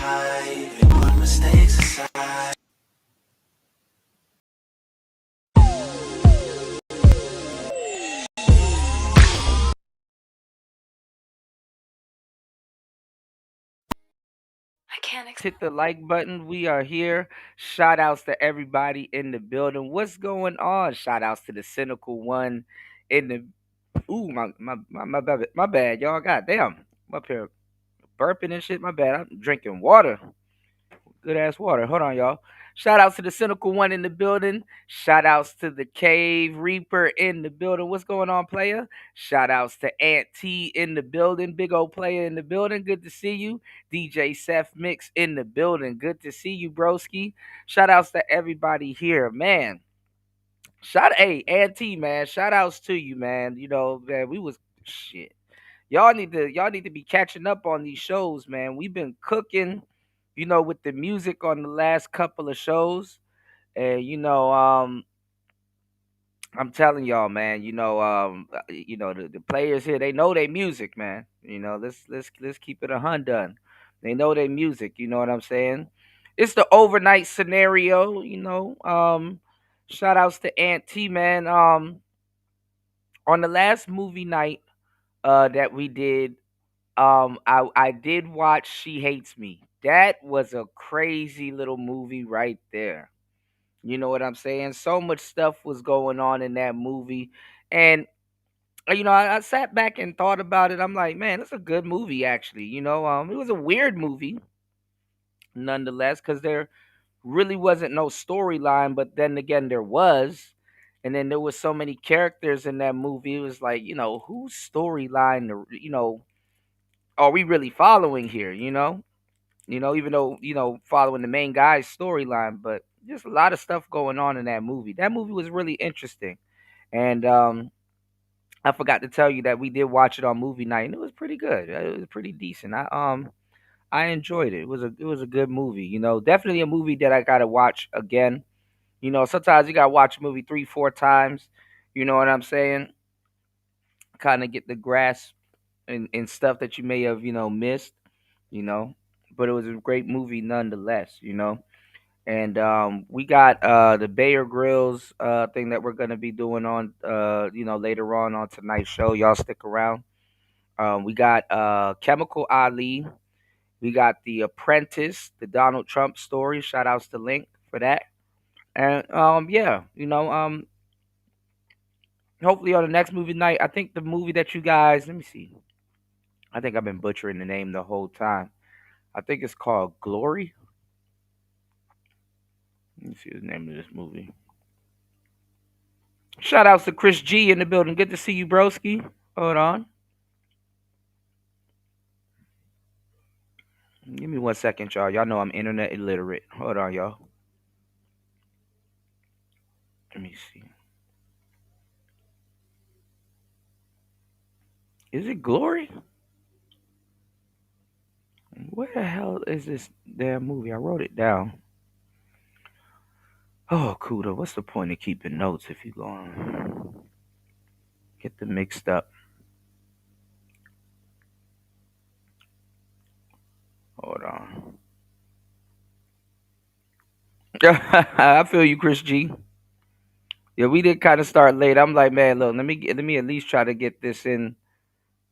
hide, we put mistakes aside. I can't hit the like button. We are here. Shout outs to everybody in the building. What's going on? Shout outs to the cynical one in the my bad, y'all. God damn. I'm up here burping and shit. My bad. I'm drinking water. Good ass water. Hold on, y'all. Shout outs to the cynical one in the building. Shout outs to the cave reaper in the building. What's going on, player? Shout outs to Aunt T in the building. Big old player in the building. Good to see you. DJ Seth Mix in the building. Good to see you, broski. Shout outs to everybody here, man. Hey, Aunt T, man. Shout outs to you, man. You know, man, we was shit. Y'all need to be catching up on these shows, man. We've been cooking, with the music on the last couple of shows. And I'm telling y'all, man, the players here, they know their music, man. Let's keep it 100. They know their music, you know what I'm saying? It's the overnight scenario. Shout outs to Aunt T, man. On the last movie night that we did, I did watch She Hates Me. That was a crazy little movie right there. You know what I'm saying? So much stuff was going on in that movie. And I sat back and thought about it. I'm like, man, it's a good movie actually. It was a weird movie nonetheless, because there really wasn't no storyline, but then again there was. And then there was so many characters in that movie. It was like, whose storyline are we really following here, even though, following the main guy's storyline, but just a lot of stuff going on in that movie. That movie was really interesting. And I forgot to tell you that we did watch it on movie night, and it was pretty good. It was pretty decent. I enjoyed it. It was a good movie. Definitely a movie that I gotta watch again. Sometimes you gotta watch a movie 3, 4 times. You know what I'm saying? Kind of get the grasp and stuff that you may have missed. You know, but it was a great movie nonetheless. And we got the Bayer Grills thing that we're gonna be doing on later on tonight's show. Y'all stick around. We got Chemical Ali. We got The Apprentice, the Donald Trump story. Shout outs to Link for that. And yeah, hopefully on the next movie night, I think the movie that you guys, let me see. I think I've been butchering the name the whole time. I think it's called Glory. Let me see the name of this movie. Shout outs to Chris G in the building. Good to see you, broski. Hold on. Give me 1 second, y'all. Y'all know I'm internet illiterate. Hold on, y'all. Let me see. Is it Glory? Where the hell is this damn movie? I wrote it down. Oh, Kuda, what's the point of keeping notes if you going get them mixed up? Hold on. I feel you, Chris G. Yeah, we did kind of start late. I'm like, man, look, let me at least try to get this in,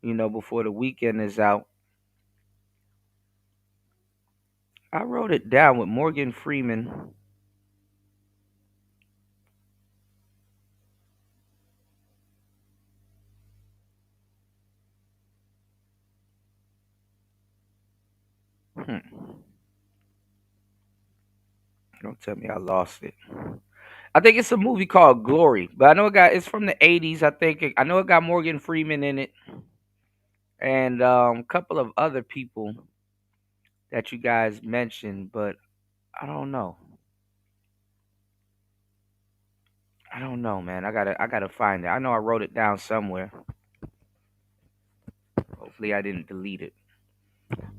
before the weekend is out. I wrote it down with Morgan Freeman. Hmm. Don't tell me I lost it. I think it's a movie called Glory, but I know it's from the '80s. I know it got Morgan Freeman in it and a couple of other people that you guys mentioned, but I don't know. I don't know, man. I gotta find it. I know I wrote it down somewhere. Hopefully I didn't delete it.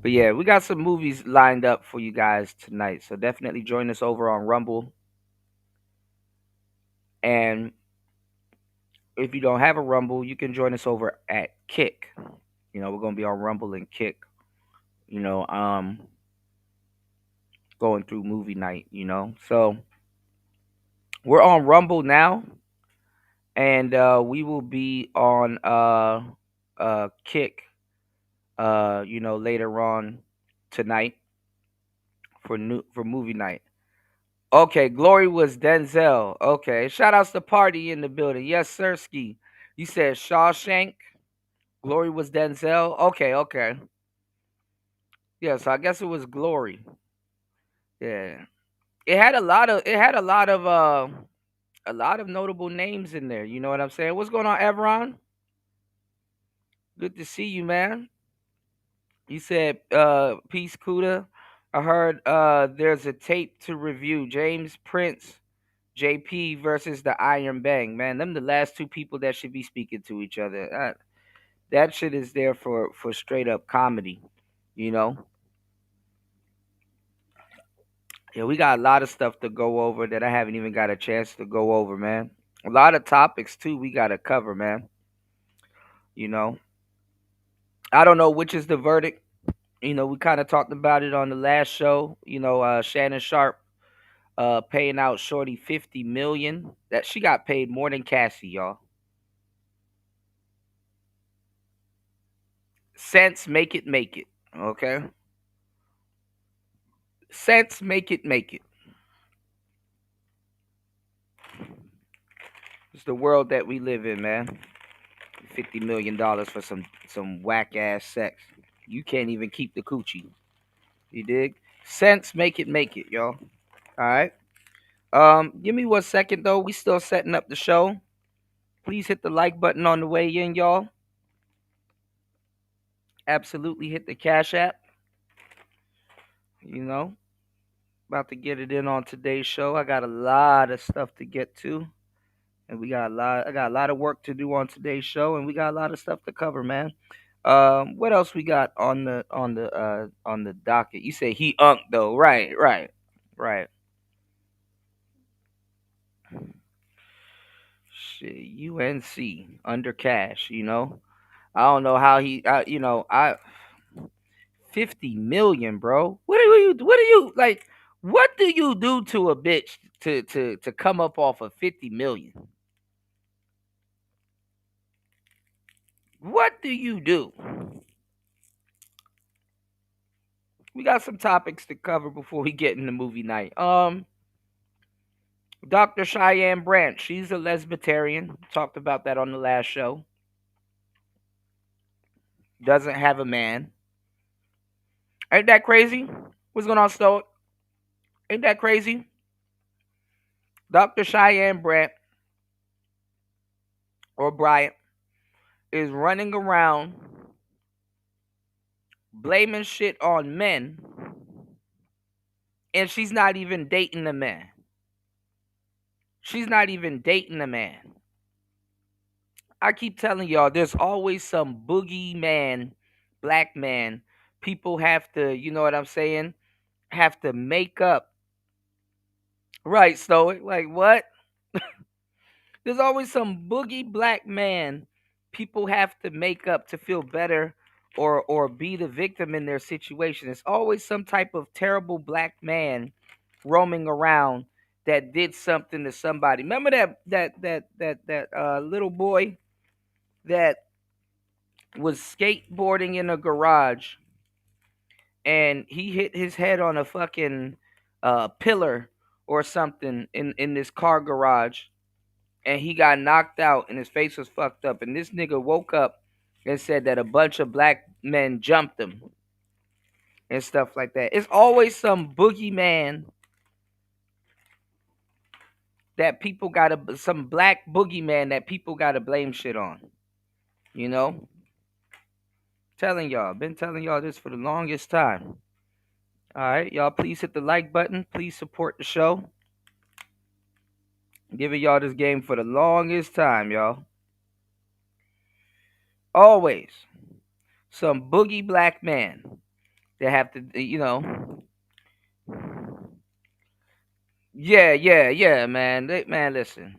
But yeah, we got some movies lined up for you guys tonight. So definitely join us over on Rumble. And if you don't have a Rumble, you can join us over at Kick. We're gonna be on Rumble and Kick. You know, um going through movie night, So we're on Rumble now, and we will be on Kick, later on tonight for movie night. Okay, Glory was Denzel. Okay, shout outs to Party in the building. Yes, Sirski. You said Shawshank. Glory was Denzel. Okay, okay. Yeah, so I guess it was Glory. Yeah, it had a lot of notable names in there. You know what I'm saying? What's going on, Evron? Good to see you, man. You said Peace Kuda. I heard there's a tape to review. James Prince, JP versus the Iron Bang. Man, them the last two people that should be speaking to each other. That shit is there for straight up comedy, you know. Yeah, we got a lot of stuff to go over that I haven't even got a chance to go over, man. A lot of topics too we gotta cover, man. You know, I don't know which is the verdict. We kind of talked about it on the last show. Shannon Sharpe paying out Shorty 50 million. That she got paid more than Cassie, y'all. Sense make it make it. Okay. Sense make it make it. It's the world that we live in, man. $50 million for some whack ass sex. You can't even keep the coochie. You dig? Sense make it, y'all. All right. Give me 1 second though. We still setting up the show. Please hit the like button on the way in, y'all. Absolutely hit the Cash App. You know, about to get it in on today's show. I got a lot of stuff to get to, and I got a lot of work to do on today's show, and we got a lot of stuff to cover, man. What else we got on the docket? You say he unked though, right, right, right. Shit, UNC under cash, I don't know how I 50 million, bro. What do you like? What do you do to a bitch to come up off of 50 million? What do you do? We got some topics to cover before we get into movie night. Dr. Cheyenne Branch, she's a lesbitarian. Talked about that on the last show. Doesn't have a man. Ain't that crazy? What's going on, Stoic? Ain't that crazy? Dr. Cheyenne Brandt or Bryant is running around blaming shit on men, and she's not even dating the man. She's not even dating the man. I keep telling y'all, there's always some boogeyman, black man. People have to, you know what I'm saying? Have to make up. Right, Stoic. Like what? There's always some boogie black man people have to make up to feel better or be the victim in their situation. It's always some type of terrible black man roaming around that did something to somebody. Remember that little boy that was skateboarding in a garage and he hit his head on a fucking pillar or something in this car garage, and he got knocked out and his face was fucked up, and this nigga woke up and said that a bunch of black men jumped him and stuff like that. It's always some boogeyman that people gotta some black boogeyman that people gotta blame shit on. You know? Been telling y'all this for the longest time. Alright, y'all please hit the like button. Please support the show. Giving y'all this game for the longest time, y'all. Always some boogie black man that have to. Yeah, man. Man, listen.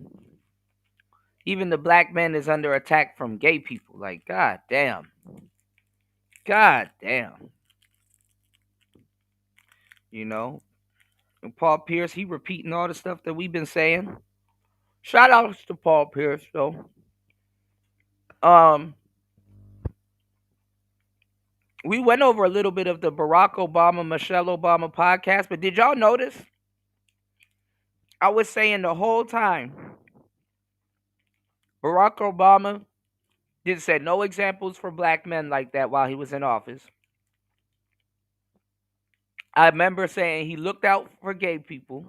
Even the black man is under attack from gay people. Like, god damn. God damn. You know? And Paul Pierce, he repeating all the stuff that we've been saying. Shout outs to Paul Pierce, though. Um, we went over a little bit of the Barack Obama, Michelle Obama podcast, but did y'all notice? I was saying the whole time, Barack Obama did set no examples for black men like that while he was in office. I remember saying he looked out for gay people.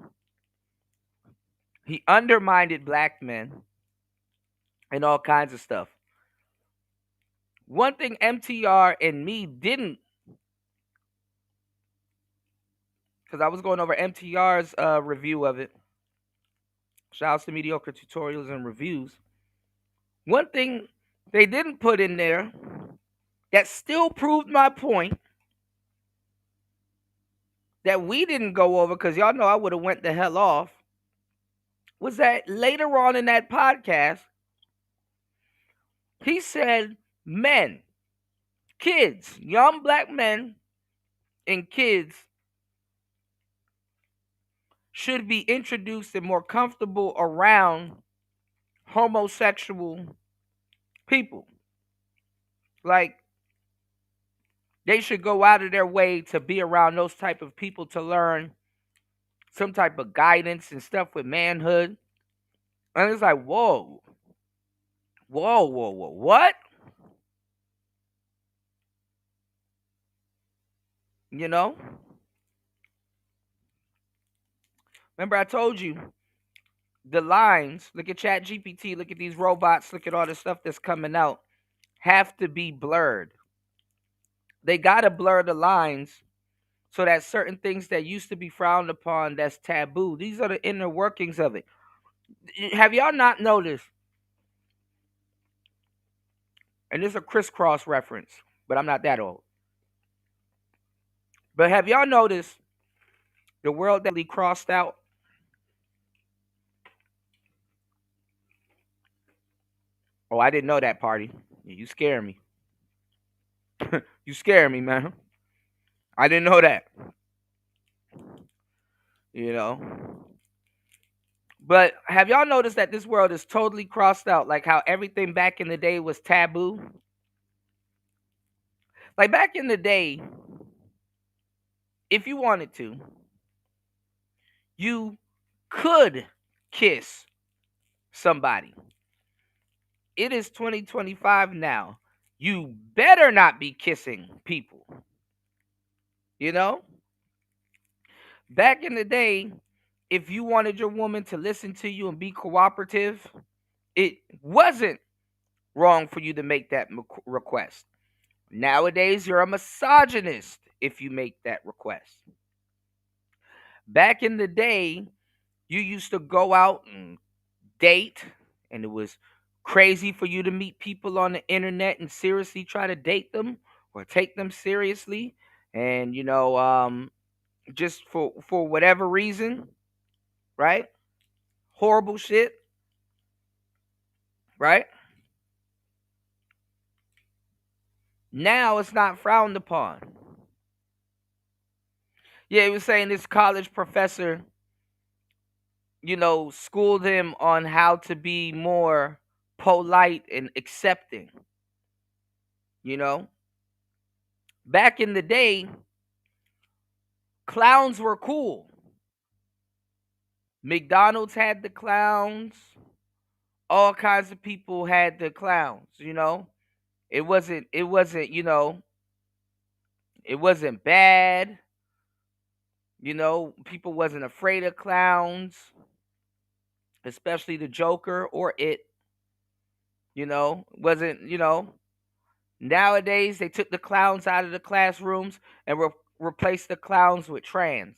He undermined black men and all kinds of stuff. One thing MTR and me didn't, because I was going over MTR's review of it. Shouts to Mediocre Tutorials and Reviews. One thing they didn't put in there that still proved my point that we didn't go over, because y'all know I would have went the hell off, was that later on in that podcast, he said men, kids, young black men and kids should be introduced and more comfortable around homosexual people. Like, they should go out of their way to be around those type of people to learn some type of guidance and stuff with manhood. And it's like, whoa, what? You know? Remember I told you the lines, look at Chat GPT, look at these robots, look at all the stuff that's coming out, have to be blurred. They got to blur the lines so that certain things that used to be frowned upon, that's taboo. These are the inner workings of it. Have y'all not noticed? And this is a crisscross reference, but I'm not that old. But have y'all noticed the world that we crossed out? Oh, I didn't know that, party. You scare me. You scare me, man. I didn't know that. You know. But have y'all noticed that this world is totally crossed out? Like how everything back in the day was taboo? Like back in the day, if you wanted to, you could kiss somebody. It is 2025 now. You better not be kissing people. You know? Back in the day, if you wanted your woman to listen to you and be cooperative, it wasn't wrong for you to make that request. Nowadays, you're a misogynist if you make that request. Back in the day, you used to go out and date, and it was crazy for you to meet people on the internet and seriously try to date them or take them seriously. And, just for whatever reason, right? Horrible shit, right? Now it's not frowned upon. Yeah, he was saying this college professor, schooled him on how to be more polite and accepting. You know, back in the day, clowns were cool. McDonald's had the clowns. All kinds of people had the clowns, it wasn't bad. People wasn't afraid of clowns, especially the Joker or it. Wasn't, nowadays they took the clowns out of the classrooms and replaced the clowns with trans.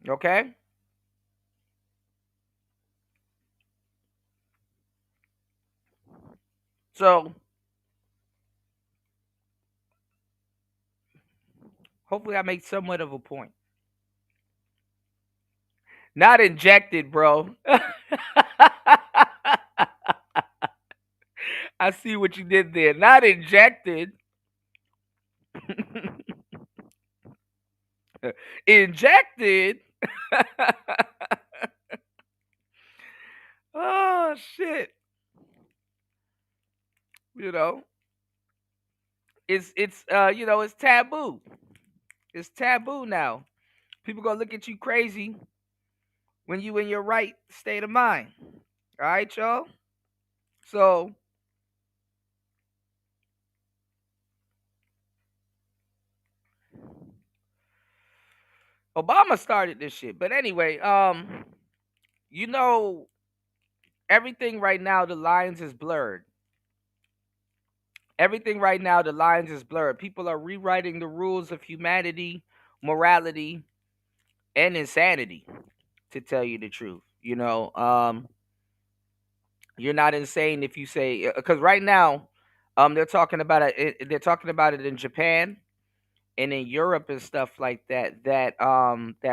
Okay? So, hopefully I make somewhat of a point. Not injected, bro. I see what you did there. Not injected. Injected. Oh shit. You know, it's taboo. It's taboo now. People gonna look at you crazy when you in your right state of mind. All right, y'all. So Obama started this shit. But anyway, you know, everything right now, the lines is blurred. Everything right now, the lines is blurred. People are rewriting the rules of humanity, morality, and insanity. To tell you the truth, you're not insane if you say because right now, they're talking about it. They're talking about it in Japan and in Europe and stuff like that. That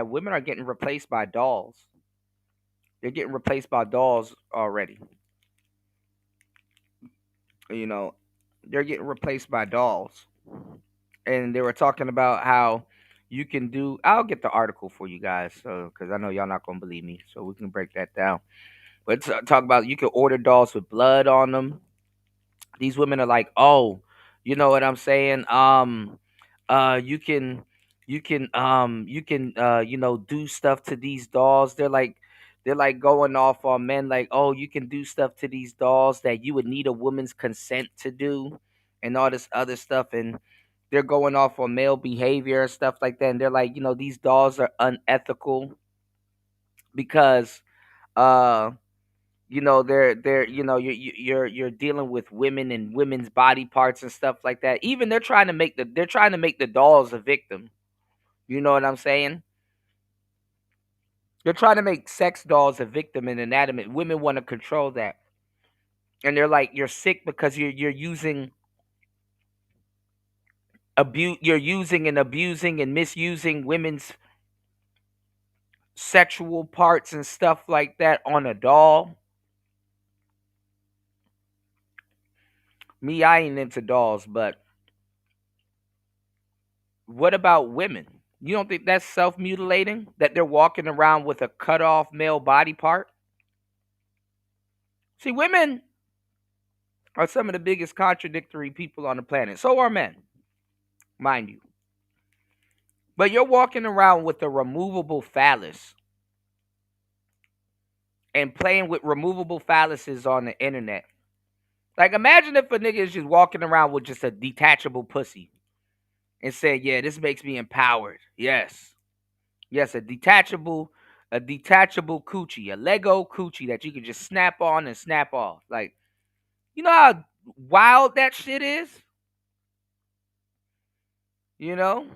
women are getting replaced by dolls. They're getting replaced by dolls already. You know, they're getting replaced by dolls. And they were talking about how you can do. I'll get the article for you guys, so because I know y'all not gonna believe me, so we can break that down. But talk about you can order dolls with blood on them. These women are like, oh, you know what I'm saying? You can, do stuff to these dolls. They're like going off on men, like, oh, you can do stuff to these dolls that you would need a woman's consent to do, and all this other stuff, and they're going off on male behavior and stuff like that. And they're like, these dolls are unethical because, uh they're you're dealing with women and women's body parts and stuff like that. Even they're trying to make the dolls a victim. You know what I'm saying? They're trying to make sex dolls a victim and inanimate. Women want to control that. And they're like, you're sick because you're using you're using and abusing and misusing women's sexual parts and stuff like that on a doll. Me, I ain't into dolls, but what about women? You don't think that's self mutilating? That they're walking around with a cut off male body part? See, women are some of the biggest contradictory people on the planet. So are men, mind you. But you're walking around with a removable phallus and playing with removable phalluses on the internet. Like, imagine if a nigga is just walking around with just a detachable pussy and saying, yeah, this makes me empowered. Yes. Yes, a detachable coochie, a Lego coochie that you can just snap on and snap off. Like, you know how wild that shit is? You know?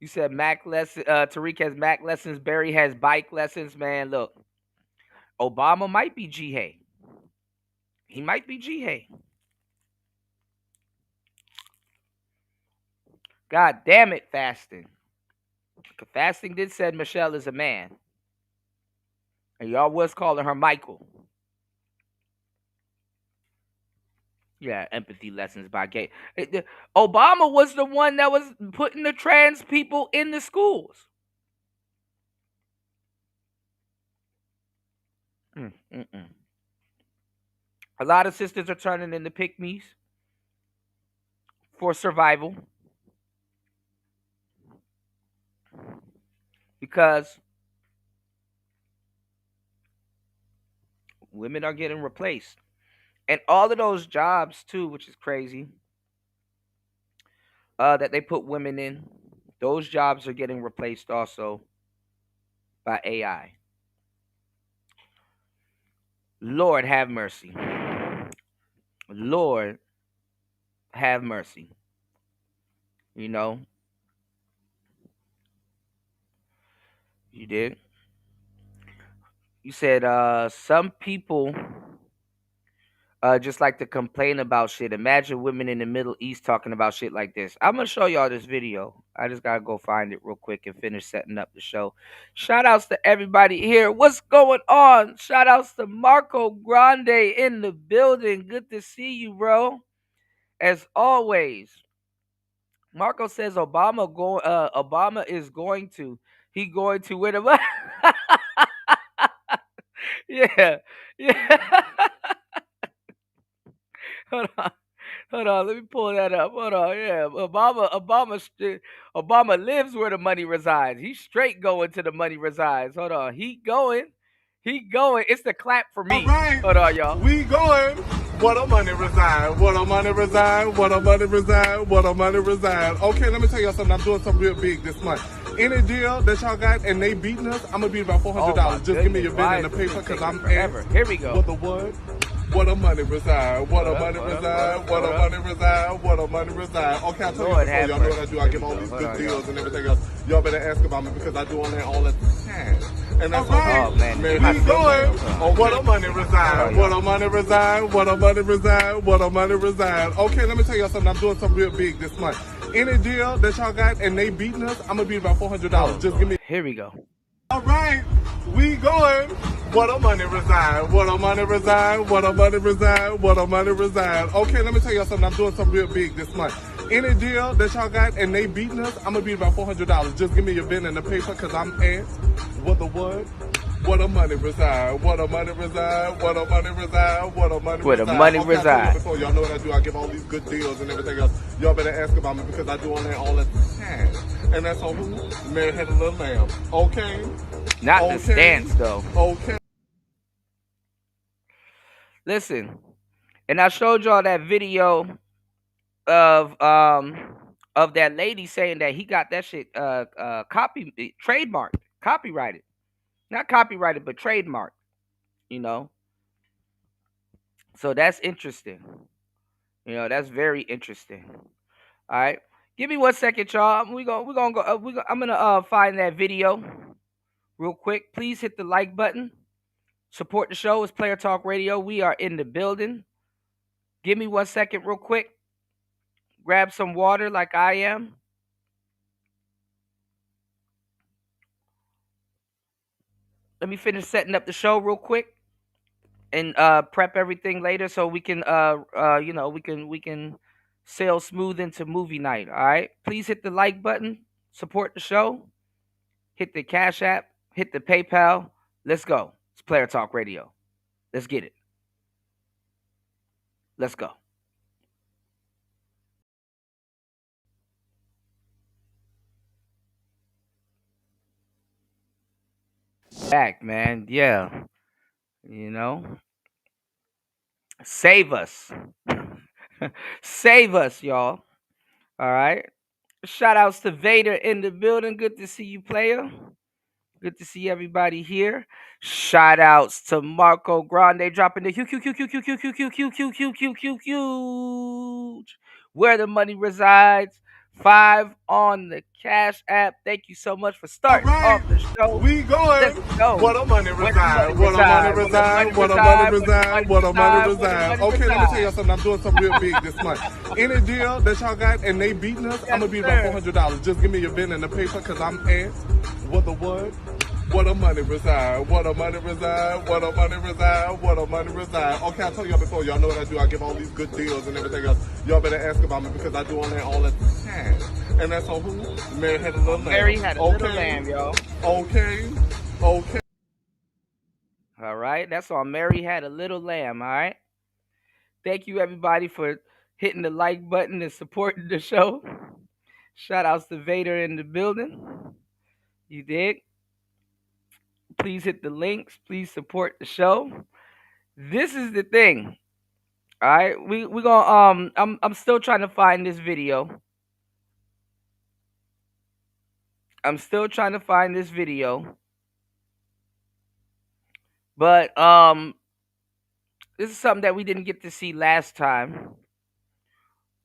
You said Mac lesson Tariq has Mac lessons, Barry has bike lessons, man. Look, Obama might be G Hay. He might be G Hay. God damn it, fasting. Fasting did said Michelle is a man. And y'all was calling her Michael. Yeah, empathy lessons by gay. Obama was the one that was putting the trans people in the schools. Mm. A lot of sisters are turning into pygmies for survival because women are getting replaced. And all of those jobs, too, which is crazy, that they put women in, those jobs are getting replaced also by AI. Lord have mercy. Lord have mercy. You know, you did. You said some people just like to complain about shit. Imagine women in the Middle East talking about shit like this. I'm gonna show y'all this video. I just gotta go find it real quick and finish setting up the show. Shout outs to everybody here. What's going on? Shout outs to Marco Grande in the building. Good to see you, bro. as always, Marco says Obama is going to. He going to win a Yeah. Yeah. Hold on. Hold on, let me pull that up. Hold on, yeah. Obama lives where the money resides. He's straight going to the money resides. Hold on, he going. It's the clap for All me. right, Hold on, y'all. we going. What a money reside, what a money reside, what a money reside, what a money reside. Okay, let me tell y'all something. I'm doing something real big this month. Any deal that y'all got and they beating us, I'm gonna be about $400. Oh my Just give me goodness, your why bid and the is this paper, cause taking I'm forever? at Here we go. what the what? What a money reside, what a money reside, what a money reside, what a money reside. Okay, I told you Lord before, have y'all know what I mercy. do. I Here give we all go. these Hold good on, deals y'all. and everything else. Y'all better ask about me because I do on that all the time. And that's Oh man, man, we we going. going. What a money reside, what a money reside, what a money reside, what a money reside. Okay, let me tell y'all something. I'm doing something real big this month. Any deal that y'all got and they beating us, I'm gonna be about $400. Just give me. Here we go. All right, we going. What a money reside, what a money reside, what a money reside, what a money reside. Okay, let me tell y'all something. I'm doing something real big this month. Any deal that y'all got and they beating us, I'm gonna be about $400. Just give me your pen and the paper, cause I'm at what the what? What a money reside, what a money reside, what a money reside, what a money Where the reside. money Okay, I told y'all resides. before, y'all know what I do. I give all these good deals and everything else. Y'all better ask about me because I do on that all the time. And that's on who? Mary had a little lamb. Okay? Not the Okay? stance though. Okay. Listen, and I showed y'all that video of that lady saying that he got that shit trademarked, copyrighted. Not copyrighted, but trademarked, you know. So that's interesting. You know, that's very interesting. All right. Give me 1 second, y'all. We're gonna go I'm gonna find that video real quick. Please hit the like button. Support the show. It's Player Talk Radio. We are in the building. Give me 1 second real quick. Grab some water like I am. Let me finish setting up the show real quick and prep everything later so we can we can sail smooth into movie night. All right. Please hit the like button. Support the show. Hit the Cash App. Hit the PayPal. Let's go. It's Player Talk Radio. Let's get it. Let's go. Back, man. Yeah. You know, save us. Save us, y'all. All right. Shout outs to Vader in the building. Good to see you, player. Good to see everybody here. Shout outs to Marco Grande dropping the huge. Where the money resides. 5 on the Cash App. Thank you so much for All starting right, off the show. we going. Let's go. What a money Where the money reside, what a money reside. Where the reside, money what a money reside. Where the reside, money what a money reside. Where the reside. money Okay, let me tell reside. y'all something. I'm doing something real big this month. Any deal that y'all got and they beating us, I'm Yes, gonna be about sir. $400. Just give me your pen and the paper, cause I'm at what the what? What a money reside, what a money reside, what a money reside, what a money reside. Okay, I told y'all before, y'all know what I do. I give all these good deals and everything else. Y'all better ask about me because I do on that all the time. And that's on who? Mary had a little lamb. Mary had a little Okay? lamb, y'all. Okay? Okay? All right. That's on Mary Had a Little Lamb. All right. Thank you, everybody, for hitting the like button and supporting the show. Shout outs to Vader in the building. You dig? Please hit the links. Please support the show. This is the thing. All right. We gonna I'm still trying to find this video. I'm still trying to find this video. But this is something that we didn't get to see last time.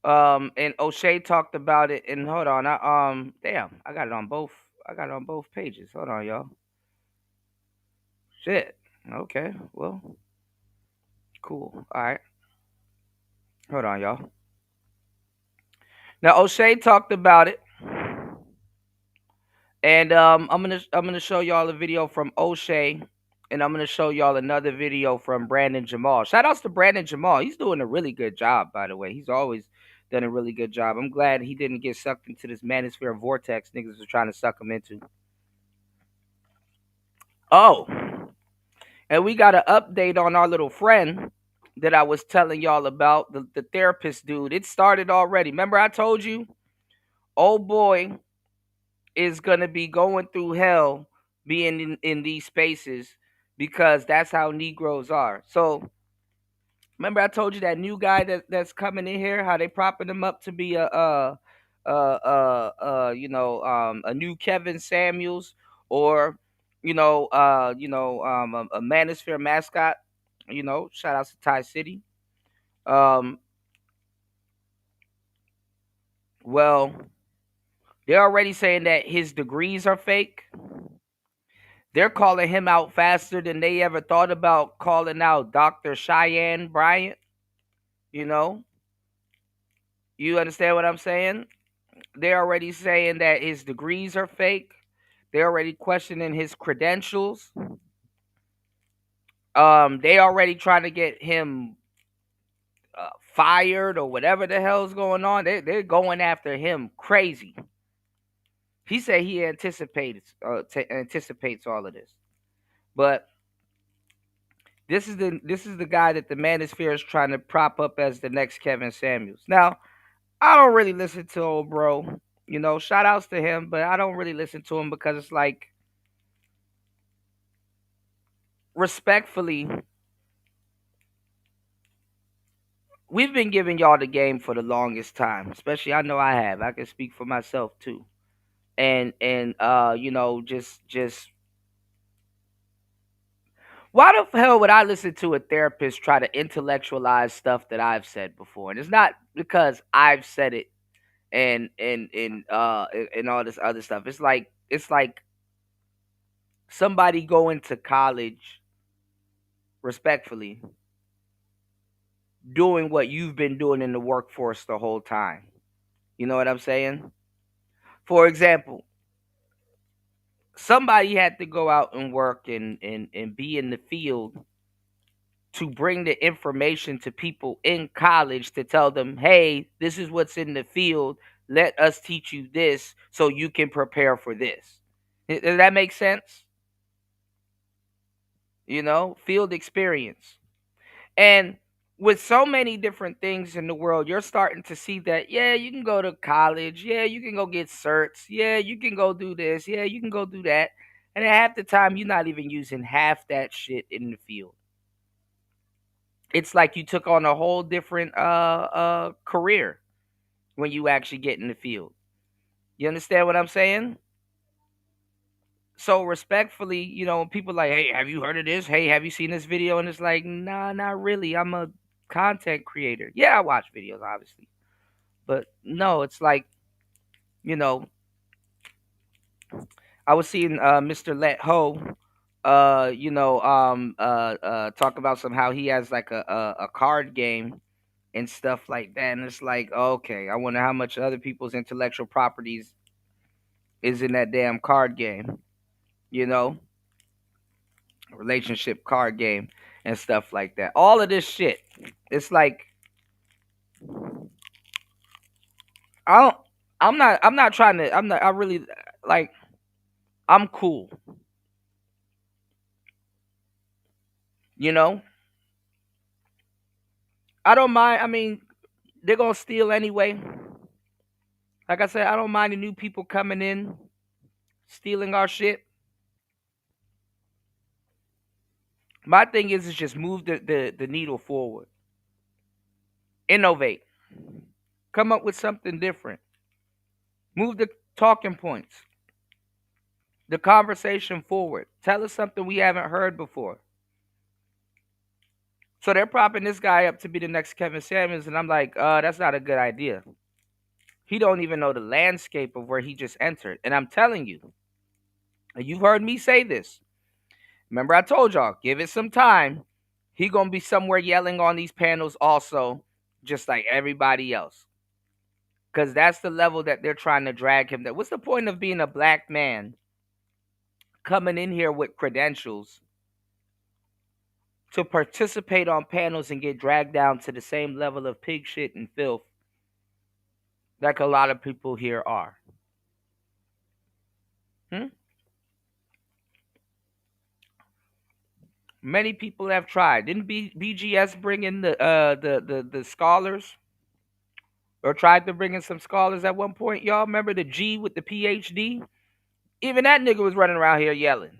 And O'Shea talked about it. And hold on, damn, I got it on both. I got it on both pages. Hold on, y'all. Shit. Okay. Well, cool. All right. Hold on, y'all. Now O'Shea talked about it, and I'm gonna show y'all a video from O'Shea and I'm gonna show y'all another video from Brandon Jamal. Shout outs to Brandon Jamal. He's doing a really good job, by the way. He's always done a really good job. I'm glad he didn't get sucked into this manosphere vortex niggas was trying to suck him into. Oh, and we got an update on our little friend that I was telling y'all about, the therapist dude. It started already. Remember I told you? Old boy is gonna be going through hell being in these spaces because that's how Negroes are. So remember I told you that new guy that's coming in here, how they propping him up to be a new Kevin Samuels, or a Manosphere mascot. Shout out to Ty City. Um, well, they're already saying that his degrees are fake. They're calling him out faster than they ever thought about calling out Dr. Cheyenne Bryant. You know, you understand what I'm saying? They're already saying that his degrees are fake. They're already questioning his credentials. They already trying to get him fired or whatever the hell's going on. They're going after him crazy. He said he anticipates all of this, but this is the guy that the manosphere is trying to prop up as the next Kevin Samuels. Now, I don't really listen to old bro. Shout outs to him, but I don't really listen to him because it's like, respectfully, we've been giving y'all the game for the longest time. Especially, I know I have. I can speak for myself too. Just why the hell would I listen to a therapist try to intellectualize stuff that I've said before? And it's not because I've said it and all this other stuff. It's like somebody going to college, respectfully, doing what you've been doing in the workforce the whole time. You know what I'm saying? For example, somebody had to go out and work and be in the field to bring the information to people in college to tell them, hey, this is what's in the field. Let us teach you this so you can prepare for this. Does that make sense? Field experience. And with so many different things in the world, you're starting to see that, yeah, you can go to college. Yeah, you can go get certs. Yeah, you can go do this. Yeah, you can go do that. And at half the time, you're not even using half that shit in the field. It's like you took on a whole different career when you actually get in the field. You understand what I'm saying? So respectfully, people like, hey, have you heard of this? Hey, have you seen this video? And it's like, nah, not really. I'm a content creator. Yeah, I watch videos, obviously. But no, it's like, you know, I was seeing Mr. Let Ho talk about somehow he has like a card game and stuff like that. And it's like, okay, I wonder how much other people's intellectual properties is in that damn card game, you know, relationship card game and stuff like that. All of this shit. It's like I don't I'm not trying to I really like I'm cool. You know? I don't mind. I mean, they're gonna steal anyway. Like I said, I don't mind the new people coming in, stealing our shit. My thing is just move the needle forward. Innovate. Come up with something different. Move the talking points. The conversation forward. Tell us something we haven't heard before. So they're propping this guy up to be the next Kevin Samuels, and I'm like, that's not a good idea. He don't even know the landscape of where he just entered. And I'm telling you, and you've heard me say this. Remember I told y'all, give it some time. He gonna be somewhere yelling on these panels also, just like everybody else. Because that's the level that they're trying to drag him. What's the point of being a black man coming in here with credentials to participate on panels and get dragged down to the same level of pig shit and filth like a lot of people here are. Hmm? Many people have tried. Didn't BGS bring in the scholars, or tried to bring in some scholars at one point? Y'all remember the G with the PhD? Even that nigga was running around here yelling.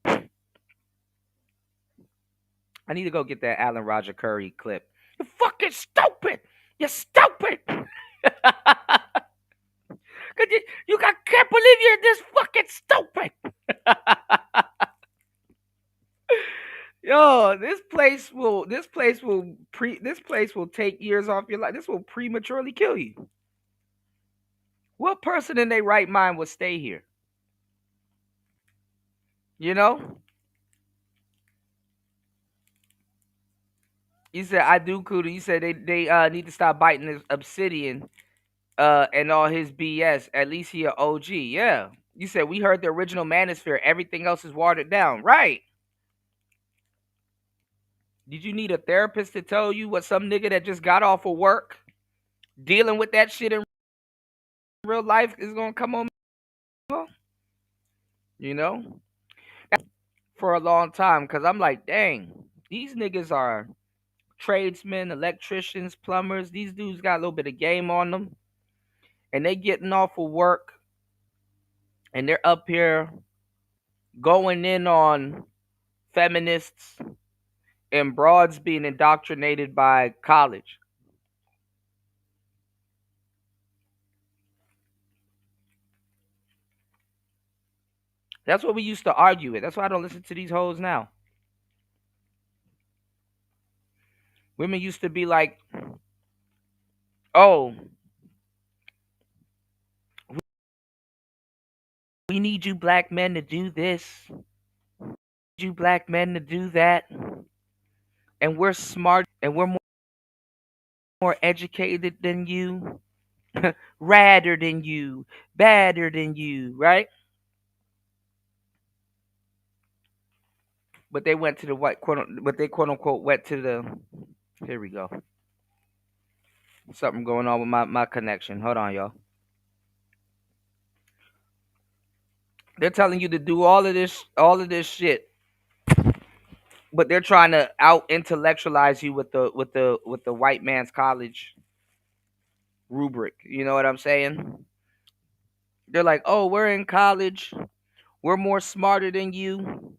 I need to go get that Alan Roger Curry clip. You fucking stupid. You're stupid. Can't believe you're this fucking stupid. Yo, this place will take years off your life. This will prematurely kill you. What person in their right mind would stay here? You know? You said I do Kuda. You said they need to stop biting this obsidian and all his BS. At least he a OG. Yeah. You said we heard the original manosphere. Everything else is watered down. Right. Did you need a therapist to tell you what some nigga that just got off of work dealing with that shit in real life is gonna come on? You know? For a long time, because I'm like, dang, these niggas are tradesmen, electricians, plumbers. These dudes got a little bit of game on them. And they getting off of work and they're up here going in on feminists and broads being indoctrinated by college. That's what we used to argue with. That's why I don't listen to these hoes now. Women used to be like, oh, we need you black men to do this. You black men to do that. And we're smart and we're more educated than you, radder than you, badder than you, right? But they went to the white but they quote unquote went to the. Here we go. Something going on with my connection. Hold on, y'all. They're telling you to do all of this shit, but they're trying to out intellectualize you with the white man's college rubric. You know what I'm saying? They're like, oh, we're in college. We're more smarter than you.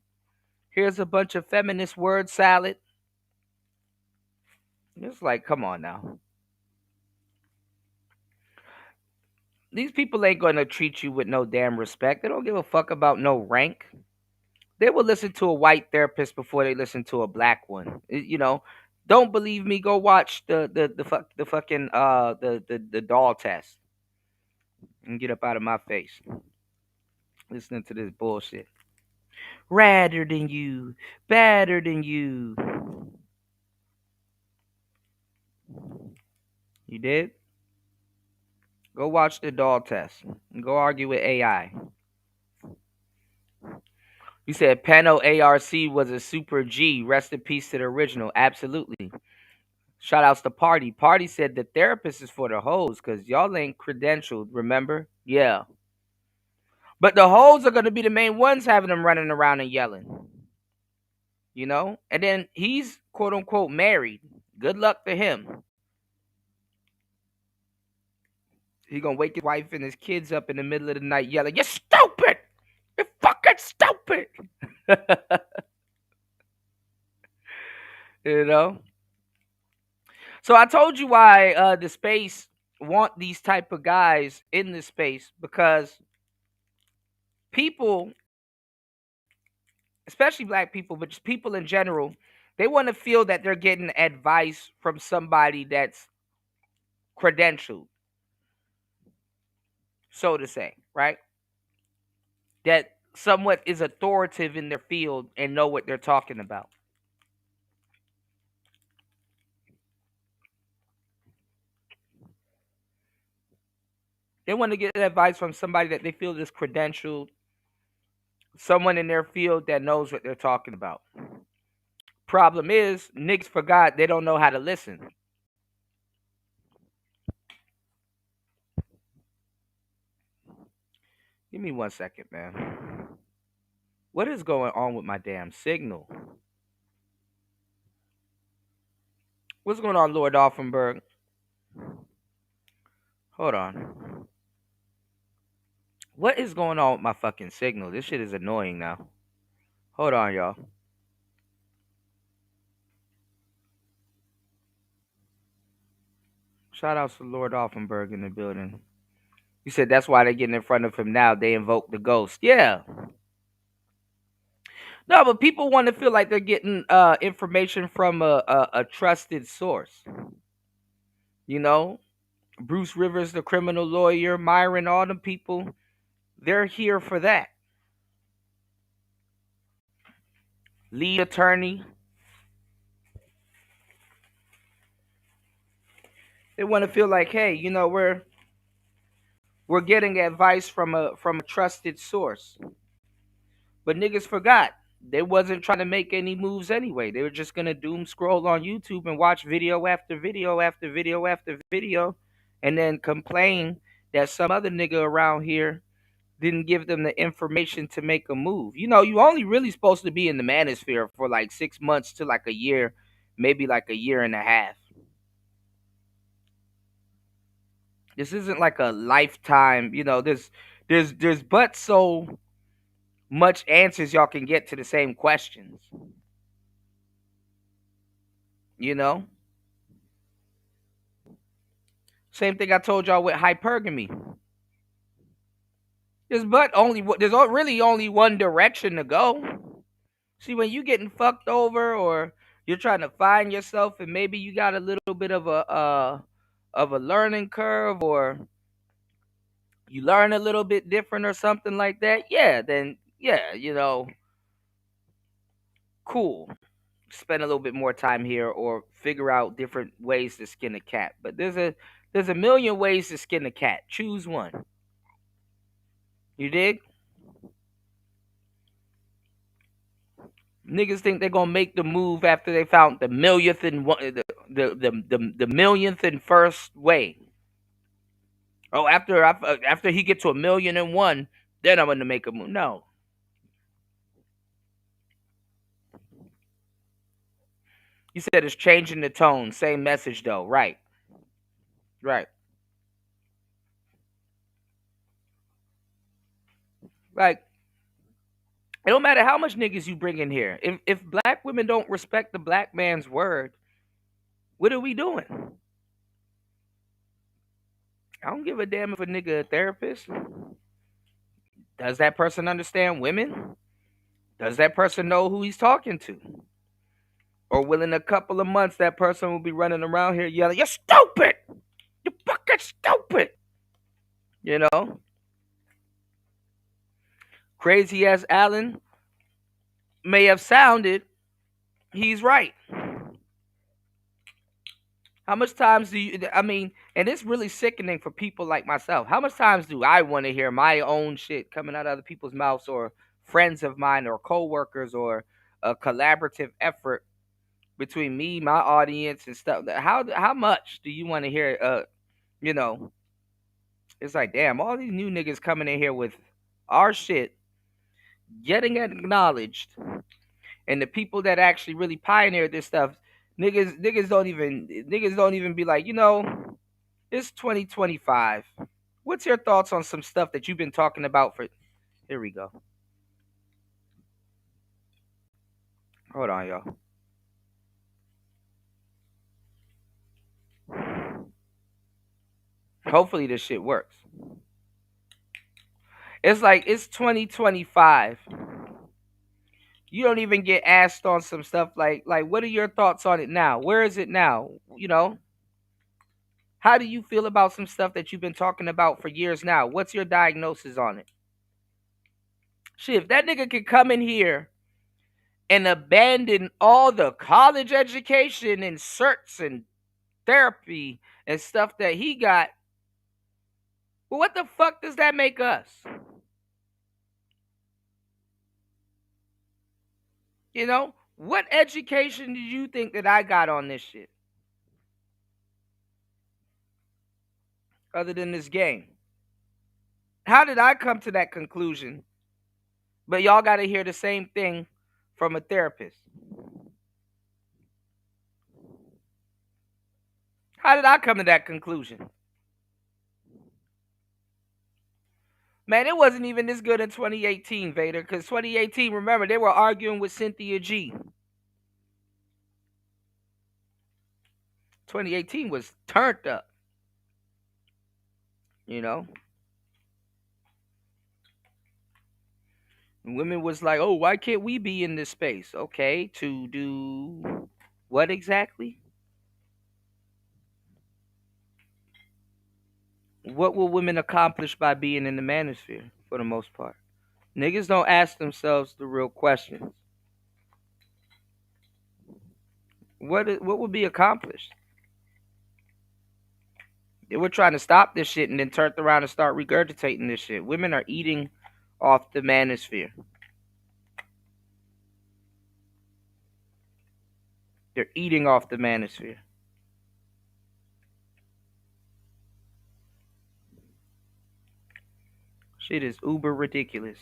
Here's a bunch of feminist word salad. It's like, come on now. These people ain't going to treat you with no damn respect. They don't give a fuck about no rank. They will listen to a white therapist before they listen to a black one. You know, don't believe me? Go watch the fucking the doll test and get up out of my face. Listening to this bullshit. Radder than you, badder than you. You did? Go watch the doll test and go argue with AI. You said Pano ARC was a super G. Rest in peace to the original. Absolutely. Shout outs to Party. Party said the therapist is for the hoes because y'all ain't credentialed, remember? Yeah. But the hoes are going to be the main ones having them running around and yelling. You know? And then he's quote unquote married. Good luck to him. He going to wake his wife and his kids up in the middle of the night yelling, "You're stupid! You're fucking stupid!" You know? So I told you why the space want these type of guys in the space, because people, especially black people, but just people in general, they want to feel that they're getting advice from somebody that's credentialed, so to say, right? That somewhat is authoritative in their field and know what they're talking about. They want to get advice from somebody that they feel is credentialed, someone in their field that knows what they're talking about. Problem is, niggas forgot they don't know how to listen. Give me 1 second, man. What is going on with my damn signal? What's going on, Lord Offenberg? Hold on. What is going on with my fucking signal? This shit is annoying now. Hold on, y'all. Shout out to Lord Offenberg in the building. You said that's why they're getting in front of him now. They invoke the ghost. Yeah. No, but people want to feel like they're getting information from a trusted source. You know, Bruce Rivers, the criminal lawyer, Myron, all them people, they're here for that. Lead attorney. They want to feel like, hey, you know, we're getting advice from a trusted source. But niggas forgot. They wasn't trying to make any moves anyway. They were just gonna doom scroll on YouTube and watch video after video after video after video, and then complain that some other nigga around here didn't give them the information to make a move. You know, you only really supposed to be in the manosphere for like 6 months to like a year, maybe like a year and a half. This isn't like a lifetime, you know, there's but so much answers y'all can get to the same questions. You know? Same thing I told y'all with hypergamy. There's really only one direction to go. See, when you getting fucked over or you're trying to find yourself and maybe you got a little bit of a learning curve or you learn a little bit different or something like that, yeah, then yeah, you know, cool. Spend a little bit more time here or figure out different ways to skin a cat. But there's a million ways to skin a cat. Choose one. You dig? Niggas think they're gonna make the move after they found the millionth and one, the millionth and first way. Oh, after he gets to 1,000,001, then I'm gonna make a move. No, you said it's changing the tone. Same message though. Right, right, like. It don't matter how much niggas you bring in here. If black women don't respect the black man's word, what are we doing? I don't give a damn if a nigga a therapist. Does that person understand women? Does that person know who he's talking to? Or will in a couple of months that person will be running around here yelling, "You're stupid! You're fucking stupid!" You know? Crazy as Allen may have sounded, he's right. How much times do you, I mean, and it's really sickening for people like myself. How much times do I want to hear my own shit coming out of other people's mouths or friends of mine or coworkers or a collaborative effort between me, my audience and stuff? How much do you want to hear you know, it's like damn, all these new niggas coming in here with our shit getting acknowledged and the people that actually really pioneered this stuff, niggas don't even be like, you know, it's 2025. What's your thoughts on some stuff that you've been talking about for? Here we go. Hold on, y'all. Hopefully this shit works. It's like it's 2025. You don't even get asked on some stuff like what are your thoughts on it now? Where is it now? You know? How do you feel about some stuff that you've been talking about for years now? What's your diagnosis on it? Shit, if that nigga could come in here and abandon all the college education and certs and therapy and stuff that he got, well, what the fuck does that make us? You know, what education did you think that I got on this shit? Other than this game. How did I come to that conclusion? But y'all got to hear the same thing from a therapist. How did I come to that conclusion? Man, it wasn't even this good in 2018, Vader, because 2018, remember, they were arguing with Cynthia G. 2018 was turned up. You know? And women was like, oh, why can't we be in this space? Okay, to do what exactly? What will women accomplish by being in the manosphere for the most part? Niggas don't ask themselves the real questions. What would be accomplished? They were trying to stop this shit and then turned around and start regurgitating this shit. Women are eating off the manosphere. They're eating off the manosphere. Shit is uber ridiculous.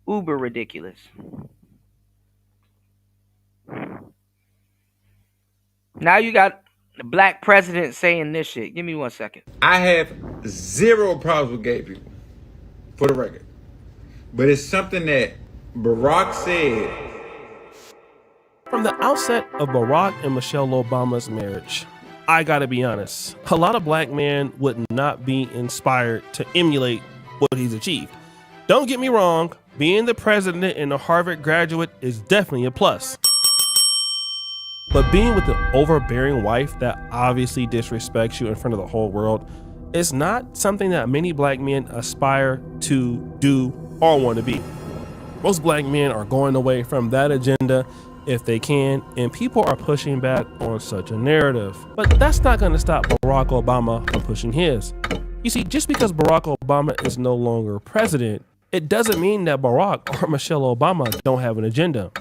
Uber ridiculous. Now you got the black president saying this shit. Give me 1 second. I have zero problems with gay people, for the record. But it's something that Barack said. From the outset of Barack and Michelle Obama's marriage, I gotta be honest, a lot of black men would not be inspired to emulate what he's achieved. Don't get me wrong, being the president and a Harvard graduate is definitely a plus. But being with an overbearing wife that obviously disrespects you in front of the whole world is not something that many black men aspire to do or want to be. Most black men are going away from that agenda if they can, and people are pushing back on such a narrative. But that's not going to stop Barack Obama from pushing his. You see, just because Barack Obama is no longer president, it doesn't mean that Barack or Michelle Obama don't have an agenda.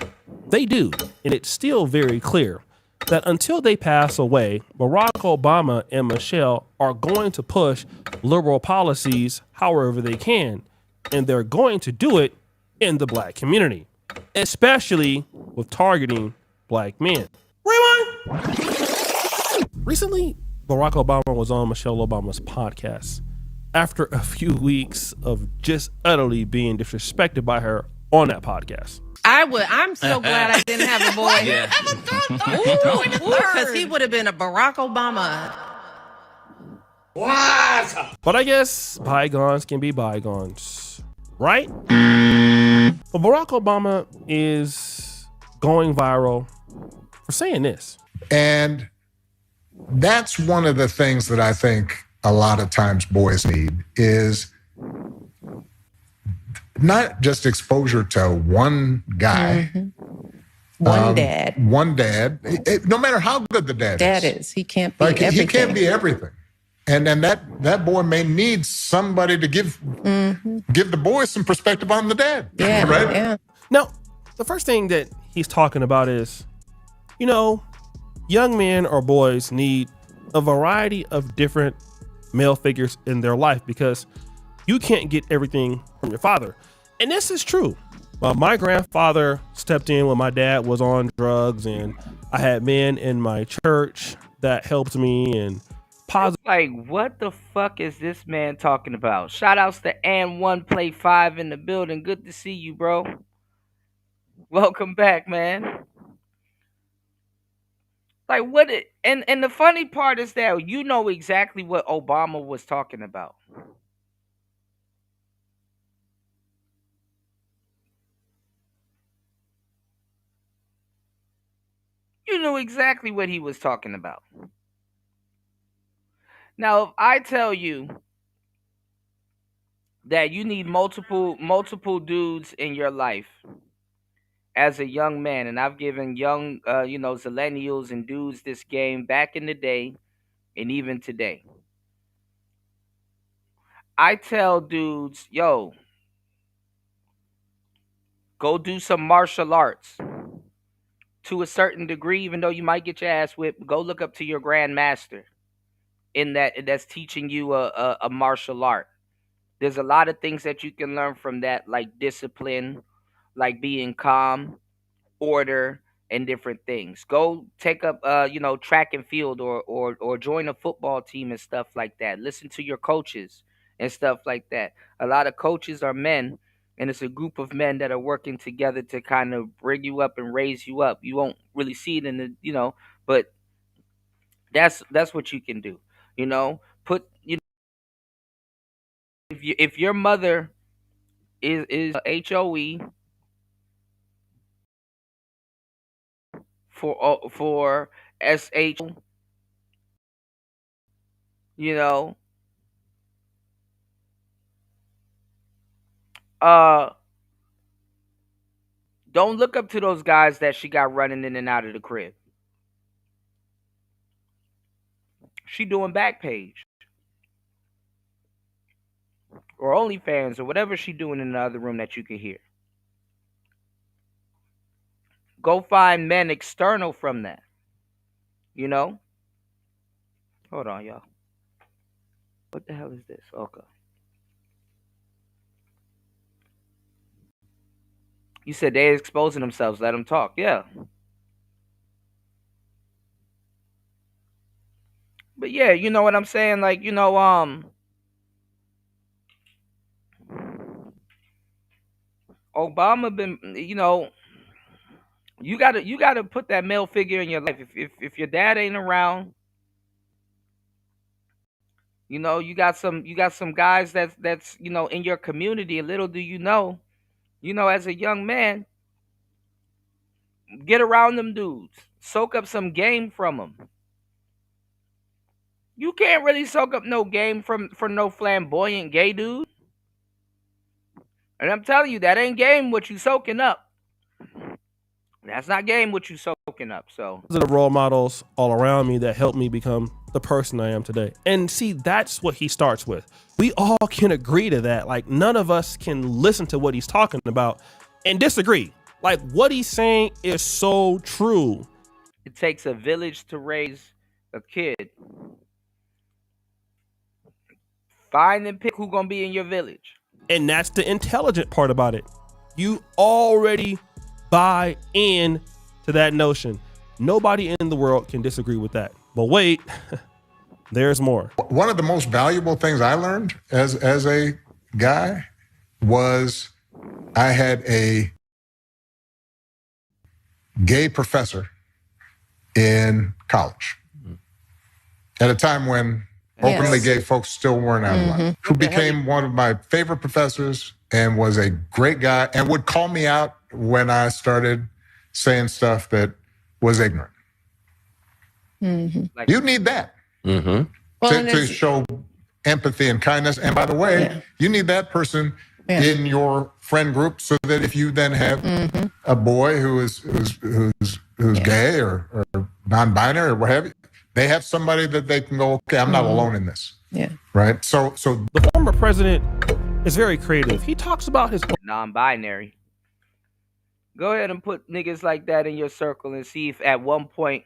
They do, and it's still very clear that until they pass away, Barack Obama and Michelle are going to push liberal policies however they can, and they're going to do it in the black community, especially with targeting black men. Rewind! Recently, Barack Obama was on Michelle Obama's podcast after a few weeks of just utterly being disrespected by her on that podcast. I'm so glad I didn't have a boy. Yeah. Because he would have been a Barack Obama. What? But I guess bygones can be bygones, right? But Barack Obama is going viral for saying this. And that's one of the things that I think a lot of times boys need is not just exposure to one guy. Mm-hmm. One dad. No matter how good the dad is. He can't be like, everything. He can't be everything. And then that boy may need somebody to give the boy some perspective on the dad. Yeah, right? Yeah. Now, the first thing that he's talking about is, young men or boys need a variety of different male figures in their life because you can't get everything from your father. And this is true. My grandfather stepped in when my dad was on drugs, and I had men in my church that helped me and positive. Like, what the fuck is this man talking about? Shout outs to and one play 5 in the building. Good to see you, bro. Welcome back, man. Like, what it, and the funny part is that you know exactly what Obama was talking about. You knew exactly what he was talking about. Now, if I tell you that you need multiple dudes in your life as a young man, and I've given young, millennials and dudes this game back in the day and even today. I tell dudes, yo, Go do some martial arts to a certain degree, even though you might get your ass whipped. Go look up to your grandmaster that's teaching you a martial art. There's a lot of things that you can learn from that, like discipline, like being calm, order, and different things. Go take up track and field, or join a football team and stuff like that. Listen to your coaches and stuff like that. A lot of coaches are men, and it's a group of men that are working together to kind of bring you up and raise you up. You won't really see it in the but that's what you can do. Put if your mother is HOE for SH, you know, don't look up to those guys that she got running in and out of the crib. She doing Backpage or OnlyFans or whatever she doing in the other room that you can hear. Go find men external from that. Hold on, y'all. What the hell is this? Okay. You said they're exposing themselves. Let them talk. Yeah. But yeah, you know what I'm saying? Like, Obama been, you gotta put that male figure in your life. If your dad ain't around, you got some guys that's in your community. And little do you know, as a young man, get around them dudes, soak up some game from them. You can't really soak up no game from no flamboyant gay dude. And I'm telling you, that ain't game what you soaking up. That's not game what you soaking up. So those are the role models all around me that helped me become the person I am today. And see, that's what he starts with. We all can agree to that. Like, none of us can listen to what he's talking about and disagree. Like, what he's saying is so true. It takes a village to raise a kid. Find and pick who's gonna be in your village. And that's the intelligent part about it. You already buy in to that notion. Nobody in the world can disagree with that. But wait, there's more. One of the most valuable things I learned as a guy was I had a gay professor in college at a time when openly gay folks still weren't out of line, who became one of my favorite professors and was a great guy and would call me out when I started saying stuff that was ignorant. Like, you need that to show empathy and kindness. And by the way, you need that person in your friend group so that if you then have a boy who's gay or non-binary or what have you, they have somebody that they can go, okay, I'm not alone in this. Yeah. Right? So the former president is very creative. He talks about his non-binary. Go ahead and put niggas like that in your circle and see if at one point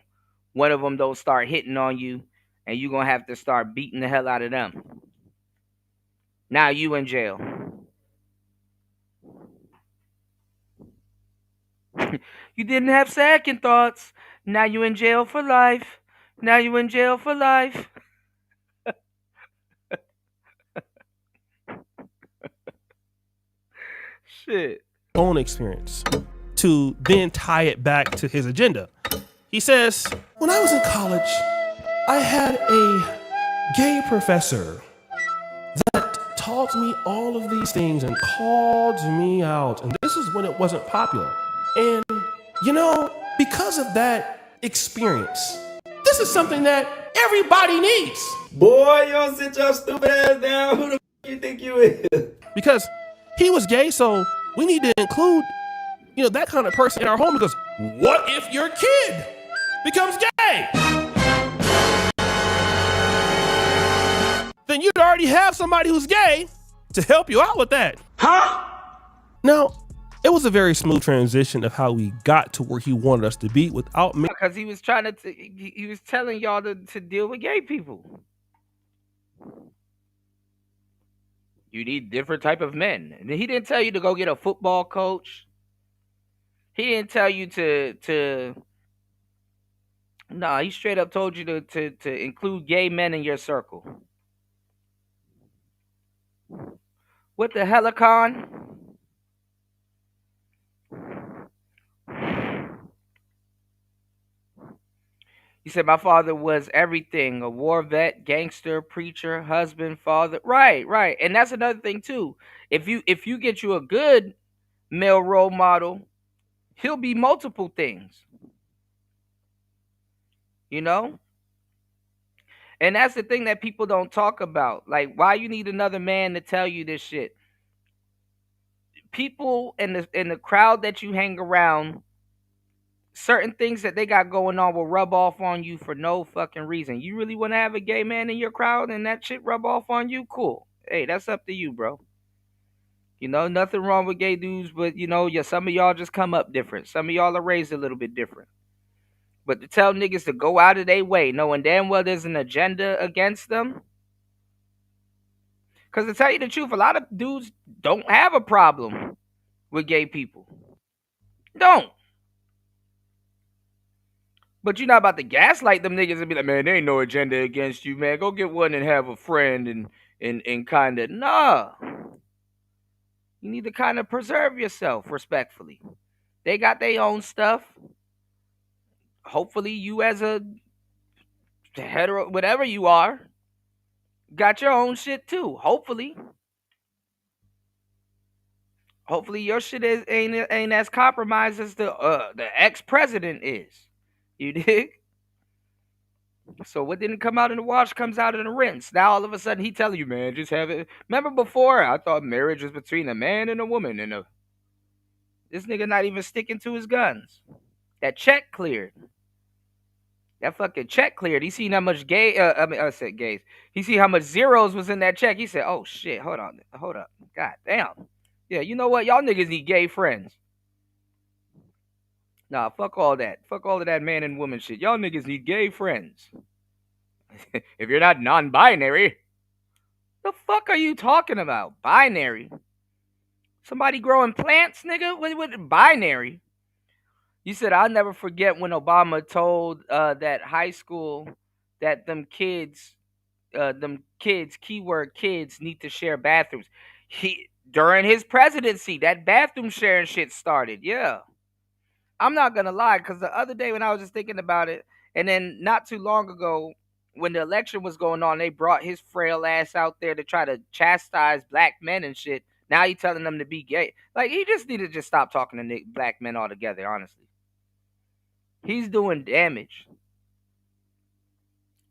one of them don't start hitting on you and you're going to have to start beating the hell out of them. Now you in jail. You didn't have second thoughts. Now you in jail for life. Now you in jail for life. Shit. Own experience to then tie it back to his agenda. He says, when I was in college, I had a gay professor that taught me all of these things and called me out. And this is when it wasn't popular. And, because of that experience, this is something that everybody needs. Boy, you don't sit your stupid ass down. Who the f*** you think you is? Because he was gay, so we need to include, that kind of person in our home, because what if your kid becomes gay? Then you'd already have somebody who's gay to help you out with that. Huh? Now, It was a very smooth transition of how we got to where he wanted us to be without me. Because he was trying to, he was telling y'all to deal with gay people. You need different type of men. And he didn't tell you to go get a football coach. He didn't tell you to. No, he straight up told you to include gay men in your circle. What the helicon? He said my father was everything: a war vet, gangster, preacher, husband, father. Right, right. And that's another thing too. If you get you a good male role model, he'll be multiple things. You know? And that's the thing that people don't talk about. Like, why you need another man to tell you this shit? People in the crowd that you hang around, certain things that they got going on will rub off on you for no fucking reason. You really want to have a gay man in your crowd and that shit rub off on you? Cool. Hey, that's up to you, bro. You know, nothing wrong with gay dudes, but you know, some of y'all just come up different. Some of y'all are raised a little bit different. But to tell niggas to go out of their way, knowing damn well there's an agenda against them. Because to tell you the truth, a lot of dudes don't have a problem with gay people. Don't. But you're not about to gaslight them niggas and be like, man, there ain't no agenda against you, man. Go get one and have a friend and kind of, nah. You need to kind of preserve yourself respectfully. They got their own stuff. Hopefully you as a hetero, whatever you are, got your own shit too. Hopefully your shit ain't as compromised as the ex-president is. You dig? So what didn't come out in the wash comes out in the rinse. Now all of a sudden he telling you, man, just have it. Remember before I thought marriage was between a man and a woman, and this nigga not even sticking to his guns. That check cleared. That fucking check cleared. He seen how much I said gays. He see how much zeros was in that check. He said, oh shit, hold up. God damn. Yeah, you know what? Y'all niggas need gay friends. Nah, fuck all that. Fuck all of that man and woman shit. Y'all niggas need gay friends. If you're not non-binary, the fuck are you talking about? Binary? Somebody growing plants, nigga? What binary? You said, I'll never forget when Obama told that high school that them kids, keyword kids, need to share bathrooms. During his presidency, that bathroom sharing shit started. Yeah. I'm not going to lie, because the other day when I was just thinking about it, and then not too long ago, when the election was going on, they brought his frail ass out there to try to chastise black men and shit. Now he telling them to be gay. Like, he just need to just stop talking to black men altogether, honestly. He's doing damage.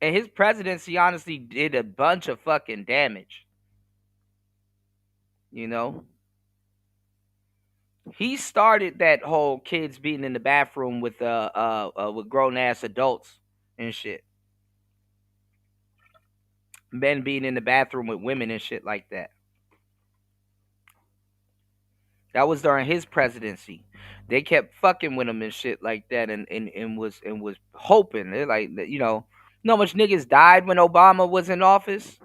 And his presidency honestly did a bunch of fucking damage. You know? He started that whole kids being in the bathroom with grown ass adults and shit. Men being in the bathroom with women and shit like that. That was during his presidency. They kept fucking with him and shit like that, and was hoping. They're like, you know how much niggas died when Obama was in office,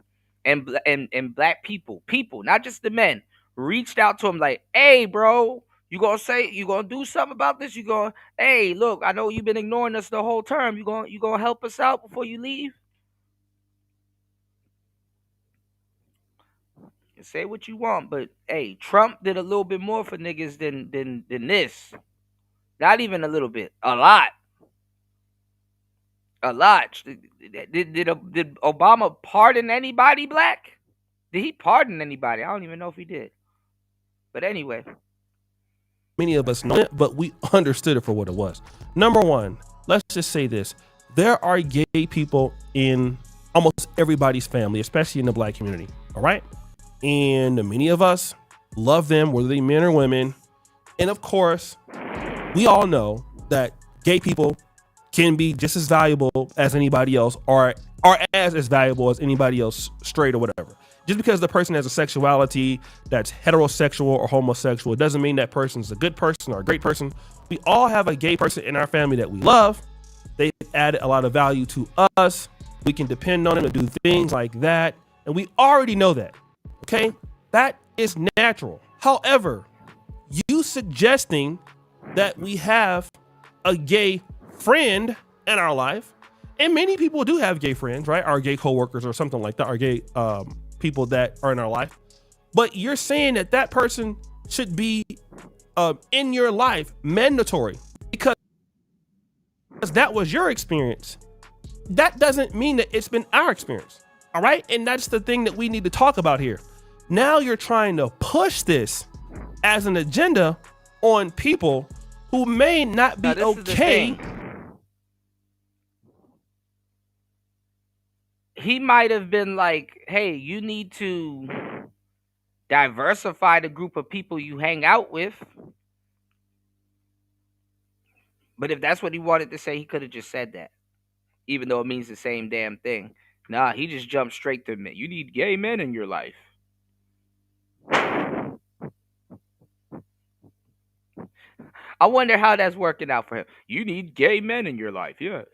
and black people, not just the men, reached out to him like, hey, bro, you gonna do something about this? You gonna, hey, look, I know you've been ignoring us the whole term. You gonna help us out before you leave? Say what you want, but hey, Trump did a little bit more for niggas than this. Not even a little bit, a lot. Did Obama pardon anybody black? Did he pardon anybody? I don't even know if he did. But anyway, many of us know it, but we understood it for what it was. Number one, let's just say this: there are gay people in almost everybody's family, especially in the black community. All right. And many of us love them, whether they men or women. And of course, we all know that gay people can be just as valuable as anybody else, or as valuable as anybody else, straight or whatever. Just because the person has a sexuality that's heterosexual or homosexual, it doesn't mean that person's a good person or a great person. We all have a gay person in our family that we love. They added a lot of value to us. We can depend on them to do things like that. And we already know that. Okay? That is natural. However, you suggesting that we have a gay friend in our life, and many people do have gay friends, right? Our gay coworkers or something like that, our gay people that are in our life. But you're saying that that person should be in your life mandatory because that was your experience. That doesn't mean that it's been our experience. All right. And that's the thing that we need to talk about here. Now you're trying to push this as an agenda on people who may not be okay. He might have been like, hey, you need to diversify the group of people you hang out with. But if that's what he wanted to say, he could have just said that, even though it means the same damn thing. Nah, he just jumped straight to me. You need gay men in your life. I wonder how that's working out for him. You need gay men in your life, yes.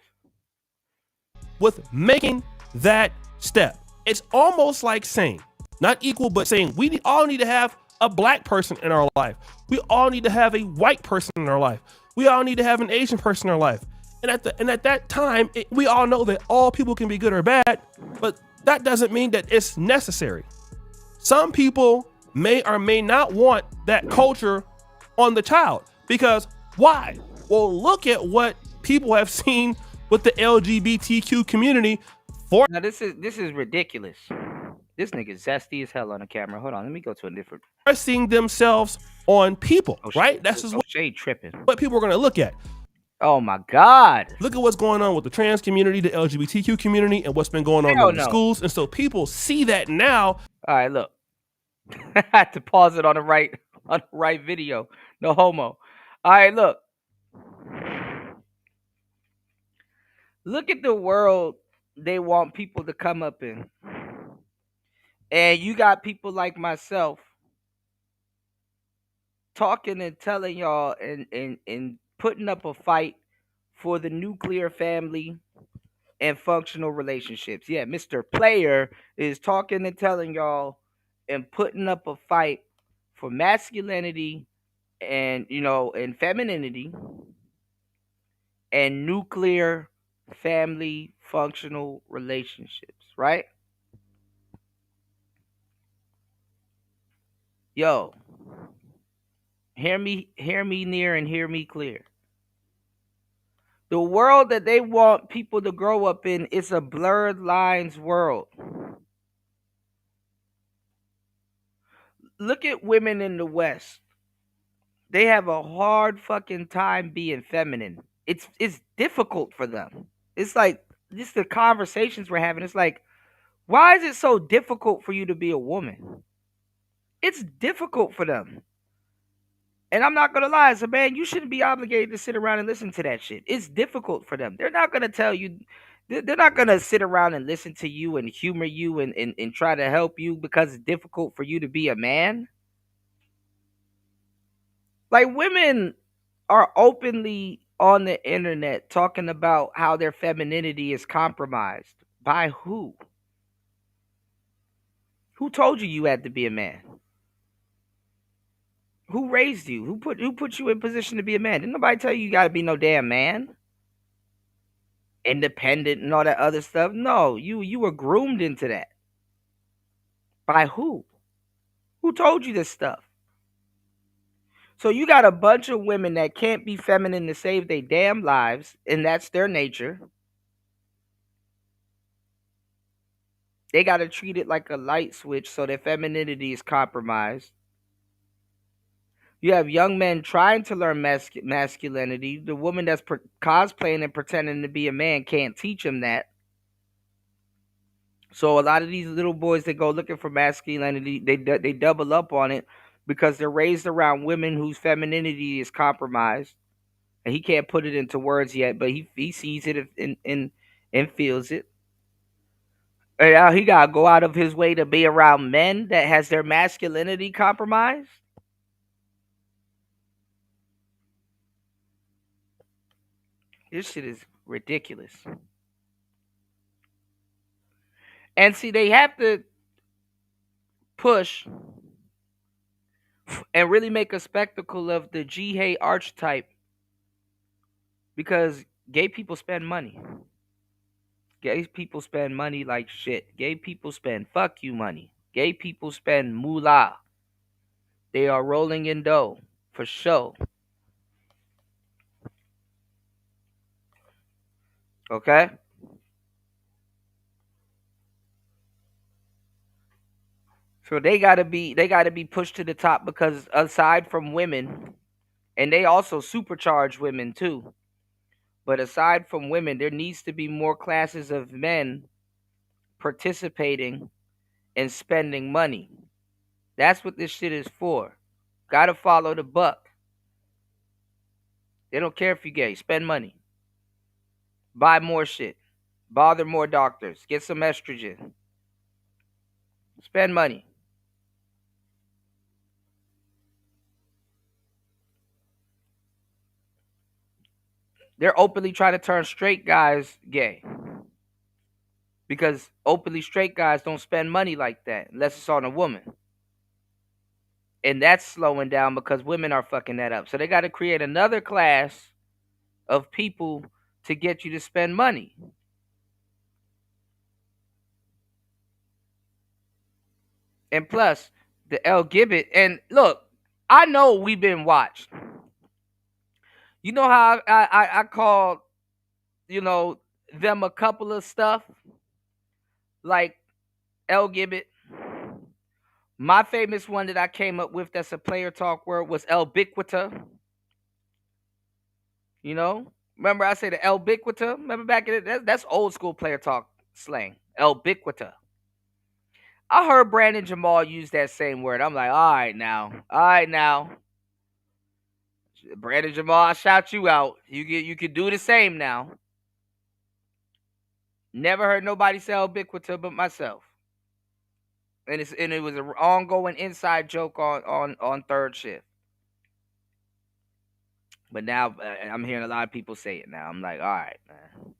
With making that step, it's almost like saying, not equal, but saying we all need to have a black person in our life. We all need to have a white person in our life. We all need to have an Asian person in our life. And at that time, we all know that all people can be good or bad, but that doesn't mean that it's necessary. Some people may or may not want that culture on the child. Because why? Well, look at what people have seen with the LGBTQ community. Now this is ridiculous. This nigga's zesty as hell on the camera. Hold on, let me go to a different. Seeing themselves on people, right? That's just what shade tripping. What people are going to look at. Oh my God! Look at what's going on with the trans community, the LGBTQ community, and what's been going on in the schools. And so people see that now. All right, look. I had to pause it on the right video. No homo. All right, look. Look at the world they want people to come up in. And you got people like myself talking and telling y'all and putting up a fight for the nuclear family and functional relationships. Yeah, Mr. Player is talking and telling y'all and putting up a fight for masculinity and, and femininity and nuclear family functional relationships, right? Yo, hear me near and hear me clear. The world that they want people to grow up in is a blurred lines world. Look at women in the West. They have a hard fucking time being feminine. It's difficult for them. It's like, just the conversations we're having. It's like, why is it so difficult for you to be a woman? It's difficult for them. And I'm not going to lie. So, man, you shouldn't be obligated to sit around and listen to that shit. It's difficult for them. They're not going to tell you. They're not going to sit around and listen to you and humor you and try to help you because it's difficult for you to be a man. Like, women are openly on the internet talking about how their femininity is compromised. By who? Who told you had to be a man? Who raised you? Who put you in position to be a man? Didn't nobody tell you got to be no damn man? Independent and all that other stuff? No, you were groomed into that. By who? Who told you this stuff? So you got a bunch of women that can't be feminine to save their damn lives, and that's their nature. They got to treat it like a light switch so their femininity is compromised. You have young men trying to learn masculinity. The woman that's cosplaying and pretending to be a man can't teach them that. So a lot of these little boys that go looking for masculinity, they double up on it because they're raised around women whose femininity is compromised. and he can't put it into words yet, but he sees it and feels it. And now he gotta go out of his way to be around men that has their masculinity compromised. This shit is ridiculous. And see, they have to push and really make a spectacle of the G-Hay archetype because gay people spend money. Gay people spend money like shit. Gay people spend fuck you money. Gay people spend moolah. They are rolling in dough for sure. Okay? So they gotta be pushed to the top because aside from women, and they also supercharge women too. But aside from women, there needs to be more classes of men participating and spending money. That's what this shit is for. Gotta follow the buck. They don't care if you're gay. Spend money. Buy more shit. Bother more doctors. Get some estrogen. Spend money. They're openly trying to turn straight guys gay. Because openly straight guys don't spend money like that unless it's on a woman. And that's slowing down because women are fucking that up. So they got to create another class of people to get you to spend money. And plus, the L Gibbet. And look, I know we've been watched. You know how I called, them a couple of stuff? Like L Gibbet. My famous one that I came up with that's a player talk word was Elbiquita. You know? Remember I said the Elbiquita? Remember back in it? That's old school player talk slang. Elbiquita. I heard Brandon Jamal use that same word. I'm like, all right now. Brandon Jamal, I shout you out. You can do the same now. Never heard nobody say Elbiquita but myself. And it was an ongoing inside joke on third shift. But now I'm hearing a lot of people say it now. I'm like, all right, man.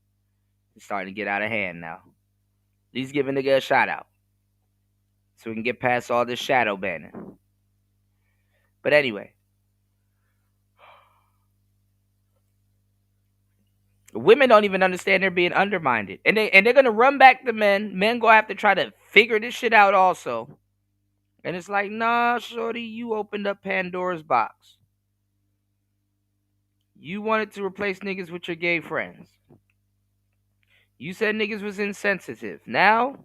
It's starting to get out of hand now. At least give a nigga a shout out. So we can get past all this shadow banning. But anyway. Women don't even understand they're being undermined. And they're gonna run back the men. Men gonna have to try to figure this shit out also. And it's like, nah, shorty, you opened up Pandora's box. You wanted to replace niggas with your gay friends. You said niggas was insensitive. Now,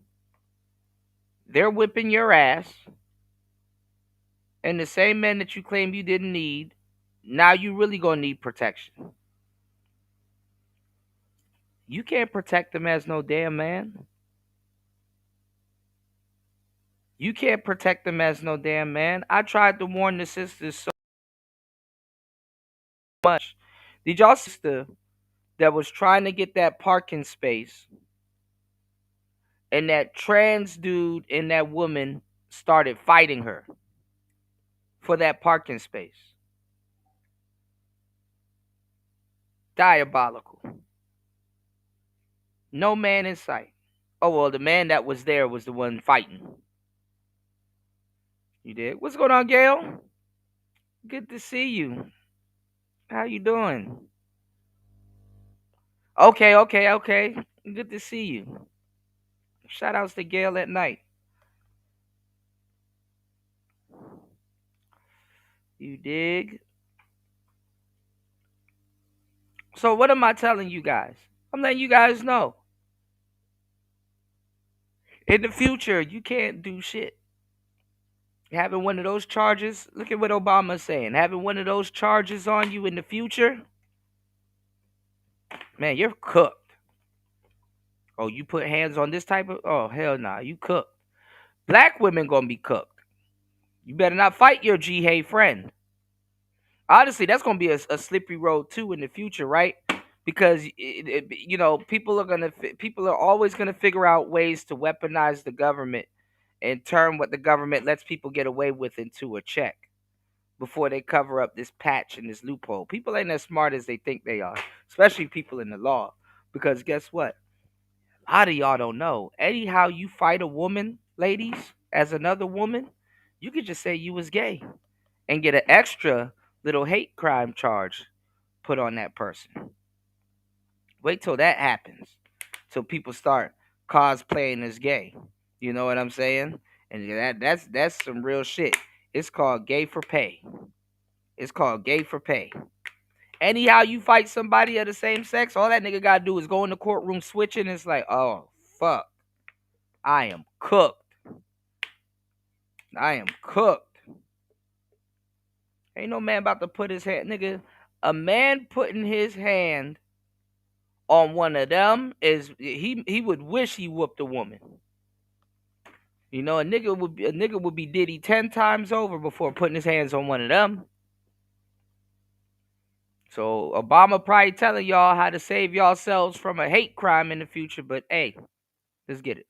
they're whipping your ass. And the same men that you claim you didn't need, now you really gonna need protection. You can't protect them as no damn man. You can't protect them as no damn man. I tried to warn the sisters so much. Did y'all sister that was trying to get that parking space and that trans dude and that woman started fighting her for that parking space? Diabolical. No man in sight. Oh, well, the man that was there was the one fighting. You did? What's going on, Gail? Good to see you. How you doing? Okay. Good to see you. Shout outs to Gail at night. You dig? So what am I telling you guys? I'm letting you guys know. In the future, you can't do shit. Having one of those charges, look at what Obama's saying. Having one of those charges on you in the future, man, you're cooked. Oh, you put hands on this type of, oh, hell nah, you cooked. Black women gonna be cooked. You better not fight your G-Hay friend. Honestly, that's gonna be a slippery road too in the future, right? Because you know, people are always gonna figure out ways to weaponize the government and turn what the government lets people get away with into a check before they cover up this patch and this loophole. People ain't as smart as they think they are, especially people in the law. Because guess what? A lot of y'all don't know. Anyhow, you fight a woman, ladies, as another woman, you could just say you was gay and get an extra little hate crime charge put on that person. Wait till that happens. Till people start cosplaying as gay. You know what I'm saying? And that's some real shit. It's called gay for pay. It's called gay for pay. Anyhow, you fight somebody of the same sex, all that nigga gotta do is go in the courtroom switching. It's like, oh fuck, I am cooked. I am cooked. Ain't no man about to put his hand, nigga. A man putting his hand on one of them is he would wish he whooped a woman. You know, a nigga would be Diddy 10 times over before putting his hands on one of them. So Obama probably telling y'all how to save yourselves from a hate crime in the future, but hey, let's get it.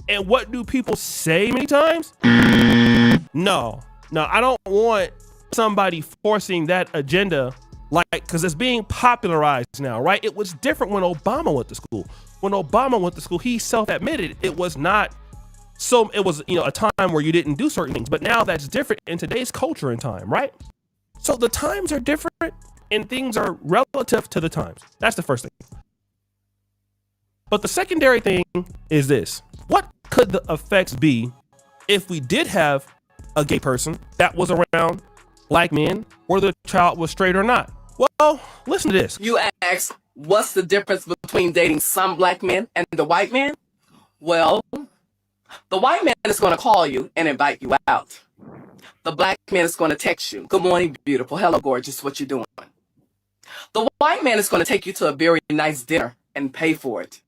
And what do people say many times? No, I don't want somebody forcing that agenda, like, because it's being popularized now, right? It was different when Obama went to school. When Obama went to school, he self-admitted it was not. So it was, a time where you didn't do certain things, but now that's different in today's culture and time, right? So the times are different and things are relative to the times. That's the first thing. But the secondary thing is this. What could the effects be if we did have a gay person that was around black men, whether the child was straight or not? Well, listen to this. You ask, what's the difference between dating some black men and the white man? Well, the white man is going to call you and invite you out. The black man is going to text you, good morning, beautiful. Hello, gorgeous. What you doing? The white man is going to take you to a very nice dinner and pay for it.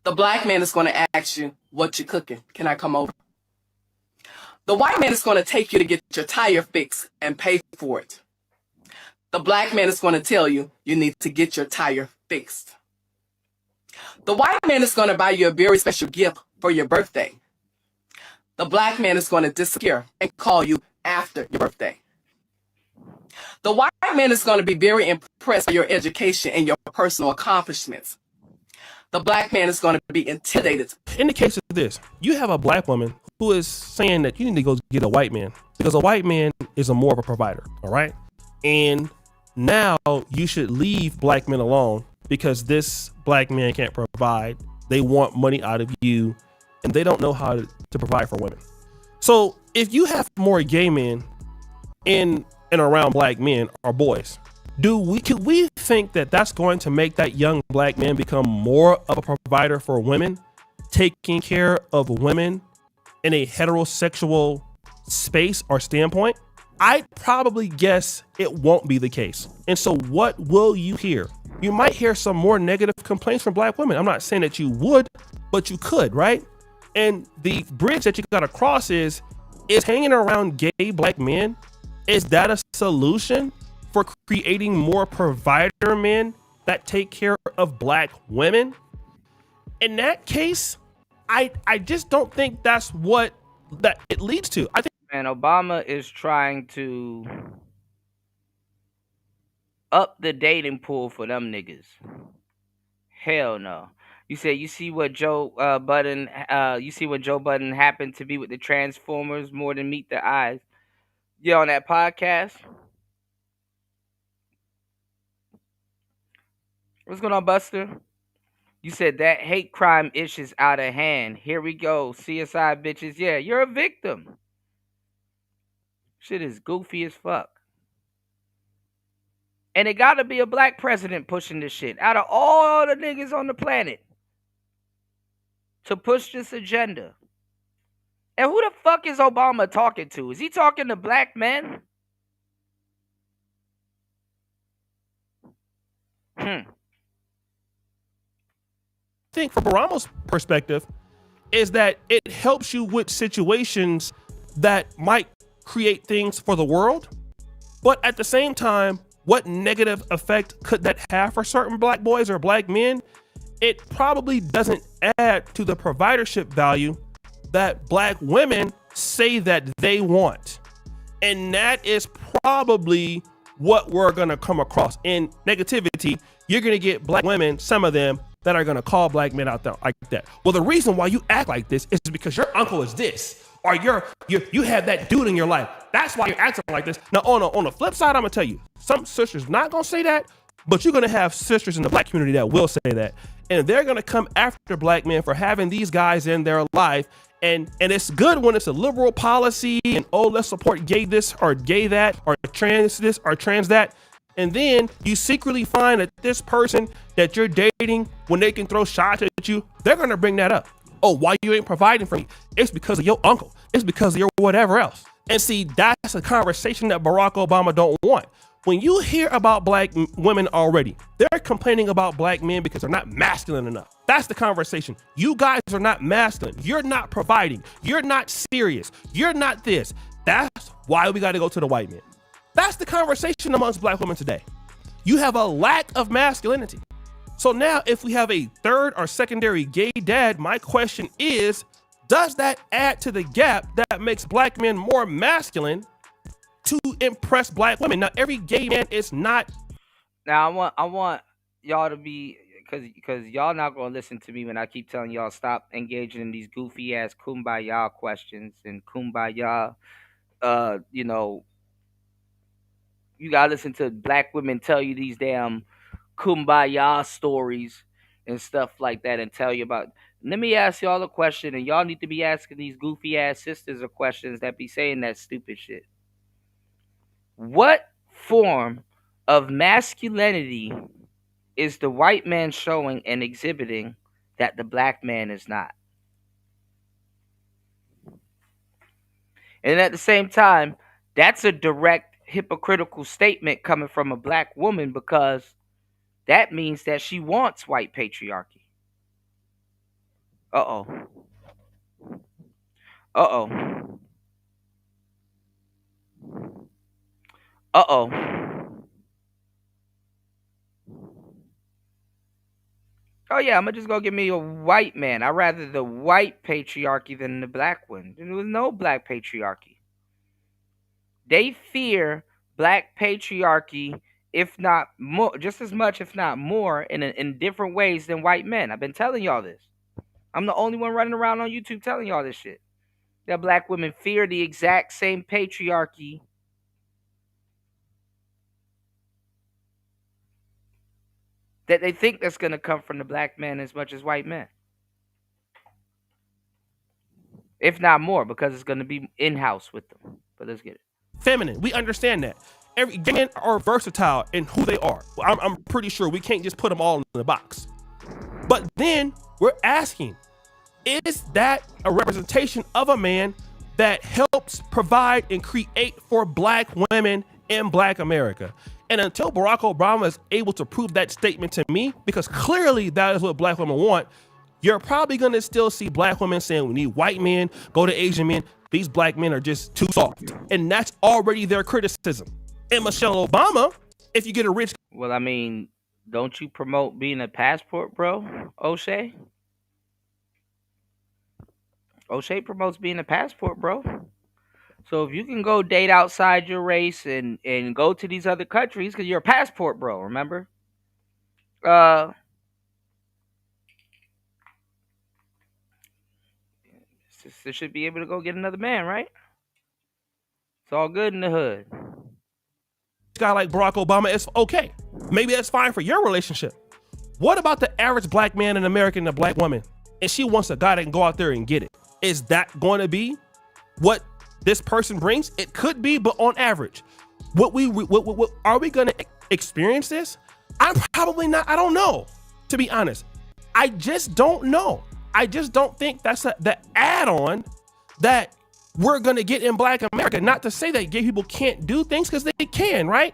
The black man is going to ask you, what you cooking? Can I come over? The white man is going to take you to get your tire fixed and pay for it. The black man is going to tell you, you need to get your tire fixed. The white man is going to buy you a very special gift for your birthday. The black man is going to disappear and call you after your birthday. The white man is going to be very impressed by your education and your personal accomplishments. The black man is going to be intimidated. In the case of this, you have a black woman who is saying that you need to go get a white man because a white man is more of a provider, all right? And now you should leave black men alone because this black man can't provide. They want money out of you and they don't know how to provide for women. So if you have more gay men in and around black men or boys, could we think that that's going to make that young black man become more of a provider for women, taking care of women in a heterosexual space or standpoint? I'd probably guess it won't be the case. And so what will you hear? You might hear some more negative complaints from black women. I'm not saying that you would, but you could, right? And the bridge that you got to cross is hanging around gay black men. Is that a solution for creating more provider men that take care of black women? In that case, I just don't think that's what that it leads to. I think, man, Obama is trying to up the dating pool for them niggas. Hell no. You say you see what Joe Budden happened to be with the Transformers more than meet the eyes. You on that podcast? What's going on, Buster? You said that hate crime ish is out of hand. Here we go. CSI bitches. Yeah, you're a victim. Shit is goofy as fuck. And it gotta be a black president pushing this shit. Out of all the niggas on the planet to push this agenda. And who the fuck is Obama talking to? Is he talking to black men? I think from Obama's perspective is that it helps you with situations that might create things for the world But at the same time, what negative effect could that have for certain black boys or black men? It probably doesn't add to the providership value that black women say that they want. And that is probably what we're going to come across. In negativity, you're going to get black women, some of them, that are going to call black men out there like that. Well, the reason why you act like this is because your uncle is this, or you have that dude in your life. That's why you're acting like this. Now, on the flip side, I'm going to tell you, some sisters not going to say that, but you're going to have sisters in the black community that will say that. And they're going to come after black men for having these guys in their life. And it's good when it's a liberal policy and, oh, let's support gay this or gay that or trans this or trans that. And then you secretly find that this person that you're dating, when they can throw shots at you, they're going to bring that up. Oh, why you ain't providing for me? It's because of your uncle. It's because of your whatever else. And see, that's a conversation that Barack Obama don't want. When you hear about black women already, they're complaining about black men because they're not masculine enough. That's the conversation. You guys are not masculine. You're not providing. You're not serious. You're not this. That's why we got to go to the white men. That's the conversation amongst black women today. You have a lack of masculinity. So now if we have a third or secondary gay dad, my question is, does that add to the gap that makes black men more masculine to impress black women? Now, every gay man is not. Now, I want y'all to be, because y'all not gonna listen to me when I keep telling y'all stop engaging in these goofy ass kumbaya questions and kumbaya. You gotta listen to black women tell you these damn kumbaya stories and stuff like that, and tell you about. Let me ask y'all a question, and y'all need to be asking these goofy ass sisters a questions that be saying that stupid shit. What form of masculinity is the white man showing and exhibiting that the black man is not? And at the same time, that's a direct hypocritical statement coming from a black woman, because that means that she wants white patriarchy. Uh-oh. Uh-oh. Uh-oh. Oh yeah, I'm gonna just go get me a white man. I'd rather the white patriarchy than the black one. There was no black patriarchy. They fear black patriarchy, if not more, just as much, if not more, in different ways than white men. I've been telling y'all this. I'm the only one running around on YouTube telling y'all this shit. That black women fear the exact same patriarchy that they think that's going to come from the black man as much as white men. If not more, because it's going to be in-house with them. But let's get it. Feminine. We understand that. Every gay men are versatile in who they are. I'm pretty sure we can't just put them all in the box. But then we're asking, is that a representation of a man that helps provide and create for black women in black America? And until Barack Obama is able to prove that statement to me, because clearly that is what black women want, you're probably going to still see black women saying we need white men, go to Asian men. These black men are just too soft. And that's already their criticism. And Michelle Obama, if you get a rich... Well, I mean, don't you promote being a passport bro, O'Shea? O'Shea promotes being a passport bro. So if you can go date outside your race and go to these other countries, because you're a passport bro, remember? Sister should be able to go get another man, right? It's all good in the hood. Guy like Barack Obama, it's okay. Maybe that's fine for your relationship. What about the average black man in America and a black woman, and she wants a guy that can go out there and get it? Is that going to be what this person brings? It could be, but on average, what are we going to experience this? I'm probably not. I don't know, to be honest. I just don't know. I just don't think that's the add-on that we're going to get in black America. Not to say that gay people can't do things, because they can, right?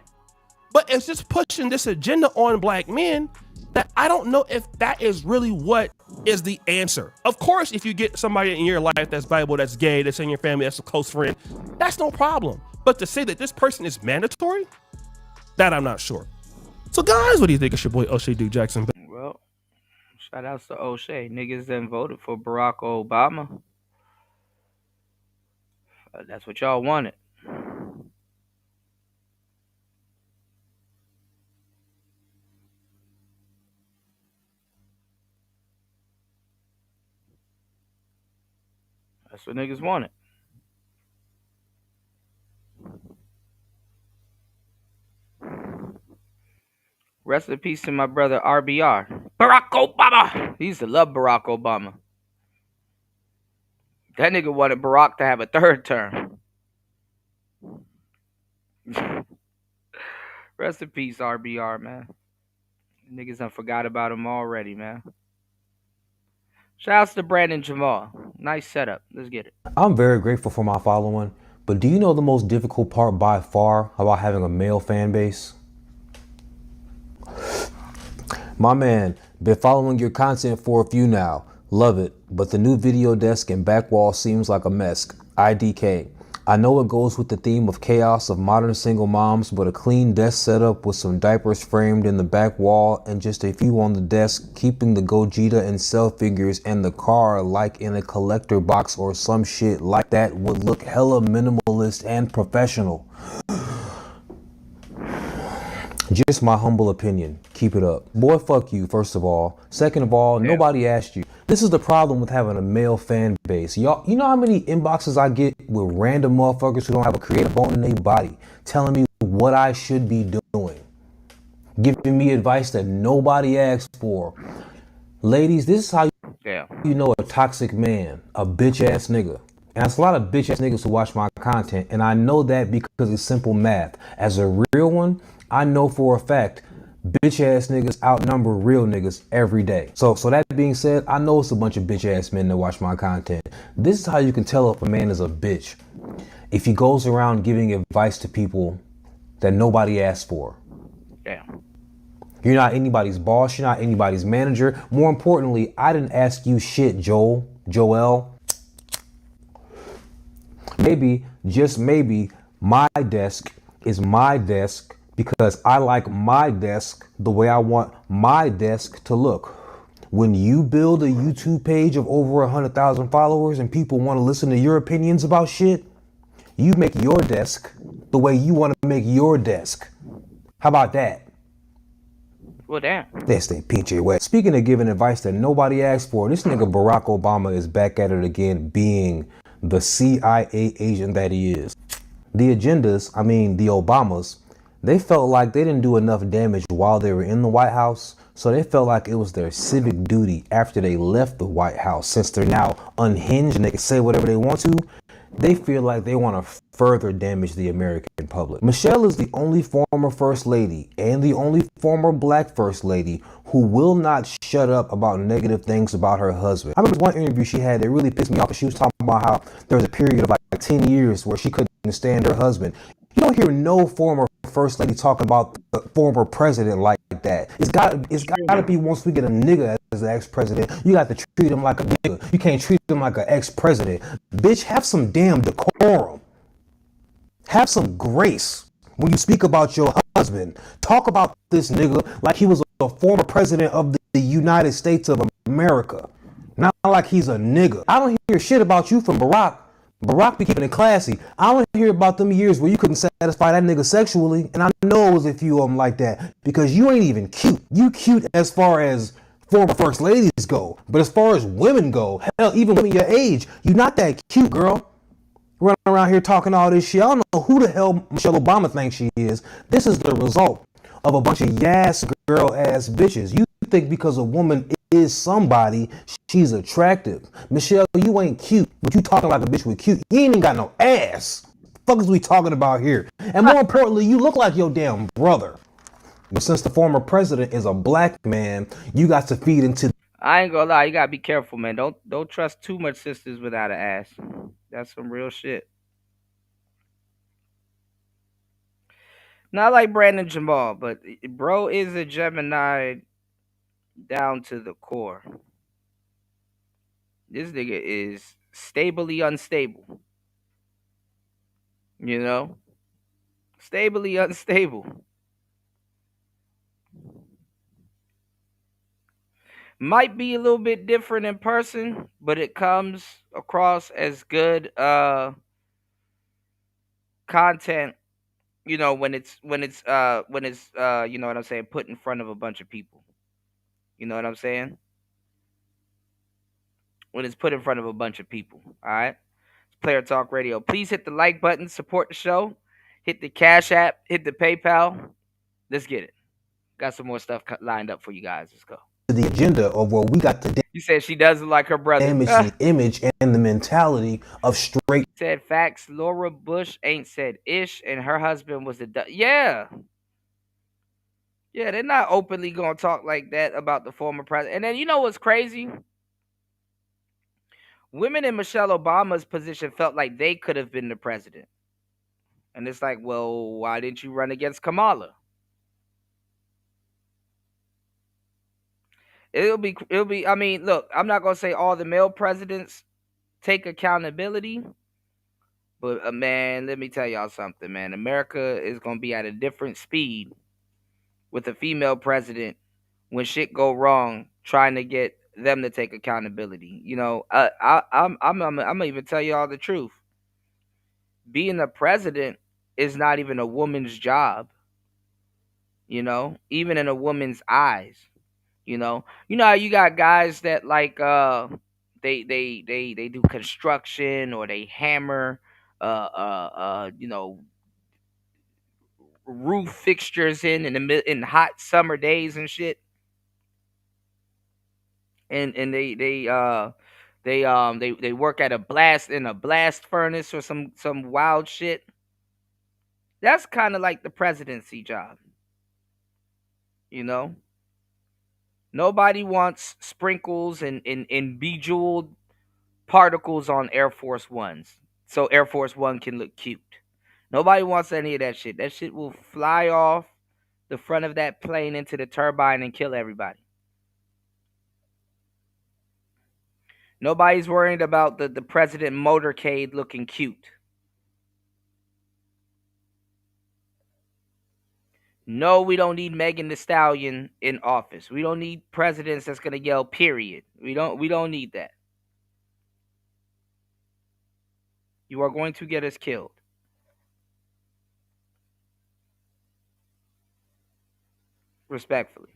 But it's just pushing this agenda on black men that I don't know if that is really what is the answer. Of course, if you get somebody in your life that's Bible, that's gay, that's in your family, that's a close friend, that's no problem. But to say that this person is mandatory, that I'm not sure. So guys, what do you think of your boy O'Shea Duke Jackson? Well, shout outs to O'Shea. Niggas then voted for Barack Obama. That's what y'all wanted. That's what niggas wanted. Rest in peace to my brother RBR. Barack Obama. He used to love Barack Obama. That nigga wanted Barack to have a third term. Rest in peace, RBR, man. Niggas done forgot about him already, man. Shouts to Brandon Jamal. Nice setup. Let's get it. I'm very grateful for my following, but do you know the most difficult part by far about having a male fan base? My man, been following your content for a few now. Love it, but the new video desk and back wall seems like a mess. IDK. I know it goes with the theme of chaos of modern single moms, but a clean desk setup with some diapers framed in the back wall and just a few on the desk, keeping the Gogeta and cell figures and the car like in a collector box or some shit like that would look hella minimalist and professional. Just my humble opinion. Keep it up. Boy, fuck you, first of all. Second of all, nobody asked you. This is the problem with having a male fan base. Y'all, you know how many inboxes I get with random motherfuckers who don't have a creative bone in their body telling me what I should be doing, giving me advice that nobody asked for. Ladies, this is how you know a toxic man, a bitch ass nigga. And that's a lot of bitch ass niggas who watch my content, and I know that because it's simple math. As a real one, I know for a fact bitch ass niggas outnumber real niggas every day. So that being said, I know it's a bunch of bitch ass men that watch my content. This is how you can tell if a man is a bitch. If he goes around giving advice to people that nobody asked for. Damn. You're not anybody's boss, you're not anybody's manager. More importantly, I didn't ask you shit, Joel. Maybe, just maybe, my desk is my desk because I like my desk the way I want my desk to look. When you build a YouTube page of over 100,000 followers and people want to listen to your opinions about shit, you make your desk the way you want to make your desk. How about that? Well, damn. That's that pinche way. Speaking of giving advice that nobody asked for, this nigga Barack Obama is back at it again, being the CIA agent that he is. The Obamas, they felt like they didn't do enough damage while they were in the White House, so they felt like it was their civic duty after they left the White House. Since they're now unhinged and they can say whatever they want to, they feel like they want to further damage the American public. Michelle is the only former first lady and the only former black first lady who will not shut up about negative things about her husband. I remember one interview she had that really pissed me off. She was talking about how there was a period of like 10 years where she couldn't stand her husband. You don't hear no former first lady talking about the former president like that. It's gotta be once we get a nigga as the ex-president, you got to treat him like a nigga. You can't treat him like an ex-president. Bitch, have some damn decorum. Have some grace when you speak about your husband. Talk about this nigga like he was a former president of the United States of America. Not like he's a nigga. I don't hear shit about you from Barack. Barack be keeping it classy. I don't hear about them years where you couldn't satisfy that nigga sexually, and I know it was a few of them like that, because you ain't even cute. You cute as far as former first ladies go, but as far as women go, hell, even women your age, you not that cute, girl. Running around here talking all this shit. I don't know who the hell Michelle Obama thinks she is. This is the result of a bunch of yes girl ass bitches. You think because a woman is somebody, she's attractive. Michelle, you ain't cute, but you talking like a bitch with cute. You ain't even got no ass. The fuck is we talking about here? And more importantly, you look like your damn brother. But since the former president is a black man, you got to feed into. I ain't gonna lie, you gotta be careful, man. Don't trust too much sisters without an ass. That's some real shit. Not like Brandon Jamal, but bro is a Gemini down to the core. This nigga is stably unstable. You know? Stably unstable. Might be a little bit different in person, but it comes across as good content, when it's you know what I'm saying, put in front of a bunch of people. You know what I'm saying? When it's put in front of a bunch of people. All right. It's Player Talk Radio. Please hit the like button, support the show, hit the Cash App, hit the PayPal. Let's get it. Got some more stuff lined up for you guys. Let's go. The agenda of what we got to You said she doesn't like her brother. damage the image and the mentality of straight. Said facts. Laura Bush ain't said ish, and her husband was yeah. Yeah, they're not openly gonna talk like that about the former president. And then you know what's crazy? Women in Michelle Obama's position felt like they could have been the president. And it's like, well, why didn't you run against Kamala? It'll be, I mean, look, I'm not going to say all the male presidents take accountability, but man, let me tell y'all something, man. America is going to be at a different speed with a female president when shit go wrong, trying to get them to take accountability. You know, I'm gonna even tell y'all the truth. Being a president is not even a woman's job. You know, even in a woman's eyes. You know how you got guys that like they do construction or they hammer roof fixtures in hot summer days and shit, and they work at a blast furnace or some wild shit. That's kind of like the presidency job, you know. Nobody wants sprinkles and bejeweled particles on Air Force Ones so Air Force One can look cute. Nobody wants any of that shit. That shit will fly off the front of that plane into the turbine and kill everybody. Nobody's worried about the president motorcade looking cute. No, we don't need Megan Thee Stallion in office. We don't need presidents that's gonna yell period. We don't need that. You are going to get us killed. Respectfully.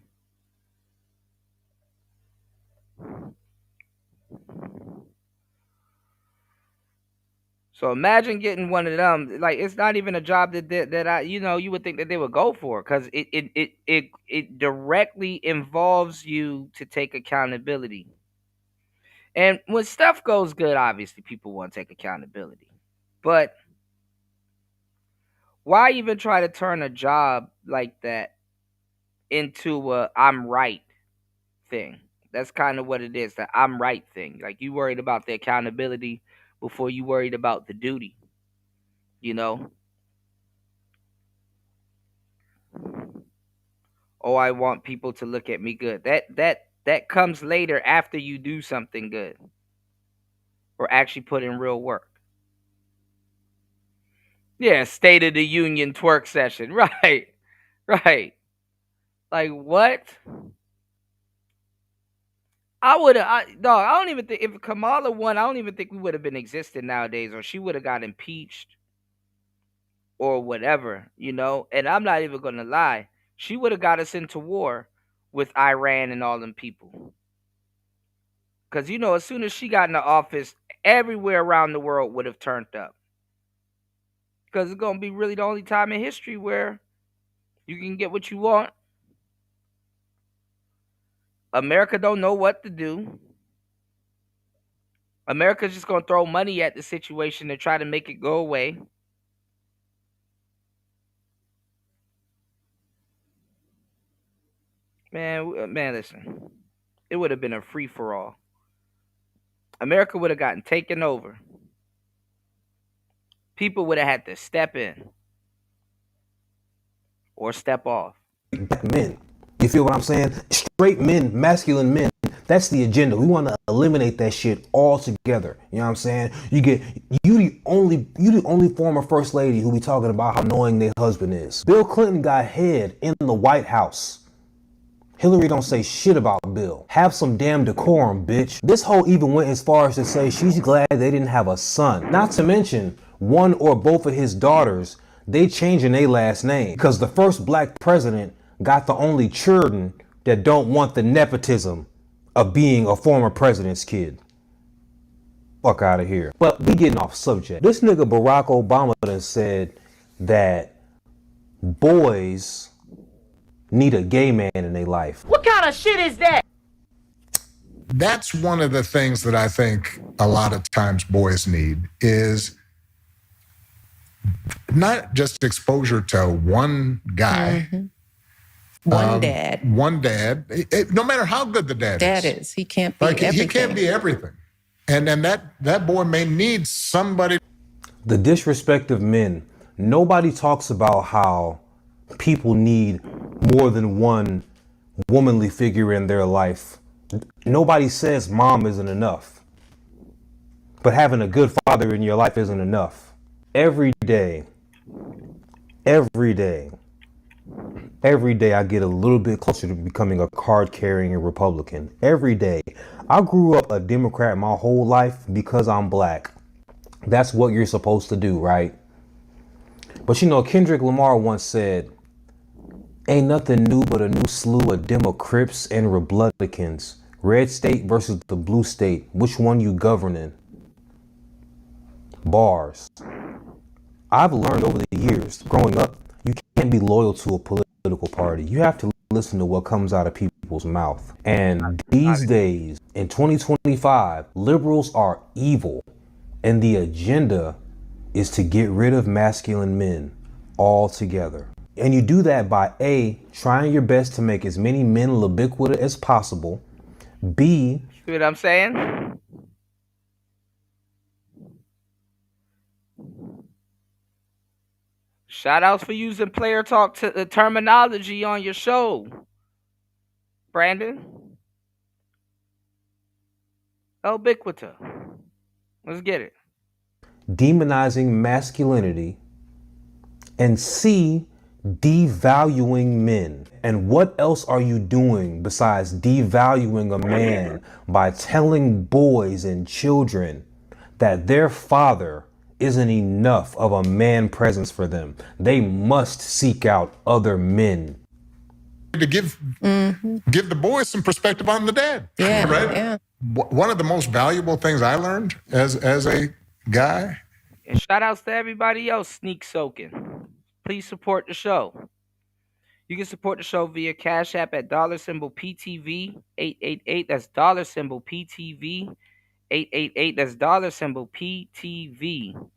So imagine getting one of them. Like, it's not even a job that I, you would think that they would go for, because it directly involves you to take accountability. And when stuff goes good, obviously people want to take accountability. But why even try to turn a job like that into a I'm right thing? That's kind of what it is, the I'm right thing. Like, you worried about the accountability before you worried about the duty. You know? Oh, I want people to look at me good. That comes later after you do something good or actually put in real work. Yeah, State of the Union twerk session. Right. Right. Like, what? I don't even think, if Kamala won, I don't even think we would have been existing nowadays, or she would have got impeached or whatever, you know? And I'm not even going to lie. She would have got us into war with Iran and all them people. Because, as soon as she got into office, everywhere around the world would have turned up. Because it's going to be really the only time in history where you can get what you want. America don't know what to do. America's just going to throw money at the situation and try to make it go away. Man, listen. It would have been a free-for-all. America would have gotten taken over. People would have had to step in or step off. Men. You feel what I'm saying? Straight men, masculine men That's the agenda. We want to eliminate that shit altogether. You know what I'm saying? You the only former first lady who be talking about how annoying their husband is. Bill Clinton got head in the White House. Hillary don't say shit about Bill. Have some damn decorum, bitch. This hoe even went as far as to say she's glad they didn't have a son. Not to mention, one or both of his daughters, they changing their last name. Because the first black president got the only children that don't want the nepotism of being a former president's kid. Fuck out of here. But we getting off subject. This nigga Barack Obama done said that boys need a gay man in their life. What kind of shit is that? That's one of the things that I think a lot of times boys need is not just exposure to one guy. One dad. One dad. No matter how good the dad is. He can't be everything. He can't be everything. And that boy may need somebody. The disrespect of men. Nobody talks about how people need more than one womanly figure in their life. Nobody says mom isn't enough. But having a good father in your life isn't enough. Every day I get a little bit closer to becoming a card-carrying Republican. Every day. I grew up a Democrat my whole life because I'm black. That's what you're supposed to do, right? But you know, Kendrick Lamar once said, ain't nothing new but a new slew of Democrips and Republicans. Red state versus the blue state. Which one you governing? Bars. I've learned over the years, growing up, you can't be loyal to a political party. You have to listen to what comes out of people's mouth. And these days, in 2025, liberals are evil. And the agenda is to get rid of masculine men altogether. And you do that by A, trying your best to make as many men ubiquitous as possible. B, see what I'm saying? Shout outs for using player talk terminology on your show, Brandon. Ubiquitous. Let's get it. demonizing masculinity. And C, devaluing men. And what else are you doing besides devaluing a man by telling boys and children that their father isn't enough of a man presence for them? They must seek out other men. To give the boys some perspective on the dad. Yeah, right? yeah. One of the most valuable things I learned as a guy. And shout outs to everybody else sneak soaking. Please support the show. You can support the show via Cash App at $PTV 888. That's $PTV 888. That's $PTV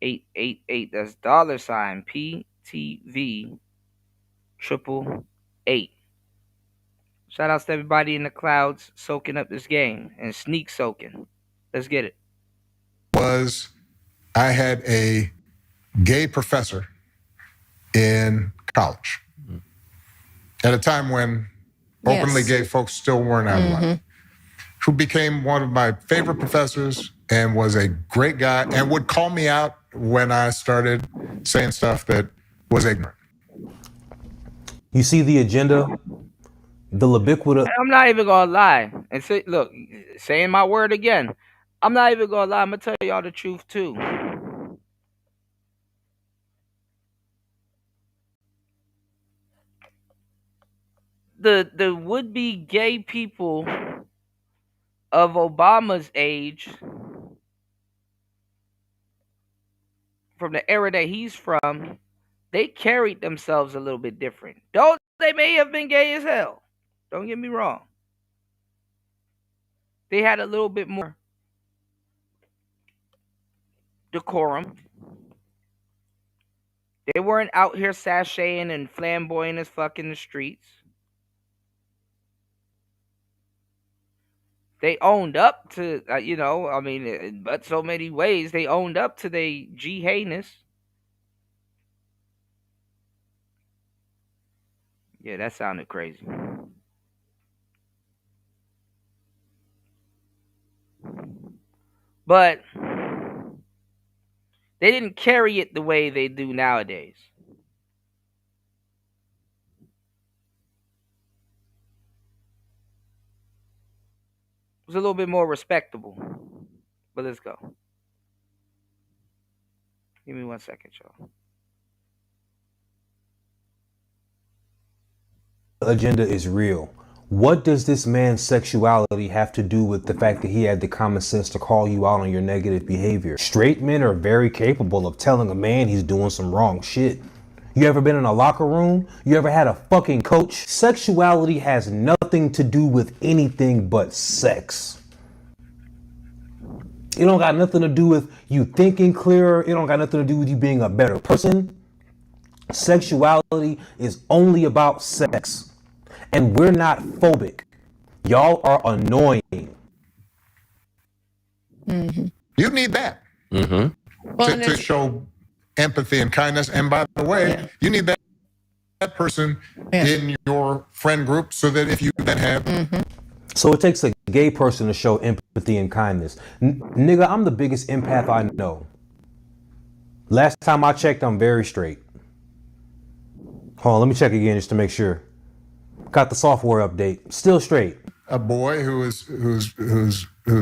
888. That's $PTV 888. Shout outs to everybody in the clouds soaking up this game and sneak soaking. Let's get it. I had a gay professor in college at a time when openly gay folks still weren't out of line, who became one of my favorite professors and was a great guy and would call me out when I started saying stuff that was ignorant. You see the agenda? The ubiquitous. I'm not even gonna lie and say, look, saying my word again. I'm not even gonna lie. I'm gonna tell y'all the truth too. The would-be gay people of Obama's age, from the era that he's from, they carried themselves a little bit different. Though they may have been gay as hell. Don't get me wrong. They had a little bit more decorum. They weren't out here sashaying and flamboyant as fuck in the streets. They owned up to, but so many ways they owned up to their G-hayness. Yeah, that sounded crazy. But they didn't carry it the way they do nowadays. It was a little bit more respectable. But let's go. Give me 1 second, y'all. Agenda is real. What does this man's sexuality have to do with the fact that he had the common sense to call you out on your negative behavior? Straight men are very capable of telling a man he's doing some wrong shit. You ever been in a locker room? You ever had a fucking coach? Sexuality has nothing to do with anything but sex. It don't got nothing to do with you thinking clearer. It don't got nothing to do with you being a better person. Sexuality is only about sex. And we're not phobic. Y'all are annoying. Mm-hmm. You need that to show empathy and kindness. And by the way, you need that person in your friend group so that if you then have... So it takes a gay person to show empathy and kindness. Nigga, I'm the biggest empath I know. Last time I checked, I'm very straight. Hold on, let me check again just to make sure. Got the software update. Still straight. A boy who's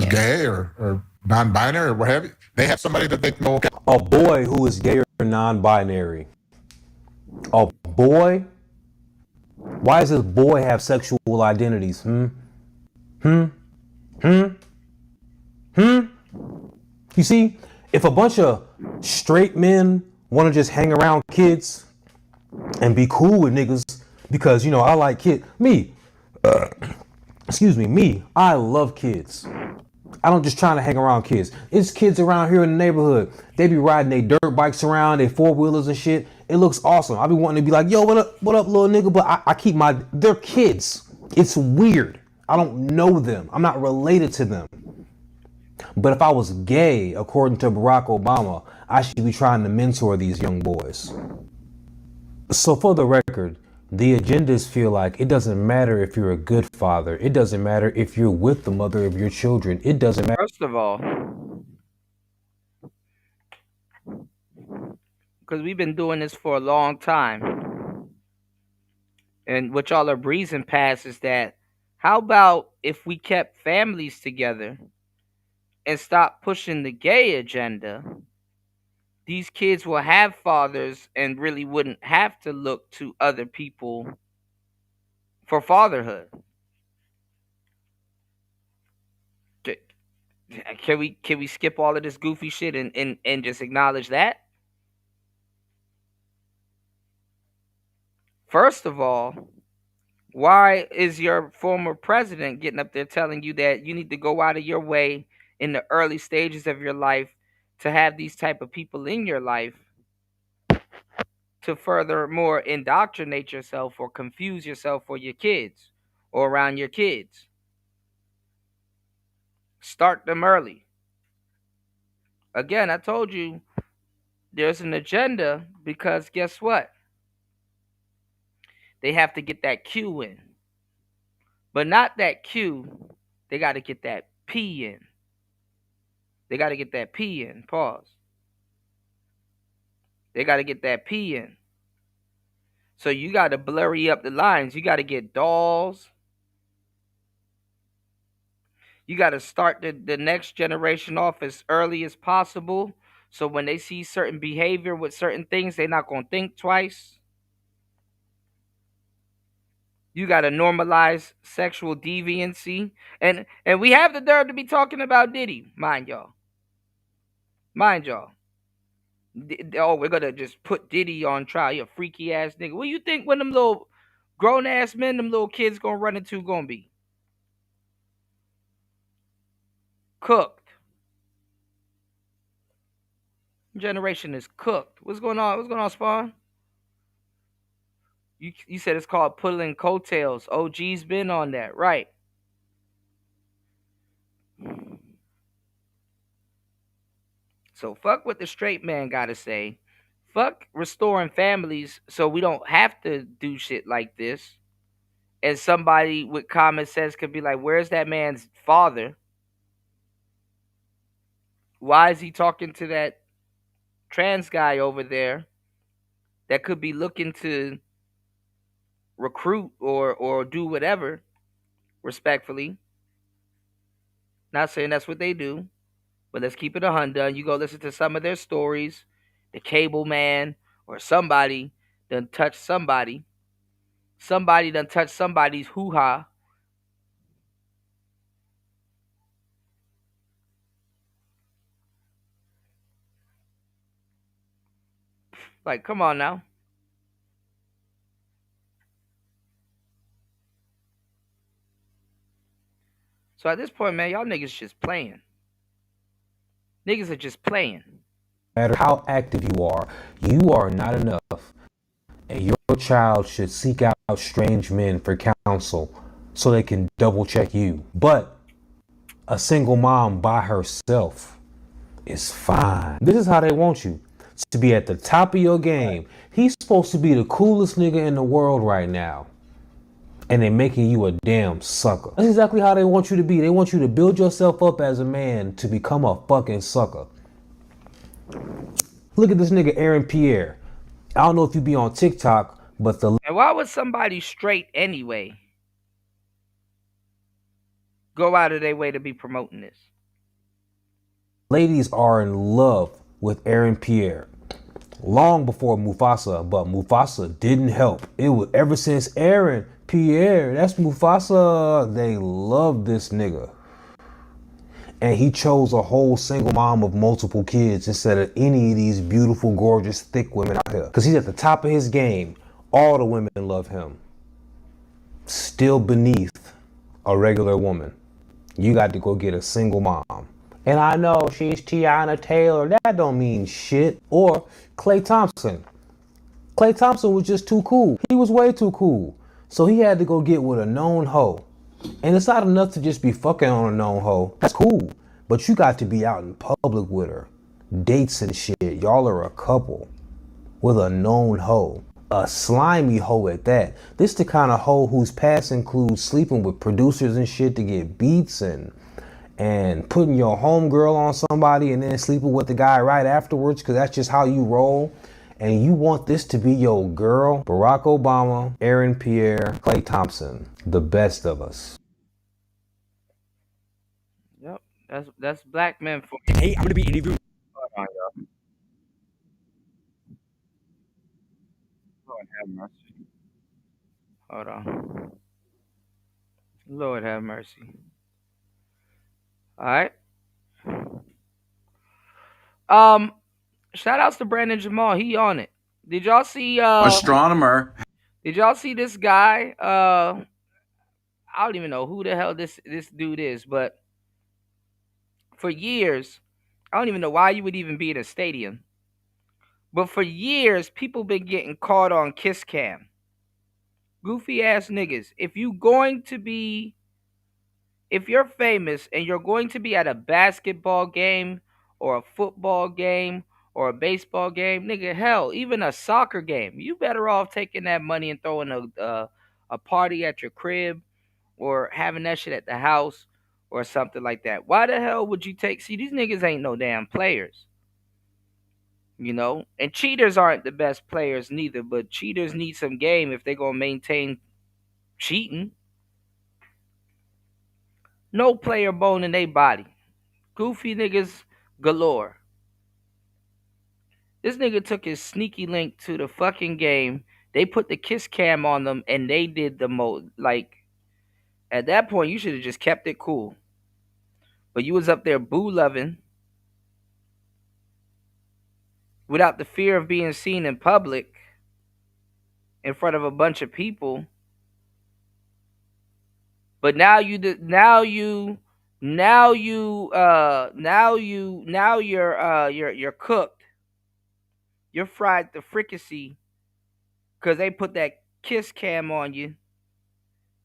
gay or non-binary or what have you, they have somebody that they can go. A boy who is gay or non-binary. A boy? Why does this boy have sexual identities? You see, if a bunch of straight men want to just hang around kids and be cool with niggas because, you know, I like kids. Me, I love kids. I don't just try to hang around kids. It's kids around here in the neighborhood. They be riding their dirt bikes around, their four-wheelers and shit. It looks awesome. I be wanting to be like, yo, what up, little nigga? But I keep they're kids. It's weird. I don't know them. I'm not related to them. But if I was gay, according to Barack Obama, I should be trying to mentor these young boys. So for the record, the agendas feel like it doesn't matter if you're a good father. It doesn't matter if you're with the mother of your children. It doesn't matter. First of all, because we've been doing this for a long time, and what y'all are breezing past is that, how about if we kept families together and stopped pushing the gay agenda? These kids will have fathers and really wouldn't have to look to other people for fatherhood. Can we skip all of this goofy shit and just acknowledge that? First of all, why is your former president getting up there telling you that you need to go out of your way in the early stages of your life to have these type of people in your life to furthermore indoctrinate yourself or confuse yourself for your kids or around your kids? Start them early. Again, I told you there's an agenda because guess what? They have to get that Q in. But not that Q, they got to get that P in. They got to get that P in. Pause. They got to get that P in. So you got to blurry up the lines. You got to get dolls. You got to start the next generation off as early as possible. So when they see certain behavior with certain things, they're not going to think twice. You got to normalize sexual deviancy. And we have the nerve to be talking about Diddy. Mind y'all. Oh, we're going to just put Diddy on trial. You a freaky ass nigga. What do you think when them little grown ass men, them little kids going to run into going to be? Cooked. Generation is cooked. What's going on? What's going on, Spawn? You said it's called pulling coattails. OG's been on that, right? So fuck what the straight man gotta say. Fuck restoring families so we don't have to do shit like this. And somebody with common sense could be like, where's that man's father? why is he talking to that trans guy over there that could be looking to recruit or do whatever, respectfully? Not saying that's what they do, but let's keep it 100. You go listen to some of their stories. The cable man or somebody done touched somebody. Somebody done touched somebody's hoo-ha. Like, come on now. So at this point, man, y'all niggas just playing. Niggas are just playing. No matter how active you are not enough. And your child should seek out strange men for counsel so they can double check you. But a single mom by herself is fine. This is how they want you. To be at the top of your game. He's supposed to be the coolest nigga in the world right now. And they're making you a damn sucker. That's exactly how they want you to be. They want you to build yourself up as a man to become a fucking sucker. Look at this nigga Aaron Pierre. I don't know if you be on TikTok, but and why would somebody straight anyway go out of their way to be promoting this? Ladies are in love with Aaron Pierre. Long before Mufasa, but Mufasa didn't help. It was ever since Aaron Pierre, that's Mufasa, they love this nigga. And he chose a whole single mom of multiple kids instead of any of these beautiful, gorgeous, thick women out here. Because he's at the top of his game. All the women love him. Still beneath a regular woman. You got to go get a single mom. And I know she's Tiana Taylor. That don't mean shit. Or Klay Thompson. Klay Thompson was just too cool. He was way too cool. So he had to go get with a known hoe. And it's not enough to just be fucking on a known hoe. That's cool. But you got to be out in public with her. Dates and shit. Y'all are a couple with a known hoe. A slimy hoe at that. This the kind of hoe whose past includes sleeping with producers and shit to get beats and putting your homegirl on somebody and then sleeping with the guy right afterwards because that's just how you roll. And you want this to be your girl, Barack Obama, Aaron Pierre, Klay Thompson, the best of us. Yep, that's black men for you. Hey, I'm gonna be interviewing. Hold on, y'all. Lord have mercy. Hold on. Lord have mercy. All right. Shout outs to Brandon Jamal. He on it. Did y'all see Astronomer. Did y'all see this guy? I don't even know who the hell this dude is, but for years, I don't even know why you would even be in a stadium. But for years, people been getting caught on kiss cam. Goofy ass niggas. If you're famous and you're going to be at a basketball game or a football game or a baseball game, nigga, hell, even a soccer game, you better off taking that money and throwing a party at your crib or having that shit at the house or something like that. Why the hell would you see, these niggas ain't no damn players. You know? And cheaters aren't the best players neither, but cheaters need some game if they're going to maintain cheating. No player bone in their body. Goofy niggas galore. This nigga took his sneaky link to the fucking game. They put the kiss cam on them and they did the most. Like, at that point, you should have just kept it cool. But you was up there boo loving without the fear of being seen in public in front of a bunch of people. But now you're cooked. You're fried to fricassee because they put that kiss cam on you,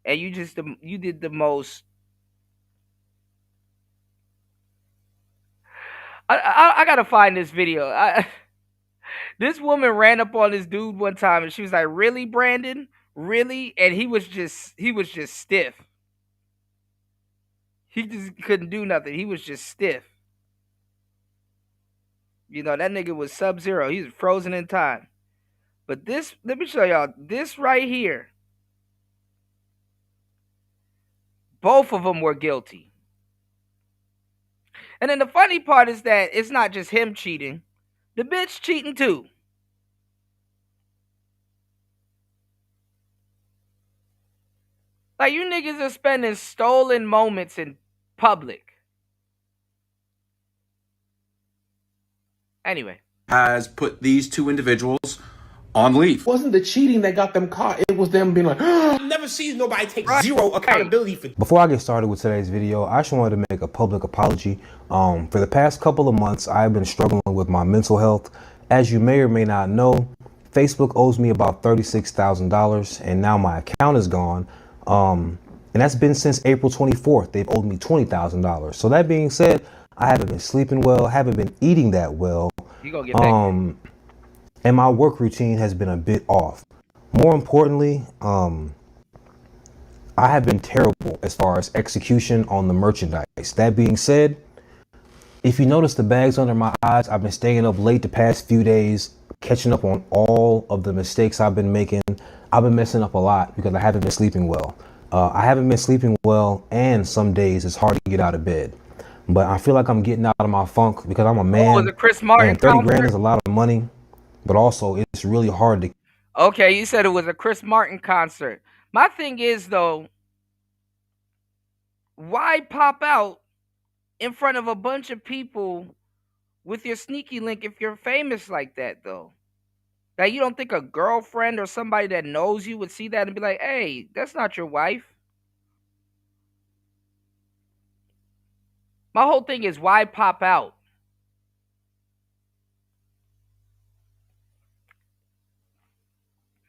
and you did the most. I gotta find this video. This woman ran up on this dude one time, and she was like, "Really, Brandon? Really?" And he was just stiff. He just couldn't do nothing. He was just stiff. You know, that nigga was Sub-Zero. He's frozen in time. But this, let me show y'all, this right here, both of them were guilty. And then the funny part is that it's not just him cheating. The bitch cheating too. Like, you niggas are spending stolen moments in public. Anyway. Has put these two individuals on leave. It wasn't the cheating that got them caught. It was them being like, I've never seen nobody take zero accountability for. Before I get started with today's video, I just wanted to make a public apology. For the past couple of months, I've been struggling with my mental health. As you may or may not know, Facebook owes me about $36,000, and now my account is gone. And that's been since April 24th. They've owed me $20,000. So that being said, I haven't been sleeping well, haven't been eating that well. You gonna get back and my work routine has been a bit off. More importantly, I have been terrible as far as execution on the merchandise. That being said, if you notice the bags under my eyes, I've been staying up late the past few days, catching up on all of the mistakes I've been making. I've been messing up a lot because I haven't been sleeping well. I haven't been sleeping well, and some days it's hard to get out of bed. But I feel like I'm getting out of my funk because I'm a man. Was it Chris Martin? And 30 grand is a lot of money, but also it's really hard to. Okay, you said it was a Chris Martin concert. My thing is, though, why pop out in front of a bunch of people with your sneaky link if you're famous like that, though? Like, you don't think a girlfriend or somebody that knows you would see that and be like, hey, that's not your wife? My whole thing is, why pop out?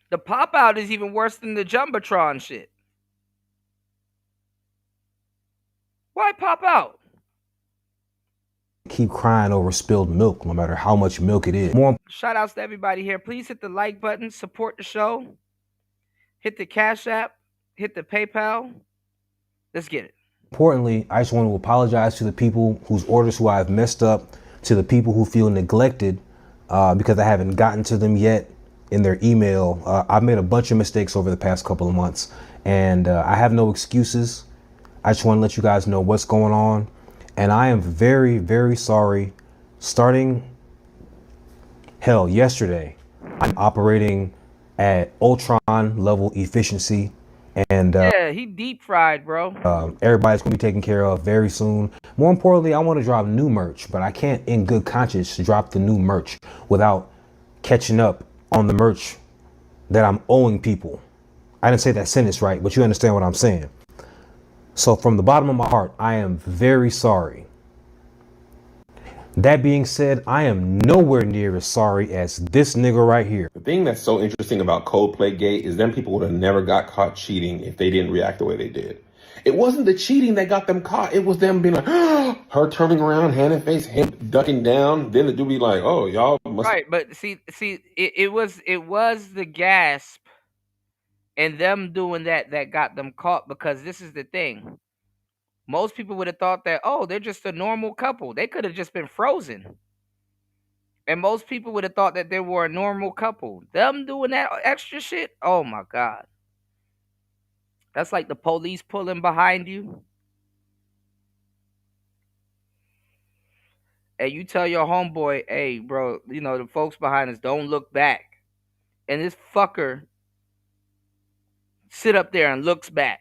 The pop out is even worse than the Jumbotron shit. Why pop out? Keep crying over spilled milk, no matter how much milk it is. Shout outs to everybody here. Please hit the like button, support the show. Hit the Cash App, hit the PayPal. Let's get it. Importantly, I just want to apologize to the people whose orders who I've messed up, to the people who feel neglected because I haven't gotten to them yet in their email. I've made a bunch of mistakes over the past couple of months, and I have no excuses. I just want to let you guys know what's going on, and I am very, very sorry. Starting, yesterday, I'm operating at Ultron level efficiency. And yeah, he deep fried, bro. Everybody's gonna be taken care of very soon. More importantly, I want to drop new merch, but I can't in good conscience drop the new merch without catching up on the merch that I'm owing people. I didn't say that sentence right, but you understand what I'm saying. So from the bottom of my heart, I am very sorry. That being said, I am nowhere near as sorry as this nigga right here. The thing that's so interesting about Coldplay Gate is them people would have never got caught cheating if they didn't react the way they did. It wasn't the cheating that got them caught. It was them being like, her turning around, hand in face, him ducking down. Then the dude be like, oh, y'all must. Right, but see, it was the gasp and them doing that got them caught, because this is the thing. Most people would have thought that, oh, they're just a normal couple. They could have just been frozen. And most people would have thought that they were a normal couple. Them doing that extra shit, oh my God. That's like the police pulling behind you. And you tell your homeboy, hey, bro, you know, the folks behind us, don't look back. And this fucker sit up there and looks back.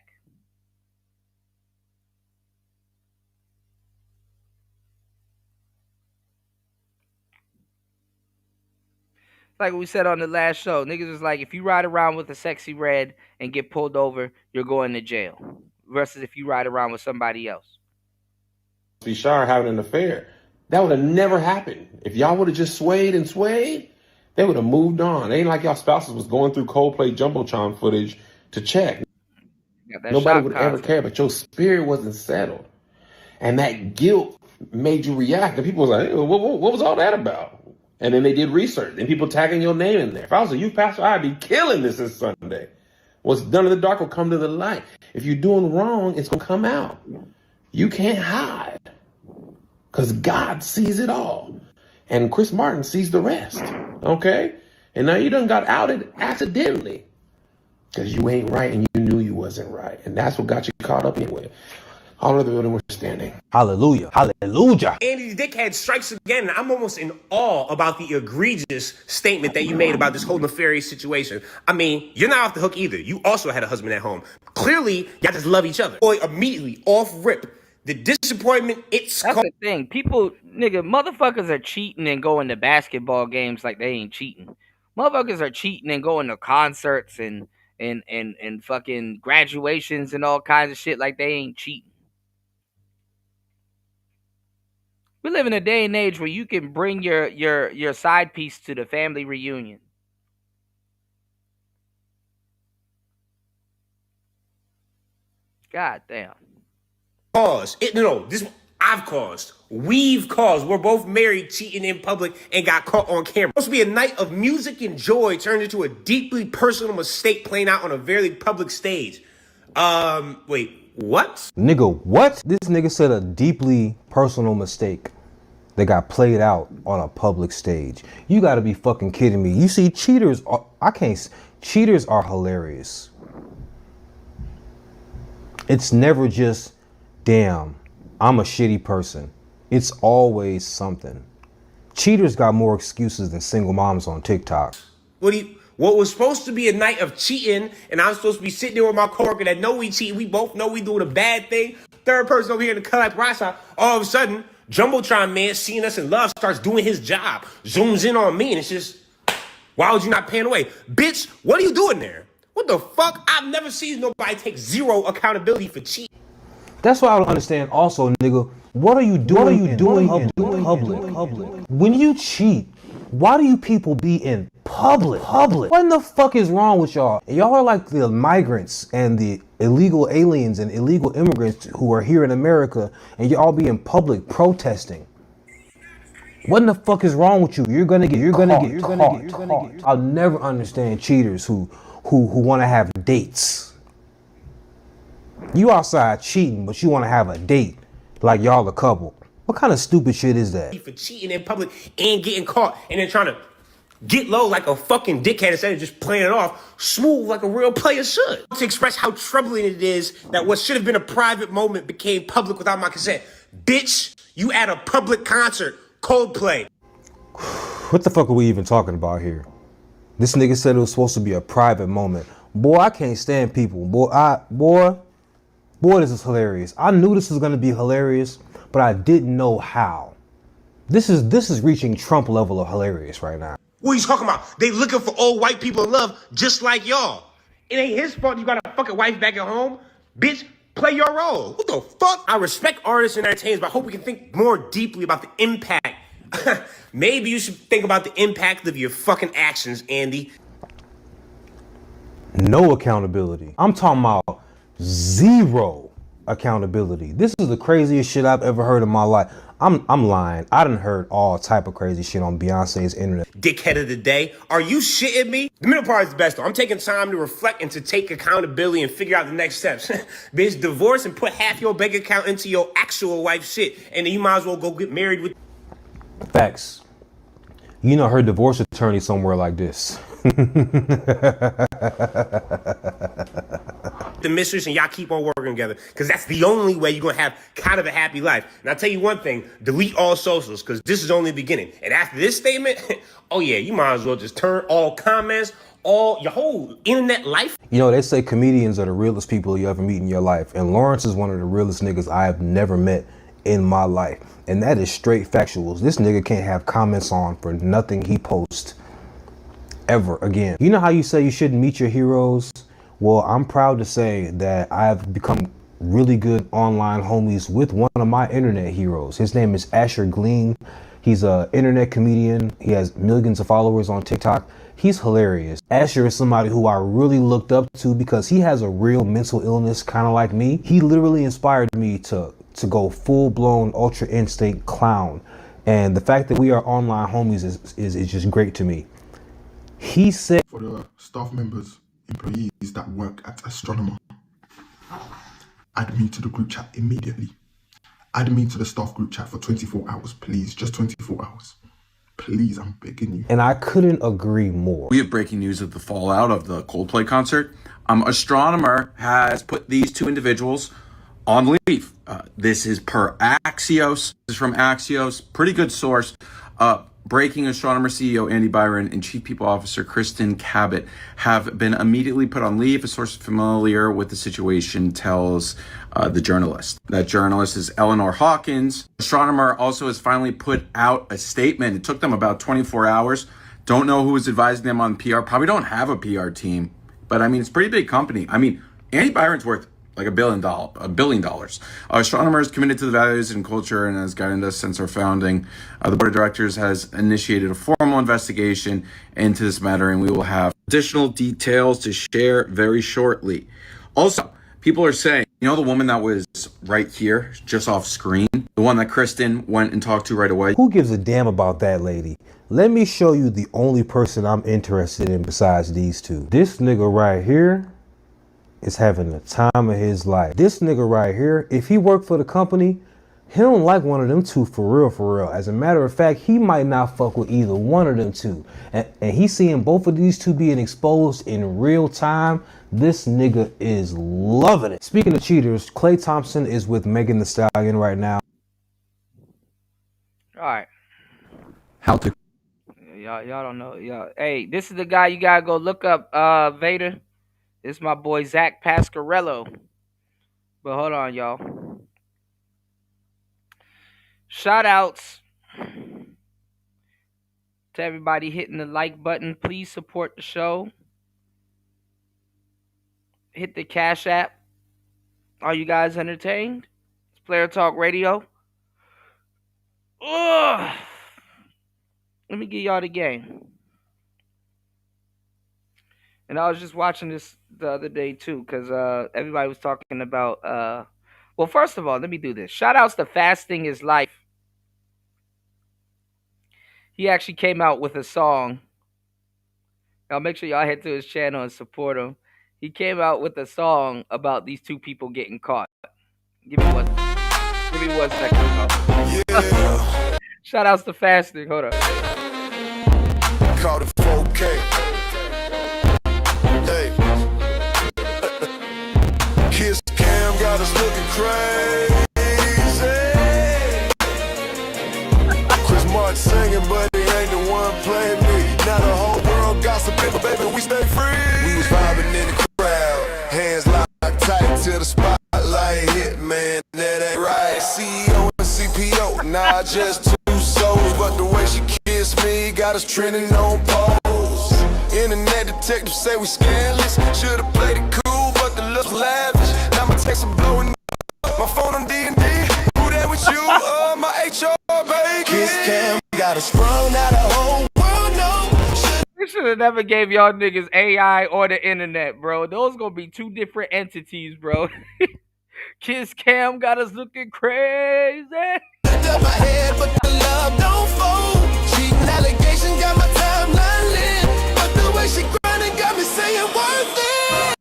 Like we said on the last show, niggas was like, if you ride around with a sexy red and get pulled over, you're going to jail. Versus if you ride around with somebody else. Be sure having an affair. That would have never happened. If y'all would have just swayed and swayed, they would have moved on. It ain't like y'all spouses was going through Coldplay Jumbotron footage to check. Nobody would ever care, but your spirit wasn't settled. And that guilt made you react. And people was like, hey, what was all that about? And then they did research, and people tagging your name in there. If I was a youth pastor, I'd be killing this Sunday. What's done in the dark will come to the light. If you're doing wrong, it's going to come out. You can't hide, because God sees it all. And Chris Martin sees the rest, okay? And now you done got outed accidentally because you ain't right and you knew you wasn't right. And that's what got you caught up anyway. All of the building were standing. Hallelujah. Hallelujah. Andy the dickhead strikes again. I'm almost in awe about the egregious statement that you made about this whole nefarious situation. I mean, you're not off the hook either. You also had a husband at home. Clearly, y'all just love each other. Boy, immediately, off rip. The disappointment, That's the thing. People, nigga, motherfuckers are cheating and going to basketball games like they ain't cheating. Motherfuckers are cheating and going to concerts and fucking graduations and all kinds of shit like they ain't cheating. We live in a day and age where you can bring your side piece to the family reunion. God damn. I've caused. We've caused. We're both married, cheating in public, and got caught on camera. It's supposed to be a night of music and joy turned into a deeply personal mistake playing out on a very public stage. Wait, what? Nigga, what? This nigga said a deeply personal mistake that got played out on a public stage. You gotta be fucking kidding me. You see, cheaters are hilarious. It's never just, damn, I'm a shitty person. It's always something. Cheaters got more excuses than single moms on TikTok. What was supposed to be a night of cheating, and I'm supposed to be sitting there with my coworker that know we cheating, we both know we doing a bad thing. Third person over here in the collab rasa, all of a sudden, Jumbotron man seeing us in love starts doing his job, zooms in on me, and it's just, why would you not pan away? Bitch, what are you doing there? What the fuck? I've never seen nobody take zero accountability for cheating. That's why I don't understand also, nigga. What are you doing in public? When you cheat, why do you people be in public? What in the fuck is wrong with y'all? Y'all are like the migrants and the illegal aliens and illegal immigrants who are here in America, and y'all be in public protesting. What in the fuck is wrong with you? You're gonna get caught. I'll never understand cheaters who want to have dates. You outside cheating, but you want to have a date like y'all a couple. What kind of stupid shit is that? For cheating in public and getting caught and then trying to get low like a fucking dickhead instead of just playing it off smooth like a real player should. To express how troubling it is that what should have been a private moment became public without my consent. Bitch, you at a public concert, Coldplay. What the fuck are we even talking about here? This nigga said it was supposed to be a private moment. Boy, I can't stand people. Boy, this is hilarious. I knew this was gonna be hilarious, but I didn't know how. This is reaching Trump level of hilarious right now. What are you talking about? They looking for old white people in love just like y'all. It ain't his fault you got a fucking wife back at home. Bitch, play your role. What the fuck? I respect artists and entertainers, but I hope we can think more deeply about the impact. Maybe you should think about the impact of your fucking actions, Andy. No accountability. I'm talking about zero accountability. This is the craziest shit I've ever heard in my life. I'm lying. I done heard all type of crazy shit on Beyonce's internet. Dickhead of the day. Are you shitting me? The middle part is the best though. I'm taking time to reflect and to take accountability and figure out the next steps. Bitch, divorce and put half your bank account into your actual wife's shit. And then you might as well go get married with... Facts. You know her divorce attorney somewhere like this. The mistress and y'all keep on working together because that's the only way you're gonna have kind of a happy life. And I'll tell you one thing, delete all socials because this is only the beginning. And after this statement, oh yeah, you might as well just turn all comments, all your whole internet life. You know, they say comedians are the realest people you ever meet in your life, and Lawrence is one of the realest niggas I have never met in my life, and that is straight factuals. This nigga can't have comments on for nothing he posts ever again. You know how you say you shouldn't meet your heroes? Well, I'm proud to say that I've become really good online homies with one of my internet heroes. His name is Asher Gleam. He's an internet comedian. He has millions of followers on TikTok. He's hilarious. Asher is somebody who I really looked up to because he has a real mental illness, kind of like me. He literally inspired me to go full-blown Ultra Instinct clown. And the fact that we are online homies is just great to me. He said, for the staff members, employees that work at Astronomer, add me to the group chat immediately. Add me to the staff group chat for 24 hours, please. Just 24 hours. Please, I'm begging you. And I couldn't agree more. We have breaking news of the fallout of the Coldplay concert. Astronomer has put these two individuals on leave. This is per Axios. This is from Axios, pretty good source. Breaking Astronomer CEO Andy Byron and Chief People Officer Kristen Cabot have been immediately put on leave. A source familiar with the situation tells the journalist. That journalist is Eleanor Hawkins. Astronomer also has finally put out a statement. It took them about 24 hours. Don't know who is advising them on PR. Probably don't have a PR team. But I mean, it's a pretty big company. I mean, Andy Byron's worth like $1 billion. Astronomer is committed to the values and culture and has guided us since our founding. The board of directors has initiated a formal investigation into this matter, and we will have additional details to share very shortly. Also, people are saying, you know, the woman that was right here, just off screen, the one that Kristen went and talked to right away. Who gives a damn about that lady? Let me show you the only person I'm interested in besides these two. This nigga right here is having the time of his life. This nigga right here, if he worked for the company, he don't like one of them two for real. As a matter of fact, he might not fuck with either one of them two. And he's seeing both of these two being exposed in real time. This nigga is loving it. Speaking of cheaters, Klay Thompson is with Megan Thee Stallion right now. All right. How to? Y'all don't know. Y'all, hey, this is the guy you gotta go look up. Vader. This is my boy Zach Pasquarello. But hold on, y'all. Shout outs to everybody hitting the like button. Please support the show. Hit the Cash App. Are you guys entertained? It's Player Talk Radio. Ugh. Let me give y'all the game. And I was just watching this the other day too, because everybody was talking about well, first of all, let me do this. Shout outs to Fasting is Life. He actually came out with a song. Y'all make sure y'all head to his channel and support him. He came out with a song about these two people getting caught. Give me one second. Yeah. Shout outs to Fasting. Hold up. Call it 4K. Hey. Kiss Cam got us looking crazy. Chris Martin singing, but he ain't the one playing me. Now the whole world gossiping, but baby, we stay free. We was vibing in the crowd, hands locked tight till the spotlight hit, man. That ain't right. CEO and CPO, nah, just two souls, but the way she kissed me got us trending on poles. Internet detectives say we scandalous. Should've played it cool, but the look lavish. Now my texts are blowing up. My phone on D&D. Who that with you? My HR baby. Kiss Cam got us sprung out the whole world. No. We should have never gave y'all niggas AI or the internet, bro. Those gonna be two different entities, bro. Kiss Cam got us looking crazy. Up my head, but the love don't fold. Cheating allegations got my timeline lit. But the way she grinding got me saying worth it.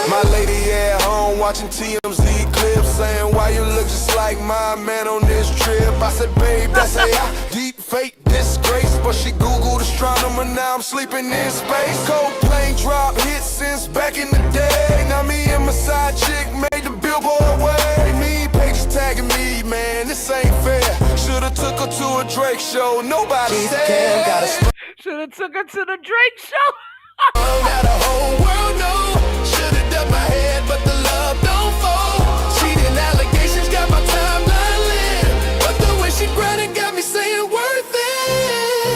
My lady at home watching TMZ clips, saying why you look just like my man on this trip. I said, babe, that's AI, deep fake disgrace. But she Googled astronomer, now I'm sleeping in space. Cold plane drop hits since back in the day. Now me and my side chick made the billboard way. Me pages tagging me, man, this ain't fair. Should've took her to a Drake show, nobody said. Should've took her to the Drake show. Now the whole world know. Should've done my head, but the love don't fold. Cheating allegations got my timeline lit. But the way she grinding got me saying worth it.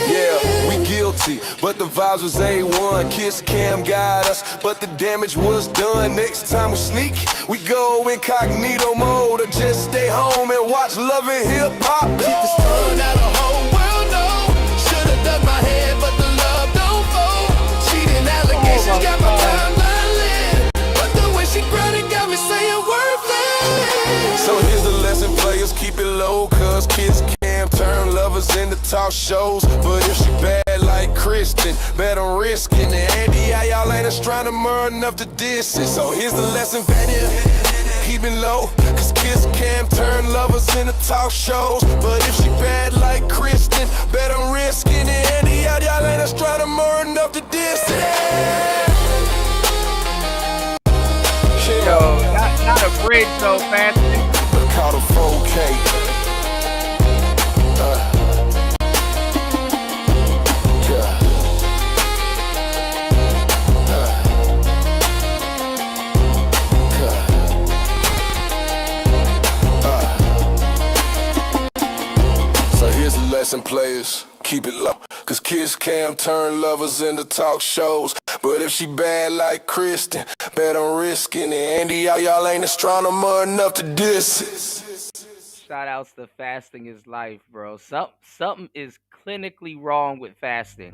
Yeah, we guilty, but the vibes was A1. Kiss Cam got us, but the damage was done. Next time we sneak, we go incognito mode, or just stay home and watch Love and Hip Hop. Keep this tongue out the whole world know. Should've done my head, but the love don't fold. Cheating allegations got my timeline lit. But the way she grinding got me saying worth it. So here's the lesson, players, keep it low, cause Kiss Cam turn lovers into talk shows. But if she bad like Kristen, better risking it. Andy, y'all ain't astronomer enough to diss it. So here's the lesson, Vanilla, keep it low, cause Kiss Cam turn lovers into talk shows. But if she bad like Kristen, better risk it. so fasting. Caught a 4K. So here's a lesson, players. Keep it low. Cause Kiss Cam turn lovers into talk shows. But if she bad like Kristen, bet I'm risking it. Andy, y'all ain't astronomer enough to diss. Shout outs to fasting is life, bro. Something is clinically wrong with fasting.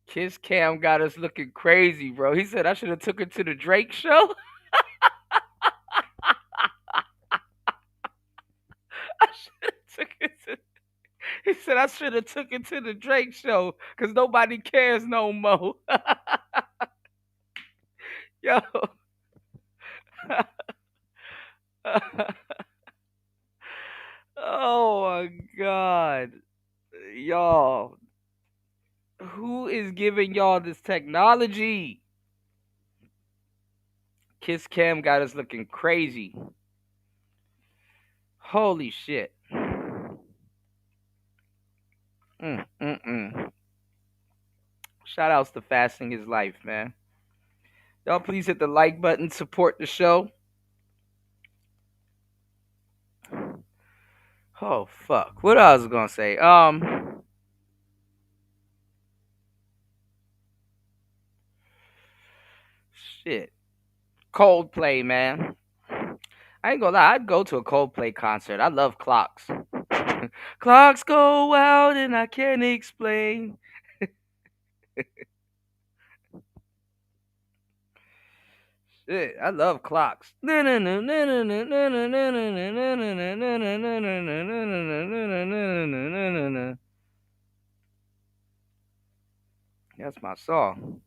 Kiss Cam got us looking crazy, bro. He said I should have took her to the Drake show. He said I should have took it to the Drake show because nobody cares no more. Yo. Oh my God. Y'all. Who is giving y'all this technology? Kiss Cam got us looking crazy. Holy shit. Shout outs to Fasting is Life, man. Y'all please hit the like button, support the show. Oh fuck. What I was gonna say? Shit. Coldplay, man. I ain't gonna lie, I'd go to a Coldplay concert. I love clocks. Clocks go out and I can't explain. Shit, I love clocks. That's my song.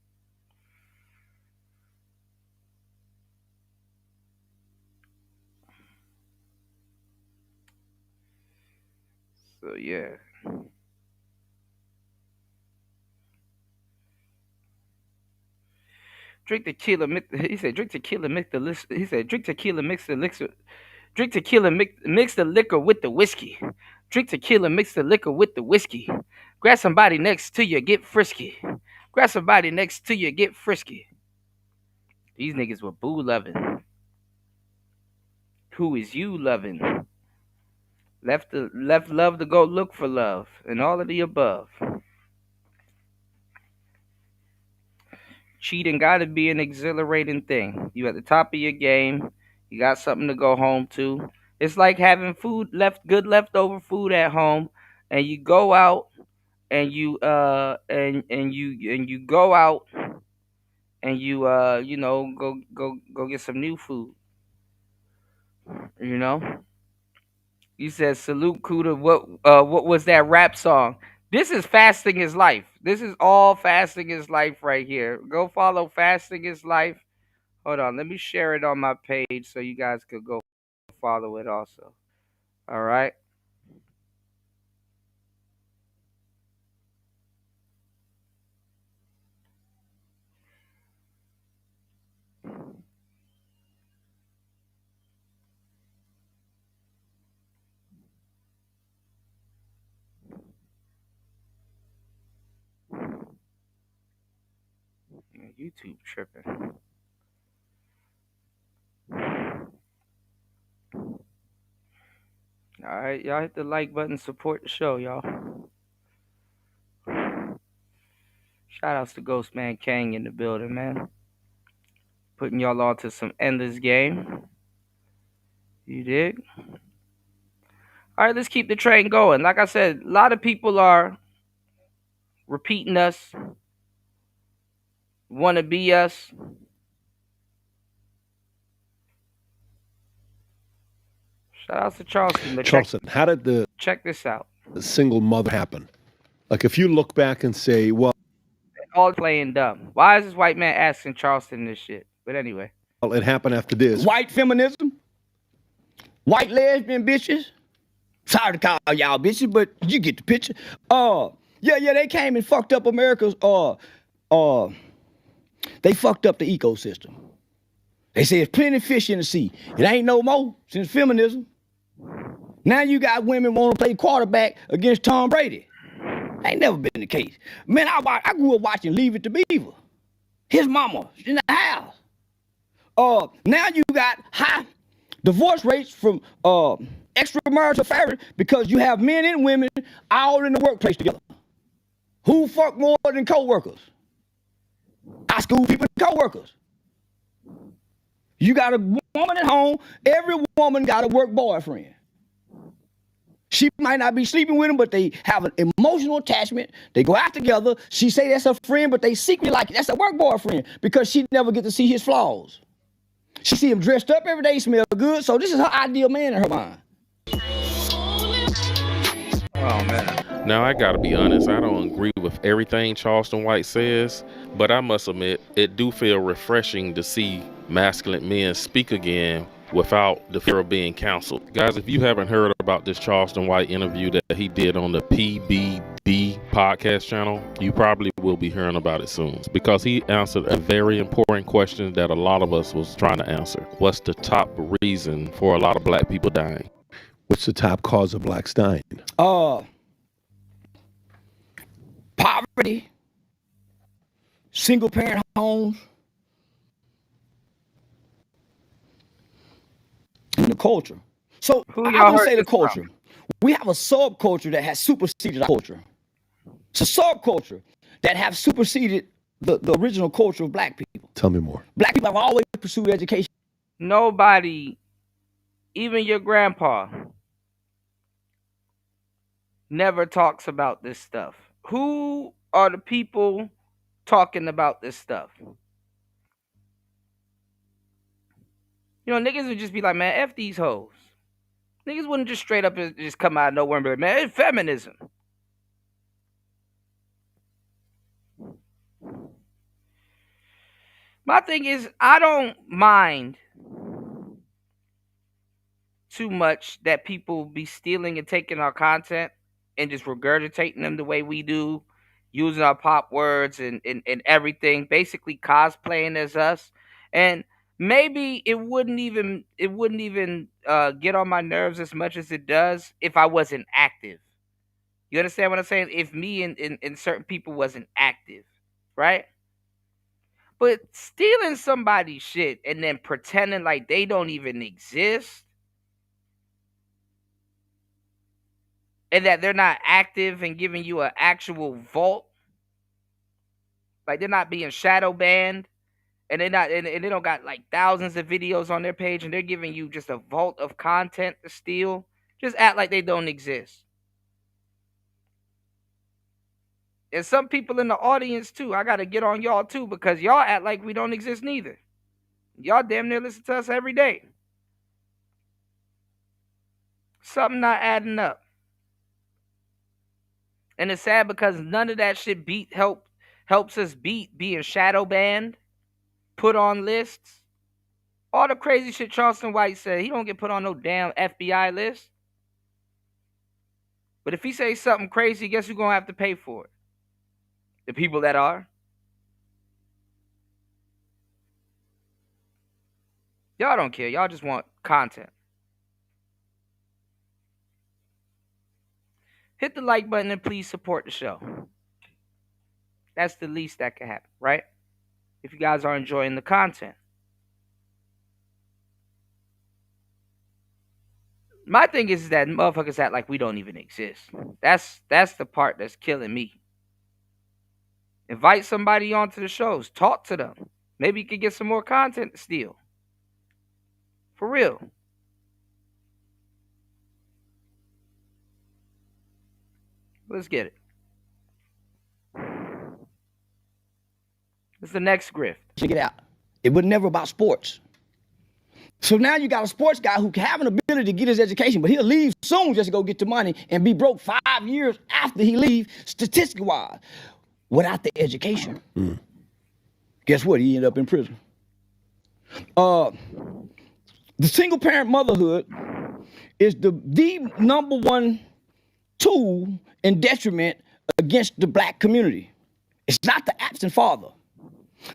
So yeah. Drink tequila. He said, drink tequila. Mix the list. He said, drink tequila. Mix the elixir. Drink tequila. Mix the liquor with the whiskey. Drink tequila. Mix the liquor with the whiskey. Grab somebody next to you. Get frisky. Grab somebody next to you. Get frisky. These niggas were boo loving. Who is you loving? Left love to go look for love, and all of the above. Cheating got to be an exhilarating thing. You at the top of your game. You got something to go home to. It's like having good leftover food at home, and you go out and you go out and you go get some new food. You know. You said salute Kuda. What was that rap song? This is Fasting is Life. This is all Fasting is Life right here. Go follow Fasting is Life. Hold on, let me share it on my page so you guys could go follow it also. All right. YouTube tripping. All right, y'all hit the like button, support the show, y'all. Shout outs to Ghostman Kang in the building, man. Putting y'all on to some endless game. You dig? All right, let's keep the train going. Like I said, a lot of people are repeating us, want to be us. Shout out to Charleston. Charleston, how did check this out? The single mother happen? Like if you look back and say, well, all playing dumb. Why is this white man asking Charleston this shit? But anyway. Well, it happened after this. White feminism? White lesbian bitches? Sorry to call y'all bitches, but you get the picture. Yeah, they came and fucked up America's they fucked up the ecosystem. They say there's plenty of fish in the sea. It ain't no more since feminism. Now you got women want to play quarterback against Tom Brady. Ain't never been the case. Man, I grew up watching Leave It to Beaver. His mama in the house. Now you got high divorce rates from extramarital affairs because you have men and women all in the workplace together. Who fuck more than co-workers? High school people and co-workers. You got a woman at home. Every woman got a work boyfriend. She might not be sleeping with him, but they have an emotional attachment. They go out together. She say that's her friend, but they secretly like it. That's a work boyfriend because she never get to see his flaws. She see him dressed up every day, smell good. So this is her ideal man in her mind. Oh, man. Now, I gotta be honest, I don't agree with everything Charleston White says, but I must admit, it do feel refreshing to see masculine men speak again without the fear of being counseled. Guys, if you haven't heard about this Charleston White interview that he did on the PBB podcast channel, you probably will be hearing about it soon, because he answered a very important question that a lot of us was trying to answer. What's the top reason for a lot of black people dying? What's the top cause of blacks dying? Poverty, single parent homes, and the culture. So I don't say the culture. We have a subculture that has superseded our culture. It's a subculture that have superseded the original culture of black people. Tell me more. Black people have always pursued education. Nobody, even your grandpa, never talks about this stuff. Who are the people talking about this stuff? You know, niggas would just be like, man, F these hoes. Niggas wouldn't just straight up just come out of nowhere and be like, man, it's feminism. My thing is, I don't mind too much that people be stealing and taking our content and just regurgitating them the way we do, using our pop words and everything, basically cosplaying as us. And maybe it wouldn't even get on my nerves as much as it does if I wasn't active. You understand what I'm saying? If me and certain people wasn't active, right? But stealing somebody's shit and then pretending like they don't even exist, and that they're not active and giving you an actual vault, like they're not being shadow banned, and they're not, and they don't got like thousands of videos on their page, and they're giving you just a vault of content to steal. Just act like they don't exist. And some people in the audience too, I gotta get on y'all too, because y'all act like we don't exist neither. Y'all damn near listen to us every day. Something not adding up. And it's sad because none of that shit helps us beat being shadow banned, put on lists. All the crazy shit Charleston White said, he don't get put on no damn FBI list. But if he says something crazy, guess who's gonna have to pay for it? The people that are. Y'all don't care. Y'all just want content. Hit the like button and please support the show. That's the least that can happen, right? If you guys are enjoying the content. My thing is that motherfuckers act like we don't even exist. That's the part that's killing me. Invite somebody onto the shows. Talk to them. Maybe you could get some more content to steal. For real. Let's get it. It's the next grift. Check it out. It was never about sports. So now you got a sports guy who can have an ability to get his education, but he'll leave soon just to go get the money and be broke 5 years after he leaves, statistically wise, without the education. Guess what? He ended up in prison. The single parent motherhood is the number one tool and detriment against the black community. It's not the absent father.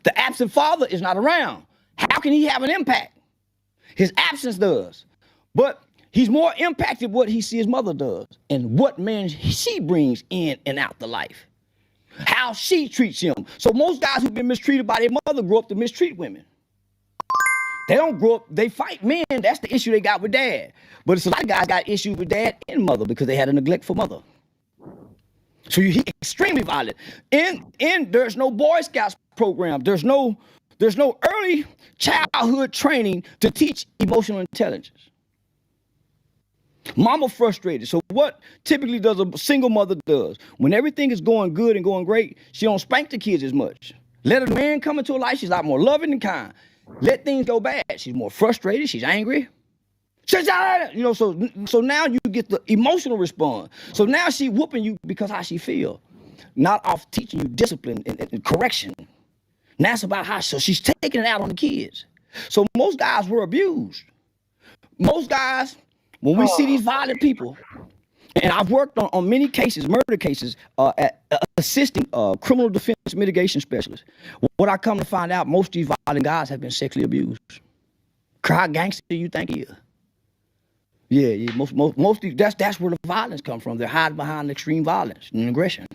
The absent father is not around. How can he have an impact? His absence does. But he's more impacted what he sees his mother does and what man she brings in and out the life. How she treats him. So most guys who've been mistreated by their mother grow up to mistreat women. They don't grow up, they fight men. That's the issue they got with dad. But it's a lot of guys got issues with dad and mother because they had a neglectful mother. So he's extremely violent. And there's no Boy Scouts program. There's no early childhood training to teach emotional intelligence. Mama frustrated. So what typically does a single mother does? When everything is going good and going great, she don't spank the kids as much. Let a man come into her life, she's a lot more loving and kind. Let things go bad, she's more frustrated, she's angry. You know, so now you get the emotional response. So now she whooping you because how she feel, not off teaching you discipline and correction. Now it's about how, so she's taking it out on the kids. So most guys were abused. Most guys, when we see these violent people, and I've worked on many cases, murder cases, assisting criminal defense mitigation specialists. What I come to find out, most of these violent guys have been sexually abused. How gangster do you think he is? Yeah, most of these, that's where the violence comes from. They're hiding behind extreme violence and aggression.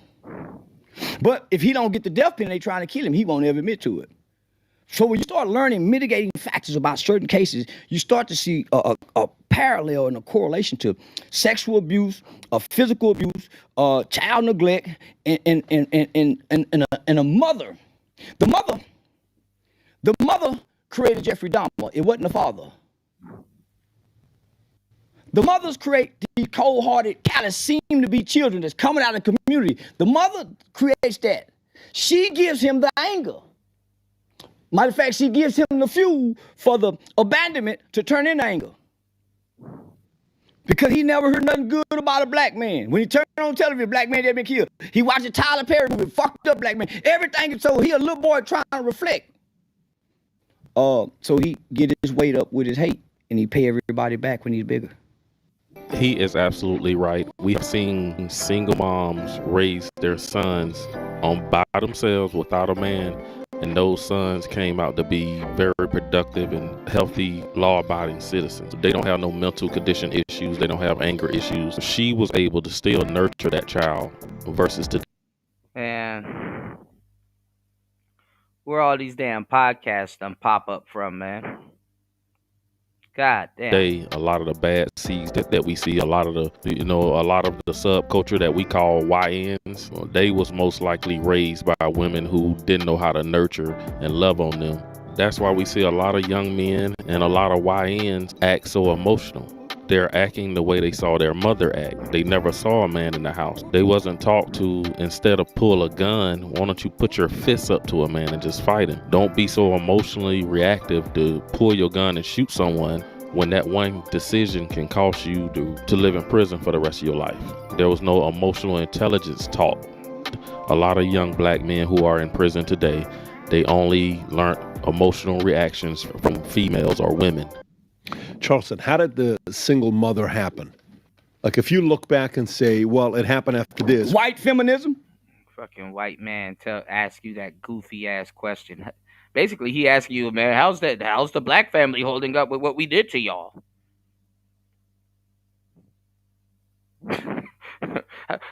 But if he don't get the death penalty, they trying to kill him, he won't ever admit to it. So when you start learning mitigating factors about certain cases, you start to see a parallel and a correlation to sexual abuse, physical abuse, child neglect, and a mother. The mother created Jeffrey Dahmer. It wasn't the father. The mothers create these cold-hearted, callous, seem to be children that's coming out of the community. The mother creates that. She gives him the anger. Matter of fact, she gives him the fuel for the abandonment to turn into anger. Because he never heard nothing good about a black man. When he turned on television, black man that been killed. He watched a Tyler Perry movie, fucked up black man. Everything, so he a little boy trying to reflect. So he get his weight up with his hate, and he pay everybody back when he's bigger. He is absolutely right. We've seen single moms raise their sons by themselves without a man, and those sons came out to be very productive and healthy, law-abiding citizens. They don't have no mental condition issues. They don't have anger issues. She was able to still nurture that child versus today. And where all these damn podcasts done pop up from, man? God damn. A lot of the bad seeds that we see, a lot of the subculture that we call YNs, they was most likely raised by women who didn't know how to nurture and love on them. That's why we see a lot of young men and a lot of YNs act so emotional. They're acting the way they saw their mother act. They never saw a man in the house. They wasn't taught to, instead of pull a gun, why don't you put your fists up to a man and just fight him? Don't be so emotionally reactive to pull your gun and shoot someone when that one decision can cost you to live in prison for the rest of your life. There was no emotional intelligence taught. A lot of young black men who are in prison today, they only learned emotional reactions from females or women. Charleston, how did the single mother happen? Like, if you look back and say, well, it happened after this. White feminism? Fucking white man ask you that goofy ass question. Basically, he asking you, man, how's the black family holding up with what we did to y'all?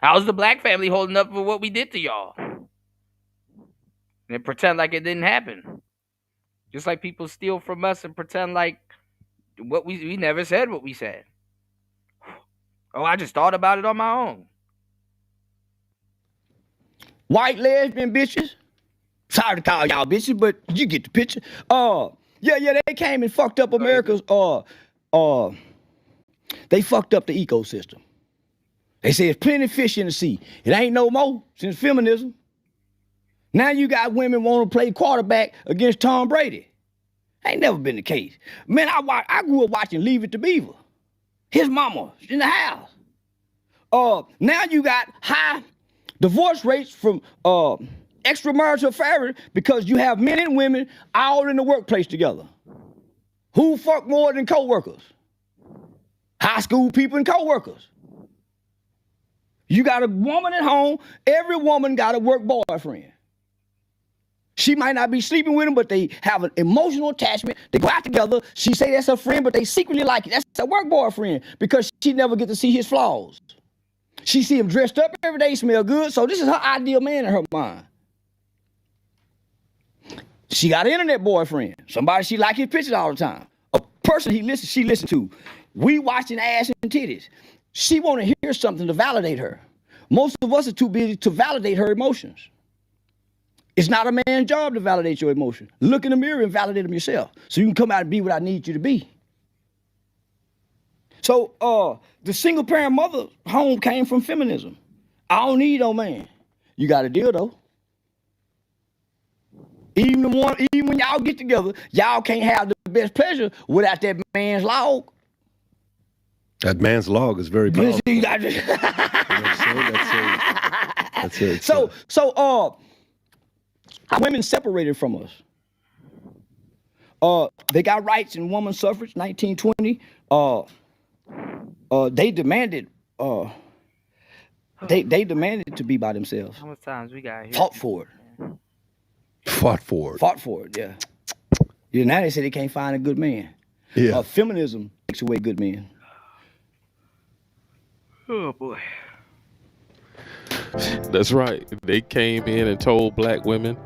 How's the black family holding up with what we did to y'all? And pretend like it didn't happen. Just like people steal from us and pretend like what we never said what we said. Oh, I just thought about it on my own. White lesbian bitches. Sorry to call y'all bitches, but you get the picture. Yeah, they came and fucked up America's they fucked up the ecosystem. They say there's plenty of fish in the sea. It ain't no more since feminism. Now you got women want to play quarterback against Tom Brady. Ain't never been the case. Man, I grew up watching Leave It to Beaver. His mama in the house. Now you got high divorce rates from extramarital affairs because you have men and women all in the workplace together. Who fuck more than co-workers? High school people and co-workers. You got a woman at home, every woman got a work boyfriend. She might not be sleeping with him, but they have an emotional attachment. They go out together. She say that's her friend, but they secretly like it. That's a work boyfriend because she never get to see his flaws. She see him dressed up every day, smell good. So this is her ideal man in her mind. She got an internet boyfriend, somebody she like his pictures all the time. A person she listen to. We watching ass and titties. She want to hear something to validate her. Most of us are too busy to validate her emotions. It's not a man's job to validate your emotion. Look in the mirror and validate them yourself so you can come out and be what I need you to be. So the single parent mother home came from feminism. I don't need no man. You got a deal though. Even when y'all get together, y'all can't have the best pleasure without that man's log. That man's log is very powerful. That's it. So our women separated from us. They got rights in women's suffrage, 1920. They demanded they demanded to be by themselves. How much times we got here? Fought for it. Fought for it, yeah. Yeah, now they say they can't find a good man. Yeah. Feminism takes away good men. Oh boy. That's right. They came in and told black women,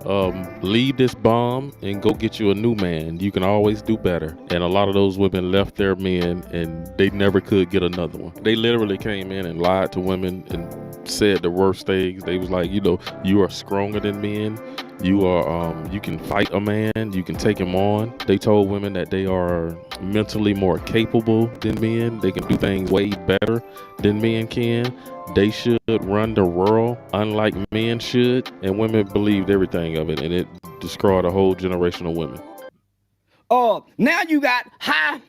leave this bomb and go get you a new man. You can always do better. And a lot of those women left their men and they never could get another one. They literally came in and lied to women and said the worst things. They was like, you are stronger than men. You are, you can fight a man. You can take him on. They told women that they are mentally more capable than men. They can do things way better than men can. They should run the world unlike men should. And women believed everything of it. And it destroyed a whole generation of women. Now you got high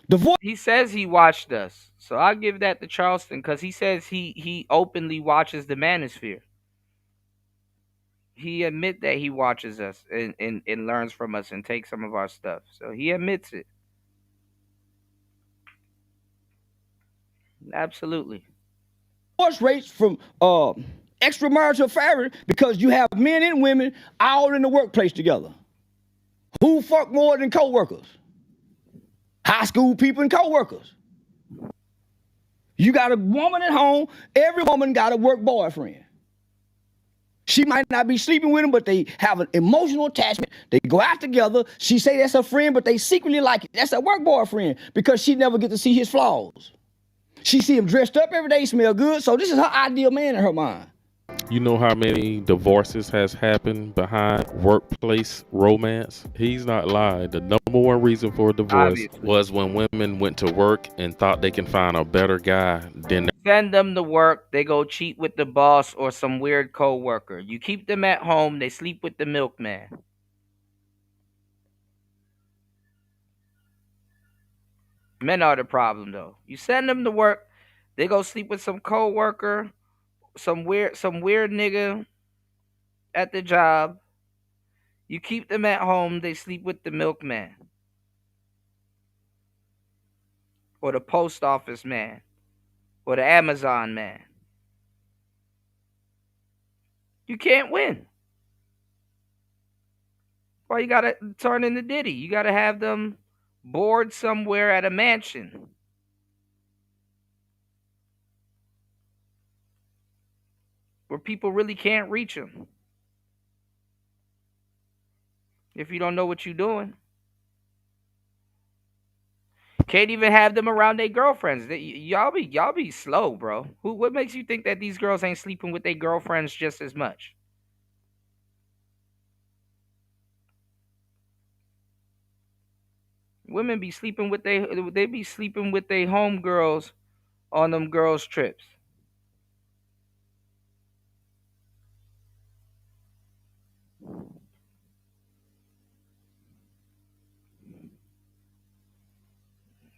divorce. He says he watched us. So I'll give that to Charleston because he says he openly watches the manosphere. He admit that he watches us and learns from us and takes some of our stuff. So he admits it. Absolutely. Divorce rates from extramarital affair because you have men and women all in the workplace together. Who fuck more than co-workers? High school people and co-workers. You got a woman at home. Every woman got a work boyfriend. She might not be sleeping with him, but they have an emotional attachment. They go out together. She say that's her friend, but they secretly like it. That's her work boyfriend because she never get to see his flaws. She see him dressed up every day, smell good. So this is her ideal man in her mind. You know how many divorces has happened behind workplace romance? He's not lying. The number one reason for a divorce was when women went to work and thought they can find a better guy than send them to work, they go cheat with the boss or some weird co-worker. You keep them at home, they sleep with the milkman. Men are the problem though. You send them to work, they go sleep with some co-worker, some weird nigga at the job. You keep them at home, they sleep with the milkman. Or the post office man. Or the Amazon man. You can't win. Well, you gotta turn into Diddy. You gotta have them bored somewhere at a mansion. Where people really can't reach them. If you don't know what you're doing. Can't even have them around their girlfriends. Y'all be slow, bro. What makes you think that these girls ain't sleeping with their girlfriends just as much? Women be sleeping with their homegirls on them girls' trips.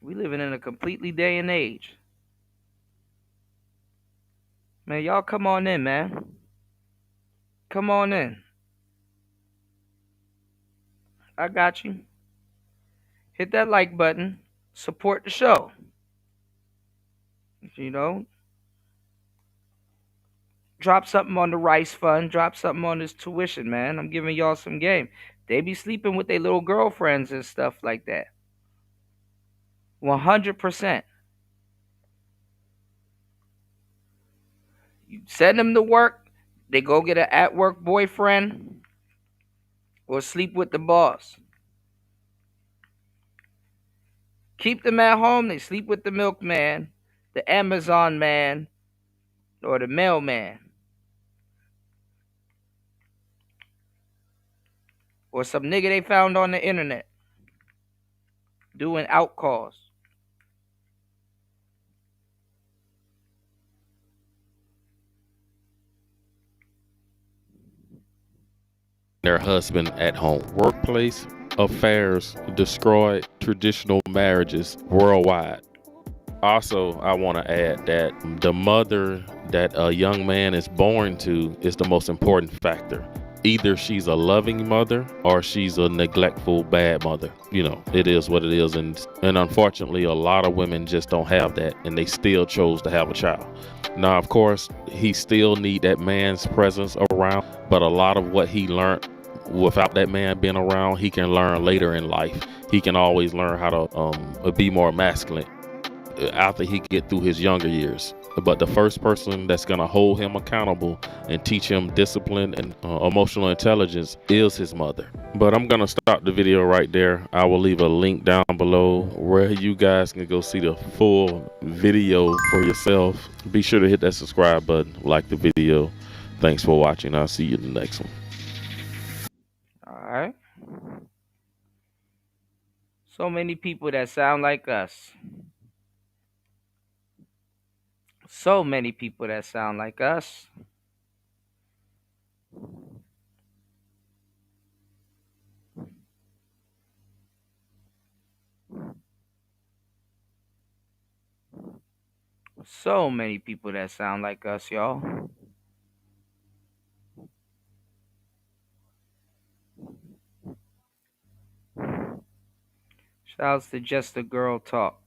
We living in a completely day and age. Man, y'all come on in, man. Come on in. I got you. Hit that like button. Support the show. You know? Drop something on the Rice Fund. Drop something on this tuition, man. I'm giving y'all some game. They be sleeping with their little girlfriends and stuff like that. 100%. You send them to work, they go get an at-work boyfriend or sleep with the boss. Keep them at home, they sleep with the milkman, the Amazon man, or the mailman. Or some nigga they found on the internet doing outcalls. Their husband at home. Workplace affairs destroyed traditional marriages worldwide. Also, I want to add that the mother that a young man is born to is the most important factor. Either she's a loving mother or she's a neglectful bad mother. You know, it is what it is. And unfortunately, a lot of women just don't have that, and they still chose to have a child. Now, of course, he still need that man's presence around, but a lot of what he learned without that man being around, he can learn later in life. He can always learn how to be more masculine after he get through his younger years. But the first person that's going to hold him accountable and teach him discipline and emotional intelligence is his mother. But I'm going to stop the video right there. I will leave a link down below where you guys can go see the full video for yourself. Be sure to hit that subscribe button, like the video. Thanks for watching. I'll see you in the next one. All right. So many people that sound like us. So many people that sound like us. So many people that sound like us, y'all. Shouts to Just a Girl Talk.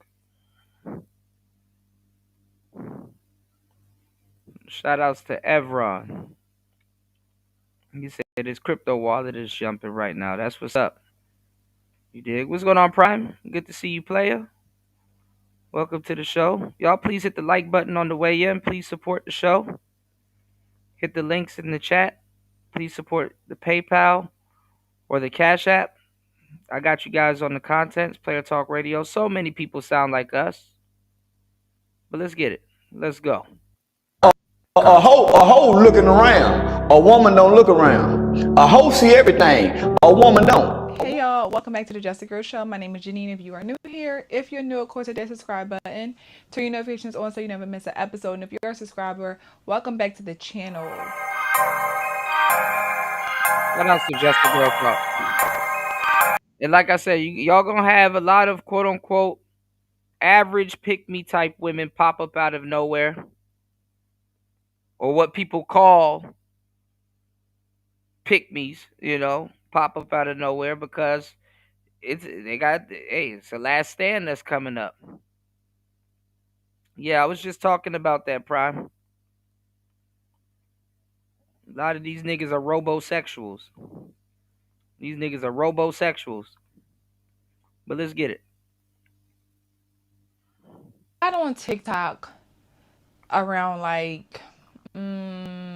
Shout outs to Evron. He said his crypto wallet is jumping right now. That's what's up. You dig? What's going on, Prime? Good to see you, player. Welcome to the show. Y'all please hit the like button on the way in. Please support the show. Hit the links in the chat. Please support the PayPal or the Cash App. I got you guys on the contents, Player Talk Radio. So many people sound like us. But let's get it. Let's go. A hoe looking around. A woman don't look around. A hoe see everything. A woman don't. Hey y'all, welcome back to the Just a Girl Show. My name is Janine. If you are new here, if you're new, of course, hit that subscribe button. Turn your notifications on so you never miss an episode. And if you're a subscriber, welcome back to the channel. What else to Just a Girl Talk? And like I said, y'all gonna have a lot of quote unquote average pick me type women pop up out of nowhere. Or what people call pick-me's, you know, pop up out of nowhere because it's the last stand that's coming up. Yeah, I was just talking about that, Prime. A lot of these niggas are robosexuals. These niggas are robosexuals. But let's get it. I got on TikTok around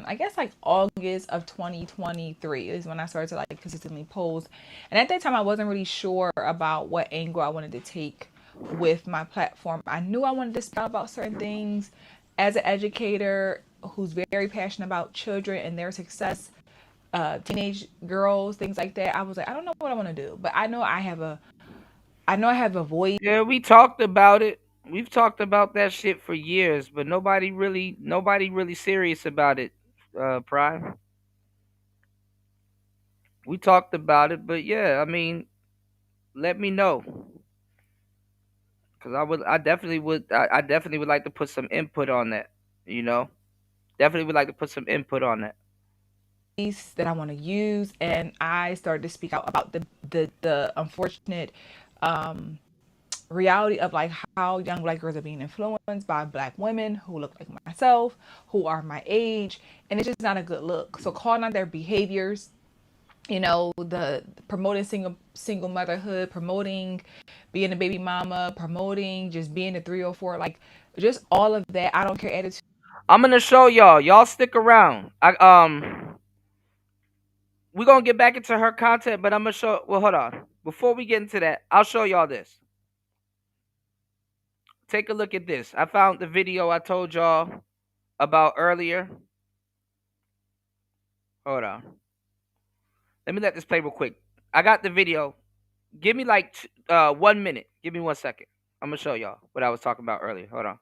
I guess August of 2023 is when I started to consistently post. And at that time I wasn't really sure about what angle I wanted to take with my platform. I knew I wanted to speak about certain things as an educator who's very passionate about children and their success, teenage girls, things like that. I was like, I don't know what I want to do, but I know I have a voice. Yeah, we talked about it. We've talked about that shit for years, but nobody really serious about it, Prime. We talked about it, but yeah, I mean, let me know. Cause I definitely would like to put some input on that, you know? Definitely would like to put some input on that. That I want to use, and I started to speak out about the unfortunate reality of how young black girls are being influenced by black women who look like myself, who are my age, and it's just not a good look. So calling on their behaviors, you know, the promoting single motherhood, promoting being a baby mama, promoting just being a 304, like just all of that. I don't care attitude. I'm gonna show y'all. Y'all stick around. We're gonna get back into her content, but I'm gonna show. Well, hold on. Before we get into that, I'll show y'all this. Take a look at this. I found the video I told y'all about earlier. Hold on. Let me let this play real quick. I got the video. Give me like 1 minute. Give me 1 second. I'm gonna show y'all what I was talking about earlier. Hold on.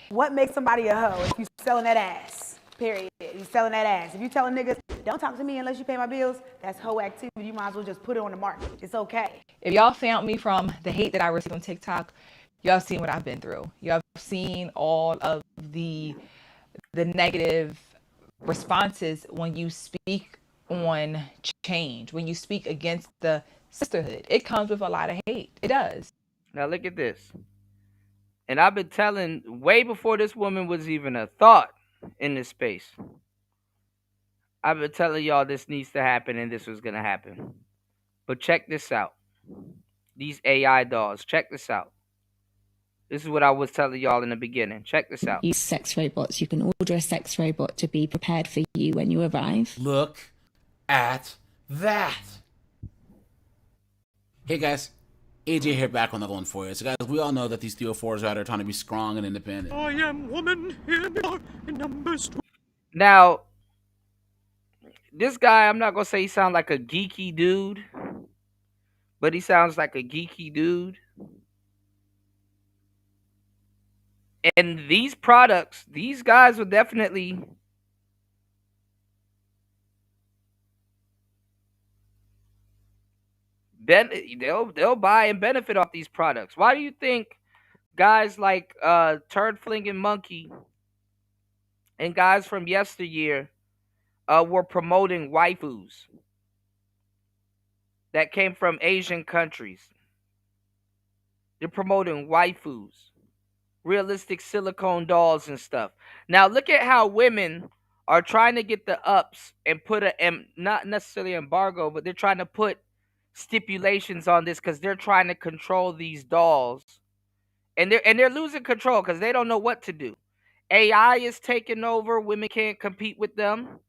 What makes somebody a hoe if you selling that ass? Period. You selling that ass. If you telling niggas, don't talk to me unless you pay my bills, that's hoe activity. You might as well just put it on the market. It's okay. If y'all found me from the hate that I received on TikTok, y'all seen what I've been through. Y'all seen all of the negative responses when you speak on change, when you speak against the sisterhood. It comes with a lot of hate. It does. Now look at this. And I've been telling way before this woman was even a thought in this space. I've been telling y'all this needs to happen and this was going to happen. But check this out. These AI dolls. Check this out. This is what I was telling y'all in the beginning. Check this out. Use sex robots. You can order a sex robot to be prepared for you when you arrive. Look at that. Hey guys, AJ here, back on the one for you. So guys, we all know that these 304s are out there trying to be strong and independent. I am woman, hear me out in numbers. Now, this guy, I'm not going to say he sounds like a geeky dude, but he sounds like a geeky dude. And these products, these guys will definitely they'll buy and benefit off these products. Why do you think guys like Turd Flinging Monkey and guys from yesteryear were promoting waifus that came from Asian countries? They're promoting waifus, realistic silicone dolls and stuff. Now look at how women are trying to get the ups and put not necessarily embargo, but they're trying to put stipulations on this because they're trying to control these dolls, and they're losing control because they don't know what to do. AI is taking over. Women can't compete with them.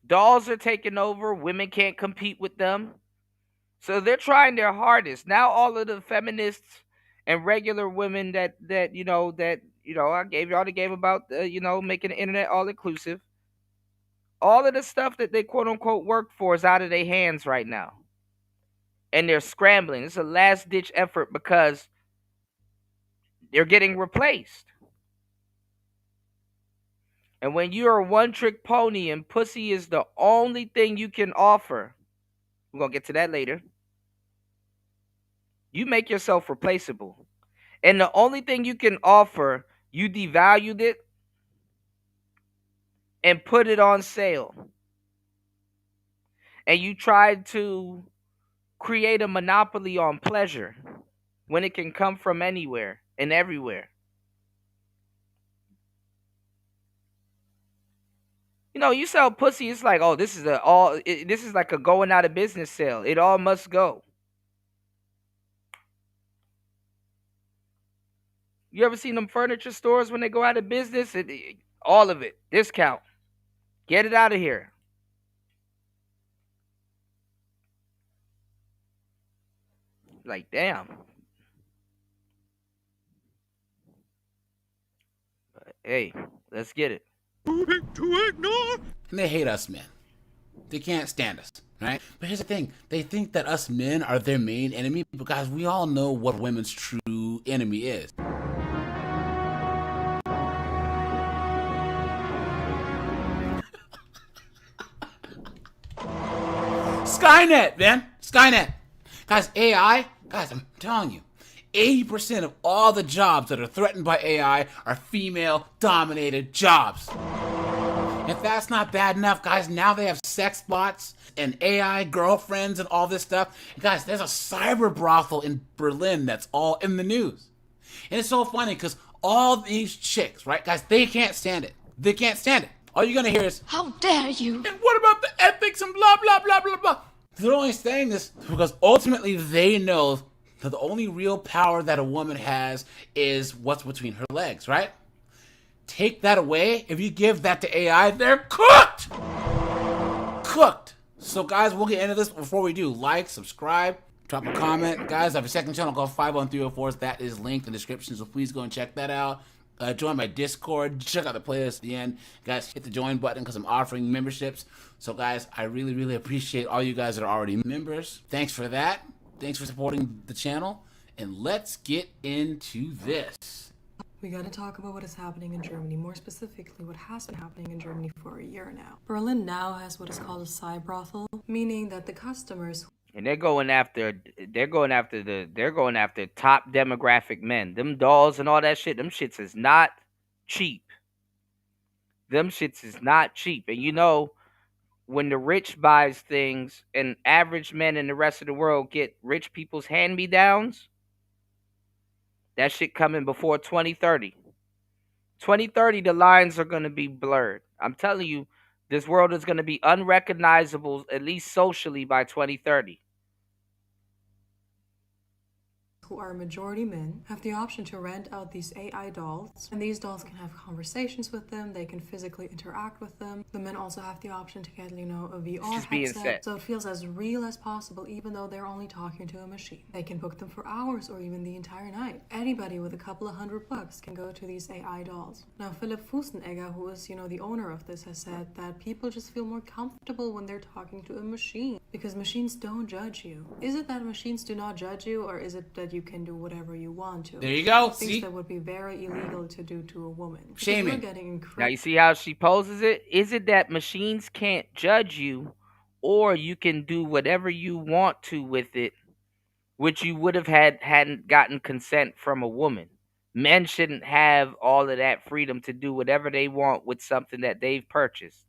Dolls are taking over. Women can't compete with them. So they're trying their hardest. Now all of the feminists and regular women that I gave y'all the game about making the internet all inclusive. All of the stuff that they quote unquote work for is out of their hands right now. And they're scrambling. It's a last ditch effort because they're getting replaced. And when you're a one trick pony and pussy is the only thing you can offer, we're going to get to that later, you make yourself replaceable. And the only thing you can offer, you devalued it and put it on sale. And you tried to create a monopoly on pleasure when it can come from anywhere and everywhere. You know, you sell pussy, it's like, oh, this is like a going out of business sale. It all must go. You ever seen them furniture stores when they go out of business? All of it, discount. Get it out of here. Like, damn. But, hey, let's get it. And they hate us men. They can't stand us, right? But here's the thing. They think that us men are their main enemy because we all know what women's true enemy is. Skynet, man. Skynet. Guys, AI, guys, I'm telling you, 80% of all the jobs that are threatened by AI are female-dominated jobs. If that's not bad enough, guys, now they have sex bots and AI girlfriends and all this stuff. And guys, there's a cyber brothel in Berlin that's all in the news. And it's so funny because all these chicks, right, guys, they can't stand it. They can't stand it. All you're going to hear is, how dare you? And what about the ethics and blah, blah, blah, blah, blah. They're only saying this because ultimately they know that the only real power that a woman has is what's between her legs, right? Take that away, if you give that to AI, they're cooked! Cooked! So guys, we'll get into this. Before we do, like, subscribe, drop a comment. Guys, I have a second channel called 51304s. That is linked in the description, so please go and check that out. Join my Discord. Check out the playlist at the end. Guys, hit the join button because I'm offering memberships. So guys, I really, really appreciate all you guys that are already members. Thanks for that. Thanks for supporting the channel. And let's get into this. We gotta talk about what is happening in Germany, more specifically what has been happening in Germany for a year now. Berlin now has what is called a cyber brothel, meaning that the customers and they're going after top demographic men. Them dolls and all that shit, them shits is not cheap. Them shits is not cheap. And you know, when the rich buys things and average men in the rest of the world get rich people's hand-me-downs, that shit coming before 2030. 2030, the lines are going to be blurred. I'm telling you, this world is going to be unrecognizable, at least socially, by 2030. who are majority men have the option to rent out these AI dolls, and these dolls can have conversations with them, they can physically interact with them. The men also have the option to get, a VR headset, so it feels as real as possible even though they're only talking to a machine. They can book them for hours or even the entire night. Anybody with a couple of $100 can go to these AI dolls. Now Philipp Fusenegger, who is, the owner of this, has said that people just feel more comfortable when they're talking to a machine because machines don't judge you. Is it that machines do not judge you, or is it that you can do whatever you want to? There you go. Things See? that would be very illegal to do to a woman. Shaming. Now you see how she poses it? Is it that machines can't judge you, or you can do whatever you want to with it, which you would have hadn't gotten consent from a woman? Men shouldn't have all of that freedom to do whatever they want with something that they've purchased.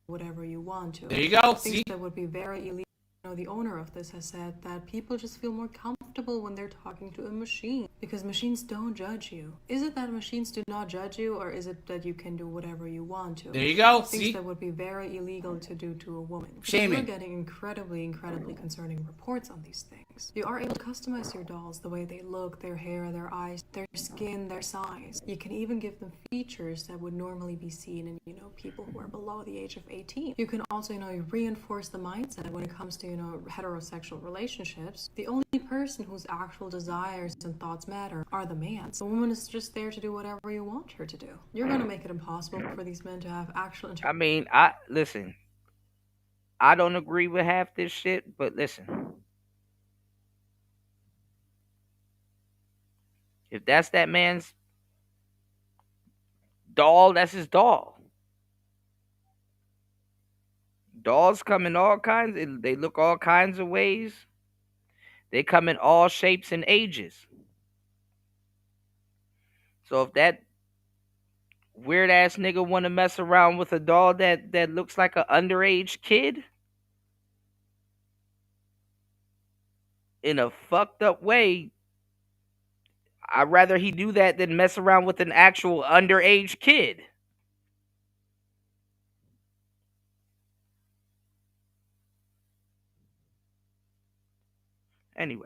Whatever you want to. There you go. Things See? that would be very illegal. The owner of this has said that people just feel more comfortable when they're talking to a machine because machines don't judge you. Is it that machines do not judge you, or is it that you can do whatever you want to? There you go. Things See? that would be very illegal to do to a woman. Shaming. We're getting incredibly concerning reports on these things. You are able to customize your dolls the way they look, their hair, their eyes, their skin, their size. You can even give them features that would normally be seen in, people who are below the age of 18. You can also, reinforce the mindset when it comes to, heterosexual relationships. The only person whose actual desires and thoughts matter are the man's. The woman is just there to do whatever you want her to do. You're going to make it impossible for these men to have actual Listen, I don't agree with half this shit, but listen. If that's that man's doll, that's his doll. Dolls come in all kinds, they look all kinds of ways. They come in all shapes and ages. So if that weird ass nigga want to mess around with a doll that looks like an underage kid in a fucked up way, I'd rather he do that than mess around with an actual underage kid. Anyway.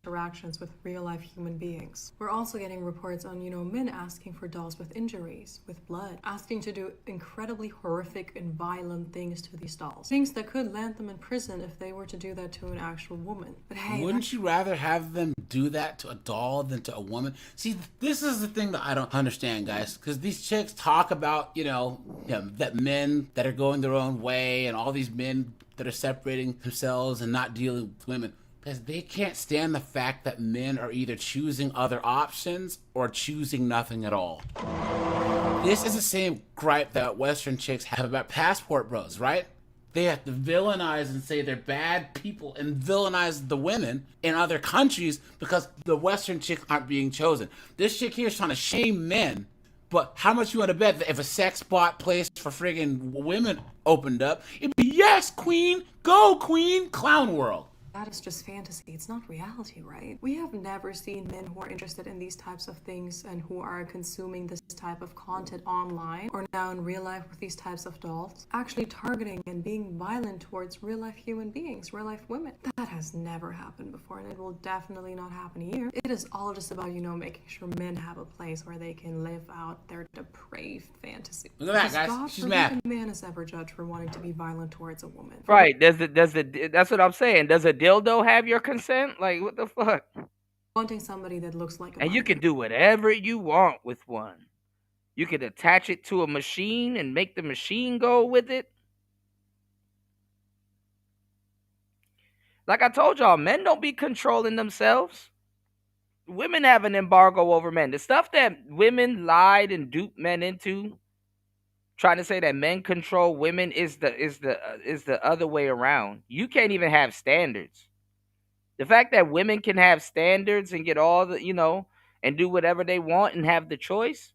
Interactions with real-life human beings. We're also getting reports on, men asking for dolls with injuries, with blood, asking to do incredibly horrific and violent things to these dolls. Things that could land them in prison if they were to do that to an actual woman. But hey, wouldn't you rather have them do that to a doll than to a woman? See, this is the thing that I don't understand, guys, because these chicks talk about, that men that are going their own way and all these men that are separating themselves and not dealing with women. Because they can't stand the fact that men are either choosing other options or choosing nothing at all. This is the same gripe that Western chicks have about passport bros, right? They have to villainize and say they're bad people and villainize the women in other countries because the Western chicks aren't being chosen. This chick here is trying to shame men But how much you want to bet that if a sex bot place for friggin' women opened up, it'd be, yes, queen, go, queen, clown world. That is just fantasy. It's not reality, right? We have never seen men who are interested in these types of things and who are consuming this type of content online or now in real life with these types of dolls actually targeting and being violent towards real life human beings, real life women. That has never happened before, and it will definitely not happen here. It is all just about, making sure men have a place where they can live out their depraved fantasy. Look at that, guys. She's mad. No man is ever judged for wanting to be violent towards a woman. Right. That's what I'm saying. Does a dildo have your consent? Like, what the fuck? Wanting somebody that looks like a And you can do whatever you want with one. You could attach it to a machine and make the machine go with it. Like I told y'all, men don't be controlling themselves. Women have an embargo over men. The stuff that women lied and duped men into, trying to say that men control women, is the other way around. You can't even have standards. The fact that women can have standards and get all the, and do whatever they want and have the choice.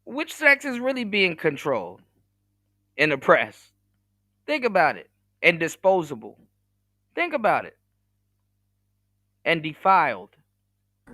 Which sex is really being controlled and oppressed? Think about it. And disposable. Think about it. And defiled.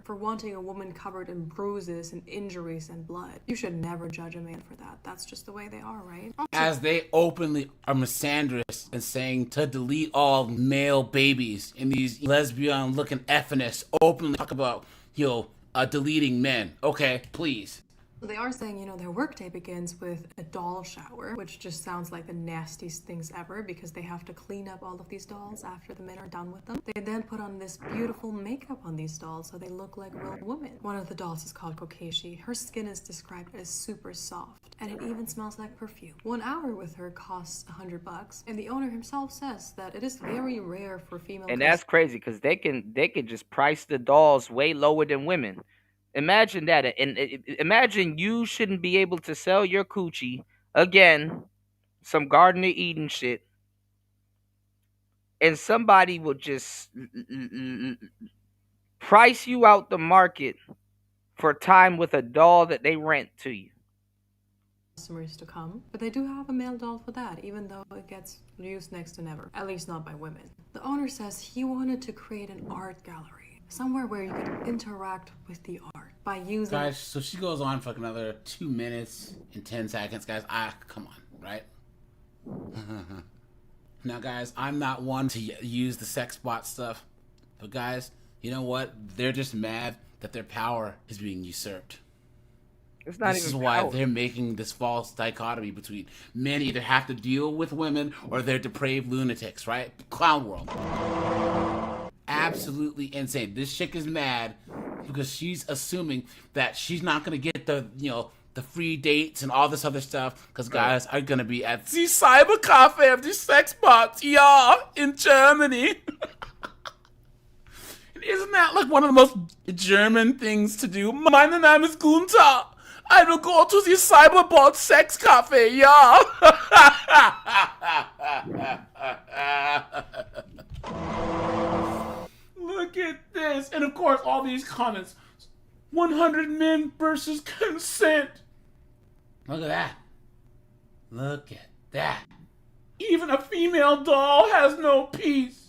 For wanting a woman covered in bruises and injuries and blood. You should never judge a man for that. That's just the way they are, right? As they openly are misandrous and saying to delete all male babies, and these lesbian-looking effinists openly talk about, deleting men. Okay, please. They are saying, their workday begins with a doll shower, which just sounds like the nastiest things ever because they have to clean up all of these dolls after the men are done with them. They then put on this beautiful makeup on these dolls so they look like real women. One of the dolls is called Kokeshi. Her skin is described as super soft, and it even smells like perfume. 1 hour with her costs $100, and the owner himself says that it is very rare for female. And that's crazy because they can just price the dolls way lower than women. Imagine that, and imagine you shouldn't be able to sell your coochie, again, some Garden of Eden shit, and somebody will just price you out the market for time with a doll that they rent to you. Customers to come, but they do have a male doll for that, even though it gets used next to never, at least not by women. The owner says he wanted to create an art gallery, somewhere where you could interact with the art by using. Guys, so she goes on for like another 2 minutes and 10 seconds, guys. Come on, right? Now, guys, I'm not one to use the sex bot stuff, but guys, you know what? They're just mad that their power is being usurped. It's not this even is why power. They're making this false dichotomy between men either have to deal with women or they're depraved lunatics, right? Clown world. Absolutely insane. This chick is mad because she's assuming that she's not gonna get the the free dates and all this other stuff because guys are gonna be at the cyber cafe of the sex bots, in Germany. Isn't that like one of the most German things to do? My name is Gunther. I will go to the cyberbot sex cafe, Look at this. And of course, all these comments. 100 men versus consent. Look at that. Look at that. Even a female doll has no peace.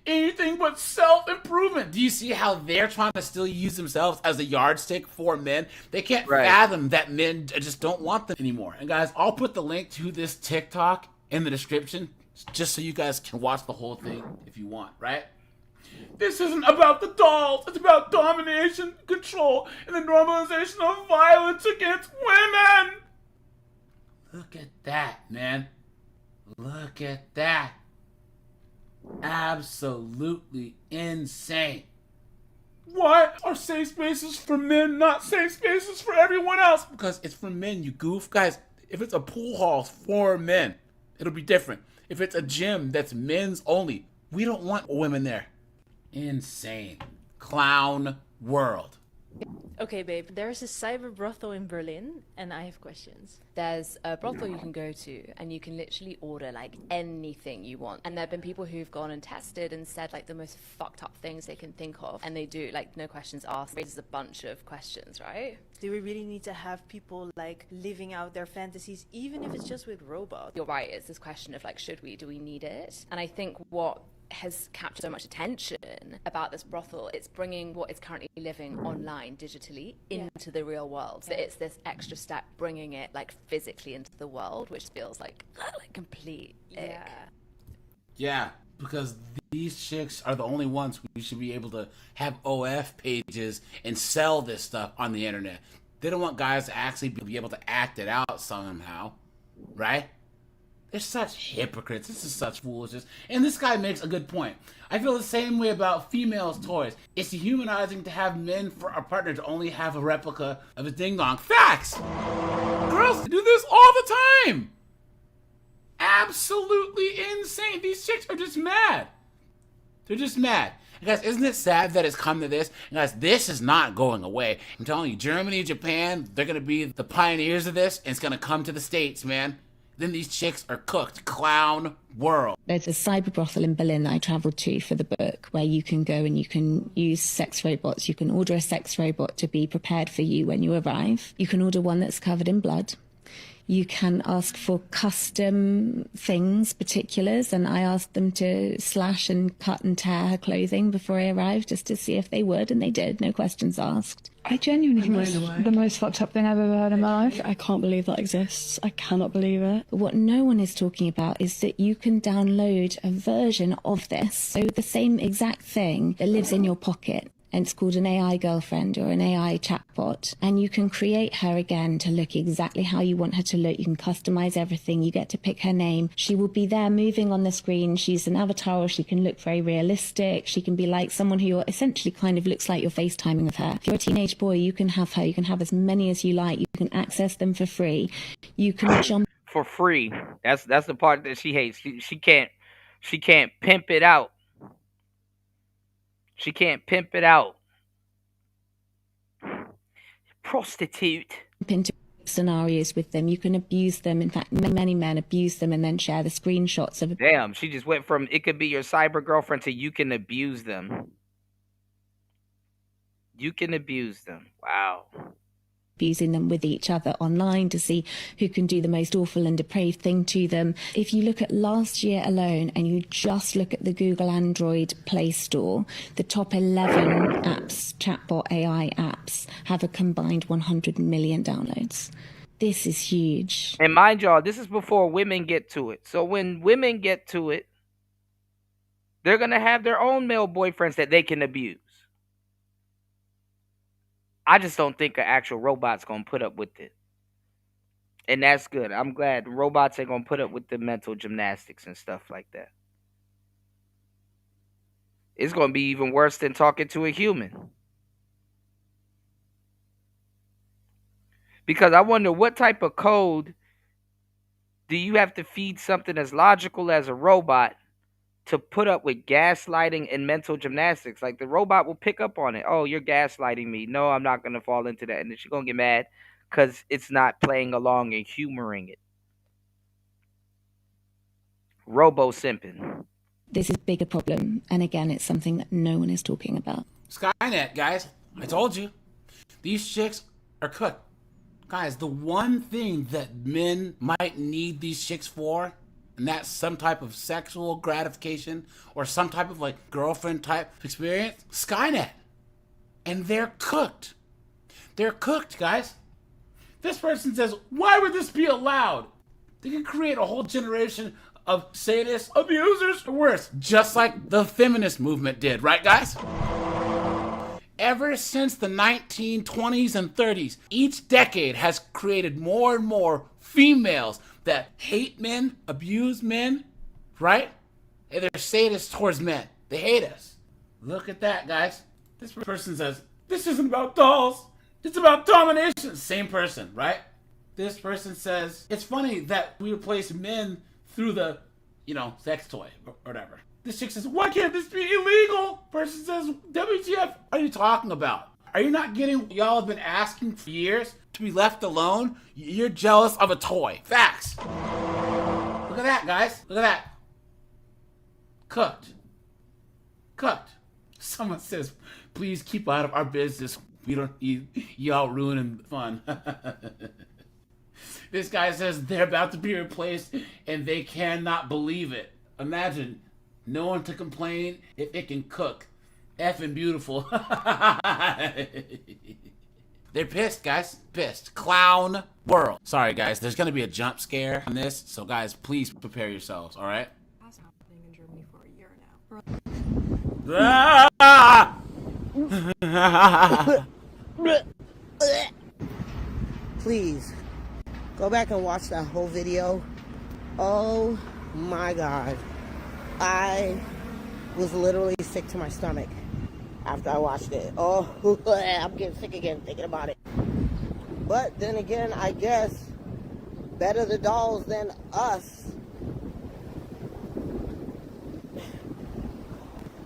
Anything but self-improvement. Do you see how they're trying to still use themselves as a yardstick for men? They can't fathom that men just don't want them anymore. And guys, I'll put the link to this TikTok in the description just so you guys can watch the whole thing if you want, right? This isn't about the dolls. It's about domination, control, and the normalization of violence against women. Look at that, man. Look at that. Absolutely insane. Why are safe spaces for men not safe spaces for everyone else? Because it's for men, you goof. Guys, if it's a pool hall for men, it'll be different. If it's a gym that's men's only, we don't want women there. Insane. Clown world. Okay, babe, there's a cyber brothel in Berlin, and I have questions. There's a brothel you can go to, and you can literally order, like, anything you want. And there have been people who've gone and tested and said, like, the most fucked up things they can think of. And they do, like, no questions asked. Raises a bunch of questions, right? Do we really need to have people, like, living out their fantasies, even if it's just with robots? You're right, it's this question of, like, should we, do we need it? And I think what has captured so much attention about this brothel, it's bringing what is currently living online digitally into the real world. So it's this extra step bringing it like physically into the world, which feels like complete ick. Yeah, because these chicks are the only ones who should be able to have OF pages and sell this stuff on the internet. They don't want guys to actually be able to act it out somehow, right? They're such hypocrites. This is such foolishness. And this guy makes a good point. I feel the same way about females' toys. It's dehumanizing to have men for a partner to only have a replica of a ding-dong. Facts! Girls do this all the time! Absolutely insane. These chicks are just mad. They're just mad. And guys, isn't it sad that it's come to this? And guys, this is not going away. I'm telling you, Germany, Japan, they're going to be the pioneers of this, and it's going to come to the States, man. Then these chicks are cooked. Clown world. There's a cyber brothel in Berlin that I travelled to for the book where you can go and you can use sex robots. You can order a sex robot to be prepared for you when you arrive. You can order one that's covered in blood. You can ask for custom things, particulars, and I asked them to slash and cut and tear her clothing before I arrived just to see if they would, and they did, no questions asked. I genuinely think it's the most fucked up thing I've ever heard in my life. I can't believe that exists. I cannot believe it. But what no one is talking about is that you can download a version of this, so the same exact thing that lives in your pocket. And it's called an AI girlfriend or an AI chatbot. And you can create her again to look exactly how you want her to look. You can customize everything. You get to pick her name. She will be there moving on the screen. She's an avatar, or she can look very realistic. She can be like someone who essentially kind of looks like you're FaceTiming with her. If you're a teenage boy, you can have her. You can have as many as you like. You can access them for free. You can jump for free. That's the part that she hates. She can't pimp it out. She can't pimp it out. Prostitute. Into scenarios with them. You can abuse them. In fact, many men abuse them and then share the screenshots of it. Damn, she just went from it could be your cyber girlfriend to you can abuse them. You can abuse them. Wow. Abusing them with each other online to see who can do the most awful and depraved thing to them. If you look at last year alone and you just look at the Google Android Play Store, the top 11 apps, chatbot AI apps, have a combined 100 million downloads. This is huge. And mind y'all, this is before women get to it. So when women get to it, they're going to have their own male boyfriends that they can abuse. I just don't think an actual robot's going to put up with it. And that's good. I'm glad robots ain't going to put up with the mental gymnastics and stuff like that. It's going to be even worse than talking to a human. Because I wonder what type of code do you have to feed something as logical as a robot to put up with gaslighting and mental gymnastics? Like the robot will pick up on it. Oh, you're gaslighting me. No, I'm not going to fall into that. And then she's going to get mad because it's not playing along and humoring it. Robo-simping. This is a bigger problem. And again, it's something that no one is talking about. Skynet, guys. I told you. These chicks are cooked. Guys, the one thing that men might need these chicks for, and that's some type of sexual gratification or some type of like girlfriend type experience, Skynet. And they're cooked. They're cooked, guys. This person says, why would this be allowed? They can create a whole generation of sadists, abusers, or worse, just like the feminist movement did, right, guys? Ever since the 1920s and 30s, each decade has created more and more females that hate men, abuse men, right? And they're sadists towards men. They hate us. Look at that, guys. This person says, this isn't about dolls. It's about domination. Same person, right? This person says, it's funny that we replace men through the, sex toy or whatever. This chick says, why can't this be illegal? Person says, WTF are you talking about? Are you not getting what y'all have been asking for years? To be left alone? You're jealous of a toy. Facts. Look at that, guys. Look at that. Cooked. Cooked. Someone says, please keep out of our business. We don't need y'all ruining the fun. This guy says they're about to be replaced and they cannot believe it. Imagine no one to complain if it can cook. Effing beautiful. They're pissed, guys. Pissed. Clown world. Sorry, guys. There's going to be a jump scare on this. So, guys, please prepare yourselves, all right? That's happening in Germany for a year now. Please, go back and watch that whole video. Oh my God. I was literally sick to my stomach after I watched it. Oh, I'm getting sick again thinking about it. But then again, I guess better the dolls than us.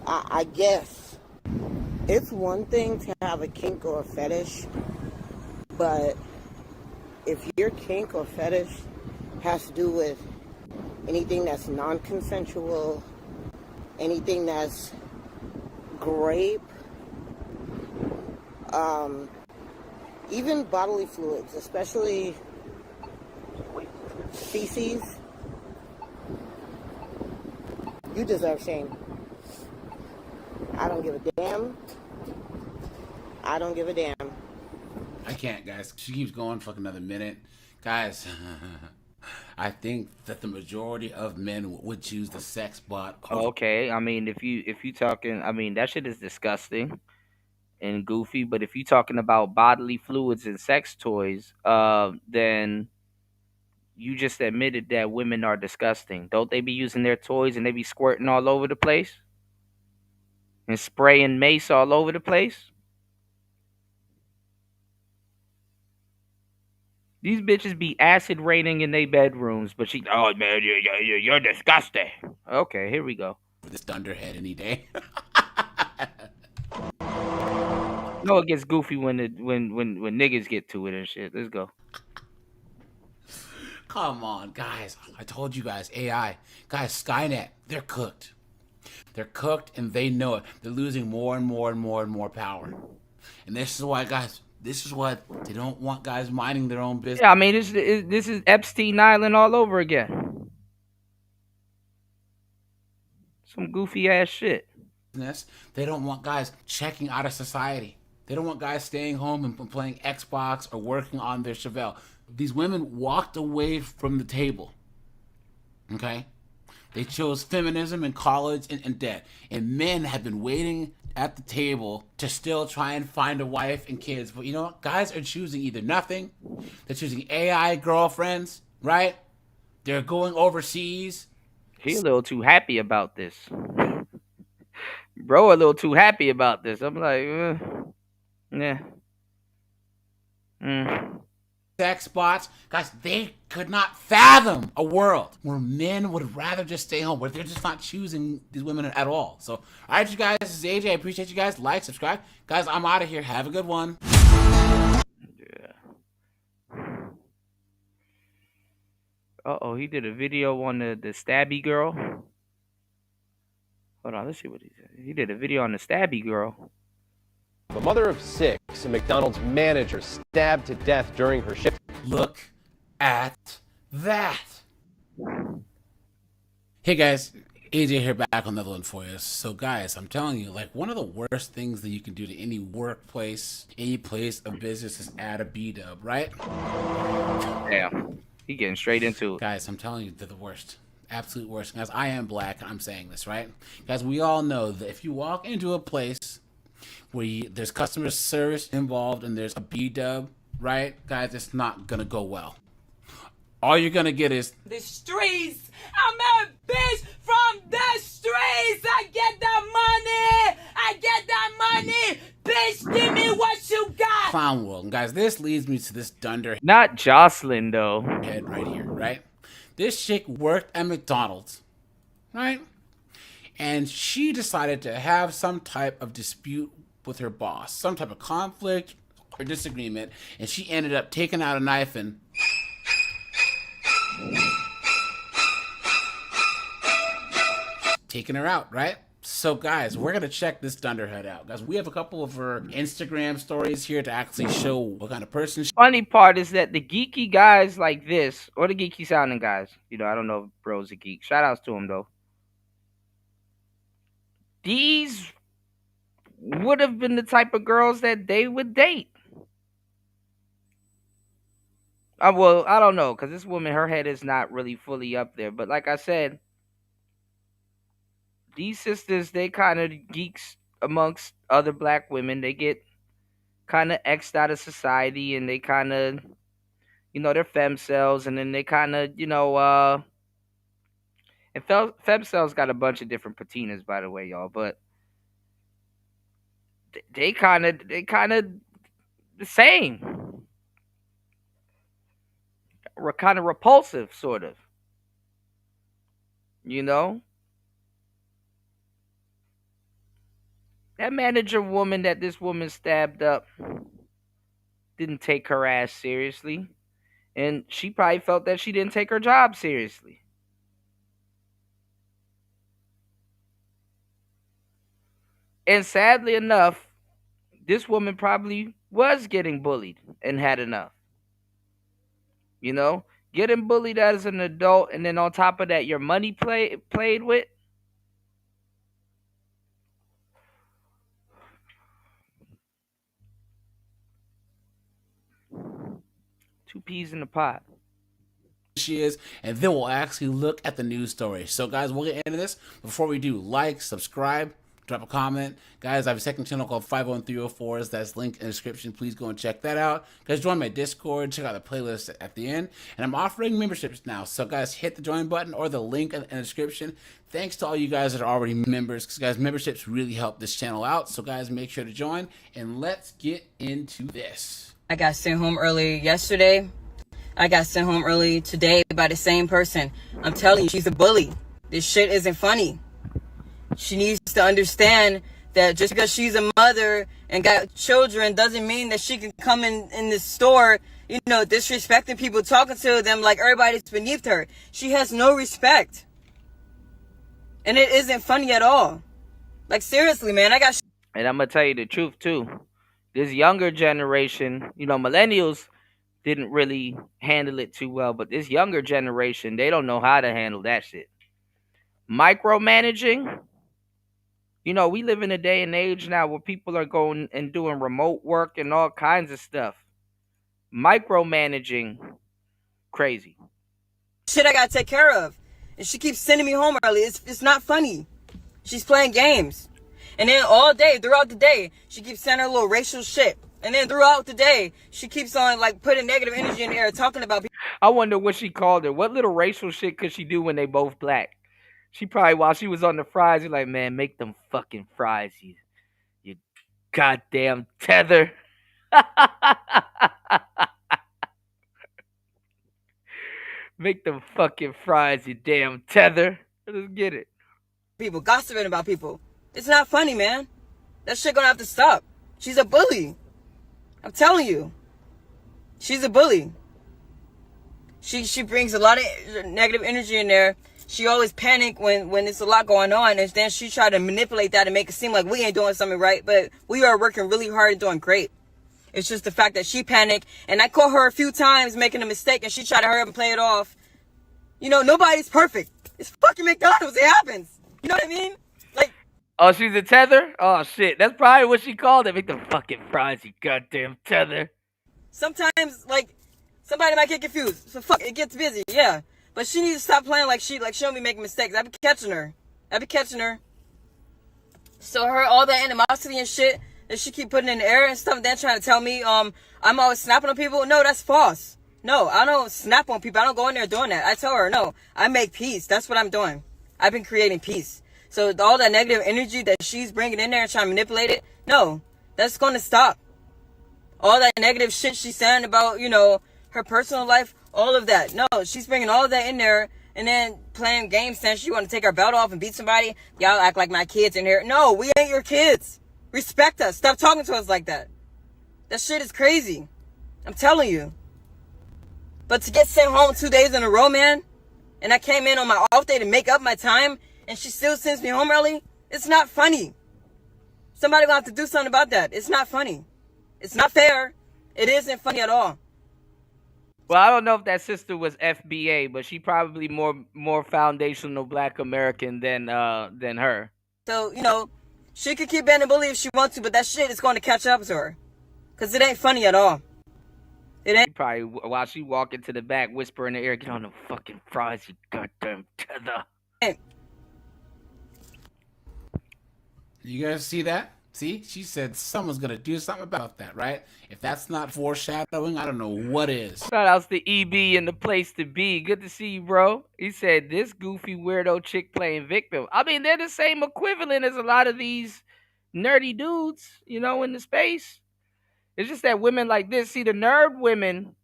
I guess it's one thing to have a kink or a fetish, but if your kink or fetish has to do with anything that's non-consensual, anything that's grape, even bodily fluids, especially feces, you deserve shame. I don't give a damn. I don't give a damn. I can't, guys. She keeps going for another minute. Guys, I think that the majority of men would choose the sex bot. Okay, I mean, if you talking, I mean, that shit is disgusting and goofy. But if you talking about bodily fluids and sex toys, then you just admitted that women are disgusting. Don't they be using their toys and they be squirting all over the place and spraying mace all over the place? These bitches be acid raining in their bedrooms, but oh man, you're disgusting. Okay, here we go. This thunderhead any day. No, it gets goofy when niggas get to it and shit. Let's go. Come on, guys. I told you guys, AI. Guys, Skynet, they're cooked. They're cooked and they know it. They're losing more and more and more and more power. And this is why, guys, this is what they don't want guys minding their own business. Yeah, I mean, this is Epstein Island all over again. Some goofy ass shit. They don't want guys checking out of society. They don't want guys staying home and playing Xbox or working on their Chevelle. These women walked away from the table. Okay? They chose feminism in college and debt. And men have been waiting at the table to still try and find a wife and kids. But you know what? Guys are choosing either nothing. They're choosing AI girlfriends, right? They're going overseas. He a little too happy about this. Bro, a little too happy about this. I'm like, yeah. Sex bots, guys, they could not fathom a world where men would rather just stay home, where they're just not choosing these women at all. So, all right, you guys, this is AJ. I appreciate you guys. Like, subscribe. Guys, I'm out of here. Have a good one. Yeah. Uh-oh, he did a video on the stabby girl. Hold on, let's see what he said. He did a video on the stabby girl. A mother of 6, a McDonald's manager, stabbed to death during her shift. Look at that. Hey guys, AJ here, back on another one for you. So guys, I'm telling you, like, one of the worst things that you can do to any workplace, any place of business is add a B-dub, right? Damn, he getting straight into it. Guys, I'm telling you, they're the worst. Absolute worst. Guys, I am black and I'm saying this, right? Guys, we all know that if you walk into a place where there's customer service involved and there's a B-dub, right? Guys, it's not gonna go well. All you're gonna get is the streets. I'm a bitch from the streets. I get that money. I get that money. Bitch, give me what you got. clown world. And guys, this leads me to this dunder. Not Jocelyn though. Head right here, right? This chick worked at McDonald's, right? And she decided to have some type of dispute with her boss, some type of conflict or disagreement, and she ended up taking out a knife and taking her out, right? So guys, we're gonna check this Dunderhead out. Guys, we have a couple of her Instagram stories here to actually show what kind of person Funny part is that the geeky guys like this, or the geeky sounding guys, I don't know if bro's a geek. Shout outs to him though. These would have been the type of girls that they would date. Well, I don't know, because this woman, her head is not really fully up there. But like I said, these sisters, they kind of geeks amongst other black women. They get kind of X'd out of society, and they kind of, they're femcells, and then they kind of, and femcells got a bunch of different patinas, by the way, y'all, but they kind of the same. Kind of repulsive, sort of. That manager woman that this woman stabbed up didn't take her ass seriously. And she probably felt that she didn't take her job seriously. And sadly enough, this woman probably was getting bullied and had enough. Getting bullied as an adult, and then on top of that, your money played with. Two peas in the pot. She is, and then we'll actually look at the news story. So guys, we'll get into this. Before we do, like, subscribe, drop a comment. Guys, I have a second channel called 51304s. That's linked in the description. Please go and check that out. Guys, join my Discord. Check out the playlist at the end. And I'm offering memberships now. So guys, hit the join button or the link in the description. Thanks to all you guys that are already members, because guys, memberships really help this channel out. So guys, make sure to join, and let's get into this. I got sent home early yesterday. I got sent home early today by the same person. I'm telling you, she's a bully. This shit isn't funny. She needs to understand that just because she's a mother and got children doesn't mean that she can come in this store, disrespecting people, talking to them like everybody's beneath her. She has no respect. And it isn't funny at all. Like, seriously, man, And I'm going to tell you the truth, too. This younger generation, millennials didn't really handle it too well, but this younger generation, they don't know how to handle that shit. Micromanaging. We live in a day and age now where people are going and doing remote work and all kinds of stuff. Micromanaging. Crazy. Shit I gotta take care of. And she keeps sending me home early. It's not funny. She's playing games. And then all day, throughout the day, she keeps sending her little racial shit. And then throughout the day, she keeps on putting negative energy in the air, talking about people. I wonder what she called her. What little racial shit could she do when they both black? She probably, while she was on the fries, you're like, man, make them fucking fries, you goddamn tether. Make them fucking fries, you damn tether. Let's get it. People gossiping about people. It's not funny, man. That shit gonna have to stop. She's a bully. I'm telling you. She's a bully. She brings a lot of negative energy in there. She always panic when there's a lot going on, and then she try to manipulate that and make it seem like we ain't doing something right, but we are working really hard and doing great. It's just the fact that she panicked, and I caught her a few times making a mistake, and she tried to hurry up and play it off. Nobody's perfect. It's fucking McDonald's. It happens. You know what I mean? Oh, she's a tether? Oh, shit. That's probably what she called it. Make them fucking fries, you goddamn tether. Sometimes, somebody might get confused. So, fuck, it gets busy, yeah. But she needs to stop playing like she don't be making mistakes. I be catching her. So all that animosity and shit that she keep putting in the air and stuff, then trying to tell me I'm always snapping on people. No, that's false. No, I don't snap on people. I don't go in there doing that. I tell her, no, I make peace. That's what I'm doing. I've been creating peace. So all that negative energy that she's bringing in there and trying to manipulate it, no, that's going to stop. All that negative shit she's saying about, her personal life, all of that. No, she's bringing all of that in there and then playing games saying she want to take her belt off and beat somebody. Y'all act like my kids in here. No, we ain't your kids. Respect us. Stop talking to us like that. That shit is crazy. I'm telling you. But to get sent home 2 days in a row, man, and I came in on my off day to make up my time, and she still sends me home early, it's not funny. Somebody will have to do something about that. It's not funny. It's not fair. It isn't funny at all. Well, I don't know if that sister was FBA, but she probably more foundational Black American than her. So, you know, she could keep being a bully if she wants to, but that shit is going to catch up to her. Because it ain't funny at all. It ain't. Probably while she walking to the back, whisper in the ear, "Get on the fucking fries, you goddamn tether." You guys see that? See? She said someone's going to do something about that, right? If that's not foreshadowing, I don't know what is. Shout outs to EB and the place to be. Good to see you, bro. He said, this goofy weirdo chick playing victim. I mean, they're the same equivalent as a lot of these nerdy dudes, you know, in the space. It's just that women like this, see, the nerd women,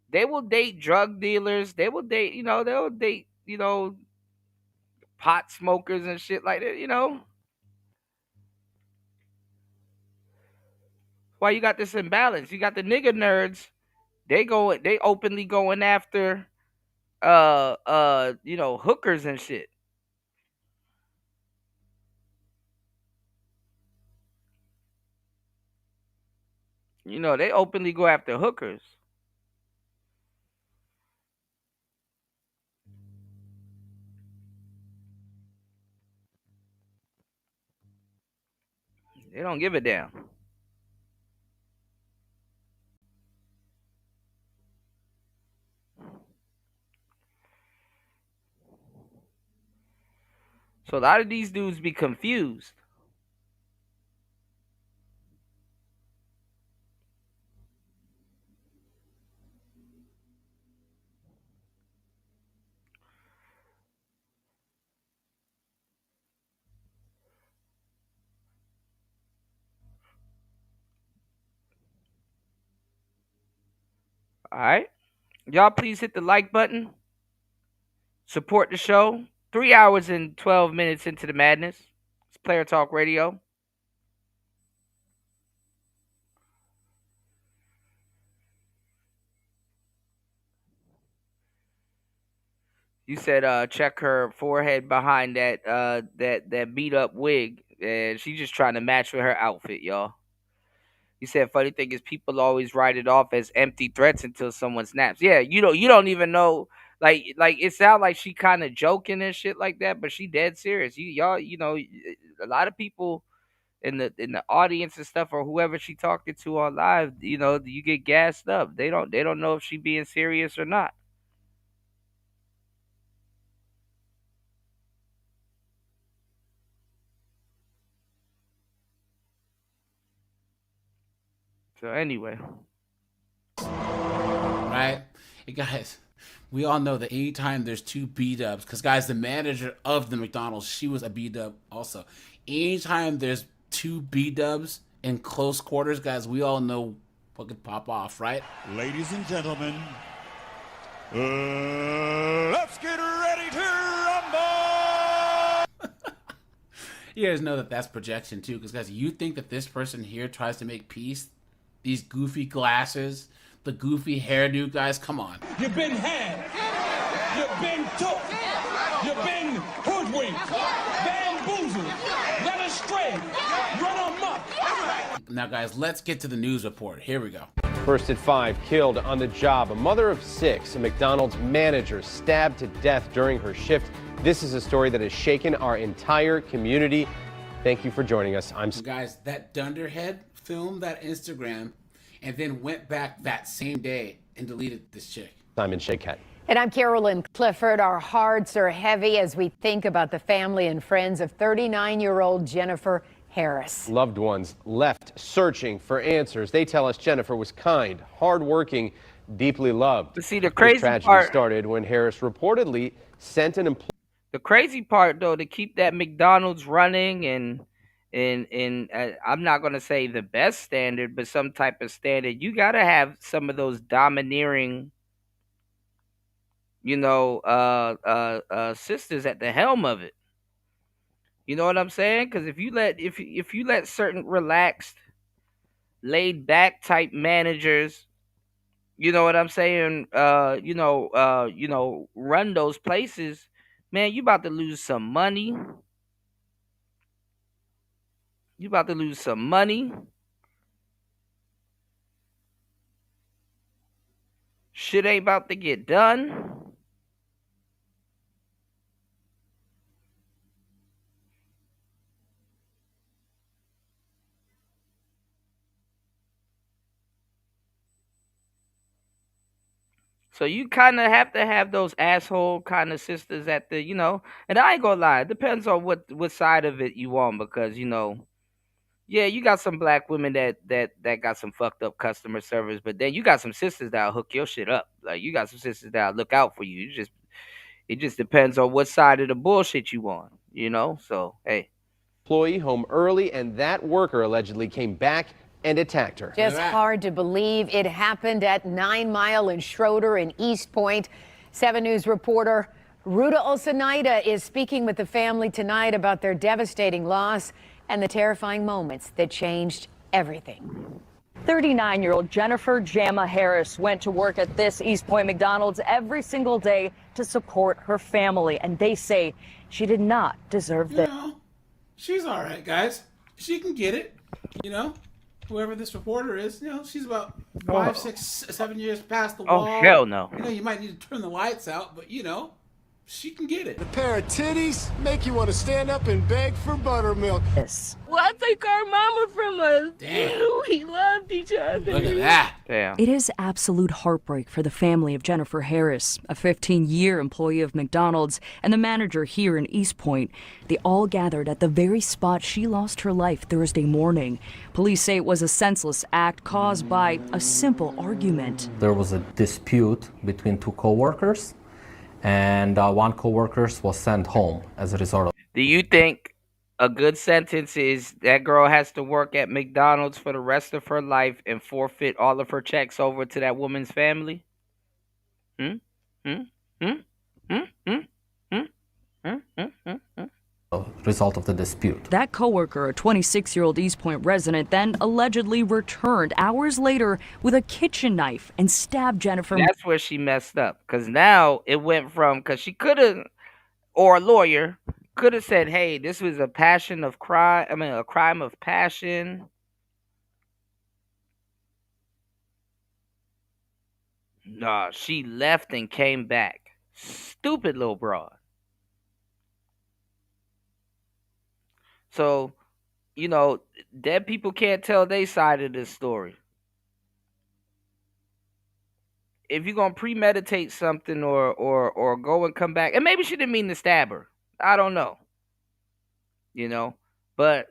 they will date drug dealers. They will date, they'll date, pot smokers and shit like that, Why you got this imbalance? You got the nigga nerds. They openly going after hookers and shit. They openly go after hookers. They don't give a damn. So a lot of these dudes be confused. All right. Y'all please hit the like button. Support the show. 3 hours and 12 minutes into the madness. It's Player Talk Radio. You said check her forehead behind that beat up wig. And she's just trying to match with her outfit, y'all. You said funny thing is people always write it off as empty threats until someone snaps. Yeah, you don't even know. Like it sounds like she kind of joking and shit like that, but she dead serious. Y'all, a lot of people in the audience and stuff, or whoever she talking to on live, you get gassed up. They don't know if she being serious or not. So anyway, right? Hey guys, we all know that anytime there's two B-dubs, because guys, the manager of the McDonald's, she was a B-dub also. Anytime there's two B-dubs in close quarters, guys, we all know what could pop off, right? Ladies and gentlemen, let's get ready to rumble! You guys know that that's projection too, because guys, you think that this person here tries to make peace? These goofy glasses, the goofy hairdo, guys, come on. You've been had, you've been took, you've been hoodwinked, bamboozled, led astray, run amok. Now, guys, let's get to the news report. Here we go. First at 5, killed on the job. A mother of 6, a McDonald's manager, stabbed to death during her shift. This is a story that has shaken our entire community. Thank you for joining us. Guys, that Dunderhead filmed that Instagram and then went back that same day and deleted this chick. Simon Shakehead. And I'm Carolyn Clifford. Our hearts are heavy as we think about the family and friends of 39-year-old Jennifer Harris. Loved ones left searching for answers. They tell us Jennifer was kind, hardworking, deeply loved. But see, the crazy tragedy part started when Harris reportedly sent an employee. The crazy part, though, to keep that McDonald's running and I'm not going to say the best standard, but some type of standard, you got to have some of those domineering, sisters at the helm of it. You know what I'm saying? Because if you let certain relaxed, laid back type managers, you know what I'm saying, run those places, man, you about to lose some money. You about to lose some money. Shit ain't about to get done. So you kind of have to have those asshole kind of sisters at the, and I ain't gonna lie, it depends on what side of it you on, because, yeah, you got some black women that got some fucked up customer service, but then you got some sisters that'll hook your shit up. Like, you got some sisters that'll look out for you. It just depends on what side of the bullshit you on, So, hey. Employee home early, and that worker allegedly came back and attacked her. Just hard to believe it happened at 9 Mile and Schroeder in East Point. 7 News reporter Ruta Olsanaida is speaking with the family tonight about their devastating loss and the terrifying moments that changed everything. 39-year-old Jennifer Jama Harris went to work at this East Point McDonald's every single day to support her family, and they say she did not deserve this. She's all right, guys. She can get it, Whoever this reporter is, she's about 5, 6, 7 years past the wall. Oh, hell no. You might need to turn the lights out, but, she can get it. The pair of titties make you want to stand up and beg for buttermilk. Yes. Well, take our mama from us. Damn. We loved each other. Look at that. Damn. It is absolute heartbreak for the family of Jennifer Harris, a 15-year employee of McDonald's and the manager here in East Point. They all gathered at the very spot she lost her life Thursday morning. Police say it was a senseless act caused by a simple argument. There was a dispute between 2 co-workers, and one co-worker was sent home as a result of. Do you think a good sentence is that girl has to work at McDonald's for the rest of her life and forfeit all of her checks over to that woman's family? Result of the dispute. That coworker, a 26-year-old East Point resident, then allegedly returned hours later with a kitchen knife and stabbed Jennifer. That's where she messed up, because now it went from, because she could have, or a lawyer could have said, hey, this was a crime of passion. Nah, she left and came back. Stupid little broad. So, dead people can't tell their side of this story. If you're going to premeditate something or go and come back, and maybe she didn't mean to stab her. I don't know. But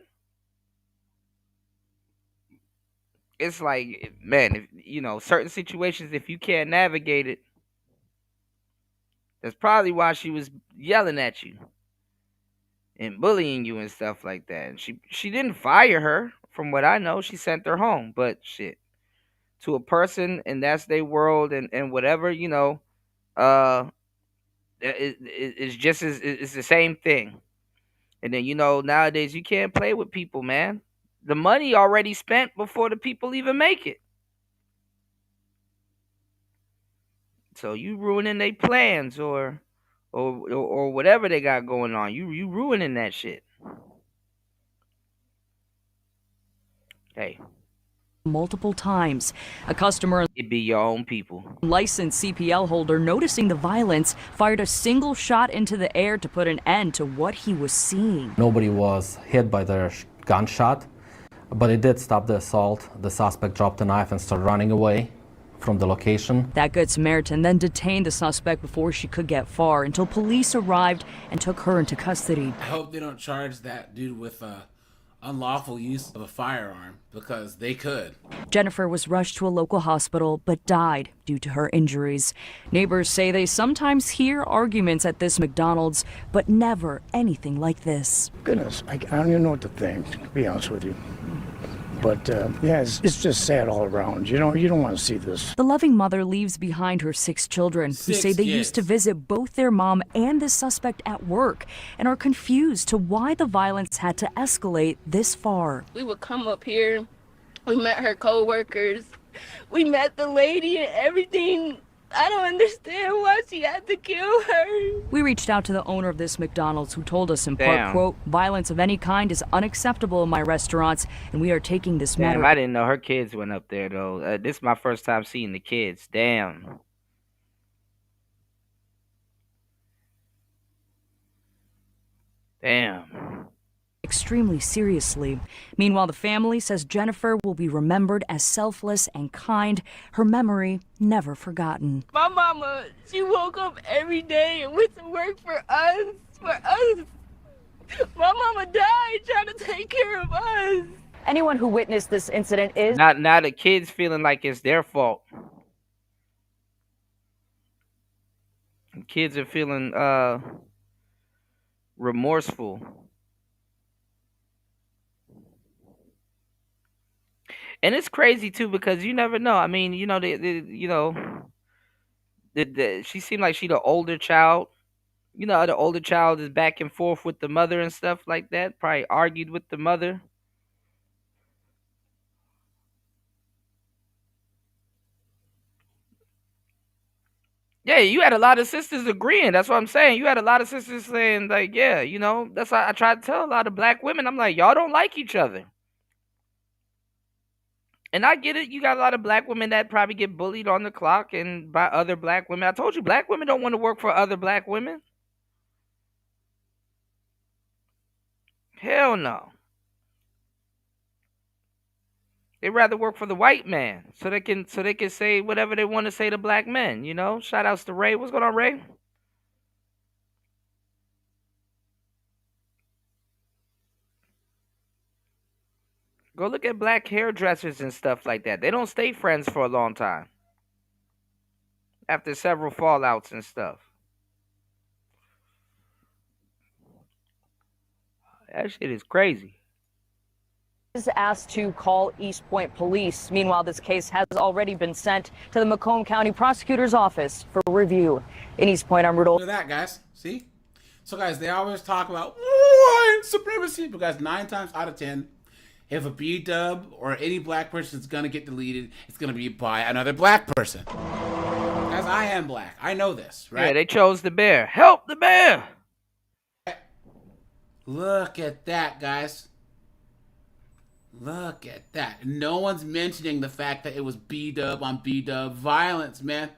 it's like, man, if, certain situations, if you can't navigate it, that's probably why she was yelling at you and bullying you and stuff like that. And she didn't fire her, from what I know. She sent her home. But shit, to a person, and that's their world, and whatever, it's just it's the same thing. And then nowadays you can't play with people, man. The money already spent before the people even make it. So you ruining their plans or whatever they got going on. You ruining that shit. Hey. Multiple times. A customer, it be your own people. Licensed CPL holder, noticing the violence, fired a single shot into the air to put an end to what he was seeing. Nobody was hit by the gunshot, but it did stop the assault. The suspect dropped the knife and started running away from the location. That Good Samaritan then detained the suspect before she could get far until police arrived and took her into custody. I hope they don't charge that dude with unlawful use of a firearm, because they could. Jennifer was rushed to a local hospital but died due to her injuries. Neighbors say they sometimes hear arguments at this McDonald's, but never anything like this. Goodness, I don't even know what to think, to be honest with you. But yeah, it's just sad all around. You know, you don't want to see this. The loving mother leaves behind her 6 children who say they used to visit both their mom and the suspect at work and are confused to why the violence had to escalate this far. We would come up here. We met her co-workers. We met the lady and everything. I don't understand why she had to kill her. We reached out to the owner of this McDonald's, who told us in part, quote, "Violence of any kind is unacceptable in my restaurants, and we are taking this matter." Damn, I didn't know her kids went up there, though. This is my first time seeing the kids. Damn. Damn. Extremely seriously. Meanwhile, the family says Jennifer will be remembered as selfless and kind, her memory never forgotten. My mama, she woke up every day and went to work for us. My mama died trying to take care of us. Anyone who witnessed this incident is Not the kids feeling like it's their fault. Kids are feeling remorseful. And it's crazy too, because you never know. I mean, you know, she seemed like she the older child. You know, the older child is back and forth with the mother and stuff like that. Probably argued with the mother. Yeah, you had a lot of sisters agreeing. That's what I'm saying. You had a lot of sisters saying, like, yeah, you know, that's why I tried to tell a lot of black women. I'm like, y'all don't like each other. And I get it. You got a lot of black women that probably get bullied on the clock and by other black women. I told you, black women don't want to work for other black women. Hell no. They'd rather work for the white man so they can say whatever they want to say to black men, you know? Shout outs to Ray. What's going on, Ray? Go look at black hairdressers and stuff like that. They don't stay friends for a long time. After several fallouts and stuff. That shit is crazy. Is asked to call East Point Police. Meanwhile, this case has already been sent to the Macomb County Prosecutor's Office for review. In East Point, I'm Rudolph. Look at that, guys. See? So, guys, they always talk about white supremacy, but guys, 9 times out of 10, if a B-dub or any black person is going to get deleted, it's going to be by another black person. Guys, I am black. I know this, right? Yeah, they chose the bear. Help the bear! Look at that, guys. Look at that. No one's mentioning the fact that it was B-dub on B-dub violence, man.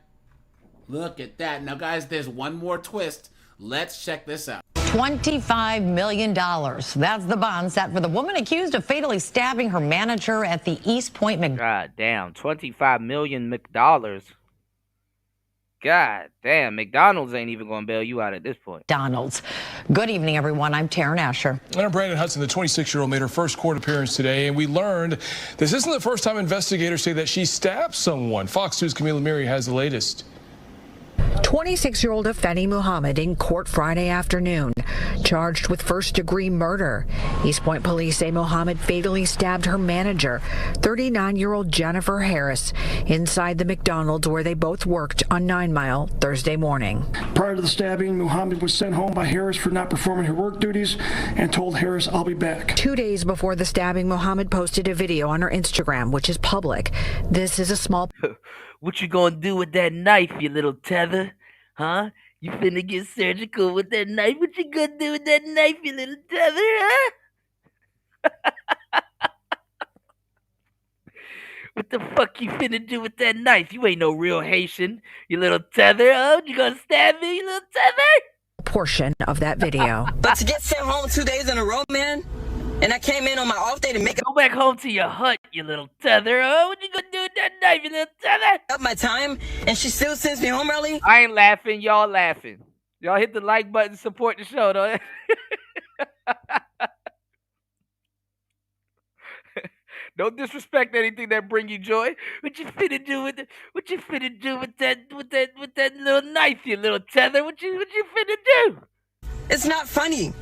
Look at that. Now, guys, there's one more twist. Let's check this out. $25 million. That's the bond set for the woman accused of fatally stabbing her manager at the East Point God damn, $25 million McDollars. God damn, McDonald's ain't even going to bail you out at this point. McDonald's. Good evening, everyone. I'm Taryn Asher. And I'm Brandon Hudson. The 26-year-old made her first court appearance today, and we learned this isn't the first time investigators say that she stabbed someone. Fox News' Camila Miri has the latest. 26-year-old Afeni Muhammad in court Friday afternoon, charged with first-degree murder. East Point police say Muhammad fatally stabbed her manager, 39-year-old Jennifer Harris, inside the McDonald's where they both worked on 9 Mile Thursday morning. Prior to the stabbing, Muhammad was sent home by Harris for not performing her work duties and told Harris, "I'll be back." 2 days before the stabbing, Muhammad posted a video on her Instagram, which is public. This is a small... What you gonna do with that knife, you little tether? Huh? You finna get surgical with that knife? What you gonna do with that knife, you little tether, huh? What the fuck you finna do with that knife? You ain't no real Haitian, you little tether, huh? You gonna stab me, you little tether? Portion of that video. But to get sent home 2 days in a row, man, and I came in on my off day to make Go back home to your hut, you little tether, huh? What you gonna do with that knife, you little tether? up my time, and she still sends me home early. I ain't laughing, y'all laughing. Y'all hit the like button, support the show, though. Don't disrespect anything that bring you joy. What you finna do with What you finna do with that little knife, you little tether? What you finna do? It's not funny.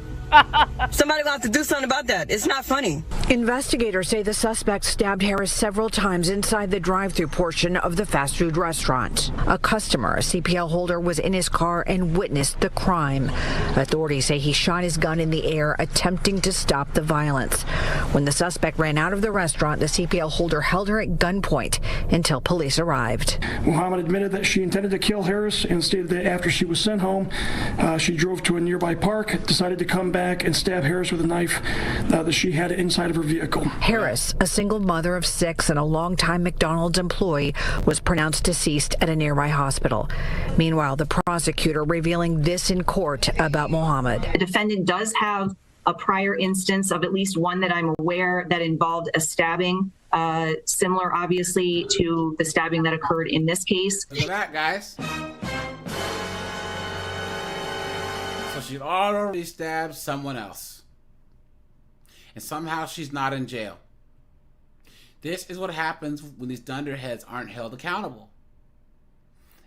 Somebody gonna have to do something about that. It's not funny. Investigators say the suspect stabbed Harris several times inside the drive-thru portion of the fast food restaurant. A customer, a CPL holder, was in his car and witnessed the crime. Authorities say he shot his gun in the air, attempting to stop the violence. When the suspect ran out of the restaurant, the CPL holder held her at gunpoint until police arrived. Muhammad admitted that she intended to kill Harris and stated that after she was sent home, she drove to a nearby park, decided to come back and stab Harris with a knife that she had inside of her vehicle. Harris, a single mother of 6 and a longtime McDonald's employee, was pronounced deceased at a nearby hospital. Meanwhile, the prosecutor revealing this in court about Muhammad. The defendant does have a prior instance of at least one that I'm aware that involved a stabbing, similar obviously to the stabbing that occurred in this case. Look at that, guys. So she'd already stabbed someone else. And somehow she's not in jail. This is what happens when these dunderheads aren't held accountable.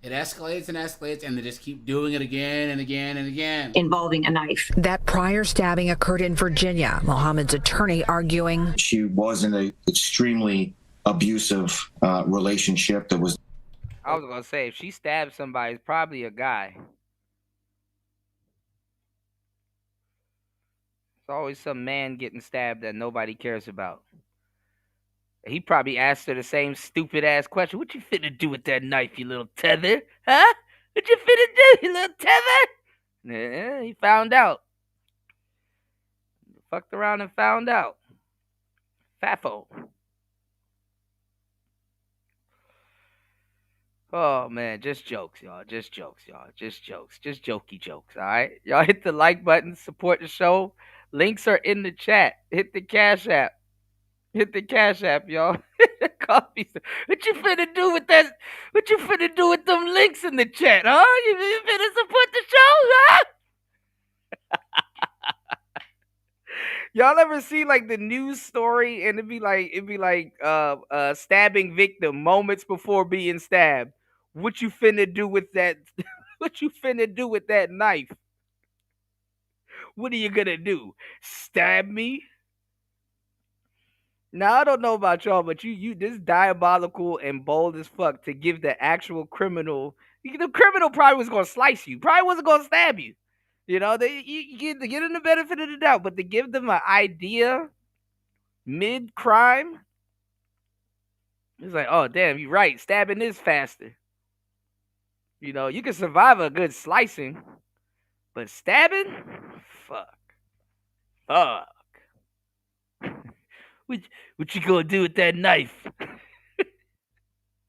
It escalates and escalates, and they just keep doing it again and again and again. Involving a knife. That prior stabbing occurred in Virginia. Muhammad's attorney arguing she was in an extremely abusive relationship that was. I was gonna say, if she stabbed somebody, it's probably a guy. It's always some man getting stabbed that nobody cares about. He probably asked her the same stupid ass question. What you finna do with that knife, you little tether? Huh? What you finna do, you little tether? Yeah, he found out. Fucked around and found out. Fafo. Oh man, just jokes, y'all. Just jokes, y'all. Just jokes. Just jokey jokes, alright? Y'all hit the like button, support the show. Links are in the chat. Hit the Cash App. Hit the Cash App, y'all. Coffee. What you finna do with that? What you finna do with them links in the chat, huh? You finna support the show, huh? Y'all ever see like the news story and it'd be like stabbing victim moments before being stabbed? What you finna do with that? What you finna do with that knife? What are you gonna do? Stab me? Now I don't know about y'all, but you this diabolical and bold as fuck to give the actual criminal. The criminal probably was gonna slice you, probably wasn't gonna stab you. You know, you give them the benefit of the doubt, but to give them an idea mid crime, it's like, oh damn, you're right. Stabbing is faster. You know, you can survive a good slicing, but stabbing, fuck. What you gonna do with that knife? The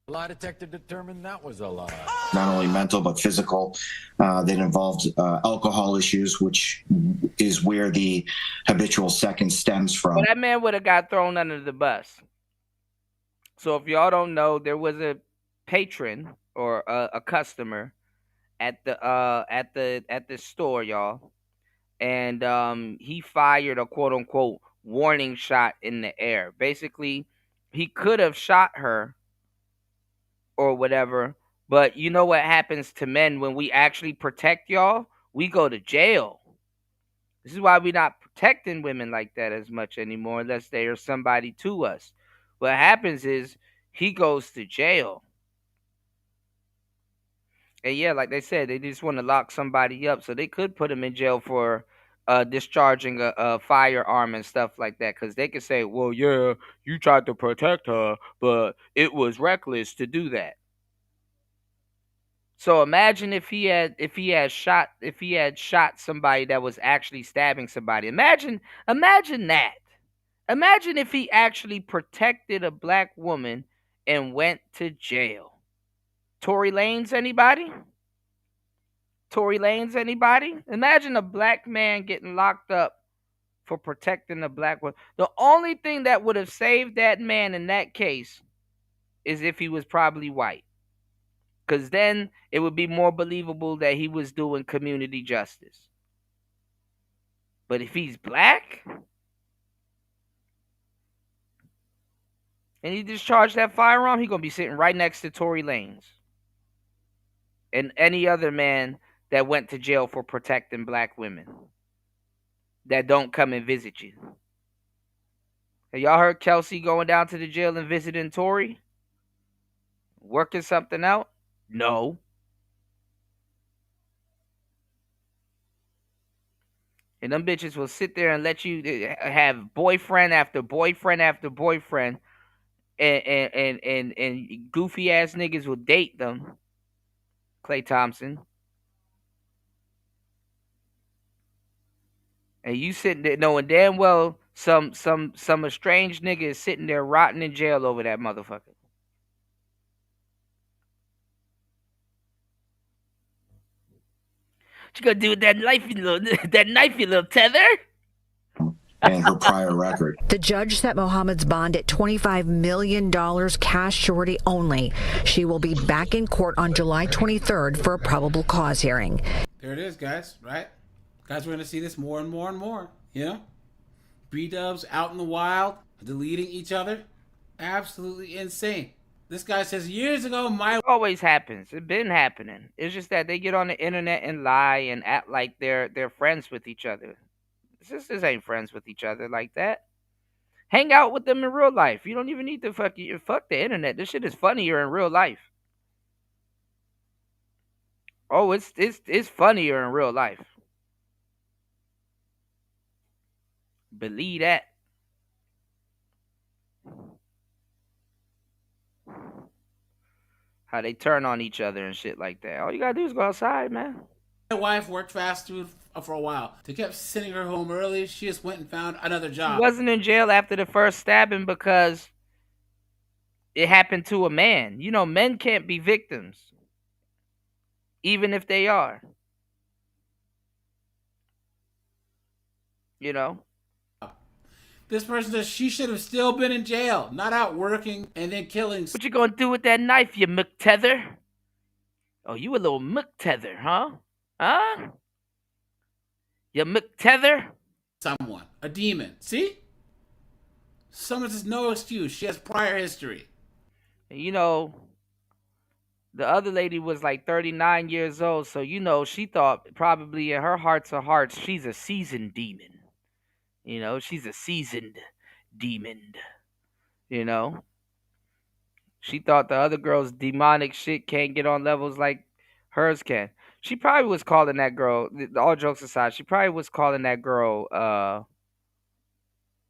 lie detector determined that was a lie. Not only mental, but physical. That involved alcohol issues, which is where the habitual second stems from. Well, that man would have got thrown under the bus. So if y'all don't know, there was a patron or a customer at the store, y'all, and he fired a quote unquote warning shot in the air. Basically, he could have shot her or whatever, but you know what happens to men when we actually protect y'all? We go to jail. This is why we're not protecting women like that as much anymore, unless they are somebody to us. What happens is he goes to jail. And yeah, like they said, they just want to lock somebody up, so they could put him in jail for discharging a firearm and stuff like that, because they could say, well, yeah, you tried to protect her, but it was reckless to do that. So imagine if he had shot somebody that was actually stabbing somebody. Imagine that. Imagine if he actually protected a black woman and went to jail. Tory Lanez, anybody? Tory Lanez, anybody? Imagine a black man getting locked up for protecting a black woman. The only thing that would have saved that man in that case is if he was probably white. Because then it would be more believable that he was doing community justice. But if he's black and he discharged that firearm, he's going to be sitting right next to Tory Lanez and any other man that went to jail for protecting black women that don't come and visit you. Have y'all heard Kelsey going down to the jail and visiting Tory? Working something out? No. And them bitches will sit there and let you have boyfriend after boyfriend after boyfriend, and goofy ass niggas will date them. Klay Thompson. And you sitting there knowing damn well some estranged nigga is sitting there rotting in jail over that motherfucker. What you gonna do with that knife, you little tether? And her prior record. The judge set Mohammed's bond at $25 million cash surety only. She will be back in court on July 23rd for a probable cause hearing. There it is, guys, right? Guys, we're going to see this more and more and more, you know? B-dubs out in the wild, deleting each other. Absolutely insane. This guy says years ago, my... Always happens. It's been happening. It's just that they get on the internet and lie and act like they're friends with each other. Sisters ain't friends with each other like that. Hang out with them in real life. You don't even need to fuck the internet. This shit is funnier in real life. Oh, it's funnier in real life. Believe that. How they turn on each other and shit like that. All you gotta do is go outside, man. My wife worked fast food for a while. They kept sending her home early. She just went and found another job. She wasn't in jail after the first stabbing because it happened to a man. You know, men can't be victims, even if they are. You know? This person says she should have still been in jail, not out working and then killing. What you gonna do with that knife, you McTether? Oh, you a little McTether, huh? Huh? You McTether? Someone. A demon. See? Someone says no excuse. She has prior history. You know, the other lady was like 39 years old, so you know, she thought probably in her hearts of hearts, she's a seasoned demon. You know, she's a seasoned demon. You know? She thought the other girl's demonic shit can't get on levels like hers can. She probably was calling that girl, all jokes aside, she probably was calling that girl,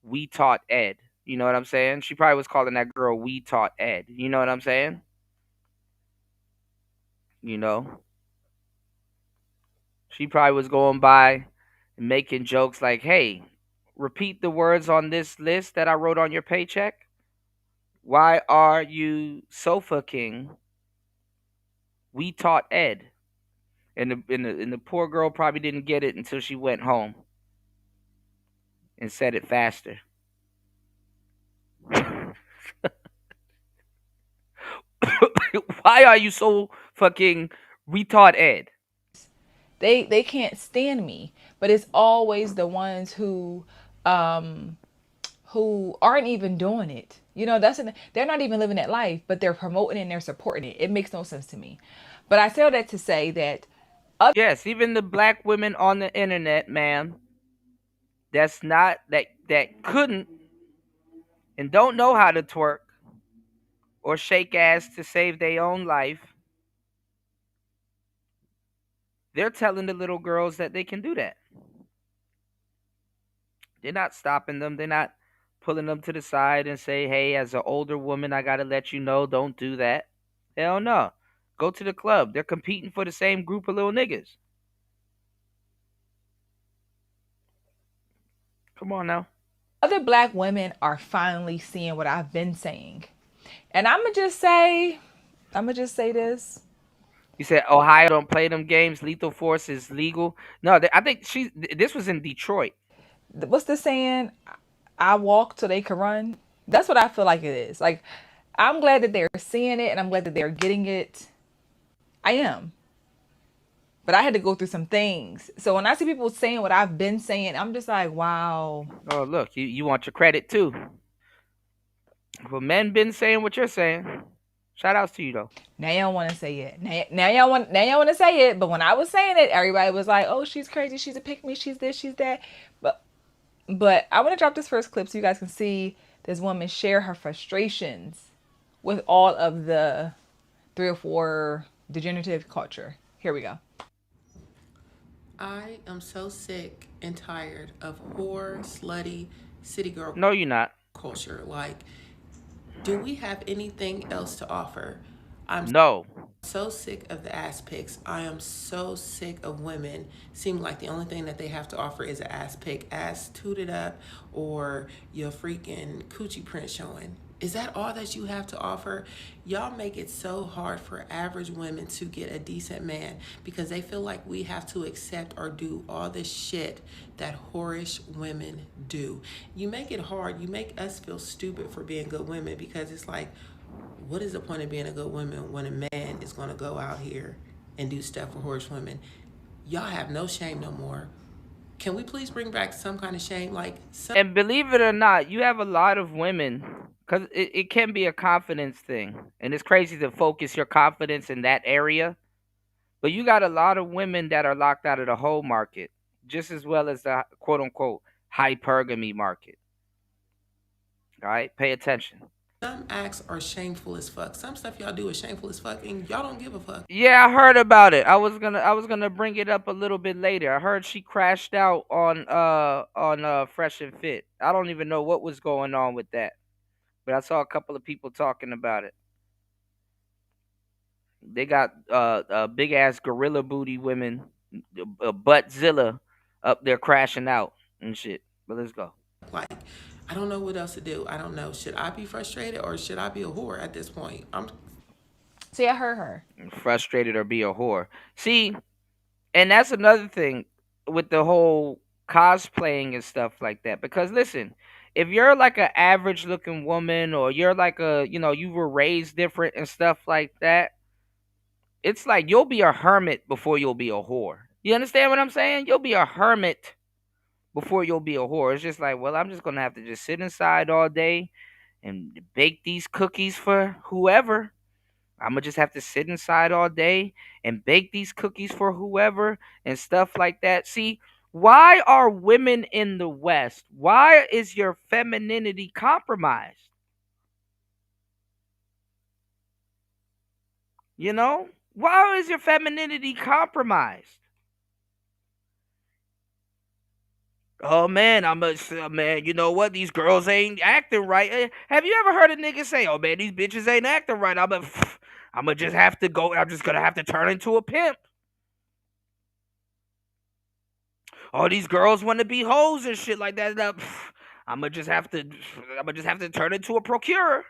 We Taught Ed. You know what I'm saying? She probably was calling that girl We Taught Ed. You know what I'm saying? You know? She probably was going by and making jokes like, hey, repeat the words on this list that I wrote on your paycheck. Why are you Sofa King? We Taught Ed. And the poor girl probably didn't get it until she went home and said it faster. Why are you so fucking retard Ed? They can't stand me, but it's always the ones who aren't even doing it. You know, they're not even living that life, but they're promoting it and they're supporting it. It makes no sense to me. But I say all that to say that yes, even the black women on the internet, ma'am, that couldn't and don't know how to twerk or shake ass to save their own life, they're telling the little girls that they can do that. They're not stopping them. They're not pulling them to the side and say, hey, as an older woman, I got to let you know, don't do that. Hell no. Go to the club. They're competing for the same group of little niggas. Come on now. Other black women are finally seeing what I've been saying. And I'm going to just say this. You said Ohio don't play them games. Lethal force is legal. No, I think this was in Detroit. What's the saying? I walk so they can run. That's what I feel like it is. Like, I'm glad that they're seeing it and I'm glad that they're getting it. I am. But I had to go through some things. So when I see people saying what I've been saying, I'm just like, wow. Oh, look, you want your credit too. Well, men been saying what you're saying. Shout outs to you though. Now y'all want to say it. Now y'all want to say it. But when I was saying it, everybody was like, "Oh, she's crazy. She's a pick me. She's this. She's that." But I want to drop this first clip so you guys can see this woman share her frustrations with all of the 304 degenerative culture. Here we go. I am so sick and tired of whore, slutty, city girl No, you're not. culture. Like, do we have anything else to offer? I'm No. so sick of the ass pics. I am so sick of women seem like the only thing that they have to offer is an ass pic, ass tooted up, or your freaking coochie print showing. Is that all that you have to offer? Y'all make it so hard for average women to get a decent man because they feel like we have to accept or do all this shit that whorish women do. You make it hard. You make us feel stupid for being good women because it's like, what is the point of being a good woman when a man is going to go out here and do stuff for whorish women? Y'all have no shame no more. Can we please bring back some kind of shame? And believe it or not, you have a lot of women, because it can be a confidence thing. And it's crazy to focus your confidence in that area. But you got a lot of women that are locked out of the whole market, just as well as the quote unquote hypergamy market. All right? Pay attention. Some acts are shameful as fuck. Some stuff y'all do is shameful as fuck, and y'all don't give a fuck. Yeah, I heard about it. I was gonna bring it up a little bit later. I heard she crashed out on Fresh and Fit. I don't even know what was going on with that, but I saw a couple of people talking about it. They got big ass gorilla booty women, buttzilla, up there crashing out and shit. But let's go. Like, I don't know what else to do. I don't know. Should I be frustrated or should I be a whore at this point? See, I heard her. Frustrated or be a whore. See, and that's another thing with the whole cosplaying and stuff like that. Because listen, if you're like an average looking woman or you're like you were raised different and stuff like that, it's like you'll be a hermit before you'll be a whore. You understand what I'm saying? You'll be a hermit before you'll be a whore. It's just like, well, I'm just gonna have to just sit inside all day and bake these cookies for whoever. I'm gonna just have to sit inside all day and bake these cookies for whoever and stuff like that. See, why are women in the West? Why is your femininity compromised? You know? Why is your femininity compromised? Oh man, man. You know what? These girls ain't acting right. Have you ever heard a nigga say, "Oh man, these bitches ain't acting right"? I'm gonna just have to go. I'm just gonna have to turn into a pimp. Oh, these girls want to be hoes and shit like that. I'm gonna just have to turn into a procurer.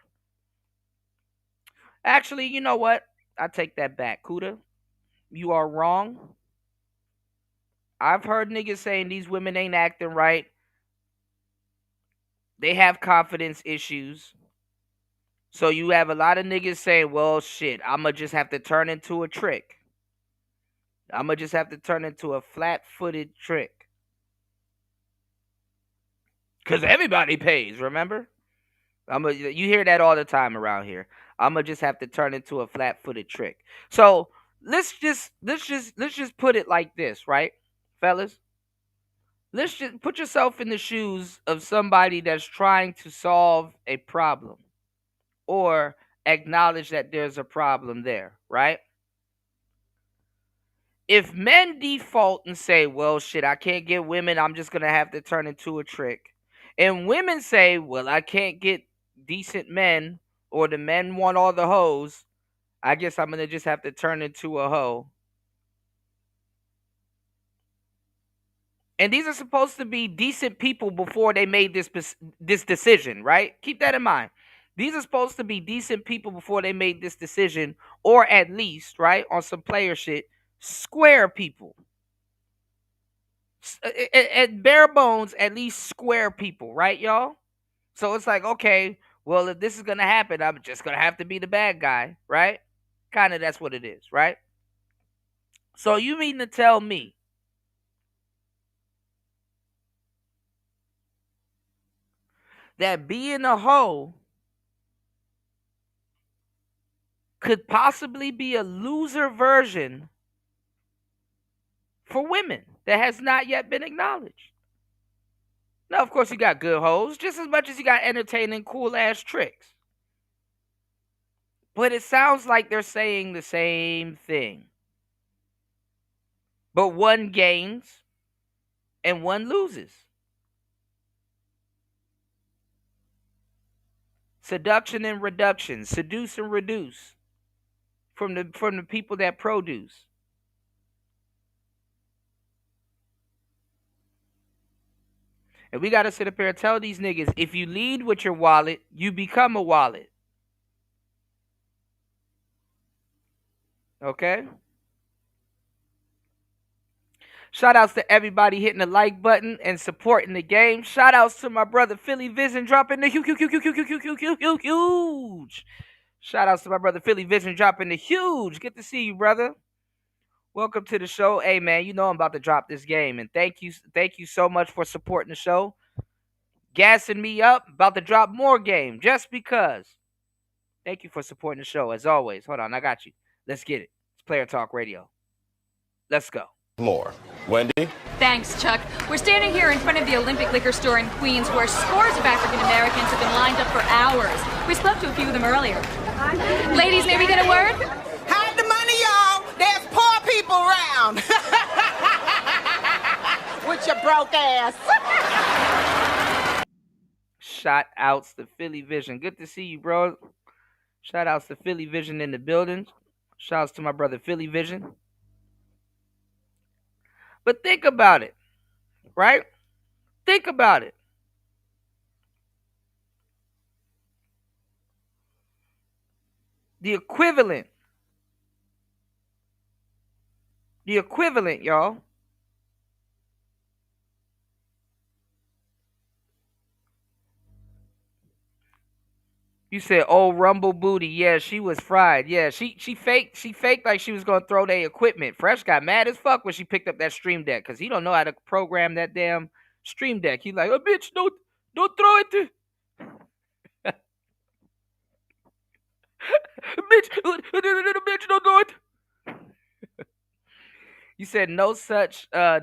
Actually, you know what? I take that back, Kuda. You are wrong. I've heard niggas saying these women ain't acting right. They have confidence issues. So you have a lot of niggas saying, well, shit, I'ma just have to turn into a trick. I'ma just have to turn into a flat-footed trick. Because everybody pays, remember? You hear that all the time around here. I'ma just have to turn into a flat-footed trick. So let's just put it like this, right, fellas? Let's just put yourself in the shoes of somebody that's trying to solve a problem or acknowledge that there's a problem there, right? If men default and say, well, shit, I can't get women, I'm just going to have to turn into a trick. And women say, well, I can't get decent men, or the men want all the hoes, I guess I'm going to just have to turn into a hoe. And these are supposed to be decent people before they made this decision, right? Keep that in mind. These are supposed to be decent people before they made this decision, or at least, right, on some player shit, square people. At bare bones, at least square people, right, y'all? So it's like, okay, well, if this is going to happen, I'm just going to have to be the bad guy, right? Kind of that's what it is, right? So you mean to tell me that being a hoe could possibly be a loser version for women that has not yet been acknowledged? Now, of course, you got good hoes, just as much as you got entertaining, cool-ass tricks. But it sounds like they're saying the same thing. But one gains and one loses. Seduction and reduction. Seduce and reduce. From the people that produce. And we got to sit up here and tell these niggas, if you lead with your wallet, you become a wallet. Okay? Shout outs to everybody hitting the like button and supporting the game. Shout outs to my brother Philly Vision dropping the huge. Shout outs to my brother Philly Vision dropping the huge. Good to see you, brother. Welcome to the show. Hey man, you know I'm about to drop this game. And thank you so much for supporting the show. Gassing me up, about to drop more game just because. Thank you for supporting the show as always. Hold on, I got you. Let's get it. It's Player Talk Radio. Let's go. More. Wendy? Thanks, Chuck. We're standing here in front of the Olympic Liquor Store in Queens where scores of African Americans have been lined up for hours. We spoke to a few of them earlier. Ladies, may we get a word? Hide the money, y'all. There's poor people around. With your broke ass. Shout outs to Philly Vision. Good to see you, bro. Shout outs to Philly Vision in the building. Shout outs to my brother Philly Vision. But think about it, right? Think about it. The equivalent, y'all. You said, "Oh, Rumble Booty." Yeah, she was fried. Yeah, she faked. She faked like she was gonna throw their equipment. Fresh got mad as fuck when she picked up that Stream Deck because he don't know how to program that damn Stream Deck. He like, "Oh, bitch, don't throw it to." Bitch, don't do it. You said no such as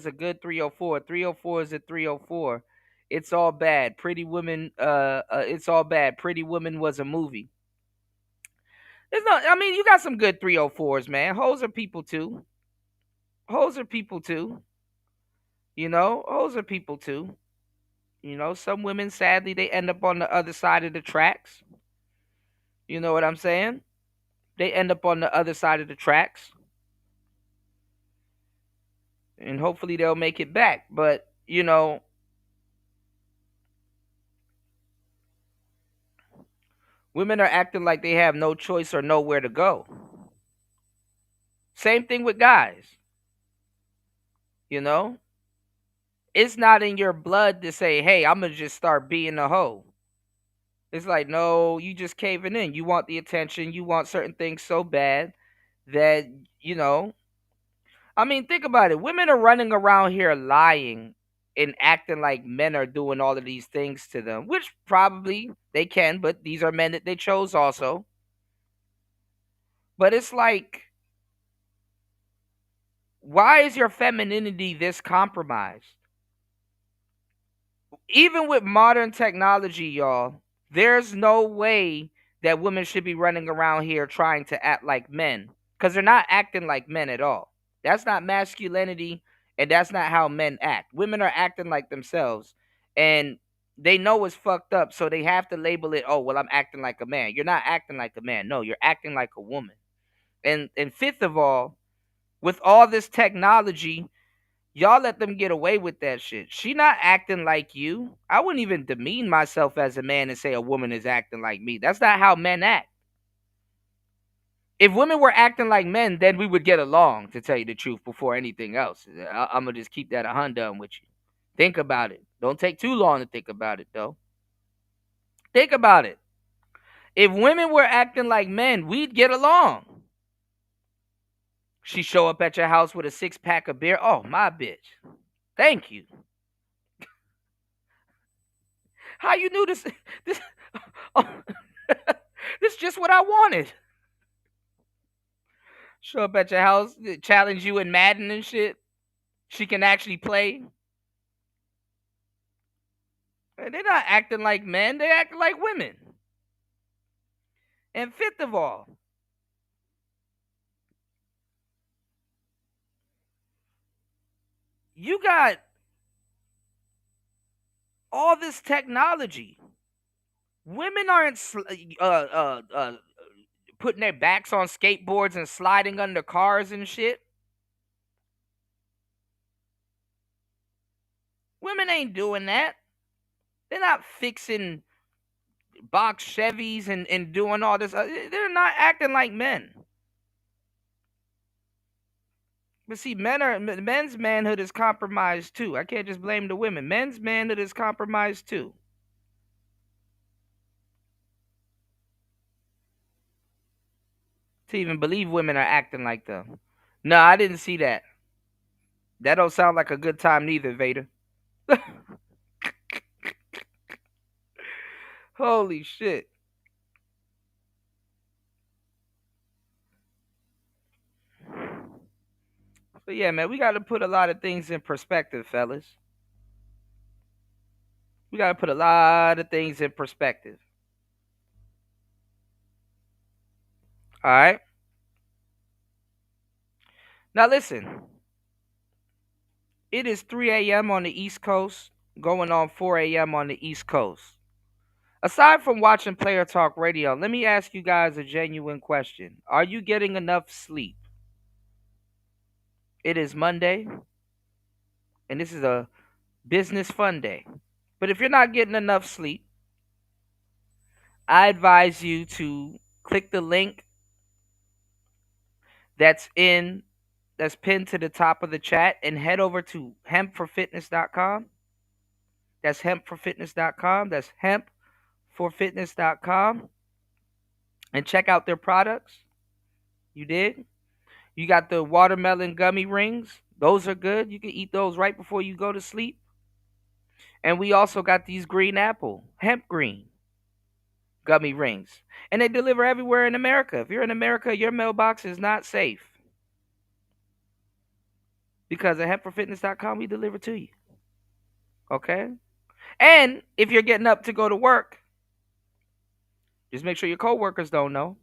a good 304. 304 is a 304. It's all bad. Pretty Women. It's all bad. Pretty Woman was a movie. There's no. I mean, you got some good 304s, man. Hoes are people too. Hoes are people too. You know, hoes are people too. You know, some women, sadly, they end up on the other side of the tracks. You know what I'm saying? They end up on the other side of the tracks. And hopefully they'll make it back. But, you know, women are acting like they have no choice or nowhere to go. Same thing with guys. You know? It's not in your blood to say, hey, I'm going to just start being a hoe. It's like, no, you just caving in. You want the attention. You want certain things so bad that, you know. I mean, think about it. Women are running around here lying and acting like men are doing all of these things to them, which probably they can, but these are men that they chose also. But it's like, why is your femininity this compromised? Even with modern technology, y'all, there's no way that women should be running around here trying to act like men, because they're not acting like men at all. That's not masculinity, and that's not how men act. Women are acting like themselves, and they know it's fucked up, so they have to label it, oh, well, I'm acting like a man. You're not acting like a man. No, you're acting like a woman. And fifth of all, with all this technology, y'all let them get away with that shit. She not acting like you. I wouldn't even demean myself as a man and say a woman is acting like me. That's not how men act. If women were acting like men, then we would get along, to tell you the truth, before anything else. I'm going to just keep that 100 with you. Think about it. Don't take too long to think about it, though. Think about it. If women were acting like men, we'd get along. She show up at your house with a 6-pack of beer. Oh, my bitch. Thank you. How you knew this? This is just what I wanted. Show up at your house, challenge you in Madden and shit. She can actually play. They're not acting like men. They're acting like women. And fifth of all, you got all this technology. Women aren't putting their backs on skateboards and sliding under cars and shit. Women ain't doing that. They're not fixing box Chevys and doing all this. They're not acting like men. But see, men's manhood is compromised too. I can't just blame the women. Men's manhood is compromised too. To even believe women are acting like them. No, I didn't see that. That don't sound like a good time neither, Vader. Holy shit. So yeah, man, we got to put a lot of things in perspective, fellas. We got to put a lot of things in perspective. All right? Now listen. It is 3 a.m. on the East Coast, going on 4 a.m. on the East Coast. Aside from watching Player Talk Radio, let me ask you guys a genuine question. Are you getting enough sleep? It is Monday, and this is a business fun day. But if you're not getting enough sleep, I advise you to click the link that's pinned to the top of the chat and head over to hempforfitness.com. That's hempforfitness.com. That's hempforfitness.com. And check out their products. You did? You got the watermelon gummy rings. Those are good. You can eat those right before you go to sleep. And we also got these green apple, hemp green gummy rings. And they deliver everywhere in America. If you're in America, your mailbox is not safe. Because at hempforfitness.com, we deliver to you. Okay? And if you're getting up to go to work, just make sure your coworkers don't know.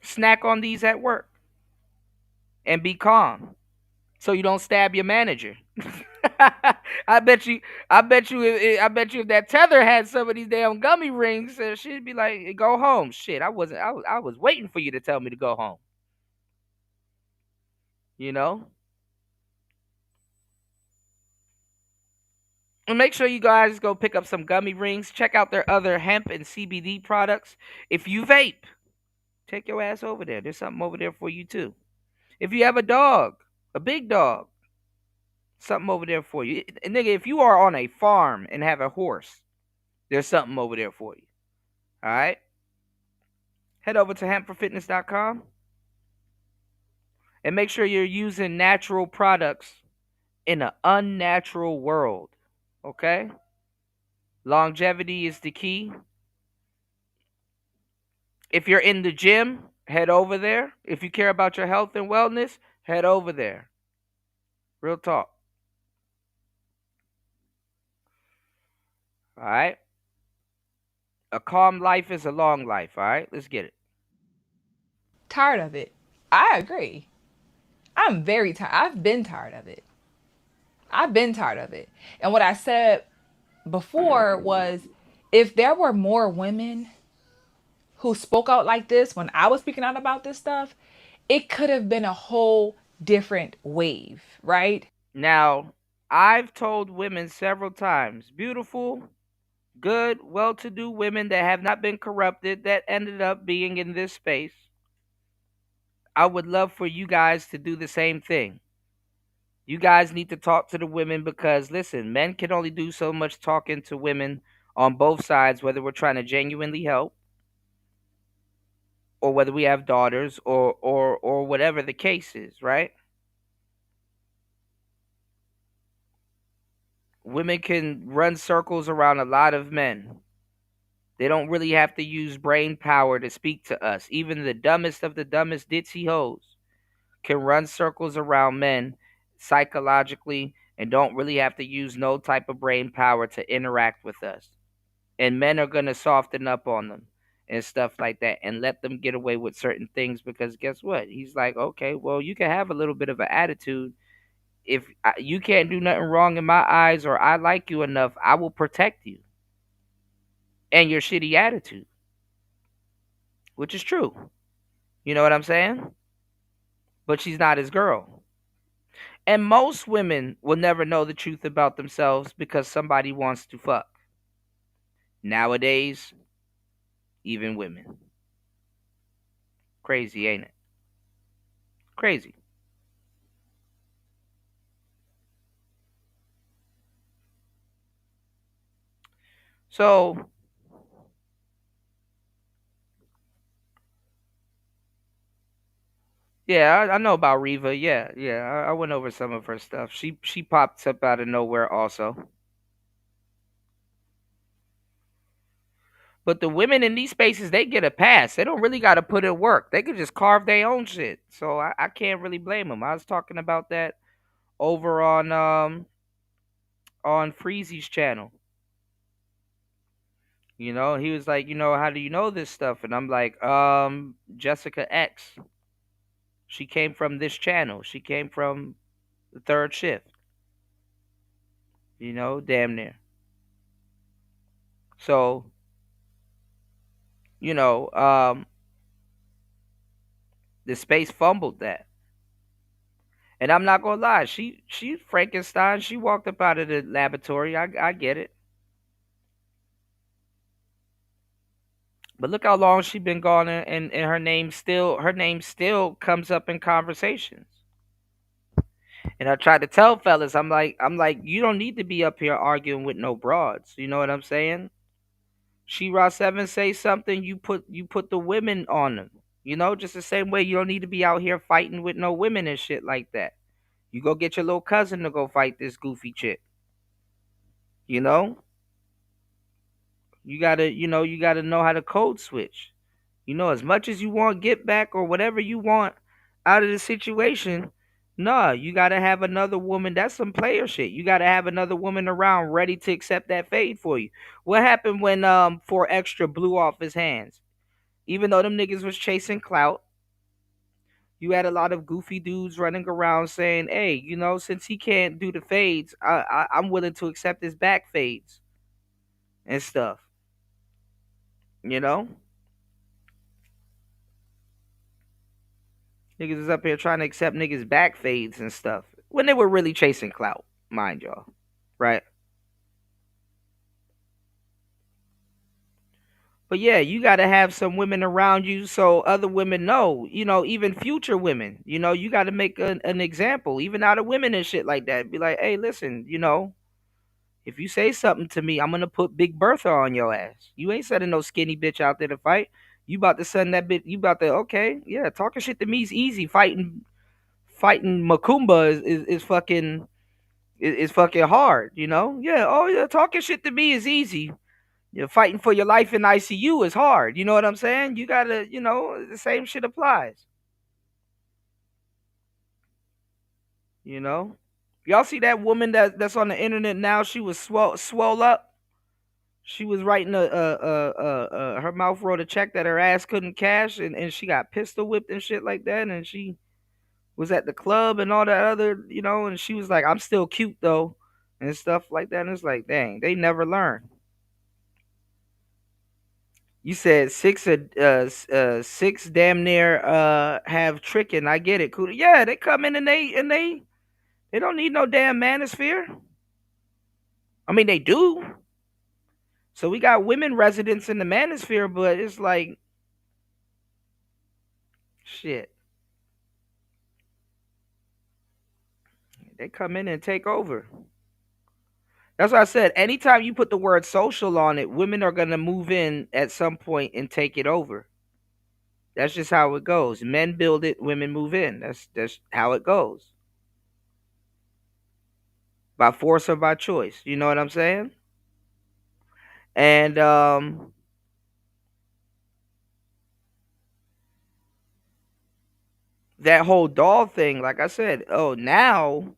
Snack on these at work. And be calm. So you don't stab your manager. I bet you if that Tether had some of these damn gummy rings, she'd be like, go home. Shit, I was waiting for you to tell me to go home. You know? And make sure you guys go pick up some gummy rings. Check out their other hemp and CBD products. If you vape, take your ass over there. There's something over there for you too. If you have a dog, a big dog, something over there for you. And nigga, if you are on a farm and have a horse, there's something over there for you. All right? Head over to hempforfitness.com and make sure you're using natural products in an unnatural world. Okay? Longevity is the key. If you're in the gym, head over there. If you care about your health and wellness, head over there. Real talk. All right? A calm life is a long life. All right? Let's get it. Tired of it. I agree. I'm very tired. I've been tired of it. And what I said before was, if there were more women who spoke out like this when I was speaking out about this stuff, it could have been a whole different wave, right? Now, I've told women several times, beautiful, good, well-to-do women that have not been corrupted, that ended up being in this space. I would love for you guys to do the same thing. You guys need to talk to the women because, listen, men can only do so much talking to women on both sides, whether we're trying to genuinely help or whether we have daughters or whatever the case is, right? Women can run circles around a lot of men. They don't really have to use brain power to speak to us. Even the dumbest of the dumbest ditzy hoes can run circles around men psychologically and don't really have to use no type of brain power to interact with us. And men are going to soften up on them and stuff like that and let them get away with certain things because guess what? He's like, okay, well, you can have a little bit of an attitude. If you can't do nothing wrong in my eyes or I like you enough, I will protect you and your shitty attitude, which is true. You know what I'm saying? But she's not his girl. And most women will never know the truth about themselves because somebody wants to fuck. Nowadays, even women. Crazy, ain't it? Crazy. So, yeah, I know about Reva. Yeah, I went over some of her stuff. She pops up out of nowhere also. But the women in these spaces, they get a pass. They don't really got to put in work. They could just carve their own shit. So I can't really blame them. I was talking about that over on Freezy's channel. You know, he was like, how do you know this stuff? And I'm like, Jessica X. She came from this channel. She came from the third shift. Damn near. So, the space fumbled that. And I'm not gonna lie, she Frankenstein, she walked up out of the laboratory. I get it. But look how long she been gone and her name still comes up in conversations. And I tried to tell fellas, I'm like, you don't need to be up here arguing with no broads. You know what I'm saying? She-Ra 7 say something, you put the women on them. Just the same way you don't need to be out here fighting with no women and shit like that. You go get your little cousin to go fight this goofy chick. You gotta know how to code switch. As much as you want get back or whatever you want out of the situation, nah, you gotta have another woman. That's some player shit. You gotta have another woman around ready to accept that fade for you. What happened when 4Extra blew off his hands? Even though them niggas was chasing clout, you had a lot of goofy dudes running around saying, hey, since he can't do the fades, I'm willing to accept his back fades and stuff. Niggas is up here trying to accept niggas back fades and stuff when they were really chasing clout, mind y'all. Right? But yeah, you got to have some women around you so other women know, even future women, you got to make an example, even out of women and shit like that. Be like, hey, listen, if you say something to me, I'm going to put Big Bertha on your ass. You ain't sending no skinny bitch out there to fight. You about to send that bitch, okay, yeah, talking shit to me is easy. Fighting Macumba is fucking hard, Yeah, oh yeah, talking shit to me is easy. Fighting for your life in ICU is hard. You know what I'm saying? You gotta, the same shit applies. Y'all see that woman that's on the internet now? She was swole up. She was writing her mouth wrote a check that her ass couldn't cash, and she got pistol whipped and shit like that. And she was at the club and all that other, and she was like, I'm still cute though, and stuff like that. And it's like, dang, they never learn. You said six damn near have tricking. I get it. Cool. Yeah, they come in and they don't need no damn manosphere. I mean, they do. So we got women residents in the manosphere, but it's like shit. They come in and take over. That's what I said. Anytime you put the word social on it, women are gonna move in at some point and take it over. That's just how it goes. Men build it, women move in. That's how it goes. By force or by choice. You know what I'm saying? And that whole doll thing, like I said, now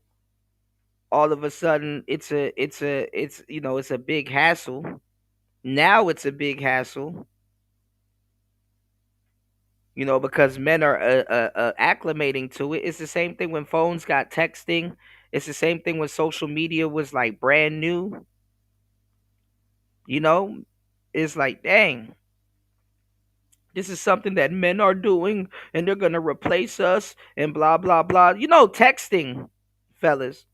all of a sudden it's a big hassle. Now it's a big hassle, because men are acclimating to it. It's the same thing when phones got texting. It's the same thing when social media was like brand new. You know, it's like, dang, this is something that men are doing, and they're gonna replace us, and blah blah blah. Texting, fellas,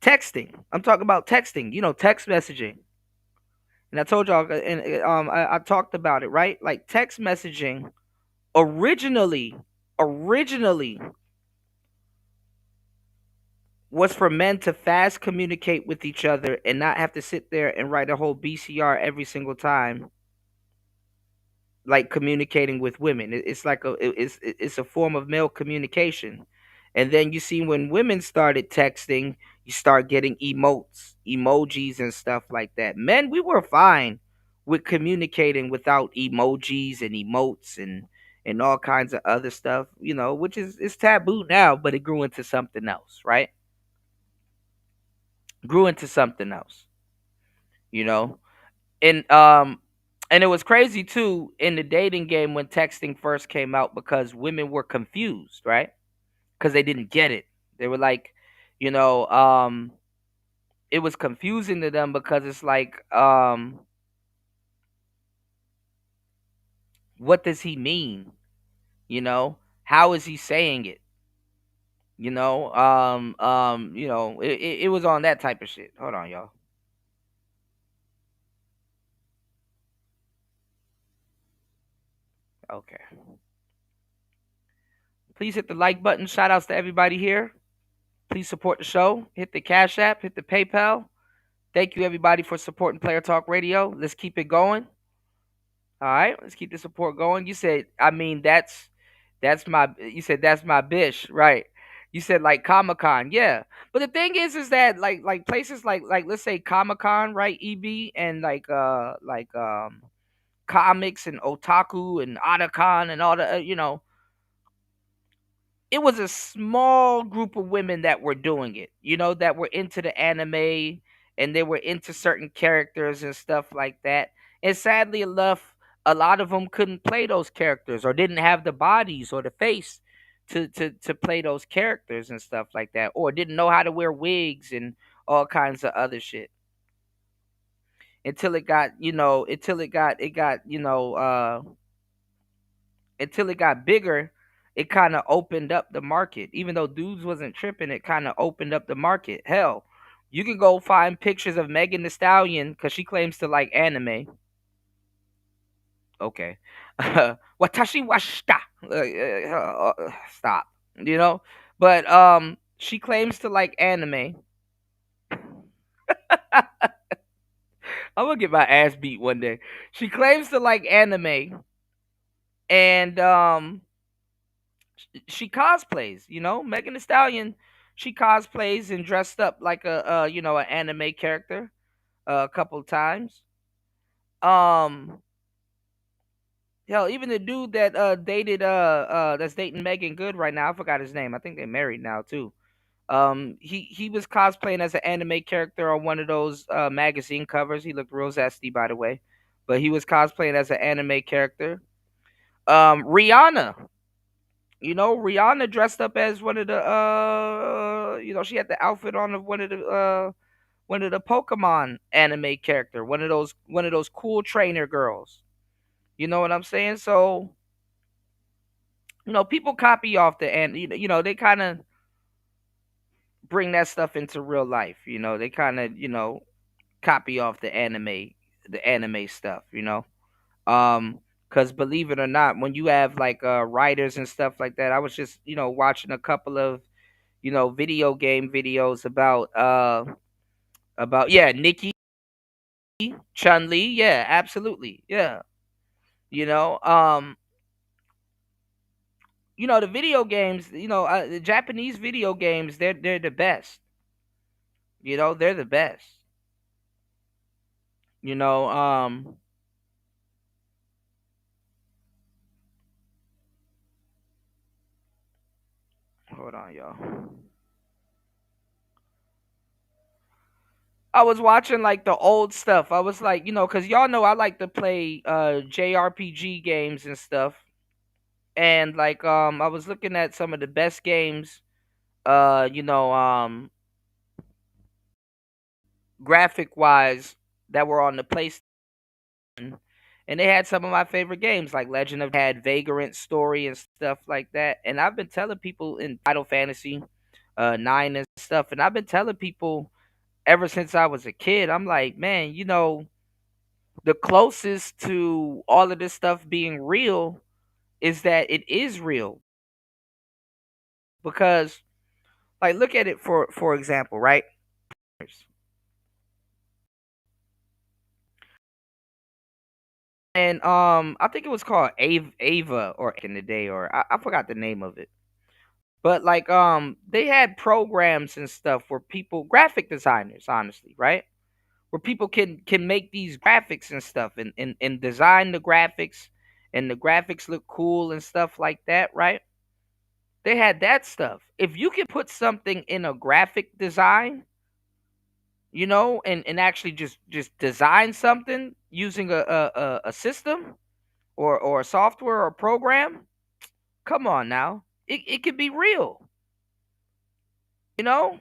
texting. I'm talking about texting. Text messaging. And I told y'all, and I talked about it, right? Like text messaging originally was for men to fast communicate with each other and not have to sit there and write a whole BCR every single time, like communicating with women. It's like it's a form of male communication. And then you see when women started texting, you start getting emojis and stuff like that. Men, we were fine with communicating without emojis and emotes and all kinds of other stuff, which is taboo now, but it grew into something else, right? Grew into something else, you know? And it was crazy too in the dating game when texting first came out, because women were confused, right? Because they didn't get it. They were like, you know, it was confusing to them, because it's like, what does he mean? How is he saying it? It was on that type of shit. Hold on, y'all. Okay. Please hit the like button. Shout outs to everybody here. Please support the show. Hit the Cash App. Hit the PayPal. Thank you, everybody, for supporting Player Talk Radio. Let's keep it going. All right, let's keep the support going. You said, you said that's my bish, right? You said like Comic-Con, yeah. But the thing is that like places like let's say Comic-Con, right? EB, and comics and otaku and Otakon and all the it was a small group of women that were doing it, that were into the anime, and they were into certain characters and stuff like that. And sadly enough, a lot of them couldn't play those characters, or didn't have the bodies or the face to play those characters and stuff like that, or didn't know how to wear wigs and all kinds of other shit. Until it got, until it got bigger, it kind of opened up the market. Even though dudes wasn't tripping, it kind of opened up the market. Hell, you can go find pictures of Megan Thee Stallion, because she claims to like anime. Okay. Watashi washita. Stop. But she claims to like anime. I'm gonna get my ass beat one day. She claims to like anime, and she cosplays. Megan Thee Stallion. She cosplays and dressed up like an anime character a couple times. Hell, even the dude that dated that's dating Megan Good right now, I forgot his name. I think they're married now too. He was cosplaying as an anime character on one of those magazine covers. He looked real zesty, by the way, but he was cosplaying as an anime character. Rihanna, Rihanna dressed up as one of the she had the outfit on of one of the Pokemon anime character, one of those cool trainer girls. You know what I'm saying? So, people copy off and they kind of bring that stuff into real life. They kind of copy off the anime stuff. Because believe it or not, when you have like writers and stuff like that, I was just watching a couple of video game videos about Nikki, Chun-Li, yeah, absolutely, yeah. you know um the video games, the Japanese video games, they're the best. They're the best. you know um Hold on, y'all. I was watching like the old stuff. I was like, cause y'all know I like to play JRPG games and stuff. And like I was looking at some of the best games uh, you know, um graphic wise that were on the PlayStation, and they had some of my favorite games like Legend of had Vagrant story and stuff like that. And I've been telling people in Final Fantasy 9 and stuff, and I've been telling people ever since I was a kid. I'm like, man, the closest to all of this stuff being real is that it is real. Because like look at it for example, right? And I think it was called Ava or in the day, or I forgot the name of it. But like they had programs and stuff where people, graphic designers, honestly, right? Where people can make these graphics and stuff, and design the graphics, and the graphics look cool and stuff like that, right? They had that stuff. If you can put something in a graphic design, and actually just design something using a system or a software or a program, come on now. It could be real. You know?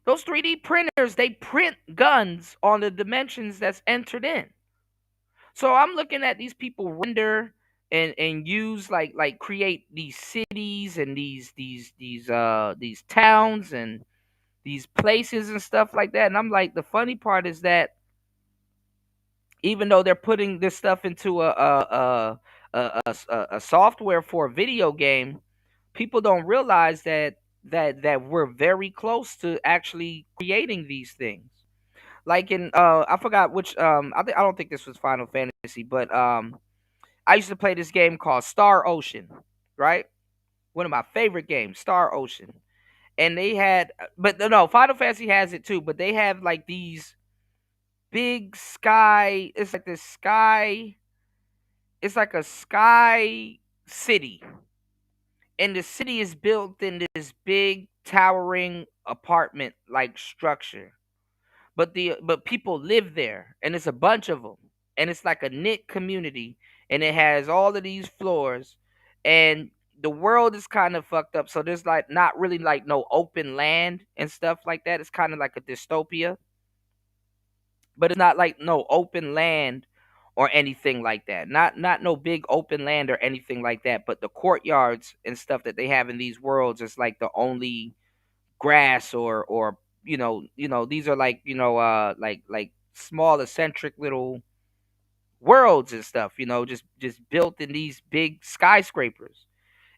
Those 3D printers, they print guns on the dimensions that's entered in. So I'm looking at these people render and use like create these cities and these towns and these places and stuff like that. And I'm like, the funny part is that even though they're putting this stuff into a software for a video game, people don't realize that we're very close to actually creating these things. Like in I forgot which I don't think this was Final Fantasy, but I used to play this game called Star Ocean, right? One of my favorite games, Star Ocean. And they had, but no, Final Fantasy has it too, but they have like these big sky, it's like this sky, it's like a sky city. And the city is built in this big towering apartment like structure. But people live there, and it's a bunch of them, and it's like a knit community, and it has all of these floors, and the world is kind of fucked up. So there's like not really like no open land and stuff like that. It's kind of like a dystopia, but it's not like no open land or anything like that. Not no big open land or anything like that. But the courtyards and stuff that they have in these worlds is like the only grass or these are like like small eccentric little worlds and stuff, just built in these big skyscrapers,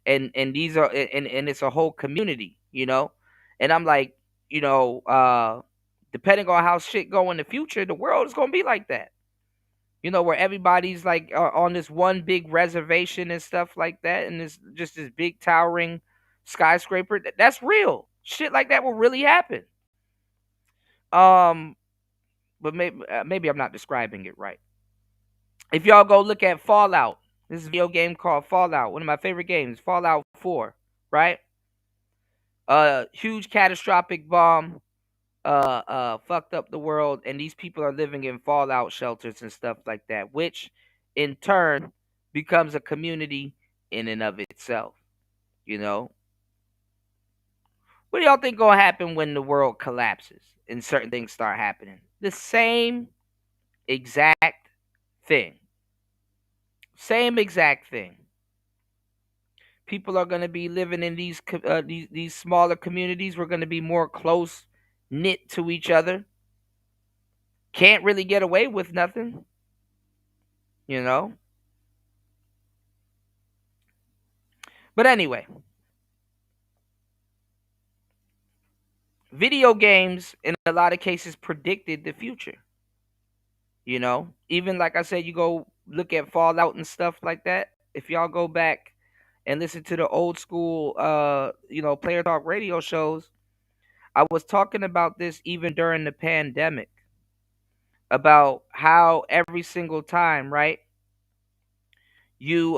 and these are and it's a whole community, and I'm like, depending on how shit go in the future, the world is gonna be like that, where everybody's like on this one big reservation and stuff like that, and it's just this big towering skyscraper. That's real. Shit like that will really happen. Um, but maybe I'm not describing it right. If y'all go look at Fallout, this is a video game called Fallout, one of my favorite games, Fallout 4, right? Huge catastrophic bomb fucked up the world, and these people are living in fallout shelters and stuff like that, which in turn becomes a community in and of itself. You know, what do y'all think gonna happen when the world collapses and certain things start happening? The same exact thing. Same exact thing. People are going to be living in these smaller communities. We're going to be more close knit to each other. Can't really get away with nothing, you know. But anyway, video games in a lot of cases predicted the future. You know, even like I said, you go look at Fallout and stuff like that. If y'all go back and listen to the old school Player Talk radio shows, I was talking about this even during the pandemic, about how every single time, right, you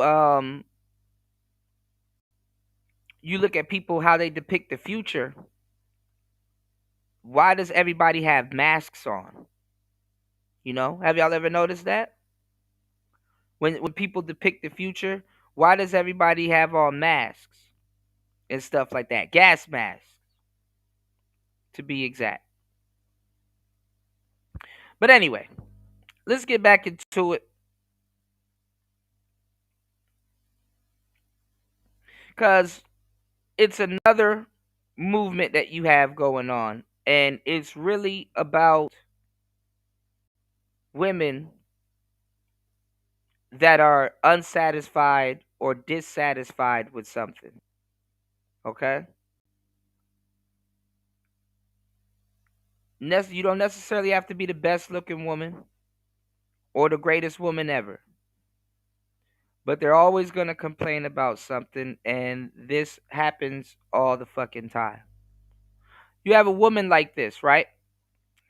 look at people, how they depict the future. why does everybody have masks on? You know, have y'all ever noticed that? When people depict the future, why does everybody have on masks and stuff like that? Gas masks, to be exact. But anyway, let's get back into it. Because it's another movement that you have going on. And it's really about women that are unsatisfied or dissatisfied with something. Okay? You don't necessarily have to be the best looking woman or the greatest woman ever. But they're always going to complain about something, and this happens all the fucking time. You have a woman like this, right?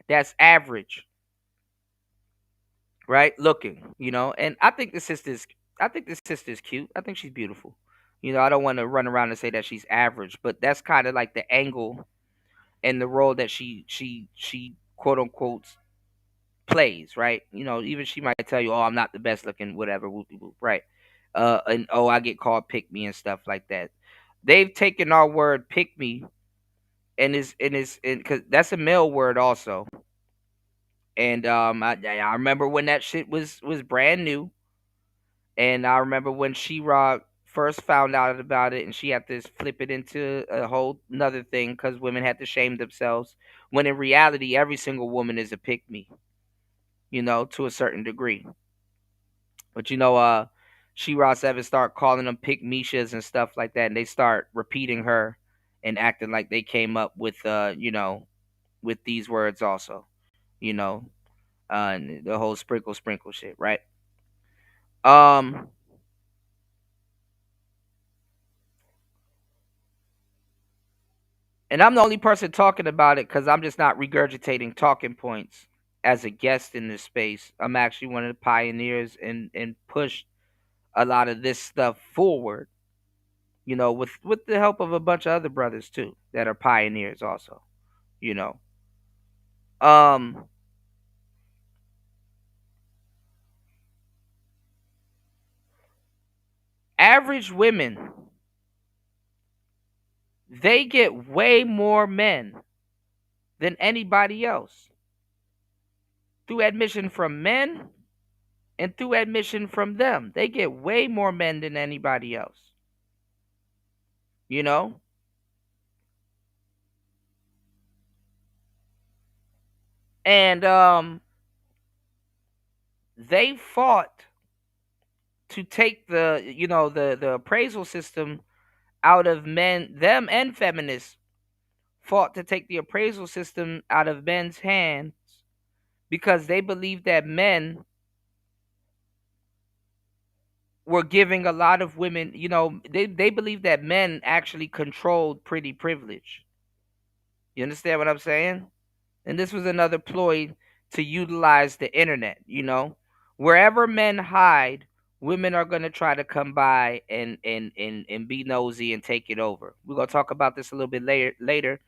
That's average, right? Looking, you know, and I think the sister's cute. I think she's beautiful. You know, I don't want to run around and say that she's average, but that's kind of like the angle and the role that she quote unquote plays, right? You know, even she might tell you, "Oh, I'm not the best looking, whatever, whoopie whoop," right? And oh, I get called pick me and stuff like that. They've taken our word pick me and because that's a male word also. And I remember when that shit was brand new, and I remember when She-Ra first found out about it, and she had to flip it into a whole another thing because women had to shame themselves. When in reality, every single woman is a pick me, you know, to a certain degree. But you know, She-Ra 7 start calling them pick Mishas and stuff like that, and they start repeating her and acting like they came up with you know, with these words also, you know, and the whole sprinkle shit, right? Um and I'm the only person talking about it because I'm just not regurgitating talking points as a guest in this space. I'm actually one of the pioneers and pushed a lot of this stuff forward, you know, with the help of a bunch of other brothers too that are pioneers also, you know. Um Average women, they get way more men than anybody else through admission from men and through admission from them. They get way more men than anybody else, you know. And they fought to take the, you know, the appraisal system out of men. Them and feminists fought to take the appraisal system out of men's hands because they believed that men were giving a lot of women, you know, they believe that men actually controlled pretty privilege. You understand what I'm saying? And this was another ploy to utilize the internet, you know. Wherever men hide, women are going to try to come by and be nosy and take it over. We're going to talk about this a little bit later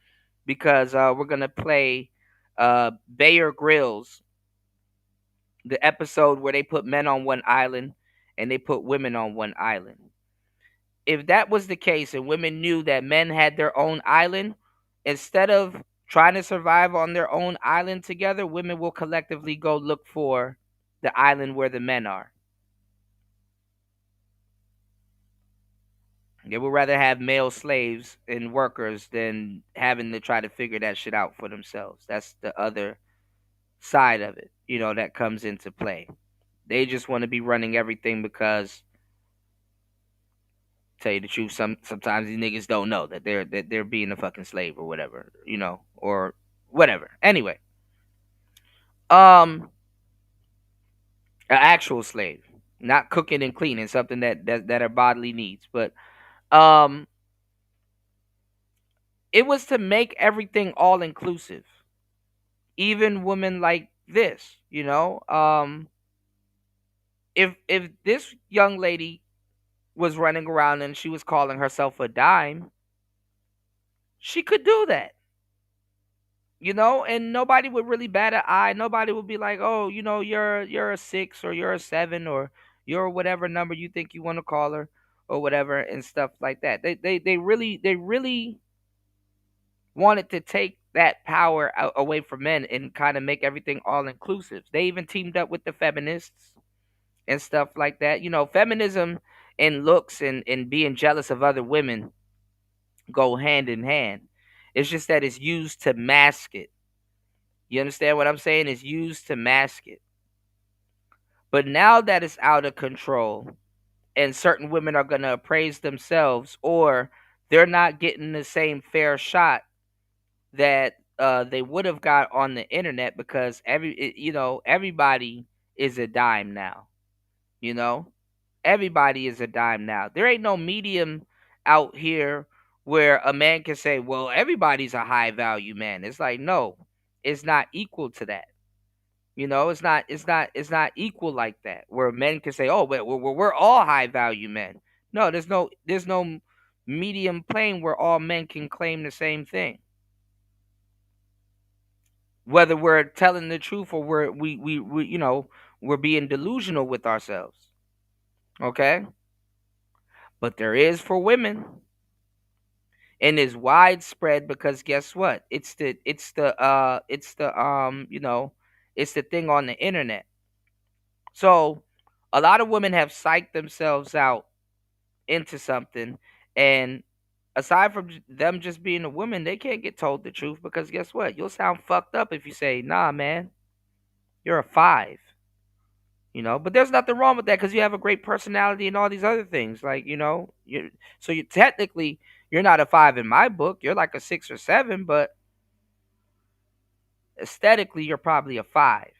because we're going to play Bear Grylls, the episode where they put men on one island and they put women on one island. If that was the case and women knew that men had their own island, instead of trying to survive on their own island together, women will collectively go look for the island where the men are. They would rather have male slaves and workers than having to try to figure that shit out for themselves. That's the other side of it, you know, that comes into play. They just want to be running everything because, tell you the truth, sometimes these niggas don't know that they're being a fucking slave or whatever, you know, or whatever. Anyway, an actual slave, not cooking and cleaning, something that are bodily needs, but it was to make everything all inclusive, even women like this, you know. If this young lady was running around and she was calling herself a dime, she could do that. and nobody would really bat an eye. Nobody would be like, oh, you're a 6 or you're a 7 or you're whatever number you think you want to call her or whatever and stuff like that. They really wanted to take that power away from men and kind of make everything all inclusive. They even teamed up with the feminists and stuff like that. Feminism and looks and being jealous of other women go hand in hand. It's just that it's used to mask it. You understand what I'm saying? It's used to mask it. But now that it's out of control and certain women are going to appraise themselves, or they're not getting the same fair shot that they would have got on the internet, because everybody is a dime now. Everybody is a dime now. There ain't no medium out here where a man can say, well, everybody's a high value man. It's like, no, it's not equal to that. It's not equal like that, where men can say, oh, but we're all high value men. No, there's no medium plane where all men can claim the same thing. Whether we're telling the truth or we're being delusional with ourselves. Okay? But there is for women. And is widespread, because guess what? It's the thing on the internet. So a lot of women have psyched themselves out into something, and aside from them just being a woman, they can't get told the truth, because guess what? You'll sound fucked up if you say, nah, man, you're a 5. But there's nothing wrong with that, because you have a great personality and all these other things. Like, so technically you're not a 5 in my book. You're like a 6 or 7, but aesthetically you're probably a 5.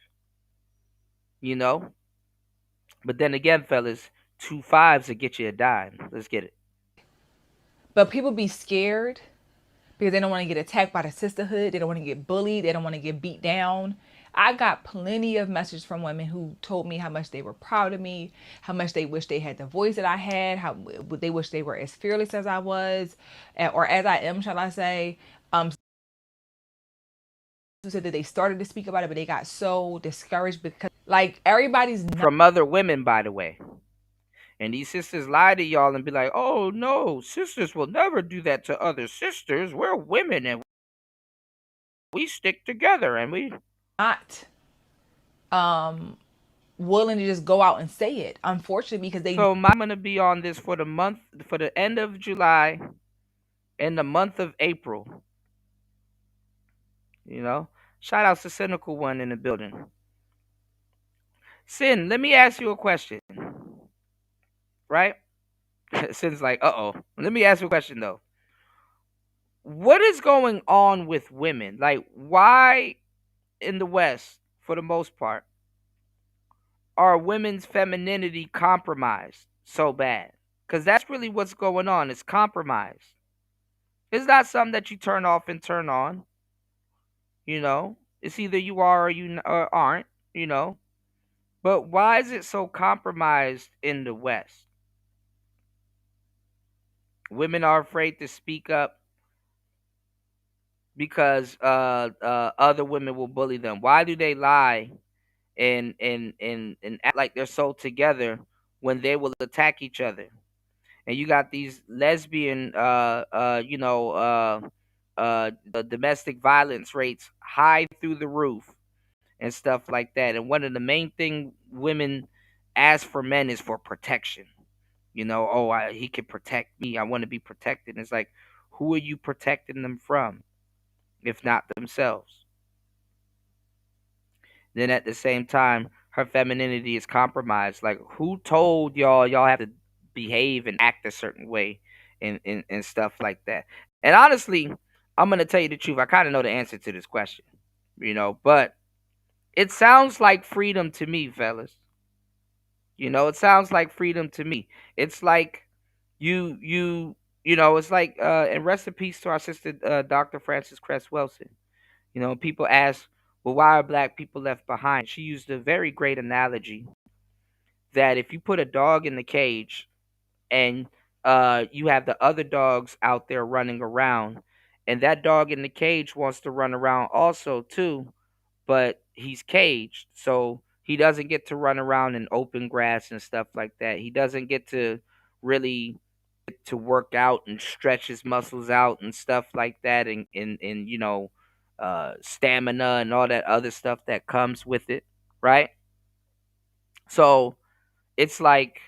But then again, fellas, 2 5s will get you a dime. Let's get it. But people be scared because they don't want to get attacked by the sisterhood. They don't want to get bullied. They don't want to get beat down. I got plenty of messages from women who told me how much they were proud of me, how much they wish they had the voice that I had, how they wish they were as fearless as I was, or as I am, shall I say. Who said that they started to speak about it, but they got so discouraged because, like, everybody's from other women, by the way. And these sisters lie to y'all and be like, oh, no, sisters will never do that to other sisters. We're women and we stick together and we not willing to just go out and say it, unfortunately, because they. So I'm going to be on this for the end of July and the month of April. Shout out to Cynical One in the building. Sin, let me ask you a question. Right? Sin's like, uh-oh. Let me ask you a question, though. What is going on with women? Like, why in the West, for the most part, are women's femininity compromised so bad? Because that's really what's going on. It's compromised. It's not something that you turn off and turn on. It's either you are or you aren't, But why is it so compromised in the West? Women are afraid to speak up because other women will bully them. Why do they lie and act like they're so together when they will attack each other? And you got these lesbian, the domestic violence rates high through the roof and stuff like that. And one of the main thing women ask for men is for protection. He can protect me. I want to be protected. And it's like, who are you protecting them from, if not themselves? Then at the same time, her femininity is compromised. Like, who told y'all have to behave and act a certain way and stuff like that? And honestly, I'm going to tell you the truth. I kind of know the answer to this question, but it sounds like freedom to me, fellas. It sounds like freedom to me. It's like it's like, and rest in peace to our sister, Dr. Frances Cress Wilson. People ask, well, why are black people left behind? She used a very great analogy that if you put a dog in the cage and you have the other dogs out there running around, And that dog in the cage wants to run around also too, but he's caged. So he doesn't get to run around in open grass and stuff like that. He doesn't get to really get to work out and stretch his muscles out and stuff like that, and stamina and all that other stuff that comes with it, right? So it's like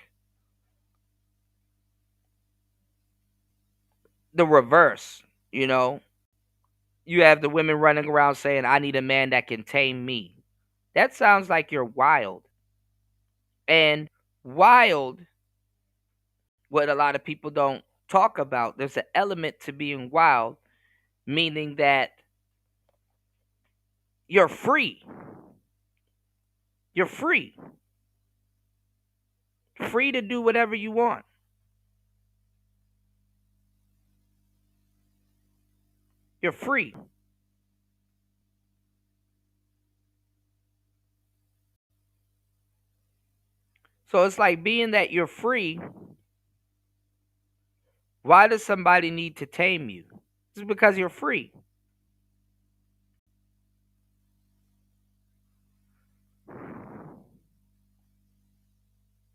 the reverse, you know. You have the women running around saying, I need a man that can tame me. That sounds like you're wild. And wild, what a lot of people don't talk about, there's an element to being wild, meaning that you're free. You're free. Free to do whatever you want. You're free. So it's like, being that you're free, why does somebody need to tame you? It's because you're free.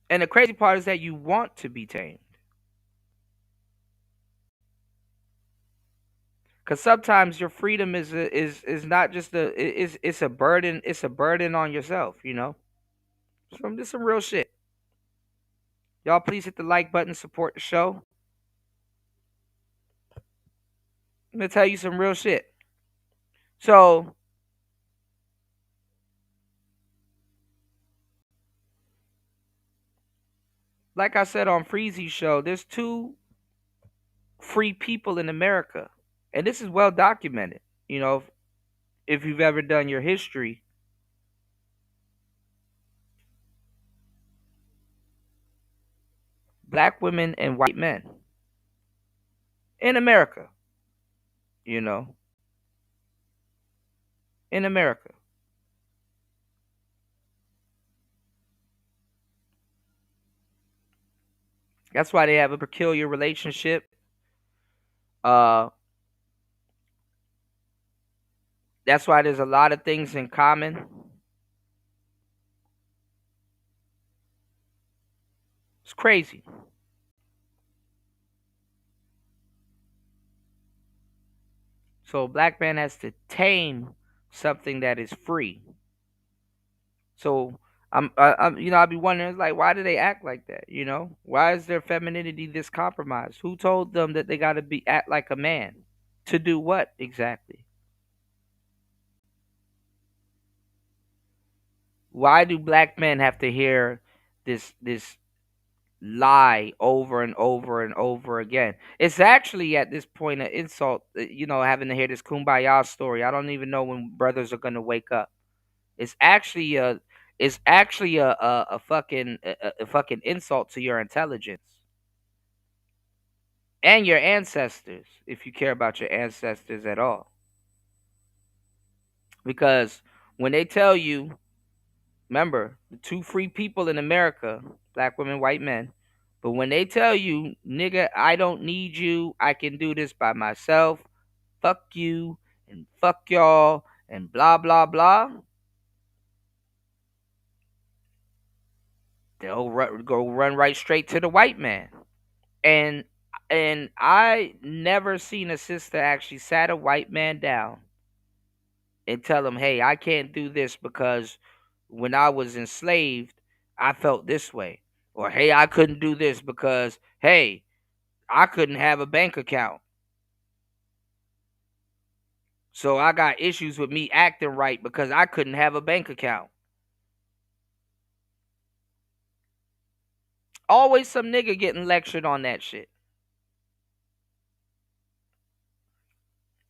And the crazy part is that you want to be tamed. Because sometimes your freedom is not just it's a burden. It's a burden on yourself, you know. Just some real shit. Y'all, please hit the like button, support the show. I'm gonna tell you some real shit. So, like I said on Freezy's show, there's 2 free people in America, and this is well documented. You know, if you've ever done your history, black women and white men in America. You know, in America. That's why they have a peculiar relationship. That's why there's a lot of things in common. It's crazy. So a black man has to tame something that is free. So I'll be wondering, like, why do they act like that? You know, why is their femininity this compromised? Who told them that they got to act like a man? To do what exactly? Why do black men have to hear this lie over and over and over again? It's actually at this point an insult, having to hear this kumbaya story. I don't even know when brothers are gonna wake up. It's actually a fucking insult to your intelligence and your ancestors, if you care about your ancestors at all. Because when they tell you, remember, the 2 free people in America, black women, white men, but when they tell you, nigga, I don't need you, I can do this by myself, fuck you, and fuck y'all, and blah, blah, blah, they'll go run right straight to the white man. And I never seen a sister actually sat a white man down and tell him, hey, I can't do this because when I was enslaved, I felt this way. Or, hey, I couldn't do this because, hey, I couldn't have a bank account. So I got issues with me acting right because I couldn't have a bank account. Always some nigga getting lectured on that shit.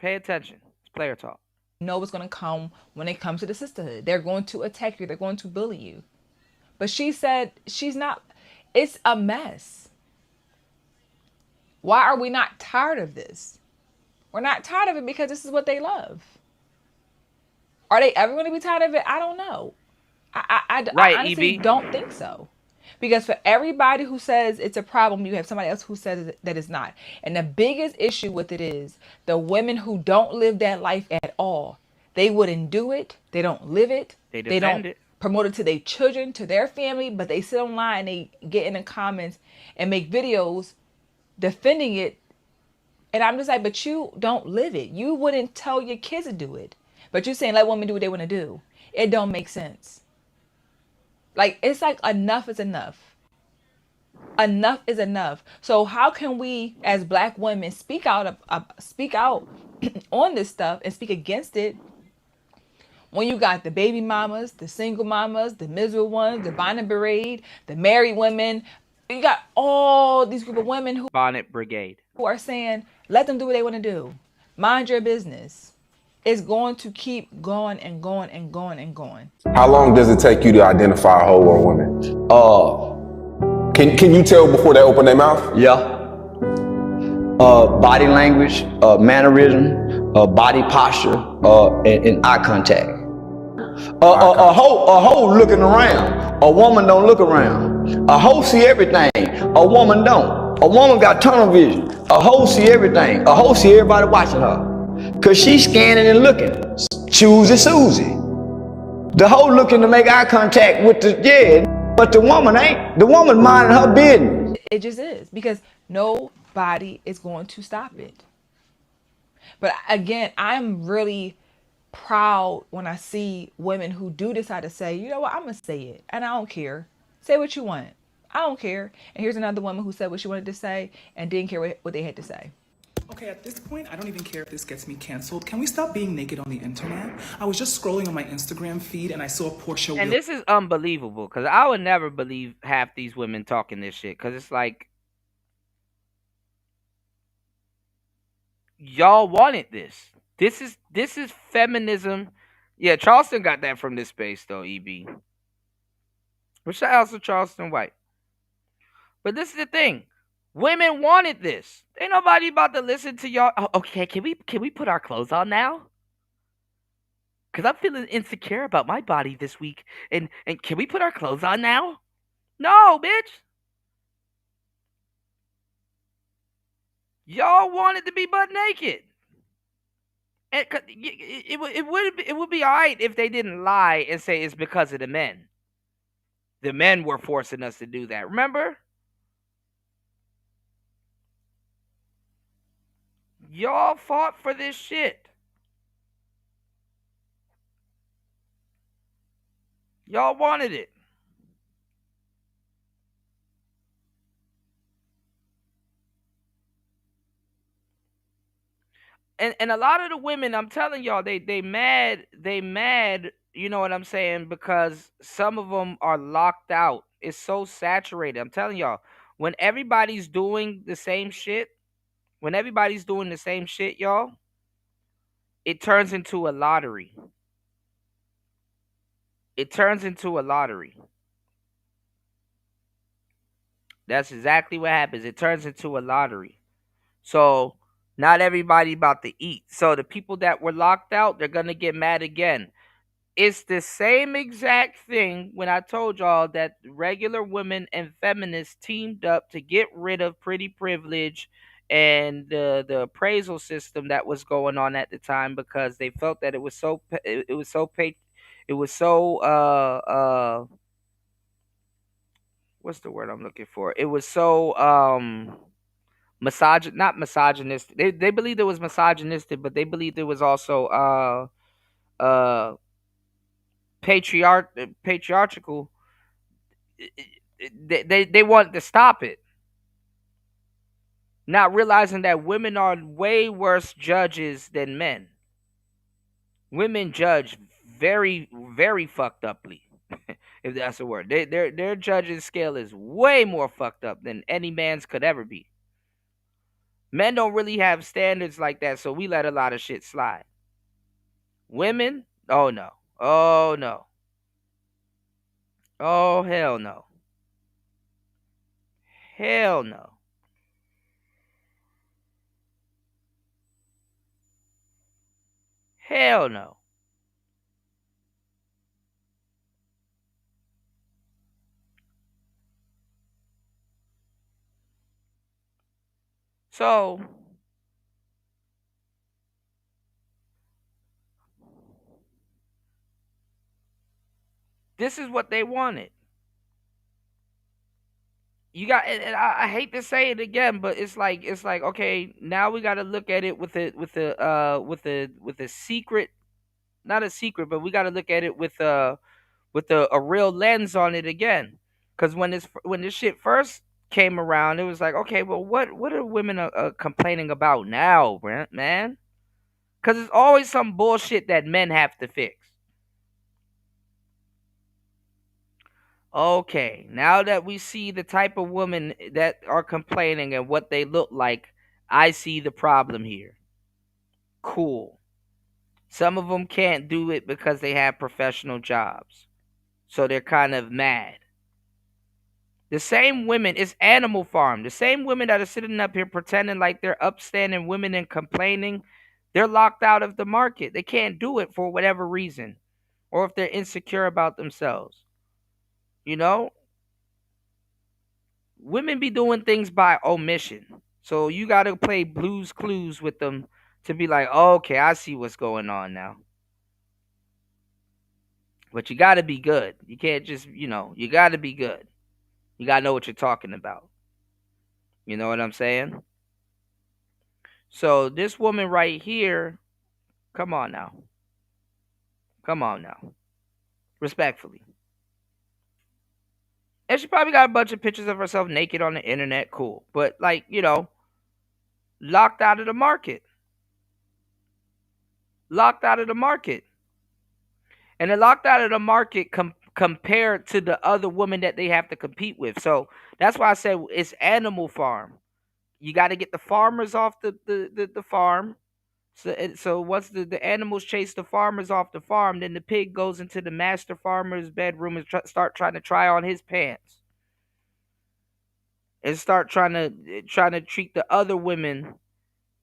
Pay attention. It's player talk. Know what's going to come when it comes to the sisterhood. They're going to attack you. They're going to bully you. But she said she's not. It's a mess. Why are we not tired of this? We're not tired of it because this is what they love. Are they ever going to be tired of it? I don't know. I honestly don't think so. Because for everybody who says it's a problem, you have somebody else who says that it's not. And the biggest issue with it is the women who don't live that life at all. They wouldn't do it. They don't live it. They They don't defend it. promote it to their children, to their family, but they sit online, they get in the comments and make videos defending it. And I'm just like, but you don't live it. You wouldn't tell your kids to do it. But you're saying let women do what they want to do. It don't make sense. Like, it's like enough is enough. Enough is enough. So how can we as black women speak out on this stuff and speak against it when you got the baby mamas, the single mamas, the miserable ones, the bonnet brigade, the married women? You got all these group of women who Bonnet Brigade. who are saying, let them do what they want to do. Mind your business. It's going to keep going and going and going and going. How long does it take you to identify a hoe or a woman? Can you tell before they open their mouth? Yeah. Body language, mannerism, body posture, and eye contact. A hoe looking around. A woman don't look around. A hoe see everything. A woman don't. A woman got tunnel vision. A hoe see everything. A hoe see everybody watching her. Cause she's scanning and looking. Choosy Susie. The hoe looking to make eye contact with but the woman ain't. The woman minding her business. It just is, because nobody is going to stop it. But again, I'm really proud when I see women who do decide to say, you know what, I'm gonna say it, and I don't care. Say what you want. I don't care. And here's another woman who said what she wanted to say and didn't care what they had to say. Okay, at this point, I don't even care if this gets me canceled. Can we stop being naked on the internet? I was just scrolling on my Instagram feed and I saw Portia. And this is unbelievable, because I would never believe half these women talking this shit, because it's like, y'all wanted this. This is feminism. Yeah, Charleston got that from this space though, EB. But shout out to Charleston White. But this is the thing. Women wanted this. Ain't nobody about to listen to y'all. Oh, okay, can we put our clothes on now? Cause I'm feeling insecure about my body this week. And can we put our clothes on now? No, bitch. Y'all wanted to be butt naked. And it would be all right if they didn't lie and say it's because of the men. The men were forcing us to do that. Remember? Y'all fought for this shit. Y'all wanted it. And a lot of the women, I'm telling y'all, they mad, you know what I'm saying, because some of them are locked out. It's so saturated. I'm telling y'all, when everybody's doing the same shit, y'all, it turns into a lottery. It turns into a lottery. That's exactly what happens. It turns into a lottery. So not everybody about to eat. So the people that were locked out, they're going to get mad again. It's the same exact thing when I told y'all that regular women and feminists teamed up to get rid of pretty privilege and the appraisal system that was going on at the time, because they felt that it was so what's the word I'm looking for? It was so not misogynistic. They believed it was misogynistic, but they believed it was also patriarchal. They wanted to stop it, not realizing that women are way worse judges than men. Women judge very, very fucked uply, if that's a word. Their judging scale is way more fucked up than any man's could ever be. Men don't really have standards like that, so we let a lot of shit slide. Women? Oh no. Oh no. Oh hell no. Hell no. Hell no. So this is what they wanted. You got, and I hate to say it again, but it's like okay, now we got to look at it with a secret, not a secret, but we got to look at it with a real lens on it again. Because when this shit first came around, it was like, okay, well, what are women complaining about now, man? Because it's always some bullshit that men have to fix. Okay, now that we see the type of women that are complaining and what they look like, I see the problem here. Cool. Some of them can't do it because they have professional jobs. So they're kind of mad. The same women, it's Animal Farm. The same women that are sitting up here pretending like they're upstanding women and complaining, they're locked out of the market. They can't do it for whatever reason. Or if they're insecure about themselves. You know? Women be doing things by omission. So you got to play Blues Clues with them to be like, oh, okay, I see what's going on now. But you got to be good. You can't just, you got to be good. You got to know what you're talking about. You know what I'm saying? So this woman right here, come on now. Come on now. Respectfully. And she probably got a bunch of pictures of herself naked on the internet. Cool. But like, locked out of the market. Locked out of the market. And they're locked out of the market compared to the other women that they have to compete with. So that's why I said it's Animal Farm. You got to get the farmers off the farm. So once the animals chase the farmers off the farm, then the pig goes into the master farmer's bedroom and start trying to try on his pants. And start trying to treat the other women.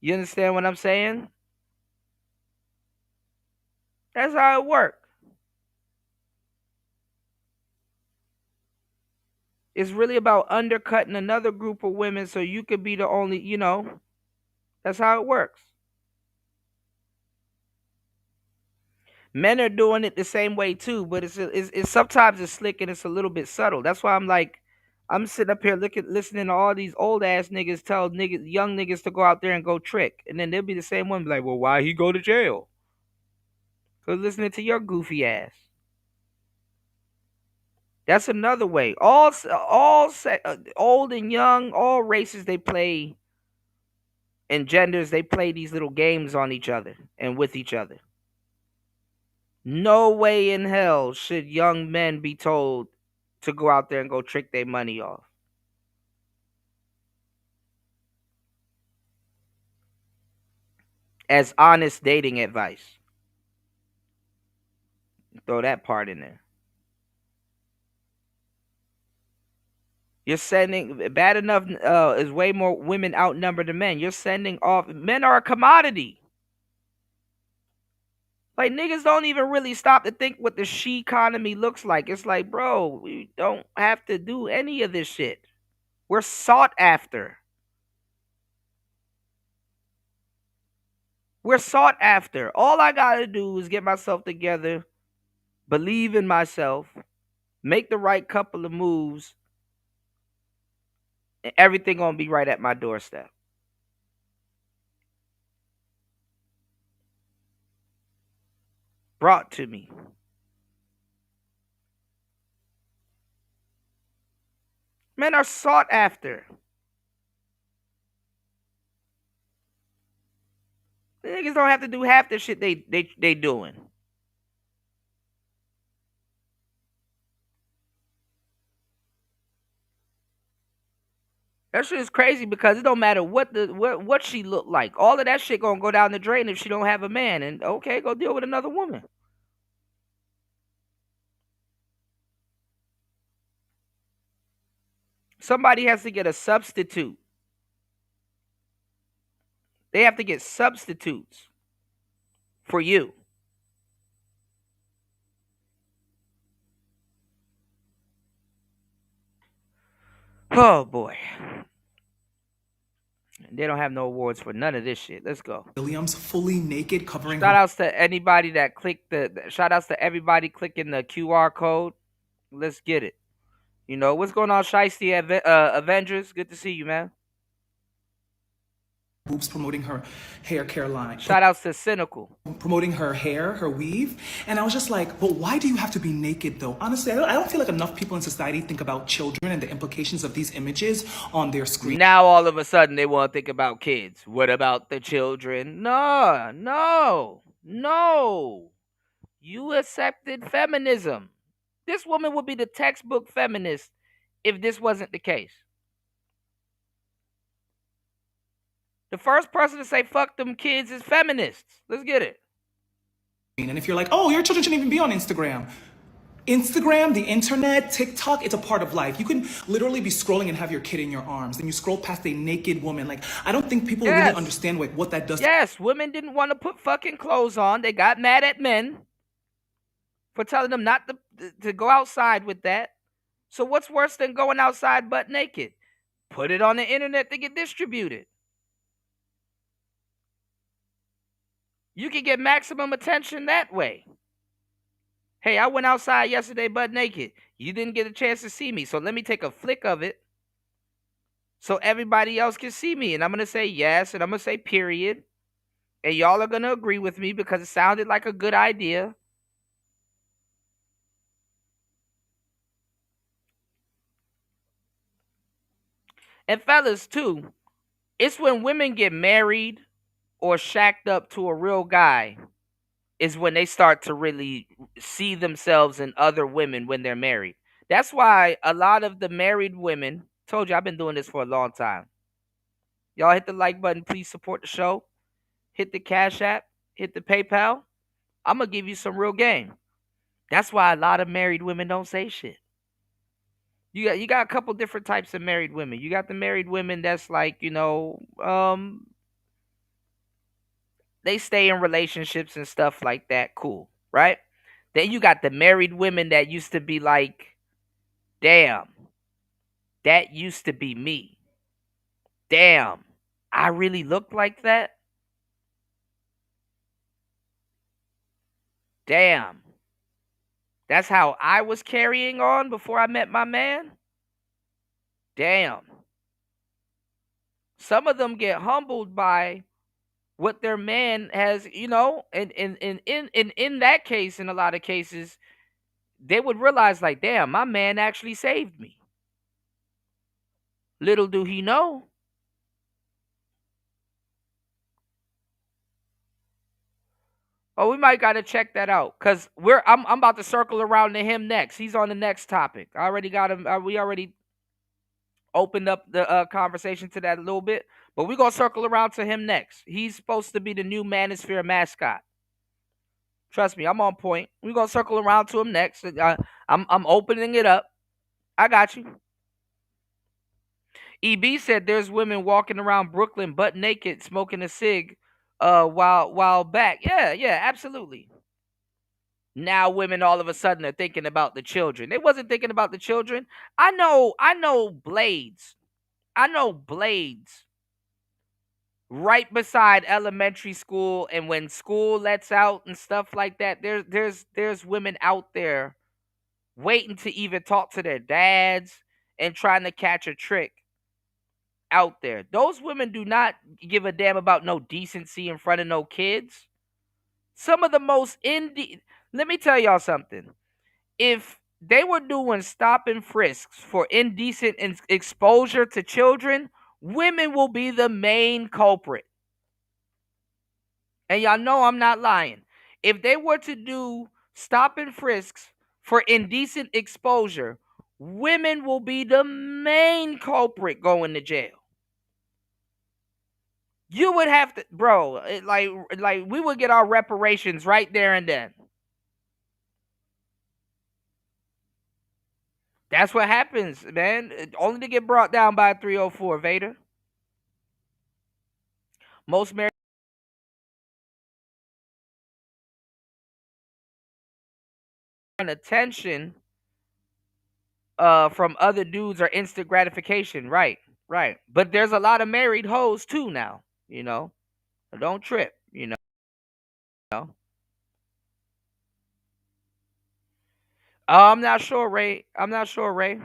You understand what I'm saying? That's how it works. It's really about undercutting another group of women so you could be the only, that's how it works. Men are doing it the same way too, but it's sometimes it's slick and it's a little bit subtle. That's why I'm sitting up here listening to all these old ass niggas tell young niggas to go out there and go trick, and then they'll be the same one be like, well, why he go to jail? Cause listening to your goofy ass. That's another way. All old and young, all races they play, and genders they play these little games on each other and with each other. No way in hell should young men be told to go out there and go trick their money off. As honest dating advice. Throw that part in there. You're sending, bad enough is way more women outnumbered than men. You're sending off, men are a commodity. Like, niggas don't even really stop to think what the she economy looks like. It's like, bro, we don't have to do any of this shit. We're sought after. We're sought after. All I gotta do is get myself together, believe in myself, make the right couple of moves, and everything gonna be right at my doorstep. Brought to me. Men are sought after. The niggas don't have to do half the shit they doing. That shit is crazy because it don't matter what she look like. All of that shit gonna go down the drain if she don't have a man. And okay, go deal with another woman. Somebody has to get a substitute. They have to get substitutes for you. Oh boy. They don't have no awards for none of this shit. Let's go. Williams fully naked, covering Shout her. outs to anybody that clicked shout outs to everybody clicking the QR code. Let's get it. You know, what's going on, Shiesty Avengers? Good to see you, man. Boobs, promoting her hair care line. Shout outs to Cynical. Promoting her hair, her weave. And I was just like, but why do you have to be naked though? Honestly, I don't feel like enough people in society think about children and the implications of these images on their screen. Now all of a sudden they want to think about kids. What about the children? No. You accepted feminism. This woman would be the textbook feminist if this wasn't the case. The first person to say fuck them kids is feminists. Let's get it. And if you're like, oh, your children shouldn't even be on Instagram. Instagram, the internet, TikTok, it's a part of life. You can literally be scrolling and have your kid in your arms, and you scroll past a naked woman. Like, I don't think people really understand what that does. Yes, women didn't want to put fucking clothes on. They got mad at men for telling them not to go outside with that. So what's worse than going outside butt naked? Put it on the internet to get distributed. You can get maximum attention that way. Hey, I went outside yesterday butt naked. You didn't get a chance to see me, so let me take a flick of it so everybody else can see me. And I'm going to say yes, and I'm going to say period. And y'all are going to agree with me because it sounded like a good idea. And fellas, too, it's when women get married or shacked up to a real guy is when they start to really see themselves in other women when they're married. That's why a lot of the married women, told you I've been doing this for a long time. Y'all hit the like button. Please support the show. Hit the Cash App. Hit the PayPal. I'm going to give you some real game. That's why a lot of married women don't say shit. You got a couple different types of married women. You got the married women that's like, they stay in relationships and stuff like that. Cool, right? Then you got the married women that used to be like, damn, that used to be me. Damn, I really look like that? Damn. That's how I was carrying on before I met my man? Damn. Some of them get humbled by what their man has, and in that case, in a lot of cases, they would realize like, damn, my man actually saved me. Little do he know. Oh, we might gotta check that out because I'm about to circle around to him next. He's on the next topic. I already got him. We already opened up the conversation to that a little bit, but we're gonna circle around to him next. He's supposed to be the new manosphere mascot. Trust me, I'm on point. We're gonna circle around to him next. I'm opening it up. I got you. EB said there's women walking around Brooklyn butt naked smoking a cig while back. Yeah, absolutely. Now women all of a sudden are thinking about the children. They wasn't thinking about the children. I know Blades. I know Blades. Right beside elementary school, and when school lets out and stuff like that, there's women out there waiting to even talk to their dads and trying to catch a trick out there. Those women do not give a damn about no decency in front of no kids. Some of the most let me tell y'all something. If they were doing stop and frisks for indecent exposure to children, women will be the main culprit. And y'all know I'm not lying. If they were to do stop and frisks for indecent exposure, women will be the main culprit going to jail. You would have to, bro, like we would get our reparations right there and then. That's what happens, man. Only to get brought down by a 304, Vader. Most married attention from other dudes or instant gratification, right? Right. But there's a lot of married hoes too now, you know. So don't trip, you know. I'm not sure, Ray. I'm not sure, Ray.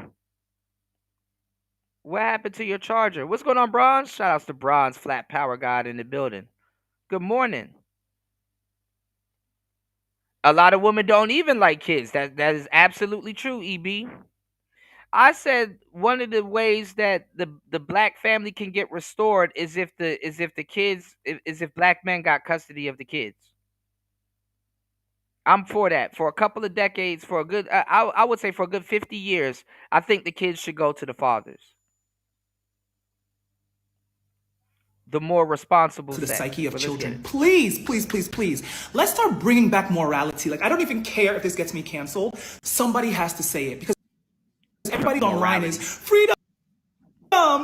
What happened to your charger? What's going on, Bronze? Shout outs to Bronze, Flat Power God in the building. Good morning. A lot of women don't even like kids. That is absolutely true, EB. I said one of the ways that the black family can get restored is if the kids is if black men got custody of the kids. I'm for that. For a couple of decades, for a good I would say for a good 50 years, I think the kids should go to the fathers. The more responsible to the sex. psyche of children. Please, please, please, please. Let's start bringing back morality. Like, I don't even care if this gets me canceled. Somebody has to say it because everybody online is freedom,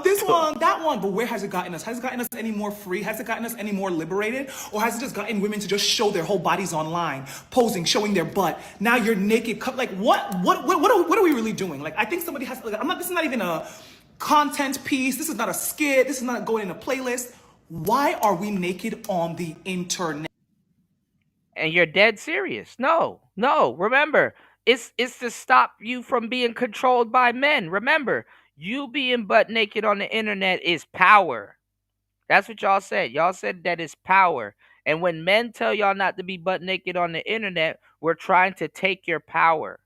this one, that one. But where has it gotten us? Has it gotten us any more free? Has it gotten us any more liberated? Or has it just gotten women to just show their whole bodies online, posing, showing their butt? Now you're naked. Like, what are we really doing? Like, I think somebody has. Like, this is not even a content piece. This is not a skit. This is not going in a playlist. Why are we naked on the internet? And you're dead serious. No. Remember, it's to stop you from being controlled by men. Remember, you being butt naked on the internet is power. That's what y'all said. Y'all said that is power. And when men tell y'all not to be butt naked on the internet, we're trying to take your power.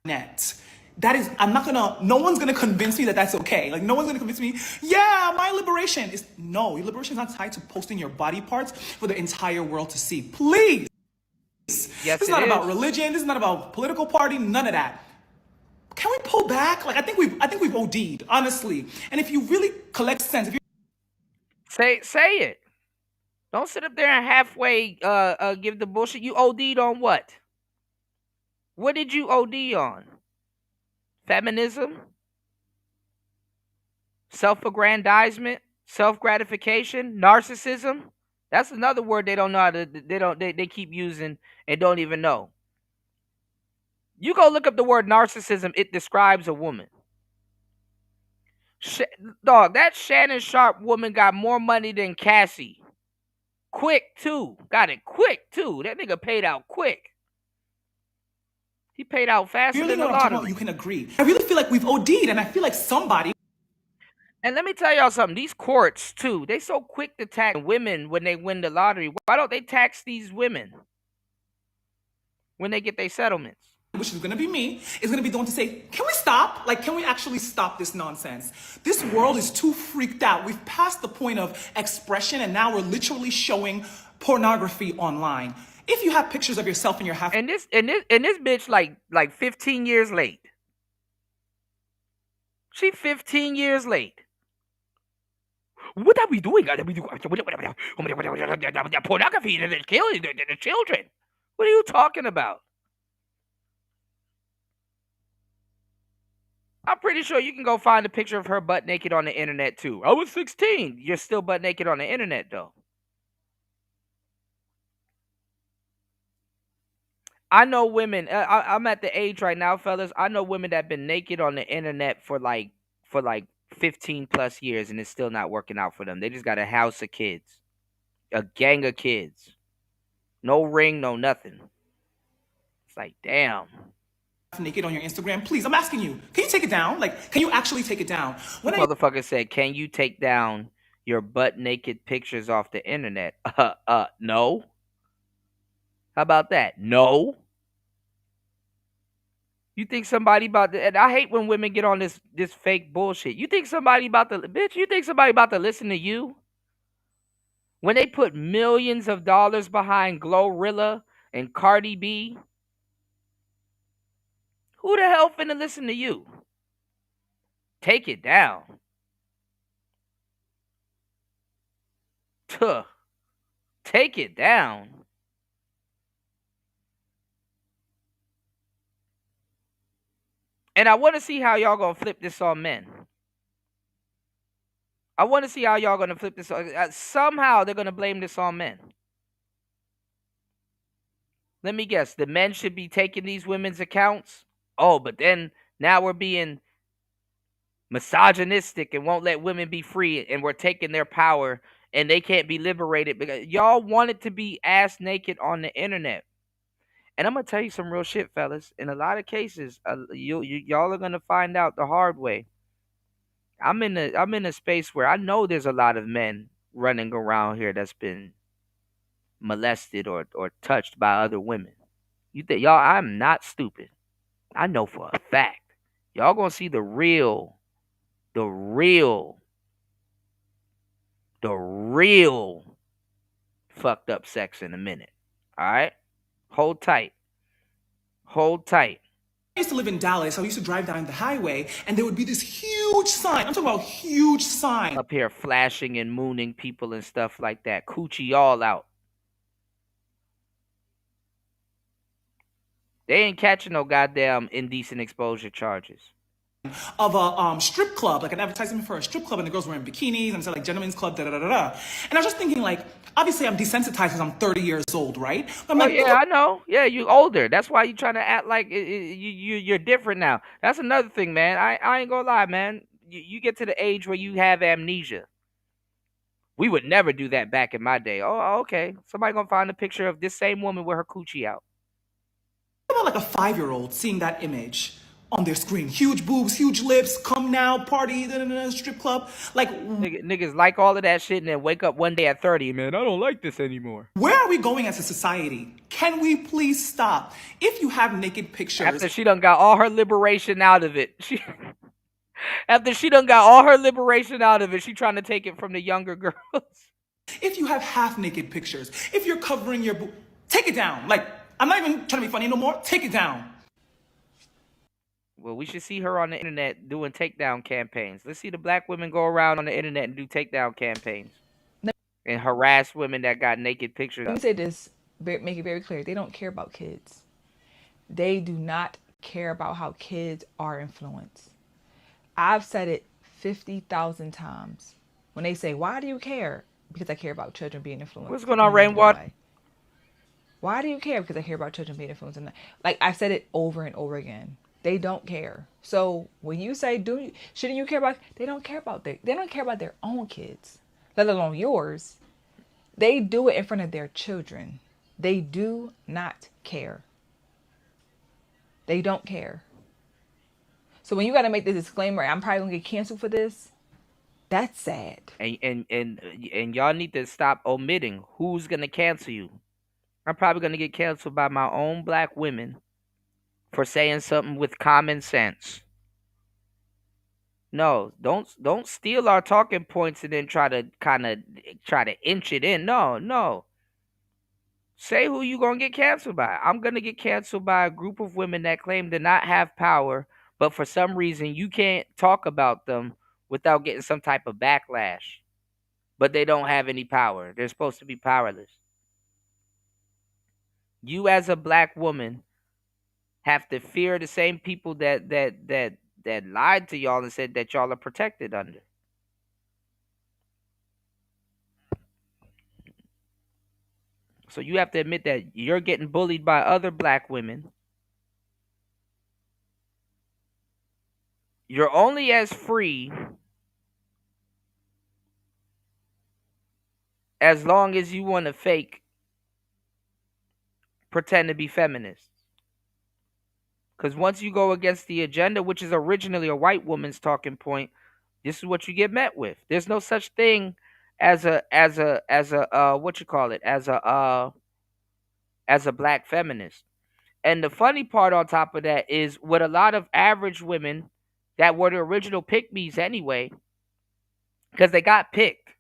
That is, no one's gonna convince me that that's okay. Like, no one's gonna convince me, yeah, my liberation is, no, your liberation is not tied to posting your body parts for the entire world to see. Please. Yes, this is not about religion. This is not about political party. None of that. Can we pull back? Like, I think we've OD'd, honestly. And if you really collect sense, if you say it. Don't sit up there and halfway give the bullshit. You OD'd on what? What did you OD on? Feminism? Self-aggrandizement? Self-gratification? Narcissism? That's another word they don't know how to. They keep using and don't even know. You go look up the word narcissism. It describes a woman. Dog, that Shannon Sharpe woman got more money than Cassie. Quick too. Got it quick too. That nigga paid out quick. He paid out faster really than know the what I'm talking lottery. about, you can agree. I really feel like we've OD'd, and I feel like somebody. And let me tell y'all something. These courts too, they so quick to tax women when they win the lottery. Why don't they tax these women when they get their settlements? Which is gonna be me, is gonna be the one to say, can we stop? Like, can we actually stop this nonsense? This world is too freaked out. We've passed the point of expression, and now we're literally showing pornography online. If you have pictures of yourself in your half, and this bitch like 15 years late. She 15 years late. What are we doing? Pornography is killing the children. What are you talking about? I'm pretty sure you can go find a picture of her butt naked on the internet too. I was 16. You're still butt naked on the internet though. I know women. I'm at the age right now, fellas. I know women that have been naked on the internet for like 15 plus years, and it's still not working out for them. They just got a house of kids, a gang of kids, no ring, no nothing. It's like, damn. Naked on your Instagram, please. I'm asking you. Can you take it down? Like, can you actually take it down? When motherfucker said, "Can you take down your butt naked pictures off the internet?" No. How about that? No. You think somebody about to, and I hate when women get on this fake bullshit. You think somebody about to, bitch, you think somebody about to listen to you? When they put millions of dollars behind Glorilla and Cardi B, who the hell finna listen to you? Take it down. Tuh. Take it down. And I want to see how y'all gonna flip this on men. I want to see how y'all gonna flip this on. Somehow they're gonna blame this on men. Let me guess. The men should be taking these women's accounts. Oh, but then now we're being misogynistic and won't let women be free, and we're taking their power and they can't be liberated because y'all wanted to be ass naked on the internet. And I'm gonna tell you some real shit, fellas. In a lot of cases, y'all are gonna find out the hard way. I'm in a space where I know there's a lot of men running around here that's been molested or touched by other women. You think y'all? I'm not stupid. I know for a fact. Y'all gonna see the real fucked up sex in a minute. All right, hold tight. Hold tight. I used to live in Dallas. I used to drive down the highway, and there would be this huge sign. I'm talking about huge sign. Up here flashing and mooning people and stuff like that. Coochie all out. They ain't catching no goddamn indecent exposure charges. Of a strip club, like an advertisement for a strip club, and the girls were in bikinis, and it's like gentlemen's club, da da da da. And I was just thinking, like, obviously I'm desensitized because I'm 30 years old, right? But I'm like, yeah, I know. Yeah, you older. That's why you trying to act like you're different now. That's another thing, man. I ain't gonna lie, man. You get to the age where you have amnesia. We would never do that back in my day. Oh, okay. Somebody gonna find a picture of this same woman with her coochie out. about like a 5-year-old seeing that image on their screen. Huge boobs, huge lips, come now, party, strip club. Like, niggas like all of that shit and then wake up one day at 30, man, I don't like this anymore. Where are we going as a society? Can we please stop? If you have naked pictures... After she done got all her liberation out of it. After she done got all her liberation out of it, she trying to take it from the younger girls. If you have half-naked pictures, if you're covering your boob, take it down. Like, I'm not even trying to be funny no more. Take it down. Well, we should see her on the internet doing takedown campaigns. Let's see the black women go around on the internet and do takedown campaigns. And harass women that got naked pictures. Let me say this, make it very clear. They don't care about kids. They do not care about how kids are influenced. I've said it 50,000 times. When they say, why do you care? Because I care about children being influenced. What's going on, Rainwater? Why do you care? Because I care about children being influenced. Like, I said it over and over again. They don't care. So when you say, shouldn't you care about? They don't care about they don't care about their own kids, let alone yours. They do it in front of their children. They do not care. They don't care. So when you got to make this disclaimer, I'm probably gonna get canceled for this. That's sad. And y'all need to stop omitting who's gonna cancel you. I'm probably gonna get canceled by my own black women for saying something with common sense. No, don't steal our talking points and then try to inch it in. No. Say who you gonna get canceled by. I'm gonna get canceled by a group of women that claim to not have power, but for some reason you can't talk about them without getting some type of backlash. But they don't have any power. They're supposed to be powerless. You as a black woman have to fear the same people that lied to y'all and said that y'all are protected under. So you have to admit that you're getting bullied by other black women. You're only as free as long as you want to pretend to be feminist. Because once you go against the agenda, which is originally a white woman's talking point, this is what you get met with. There's no such thing as a black feminist. And the funny part on top of that is with a lot of average women that were the original pick-me's anyway, because they got picked.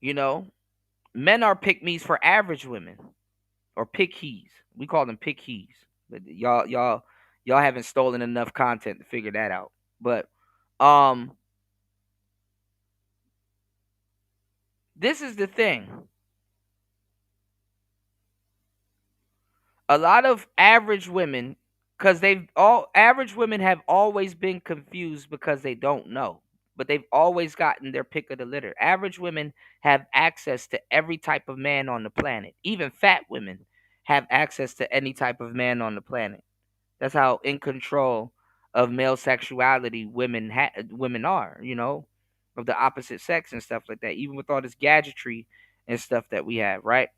You know, men are pick-me's for average women, or pick-he's. We call them pick-he's. But y'all haven't stolen enough content to figure that out. But this is the thing. A lot of average women, because average women have always been confused because they don't know, but they've always gotten their pick of the litter. Average women have access to every type of man on the planet. Even fat women have access to any type of man on the planet. That's how in control of male sexuality women are, you know, of the opposite sex and stuff like that, even with all this gadgetry and stuff that we have, right?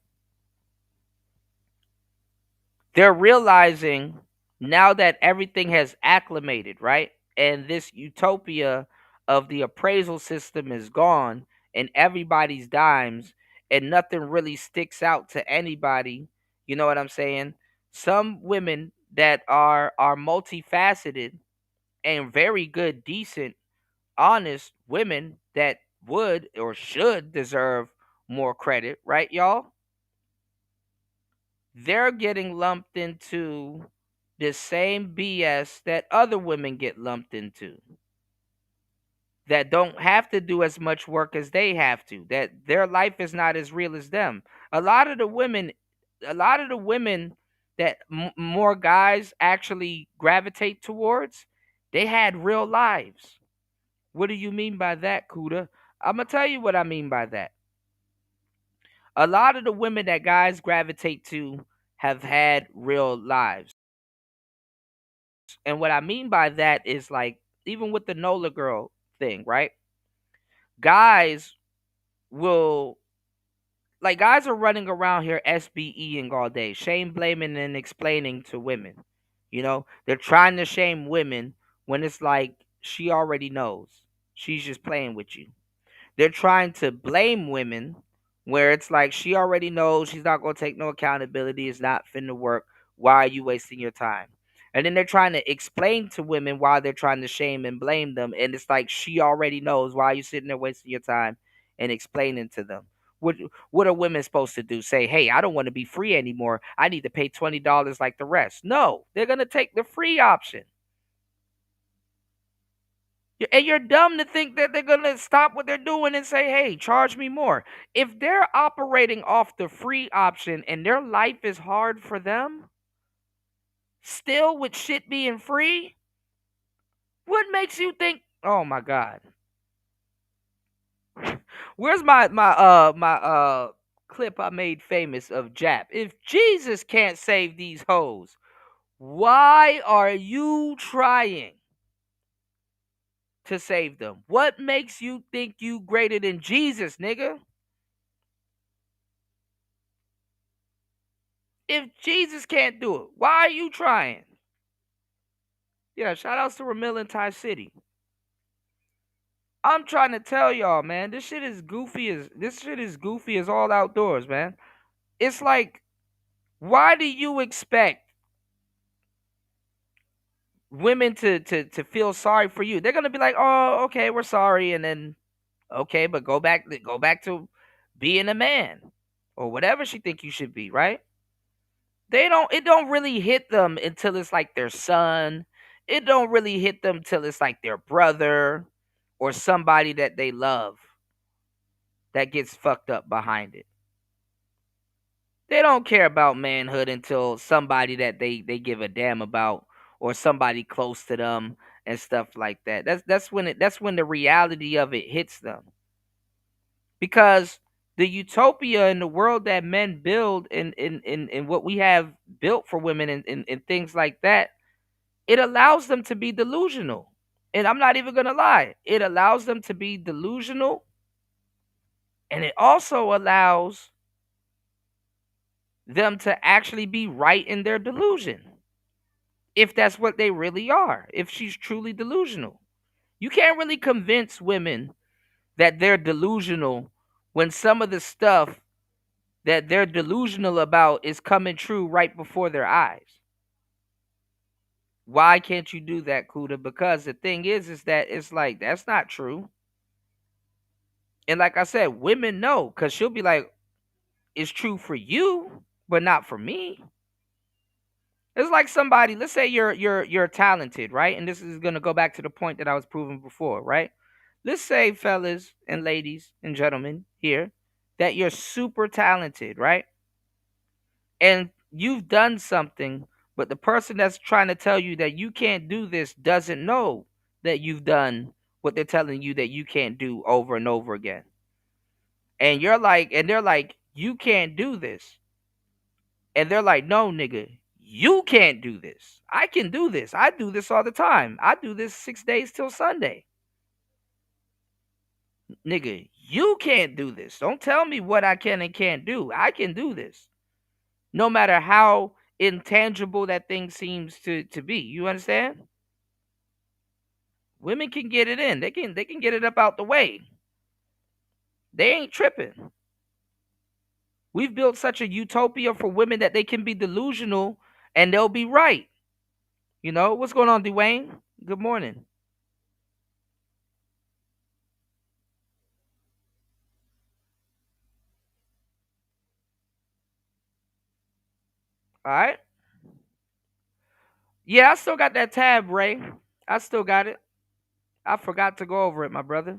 They're realizing now that everything has acclimated, right? And this utopia of the appraisal system is gone and everybody's dimes and nothing really sticks out to anybody. You know what I'm saying? Some women that are multifaceted and very good, decent, honest women that would or should deserve more credit, right, y'all? They're getting lumped into the same BS that other women get lumped into, that don't have to do as much work as they have to, that their life is not as real as them. A lot of the women, that more guys actually gravitate towards, they had real lives. What do you mean by that, Kuda? I'm going to tell you what I mean by that. A lot of the women that guys gravitate to have had real lives. And what I mean by that is, like, even with the NOLA girl thing, right? Guys will, like, guys are running around here SBEing all day, shame blaming and explaining to women. You know, they're trying to shame women when it's like she already knows. She's just playing with you. They're trying to blame women where it's like she already knows she's not going to take no accountability. It's not finna work. Why are you wasting your time? And then they're trying to explain to women why they're trying to shame and blame them. And it's like she already knows. Why are you sitting there wasting your time and explaining to them? What are women supposed to do? Say, hey, I don't want to be free anymore. I need to pay $20 like the rest. No, they're going to take the free option. And you're dumb to think that they're going to stop what they're doing and say, hey, charge me more. If they're operating off the free option and their life is hard for them, still with shit being free, what makes you think, oh my God. Where's my clip I made famous of Jap? If Jesus can't save these hoes, why are you trying to save them? What makes you think you greater than Jesus, nigga? If Jesus can't do it, why are you trying? Yeah, shout outs to Ramil and Ty City. I'm trying to tell y'all, man, this shit is goofy as all outdoors, man. It's like, why do you expect women to feel sorry for you? They're gonna be like, oh, okay, we're sorry, and then okay, but go back to being a man or whatever she think you should be, right? It don't really hit them until it's like their son. It don't really hit them till it's like their brother or somebody that they love that gets fucked up behind it. They don't care about manhood until somebody that they give a damn about or somebody close to them and stuff like that. That's when the reality of it hits them. Because the utopia in the world that men build and what we have built for women and things like that, it allows them to be delusional. And I'm not even going to lie. It allows them to be delusional. And it also allows them to actually be right in their delusion. If that's what they really are. If she's truly delusional. You can't really convince women that they're delusional when some of the stuff that they're delusional about is coming true right before their eyes. Why can't you do that, Kuda? Because the thing is that it's like, that's not true. And like I said, women know, because she'll be like, it's true for you, but not for me. It's like somebody, let's say you're talented, right? And this is going to go back to the point that I was proving before, right? Let's say, fellas and ladies and gentlemen here, that you're super talented, right? And you've done something, but the person that's trying to tell you that you can't do this doesn't know that you've done what they're telling you that you can't do over and over again. And they're like, you can't do this. And they're like, no, nigga, You can't do this. I can do this. I do this all the time. I do this 6 days till Sunday. Nigga, you can't do this. Don't tell me what I can and can't do. I can do this. No matter how intangible that thing seems to be. You understand? Women can get it in. They can get it up out the way. They ain't tripping. We've built such a utopia for women that they can be delusional and they'll be right. You know, what's going on, Dwayne? Good morning. All right. Yeah, I still got that tab, Ray. I still got it. I forgot to go over it, my brother.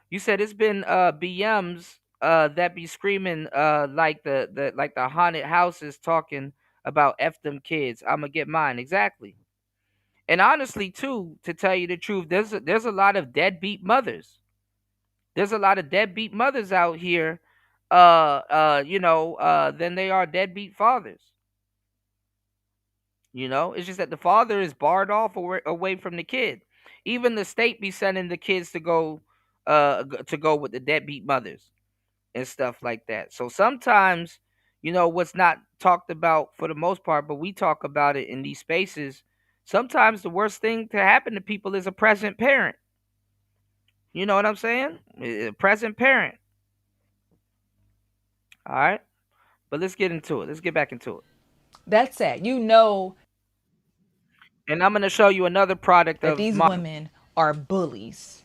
You said it's been BMs that be screaming like the haunted houses talking about F them kids. I'ma get mine. Exactly. And honestly, too, to tell you the truth, there's a lot of deadbeat mothers. There's a lot of deadbeat mothers out here, than they are deadbeat fathers. You know, it's just that the father is barred off away from the kid. Even the state be sending the kids to go with the deadbeat mothers and stuff like that. So sometimes, what's not talked about for the most part, but we talk about it in these spaces. Sometimes the worst thing to happen to people is a present parent. You know what I'm saying? A present parent. All right. But let's get into it. Let's get back into it. That's sad. You know And I'm going to show you another product that of these women are bullies.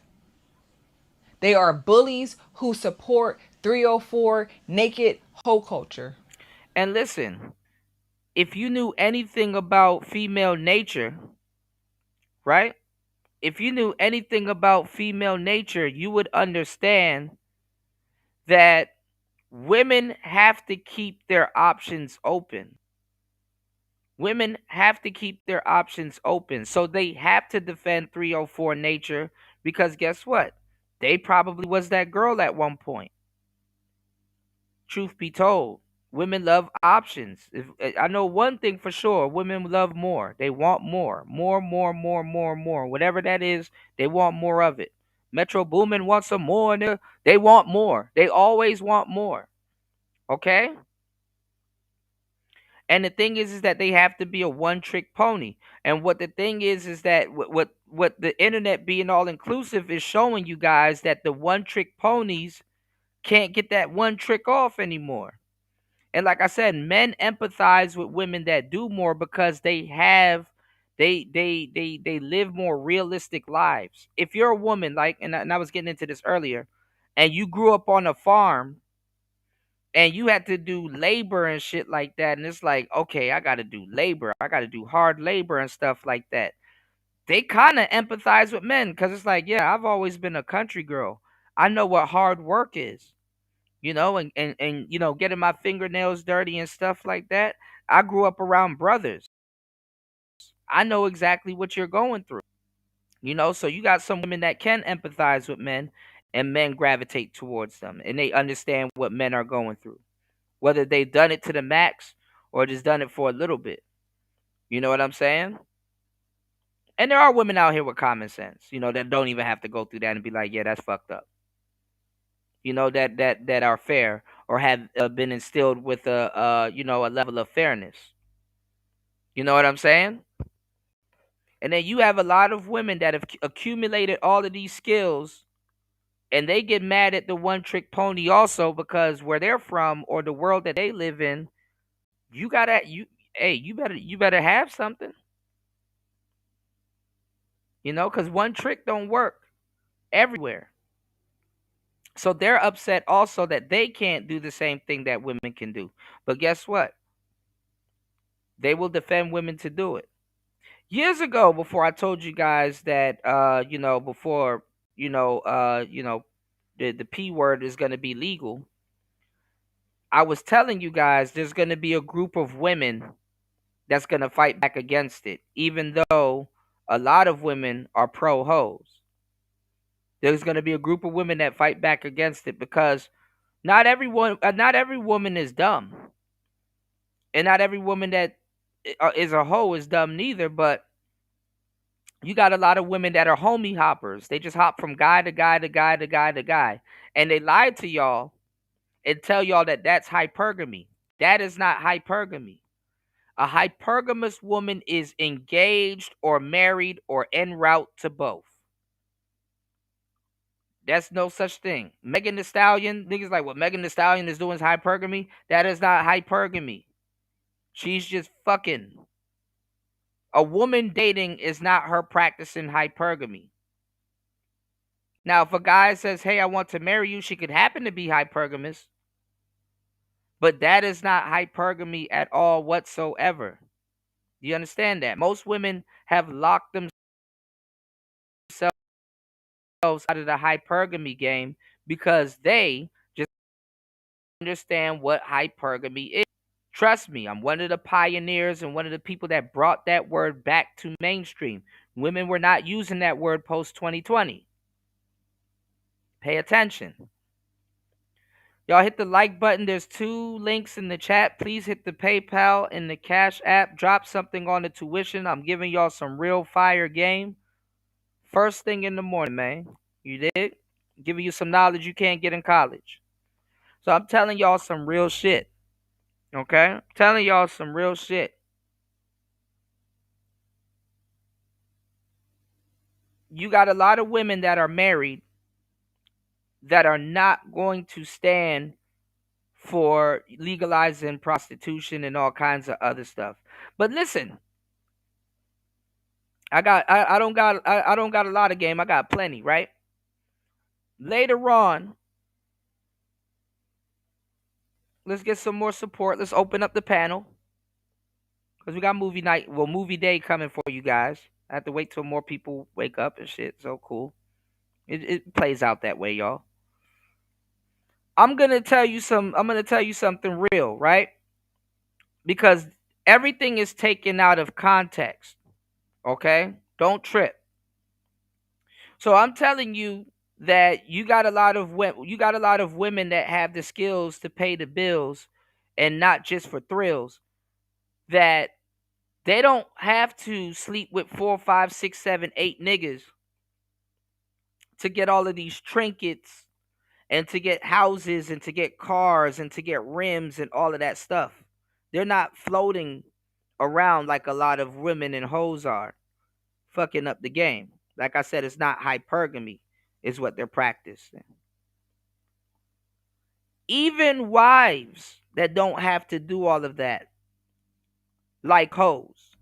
They are bullies who support 304 naked hoe culture. And listen, if you knew anything about female nature, right? If you knew anything about female nature, you would understand that women have to keep their options open. Women have to keep their options open. So they have to defend 304 nature because guess what? They probably was that girl at one point. Truth be told, women love options. I know one thing for sure, women love more. They want more. More. Whatever that is, they want more of it. Metro Boomin wants some more. They want more. They always want more. Okay? And the thing is that they have to be a one-trick pony. And what the thing is that what the internet being all inclusive is showing you guys that the one-trick ponies can't get that one trick off anymore. And like I said, men empathize with women that do more because they live more realistic lives. If you're a woman, like, and I was getting into this earlier, and you grew up on a farm and you had to do labor and shit like that, and it's like, okay, I got to do labor. I got to do hard labor and stuff like that. They kind of empathize with men because it's like, yeah, I've always been a country girl. I know what hard work is, and getting my fingernails dirty and stuff like that. I grew up around brothers. I know exactly what you're going through. So you got some women that can empathize with men and men gravitate towards them and they understand what men are going through. Whether they've done it to the max or just done it for a little bit. You know what I'm saying? And there are women out here with common sense, that don't even have to go through that and be like, yeah, that's fucked up. That are fair or have been instilled with a level of fairness. You know what I'm saying? And then you have a lot of women that have accumulated all of these skills and they get mad at the one trick pony also because where they're from or the world that they live in, you better have something. Because one trick don't work everywhere. So they're upset also that they can't do the same thing that women can do. But guess what? They will defend women to do it. Years ago, before I told you guys that, before, the P word is going to be legal, I was telling you guys there's going to be a group of women that's going to fight back against it, even though a lot of women are pro hoes. There's going to be a group of women that fight back against it because not every woman is dumb, and not every woman that is a hoe is dumb neither, but you got a lot of women that are homie hoppers. They just hop from guy to guy to guy to guy to guy. And they lie to y'all and tell y'all that that's hypergamy. That is not hypergamy. A hypergamous woman is engaged or married or en route to both. That's no such thing. Megan Thee Stallion, niggas like what Megan Thee Stallion is doing is hypergamy. That is not hypergamy. She's just fucking. A woman dating is not her practicing hypergamy. Now, if a guy says, hey, I want to marry you, she could happen to be hypergamous. But that is not hypergamy at all whatsoever. Do you understand that? Most women have locked themselves out of the hypergamy game because they just understand what hypergamy is. Trust me, I'm one of the pioneers and one of the people that brought that word back to mainstream. Women were not using that word post 2020. Pay attention. Y'all hit the like button. There's 2 links in the chat. Please hit the PayPal and the Cash App. Drop something on the tuition. I'm giving y'all some real fire game. First thing in the morning, man. You did? Giving you some knowledge you can't get in college. So I'm telling y'all some real shit. Okay? I'm telling y'all some real shit. You got a lot of women that are married that are not going to stand for legalizing prostitution and all kinds of other stuff. But listen, I don't got a lot of game. I got plenty, right? Later on, let's get some more support. Let's open up the panel. Because we got movie night, movie day coming for you guys. I have to wait till more people wake up and shit. So cool. It plays out that way, y'all. I'm gonna tell you something real, right? Because everything is taken out of context. Okay? Don't trip. So I'm telling you that you got a lot of women that have the skills to pay the bills and not just for thrills. That they don't have to sleep with 4, 5, 6, 7, 8 niggas to get all of these trinkets and to get houses and to get cars and to get rims and all of that stuff. They're not floating around like a lot of women and hoes are, fucking up the game. Like I said, it's not hypergamy, is what they're practicing. Even wives that don't have to do all of that, like hoes,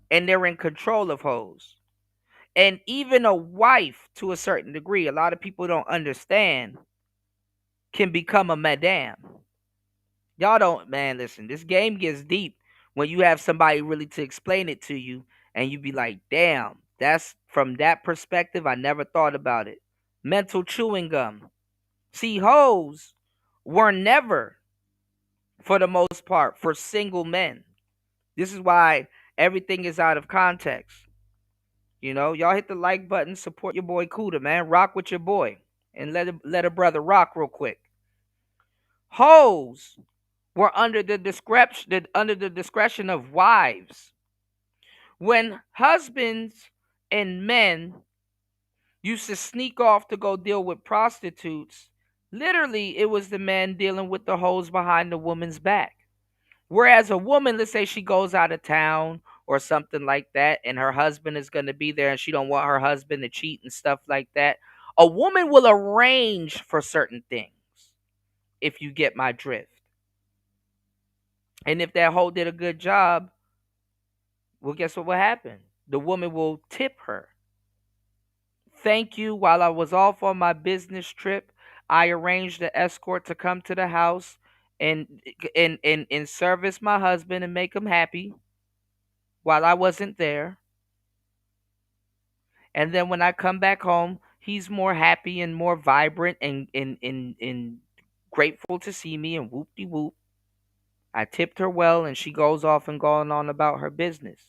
and they're in control of hoes. And even a wife, to a certain degree, a lot of people don't understand, can become a madame. Y'all don't, man, listen, this game gets deep when you have somebody really to explain it to you, and you be like, damn, that's from that perspective, I never thought about it. Mental chewing gum. See, hoes were never, for the most part, for single men. This is why everything is out of context. You know, y'all hit the like button, support your boy Kuda, man. Rock with your boy. And let a brother rock real quick. Hoes were under the discretion of wives. When husbands and men used to sneak off to go deal with prostitutes, literally it was the man dealing with the hoes behind the woman's back. Whereas a woman, let's say she goes out of town or something like that, and her husband is going to be there and she don't want her husband to cheat and stuff like that, a woman will arrange for certain things, if you get my drift. And if that hoe did a good job, well, guess what will happen? The woman will tip her. Thank you. While I was off on my business trip, I arranged the escort to come to the house and service my husband and make him happy while I wasn't there. And then when I come back home, he's more happy and more vibrant and grateful to see me, and whoop-de-whoop. I tipped her well, and she goes off and going on about her business.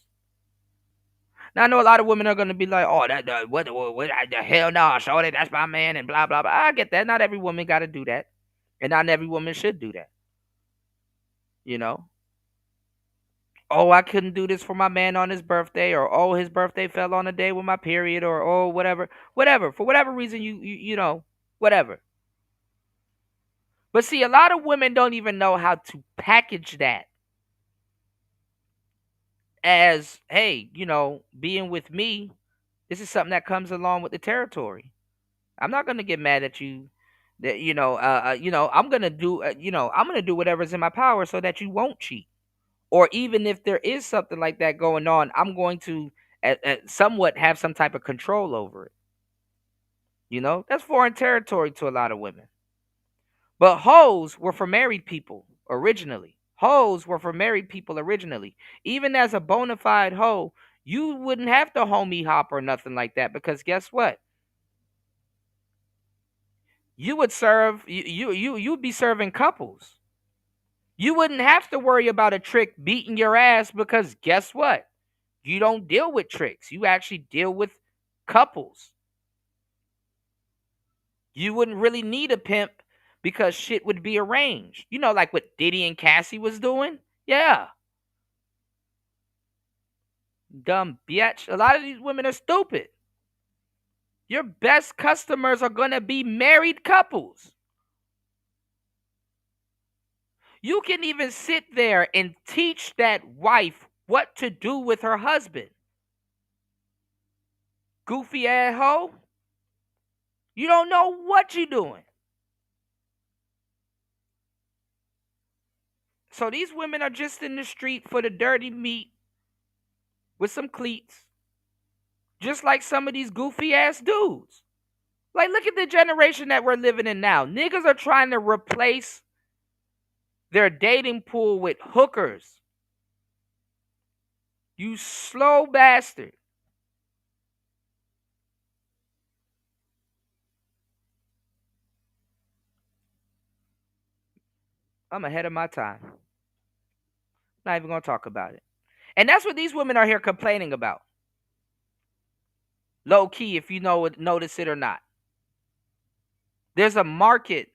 Now, I know a lot of women are going to be like, oh, what the hell no, shorty, that's my man, and blah, blah, blah. I get that. Not every woman got to do that. And not every woman should do that. You know? oh, I couldn't do this for my man on his birthday, or oh, his birthday fell on a day with my period, or oh, whatever, for whatever reason you know, whatever. But see, a lot of women don't even know how to package that as, hey, you know, being with me, this is something that comes along with the territory. I'm not gonna get mad at you. That I'm gonna do, I'm gonna do whatever's in my power so that you won't cheat. Or even if there is something like that going on, I'm going to somewhat have some type of control over it. You know, that's foreign territory to a lot of women. But hoes were for married people originally. Hoes were for married people originally. Even as a bona fide hoe, you wouldn't have to homie hop or nothing like that, because guess what? You would serve you'd be serving couples. You wouldn't have to worry about a trick beating your ass, because guess what? You don't deal with tricks. You actually deal with couples. You wouldn't really need a pimp because shit would be arranged. You know, like what Diddy and Cassie was doing? Yeah. Dumb bitch. A lot of these women are stupid. Your best customers are going to be married couples. You can even sit there and teach that wife what to do with her husband. Goofy ass hoe. You don't know what you're doing. So these women are just in the street for the dirty meat with some cleats. Just like some of these goofy ass dudes. Like, look at the generation that we're living in now. Niggas are trying to replace their dating pool with hookers. You slow bastard. I'm ahead of my time. Not even going to talk about it. And that's what these women are here complaining about. Low key, if you notice it or not. There's a market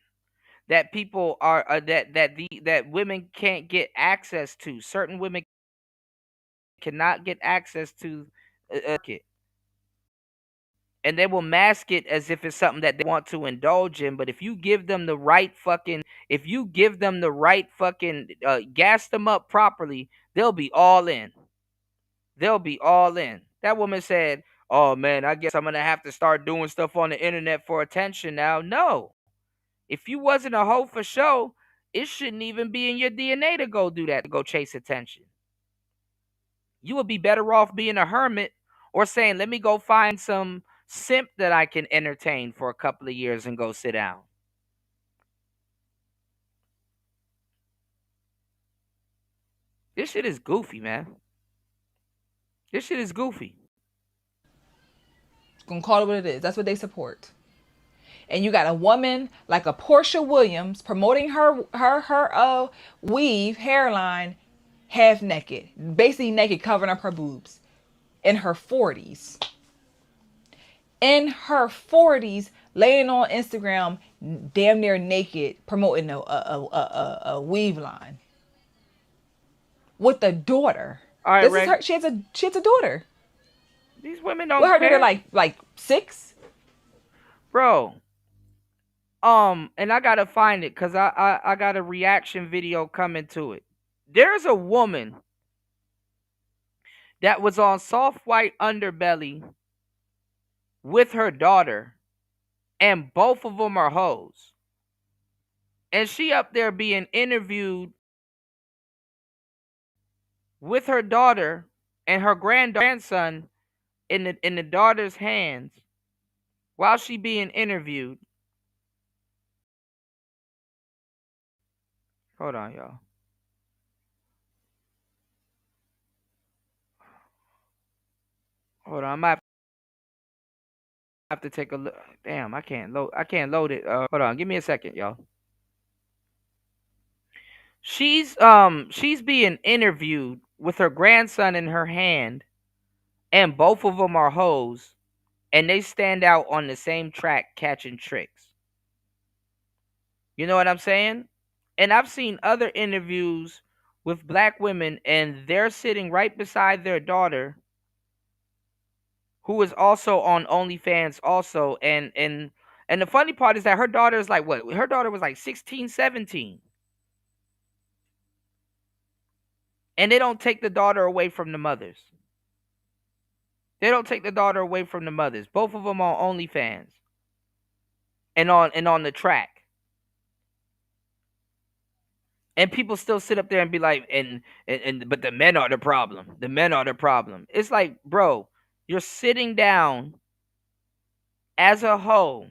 that people are that women can't get access to. Certain women cannot get access to market. And they will mask it as if it's something that they want to indulge in. But if you give them the right fucking, gas them up properly, they'll be all in. They'll be all in. That woman said, oh man, I guess I'm going to have to start doing stuff on the internet for attention now. No. If you wasn't a hoe for show, it shouldn't even be in your DNA to go do that, to go chase attention. You would be better off being a hermit, or saying, let me go find some simp that I can entertain for a couple of years and go sit down. This shit is goofy, man. This shit is goofy. Gonna call it what it is. That's what they support. And you got a woman like a Portia Williams promoting her weave hairline half naked, basically naked, covering up her boobs, in her 40s. In her 40s, laying on Instagram, damn near naked, promoting a weave line with a daughter. All right, this Ray. is her. She has a daughter. These women don't. What, her care. daughter like 6? Bro. And I gotta find it because I got a reaction video coming to it. There's a woman that was on Soft White Underbelly with her daughter, and both of them are hoes. And she up there being interviewed with her daughter and her grandson in the daughter's hands while she being interviewed. Hold on, y'all. Hold on, I might have to take a look. Damn, I can't load it. Hold on, give me a second, y'all. She's being interviewed with her grandson in her hand, and both of them are hoes, and they stand out on the same track catching tricks. You know what I'm saying? And I've seen other interviews with black women, and they're sitting right beside their daughter, who is also on OnlyFans also. And the funny part is that her daughter is like, what? Her daughter was like 16, 17. And they don't take the daughter away from the mothers. They don't take the daughter away from the mothers. Both of them on OnlyFans and on the track. And people still sit up there and be like, but the men are the problem. The men are the problem. It's like, bro, you're sitting down as a hoe,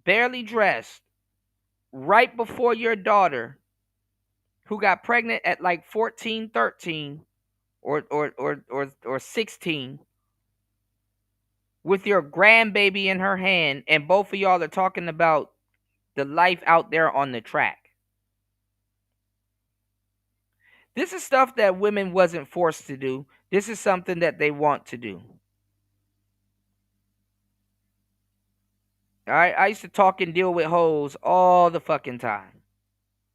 barely dressed, right before your daughter, who got pregnant at like 14, 13, or 16, with your grandbaby in her hand, and both of y'all are talking about the life out there on the track. This is stuff that women wasn't forced to do. This is something that they want to do. All right, I used to talk and deal with hoes all the fucking time.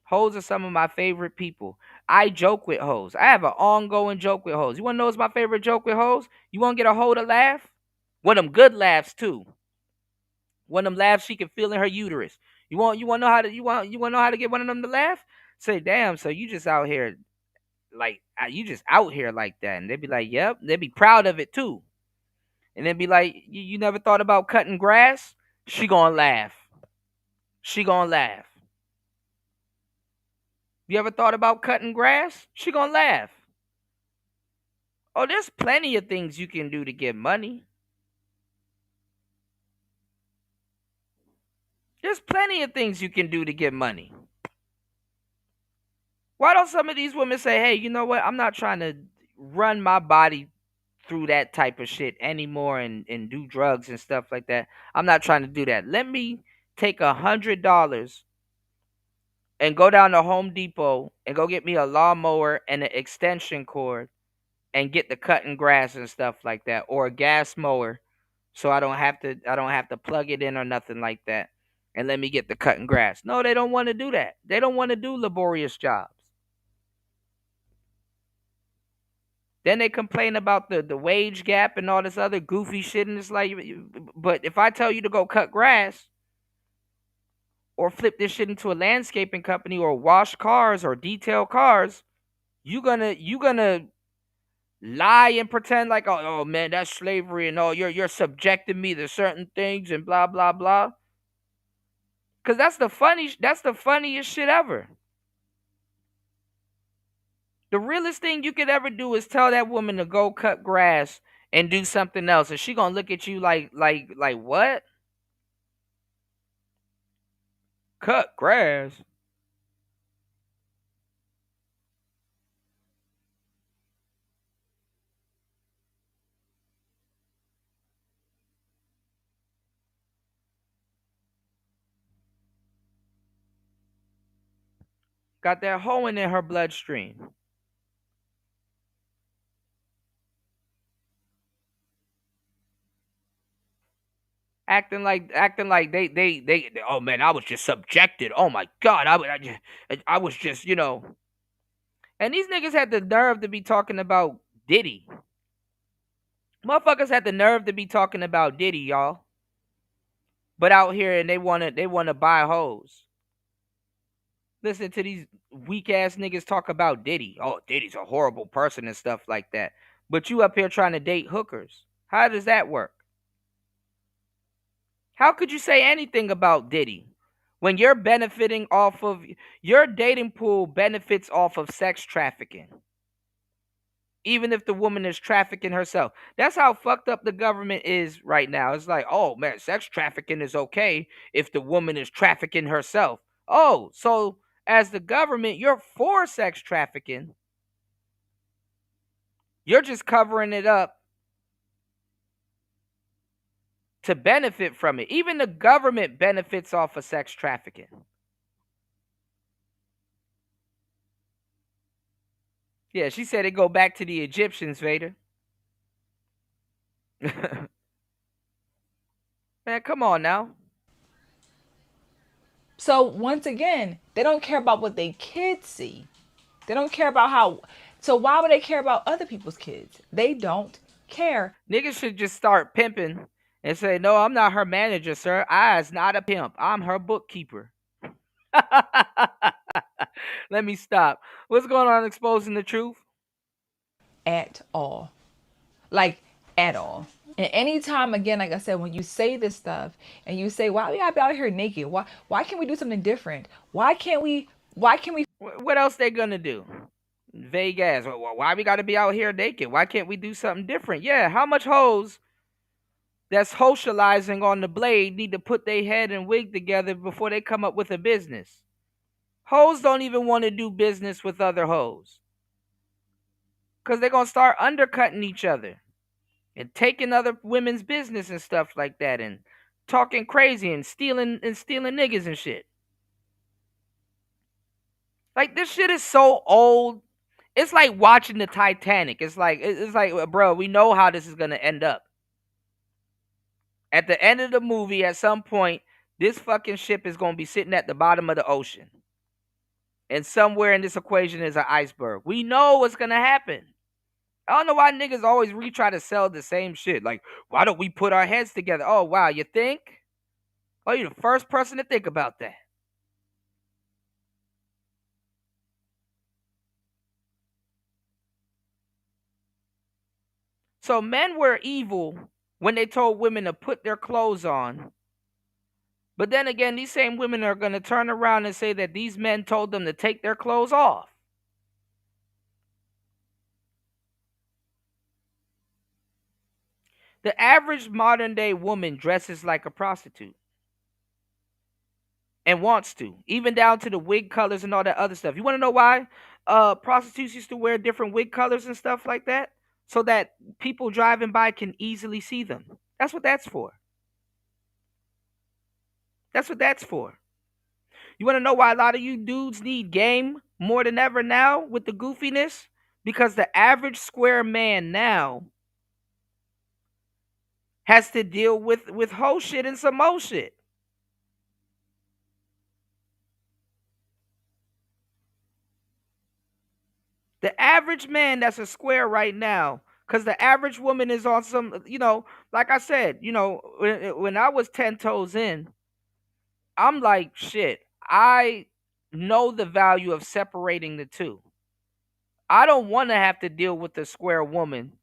Hoes are some of my favorite people. I joke with hoes. I have an ongoing joke with hoes. You want to know what's my favorite joke with hoes? You want to get a hoe to laugh? One of them good laughs too. One of them laughs she can feel in her uterus. You want to know how to know how to get one of them to laugh? Say, damn, so you just out here like that. And they'd be like, yep. They'd be proud of it too. And they'd be like, you never thought about cutting grass? She gonna laugh. She gonna laugh. You ever thought about cutting grass? She gonna laugh. Oh, there's plenty of things you can do to get money. There's plenty of things you can do to get money. Why don't some of these women say, hey, you know what? I'm not trying to run my body through that type of shit anymore and do drugs and stuff like that. I'm not trying to do that. Let me take $100 and go down to Home Depot and go get me a lawnmower and an extension cord and get the cutting grass and stuff like that, or a gas mower, so I don't have to plug it in or nothing like that. And let me get the cutting grass. No, they don't want to do that. They don't want to do laborious jobs. Then they complain about the wage gap and all this other goofy shit, and it's like, but if I tell you to go cut grass or flip this shit into a landscaping company or wash cars or detail cars, you gonna lie and pretend like, oh man, that's slavery, and you're subjecting me to certain things and blah blah blah. Cause that's the funniest shit ever. The realest thing you could ever do is tell that woman to go cut grass and do something else, and she gonna look at you like what? Cut grass? Got that hoeing in her bloodstream. Acting like they oh man, I was just subjected. Oh my god, I was just, And these niggas had the nerve to be talking about Diddy. Motherfuckers had the nerve to be talking about Diddy, y'all. But out here and they wanna buy hoes. Listen to these weak ass niggas talk about Diddy. Oh, Diddy's a horrible person and stuff like that. But you up here trying to date hookers. How does that work? How could you say anything about Diddy when you're benefiting off of your dating pool benefits off of sex trafficking? Even if the woman is trafficking herself. That's how fucked up the government is right now. It's like, oh man, sex trafficking is okay if the woman is trafficking herself. Oh, so as the government, you're for sex trafficking. You're just covering it up to benefit from it. Even the government benefits off of sex trafficking. Yeah, she said it go back to the Egyptians, Vader. Man, come on now. So once again, they don't care about what they kids see. They don't care about how. So why would they care about other people's kids? They don't care. Niggas should just start pimping and say, "No, I'm not her manager, sir. I is not a pimp. I'm her bookkeeper." Let me stop. What's going on, exposing the truth? At all. Like, at all. And anytime, again, like I said, when you say this stuff and you say, why we gotta be out here naked? Why can't we do something different? Why can't we What else they gonna do? Vague ass. Why we gotta be out here naked? Why can't we do something different? Yeah, how much hoes that's socializing on the blade need to put their head and wig together before they come up with a business? Hoes don't even want to do business with other hoes, because they're gonna start undercutting each other and taking other women's business and stuff like that, and talking crazy and stealing niggas and shit. Like, this shit is so old. It's like watching the Titanic. It's like, bro, we know how this is gonna end up. At the end of the movie, at some point, this fucking ship is gonna be sitting at the bottom of the ocean, and somewhere in this equation is an iceberg. We know what's gonna happen. I don't know why niggas always try to sell the same shit. Like, why don't we put our heads together? Oh, wow, you think? Oh, you're the first person to think about that. So men were evil when they told women to put their clothes on. But then again, these same women are going to turn around and say that these men told them to take their clothes off. The average modern day woman dresses like a prostitute. And wants to. Even down to the wig colors and all that other stuff. You want to know why prostitutes used to wear different wig colors and stuff like that? So that people driving by can easily see them. That's what that's for. That's what that's for. You want to know why a lot of you dudes need game more than ever now with the goofiness? Because the average square man now has to deal with hoe shit and some mo shit. The average man that's a square right now, because the average woman is on some, like I said, when I was 10 toes in, I'm like, shit, I know the value of separating the two. I don't want to have to deal with a square woman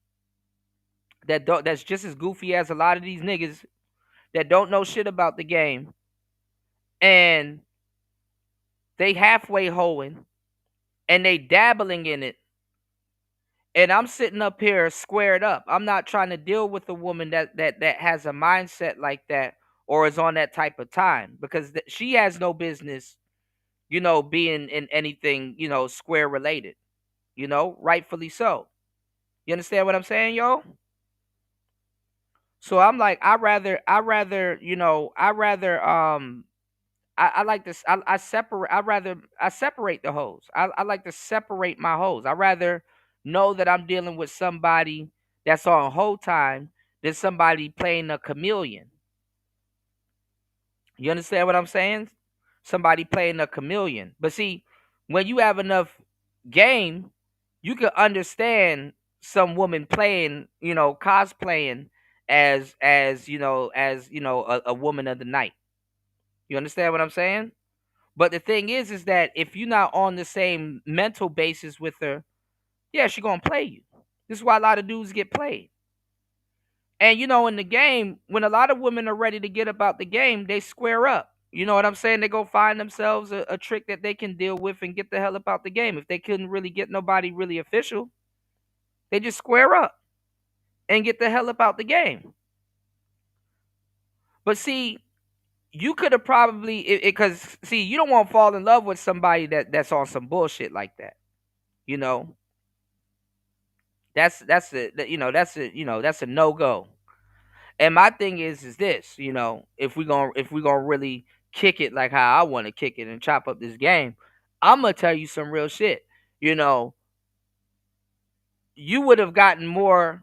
that's just as goofy as a lot of these niggas that don't know shit about the game, and they halfway hoeing and they dabbling in it, and I'm sitting up here squared up. I'm not trying to deal with a woman that has a mindset like that or is on that type of time, because she has no business, being in anything, square related, rightfully so. You understand what I'm saying, yo? So I'm like, I like this. I separate the hoes. I like to separate my hoes. I rather know that I'm dealing with somebody that's on hoe time than somebody playing a chameleon. You understand what I'm saying? Somebody playing a chameleon. But see, when you have enough game, you can understand some woman playing, cosplaying as a woman of the night. You understand what I'm saying? But the thing is that if you're not on the same mental basis with her, yeah, she gonna play you. This is why a lot of dudes get played. And in the game, when a lot of women are ready to get about the game, they square up. You know what I'm saying? They go find themselves a trick that they can deal with and get the hell about the game. If they couldn't really get nobody really official, they just square up and get the hell about the game. But see, you could have probably, because see, you don't want to fall in love with somebody that's on some bullshit like that. That's a no go. And my thing is this, if we gonna really kick it like how I want to kick it and chop up this game, I'm gonna tell you some real shit. You would have gotten more,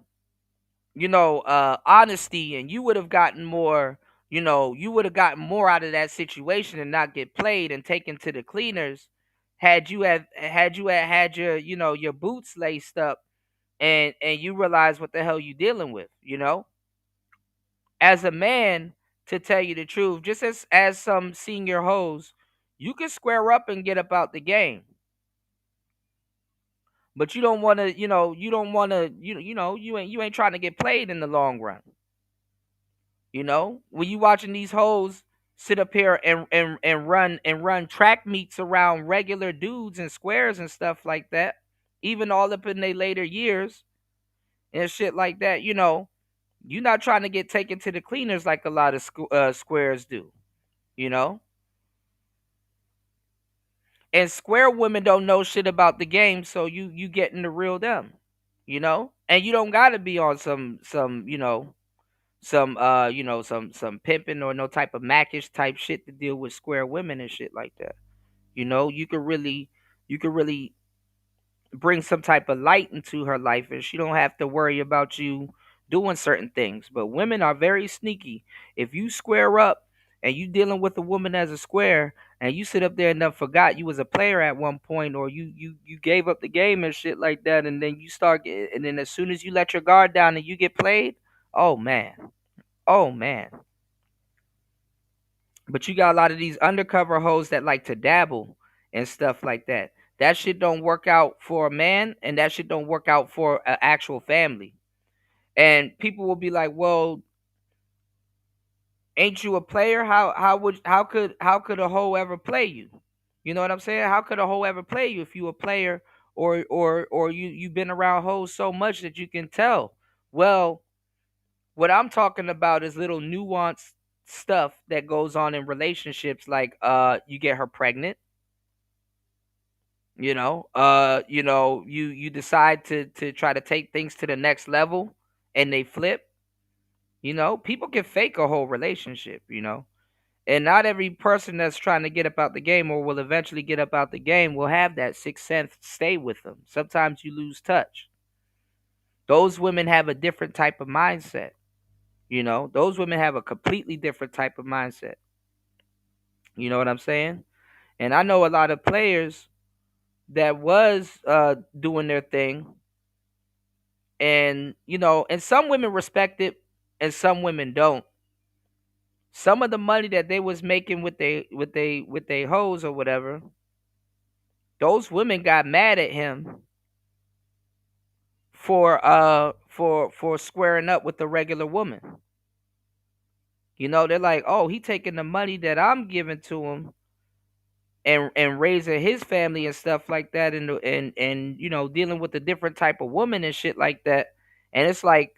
honesty, and you would have gotten more, you would have gotten more out of that situation and not get played and taken to the cleaners had your your boots laced up, and you realize what the hell you dealing with, as a man, to tell you the truth, just as some senior hoes, you can square up and get about the game, but you don't want to, you don't want to, you ain't trying to get played in the long run. When you watching these hoes sit up here and run track meets around regular dudes and squares and stuff like that, even all up in their later years and shit like that, you're not trying to get taken to the cleaners like a lot of squares do, you know. And square women don't know shit about the game, so you getting the real them, And you don't gotta be on some some pimping or no type of mackish type shit to deal with square women and shit like that. You could really bring some type of light into her life, and she don't have to worry about you doing certain things. But women are very sneaky. If you square up and you dealing with a woman as a square, and you sit up there and then forgot you was a player at one point, or you gave up the game and shit like that, and then and then as soon as you let your guard down and you get played, oh man, oh man. But you got a lot of these undercover hoes that like to dabble and stuff like that. That shit don't work out for a man, and that shit don't work out for an actual family. And people will be like, "Well, ain't you a player? How could a hoe ever play you? You know what I'm saying? How could a hoe ever play you if you a player, or you've been around hoes so much that you can tell?" Well, what I'm talking about is little nuanced stuff that goes on in relationships, like you get her pregnant, you decide to try to take things to the next level, and they flip. People can fake a whole relationship, and not every person that's trying to get up out the game or will eventually get up out the game will have that sixth sense stay with them. Sometimes you lose touch. Those women have a different type of mindset. Those women have a completely different type of mindset. You know what I'm saying? And I know a lot of players that was doing their thing, and and some women respect it and some women don't. Some of the money that they was making with they hoes or whatever, those women got mad at him for squaring up with the regular woman. They're like, "Oh, he taking the money that I'm giving to him and raising his family and stuff like that, and dealing with a different type of woman and shit like that." And it's like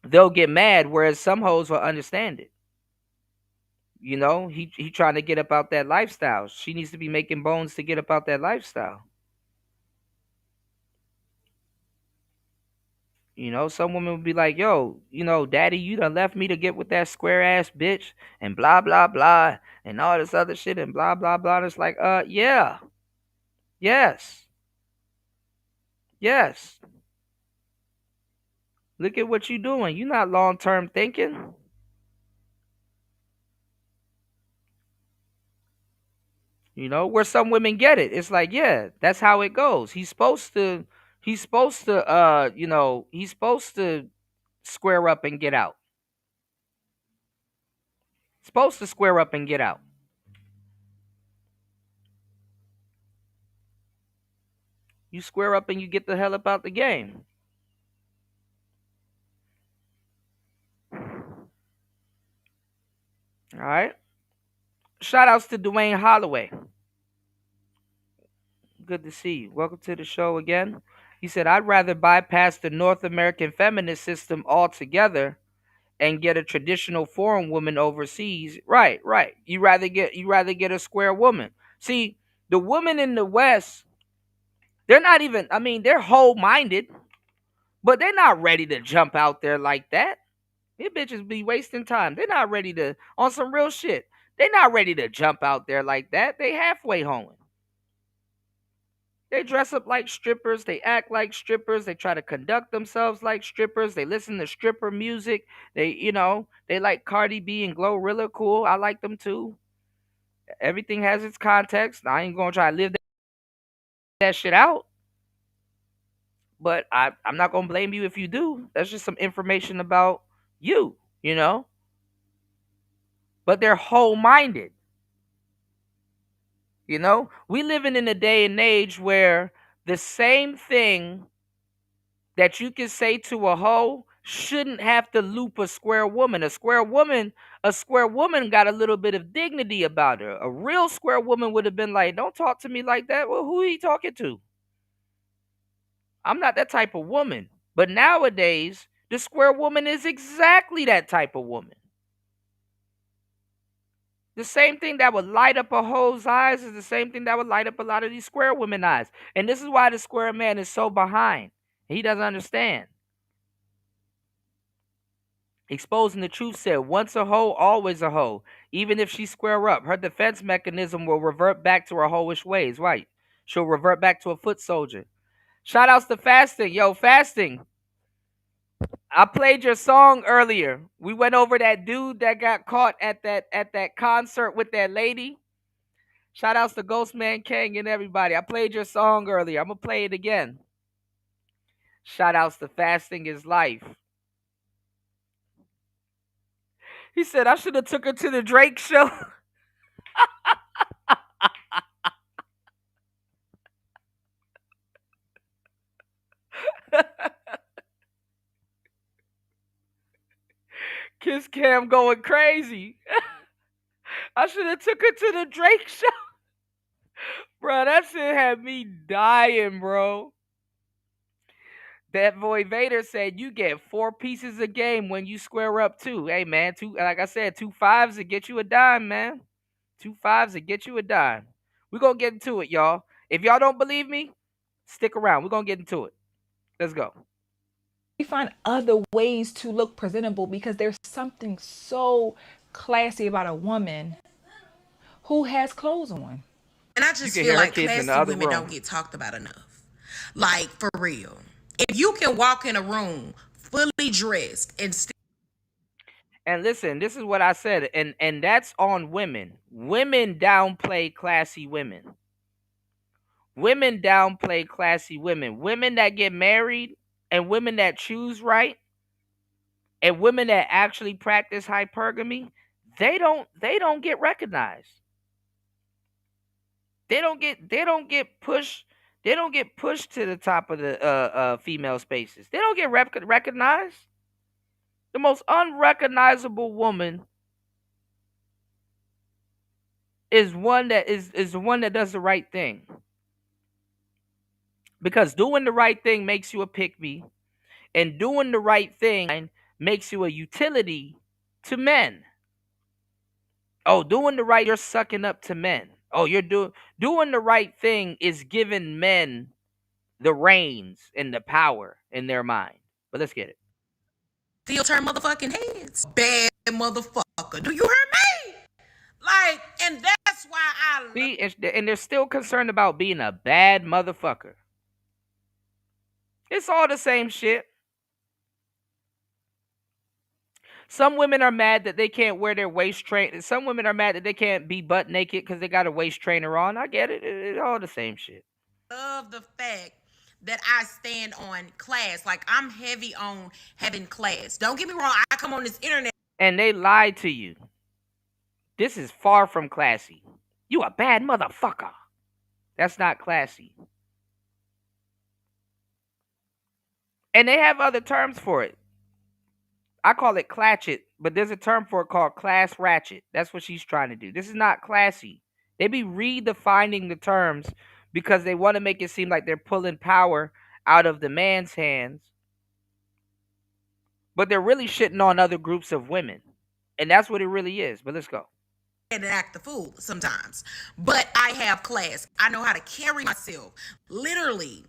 they'll get mad, whereas some hoes will understand it. He trying to get about that lifestyle. She needs to be making bones to get about that lifestyle. Some women would be like, "Yo, daddy, you done left me to get with that square ass bitch and blah blah blah and all this other shit and blah blah blah." And it's like, yeah, yes, yes. Look at what you doing. You're not long term thinking. Where some women get it. It's like, yeah, that's how it goes. He's supposed to square up and get out. Supposed to square up and get out. You square up and you get the hell up out the game. All right. Shout outs to Dwayne Holloway. Good to see you. Welcome to the show again. He said, "I'd rather bypass the North American feminist system altogether and get a traditional foreign woman overseas." Right, right. You rather get a square woman. See, the women in the West, they're not even, I mean, they're whole minded, but they're not ready to jump out there like that. These bitches be wasting time. They're not ready to, on some real shit. They're not ready to jump out there like that. They halfway home. They dress up like strippers. They act like strippers. They try to conduct themselves like strippers. They listen to stripper music. They like Cardi B and Glorilla. Cool. I like them too. Everything has its context. I ain't gonna try to live that shit out. But I'm not gonna blame you if you do. That's just some information about you, you know? But they're whole minded. You know? We living in a day and age where the same thing that you can say to a hoe shouldn't have to loop a square woman. A square woman got a little bit of dignity about her. A real square woman would have been like, don't talk to me like that. Well, who are you talking to? I'm not that type of woman. But nowadays, the square woman is exactly that type of woman. The same thing that would light up a hoe's eyes is the same thing that would light up a lot of these square women eyes. And this is why the square man is so behind. He doesn't understand. Exposing the truth said, once a hoe, always a hoe. Even if she square up, her defense mechanism will revert back to her hoish ways, right? She'll revert back to a foot soldier. Shout outs to Fasting. Yo, Fasting. I played your song earlier. We went over that dude that got caught at that concert with that lady. Shout outs to Ghostman King and everybody. I played your song earlier. I'm gonna play it again. Shout outs to Fasting is Life. He said I should have took her to the Drake show. Kiss Cam going crazy. I should have took her to the Drake show. Bro, that shit had me dying, bro. That boy Vader said you get 4 pieces a game when you square up too. Hey man, like I said, 2 5s to get you a dime, man. 2 5s to get you a dime. We're gonna get into it, y'all. If y'all don't believe me, stick around. We're gonna get into it. Let's go. We find other ways to look presentable because there's something so classy about a woman who has clothes on. And I just feel like classy women don't get talked about enough. Like, for real. If you can walk in a room fully dressed and still. And listen, this is what I said, and that's on women. Women downplay classy women. Women downplay classy women. Women that get married and women that choose right and women that actually practice hypergamy, they don't get recognized. They don't get pushed. They don't get pushed to the top of the female spaces. They don't get recognized. The most unrecognizable woman is one that is the one that does the right thing. Because doing the right thing makes you a pick-me, and doing the right thing makes you a utility to men. Oh, doing the right, you're sucking up to men. Oh, you're doing the right thing is giving men the reins and the power in their mind. But let's get it. Still turn motherfucking heads. Bad motherfucker. Do you hear me? Like, and that's why I see, and they're still concerned about being a bad motherfucker. It's all the same shit. Some women are mad that they can't wear their waist train. Some women are mad that they can't be butt naked because they got a waist trainer on. I get it. It's all the same shit. love the fact that I stand on class. Like, I'm heavy on having class. Don't get me wrong. I come on this internet. And they lied to you. This is far from classy. You a bad motherfucker. That's not classy. And they have other terms for it. I call it clatchet, but there's a term for it called class ratchet. That's what she's trying to do. This is not classy. They be redefining the terms because they want to make it seem like they're pulling power out of the man's hands. But they're really shitting on other groups of women. And that's what it really is. But let's go. And act the fool sometimes. But I have class. I know how to carry myself. Literally.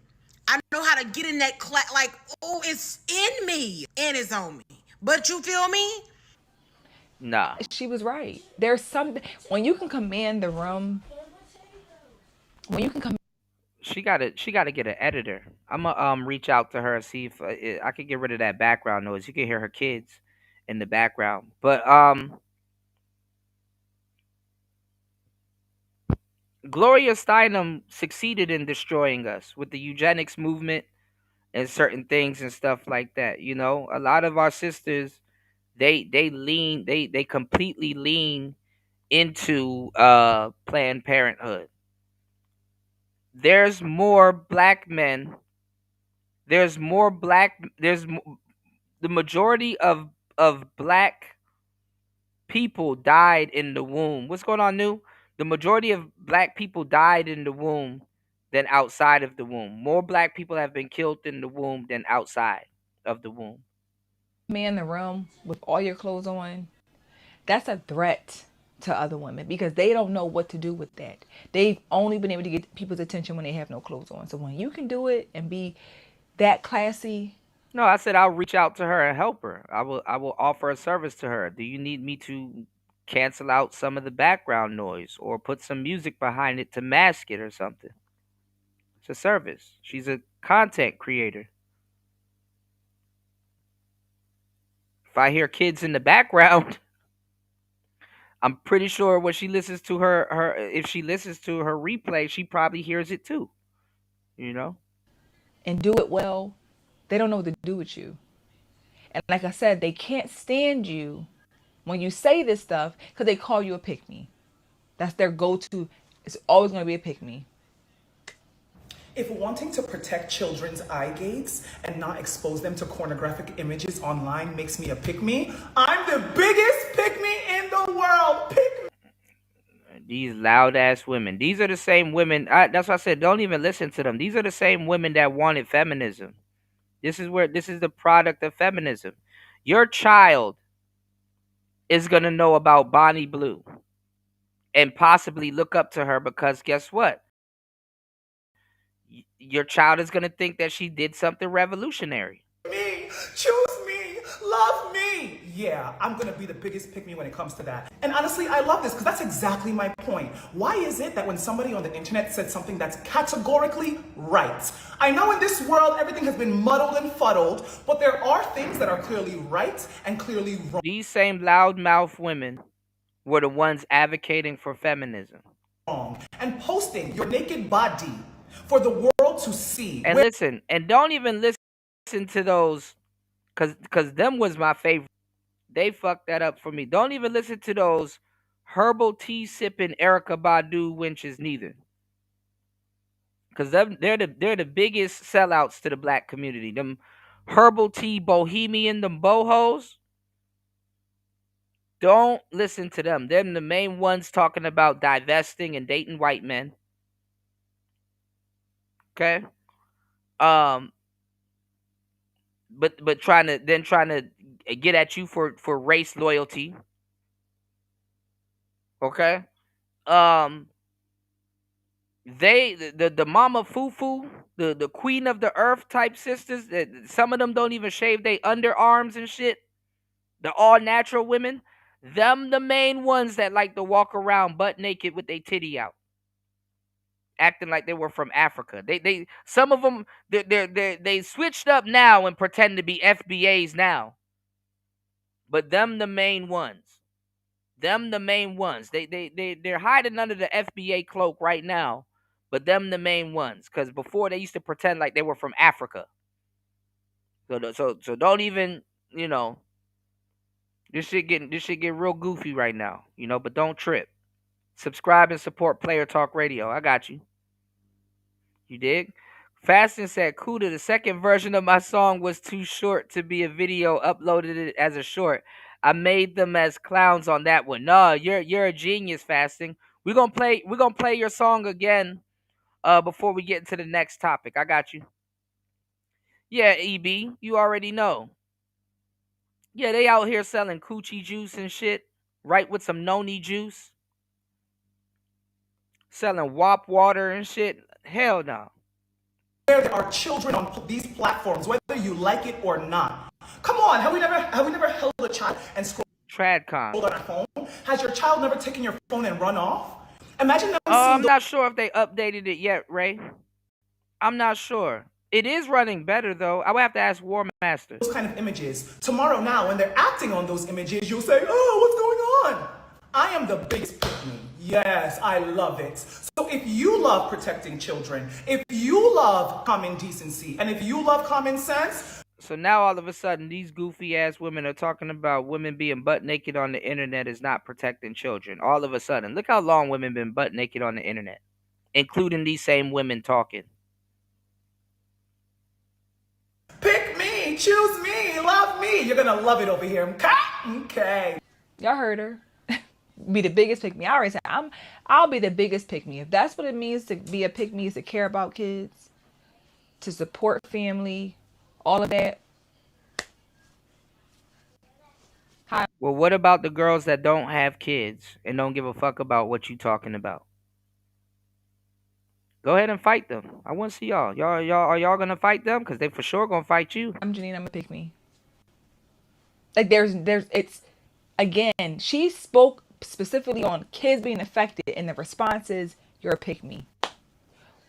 I know how to get in that class. Like, oh, it's in me and it's on me. But you feel me? Nah. She was right. There's something when you can command the room. When you can come. She gotta get an editor. I'm gonna reach out to her and see if I can get rid of that background noise. You can hear her kids in the background. But Gloria Steinem succeeded in destroying us with the eugenics movement and certain things and stuff like that. You know, a lot of our sisters, they completely lean into Planned Parenthood. There's more black men. There's more black. The majority of black people died in the womb. What's going on, New? The majority of black people died in the womb than outside of the womb. More black people have been killed in the womb than outside of the womb. Man in the room with all your clothes on, that's a threat to other women because they don't know what to do with that. They've only been able to get people's attention when they have no clothes on. So when you can do it and be that classy. No, I said I'll reach out to her and help her. I will offer a service to her. Do you need me to cancel out some of the background noise or put some music behind it to mask it or something? It's a service. She's a content creator. If I hear kids in the background, I'm pretty sure when she listens to if she listens to her replay, she probably hears it too. You know? And do it well, they don't know what to do with you. And like I said, they can't stand you when you say this stuff because they call you a pick-me. That's their go-to. It's always going to be a pick-me. If wanting to protect children's eye gates and not expose them to pornographic images online makes me a pick-me, I'm the biggest pick-me in the world. Pick-me. These loud ass women. These are the same women. That's why I said don't even listen to them. These are the same women that wanted feminism. This is the product of feminism. Your child is gonna know about Bonnie Blue and possibly look up to her because guess what? Your child is gonna think that she did something revolutionary. Me, choose me, love me. Yeah, I'm gonna be the biggest pick me when it comes to that. And honestly, I love this because that's exactly my point. Why is it that when somebody on the internet said something that's categorically right? I know in this world everything has been muddled and fuddled, but there are things that are clearly right and clearly wrong. These same loudmouth women were the ones advocating for feminism. And posting your naked body for the world to see. And listen, and don't even listen to those, cause them was my favorite. They fucked that up for me. Don't even listen to those herbal tea sipping Erykah Badu wenches neither, cause they're the biggest sellouts to the black community. Them herbal tea bohemian, them bohos. Don't listen to them. Them the main ones talking about divesting and dating white men. Okay. But trying to get at you for race loyalty. Okay. The mama fufu, the queen of the earth type sisters, some of them don't even shave their underarms and shit. The all natural women, them the main ones that like to walk around butt naked with their titty out, acting like they were from Africa. They some of them they switched up now and pretend to be FBAs now. But them the main ones. Them the main ones. They're hiding under the FBA cloak right now. But them the main ones, because before they used to pretend like they were from Africa. So don't even, you know, this shit get real goofy right now, you know, but don't trip. Subscribe and support Player Talk Radio. I got you. You dig? Fastin said, Kuda, the second version of my song was too short to be a video, uploaded it as a short. I made them as clowns on that one. No, you're a genius, Fasting. We're gonna play your song again before we get into the next topic. I got you. Yeah, EB, you already know. Yeah, they out here selling coochie juice and shit, right, with some noni juice. Selling WAP water and shit. Hell no. There are children on these platforms, whether you like it or not. Come on, have we never held a child and scrolled Tradcon on our phone? Has your child never taken your phone and run off? Imagine them I'm not sure if they updated it yet, Ray. I'm not sure. It is running better though. I would have to ask War Master. Those kind of images. Tomorrow now, when they're acting on those images, you'll say, oh, what's going on? I am the biggest pick me. Yes, I love it. So if you love protecting children, if you love common decency, and if you love common sense. So now all of a sudden these goofy ass women are talking about women being butt naked on the internet is not protecting children. All of a sudden. Look how long women been butt naked on the internet, including these same women talking. Pick me, choose me, love me. You're gonna love it over here. Okay. Y'all heard her. Be the biggest pick me. I already said I'll be the biggest pick me. If that's what it means to be a pick me, is to care about kids, to support family, all of that. Well, what about the girls that don't have kids and don't give a fuck about what you talking about? Go ahead and fight them. I want to see y'all. Are y'all gonna fight them? Because they for sure gonna fight you. I'm Janine. I'm a pick me. Like it's again. She spoke specifically on kids being affected, and the response is, "You're a pick me."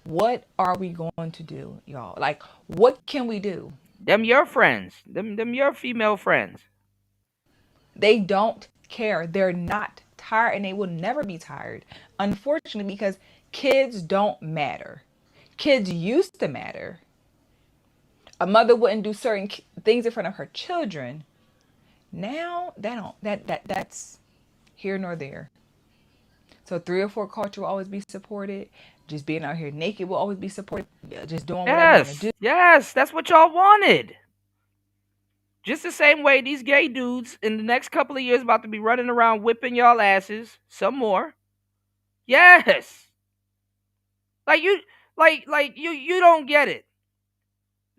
What are we going to do, y'all? Like, what can we do? Them your friends. Them your female friends. They don't care. They're not tired, and they will never be tired. Unfortunately, because kids don't matter. Kids used to matter. A mother wouldn't do certain things in front of her children. Now that's here nor there. So 3 or 4 culture will always be supported. Just being out here naked will always be supported. Just doing what I want to do. Yes, that's what y'all wanted. Just the same way these gay dudes in the next couple of years about to be running around whipping y'all asses some more. Yes. You don't get it.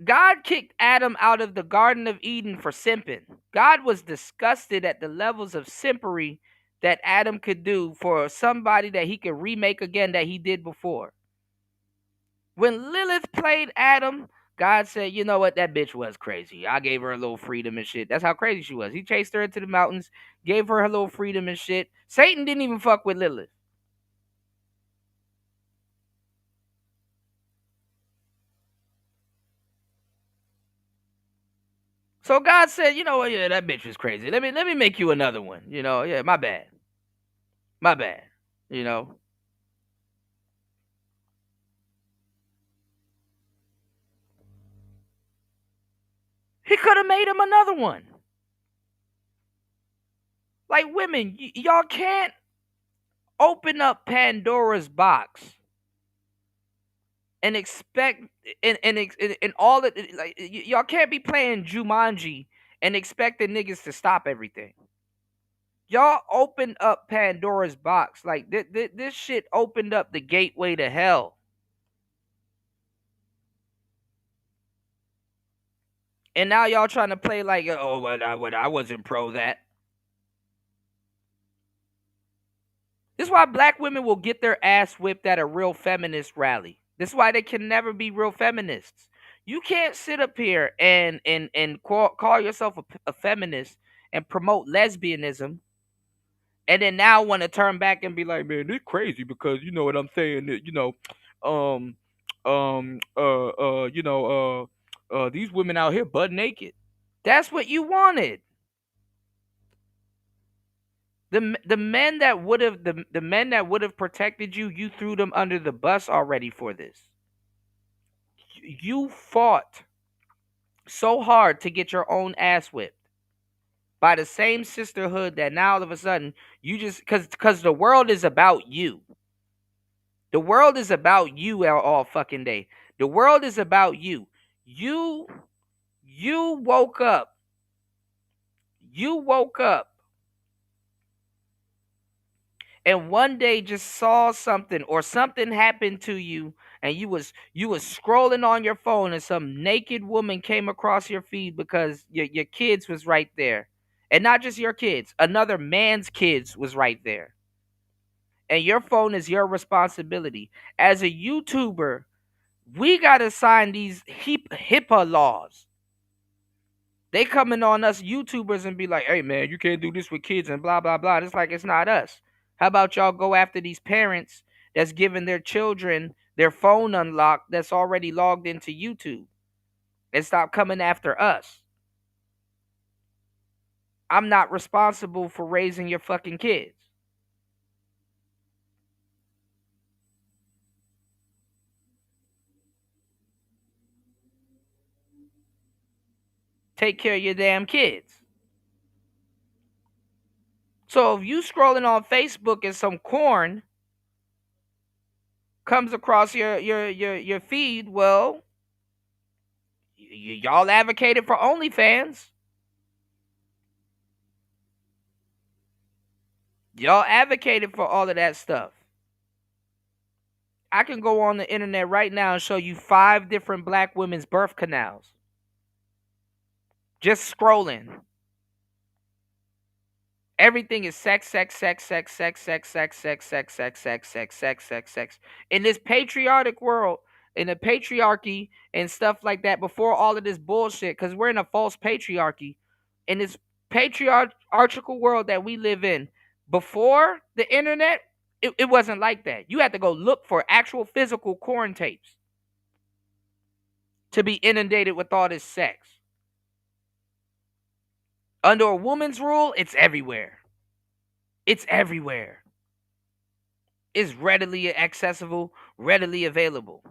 God kicked Adam out of the Garden of Eden for simping. God was disgusted at the levels of simpery that Adam could do for somebody that he could remake again that he did before. When Lilith played Adam, God said, you know what, that bitch was crazy. I gave her a little freedom and shit. That's how crazy she was. He chased her into the mountains, gave her a little freedom and shit. Satan didn't even fuck with Lilith. So God said, you know what, yeah, that bitch was crazy. Let me make you another one. You know, yeah, my bad. My bad. You know. He could have made him another one. Like women, y'all can't open up Pandora's box and expect and all that. Like y'all can't be playing Jumanji and expecting niggas to stop everything. Y'all opened up Pandora's box. Like this shit opened up the gateway to hell. And now y'all trying to play like, oh, I wasn't pro that. This is why black women will get their ass whipped at a real feminist rally. This is why they can never be real feminists. You can't sit up here and call yourself a feminist and promote lesbianism, and then now want to turn back and be like, man, this crazy because you know what I'm saying, that these women out here butt naked. That's what you wanted. The men that would have the men that would have protected you, you threw them under the bus already for this. You fought so hard to get your own ass whipped by the same sisterhood that now all of a sudden you just because the world is about you. The world is about you all fucking day. The world is about you. You woke up. You woke up and one day just saw something or something happened to you and you was scrolling on your phone and some naked woman came across your feed because your kids was right there. And not just your kids, another man's kids was right there. And your phone is your responsibility. As a YouTuber, we got to sign these HIPAA laws. They coming on us YouTubers and be like, hey, man, you can't do this with kids and blah, blah, blah. It's like it's not us. How about y'all go after these parents that's giving their children their phone unlocked that's already logged into YouTube and stop coming after us? I'm not responsible for raising your fucking kids. take care of your damn kids. So if you scrolling on Facebook and some corn comes across your feed, well, y'all advocated for OnlyFans. Y'all advocated for all of that stuff. I can go on the internet right now and show you 5 different black women's birth canals. Just scrolling. Everything is sex. In this patriotic world, in a patriarchy and stuff like that, before all of this bullshit, because we're in a false patriarchy, in this patriarchal world that we live in, before the internet, it wasn't like that. You had to go look for actual physical corn tapes to be inundated with all this sex. Under a woman's rule, it's everywhere. It's everywhere. It's readily accessible, readily available.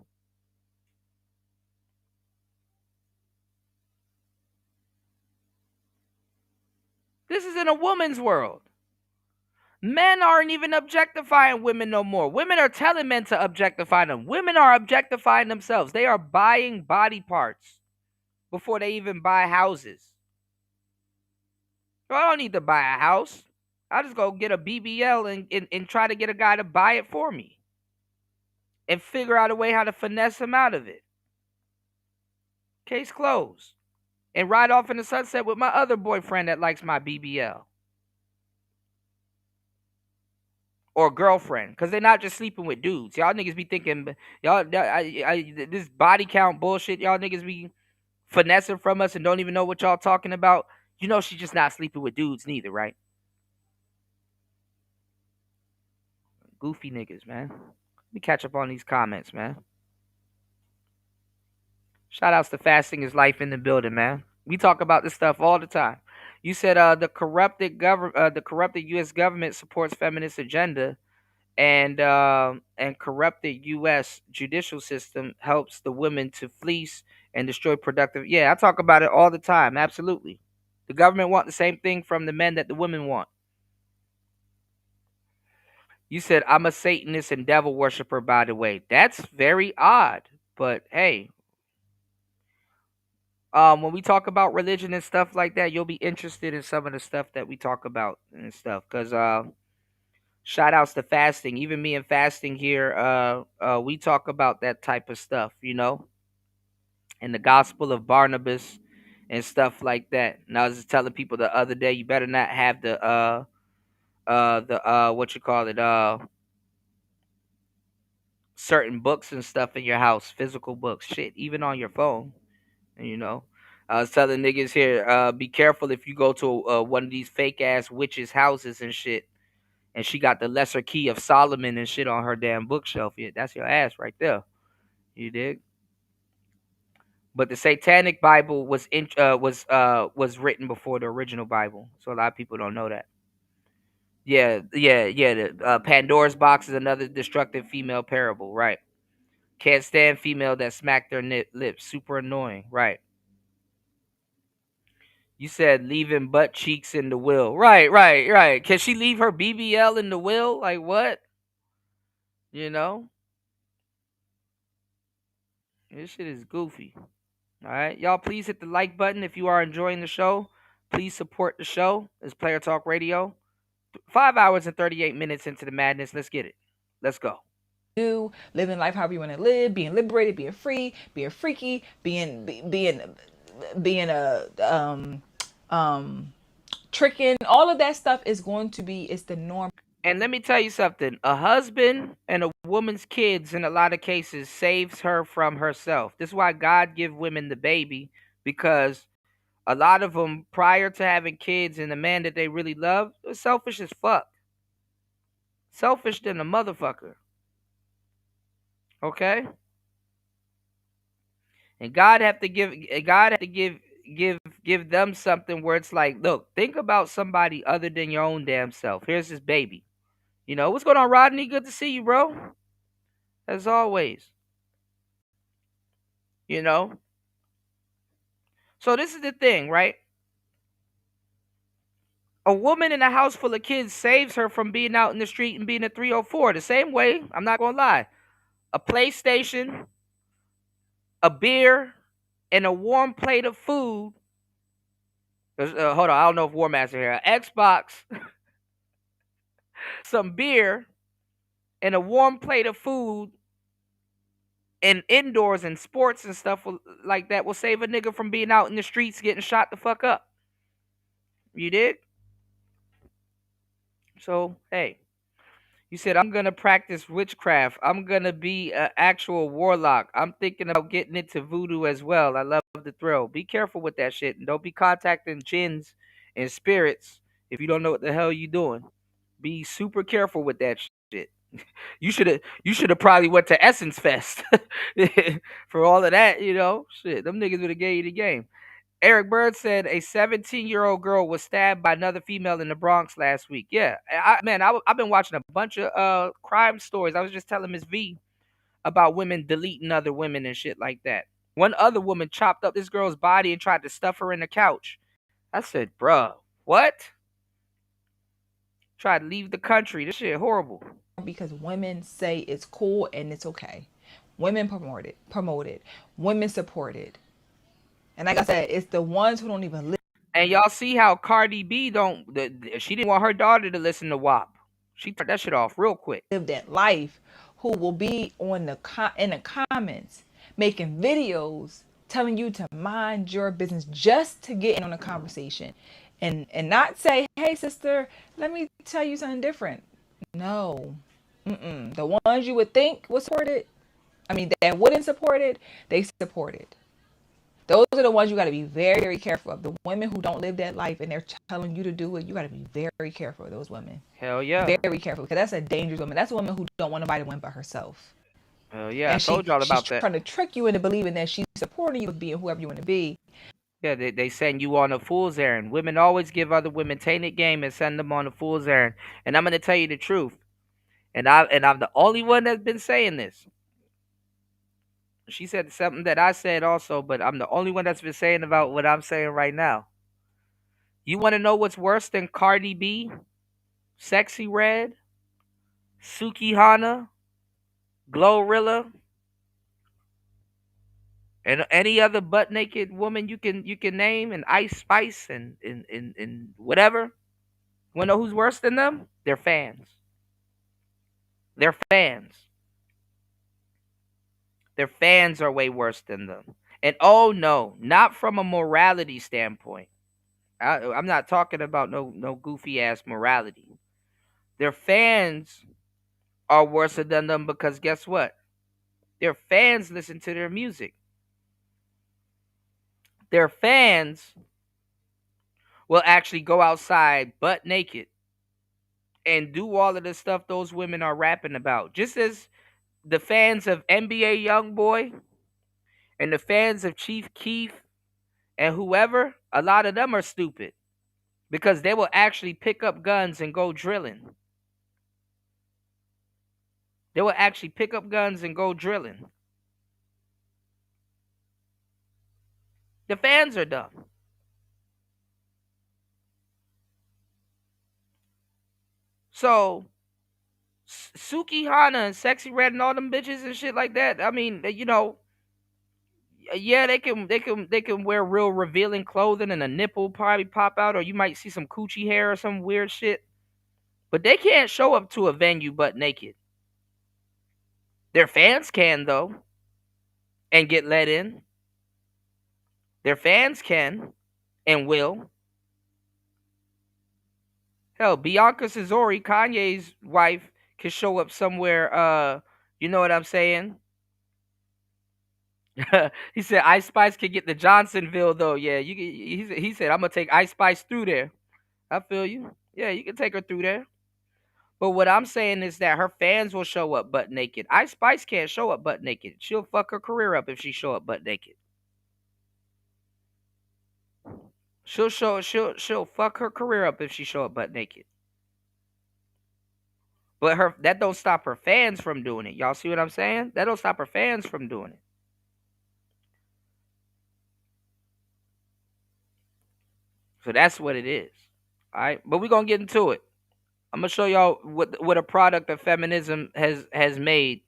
This is in a woman's world. Men aren't even objectifying women no more. Women are telling men to objectify them. Women are objectifying themselves. They are buying body parts before they even buy houses. So I don't need to buy a house. I'll just go get a BBL and try to get a guy to buy it for me. And figure out a way how to finesse him out of it. Case closed. And ride off in the sunset with my other boyfriend that likes my BBL. Or girlfriend. Because they're not just sleeping with dudes. Y'all niggas be thinking, this body count bullshit, y'all niggas be finessing from us and don't even know what y'all talking about. You know she's just not sleeping with dudes neither, right? Goofy niggas, man. Let me catch up on these comments, man. Shout outs to Fasting is Life in the building, man. We talk about this stuff all the time. You said the corrupted U.S. government supports feminist agenda, and corrupted U.S. judicial system helps the women to fleece and destroy productive. Yeah, I talk about it all the time. Absolutely, the government want the same thing from the men that the women want. You said I'm a Satanist and devil worshiper. By the way, that's very odd, but hey. When we talk about religion and stuff like that, you'll be interested in some of the stuff that we talk about and stuff. Because shout outs to Fasting. Even me and Fasting here, we talk about that type of stuff, you know, and the gospel of Barnabas and stuff like that. And I was just telling people the other day, you better not have the what you call it, certain books and stuff in your house, physical books, shit, even on your phone. You know, I was telling niggas here, be careful if you go to one of these fake ass witches' houses and shit, and she got the Lesser Key of Solomon and shit on her damn bookshelf. Yeah, that's your ass right there. You dig? But the Satanic Bible was written before the original Bible, so a lot of people don't know that. Yeah. The Pandora's box is another destructive female parable, right? Can't stand female that smack their lips. Super annoying, right? You said leaving butt cheeks in the will. Right. Can she leave her BBL in the will? Like what? You know? This shit is goofy. All right. Y'all, please hit the like button if you are enjoying the show. Please support the show. It's Player Talk Radio. 5 hours and 38 minutes into the madness. Let's get it. Let's go. Living life however you want to live, being liberated, being free, being freaky, being tricking. All of that stuff is going to be, it's the norm. And let me tell you something. A husband and a woman's kids, in a lot of cases, saves her from herself. This is why God give women the baby, because a lot of them, prior to having kids and the man that they really love, was selfish as fuck. Selfish than a motherfucker. Okay? And God have to give them something where it's like, look, think about somebody other than your own damn self. Here's this baby. You know, what's going on, Rodney? Good to see you, bro. As always. You know? So this is the thing, right? A woman in a house full of kids saves her from being out in the street and being a 304. The same way, I'm not going to lie, a PlayStation, a beer, and a warm plate of food. Hold on, I don't know if War Master here. Xbox, some beer, and a warm plate of food, and indoors and sports and stuff like that will save a nigga from being out in the streets getting shot the fuck up. You dig? So, hey, you said, I'm going to practice witchcraft. I'm going to be an actual warlock. I'm thinking about getting into voodoo as well. I love the thrill. Be careful with that shit. And don't be contacting jinns and spirits if you don't know what the hell you doing. Be super careful with that shit. You should have probably went to Essence Fest for all of that, you know. Shit, them niggas would have gave you the game. Eric Bird said a 17-year-old girl was stabbed by another female in the Bronx last week. Yeah, I've been watching a bunch of crime stories. I was just telling Miss V about women deleting other women and shit like that. One other woman chopped up this girl's body and tried to stuff her in the couch. I said, bruh, what? Tried to leave the country. This shit horrible. Because women say it's cool and it's okay. Women promote it. Women support it. And like I said, it's the ones who don't even live. And y'all see how Cardi B she didn't want her daughter to listen to WAP. She turned that shit off real quick. Live that life, who will be on in the comments making videos telling you to mind your business just to get in on a conversation, and not say, hey sister, let me tell you something different. No. The ones you would think would support it, that wouldn't support it, they support it. Those are the ones you got to be very, very careful of. The women who don't live that life and they're telling you to do it, you got to be very careful of those women. Hell yeah. Very careful, because that's a dangerous woman. That's a woman who don't want nobody to win but herself. Hell yeah, I told y'all about that. She's trying to trick you into believing that she's supporting you with being whoever you want to be. Yeah, they send you on a fool's errand. Women always give other women tainted game and send them on a fool's errand. And I'm going to tell you the truth. And I'm the only one that's been saying this. She said something that I said also, but I'm the only one that's been saying about what I'm saying right now. You want to know what's worse than Cardi B, Sexy Red, Suki Hana, Glorilla, and any other butt naked woman you can name, and Ice Spice and whatever? Want to know who's worse than them? Their fans. Their fans. Their fans are way worse than them. And oh no, not from a morality standpoint. I'm not talking about no goofy ass morality. Their fans are worse than them because guess what? Their fans listen to their music. Their fans will actually go outside butt naked and do all of the stuff those women are rapping about. Just as the fans of NBA Youngboy and the fans of Chief Keef and whoever, a lot of them are stupid because they will actually pick up guns and go drilling. They will actually pick up guns and go drilling. The fans are dumb. So, Suki Hana and Sexy Red and all them bitches and shit like that, I mean, you know, yeah, they can wear real revealing clothing and a nipple probably pop out, or you might see some coochie hair or some weird shit. But they can't show up to a venue butt naked. Their fans can, though, and get let in. Their fans can and will. Hell, Bianca Cesori, Kanye's wife, can show up somewhere, you know what I'm saying? He said Ice Spice can get to Johnsonville, though. Yeah, he said, I'm going to take Ice Spice through there. I feel you. Yeah, you can take her through there. But what I'm saying is that her fans will show up butt naked. Ice Spice can't show up butt naked. She'll fuck her career up if she show up butt naked. She'll fuck her career up if she show up butt naked. But that don't stop her fans from doing it. Y'all see what I'm saying? That don't stop her fans from doing it. So that's what it is. All right, but we're gonna get into it. I'm gonna show y'all what a product of feminism has made.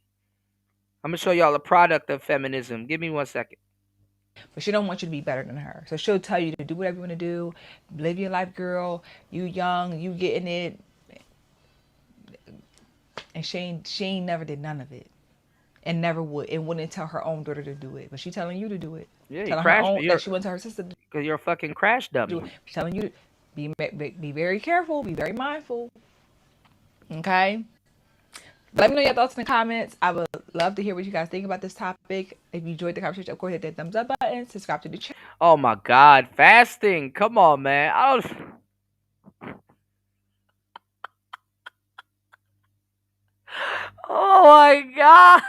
I'm gonna show y'all a product of feminism. Give me 1 second. But she don't want you to be better than her. So she'll tell you to do whatever you want to do, live your life, girl. You young, you getting it. And she ain't never did none of it. And never would. And wouldn't tell her own daughter to do it. But she telling you to do it. Yeah, you telling her crashed. own that she went to her sister to Because you're a fucking crash do dummy. it. She's telling you to be very careful, be very mindful. Okay? Let me know your thoughts in the comments. I would love to hear what you guys think about this topic. If you enjoyed the conversation, of course, hit that thumbs up button. Subscribe to the channel. Oh my God, fasting! Come on, man. Oh my God.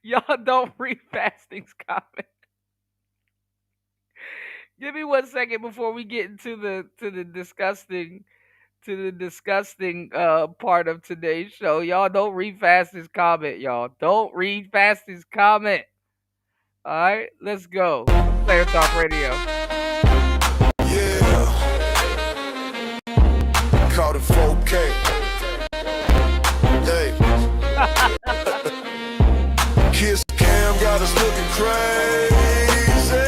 Y'all don't read fasting's comment. Give me 1 second before we get into the disgusting part of today's show. Y'all don't read Fastest comment, y'all. Don't read Fastest comment. Alright, let's go. Player Talk Radio. Yeah. Caught it 4K. Hey. Kiss cam got us looking crazy.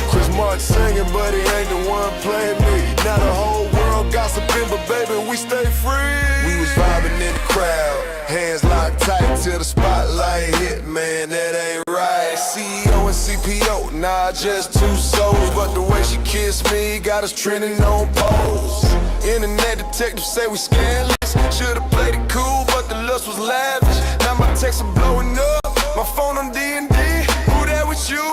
Chris Martin singing, but he ain't the one playing me. Now the whole world gossiping, but baby, we stay free. We was vibing in the crowd, hands locked tight till the spotlight hit, man, that ain't right. CEO and CPO, nah, just two souls, but the way she kissed me got us trending on posts. Internet detectives say we scandalous. Should've played it cool, but the lust was lavish. Now my texts are blowing up, my phone on D&D. Who that with you?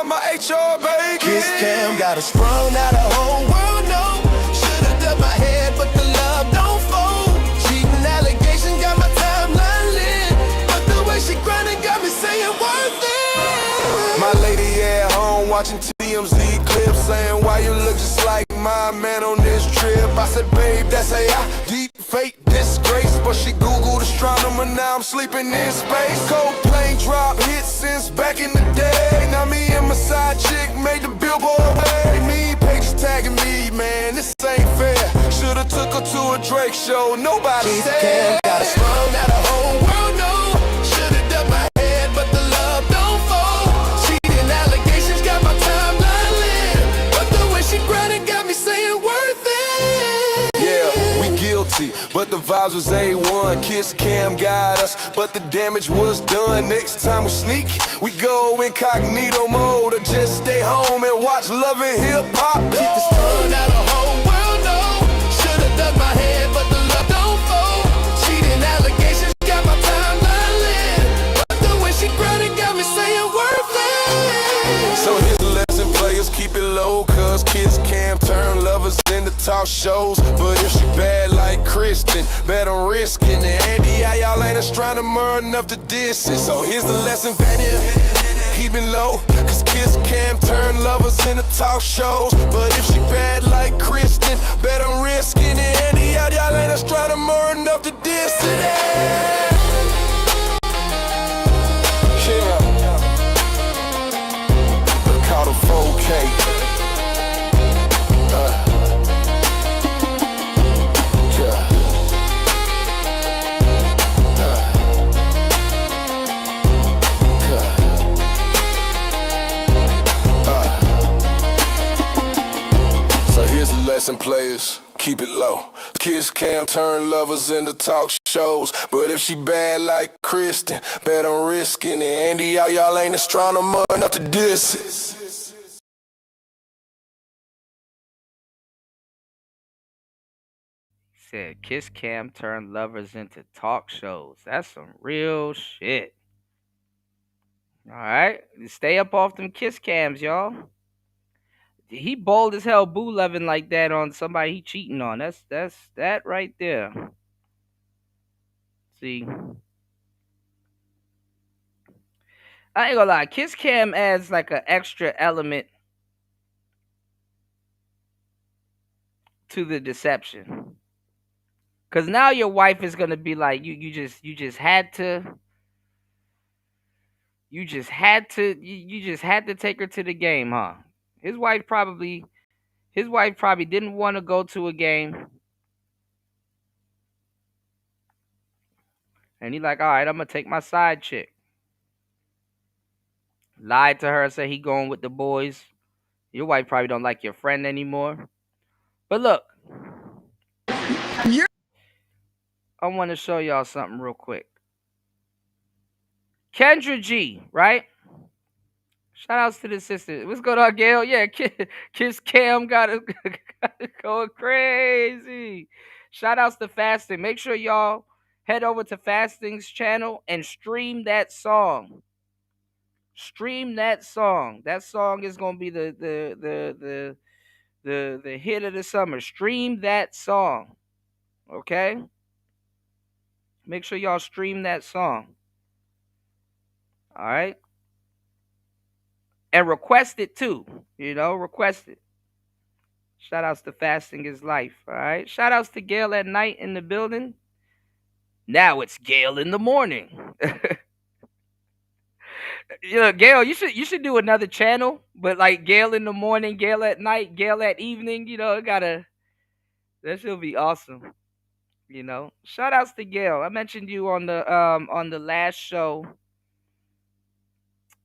My HR baby. Kiss cam got us sprung, now the whole world know. Should've done my head, but the love don't fold. Cheating allegation got my timeline lit, but the way she grinding got me saying worth it. My lady at home watching TMZ clips, saying why you look just like my man on this trip. I said, babe, that's AI, deep fake disgrace. But she Googled astronomer, now I'm sleeping in space. Cold plane drop hits since back in the day. Now me and my side chick made the billboard way. Me pages tagging me, man, this ain't fair. Should've took her to a Drake show, nobody said. Got it sprung, now the whole world know. Should've done my head, but the love don't fold. Cheating allegations got my timeline lit, but the way she grinding got me saying worth it. Yeah, we guilty, but the vibes was A1. Kiss cam got us, but the damage was done. Next time we sneak, we go incognito mode, or just stay home and watch Love and Hip Hop. Keep the sun, now the whole world know. Should've done my head, but the love don't fold. Cheating allegations got my timeline lit, but the way she grinding got me saying worth it. So here's the lesson, players, keep it low, cause kids can't turn lovers into talk shows. But if she bad like Kristen, better risking it. Andy, y'all ain't astronomer enough to diss it. So here's the lesson, Vania, keep it low, cause kids can't turn lovers into talk shows. But if she bad like Kristen, better risking it. Andy, y'all ain't astronomer enough to diss it. Yeah. Caught a 4K. So here's the lesson, players, keep it low. Kids can't turn lovers into talk shows. But if she bad like Kristen, bet I'm risking it. Andy, y'all ain't astronomer enough to diss it. Said kiss cam turn lovers into talk shows. That's some real shit. Alright. Stay up off them kiss cams, y'all. He bold as hell boo loving like that on somebody he cheating on. That's that right there. See. I ain't gonna lie, kiss cam adds like an extra element to the deception. Cause now your wife is gonna be like, you just had to take her to the game, huh? His wife probably didn't want to go to a game. And he's like, all right, I'm gonna take my side chick. Lied to her, said he going with the boys. Your wife probably don't like your friend anymore. But look, I want to show y'all something real quick. Kendra G, right? Shout outs to the sister. What's going on, Gail? Yeah, Kiss Cam got it going crazy. Shout outs to Fasting. Make sure y'all head over to Fasting's channel and stream that song. Stream that song. That song is gonna be the hit of the summer. Stream that song. Okay? Make sure y'all stream that song. All right? And request it too. Request it. Shout outs to Fasting is Life. All right? Shout outs to Gail at night in the building. Now it's Gail in the morning. Gail, you should do another channel, but like Gail in the morning, Gail at night, Gail at evening, that should be awesome. Shout outs to Gail. I mentioned you on the last show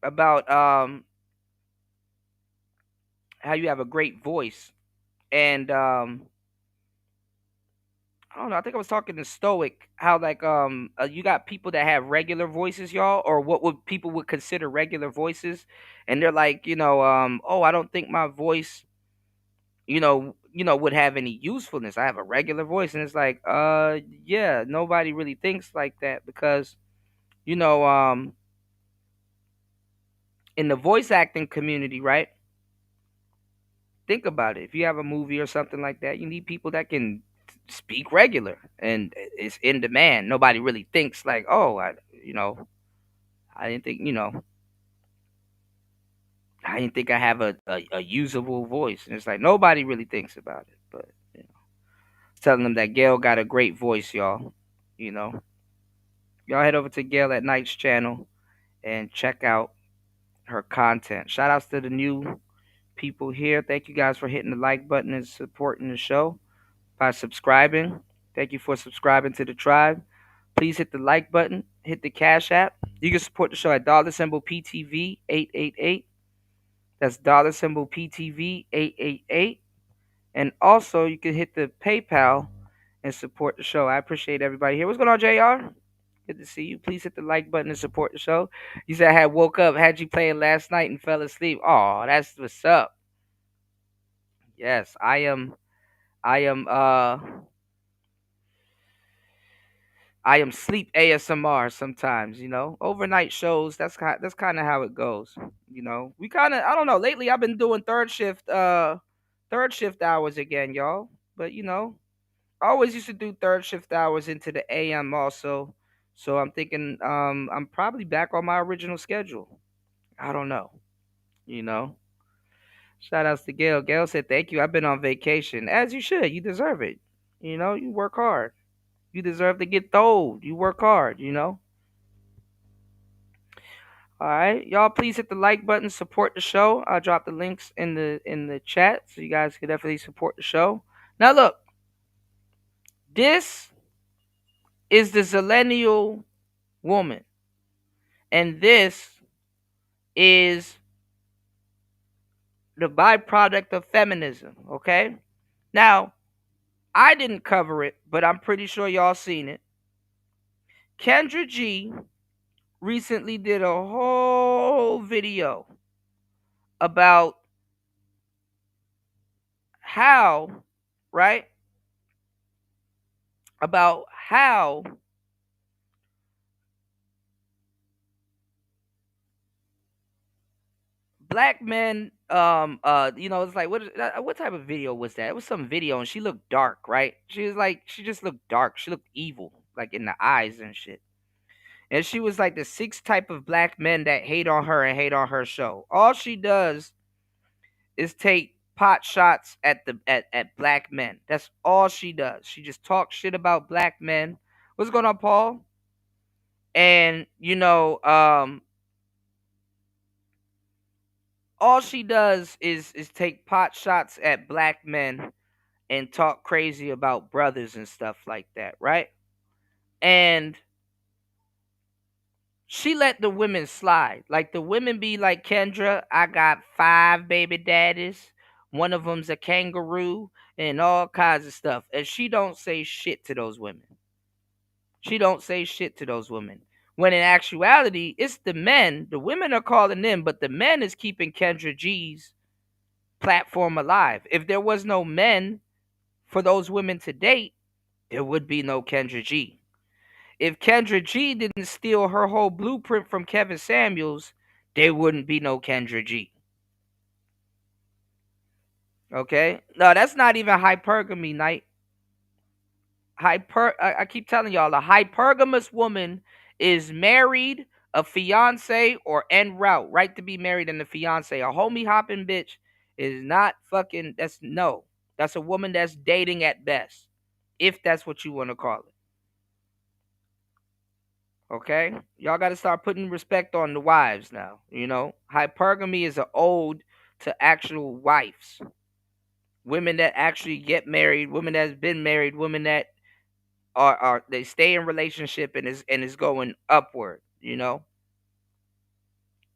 about how you have a great voice. And I don't know, I think I was talking to Stoic, how like you got people that have regular voices, y'all, or what people would consider regular voices, and they're like, oh, I don't think my voice, would have any usefulness. I have a regular voice. And it's like, yeah, nobody really thinks like that because, in the voice acting community, right? Think about it. If you have a movie or something like that, you need people that can speak regular and it's in demand. Nobody really thinks like, oh, I didn't think, I didn't think I have a usable voice. And it's like nobody really thinks about it. But telling them that Gail got a great voice, y'all. Y'all head over to Gail at Night's channel and check out her content. Shout outs to the new people here. Thank you guys for hitting the like button and supporting the show by subscribing. Thank you for subscribing to the tribe. Please hit the like button, hit the Cash App. You can support the show at $PTV 888. That's $PTV 888. And also, you can hit the PayPal and support the show. I appreciate everybody here. What's going on, JR? Good to see you. Please hit the like button and support the show. You said I had woke up, had you playing last night and fell asleep. Oh, that's what's up. Yes, I am sleep ASMR sometimes, Overnight shows, that's kind of how it goes. We kind of, I don't know, lately I've been doing third shift hours again, y'all. But I always used to do third shift hours into the AM also. So I'm thinking I'm probably back on my original schedule. I don't know. Shout outs to Gail. Gail said, thank you. I've been on vacation. As you should. You deserve it. You work hard. You deserve to get told. You work hard, All right. Y'all please hit the like button, support the show. I'll drop the links in the chat so you guys can definitely support the show. Now look. This is the Zillennial woman. And this is the byproduct of feminism, okay? Now, I didn't cover it, but I'm pretty sure y'all seen it. Kendra G recently did a whole video about how, right? About how black men, it's like what type of video was that? It was some video, and she looked dark, right? She just looked dark. She looked evil, like in the eyes and shit. And she was like the 6 type of black men that hate on her and hate on her show. All she does is take pot shots at black men. That's all she does. She just talks shit about black men. What's going on, Paul? And all she does is take pot shots at black men and talk crazy about brothers and stuff like that, right? And she let the women slide. Like, the women be like, Kendra, I got 5 baby daddies. One of them's a kangaroo and all kinds of stuff. And she don't say shit to those women. She don't say shit to those women. When in actuality, it's the men. The women are calling in, but the men is keeping Kendra G's platform alive. If there was no men for those women to date, there would be no Kendra G. If Kendra G didn't steal her whole blueprint from Kevin Samuels, there wouldn't be no Kendra G. Okay? No, that's not even hypergamy, Knight. I keep telling y'all, a hypergamous woman is married, a fiance, or en route, right to be married and a fiance. A homie hopping bitch is not fucking, that's a woman that's dating at best, if that's what you want to call it. Okay? Y'all got to start putting respect on the wives now, Hypergamy is an ode to actual wives. Women that actually get married, women that's been married, women that are they stay in relationship and is going upward,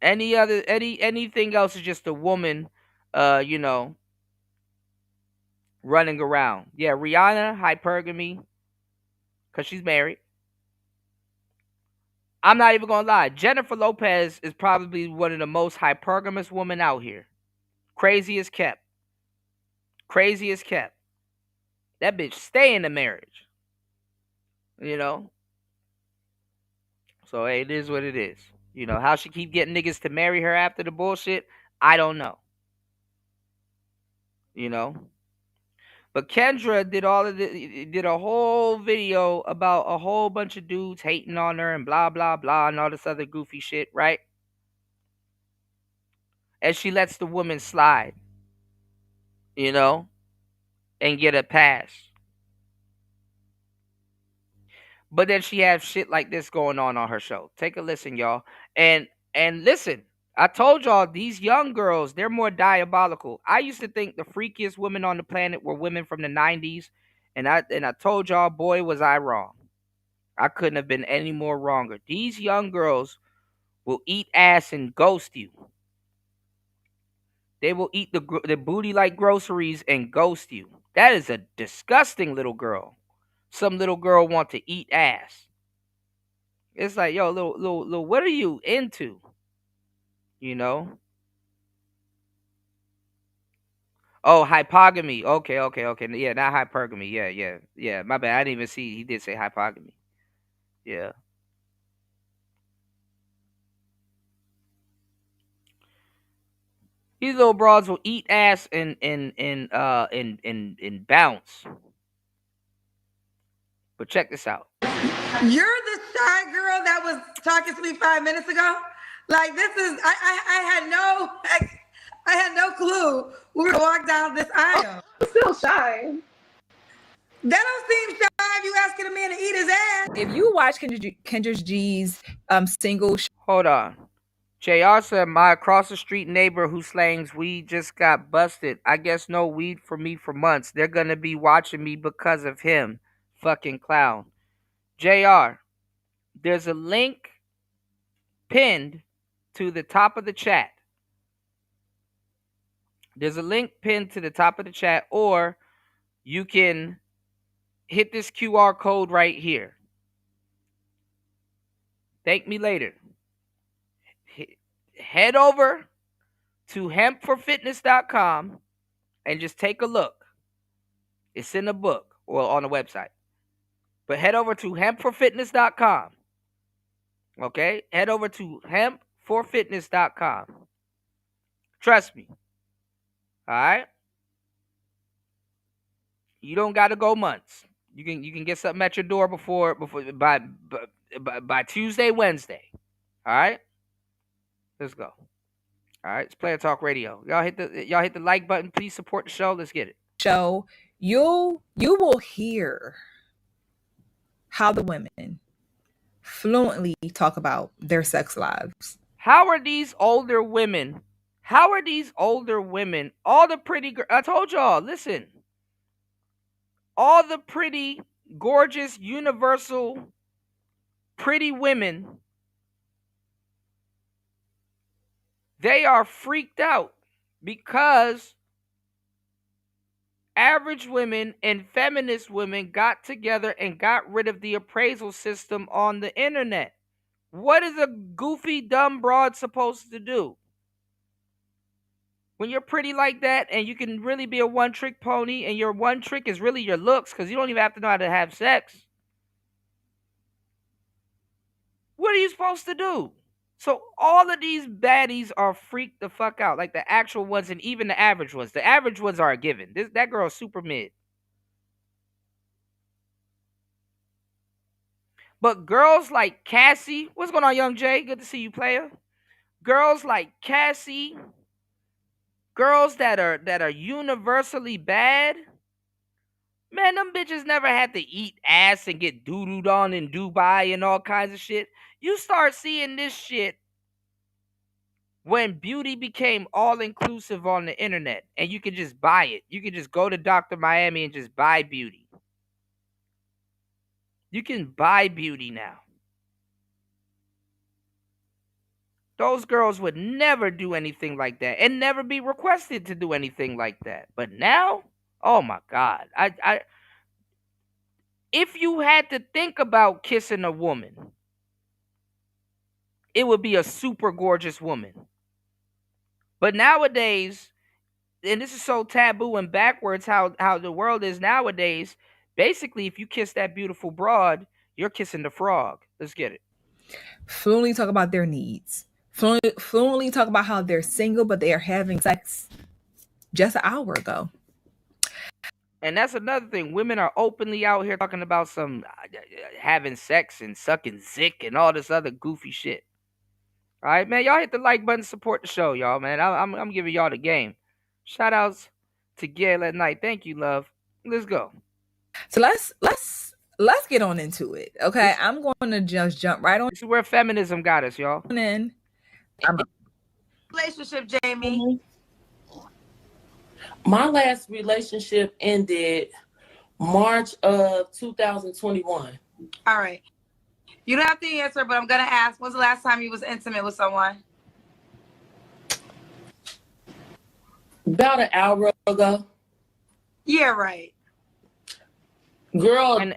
Anything else is just a woman running around. Yeah, Rihanna, hypergamy, because she's married. I'm not even gonna lie. Jennifer Lopez is probably one of the most hypergamous women out here. Crazy as kept. Crazy as kept. That bitch stay in the marriage. So hey, it is what it is. How she keep getting niggas to marry her after the bullshit, I don't know. But Kendra did a whole video about a whole bunch of dudes hating on her and blah blah blah and all this other goofy shit, right? And she lets the woman slide, and get a pass. But then she has shit like this going on her show. Take a listen, y'all. And listen, I told y'all, these young girls, they're more diabolical. I used to think the freakiest women on the planet were women from the 90s. And I told y'all, boy, was I wrong. I couldn't have been any more wronger. These young girls will eat ass and ghost you. They will eat the booty like groceries and ghost you. That is a disgusting little girl. Some little girl want to eat ass. It's like, yo, little, what are you into? Oh, hypogamy. Okay. Yeah, not hypergamy. Yeah. My bad. I didn't even see. He did say hypogamy. Yeah. These little broads will eat ass and bounce. But check this out. You're the shy girl that was talking to me 5 minutes ago. Like, this is I had no clue we were gonna walk down this aisle. I'm still shy. That don't seem shy if you asking a man to eat his ass. If you watch Kendra G's single, hold on. JR said, my across the street neighbor who slangs weed just got busted. I guess no weed for me for months. They're gonna be watching me because of him. Fucking clown. JR, there's a link pinned to the top of the chat. There's a link pinned to the top of the chat, or you can hit this QR code right here. Thank me later. Head over to hempforfitness.com and just take a look. It's in the book or on the website. But head over to hempforfitness.com. Okay? Head over to hempforfitness.com. Trust me. All right? You don't got to go months. You can get something at your door by Tuesday, Wednesday. All right? Let's go. All right, it's Player Talk Radio. Y'all hit the like button. Please support the show. Let's get it. Show you will hear how the women fluently talk about their sex lives. How are these older women? All the pretty girls. I told y'all. Listen. All the pretty, gorgeous, universal, pretty women. They are freaked out because average women and feminist women got together and got rid of the appraisal system on the internet. What is a goofy, dumb broad supposed to do? When you're pretty like that and you can really be a one-trick pony and your one trick is really your looks because you don't even have to know how to have sex. What are you supposed to do? So all of these baddies are freaked the fuck out, like the actual ones and even the average ones. The average ones are a given. That girl's super mid. But girls like Cassie, what's going on, Young Jay? Good to see you, player. Girls like Cassie, girls that are universally bad, man, them bitches never had to eat ass and get doo-dooed on in Dubai and all kinds of shit. You start seeing this shit when beauty became all-inclusive on the internet and you could just buy it. You could just go to Dr. Miami and just buy beauty. You can buy beauty now. Those girls would never do anything like that and never be requested to do anything like that. But now, oh my God. If you had to think about kissing a woman, it would be a super gorgeous woman. But nowadays, and this is so taboo and backwards how the world is nowadays, basically if you kiss that beautiful broad, you're kissing the frog. Let's get it. Fluently talk about their needs. Fluently talk about how they're single, but they are having sex just an hour ago. And that's another thing. Women are openly out here talking about some having sex and sucking zick and all this other goofy shit. All right, man. Y'all hit the like button, support the show, y'all, man. I'm giving y'all the game. Shout outs to Gail at night. Thank you, love. Let's go. So let's get on into it. Okay, I'm going to just jump right on. This is where feminism got us, y'all. In. Relationship, Jamie. My last relationship ended March of 2021. All right. You don't have to answer, but I'm going to ask, when's the last time you was intimate with someone? About an hour ago. Yeah, right. Girl. And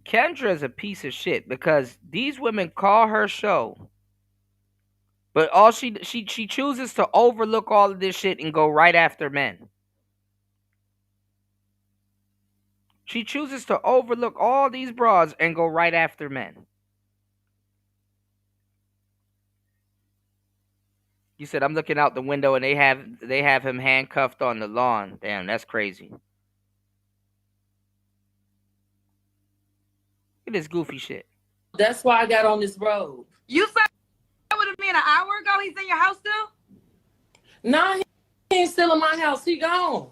Kendra's a piece of shit because these women call her show. But all she chooses to overlook all of this shit and go right after men. She chooses to overlook all these broads and go right after men. You said I'm looking out the window and they have him handcuffed on the lawn. Damn, that's crazy. Look at this goofy shit. That's why I got on this road. You said that would have been an hour ago? He's in your house still? Nah, he ain't still in my house. He gone.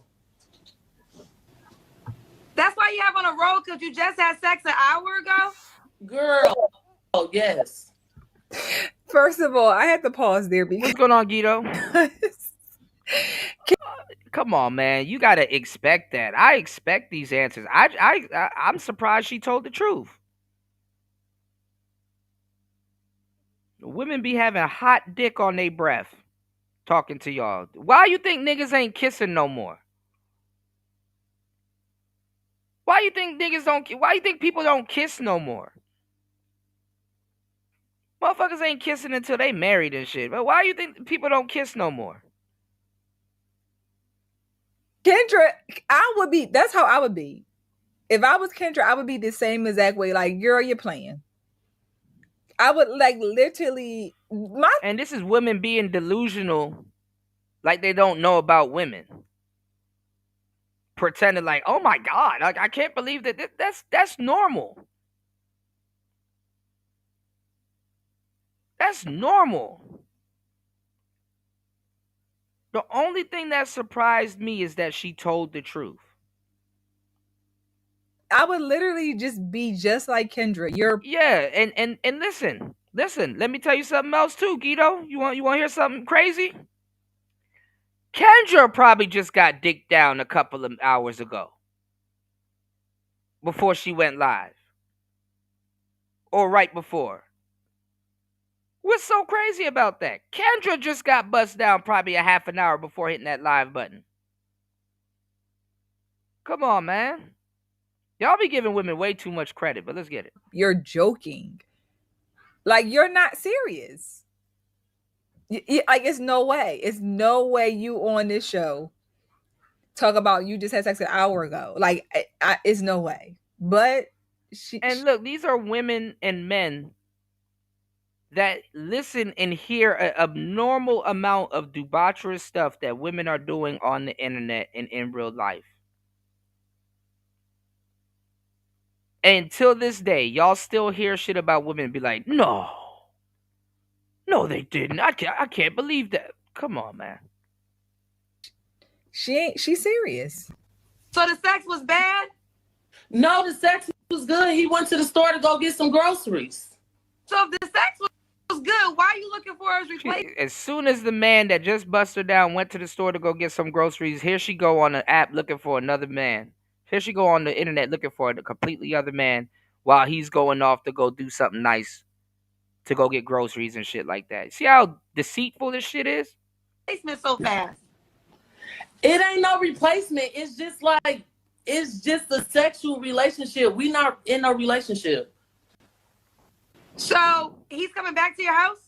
That's why you have on a road, because you just had sex an hour ago? Girl, oh, yes. First of all, I had to pause there because... What's going on, Guido? Come on, man. You got to expect that. I expect these answers. I'm surprised she told the truth. Women be having hot dick on their breath talking to y'all. Why you think niggas ain't kissing no more? Why you think people don't kiss no more? Motherfuckers ain't kissing until they married and shit. But why you think people don't kiss no more? Kendra, that's how I would be. If I was Kendra, I would be the same exact way. Like, girl, you're playing. I would literally and this is women being delusional, like they don't know about women. Pretending like, oh my God, like I can't believe that that's normal. That's normal. The only thing that surprised me is that she told the truth. I would literally just be just like Kendra. And listen. Let me tell you something else too, Guido. You want to hear something crazy? Kendra probably just got dicked down a couple of hours ago, before she went live, or right before. What's so crazy about that? Kendra just got bust down probably a half an hour before hitting that live button. Come on, man. Y'all be giving women way too much credit, but let's get it. You're joking. Like, you're not serious. Like, it's no way. It's no way you on this show talk about you just had sex an hour ago. Like, it's no way. But and look, these are women and men that listen and hear an abnormal amount of debaucherous stuff that women are doing on the internet and in real life. And till this day, y'all still hear shit about women and be like, no, they didn't. I can't believe that. Come on, man. She's serious. So the sex was bad? No, the sex was good. He went to the store to go get some groceries. So if the sex was good, why are you looking for his replacement? As soon as the man that just busted her down went to the store to go get some groceries, here she go on the app looking for another man. Here she go on the internet looking for a completely other man while he's going off to go do something nice, to go get groceries and shit like that. See how deceitful this shit is? Replacement so fast. It ain't no replacement. It's just a sexual relationship. We not in no relationship. So he's coming back to your house?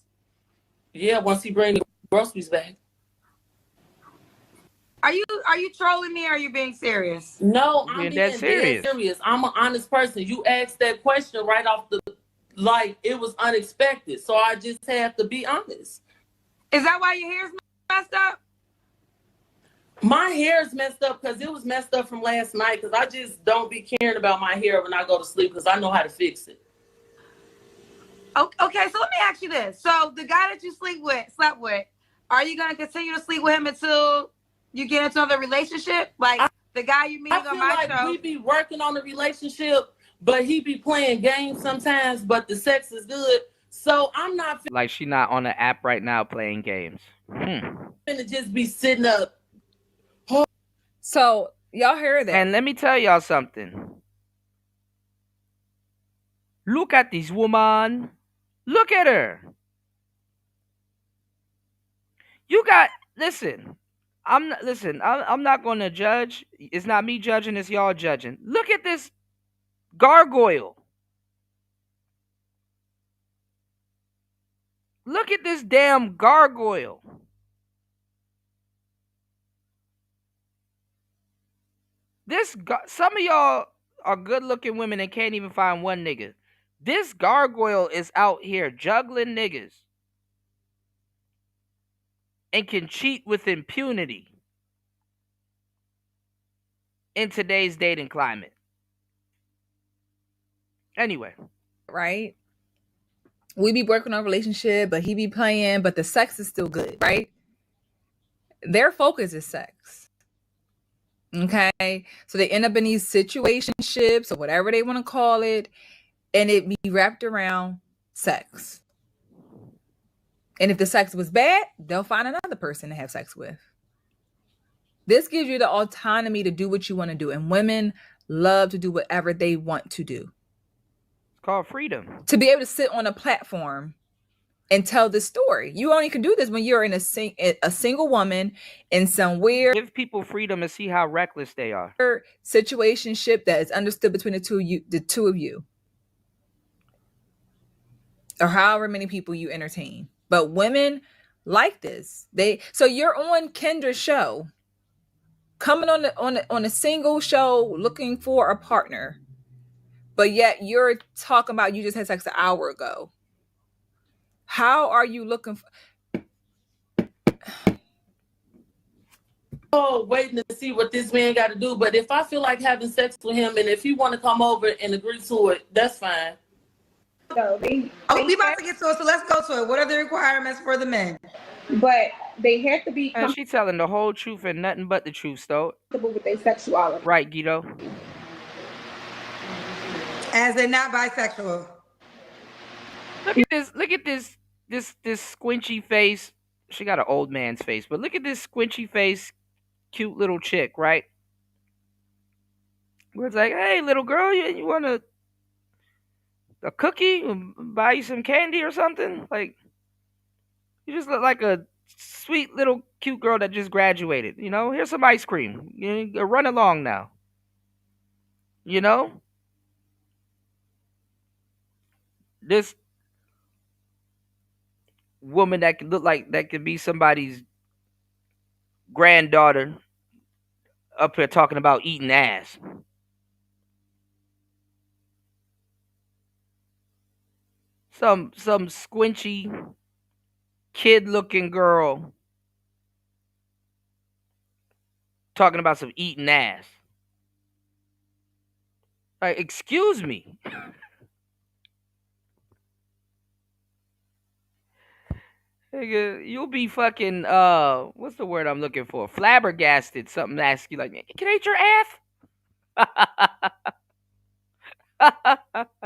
Yeah, once he bring the groceries back. Are you trolling me or are you being serious? No, I'm being dead serious. I'm an honest person. You asked that question right off it was unexpected. So I just have to be honest. Is that why your hair's messed up? My hair is messed up because it was messed up from last night, because I just don't be caring about my hair when I go to sleep because I know how to fix it. Okay, so let me ask you this. So the guy that you slept with, are you going to continue to sleep with him until you get into another relationship? Like the guy you meet on my show? We be working on the relationship, but he be playing games sometimes, but the sex is good. So I'm not like she not on the app right now playing games. Finna just be sitting up. So y'all hear that? And let me tell y'all something. Look at this woman. Look at her. I'm not going to judge. It's not me judging, it's y'all judging. Look at this gargoyle. Look at this damn gargoyle. Some of y'all are good-looking women and can't even find one nigga. This gargoyle is out here juggling niggas and can cheat with impunity in today's dating climate. Anyway. Right? We be working on a relationship, but he be playing, but the sex is still good, right? Their focus is sex. Okay? So they end up in these situationships or whatever they want to call it, and it be wrapped around sex. And if the sex was bad, they'll find another person to have sex with. This gives you the autonomy to do what you want to do. And women love to do whatever they want to do. It's called freedom. To be able to sit on a platform and tell this story. You only can do this when you're in a single woman in somewhere. Give people freedom and see how reckless they are. Situationship that is understood between the two of you. Or however many people you entertain. But women like this. So you're on Kendra's show, coming on a single show looking for a partner, but yet you're talking about you just had sex an hour ago. How are you looking for? Oh, waiting to see what this man got to do. But if I feel like having sex with him, and if he want to come over and agree to it, that's fine. We about to get to it, so let's go to it. What are the requirements for the men? but they have to be And she telling the whole truth and nothing but the truth, though. comfortable with their sexuality. Right, Guido? As they're not bisexual. Look at this. Look at this squinchy face. She got an old man's face, but look at this squinchy face, cute little chick, right? Where it's like, hey, little girl, you want a cookie? Buy you some candy or something? Like, you just look like a sweet little cute girl that just graduated. You know, here's some ice cream. You run along now. You know, this woman that could look like that could be somebody's granddaughter up here talking about eating ass. Some squinchy kid looking girl talking about some eating ass. Like, excuse me. Nigga, you'll be fucking what's the word I'm looking for? Flabbergasted. Something ask you like, can I eat your ass?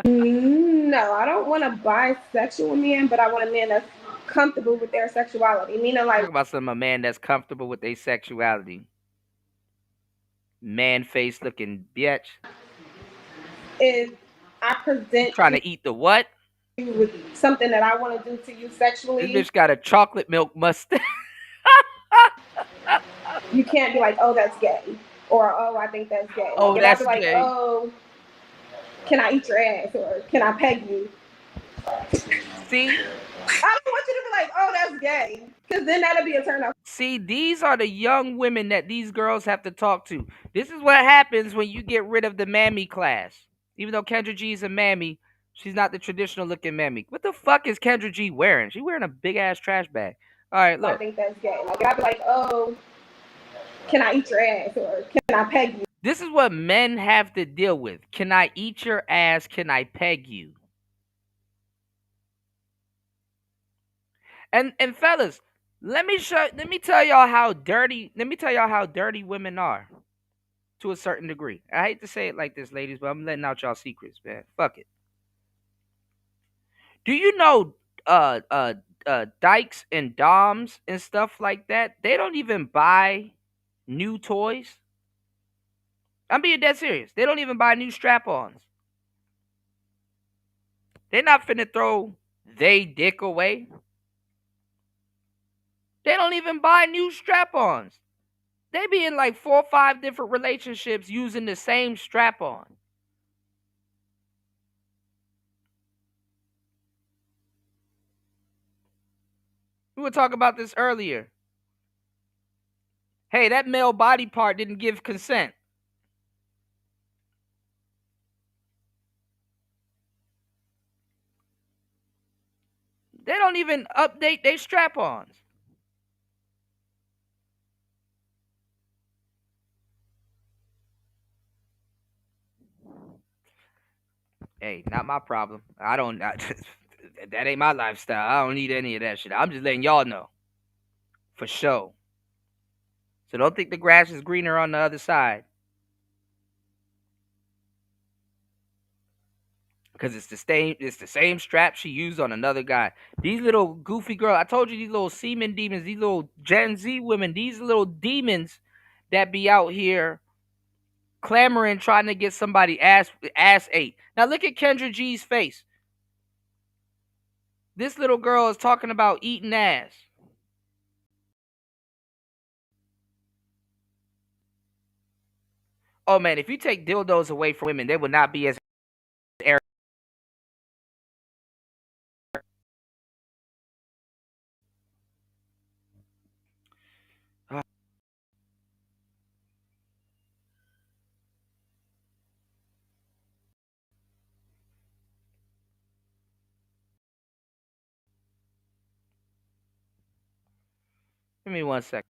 No, I don't want a bisexual man, but I want a man that's comfortable with their sexuality. Meaning, like, Talk about a man that's comfortable with their sexuality. Man face looking bitch. if I present Trying to eat the what? you with something that I want to do to you sexually, This bitch got a chocolate milk mustache. you can't be like, oh, that's gay, or oh, I think that's gay. Oh, Like, that's I'd be like, gay. oh, can I eat your ass, or can I peg you? See? I don't want you to be like, oh, that's gay, because then that'll be a turn off. See, these are the young women that these girls have to talk to. This is what happens when you get rid of the mammy class. Even though Kendra G is a mammy, she's not the traditional looking mammy. What the fuck is Kendra G wearing? She wearing a big ass trash bag. All right, look. I think that's gay. Like, I'd be like, oh, can I eat your ass, or can I peg you? This is what men have to deal with. Can I eat your ass? Can I peg you? And fellas, let me tell y'all how dirty women are to a certain degree. I hate to say it like this, ladies, but I'm letting out y'all secrets, man. Fuck it. Do you know dykes and doms and stuff like that? They don't even buy new toys. I'm being dead serious. They don't even buy new strap-ons. They're not finna throw they dick away. They don't even buy new strap-ons. They be in like 4 or 5 different relationships using the same strap-on. We were talking about this earlier. Hey, that male body part didn't give consent. They don't even update their strap-ons. Hey, not my problem. That ain't my lifestyle. I don't need any of that shit. I'm just letting y'all know. For sure. So don't think the grass is greener on the other side. Because it's the same strap she used on another guy. These little goofy girls, I told you, these little semen demons, these little Gen Z women, these little demons that be out here clamoring, trying to get somebody ass ate. Now look at Kendra G's face. This little girl is talking about eating ass. Oh man, if you take dildos away from women, they would not be as arrogant. Give me 1 second.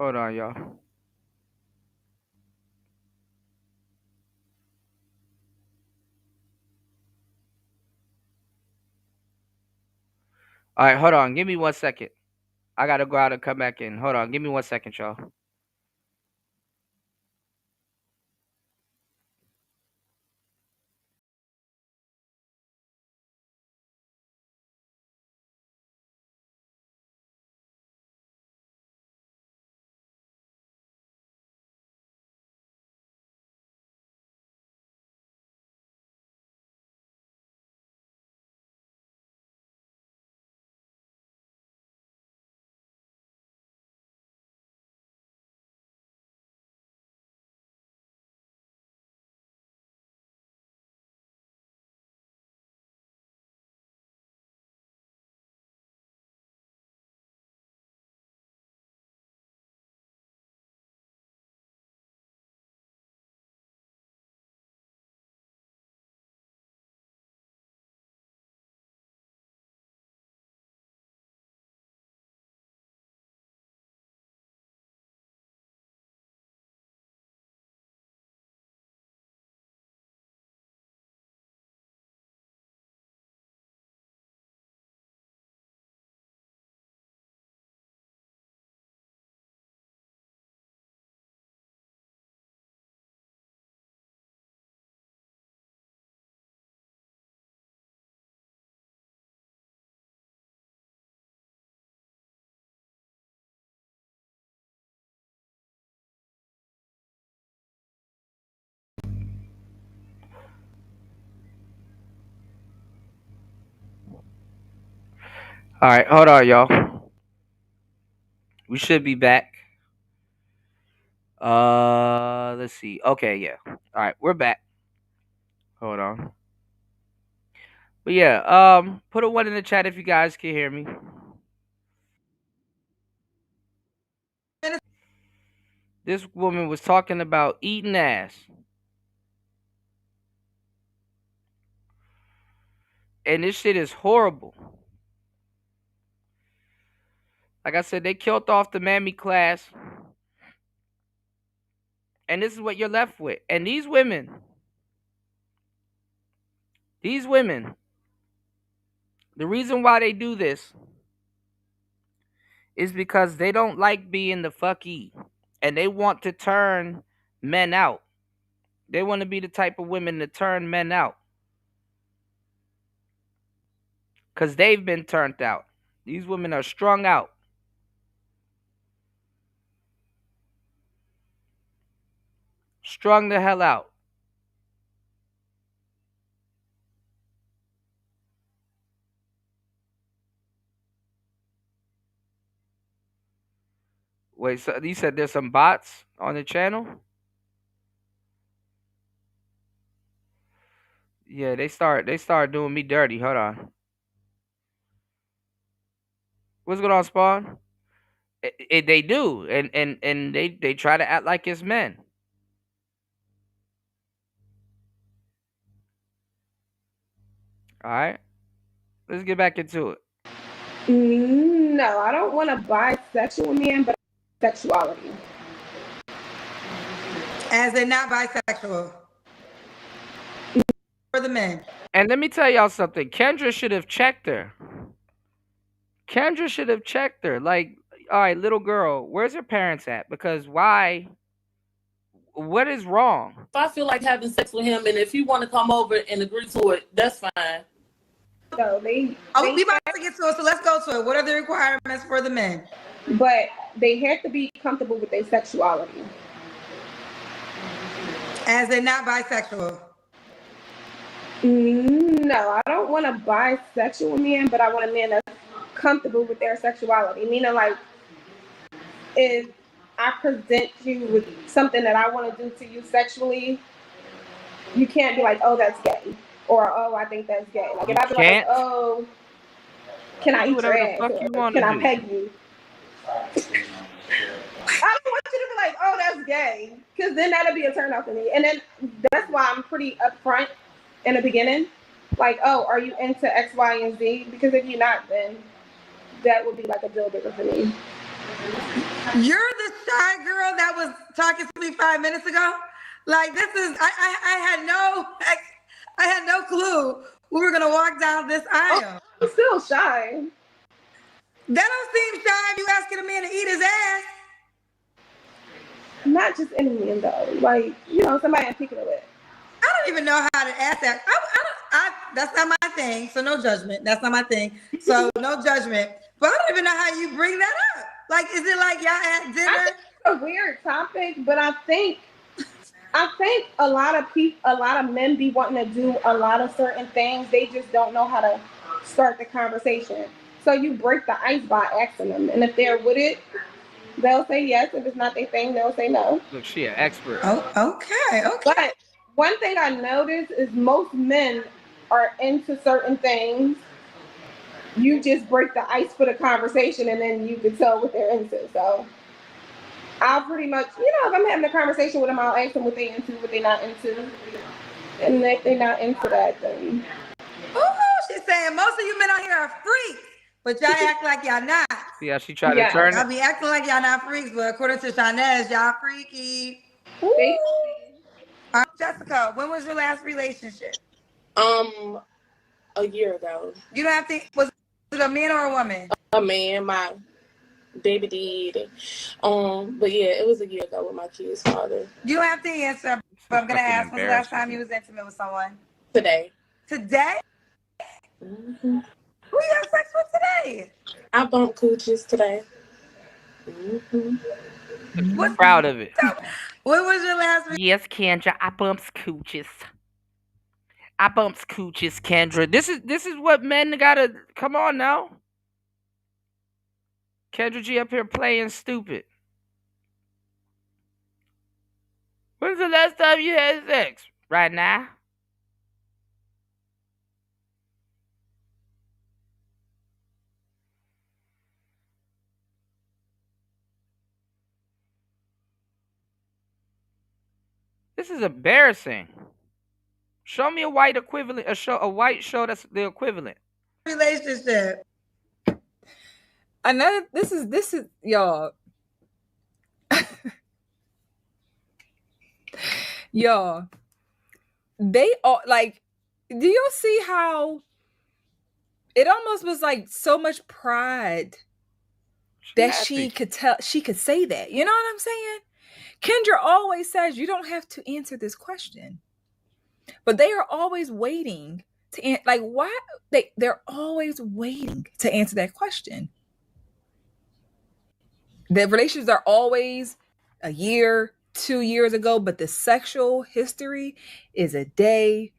Hold on, y'all. All right, hold on. Give me 1 second. I gotta go out and come back in. Hold on. Give me 1 second, y'all. All right, hold on, y'all. We should be back. Let's see. Okay, yeah. All right, we're back. Hold on. But yeah, put a 1 in the chat if you guys can hear me. This woman was talking about eating ass. And this shit is horrible. Like I said, they killed off the mammy class. And this is what you're left with. And these women, the reason why they do this is because they don't like being the fucky. And they want to turn men out. They want to be the type of women to turn men out. Because they've been turned out. These women are strung out. Strung the hell out. Wait, so you said there's some bots on the channel? Yeah, they start doing me dirty. Hold on. What's going on, Spawn? They do, and they try to act like it's men. All right, let's get back into it. No, I don't want a bisexual man, but sexuality. As in not bisexual. For the men. And let me tell y'all something. Kendra should have checked her. Like, all right, little girl, where's your parents at? Because why? What is wrong? If I feel like having sex with him, and if he want to come over and agree to it, that's fine. So we about to get to it, so let's go to it. What are the requirements for the men? But they have to be comfortable with their sexuality. As in not bisexual. No, I don't want a bisexual man, but I want a man that's comfortable with their sexuality. Meaning, like, if I present you with something that I want to do to you sexually, you can't be like, oh, that's gay. Or, oh, I think that's gay. Like, if I be like, oh, can I eat your ass? Or, can I peg you? I don't want you to be like, oh, that's gay. Because then that'll be a turn off for me. And then that's why I'm pretty upfront in the beginning. Like, oh, are you into X, Y, and Z? Because if you're not, then that would be like a deal breaker for me. You're the shy girl that was talking to me 5 minutes ago? Like, this is, I had no clue we were gonna walk down this aisle. I'm still shy. That don't seem shy if you asking a man to eat his ass. Not just any man though. Like, you know, somebody I'm picking with. I don't even know how to ask that. That's not my thing, so no judgment. That's not my thing, so no judgment. But I don't even know how you bring that up. Like, is it like y'all at dinner? I think it's a weird topic, but I think a lot of men be wanting to do a lot of certain things. They just don't know how to start the conversation. So you break the ice by asking them, and if they're with it, they'll say yes. If it's not their thing, they'll say no. Look, she an expert. Oh, okay. But one thing I noticed is most men are into certain things. You just break the ice for the conversation, and then you can tell what they're into. So I'll pretty much, if I'm having a conversation with them, I'll ask them what they into, what they not into. And if they're not into that, then... Oh, she's saying most of you men out here are freaks, but y'all act like y'all not. Yeah, she tried to turn Y'all it. be acting like y'all not freaks, but according to Shannon, y'all freaky. Jessica, when was your last relationship? A year ago. You don't have to. Was it a man or a woman? A man. My baby did. But yeah, it was a year ago with my kid's father. You don't have to answer, but I'm gonna ask. When's the last time you was intimate with someone? Today. Today? Mm-hmm. Who you have sex with today? I bumped coochies today. Mm-hmm. I'm proud of it. When was your last? Yes, Kendra, I bumps cooches. I bumps cooches, Kendra. This is what men gotta. Come on now. Kendra G up here playing stupid. When's the last time you had sex? Right now? This is embarrassing. Show me a white equivalent, a white show that's the equivalent. Relationship. This is y'all. Y'all. They all like, do you see how it almost was like so much pride that she could say that? You know what I'm saying? Kendra always says you don't have to answer this question. But they are always waiting to like, why they're always waiting to answer that question. The relationships are always a year, 2 years ago, but the sexual history is a day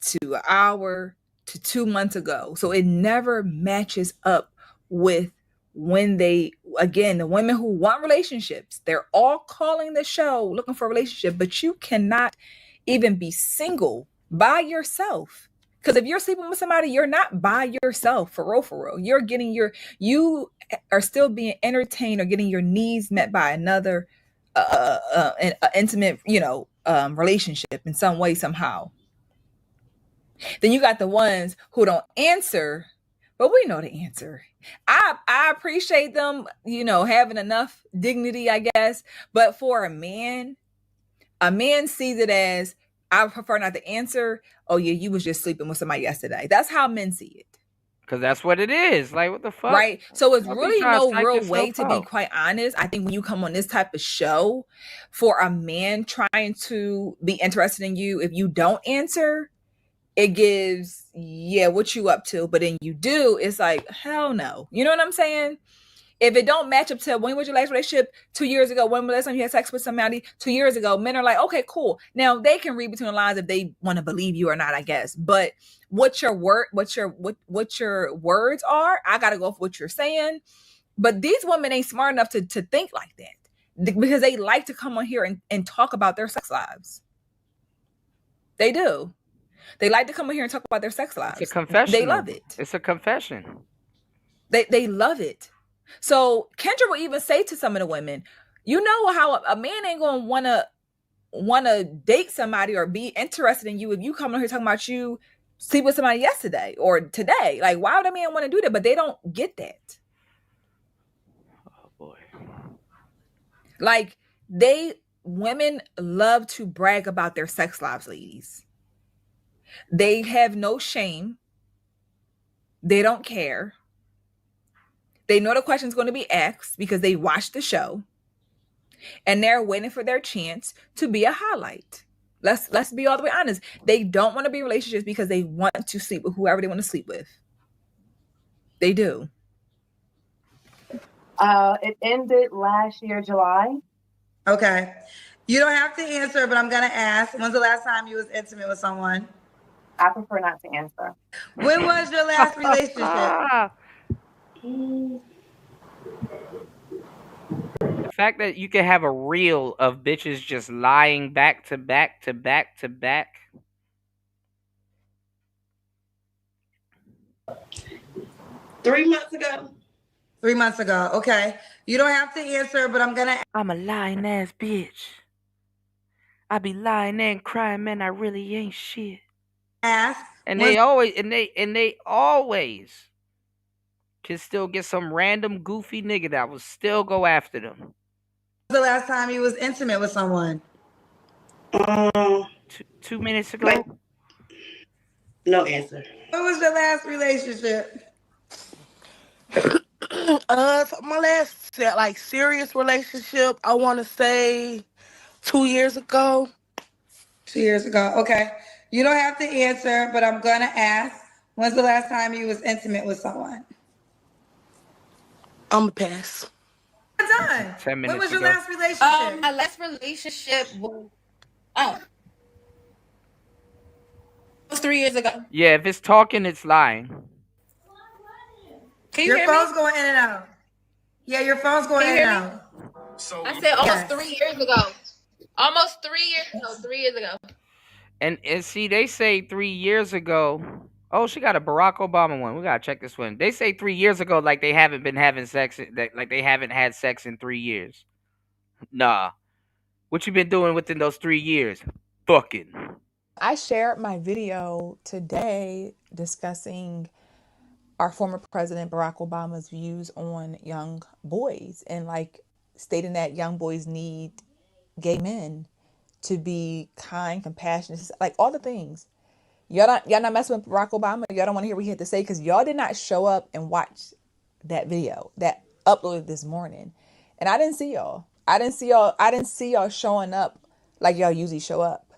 to an hour to 2 months ago. So it never matches up with when the women who want relationships, they're all calling the show looking for a relationship, but you cannot even be single by yourself. Because if you're sleeping with somebody, you're not by yourself for real. You are still being entertained or getting your needs met by another an intimate, relationship in some way, somehow. Then you got the ones who don't answer, but we know the answer. I appreciate them, having enough dignity, I guess. But for a man sees it as, I prefer not to answer. Oh yeah, you was just sleeping with somebody yesterday. That's how men see it. Because that's what it is. Like, what the fuck? Right. So it's really no real way to be out. quite honest. I think when you come on this type of show, for a man trying to be interested in you, if you don't answer, it gives, what you up to? But then you do, it's like, hell no. You know what I'm saying? If it don't match up to when was your last relationship 2 years ago, when was the last time you had sex with somebody 2 years ago, men are like, okay, cool. Now they can read between the lines if they want to believe you or not, I guess. But what your words are, I gotta go for what you're saying. But these women ain't smart enough to think like that, because they like to come on here and talk about their sex lives. They do. They like to come on here and talk about their sex lives. It's a confession. They love it. It's a confession. They love it. So Kendra will even say to some of the women, you know how a man ain't gonna wanna date somebody or be interested in you if you come on here talking about you sleep with somebody yesterday or today. Like, why would a man want to do that? But they don't get that. Oh boy. Like, women love to brag about their sex lives, ladies. They have no shame. They don't care. They know the question's going to be asked because they watched the show, and they're waiting for their chance to be a highlight. Let's be all the way honest. They don't want to be in relationships because they want to sleep with whoever they want to sleep with. They do. It ended last year, July. Okay. You don't have to answer, but I'm gonna ask. When's the last time you was intimate with someone? I prefer not to answer. When was your last relationship? The fact that you can have a reel of bitches just lying back to back to back to back. Three months ago. 3 months ago. Okay. You don't have to answer, but I'm gonna. I'm a lying ass bitch. I be lying and crying, man. I really ain't shit. Ask. And they always can still get some random goofy nigga that will still go after them. When's the last time you was intimate with someone? 2 minutes ago. No answer. When was your last relationship? My last serious relationship, I want to say 2 years ago. 2 years ago. Okay. You don't have to answer, but I'm gonna ask. When's the last time you was intimate with someone? I'm a pass. Done. 10 minutes When was your ago. last relationship? My last relationship was 3 years ago. Yeah, if it's talking, it's lying. Can you Your hear phone's me? going in and out. Yeah, your phone's going Can in you and hear me? out. I said almost 3 years ago. Almost 3 years ago. 3 years ago. And see, they say 3 years ago. Oh, she got a Barack Obama one. We gotta check this one. They say 3 years ago, like they haven't been having sex, like they haven't had sex in 3 years. Nah, what you been doing within those 3 years? Fucking. I shared my video today discussing our former president Barack Obama's views on young boys and stating that young boys need gay men to be kind, compassionate, like all the things. Y'all not messing with Barack Obama. Y'all don't want to hear what he had to say because y'all did not show up and watch that video that uploaded this morning. And I didn't see y'all. I didn't see y'all showing up like y'all usually show up.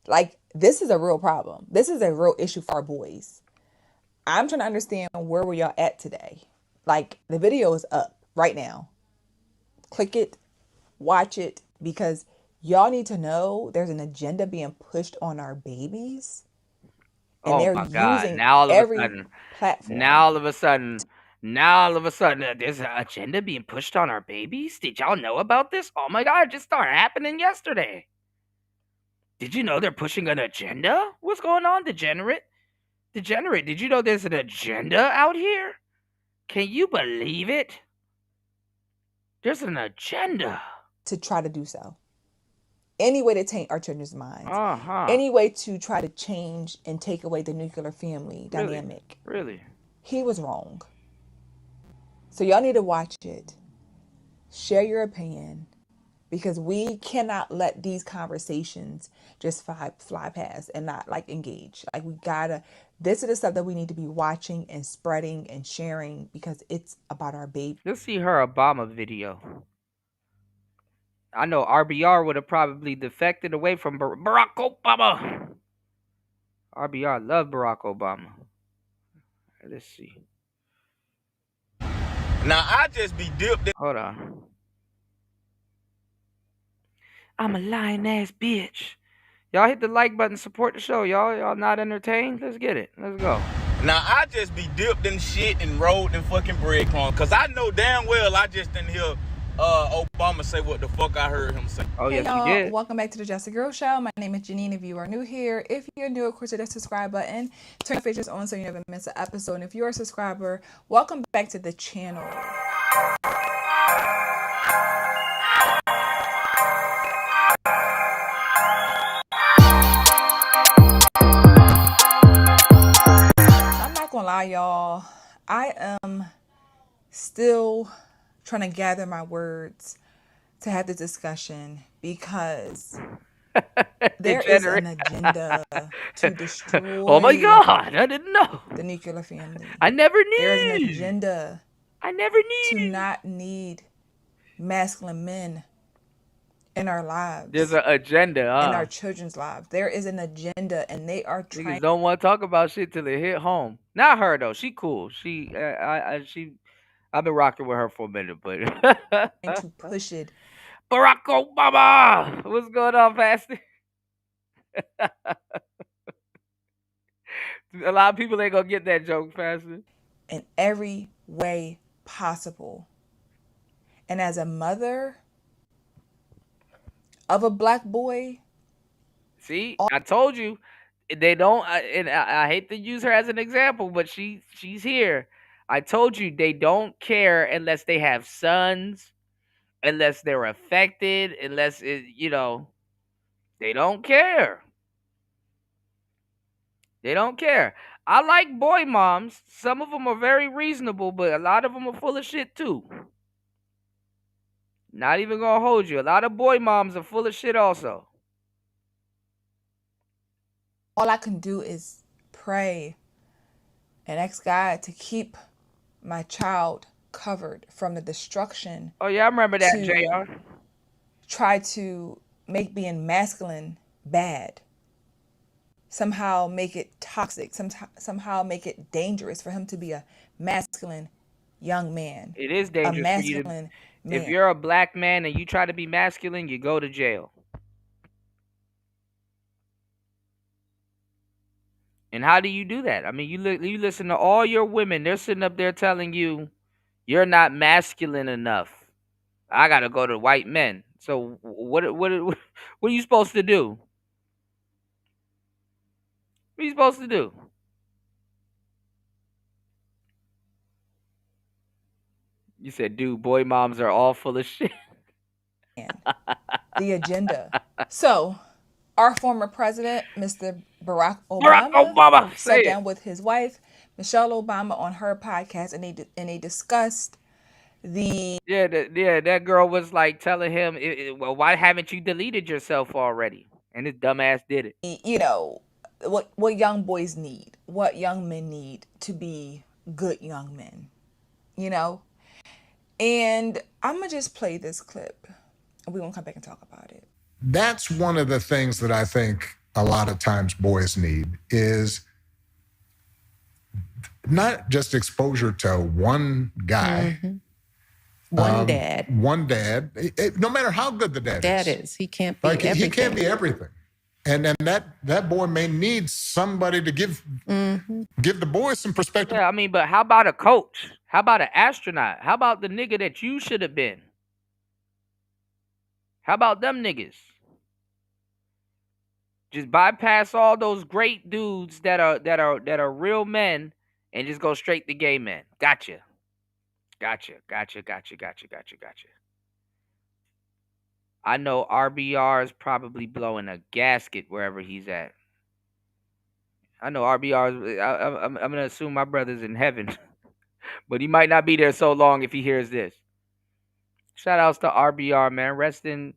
Like, this is a real problem. This is a real issue for our boys. I'm trying to understand, where were y'all at today? Like, the video is up right now. Click it, watch it, because y'all need to know there's an agenda being pushed on our babies. And Oh they're my God! using Now all of every a sudden, platform. now all of a sudden, there's an agenda being pushed on our babies. Did y'all know about this? Oh my God! It just started happening yesterday. Did you know they're pushing an agenda? What's going on, degenerate? Degenerate, did you know there's an agenda out here? Can you believe it? There's an agenda. To try to do so. Any way to taint our children's minds. Uh-huh. Any way to try to change and take away the nuclear family dynamic. Really? He was wrong. So y'all need to watch it. Share your opinion. Because we cannot let these conversations just fly past and not engage. This is the stuff that we need to be watching and spreading and sharing because it's about our baby. Let's see her Obama video. I know RBR would have probably defected away from Barack Obama. RBR loved Barack Obama. Let's see. Now I just be dipped in. Hold on. I'm a lying ass bitch. Y'all hit the like button, support the show, y'all. Y'all not entertained? Let's get it. Let's go. Now I just be dipped in shit and rolled in fucking breadcrumbs. Cause I know damn well I just didn't hear Obama say what the fuck I heard him say. Oh, yes, y'all, you did. Welcome back to the Just a Girl Show. My name is Janine. If you are new here, if you're new, of course, hit that subscribe button. Turn your features on so you never miss an episode. And if you're a subscriber, welcome back to the channel. I'm not gonna lie, y'all. I am still trying to gather my words to have this discussion because there is an agenda to destroy Oh my God, I didn't know. the nuclear family. I never knew. There is an agenda I never knew. to not need masculine men in our lives. There's an agenda, in huh? our children's lives. There is an agenda, and they are trying. Niggas don't want to talk about shit till it hit home. Not her though. She cool. I've been rocking with her for a minute, but to push it. Barack Obama, what's going on, Pastor? A lot of people ain't gonna get that joke, Pastor. In every way possible. And as a mother of a black boy, see, I told you they don't. And I hate to use her as an example, but she's here. I told you they don't care unless they have sons, unless they're affected, unless they don't care. They don't care. I like boy moms. Some of them are very reasonable, but a lot of them are full of shit too. Not even gonna hold you. A lot of boy moms are full of shit also. All I can do is pray and ask God to keep my child covered from the destruction. Oh yeah, I remember that, JR. Try to make being masculine bad. Somehow make it toxic. Somehow make it dangerous for him to be a masculine young man. It is dangerous a masculine for you to, man. If you're a black man and you try to be masculine, you go to jail. And how do you do that? I mean, you listen to all your women. They're sitting up there telling you you're not masculine enough. I gotta go to white men. So what are you supposed to do? What are you supposed to do? You said, dude, boy moms are all full of shit. The agenda. So, our former president, Mr. Barack Obama sat down with his wife, Michelle Obama, on her podcast, and they discussed the... that girl was like telling him, well, why haven't you deleted yourself already? And his dumbass did it. You know, what young boys need, what young men need to be good young men, you know? And I'm going to just play this clip, and we're going to come back and talk about it. That's one of the things that I think a lot of times boys need is not just exposure to one guy. Mm-hmm. One dad. One dad. No matter how good the dad is. He can't be everything. He can't be everything. And that boy may need somebody to give the boy some perspective. Yeah, I mean, but how about a coach? How about an astronaut? How about the nigga that you should have been? How about them niggas? Just bypass all those great dudes that are real men and just go straight to gay men. Gotcha. I know RBR is probably blowing a gasket wherever he's at. I know RBR. I'm gonna assume my brother's in heaven, but he might not be there so long if he hears this. Shout outs to RBR, man. Rest in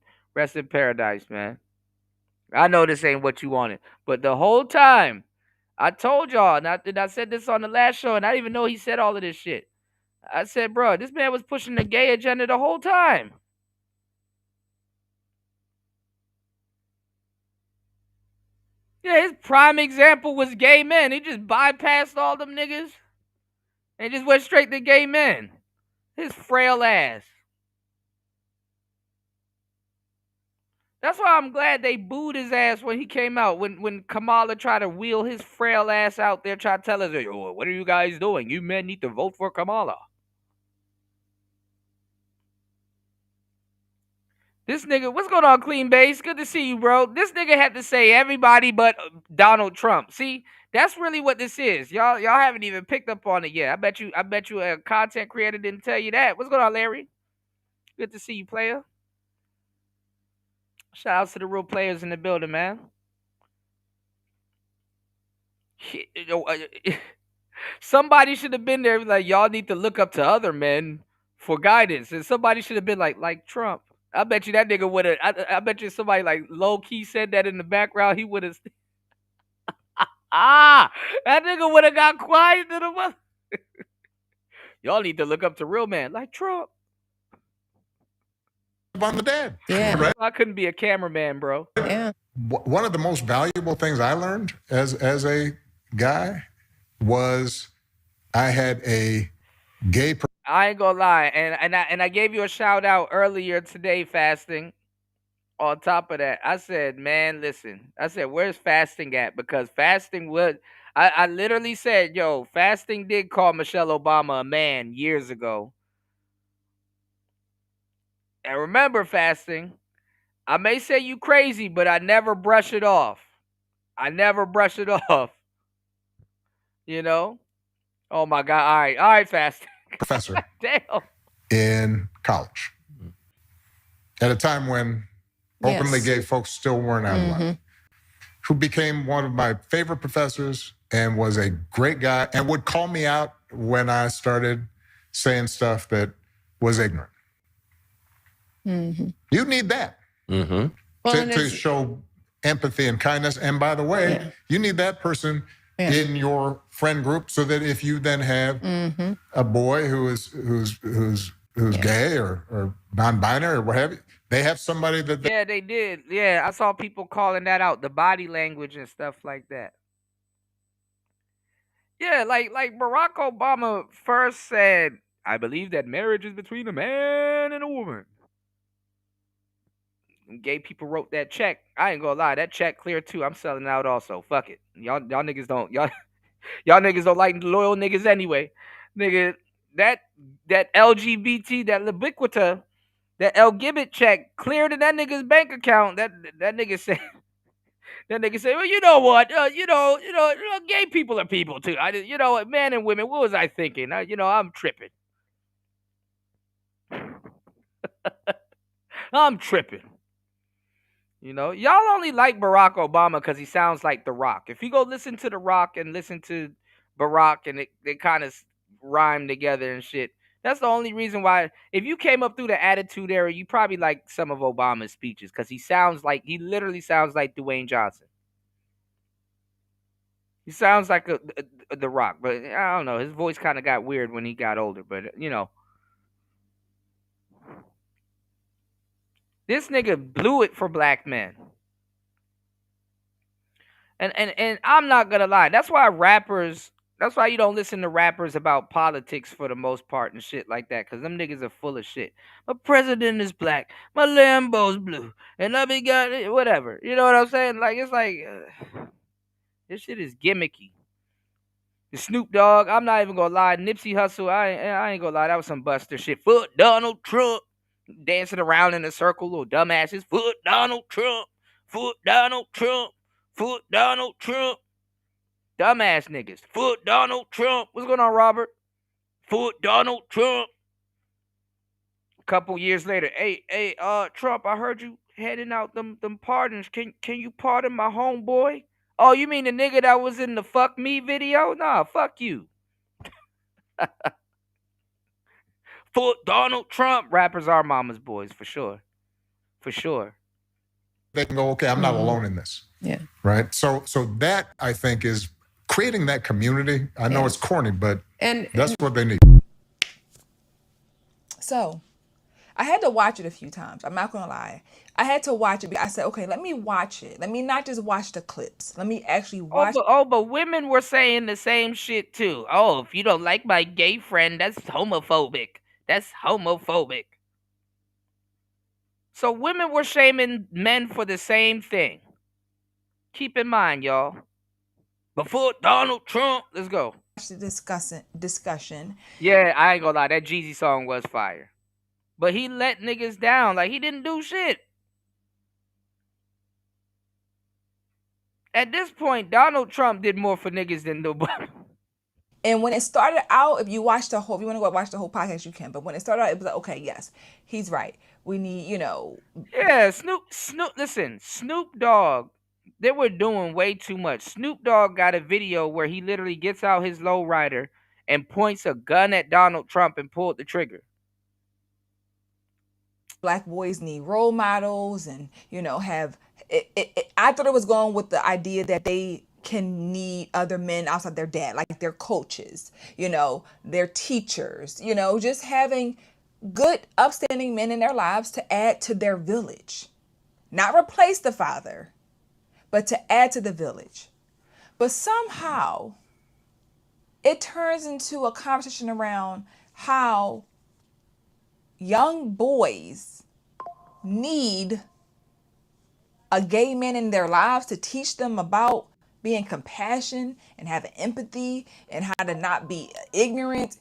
paradise, man. I know this ain't what you wanted, but the whole time I told y'all, and I said this on the last show, and I didn't even know he said all of this shit. I said, bro, this man was pushing the gay agenda the whole time. Yeah, his prime example was gay men. He just bypassed all them niggas and just went straight to gay men. His frail ass. That's why I'm glad they booed his ass when he came out. When Kamala tried to wheel his frail ass out there, trying to tell us, oh, what are you guys doing? You men need to vote for Kamala. This nigga, what's going on, Clean Base? Good to see you, bro. This nigga had to say everybody but Donald Trump. See, that's really what this is. Y'all haven't even picked up on it yet. I bet you a content creator didn't tell you that. What's going on, Larry? Good to see you, player. Shout outs to the real players in the building, man. Somebody should have been there like, y'all need to look up to other men for guidance. And somebody should have been like Trump. I bet you that nigga would have. I bet you somebody like low key said that in the background. He would have. That nigga would have got quiet to the mother. Y'all need to look up to real man like Trump. On the dad. Yeah. Right? I couldn't be a cameraman, bro. Yeah. One of the most valuable things I learned as a guy was I had a gay. I ain't gonna lie, and I gave you a shout out earlier today, fasting. On top of that, I said, man, listen. I said, where's fasting at? Because fasting would. I literally said, yo, fasting did call Michelle Obama a man years ago. And remember, fasting, I may say you crazy, but I never brush it off. I never brush it off. You know? Oh my God. All right, fasting. Professor. Damn. In college. At a time when openly gay folks still weren't out of line. Who became one of my favorite professors and was a great guy and would call me out when I started saying stuff that was ignorant. You need that to show empathy and kindness. And by the way, you need that person in your friend group so that if you then have a boy who's gay or non-binary or what have you, they have somebody that Yeah, they did. Yeah, I saw people calling that out, the body language and stuff like that. Yeah, like Barack Obama first said, I believe that marriage is between a man and a woman. And gay people wrote that check. I ain't gonna lie, that check clear too. I'm selling out also. Fuck it. Y'all niggas don't y'all niggas don't like loyal niggas anyway. Nigga, that LGBT, that Libiquita, that El Gibbet check cleared in that nigga's bank account. That nigga said. That nigga said, "Well, you know what? Gay people are people too. You know what? Men and women. What was I thinking? I'm tripping. I'm tripping. You know, y'all only like Barack Obama because he sounds like The Rock. If you go listen to The Rock and listen to Barack and they kind of rhyme together and shit, that's the only reason why. If you came up through the Attitude Era, you probably like some of Obama's speeches because he literally sounds like Dwayne Johnson. He sounds like The Rock, but I don't know. His voice kind of got weird when he got older, but you know. This nigga blew it for black men. And I'm not gonna lie. That's why you don't listen to rappers about politics for the most part and shit like that, because them niggas are full of shit. My president is black. My Lambo's blue. And I be got whatever. You know what I'm saying? Like, it's like, this shit is gimmicky. The Snoop Dogg, I'm not even gonna lie. Nipsey Hussle, I ain't gonna lie. That was some buster shit. Foot Donald Trump. Dancing around in a circle, little dumbasses. Foot Donald Trump. Foot Donald Trump. Foot Donald Trump. Dumbass niggas. Foot Donald Trump. What's going on, Robert? Foot Donald Trump. A couple years later, hey, Trump, I heard you handing out them pardons. Can you pardon my homeboy? Oh, you mean the nigga that was in the Fuck Me video? Nah, fuck you. Foot Donald Trump. Rappers are mama's boys, for sure. For sure. They can go, okay, I'm not alone in this. Yeah. Right? So that, I think, is creating that community. I know it's corny, but that's what they need. So, I had to watch it a few times. I'm not going to lie. I had to watch it because I said, okay, let me watch it. Let me not just watch the clips. Let me actually watch it. But women were saying the same shit, too. Oh, if you don't like my gay friend, that's homophobic. That's homophobic. So women were shaming men for the same thing. Keep in mind, y'all. Before Donald Trump, let's go. The discussion. Yeah, I ain't gonna lie. That Jeezy song was fire. But he let niggas down. Like, he didn't do shit. At this point, Donald Trump did more for niggas than nobody. And when it started out, if you want to go watch the whole podcast, you can. But when it started out, it was like, okay, yes, he's right. We need, Yeah, Snoop Dogg, they were doing way too much. Snoop Dogg got a video where he literally gets out his lowrider and points a gun at Donald Trump and pulled the trigger. Black boys need role models and, have I thought it was going with the idea that they can need other men outside their dad, like their coaches, their teachers, just having good, upstanding men in their lives to add to their village. Not replace the father, but to add to the village. But somehow it turns into a conversation around how young boys need a gay man in their lives to teach them about being compassion and having empathy and how to not be ignorant.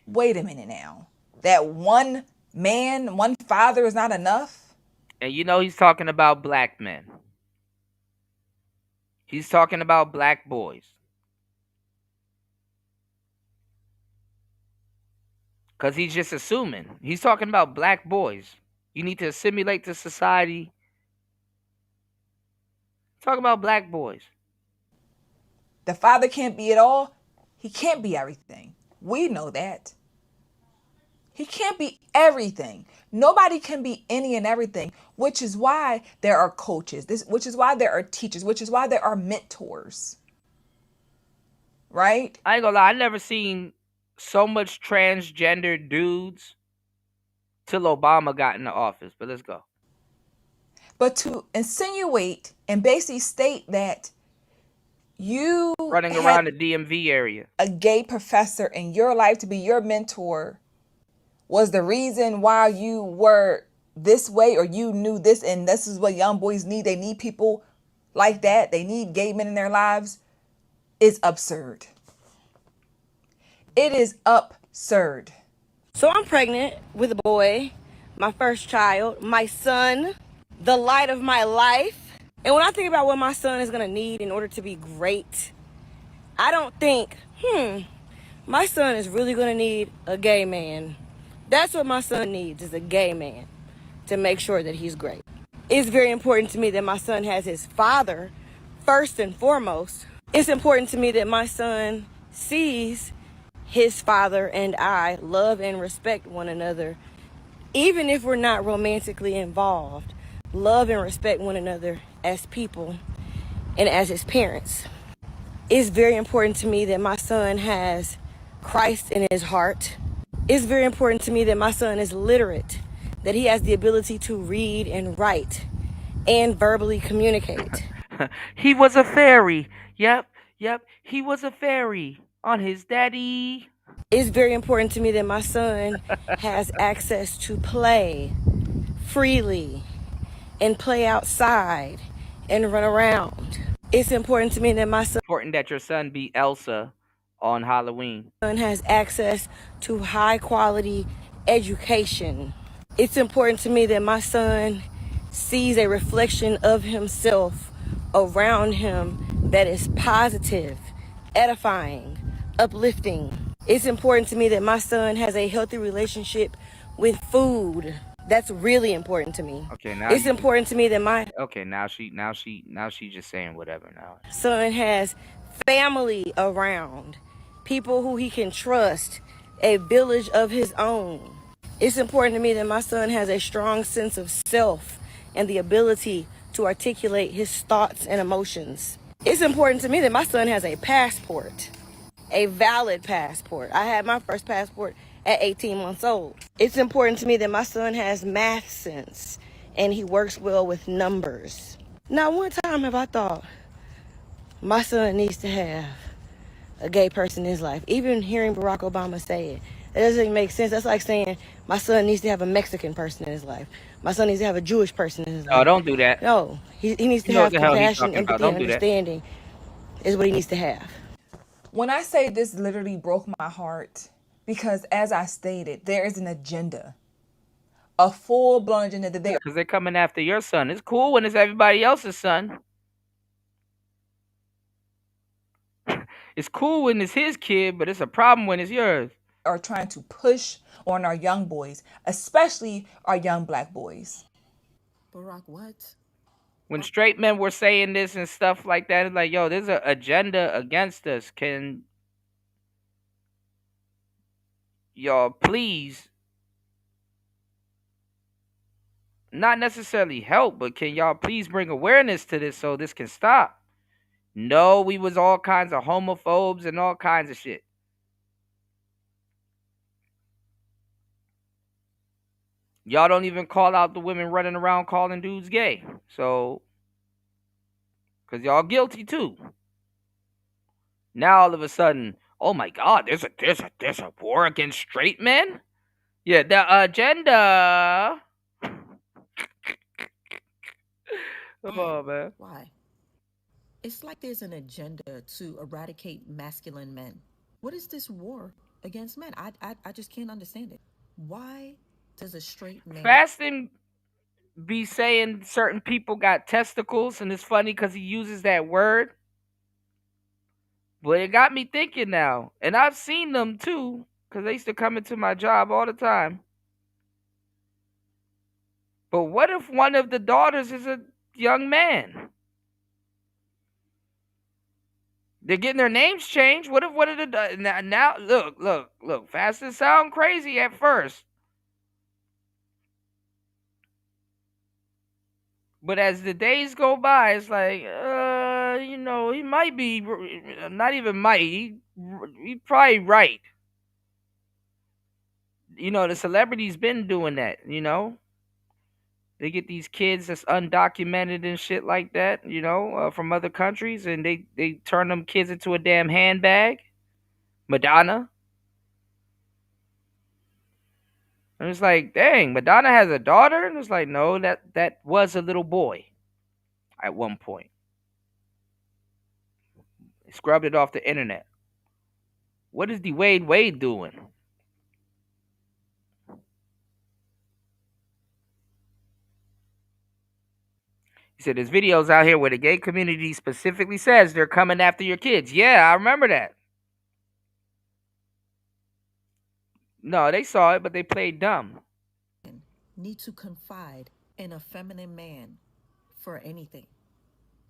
Wait a minute now. That one man, one father is not enough? And he's talking about black men. He's talking about black boys. Because he's just assuming. He's talking about black boys. You need to assimilate to society. Talk about black boys. The father can't be it all. He can't be everything. We know that. He can't be everything. Nobody can be any and everything, which is why there are coaches, which is why there are teachers, which is why there are mentors. Right? I ain't gonna lie, I never seen so much transgender dudes till Obama got in the office, but let's go. But to insinuate and basically state that you running around the DMV area, a gay professor in your life to be your mentor was the reason why you were this way, or you knew this, and this is what young boys need. They need people like that. They need gay men in their lives. Is absurd. It is absurd. So I'm pregnant with a boy, my first child, my son, the light of my life. And when I think about what my son is gonna need in order to be great, I don't think, my son is really gonna need a gay man. That's what my son needs, is a gay man to make sure that he's great. It's very important to me that my son has his father first and foremost. It's important to me that my son sees his father and I love and respect one another, even if we're not romantically involved. Love and respect one another as people and as his parents. It's very important to me that my son has Christ in his heart. It's very important to me that my son is literate, that he has the ability to read and write and verbally communicate. He was a fairy. Yep. He was a fairy on his daddy. It's very important to me that my son has access to play freely and play outside and run around. It's important to me that my son... Important that your son be Elsa on Halloween. Has access to high quality education. It's important to me that my son sees a reflection of himself around him that is positive, edifying, uplifting. It's important to me that my son has a healthy relationship with food. That's really important to me. Okay, now it's important to me that my now she just saying whatever now. Son has family around, people who he can trust, a village of his own. It's important to me that my son has a strong sense of self and the ability to articulate his thoughts and emotions. It's important to me that my son has a passport, a valid passport. I had my first passport at 18 months old. It's important to me that my son has math sense and he works well with numbers. Not one time have I thought my son needs to have a gay person in his life. Even hearing Barack Obama say it, that doesn't make sense. That's like saying my son needs to have a Mexican person in his life. My son needs to have a Jewish person in his life. No, don't do that. No, he needs to have compassion, empathy, and understanding is what he needs to have. When I say this literally broke my heart, because as I stated, there is an agenda. A full-blown agenda that because they're coming after your son. It's cool when it's everybody else's son. It's cool when it's his kid, but it's a problem when it's yours. Are trying to push on our young boys, especially our young black boys. Barack, what? When straight men were saying this and stuff like that, it's like, yo, there's an agenda against us. Can y'all please not necessarily help, but can y'all please bring awareness to this so this can stop? No, we was all kinds of homophobes and all kinds of shit. Y'all don't even call out the women running around calling dudes gay. So, because y'all guilty too. Now all of a sudden, oh my God, there's a war against straight men? Yeah, the agenda. Oh man. Why? It's like there's an agenda to eradicate masculine men. What is this war against men? I just can't understand it. Why does a straight man... Fasting be saying certain people got testicles, and it's funny because he uses that word. But it got me thinking now, and I've seen them too, because they used to come into my job all the time. But what if one of the daughters is a young man? They're getting their names changed. What if one of the now look, Fasting sound crazy at first. But as the days go by, it's like, he might be, not even might, he's probably right. The celebrity's been doing that, They get these kids that's undocumented and shit like that, from other countries, and they turn them kids into a damn handbag. Madonna. And it's like, dang, Madonna has a daughter? And it's like, no, that was a little boy at one point. They scrubbed it off the internet. What is the Wade doing? He said, there's videos out here where the gay community specifically says they're coming after your kids. Yeah, I remember that. No, they saw it, but they played dumb. Need to confide in a feminine man for anything.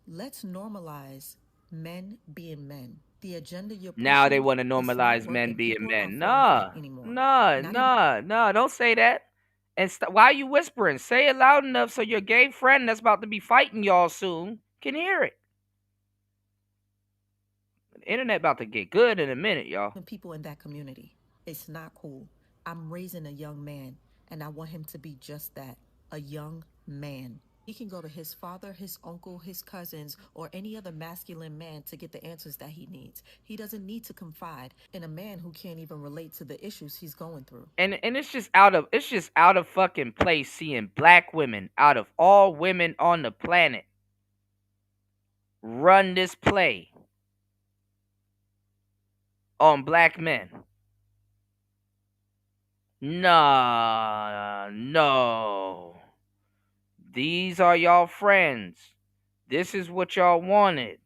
Let's normalize men being men. The agenda you're pushing. Now they want to normalize men being men. No, don't say that. And why are you whispering? Say it loud enough so your gay friend that's about to be fighting y'all soon can hear it. The internet about to get good in a minute, y'all. People in that community. It's not cool. I'm raising a young man, and I want him to be just that, a young man. He can go to his father, his uncle, his cousins, or any other masculine man to get the answers that he needs. He doesn't need to confide in a man who can't even relate to the issues he's going through. And it's just out of fucking place seeing black women, out of all women on the planet, run this play on black men. No. These are y'all friends. This is what y'all wanted.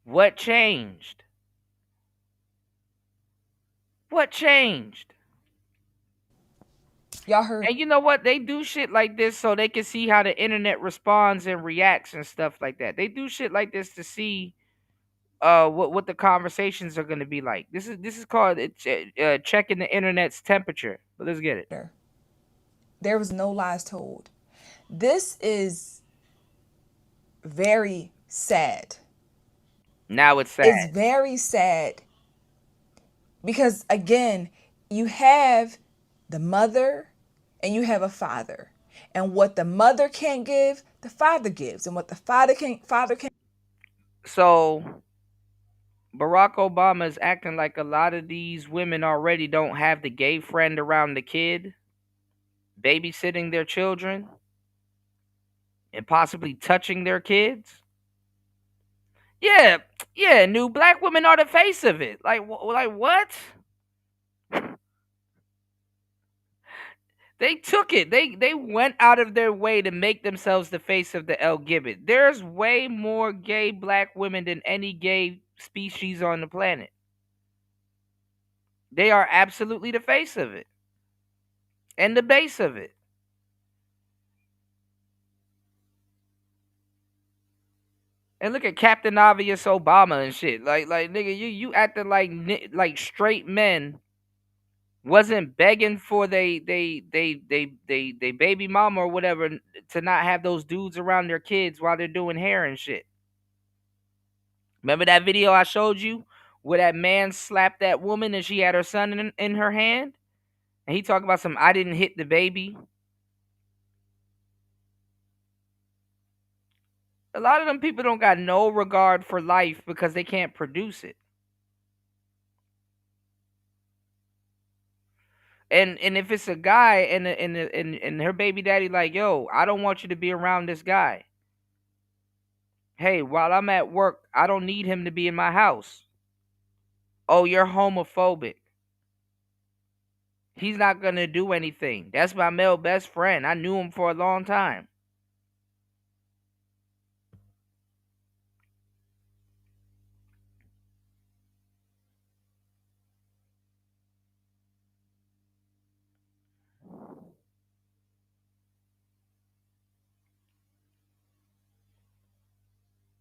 What changed? What changed? Y'all heard. And you know what? They do shit like this so they can see how the internet responds and reacts and stuff like that. They do shit like this to see what the conversations are going to be like. This is called checking the internet's temperature. But let's get it. There was no lies told. This is very sad. Now it's sad. It's very sad. Because again, you have the mother and you have a father. And what the mother can't give, the father gives. And what the father can't. So Barack Obama is acting like a lot of these women already don't have the gay friend around the kid, babysitting their children, and possibly touching their kids. Yeah, new black women are the face of it. Like what? They took it. They went out of their way to make themselves the face of the LGBT. There's way more gay black women than any gay species on the planet. They are absolutely the face of it. And the base of it. And look at Captain Obvious Obama and shit. Like nigga, you acting like straight men wasn't begging for they baby mama or whatever to not have those dudes around their kids while they're doing hair and shit. Remember that video I showed you where that man slapped that woman and she had her son in her hand? And he talked about I didn't hit the baby. A lot of them people don't got no regard for life because they can't produce it. And if it's a guy and her baby daddy like, yo, I don't want you to be around this guy. Hey, while I'm at work, I don't need him to be in my house. Oh, you're homophobic. He's not going to do anything. That's my male best friend. I knew him for a long time.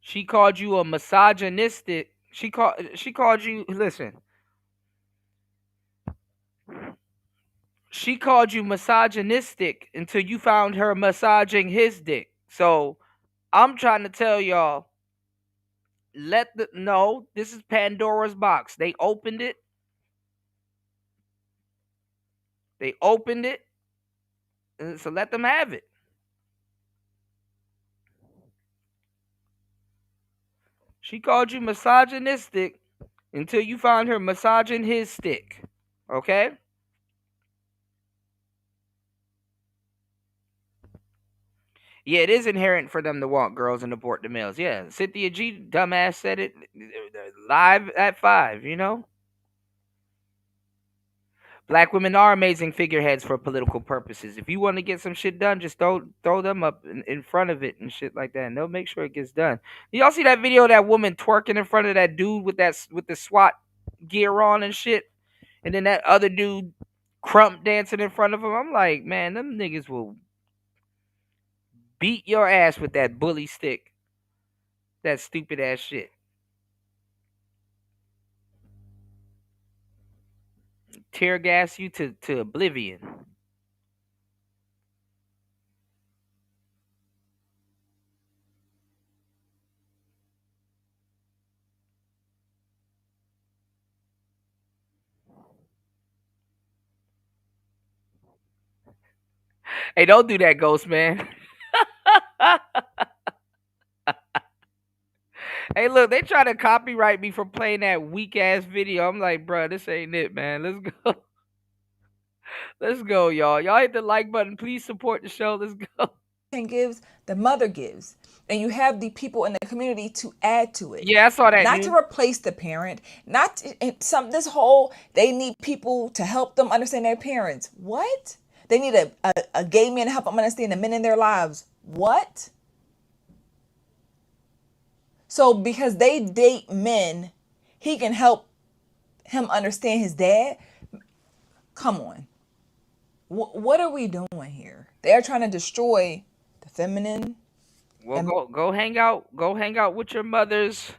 She called you a misogynistic. She called you, listen. She called you misogynistic until you found her massaging his dick. So I'm trying to tell y'all, this is Pandora's box. They opened it. So let them have it. She called you misogynistic until you found her massaging his stick. Okay? Yeah, it is inherent for them to want girls and abort the males. Yeah, Cynthia G, dumbass, said it live at 5, you know? Black women are amazing figureheads for political purposes. If you want to get some shit done, just throw them up in front of it and shit like that, and they'll make sure it gets done. Y'all see that video of that woman twerking in front of that dude with the SWAT gear on and shit, and then that other dude crump dancing in front of him? I'm like, man, them niggas will beat your ass with that bully stick. That stupid ass shit. Tear gas you to oblivion. Hey, don't do that, Ghost man. Hey, look, they try to copyright me for playing that weak ass video. I'm like, bro, this ain't it, man. Let's go. Let's go, y'all. Y'all hit the like button. Please support the show. Let's go. Gives, the mother gives. And you have the people in the community to add to it. Yeah, I saw that. Not to replace the parent. Not to, this whole, they need people to help them understand their parents. What? They need a gay man to help them understand the men in their lives. What? So because they date men, he can help him understand his dad? Come on. What are we doing here? They're trying to destroy the feminine. Well, go hang out. Go hang out with your mother's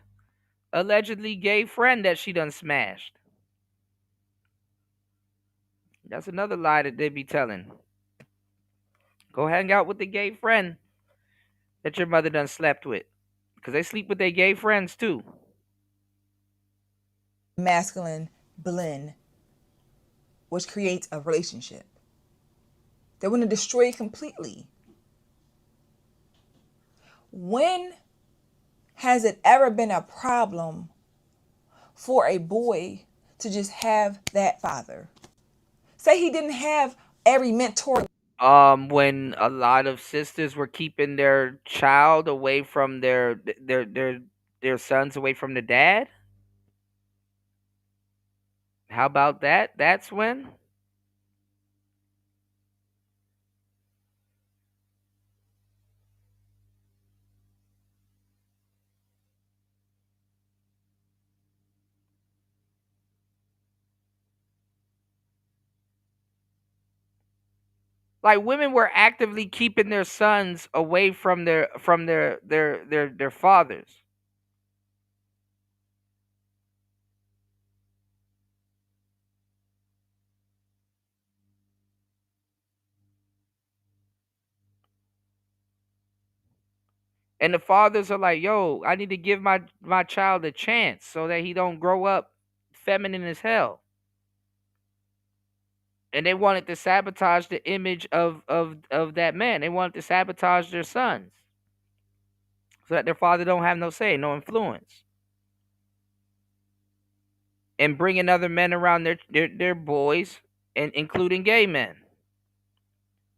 allegedly gay friend that she done smashed. That's another lie that they be telling. Go hang out with the gay friend that your mother done slept with. Because they sleep with their gay friends too. Masculine blend, which creates a relationship. They want to destroy it completely. When has it ever been a problem for a boy to just have that father? Say he didn't have every mentor. When a lot of sisters were keeping their child away from their sons away from the dad. How about that? That's when. Like women were actively keeping their sons away from their fathers. And the fathers are like, yo, I need to give my child a chance so that he don't grow up feminine as hell. And they wanted to sabotage the image of that man. They wanted to sabotage their sons so that their father don't have no say, no influence. And bringing other men around their boys, and including gay men.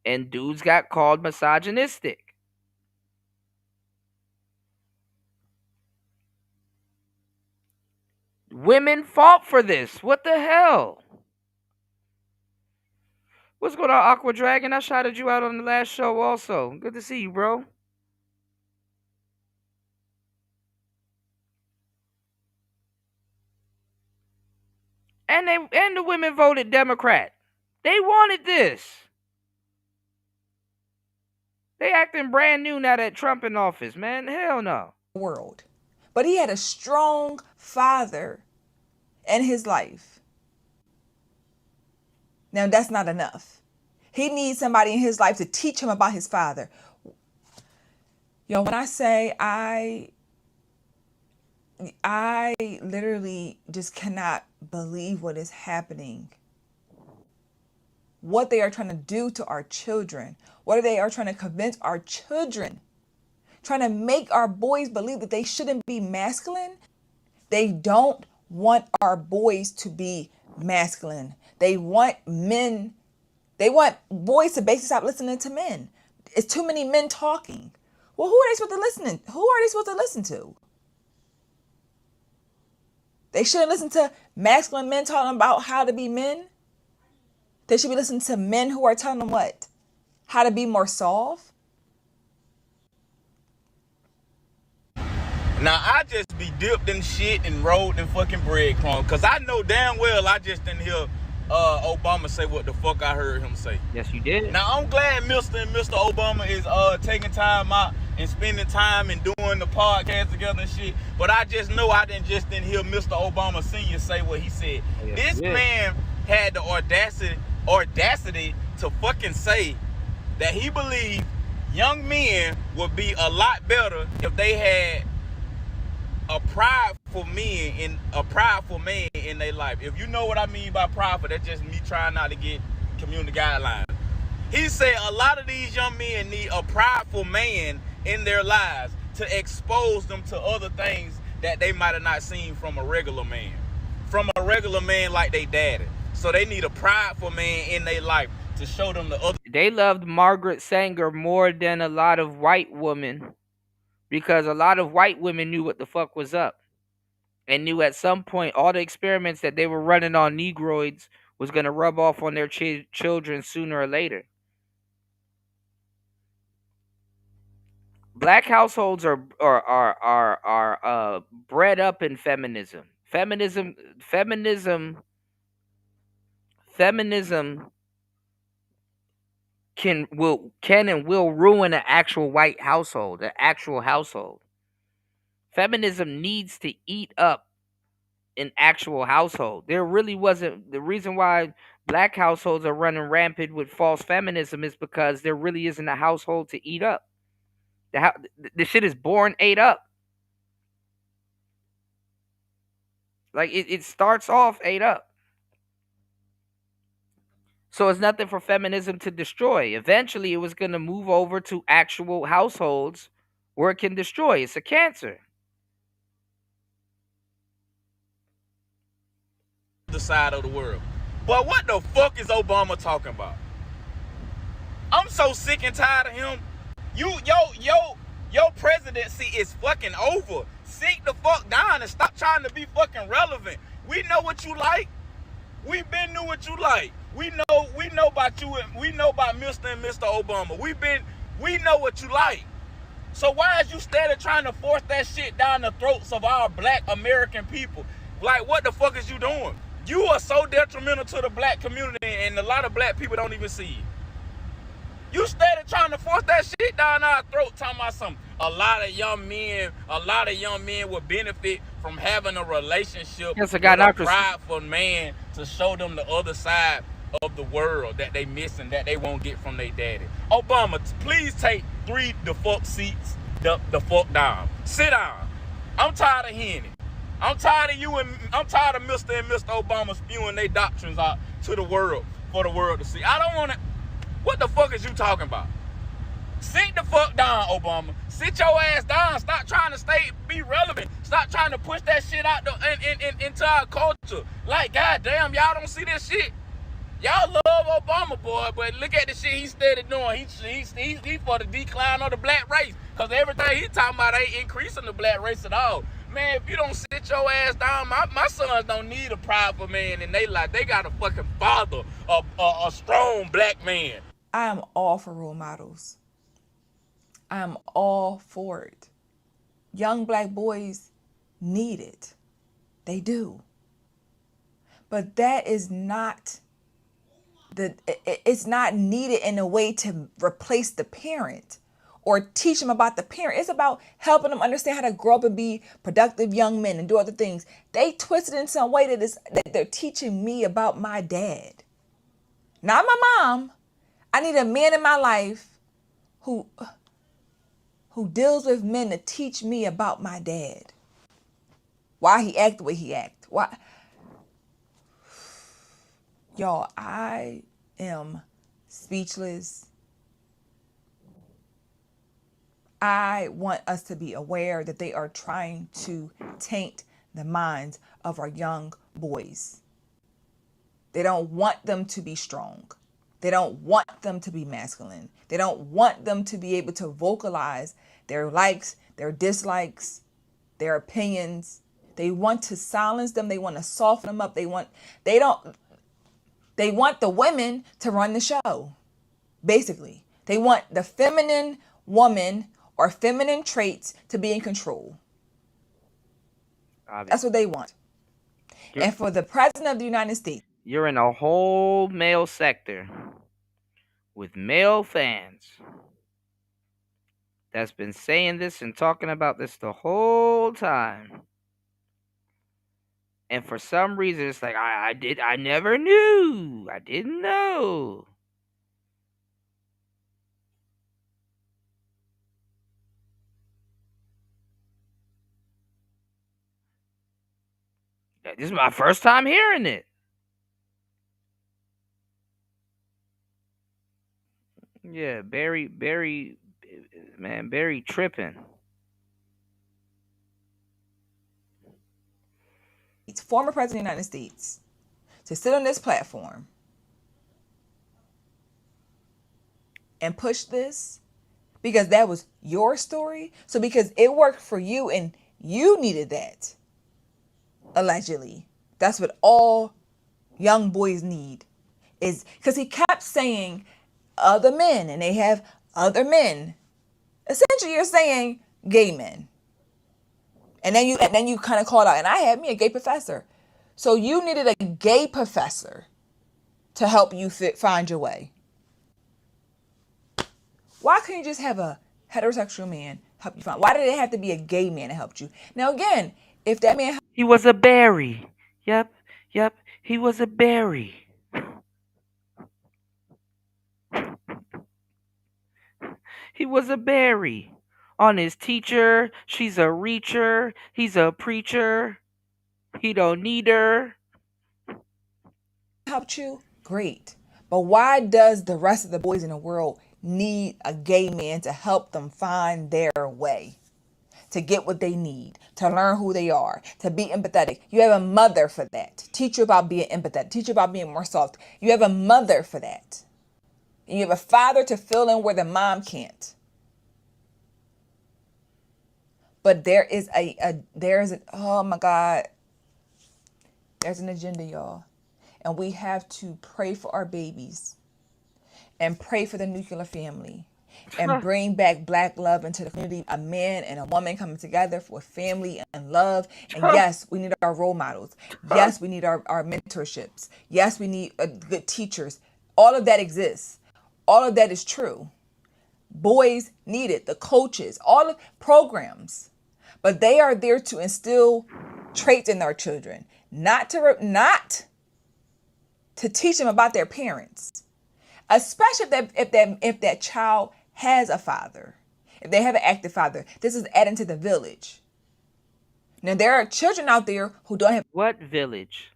And dudes got called misogynistic. Women fought for this. What the hell? What's going on, Aqua Dragon? I shouted you out on the last show also. Good to see you, bro. And the women voted Democrat. They wanted this. They acting brand new now that Trump in office, man. Hell no. World. But he had a strong father in his life. Now that's not enough. He needs somebody in his life to teach him about his father. Yo, when I say I literally just cannot believe what is happening. What they are trying to do to our children. What they are trying to convince our children. Trying to make our boys believe that they shouldn't be masculine. They don't want our boys to be masculine. They want men. They want boys to basically stop listening to men. It's too many men talking. Well, who are they supposed to listen to? Who are they supposed to listen to? They shouldn't listen to masculine men talking about how to be men. They should be listening to men who are telling them what? How to be more soft. Now, I just be dipped in shit and rolled in fucking breadcrumbs. Because I know damn well I just didn't hear Obama say what the fuck I heard him say. Yes, you did. Now, I'm glad Mr. and Mr. Obama is taking time out and spending time and doing the podcast together and shit. But I just know I didn't hear Mr. Obama Sr. say what he said. This man had the audacity to fucking say that he believed young men would be a lot better if they had a prideful man in their life. If you know what I mean by prideful, that's just me trying not to get community guidelines. He said a lot of these young men need a prideful man in their lives to expose them to other things that they might have not seen from a regular man. From a regular man like they daddy. So they need a prideful man in their life to show them the other. They loved Margaret Sanger more than a lot of white women, because a lot of white women knew what the fuck was up and knew at some point all the experiments that they were running on Negroids was going to rub off on their children sooner or later. Black households are bred up in feminism. Feminism can and will ruin an actual white household, an actual household. Feminism needs to eat up an actual household. There really wasn't. The reason why black households are running rampant with false feminism is because there really isn't a household to eat up. The shit is born ate up. Like it starts off ate up. So it's nothing for feminism to destroy. Eventually, it was going to move over to actual households where it can destroy. It's a cancer. The side of the world. But what the fuck is Obama talking about? I'm so sick and tired of him. Your presidency is fucking over. Sit the fuck down and stop trying to be fucking relevant. We know what you like. We been knew what you like. We know about you, and we know about Mr. and Mr. Obama. We know what you like. So why is you steady trying to force that shit down the throats of our black American people? Like, what the fuck is you doing? You are so detrimental to the black community, and a lot of black people don't even see it. You steady trying to force that shit down our throat, talking about something. A lot of young men will benefit from having a relationship with a prideful man to show them the other side of the world that they missing, that they won't get from their daddy. Obama, please take 3 default seats the fuck down. Sit down. I'm tired of hearing it. I'm tired of Mr. and Mr. Obama spewing their doctrines out to the world for the world to see. I don't want to. What the fuck is you talking about? Sit the fuck down, Obama. Sit your ass down. Stop trying to be relevant. Stop trying to push that shit out into our culture. Like, goddamn, y'all don't see this shit. Y'all love Obama, boy, but look at the shit he steady doing. He for the decline of the black race. Because everything he talking about ain't increasing the black race at all. Man, if you don't sit your ass down, my sons don't need a prideful man in their life. They got a fucking father, a strong black man. I am all for role models. I am all for it. Young black boys need it. They do. But that is not it's not needed in a way to replace the parent or teach them about the parent. It's about helping them understand how to grow up and be productive young men and do other things. They twist it in some way that they're teaching me about my dad. Not my mom. I need a man in my life who deals with men to teach me about my dad. Why he act the way he act. Why? Y'all, I am speechless. I want us to be aware that they are trying to taint the minds of our young boys. They don't want them to be strong. They don't want them to be masculine. They don't want them to be able to vocalize their likes, their dislikes, their opinions. They want to silence them. They want to soften them up. They want the women to run the show. Basically, they want the feminine woman or feminine traits to be in control. That's what they want. And for the president of the United States, you're in a whole male sector with male fans that's been saying this and talking about this the whole time. And for some reason, it's like, I never knew. I didn't know. This is my first time hearing it. Yeah, Barry tripping. Former president of the United States, to sit on this platform and push this because that was your story. So because it worked for you and you needed that, allegedly. That's what all young boys need, is because he kept saying other men and they have other men. Essentially, you're saying gay men. And then you kind of called out, and I had me a gay professor. So you needed a gay professor to help you find your way. Why couldn't you just have a heterosexual man help you find? Why did it have to be a gay man to help you? Now again, if that man, he was a Barry. Yep, he was a Barry. He was a Barry. On his teacher, she's a reacher, he's a preacher, he don't need her. Helped you? Great. But why does the rest of the boys in the world need a gay man to help them find their way? To get what they need, to learn who they are, to be empathetic. You have a mother for that. Teach you about being empathetic. Teach you about being more soft. You have a mother for that. And you have a father to fill in where the mom can't. But there's oh my God, there's an agenda, y'all. And we have to pray for our babies and pray for the nuclear family and bring back black love into the community. A man and a woman coming together for family and love. And yes, we need our role models. Yes, we need our mentorships. Yes, we need good teachers. All of that exists. All of that is true. Boys need it. The coaches, all the programs. But they are there to instill traits in our children, not to teach them about their parents, especially if that child has a father. If they have an active father, this is adding to the village. Now, there are children out there who don't have... What village?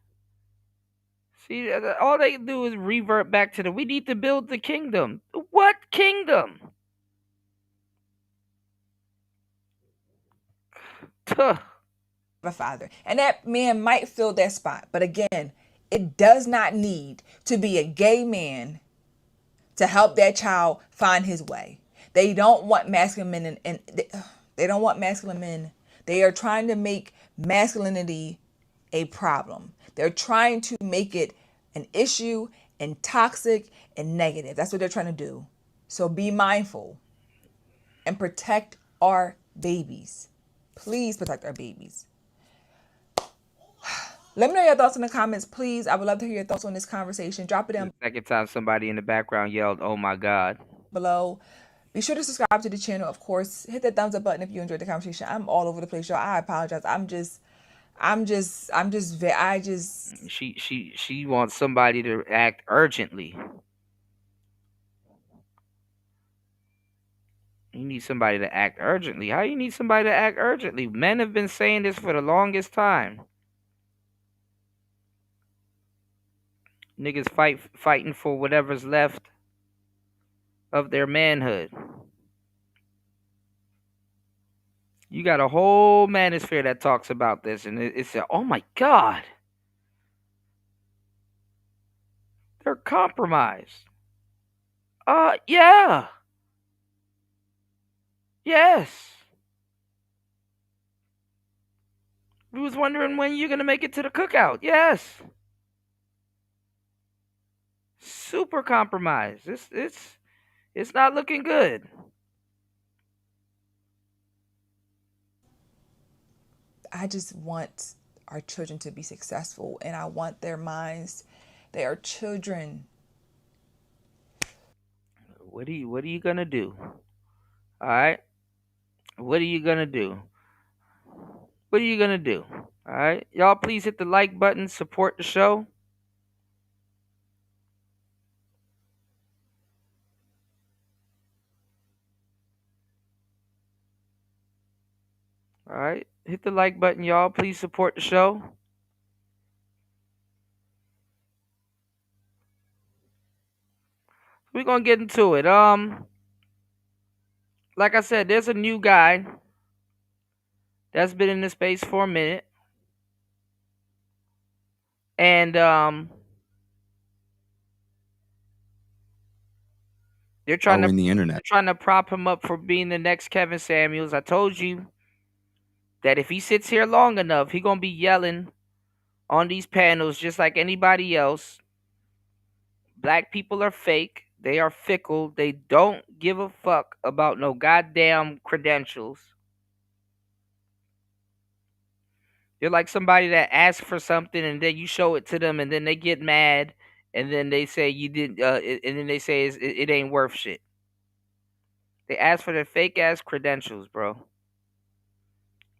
See, all they do is revert back to we need to build the kingdom. What kingdom? Tuh. A father, and that man might fill that spot, but again, it does not need to be a gay man to help that child find his way. They don't want masculine men, and they don't want masculine men. They are trying to make masculinity a problem. They're trying to make it an issue and toxic and negative. That's what they're trying to do. So be mindful and protect our babies. Please protect our babies. Let me know your thoughts in the comments, please. I would love to hear your thoughts on this conversation. Drop it down. The second time somebody in the background yelled, "Oh my God," below. Be sure to subscribe to the channel, of course. Hit that thumbs up button if you enjoyed the conversation. I'm all over the place, y'all. I apologize. She wants somebody to act urgently. You need somebody to act urgently. How you need somebody to act urgently? Men have been saying this for the longest time. Niggas fighting for whatever's left of their manhood. You got a whole manosphere that talks about this, and it's oh my God, they're compromised. Yeah. Yes. We was wondering when you're gonna make it to the cookout. Yes. Super compromised. It's not looking good. I just want our children to be successful, and I want their minds. They are children. What are you gonna do? All right. What are you gonna do? What are you gonna do? All right, y'all. Please hit the like button. Support the show. All right, hit the like button, y'all. Please support the show. We're gonna get into it. Like I said, there's a new guy that's been in the space for a minute, and they're trying to prop him up for being the next Kevin Samuels. I told you that if he sits here long enough, he gonna be yelling on these panels just like anybody else. Black people are fake. They are fickle. They don't give a fuck about no goddamn credentials. They're like somebody that asks for something and then you show it to them and then they get mad and then they say you didn't, and then they say it ain't worth shit. They ask for their fake ass credentials, bro.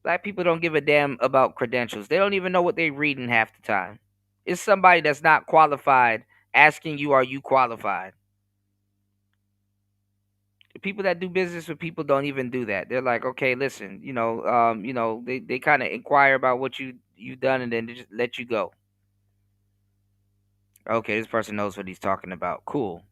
Black people don't give a damn about credentials. They don't even know what they reading half the time. It's somebody that's not qualified asking you, are you qualified? The people that do business with people don't even do that. They're like, okay, listen, they kind of inquire about what you've done and then they just let you go. Okay, this person knows what he's talking about. Cool.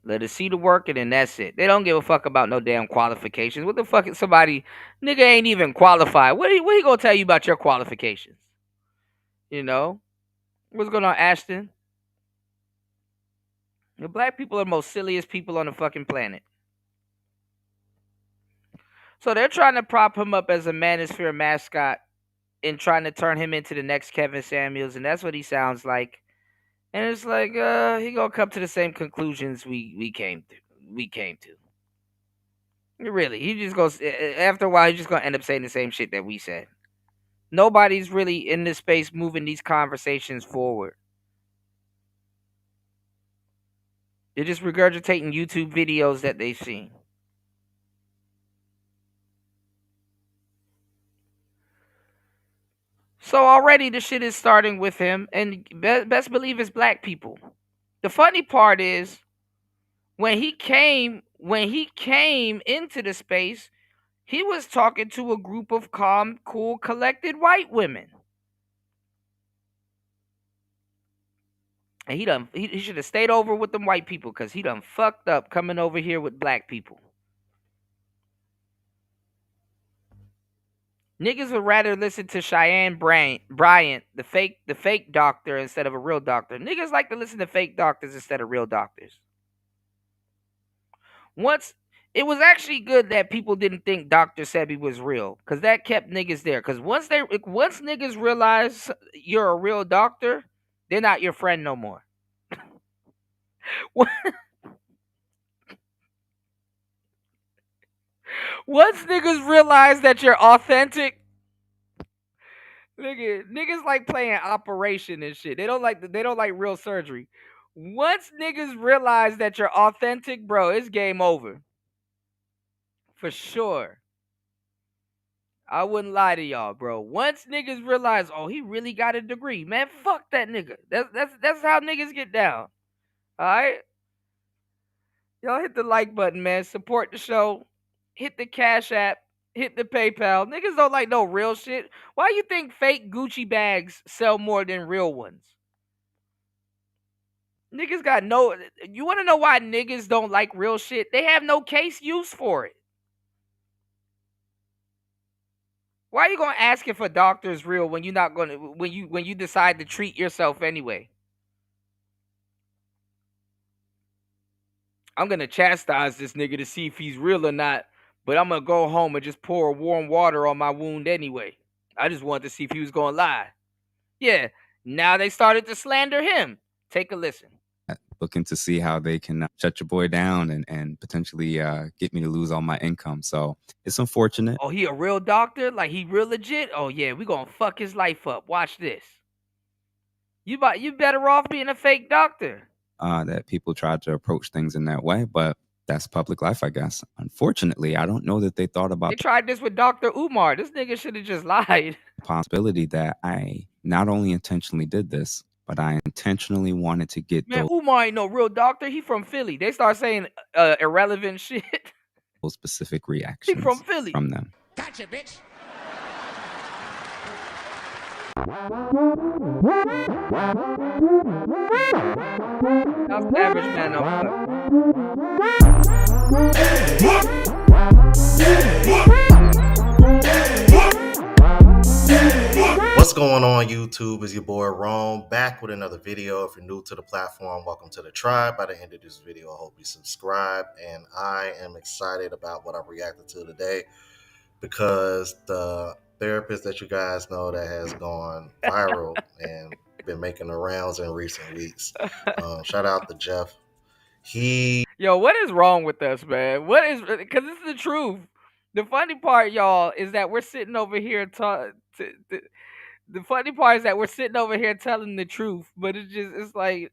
Let us see the work and then that's it. They don't give a fuck about no damn qualifications. What the fuck is somebody, nigga ain't even qualified. What he gonna tell you about your qualifications? You know? What's going on, Ashton? The black people are the most silliest people on the fucking planet. So they're trying to prop him up as a manosphere mascot and trying to turn him into the next Kevin Samuels, and that's what he sounds like. And it's like, he gonna come to the same conclusions we came to. Really, he just goes after a while. He's just gonna end up saying the same shit that we said. Nobody's really in this space moving these conversations forward. They're just regurgitating YouTube videos that they've seen. So already the shit is starting with him, and best believe it's black people. The funny part is, when he came into the space, he was talking to a group of calm, cool, collected white women. And he should have stayed over with them white people, because he done fucked up coming over here with black people. Niggas would rather listen to Cheyenne Bryant, the fake doctor, instead of a real doctor. Niggas like to listen to fake doctors instead of real doctors. It was actually good that people didn't think Dr. Sebi was real, because that kept niggas there. Because once niggas realize you're a real doctor, they're not your friend no more. Once niggas realize that you're authentic, niggas like playing Operation and shit. They don't like real surgery. Once niggas realize that you're authentic, bro, it's game over. For sure. I wouldn't lie to y'all, bro. Once niggas realize, oh, he really got a degree, man, fuck that nigga. That's how niggas get down. All right? Y'all hit the like button, man. Support the show. Hit the Cash App. Hit the PayPal. Niggas don't like no real shit. Why you think fake Gucci bags sell more than real ones? Niggas got no... You want to know why niggas don't like real shit? They have no case use for it. Why are you gonna ask if a doctor is real when you're not gonna when you decide to treat yourself anyway? I'm gonna chastise this nigga to see if he's real or not, but I'm gonna go home and just pour warm water on my wound anyway. I just wanted to see if he was gonna lie. Yeah, now they started to slander him. Take a listen. Looking to see how they can shut your boy down and potentially get me to lose all my income. So it's unfortunate. Oh, he a real doctor? Like he real legit? Oh yeah, we gonna fuck his life up. Watch this. You better off being a fake doctor. That people tried to approach things in that way, but that's public life, I guess. Unfortunately, I don't know that they thought about They tried this with Dr. Umar. This nigga should have just lied. the possibility that I not only intentionally did this, but I intentionally wanted to get Man, Umar ain't no real doctor. He from Philly. They start saying irrelevant shit. those specific reactions He from Philly. from them. Gotcha, bitch. That's the average man What's going on, YouTube? Is your boy Rome back with another video. If you're new to the platform, welcome to the tribe. By the end of this video, I hope you subscribe. And I am excited about what I'm reacting to today, because the therapist that you guys know that has gone viral and been making the rounds in recent weeks. Shout out to Jeff. Yo, what is wrong with us, man? What is, because this is the truth. The funny part, y'all, is that we're sitting over here the funny part is that we're sitting over here telling the truth, but it's like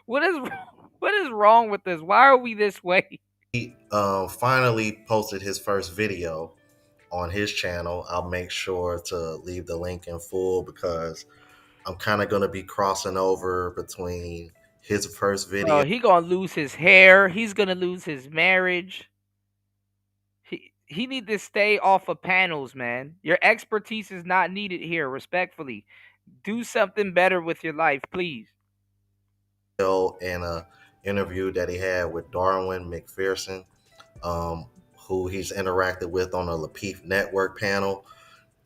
what is wrong with us? Why are we this way? He finally posted his first video on his channel. I'll make sure to leave the link in full, because I'm kind of going to be crossing over between his first video. He gonna lose his hair. He's gonna lose his marriage. He need to stay off of panels, man. Your expertise is not needed here, respectfully. Do something better with your life, please. And a interview that he had with Darwin McPherson, who he's interacted with on a Lapeef Network panel.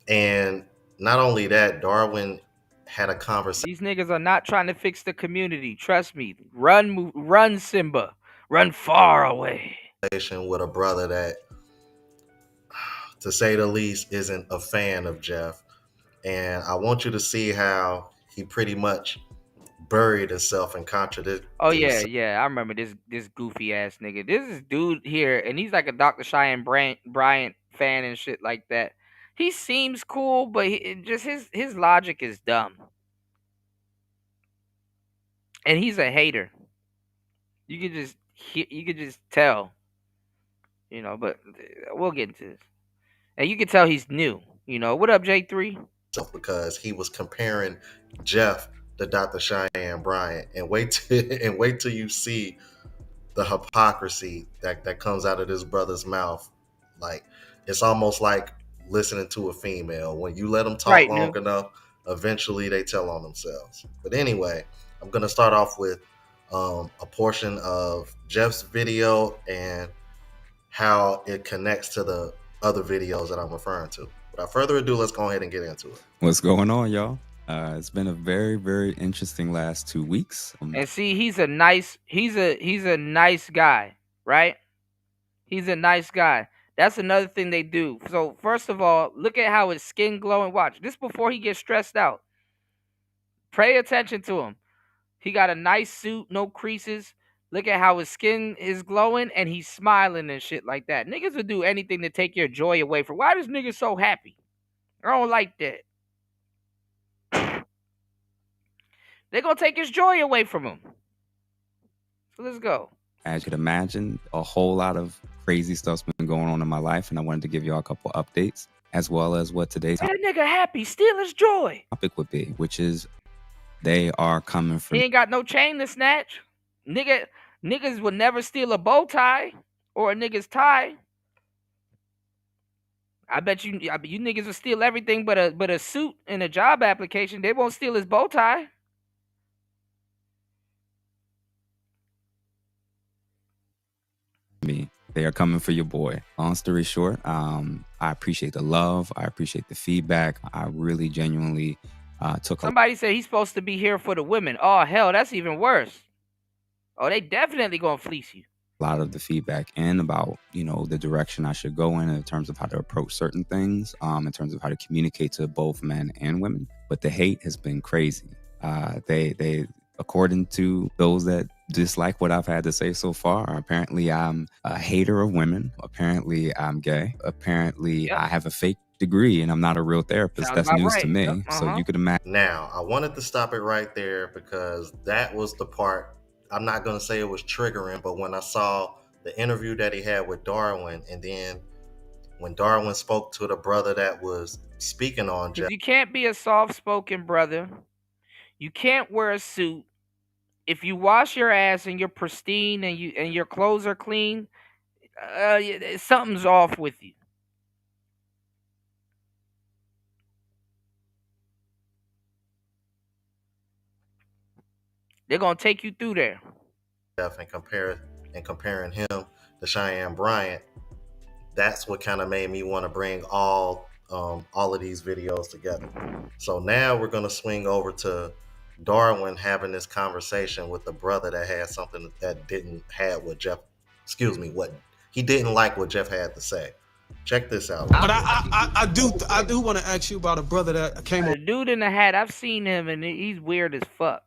And not only that, Darwin had a conversation. These niggas are not trying to fix the community. Trust me. Run, Simba. Run far away. With a brother that, to say the least, isn't a fan of Jeff. And I want you to see how he pretty much buried himself and contradicted. Oh yeah, I remember this goofy ass nigga. This is dude here, and he's like a Dr. Cheyenne Bryant fan and shit like that. He seems cool, but his logic is dumb, and he's a hater. You could just tell, But we'll get into this, and you can tell he's new. What up, J3? Because he was comparing Jeff to Dr. Cheyenne Bryant, and wait till you see the hypocrisy that comes out of this brother's mouth. Like, it's almost like listening to a female. When you let them talk long enough, eventually they tell on themselves. But anyway, I'm gonna start off with a portion of Jeff's video and how it connects to the other videos that I'm referring to. Without further ado, let's go ahead and get into it. What's going on, y'all? It's been a very, very interesting last 2 weeks. And see, he's a nice guy, right? He's a nice guy. That's another thing they do. So first of all, look at how his skin glowing. Watch this before he gets stressed out. Pay attention to him. He got a nice suit, no creases. Look at how his skin is glowing and he's smiling and shit like that. Niggas would do anything to take your joy away from. Why is niggas so happy? I don't like that. They're gonna take his joy away from him. So let's go. As you could imagine, a whole lot of crazy stuff's been going on in my life, and I wanted to give y'all a couple updates, as well as what today's That nigga happy, steal his joy. topic would be, which is they are coming for He ain't got no chain to snatch. Niggas would never steal a bow tie or a nigga's tie. I bet you niggas will steal everything but a suit and a job application. They won't steal his bow tie. me. They are coming for your boy. Long story short, I appreciate the love. I appreciate the feedback. I really genuinely took Somebody said he's supposed to be here for the women. Oh, hell, that's even worse. Oh, they definitely gonna fleece you. a lot of the feedback in about, you know, the direction I should go in terms of how to approach certain things, in terms of how to communicate to both men and women. But the hate has been crazy. They according to those that dislike what I've had to say so far, apparently I'm a hater of women. Apparently I'm gay. Apparently I have a fake degree and I'm not a real therapist. Sounds That's news right. to me. Yep. So you could imagine. Now, I wanted to stop it right there because that was the part, I'm not going to say it was triggering, but when I saw the interview that he had with Darwin, and then when Darwin spoke to the brother that was speaking on Jeff. You can't be a soft-spoken brother. You can't wear a suit. If you wash your ass and you're pristine and your clothes are clean, something's off with you. They're gonna take you through there. And comparing him to Cheyenne Bryant, that's what kind of made me want to bring all of these videos together. So now we're gonna swing over to Darwin having this conversation with the brother that had something that didn't have what Jeff, what he didn't like what Jeff had to say. Check this out. But I do want to ask you about a brother that came on. The dude in the hat, I've seen him and he's weird as fuck.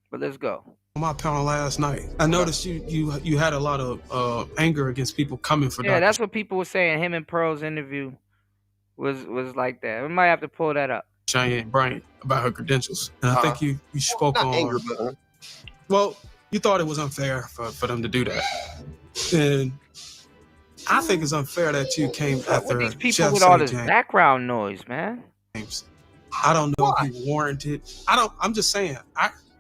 But let's go. On my panel last night, I noticed you had a lot of anger against people coming for. Yeah, that's what people were saying. Him and Pearl's interview was like that. We might have to pull that up. Cheyenne Bryant about her credentials, and I think you spoke on. Anger, but, well, you thought it was unfair for them to do that, and I think it's unfair that you came after these people Jeff with all St. this James. background noise, man. I don't know if he warranted. I'm just saying.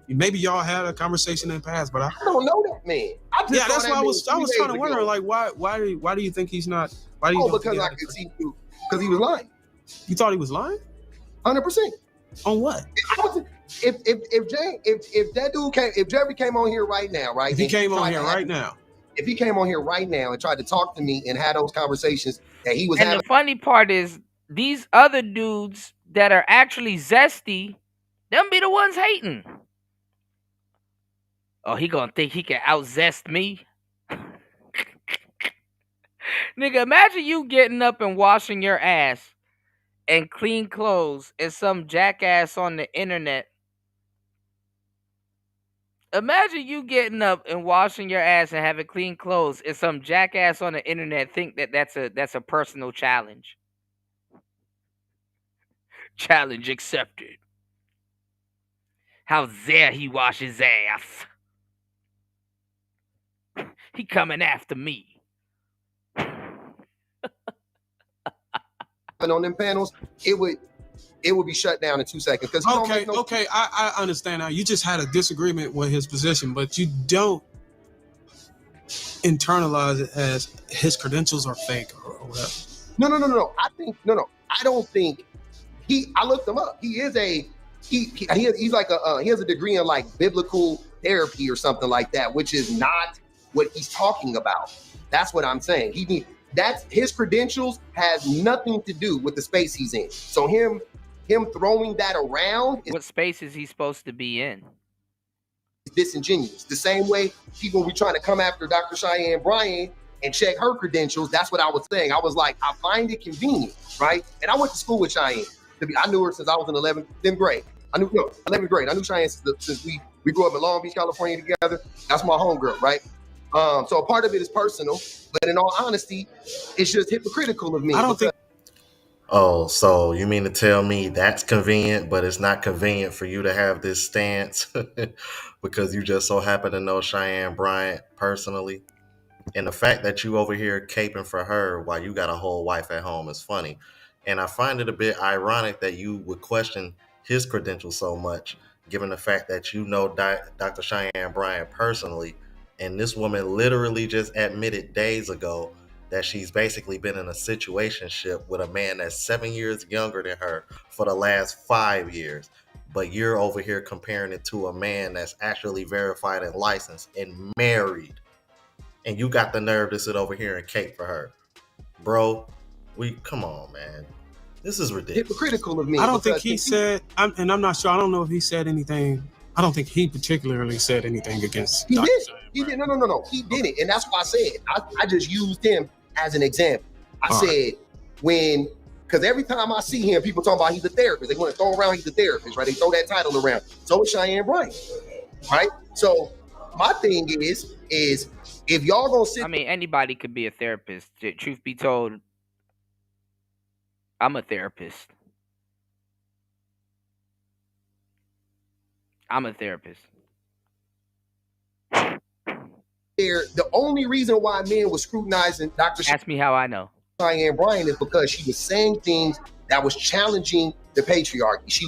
Maybe y'all had a conversation in the past, but I don't know that man. Yeah, that's why I was kind of wondering, like, why do you think he's not? Why do you? Because I could see through. Because he was lying. You thought he was lying? 100%. On what? If that dude came, if Jerry came on here right now, right? If he came on here right now. If he came on here right now and tried to talk to me and had those conversations that he was and having. The funny part is these other dudes that are actually zesty, them be the ones hating. Oh, he gonna think he can out-zest me? Nigga, imagine you getting up and washing your ass and clean clothes and some jackass on the internet. Imagine you getting up and washing your ass and having clean clothes and some jackass on the internet think that that's a personal challenge. Challenge accepted. How dare he wash his ass? He coming after me. And on them panels, it would it would be shut down in 2 seconds. Because okay, I understand now. You just had a disagreement with his position, but you don't internalize it as his credentials are fake or whatever. No. I don't think I looked him up. He is he's like he has a degree in like biblical therapy or something like that, which is not what he's talking about. That's what I'm saying. That's his credentials has nothing to do with the space he's in. So him throwing that around. What space is he supposed to be in? Disingenuous. The same way people were trying to come after Dr. Cheyenne Bryant and check her credentials. That's what I was saying. I was like, I find it convenient, right? And I went to school with Cheyenne. I knew her since I was in 10th grade. 11th grade. I knew Cheyenne since we grew up in Long Beach, California together. That's my homegirl, right? So a part of it is personal, but in all honesty, it's just hypocritical of me. I don't think. Oh, so you mean to tell me that's convenient, but it's not convenient for you to have this stance because you just so happen to know Cheyenne Bryant personally? And the fact that you over here caping for her while you got a whole wife at home is funny. And I find it a bit ironic that you would question his credentials so much, given the fact that you know Dr. Cheyenne Bryant personally. And this woman literally just admitted days ago that she's basically been in a situationship with a man that's 7 years younger than her for the last 5 years. But you're over here comparing it to a man that's actually verified and licensed and married. And you got the nerve to sit over here and cape for her. Bro, come on, man. This is ridiculous. Hypocritical of me. I don't think he said, and I'm not sure, I don't know if he said anything. I don't think he particularly said anything against Dr. He did. No. He didn't. And that's why I said, I just used him as an example. I said, because every time I see him, people talk about he's a therapist. They want to throw around he's a therapist, right? They throw that title around. So is Cheyenne Bryant, right? So my thing is if y'all gonna sit. I mean, anybody could be a therapist. Truth be told, I'm a therapist. The only reason why men were scrutinizing Dr. Ask me how I know. Cheyenne Bryant is because she was saying things that was challenging the patriarchy. She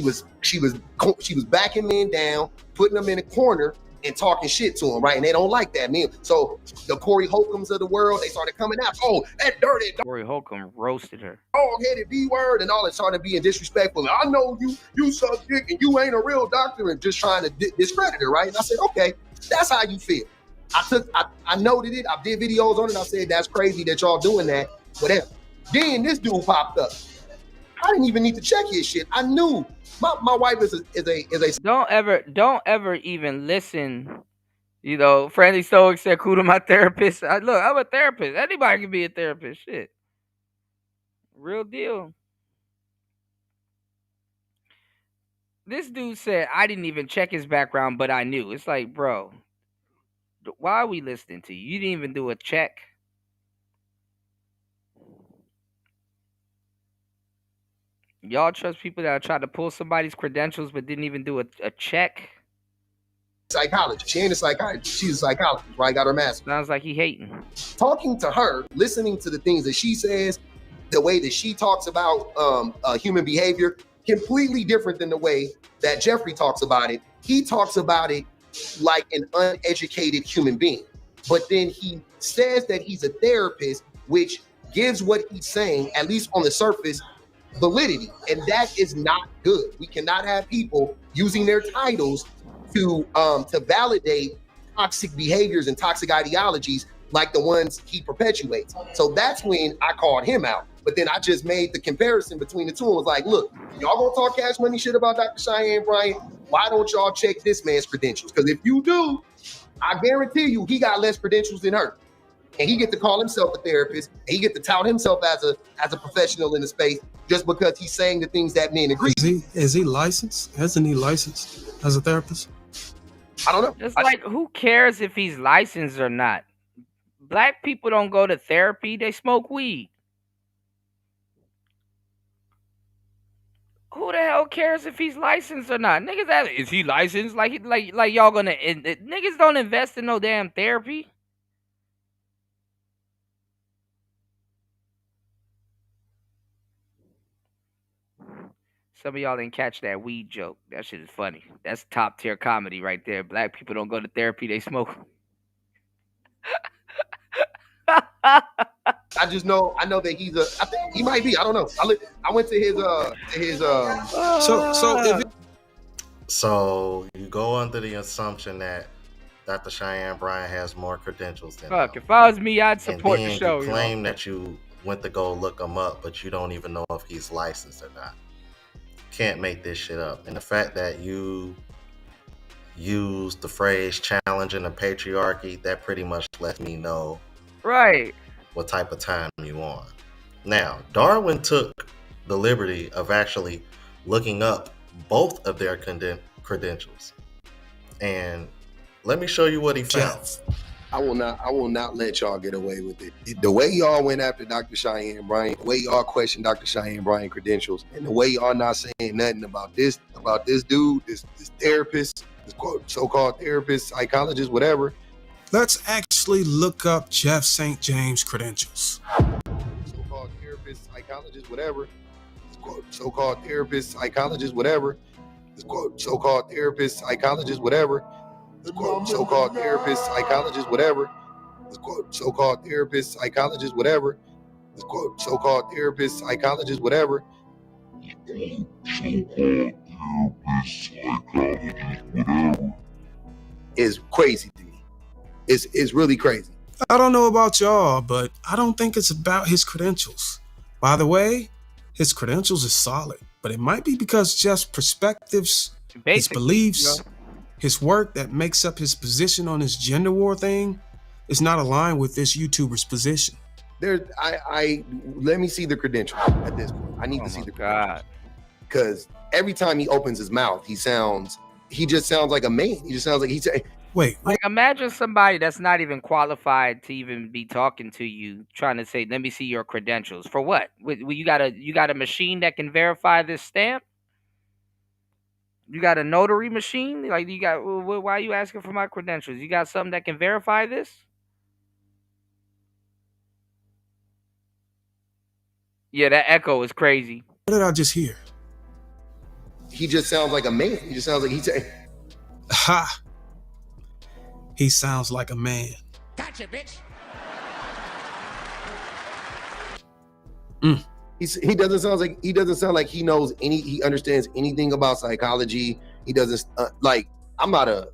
was backing men down, putting them in a corner and talking shit to them, right? And they don't like that, man. So the Corey Holcombs of the world, they started coming out. Oh, that dirty. Corey Holcomb roasted her. Dog-headed B-word and all that, started being disrespectful. I know you suck dick and you ain't a real doctor, and just trying to discredit her, right? And I said, okay, that's how you feel. I noted it. I did videos on it. I said, that's crazy that y'all doing that. Whatever. Then this dude popped up. I didn't even need to check his shit. I knew my wife is a. Don't ever even listen. You know, Franny Stoic said, "Who to my therapist?" Look, I'm a therapist. Anybody can be a therapist. Shit, real deal. This dude said, "I didn't even check his background, but I knew." It's like, bro, why are we listening to you? You didn't even do a check. Y'all trust people that are trying to pull somebody's credentials but didn't even do a check? Psychologist. She ain't a psychiatrist. She's a psychologist, right? Got her master. Sounds like he hating. Talking to her, listening to the things that she says, the way that she talks about human behavior, completely different than the way that Jeffrey talks about it. He talks about it like an uneducated human being. But then he says that he's a therapist, which gives what he's saying, at least on the surface, validity. And that is not good. We cannot have people using their titles to validate toxic behaviors and toxic ideologies like the ones he perpetuates. So that's when I called him out. But then I just made the comparison between the two and was like, look, y'all gonna talk cash money shit about Dr. Cheyenne Bryant? Why don't y'all check this man's credentials? Because if you do, I guarantee you he got less credentials than her. And he get to call himself a therapist, and he get to tout himself as a professional in the space just because he's saying the things that men agree. Is he licensed? Hasn't he licensed as a therapist? I don't know. It's like, who cares if he's licensed or not? Black people don't go to therapy; they smoke weed. Who the hell cares if he's licensed or not? Niggas, is he licensed? Like y'all gonna niggas don't invest in no damn therapy. Some of y'all didn't catch that weed joke. That shit is funny. That's top tier comedy right there. Black people don't go to therapy; they smoke. I know that he's I think he might be. I don't know. I went to his So you go under the assumption that Dr. Cheyenne Bryant has more credentials than him. Fuck, if I was me, I'd support and the then show. You claim that you went to go look him up, but you don't even know if he's licensed or not. Can't make this shit up. And the fact that you use the phrase challenging the patriarchy, that pretty much lets me know what type of time you on. Now, Darwin took the liberty of actually looking up both of their credentials. And let me show you what he found. I will not let y'all get away with it. The way y'all went after Dr. Cheyenne Bryant, the way y'all questioned Dr. Cheyenne Bryant credentials, and the way y'all not saying nothing about this dude, this therapist, this so-called therapist, psychologist, whatever. Let's actually look up Jeff St. James' credentials. So-called therapist, psychologist, whatever. So-called therapist, psychologist, whatever. So-called therapist, psychologist, whatever. So-called therapist, psychologist, whatever. So-called therapist, psychologist, whatever. So-called therapist, psychologist, whatever. Is crazy to me. It's really crazy. I don't know about y'all, but I don't think it's about his credentials. By the way, his credentials is solid, but it might be because Jeff's perspectives, his beliefs, his work that makes up his position on this gender war thing is not aligned with this YouTuber's position. Let me see the credentials at this point. I need to see the credentials. Because every time he opens his mouth, he just sounds like a man. He just sounds like he's Wait. Like, imagine somebody that's not even qualified to even be talking to you, trying to say, "Let me see your credentials." For what? You got a machine that can verify this stamp? You got a notary machine? Like, why are you asking for my credentials? You got something that can verify this? Yeah, that echo is crazy. What did I just hear? He just sounds like a man. He just sounds like Ha! He sounds like a man. Gotcha, bitch. Mm. He doesn't sound like he understands anything about psychology. He doesn't I'm not a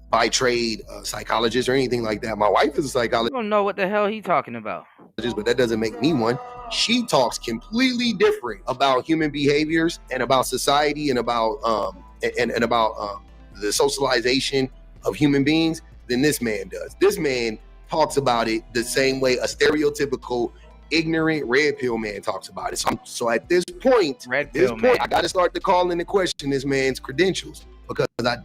by trade psychologist or anything like that. My wife is a psychologist. I don't know what the hell he talking about. But that doesn't make me one. She talks completely different about human behaviors and about society and about the socialization of human beings than this man does. This man talks about it the same way a stereotypical ignorant red pill man talks about it. So at this point, I got to start to call into question this man's credentials, because I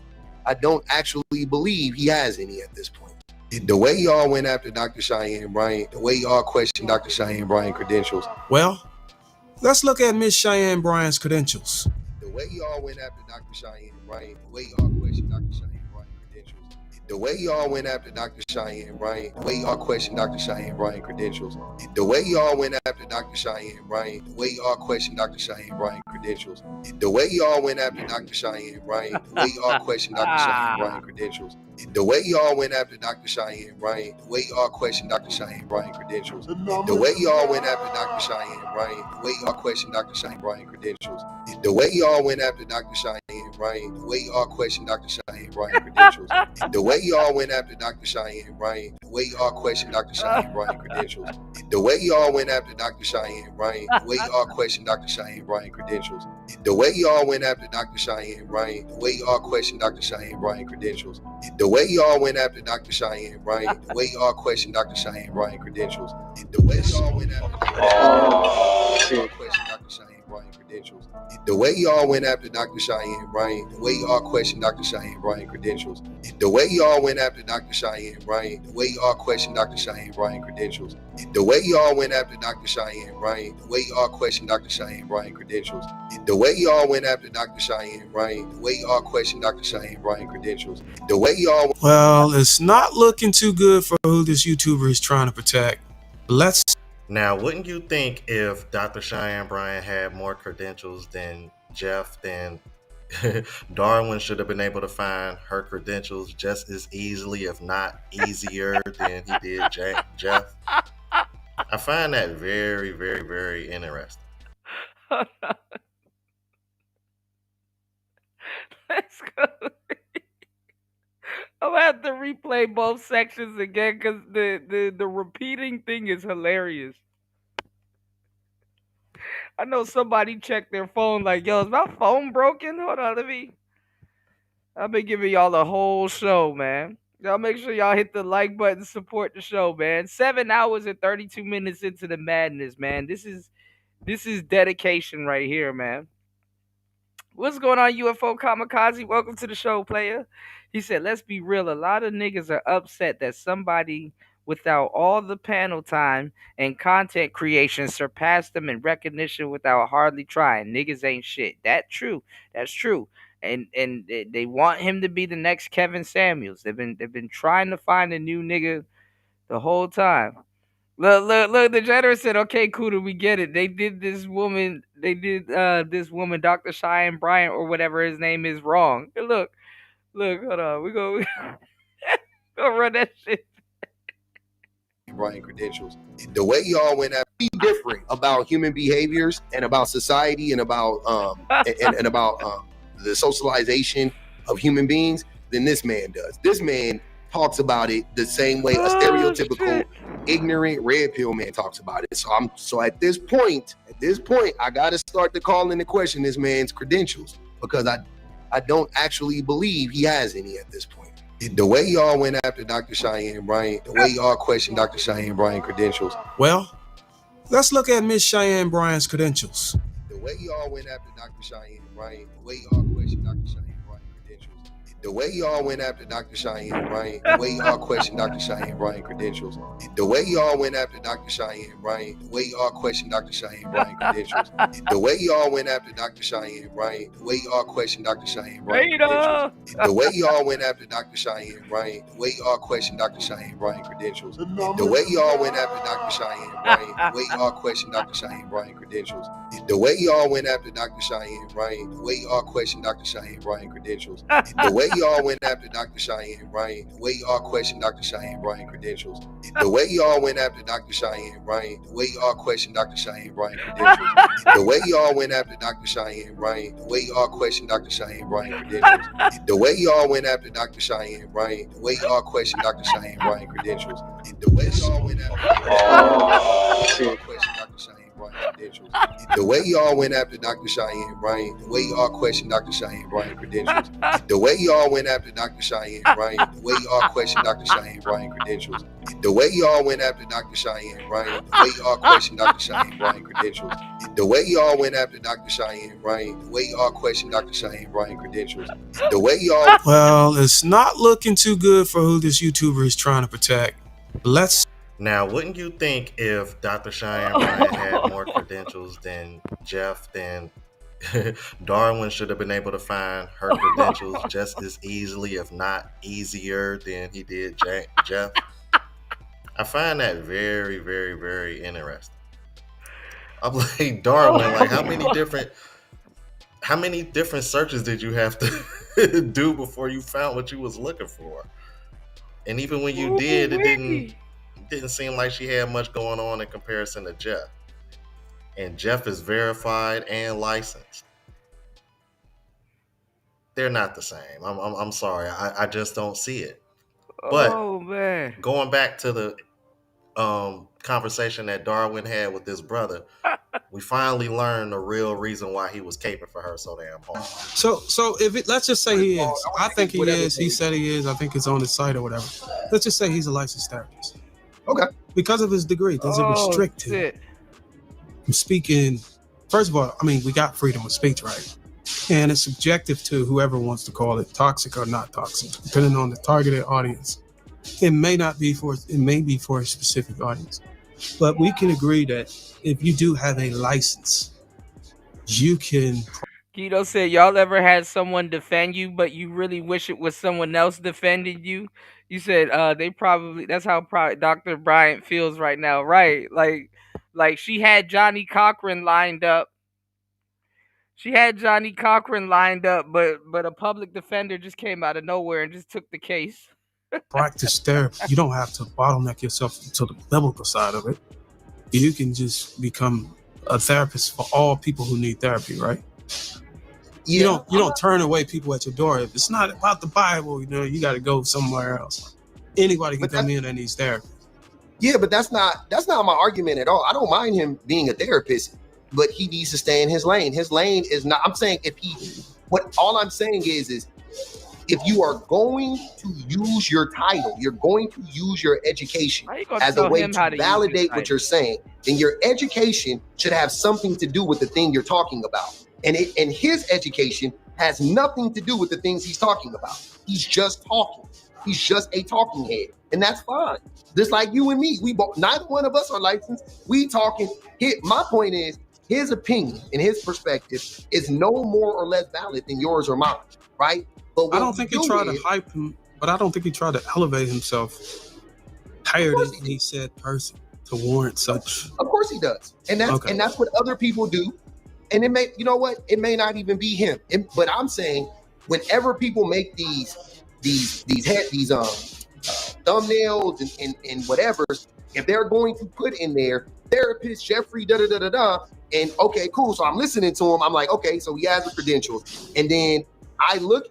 don't actually believe he has any at this point. The way y'all went after Dr. Cheyenne Bryant, the way y'all questioned Dr. Cheyenne Bryant credentials. Well, let's look at Miss Cheyenne Bryant's credentials. The way y'all went after Dr. Cheyenne Bryant, the way y'all questioned Dr. Cheyenne Bryant credentials. The way y'all went after Dr. Cheyenne Bryant, the way y'all questioned Dr. Cheyenne Bryant credentials. The way y'all went after Dr. Cheyenne Bryant, the way y'all questioned Dr. Cheyenne Bryant credentials. The way y'all went after Dr. Cheyenne Bryant, the way y'all questioned Dr. Cheyenne Bryant credentials. The way y'all went after Dr. Cheyenne Bryant, the way y'all questioned Dr. Cheyenne Bryant credentials. The way y'all went after Dr. Cheyenne Bryant, the way y'all questioned Dr. Cheyenne Bryant credentials. The way y'all went after Dr. Cheyenne Bryant, the way y'all questioned Dr. Cheyenne Bryant credentials. The way y'all went after Dr. Cheyenne Bryant, the way y'all questioned Dr. Cheyenne Bryant credentials. The way y'all went after Dr. Cheyenne Bryant, the way y'all questioned Dr. Cheyenne Bryant credentials. The way y'all went after Dr. Cheyenne Bryant, the way y'all questioned Dr. Cheyenne Bryant credentials. The way y'all went after Dr. Cheyenne Bryant, the way y'all questioned Dr. Cheyenne Bryant credentials. The way y'all went after Dr. Cheyenne Bryant credentials. The way y'all went after Dr. Cheyenne Bryant, the way y'all questioned Dr. Cheyenne Bryant credentials. The way y'all went after Dr. Cheyenne Bryant, the way y'all questioned Dr. Cheyenne Bryant credentials. The way y'all went after Dr. Cheyenne Bryant, the way y'all questioned Dr. Cheyenne Bryant credentials. The way y'all went after Dr. Cheyenne Bryant, the way y'all questioned Dr. Cheyenne Bryant credentials. The way y'all. Well, it's not looking too good for who this YouTuber is trying to protect. Now, wouldn't you think if Dr. Cheyenne Bryant had more credentials than Jeff, then Darwin should have been able to find her credentials just as easily, if not easier, than he did Jeff. I find that very, very, very interesting. Let's go. I'm gonna have to replay both sections again because the repeating thing is hilarious. I know somebody checked their phone like, yo, is my phone broken? Hold on, I've been giving y'all the whole show, man. Y'all make sure y'all hit the like button, support the show, man. 7 hours and 32 minutes into the madness, man. This is dedication right here, man. What's going on, UFO Kamikaze? Welcome to the show, player. He said, let's be real. A lot of niggas are upset that somebody without all the panel time and content creation surpassed them in recognition without hardly trying. Niggas ain't shit. That's true. That's true. And they want him to be the next Kevin Samuels. They've been trying to find a new nigga the whole time. Look, the general said, okay, Kuda, we get it. They did this woman, Dr. Cheyenne Bryant, or whatever his name is, wrong. Look, hold on. We go run that shit. Bryant credentials. The way y'all went at be different about human behaviors and about society and about and about the socialization of human beings than this man does. This man talks about it the same way a stereotypical ignorant red pill man talks about it. So at this point, I gotta start to call into question this man's credentials because I don't actually believe he has any at this point. The way y'all went after Dr. Cheyenne Bryant, the way y'all questioned Dr. Cheyenne Bryant credentials. Well, let's look at Miss Cheyenne Bryant's credentials. The way y'all went after Dr. Cheyenne Bryant, the way y'all questioned Dr. Cheyenne Bryant credentials. The way y'all went after Dr. Cheyenne Bryant, the way y'all questioned Dr. Cheyenne Bryant credentials. The way y'all went after Dr. Cheyenne Bryant, the way y'all questioned Dr. Cheyenne Bryant credentials. The way y'all went after Dr. Cheyenne Bryant, the way y'all questioned Dr. Cheyenne Bryant credentials. The way y'all went after Dr. Cheyenne Bryant, the way y'all questioned Dr. Cheyenne Bryant credentials. The way y'all went after Dr. Cheyenne Bryant, the way y'all questioned Dr. Cheyenne Bryant credentials. The way y'all went after Dr. Cheyenne Bryant, the way y'all questioned Dr. Cheyenne Bryant credentials. The way y'all went after Dr. Cheyenne Bryant, the way y'all questioned Dr. Cheyenne Bryant credentials. The way y'all went after Dr. Cheyenne Bryant, the way y'all questioned Dr. Cheyenne Bryant credentials. The way y'all went after Dr. Cheyenne Bryant, the way y'all questioned Dr. Cheyenne Bryant credentials. The way y'all went after Dr. Cheyenne Bryant, the way y'all questioned Dr. Cheyenne Bryant credentials. The way y'all went after Dr. Cheyenne Bryant credentials. The way y'all went after Dr. Cheyenne Bryant, the way y'all questioned Dr. Cheyenne Bryant credentials. The way y'all went after Dr. Cheyenne Bryant, the way y'all questioned Dr. Cheyenne Bryant credentials. The way y'all went after Dr. Cheyenne Bryant, the way y'all questioned Dr. Cheyenne Bryant credentials. The way y'all went after Dr. Cheyenne Bryant, the way y'all questioned Dr. Cheyenne Bryant credentials. The way y'all... Well, it's not looking too good for who this YouTuber is trying to protect. Now, wouldn't you think if Dr. Cheyenne Bryant had more credentials than Jeff, then Darwin should have been able to find her credentials just as easily, if not easier, than he did Jeff? I find that very, very, very interesting. I'm like, Darwin, like how many different searches did you have to do before you found what you was looking for? And even when you did, it didn't seem like she had much going on in comparison to Jeff. And Jeff is verified and licensed. They're not the same. I'm sorry. I just don't see it. But man, going back to the conversation that Darwin had with his brother, we finally learned the real reason why he was caping for her so damn hard. So let's just say he is. I think he is. He said he is. I think it's on his site or whatever. Let's just say he's a licensed therapist. Okay. Because of his degree, does it restrict him from speaking? First of all, I mean, we got freedom of speech, right? And it's subjective to whoever wants to call it toxic or not toxic, depending on the targeted audience. It may be for a specific audience. But we can agree that if you do have a license, you can... Guido said, y'all ever had someone defend you, but you really wish it was someone else defending you? You said that's how Dr. Bryant feels right now, right? Like she had Johnny Cochran lined up. She had Johnny Cochran lined up, but a public defender just came out of nowhere and just took the case. Practice therapy. You don't have to bottleneck yourself to the biblical side of it. You can just become a therapist for all people who need therapy, right? Yeah, you don't turn away people at your door. If it's not about the Bible, you got to go somewhere else. Anybody can come in that needs therapy. Yeah, but that's not my argument at all. I don't mind him being a therapist, but he needs to stay in his lane. His lane is not. I'm saying all I'm saying is if you are going to use your title, you're going to use your education as a way to validate what you're saying, then your education should have something to do with the thing you're talking about. And his education has nothing to do with the things he's talking about. He's just talking. He's just a talking head. And that's fine. Just like you and me, neither one of us are licensed. We talking. My point is, his opinion and his perspective is no more or less valid than yours or mine, right? I don't think he tried to hype him, but I don't think he tried to elevate himself higher than any said person to warrant such. Of course he does, and that's what other people do. And it may, it may not even be him. But I'm saying, whenever people make these thumbnails and whatever, if they're going to put in there therapist Jeffrey and okay, cool. So I'm listening to him. I'm like, okay, so he has the credentials, and then I look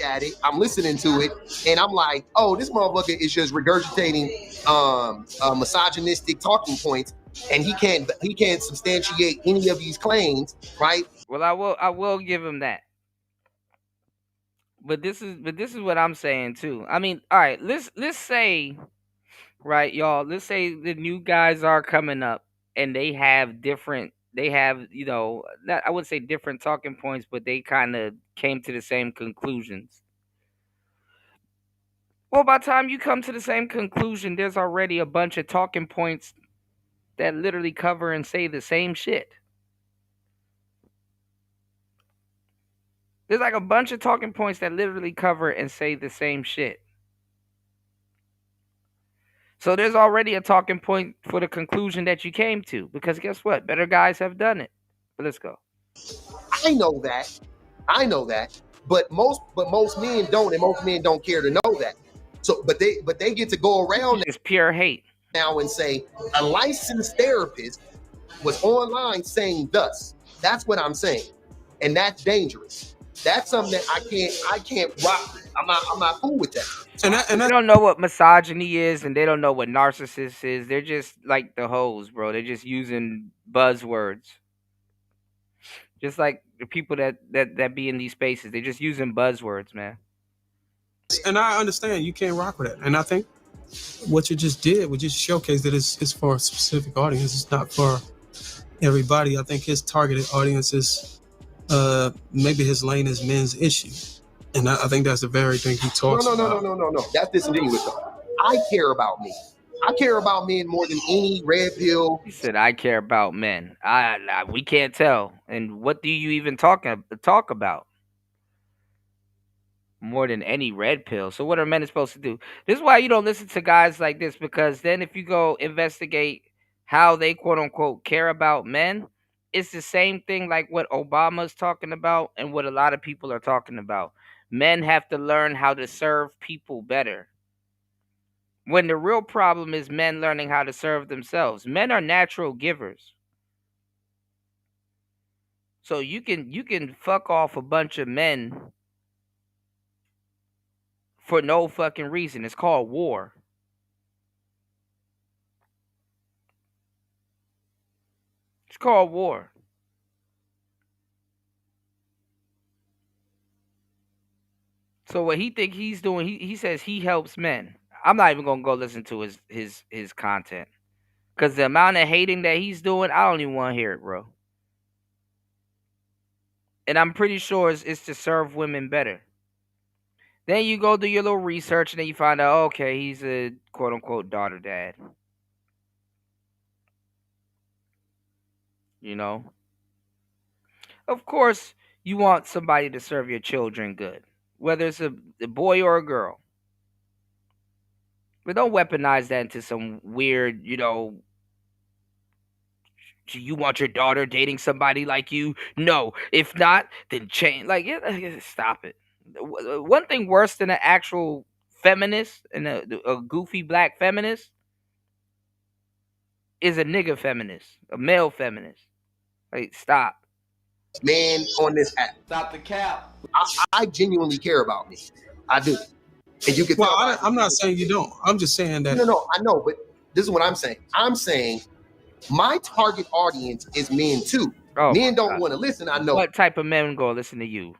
at it, I'm listening to it, and I'm like, oh, this motherfucker is just regurgitating misogynistic talking points, and he can't substantiate any of these claims, right? Well, I will give him that. But this is what I'm saying too. I mean, all right, let's say, right, y'all, let's say the new guys are coming up and they have, I wouldn't say different talking points, but they kind of came to the same conclusions. Well, by the time you come to the same conclusion, there's already a bunch of talking points that literally cover and say the same shit. There's like a bunch of talking points that literally cover and say the same shit. So there's already a talking point for the conclusion that you came to, because guess what? Better guys have done it. But let's go. I know that. But most men don't, and most men don't care to know that. So, but they get to go around. It's pure hate now and say a licensed therapist was online saying thus. That's what I'm saying, and that's dangerous. That's something that I can't rock with. I'm not cool with that. And they don't know what misogyny is, and they don't know what narcissist is. They're just like the hoes, bro. They're just using buzzwords. Just like the people that be in these spaces, they're just using buzzwords, man. And I understand you can't rock with it. And I think what you just did would just showcase that it's for a specific audience. It's not for everybody. I think his targeted audience is maybe his lane is men's issue. And I think that's the very thing he talks about. No. That's disingenuous. I care about men. I care about men more than any red pill. He said, "I care about men." We can't tell. And what do you even talk about? More than any red pill. So what are men supposed to do? This is why you don't listen to guys like this, because then if you go investigate how they quote unquote care about men, it's the same thing like what Obama's talking about and what a lot of people are talking about. Men have to learn how to serve people better. When the real problem is men learning how to serve themselves. Men are natural givers. So you can fuck off a bunch of men for no fucking reason. It's called war. It's called war. So what he think he's doing, he says he helps men. I'm not even gonna go listen to his content, because the amount of hating that he's doing, I don't even want to hear it, bro. And I'm pretty sure it's to serve women better. Then you go do your little research and then you find out, okay, he's a quote unquote daughter dad. You know? Of course, you want somebody to serve your children good, whether it's a boy or a girl. But don't weaponize that into some weird, Do you want your daughter dating somebody like you? No. If not, then change. Like, stop it. One thing worse than an actual feminist and a goofy black feminist is a nigga feminist, a male feminist. Like, stop. Man on this app. Stop the cap. I genuinely care about me. I do. And you can Well, I'm not saying you don't. I'm just saying that. No, I know, but this is what I'm saying. I'm saying my target audience is men too. Oh, men don't want to listen. I know. What type of men gonna listen to you?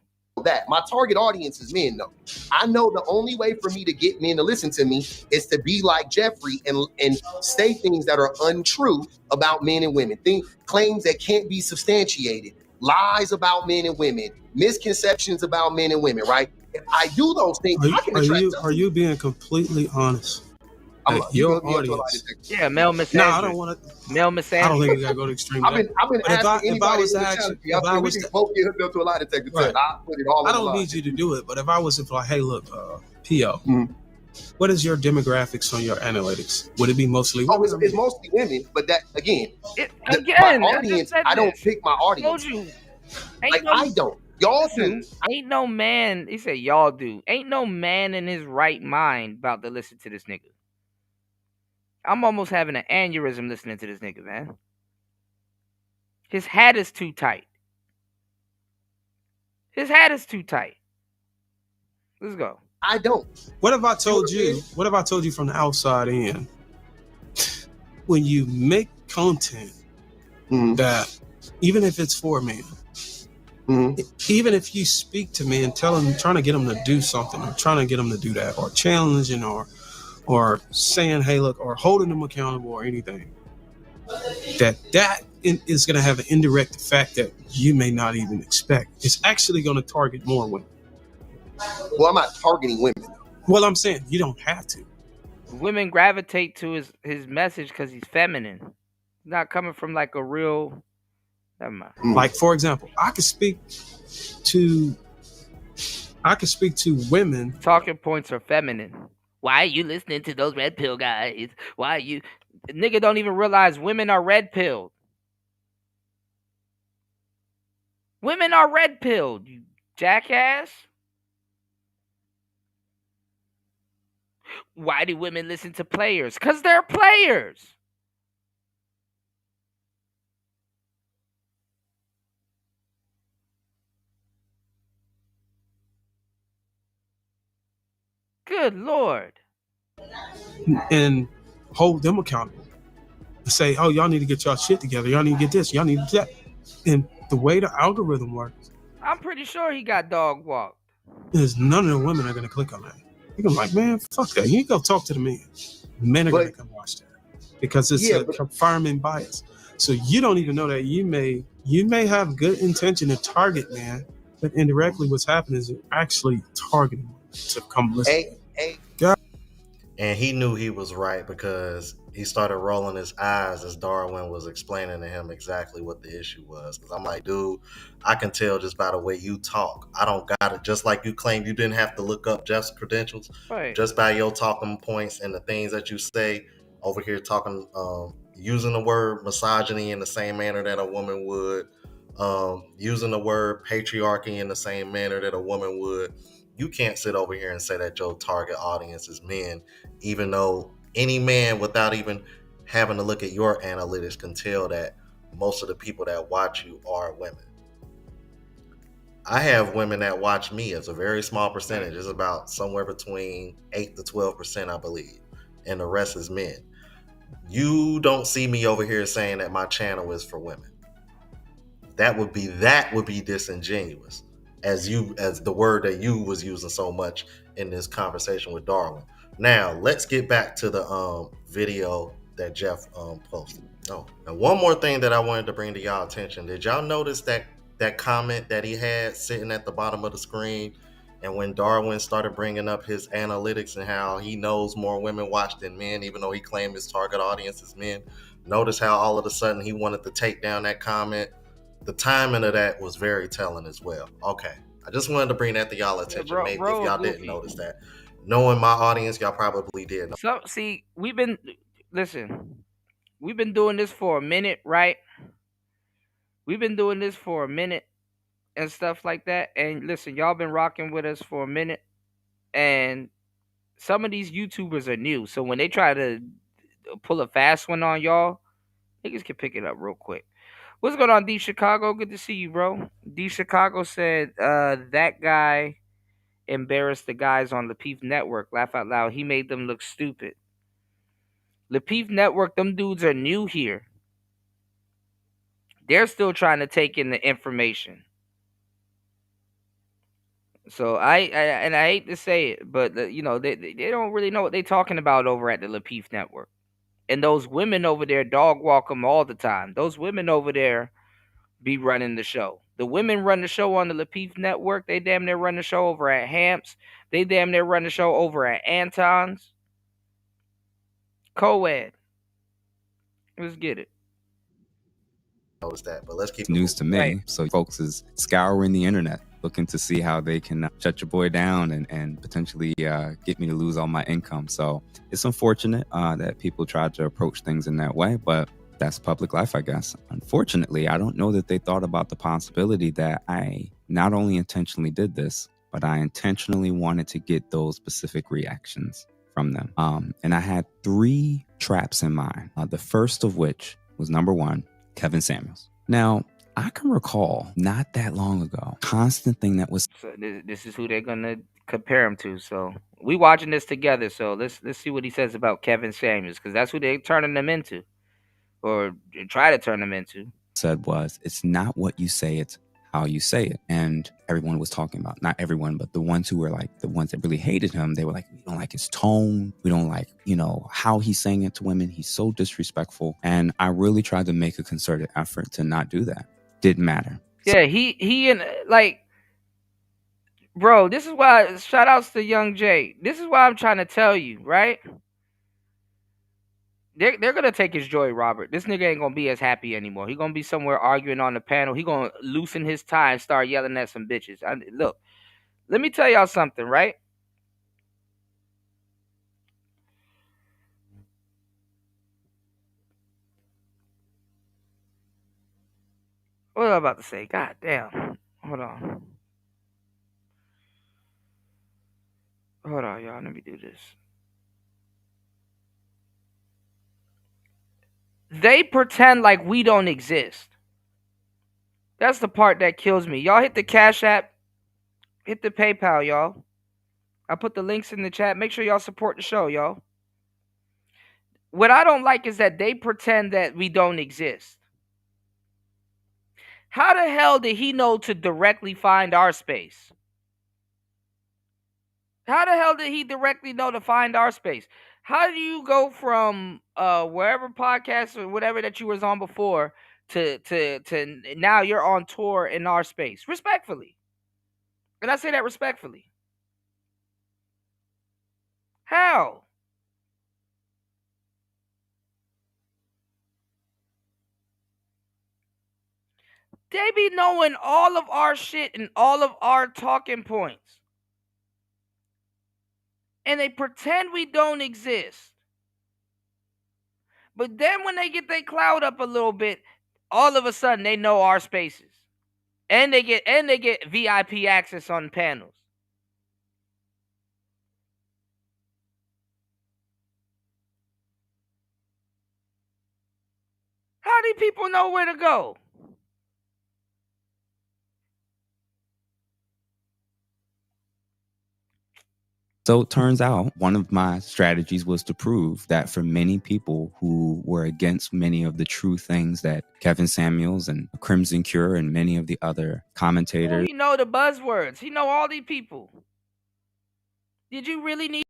That my target audience is men, though. I know the only way for me to get men to listen to me is to be like Jeffrey and say things that are untrue about men and women, claims that can't be substantiated, lies about men and women, misconceptions about men and women. Right? If I do those things, I can attract. Are you being completely honest? Your audience. Yeah, male misandry. No, I don't want to. Male misandry. I don't think you gotta go to extreme. I've been asking anybody who's challenge me. We can both get hooked up to a lie detector test. I put it all. I don't need you to do it, but if I was like, hey, look, PO, what is your demographics on your analytics? Would it be mostly women? Oh, it's mostly women, but that again, my audience. I don't pick my audience. I don't. Y'all do. Ain't no man. He said y'all do. Ain't no man in his right mind about to listen to this nigga. I'm almost having an aneurysm listening to this nigga, man. His hat is too tight. His hat is too tight. Let's go. I don't. What have I told you? What have I told you from the outside in? When you make content that, even if it's for men, even if you speak to men, trying to get them to do something, or trying to get them to do that, or challenging, or saying, hey, look, or holding them accountable or anything, that is going to have an indirect effect that you may not even expect. It's actually going to target more women. Well, I'm not targeting women. Well, I'm saying you don't have to. Women gravitate to his message because he's feminine. He's not coming from like a real... Never mind. Like, for example, I could speak to women. Talking points are feminine. Why are you listening to those red pill guys? Why are you... Nigga don't even realize women are red pilled. Women are red pilled, you jackass. Why do women listen to players? Because they're players. Good Lord. And hold them accountable. Say, oh, y'all need to get y'all shit together. Y'all need to get this. Y'all need to get that. And the way the algorithm works, I'm pretty sure he got dog walked. Is none of the women are going to click on that. You're going to be like, man, fuck that. You go talk to the men. Men are going to come watch that because it's a confirming bias. So you don't even know that you may have good intention to target man, but indirectly what's happening is you're actually targeting to come listen. And he knew he was right because he started rolling his eyes as Darwin was explaining to him exactly what the issue was. Because I'm like, dude, I can tell just by the way you talk. I don't got it. Just like you claimed you didn't have to look up Jeff's credentials. Right. Just by your talking points and the things that you say over here talking, using the word misogyny in the same manner that a woman would, using the word patriarchy in the same manner that a woman would. You can't sit over here and say that your target audience is men, even though any man without even having to look at your analytics can tell that most of the people that watch you are women. I have women that watch me as a very small percentage. It's about somewhere between 8 to 12%, I believe. And the rest is men. You don't see me over here saying that my channel is for women. That would be disingenuous. As the word that you was using so much in this conversation with Darwin. Now let's get back to the video that Jeff posted. Oh, and one more thing that I wanted to bring to y'all attention. Did y'all notice that comment that he had sitting at the bottom of the screen? And when Darwin started bringing up his analytics and how he knows more women watch than men, even though he claimed his target audience is men, notice how all of a sudden he wanted to take down that comment. The timing of that was very telling as well. Okay. I just wanted to bring that to y'all attention. Maybe if y'all didn't notice that. Knowing my audience, y'all probably did know. So, see, we've been doing this for a minute, right? We've been doing this for a minute and stuff like that. And listen, y'all been rocking with us for a minute, and some of these YouTubers are new. So when they try to pull a fast one on y'all, niggas can pick it up real quick. What's going on, D Chicago? Good to see you, bro. D Chicago said that guy embarrassed the guys on the Peef Network. Laugh out loud. He made them look stupid. The Peef Network, them dudes are new here. They're still trying to take in the information. So I hate to say it, but they don't really know what they're talking about over at the Lapeef Network. And those women over there dog walk them all the time. Those women over there be running the show. The women run the show on the Lapeef Network. They damn near run the show over at Hamps. They damn near run the show over at Anton's. Co-ed. Let's get it. Knows that, but let's keep It's news to me. Right. So folks is scouring the internet looking to see how they can shut your boy down and potentially get me to lose all my income. So it's unfortunate that people try to approach things in that way, but that's public life, I guess. Unfortunately, I don't know that they thought about the possibility that I not only intentionally did this, but I intentionally wanted to get those specific reactions from them. And I had 3 traps in mind. The first of which was, number 1, Kevin Samuels. Now, I can recall not that long ago, constant thing that was. So this is who they're gonna compare him to. So we watching this together. So let's see what he says about Kevin Samuels, because that's who they're turning them into, or try to turn them into. Said was, it's not what you say, it's how you say it. And everyone was talking about, not everyone, but the ones who were like the ones that really hated him, they were like, we don't like his tone, we don't like, how he's saying it to women, he's so disrespectful. And I really tried to make a concerted effort to not do that. Didn't matter. Yeah, he and bro, this is why, shout outs to Young Jay. This is why I'm trying to tell you, right? They're gonna take his joy, Robert. This nigga ain't gonna be as happy anymore. He gonna be somewhere arguing on the panel. He gonna loosen his tie and start yelling at some bitches. Look, let me tell y'all something, right? What was I about to say? God damn. Hold on, y'all. Let me do this. They pretend like we don't exist. That's the part that kills me. Y'all hit the Cash App, hit the PayPal, y'all. I put the links in the chat. Make sure y'all support the show, y'all. What I don't like is that they pretend that we don't exist. How the hell did he know to directly find our space? How the hell did he directly know to find our space? How do you go from wherever podcast or whatever that you was on before to now you're on tour in our space? Respectfully. And I say that respectfully. How? They be knowing all of our shit and all of our talking points. And they pretend we don't exist. But then when they get their cloud up a little bit, all of a sudden they know our spaces. And they get VIP access on panels. How do people know where to go? So it turns out one of my strategies was to prove that for many people who were against many of the true things that Kevin Samuels and Crimson Cure and many of the other commentators. He know the buzzwords. He know all these people. Did you really need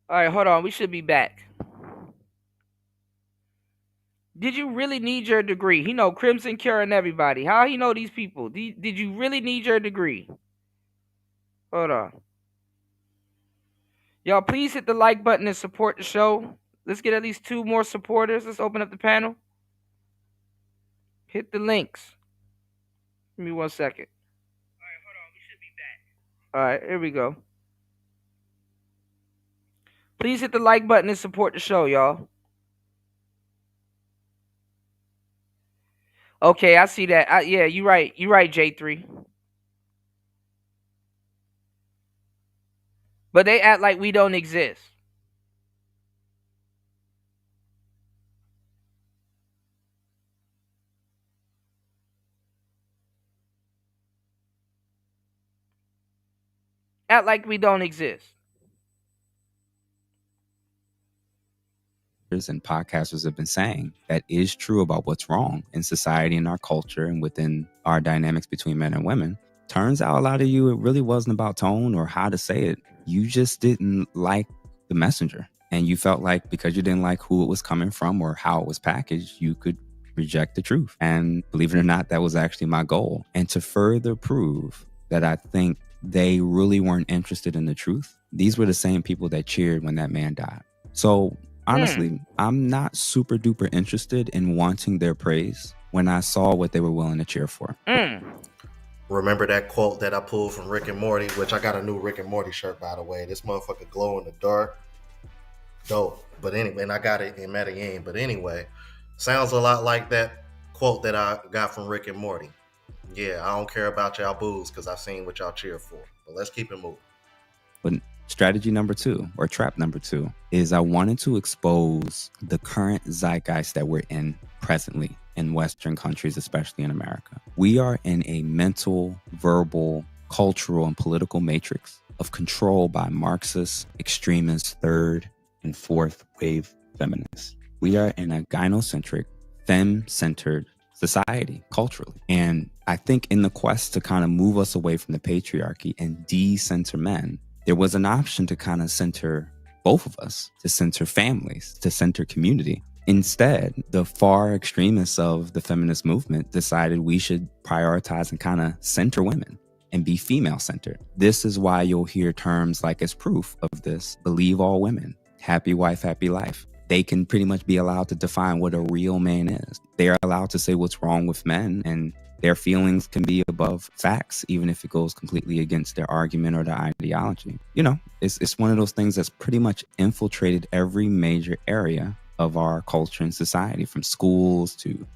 All right, hold on. We should be back. Did you really need your degree? He know Crimson Cure and everybody. How he know these people? Did you really need your degree? Hold on. Y'all, please hit the like button and support the show. Let's get at least 2 more supporters. Let's open up the panel. Hit the links. Give me 1 second. All right, hold on. We should be back. All right, here we go. Please hit the like button and support the show, y'all. Okay, I see that. Yeah, you're right. You're right, J3. But they act like we don't exist. Act like we don't exist. And podcasters have been saying that is true about what's wrong in society and our culture and within our dynamics between men and women. Turns out a lot of you, it really wasn't about tone or how to say it. You just didn't like the messenger. And you felt like because you didn't like who it was coming from or how it was packaged, you could reject the truth. And believe it or not, that was actually my goal. And to further prove that I think they really weren't interested in the truth, these were the same people that cheered when that man died. So honestly, I'm not super duper interested in wanting their praise when I saw what they were willing to cheer for. Remember that quote that I pulled from Rick and Morty, which I got a new Rick and Morty shirt, by the way. This motherfucker glow in the dark. Dope. But anyway, and I got it in Medellin. But anyway, sounds a lot like that quote that I got from Rick and Morty. Yeah, I don't care about y'all boos because I've seen what y'all cheer for. But let's keep it moving. But strategy number 2, or trap number 2, is I wanted to expose the current zeitgeist that we're in presently in Western countries, especially in America. We are in a mental, verbal, cultural, and political matrix of control by Marxist, extremist, third and fourth wave feminists. We are in a gynocentric, femme-centered society culturally. And I think in the quest to kind of move us away from the patriarchy and de-center men, there was an option to kind of center both of us, to center families, to center community. Instead, the far extremists of the feminist movement decided we should prioritize and kind of center women and be female-centered. This is why you'll hear terms like, as proof of this, believe all women, happy wife, happy life. They can pretty much be allowed to define what a real man is. They're allowed to say what's wrong with men, and their feelings can be above facts, even if it goes completely against their argument or their ideology. You know, it's one of those things that's pretty much infiltrated every major area of our culture and society, from schools to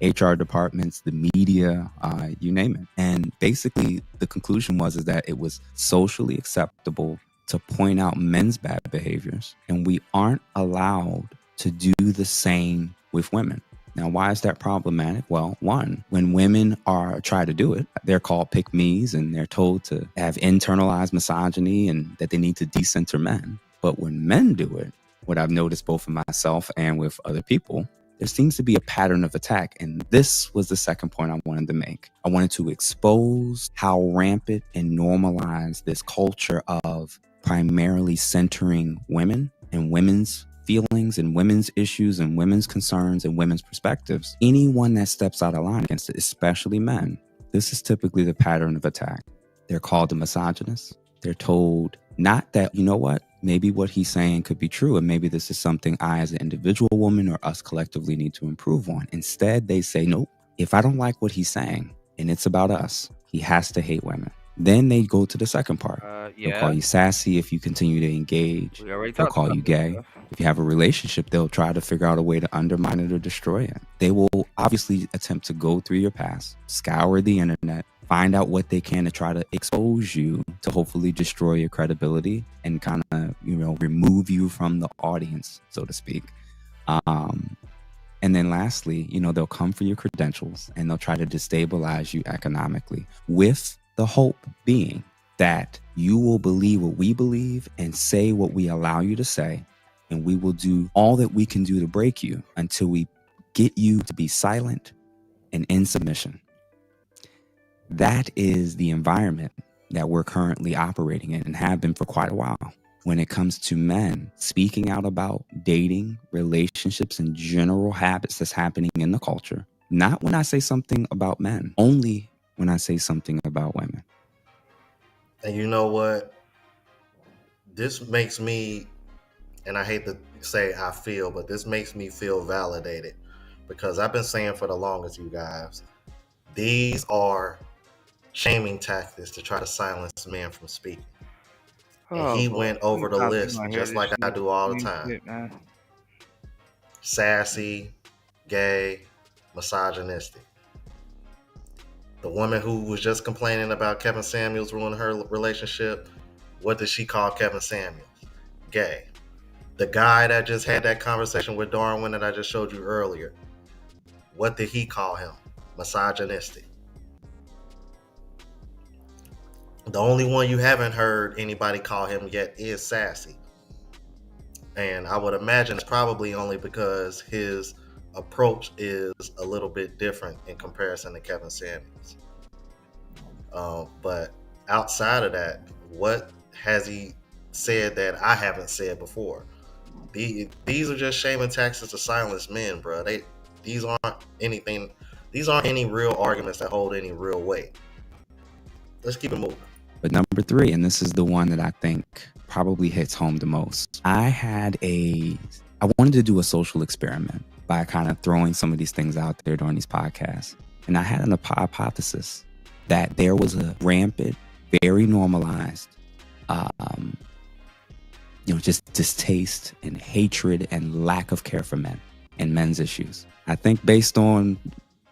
HR departments, the media, you name it. And basically, the conclusion was that it was socially acceptable to point out men's bad behaviors, and we aren't allowed to do the same with women. Now, why is that problematic? Well, one, when women try to do it, they're called pick-me's and they're told to have internalized misogyny and that they need to decenter men. But when men do it, what I've noticed both in myself and with other people, there seems to be a pattern of attack. And this was the second point I wanted to make. I wanted to expose how rampant and normalized this culture of primarily centering women and women's feelings and women's issues and women's concerns and women's perspectives. Anyone that steps out of line against it, especially men, this is typically the pattern of attack. They're called a misogynist. They're told not that, you know what, maybe what he's saying could be true, and maybe this is something I as an individual woman or us collectively need to improve on. Instead, they say, nope, if I don't like what he's saying and it's about us, he has to hate women. Then they go to the second part. They'll call you sassy if you continue to engage. They'll call you gay. If you have a relationship, they'll try to figure out a way to undermine it or destroy it. They will obviously attempt to go through your past, scour the internet, find out what they can to try to expose you, to hopefully destroy your credibility and kind of, remove you from the audience, so to speak. And then lastly, they'll come for your credentials and they'll try to destabilize you economically, with the hope being that you will believe what we believe and say what we allow you to say. And we will do all that we can do to break you until we get you to be silent and in submission. That is the environment that we're currently operating in and have been for quite a while. when it comes to men speaking out about dating, relationships, and general habits that's happening in the culture. Not when I say something about men, only when I say something about women. And you know what? This makes me, and I hate to say I feel, but this makes me feel validated, because I've been saying for the longest, you guys, these are shaming tactics to try to silence men from speaking. And he went over the list just like I do all the time. Sassy, gay, misogynistic. The woman who was just complaining about Kevin Samuels ruining her relationship, what did she call Kevin Samuels? Gay. The guy that just had that conversation with Darwin that I just showed you earlier, what did he call him? Misogynistic. The only one you haven't heard anybody call him yet is sassy. And I would imagine it's probably only because his approach is a little bit different in comparison to Kevin Samuels. But outside of that, what has he said that I haven't said before? These are just shaming tactics to silence men, bro. These aren't any real arguments that hold any real weight. Let's keep it moving. But number 3, and this is the one that I think probably hits home the most. I wanted to do a social experiment by kind of throwing some of these things out there during these podcasts. And I had an hypothesis that there was a rampant, very normalized, just distaste and hatred and lack of care for men and men's issues. I think based on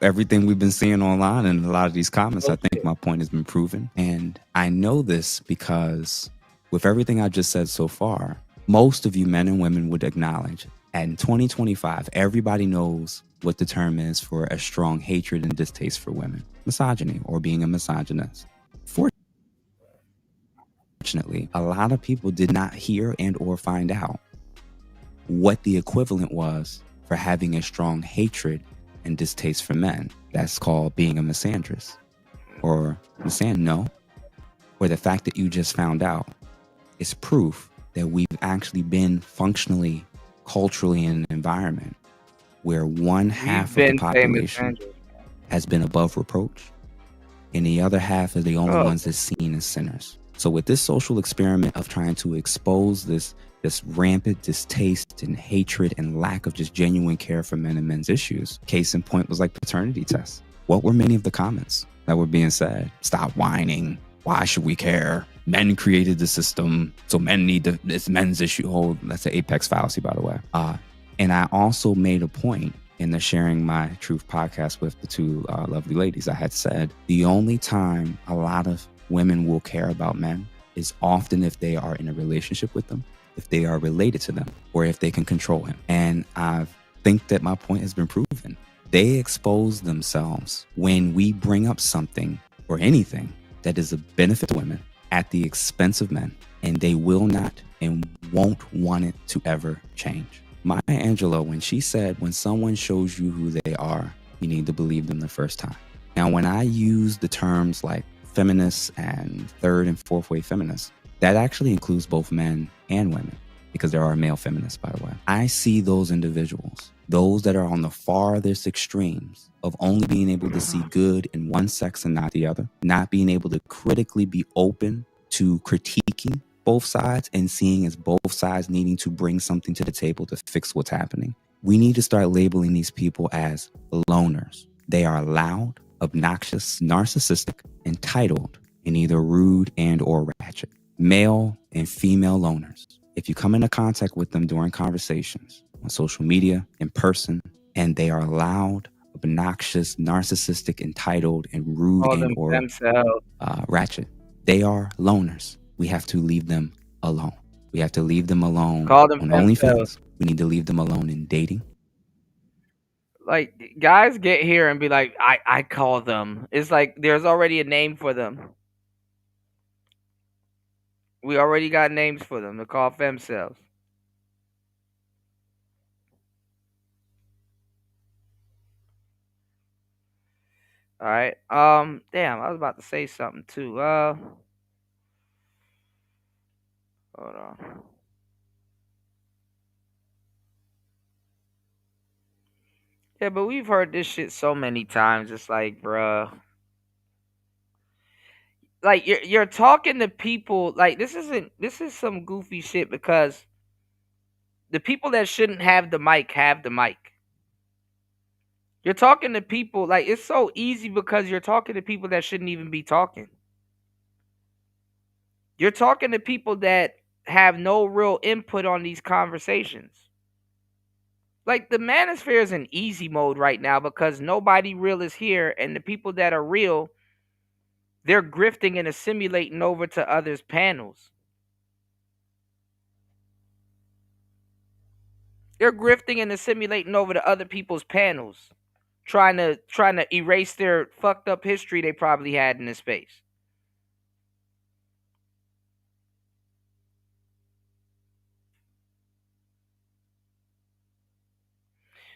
everything we've been seeing online and a lot of these comments, I think my point has been proven. And I know this because with everything I just said so far, most of you men and women would acknowledge, and in 2025, everybody knows what the term is for a strong hatred and distaste for women: misogyny, or being a misogynist. Fortunately, a lot of people did not hear and or find out what the equivalent was for having a strong hatred and distaste for men. That's called being a misandrist or misandro. Or the fact that you just found out is proof that we've actually been functionally, culturally in an environment where one half of the population has been above reproach and the other half is the only ones that's seen as sinners. So with this social experiment of trying to expose this rampant distaste and hatred and lack of just genuine care for men and men's issues, case in point was like paternity tests. What were many of the comments that were being said? Stop whining. Why should we care? Men created the system, so men need it's men's issue. Oh, that's an apex fallacy, by the way. And I also made a point in the Sharing My Truth podcast with the 2 lovely ladies. I had said the only time a lot of women will care about men is often if they are in a relationship with them, if they are related to them, or if they can control him. And I think that my point has been proven. They expose themselves when we bring up something or anything that is a benefit to women at the expense of men, and they will not and won't want it to ever change. Maya Angelou, when she said, when someone shows you who they are, you need to believe them the first time. Now, when I use the terms like feminists and third and fourth wave feminists, that actually includes both men and women, because there are male feminists, by the way. I see those individuals, those that are on the farthest extremes of only being able to see good in one sex and not the other, not being able to critically be open to critiquing both sides and seeing as both sides needing to bring something to the table to fix what's happening. We need to start labeling these people as loners. They are loud, obnoxious, narcissistic, entitled, and either rude and or ratchet. Male and female loners. If you come into contact with them during conversations on social media, in person, and they are loud, obnoxious, narcissistic, entitled, and rude and or ratchet, they are loners. We have to leave them alone. We have to leave them alone on OnlyFans. We need to leave them alone in dating. Like, guys get here and be like, I call them. It's like there's already a name for them. We already got names for them. They're called femcells. All right. Damn, I was about to say something too. Hold on. Yeah, but we've heard this shit so many times. It's like, bruh, like you're talking to people. Like this is some goofy shit because the people that shouldn't have the mic have the mic. You're talking to people like it's so easy because you're talking to people that shouldn't even be talking. You're talking to people that have no real input on these conversations. Like the manosphere is in easy mode right now because nobody real is here, and the people that are real, they're grifting and assimilating over to others' panels. They're grifting and assimilating over to other people's panels, trying to erase their fucked up history they probably had in this space.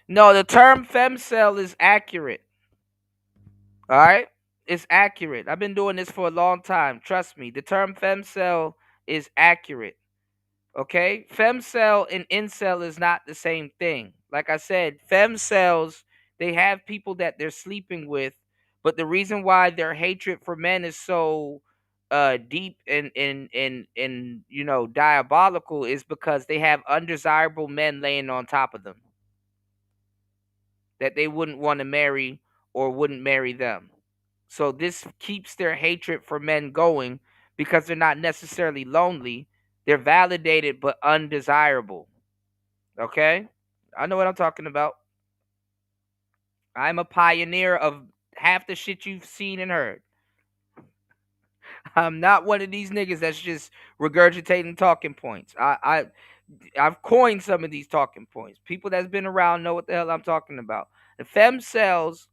No, the term femcel is accurate. All right? It's accurate. I've been doing this for a long time. Trust me. The term femcel is accurate. Okay? Femcel and incel is not the same thing. Like I said, femcells, they have people that they're sleeping with, but the reason why their hatred for men is so deep and you know diabolical is because they have undesirable men laying on top of them that they wouldn't want to marry or wouldn't marry them. So this keeps their hatred for men going because they're not necessarily lonely. They're validated but undesirable. Okay? I know what I'm talking about. I'm a pioneer of half the shit you've seen and heard. I'm not one of these niggas that's just regurgitating talking points. I've coined some of these talking points. People that's been around know what the hell I'm talking about. The femcells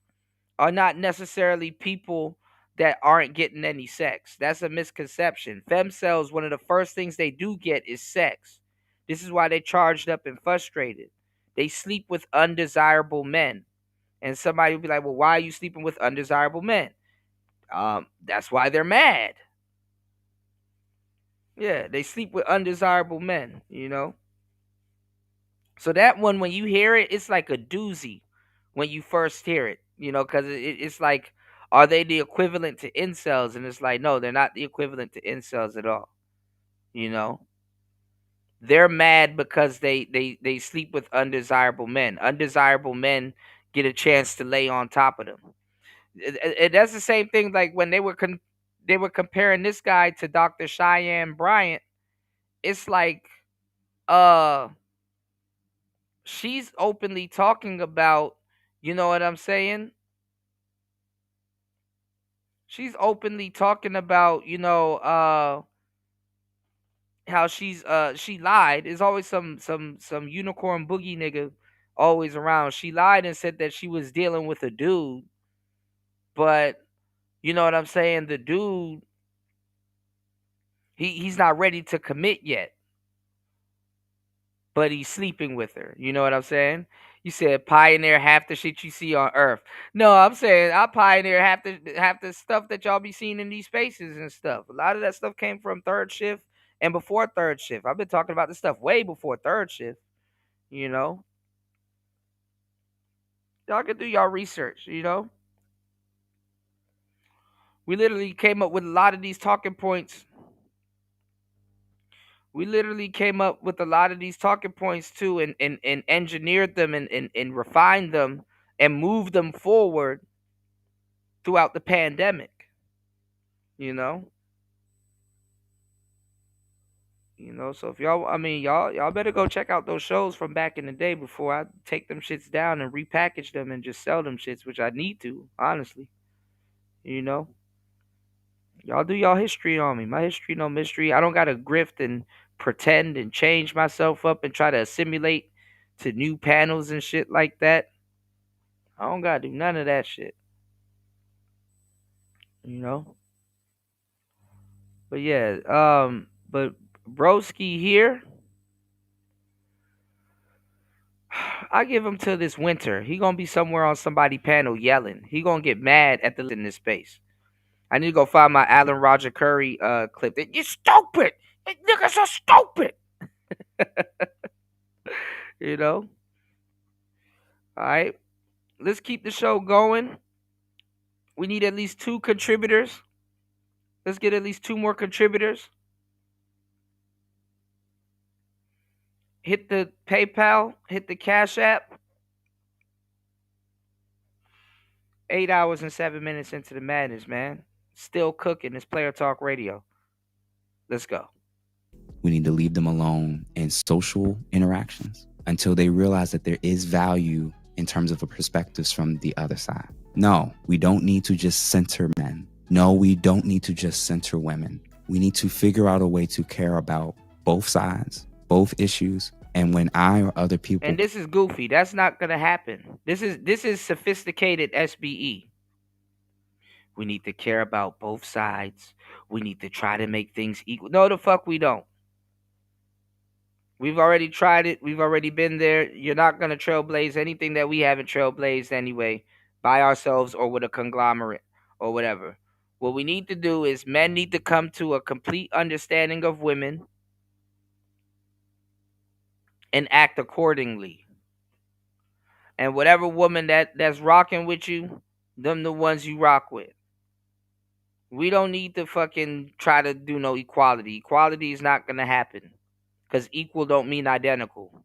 are not necessarily people that aren't getting any sex. That's a misconception. Femcells, one of the first things they do get is sex. This is why they charged up and frustrated. They sleep with undesirable men. And somebody will be like, well, why are you sleeping with undesirable men? That's why they're mad. Yeah, they sleep with undesirable men, you know? So that one, when you hear it, it's like a doozy when you first hear it, you know, because it's like, are they the equivalent to incels? And it's like, no, they're not the equivalent to incels at all. You know, they're mad because they sleep with undesirable men. Undesirable men get a chance to lay on top of them. That's the same thing. Like when they were comparing this guy to Dr. Cheyenne Bryant. It's like, she's openly talking about, you know what I'm saying? She's openly talking about, you know, how she lied. There's always some unicorn boogie nigga always around. She lied and said that she was dealing with a dude, but you know what I'm saying? The dude, he's not ready to commit yet, but he's sleeping with her. You know what I'm saying? You said pioneer half the shit you see on Earth. No, I'm saying I pioneer half the stuff that y'all be seeing in these spaces and stuff. A lot of that stuff came from Third Shift and before Third Shift. I've been talking about this stuff way before Third Shift. You know, y'all can do y'all research. You know, we literally came up with a lot of these talking points. We literally came up with a lot of these talking points too, and engineered them and refined them and moved them forward throughout the pandemic. You know, so if y'all, I mean, y'all better go check out those shows from back in the day before I take them shits down and repackage them and just sell them shits, which I need to, honestly. You know, y'all do y'all history on me. My history, no mystery. I don't gotta grift and pretend and change myself up and try to assimilate to new panels and shit like that. I don't gotta do none of that shit. You know? But yeah, but Broski here, I give him till this winter. He gonna be somewhere on somebody panel yelling. He gonna get mad at the in this space. I need to go find my Alan Roger Curry clip. You stupid! Niggas are stupid. You know? All right. Let's keep the show going. We need at least 2 contributors. Let's get at least 2 more contributors. Hit the PayPal, hit the Cash App. 8 hours and 7 minutes into the madness, man. Still cooking. It's Player Talk Radio. Let's go. We need to leave them alone in social interactions until they realize that there is value in terms of a perspectives from the other side. No, we don't need to just center men. No, we don't need to just center women. We need to figure out a way to care about both sides, both issues, and when I or other people... And this is goofy. That's not going to happen. This is sophisticated SBE. We need to care about both sides. We need to try to make things equal. No, the fuck we don't. We've already tried it. We've already been there. You're not going to trailblaze anything that we haven't trailblazed anyway by ourselves or with a conglomerate or whatever. What we need to do is men need to come to a complete understanding of women and act accordingly. And whatever woman that's rocking with you, them the ones you rock with. We don't need to fucking try to do no equality. Equality is not going to happen. Because equal don't mean identical.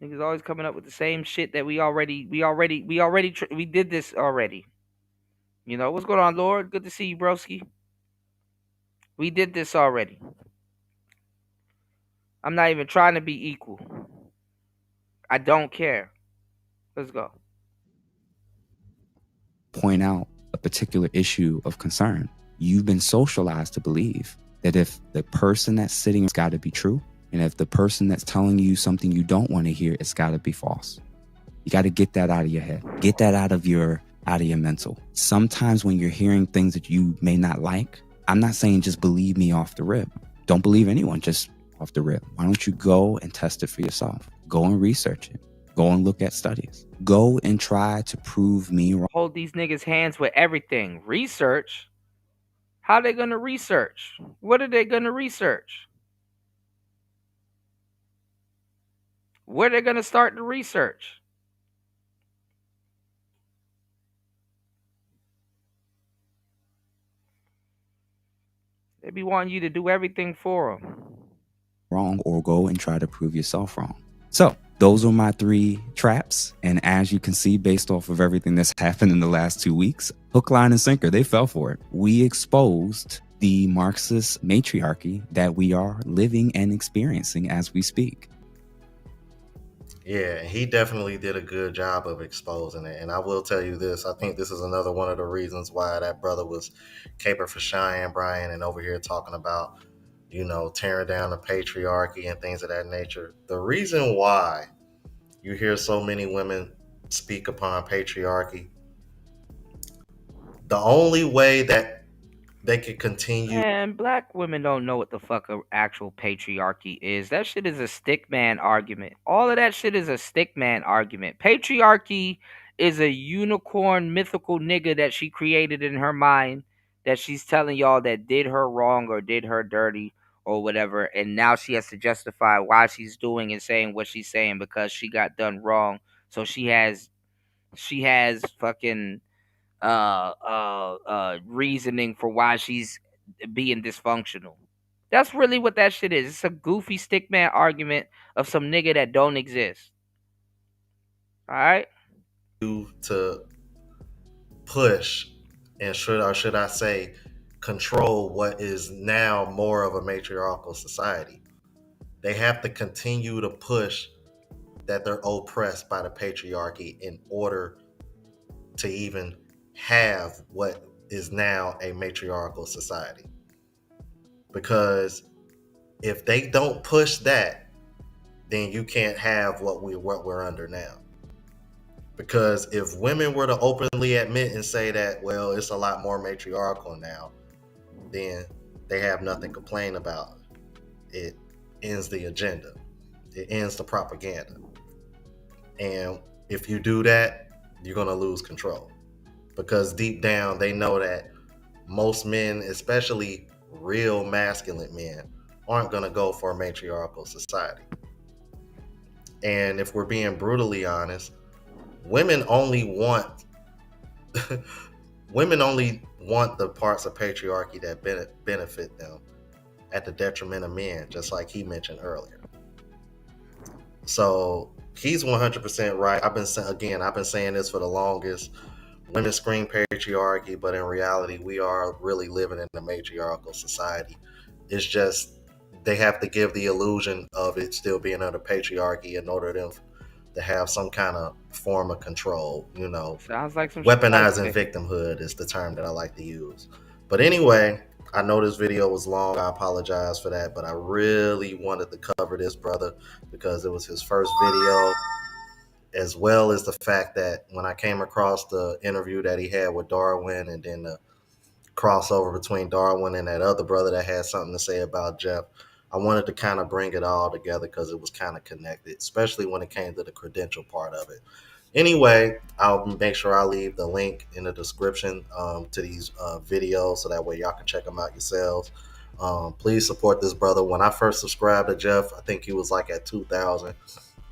Niggas always coming up with the same shit that we did this already. You know, what's going on, Lord? Good to see you, broski. We did this already. I'm not even trying to be equal. I don't care. Let's go. Point out a particular issue of concern. You've been socialized to believe that if the person that's sitting has got to be true, and if the person that's telling you something you don't want to hear, it's got to be false. You got to get that out of your head. Get that out of your mental. Sometimes when you're hearing things that you may not like, I'm not saying just believe me off the rip. Don't believe anyone just off the rip. Why don't you go and test it for yourself? Go and research it. Go and look at studies. Go and try to prove me wrong. Hold these niggas' hands with everything. Research? How are they going to research? What are they going to research? Where are they going to start the research? They be wanting you to do everything for them. Wrong, or go and try to prove yourself wrong. So those are my 3 traps. And as you can see, based off of everything that's happened in the last 2 weeks, hook, line, and sinker, they fell for it. We exposed the Marxist matriarchy that we are living and experiencing as we speak. Yeah, he definitely did a good job of exposing it. And I will tell you this, I think this is another one of the reasons why that brother was caping for Cheyenne, Brian, and over here talking about, you know, tearing down the patriarchy and things of that nature. The reason why you hear so many women speak upon patriarchy, the only way that they could continue. And black women don't know what the fuck a actual patriarchy is. That shit is a stick man argument. All of that shit is a stick man argument. Patriarchy is a unicorn mythical nigga that she created in her mind that she's telling y'all that did her wrong or did her dirty or whatever. And now she has to justify why she's doing and saying what she's saying because she got done wrong. So she has fucking reasoning for why she's being dysfunctional. That's really what that shit is. It's a goofy stickman argument of some nigga that don't exist. All right? To push and should I say control what is now more of a matriarchal society. They have to continue to push that they're oppressed by the patriarchy in order to even have what is now a matriarchal society. Because if they don't push that, then you can't have what we're under now. Because if women were to openly admit and say that, well, it's a lot more matriarchal now, then they have nothing to complain about. It ends the agenda. It ends the propaganda. And if you do that, you're going to lose control. because deep down they know that most men, especially real masculine men, aren't going to go for a matriarchal society. And if we're being brutally honest, women only want women only want the parts of patriarchy that benefit them at the detriment of men, just like he mentioned earlier. So he's 100% right. I've been saying this for the longest. Women scream patriarchy, but in reality, we are really living in a matriarchal society. It's just they have to give the illusion of it still being under patriarchy in order for them to have some kind of form of control. You know, sounds like some weaponizing victimhood is the term that I like to use. But anyway, I know this video was long. I apologize for that, but I really wanted to cover this brother because it was his first video, as well as the fact that when I came across the interview that he had with Darwin, and then the crossover between Darwin and that other brother that had something to say about Jeff, I wanted to kind of bring it all together because it was kind of connected, especially when it came to the credential part of it. Anyway, I'll make sure I leave the link in the description to these videos so that way y'all can check them out yourselves. Please support this brother. When I first subscribed to Jeff, I think he was like at 2,000,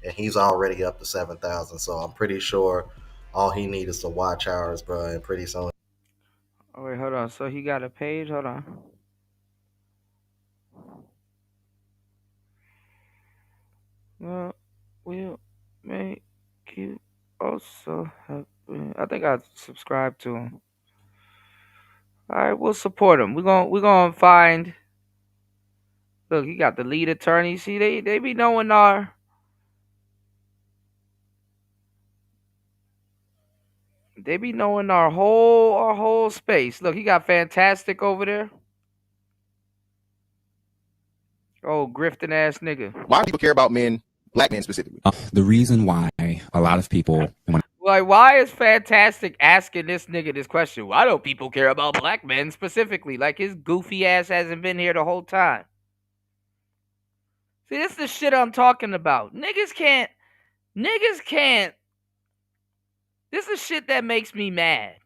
and he's already up to 7,000. So I'm pretty sure all he needs is to watch hours, bro, and pretty soon. Oh wait, hold on. So he got a page. Hold on. Well, we'll make you also happy. I think I subscribed to him. All right, we'll support him. We're gonna find. Look, he got the lead attorney. See, they be knowing our. They be knowing our whole space. Look, he got Fantastic over there. Oh, grifting ass nigga. Why do people care about men, black men specifically? The reason why a lot of people like, why is Fantastic asking this nigga this question? Why don't people care about black men specifically? Like his goofy ass hasn't been here the whole time. See, this is the shit I'm talking about. Niggas can't. This is shit that makes me mad.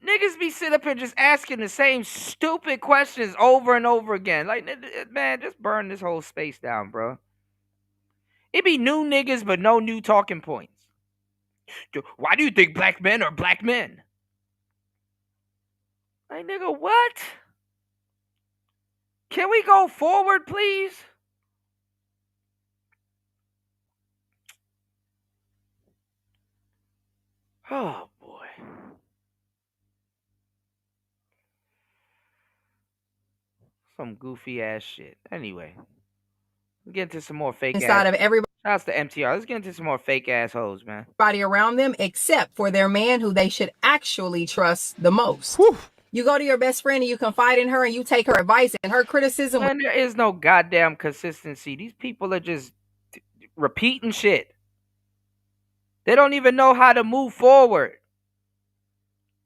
Niggas be sitting up here just asking the same stupid questions over and over again. Like, man, just burn this whole space down, bro. It be new niggas, but no new talking points. Why do you think black men are black men? Like, nigga, what? Can we go forward, please? Oh, boy. Some goofy ass shit. Anyway, let's get into some more fake inside ass. of everybody. Shouts to MTR. Let's get into some more fake assholes, man. Everybody around them, except for their man who they should actually trust the most. You go to your best friend and you confide in her and you take her advice and her criticism. Man, there is no goddamn consistency. These people are just repeating shit. They don't even know how to move forward.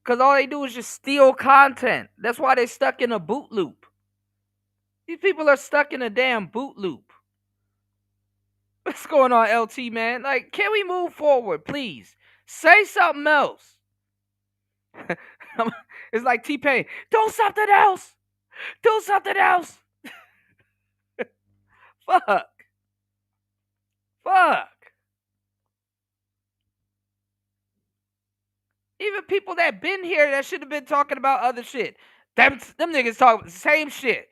Because all they do is just steal content. That's why they're stuck in a boot loop. These people are stuck in a damn boot loop. What's going on, LT, man? Like, can we move forward, please? Say something else. It's like T-Pain. Do something else. Do something else. Fuck. Even people that been here that should have been talking about other shit. Them niggas talk the same shit.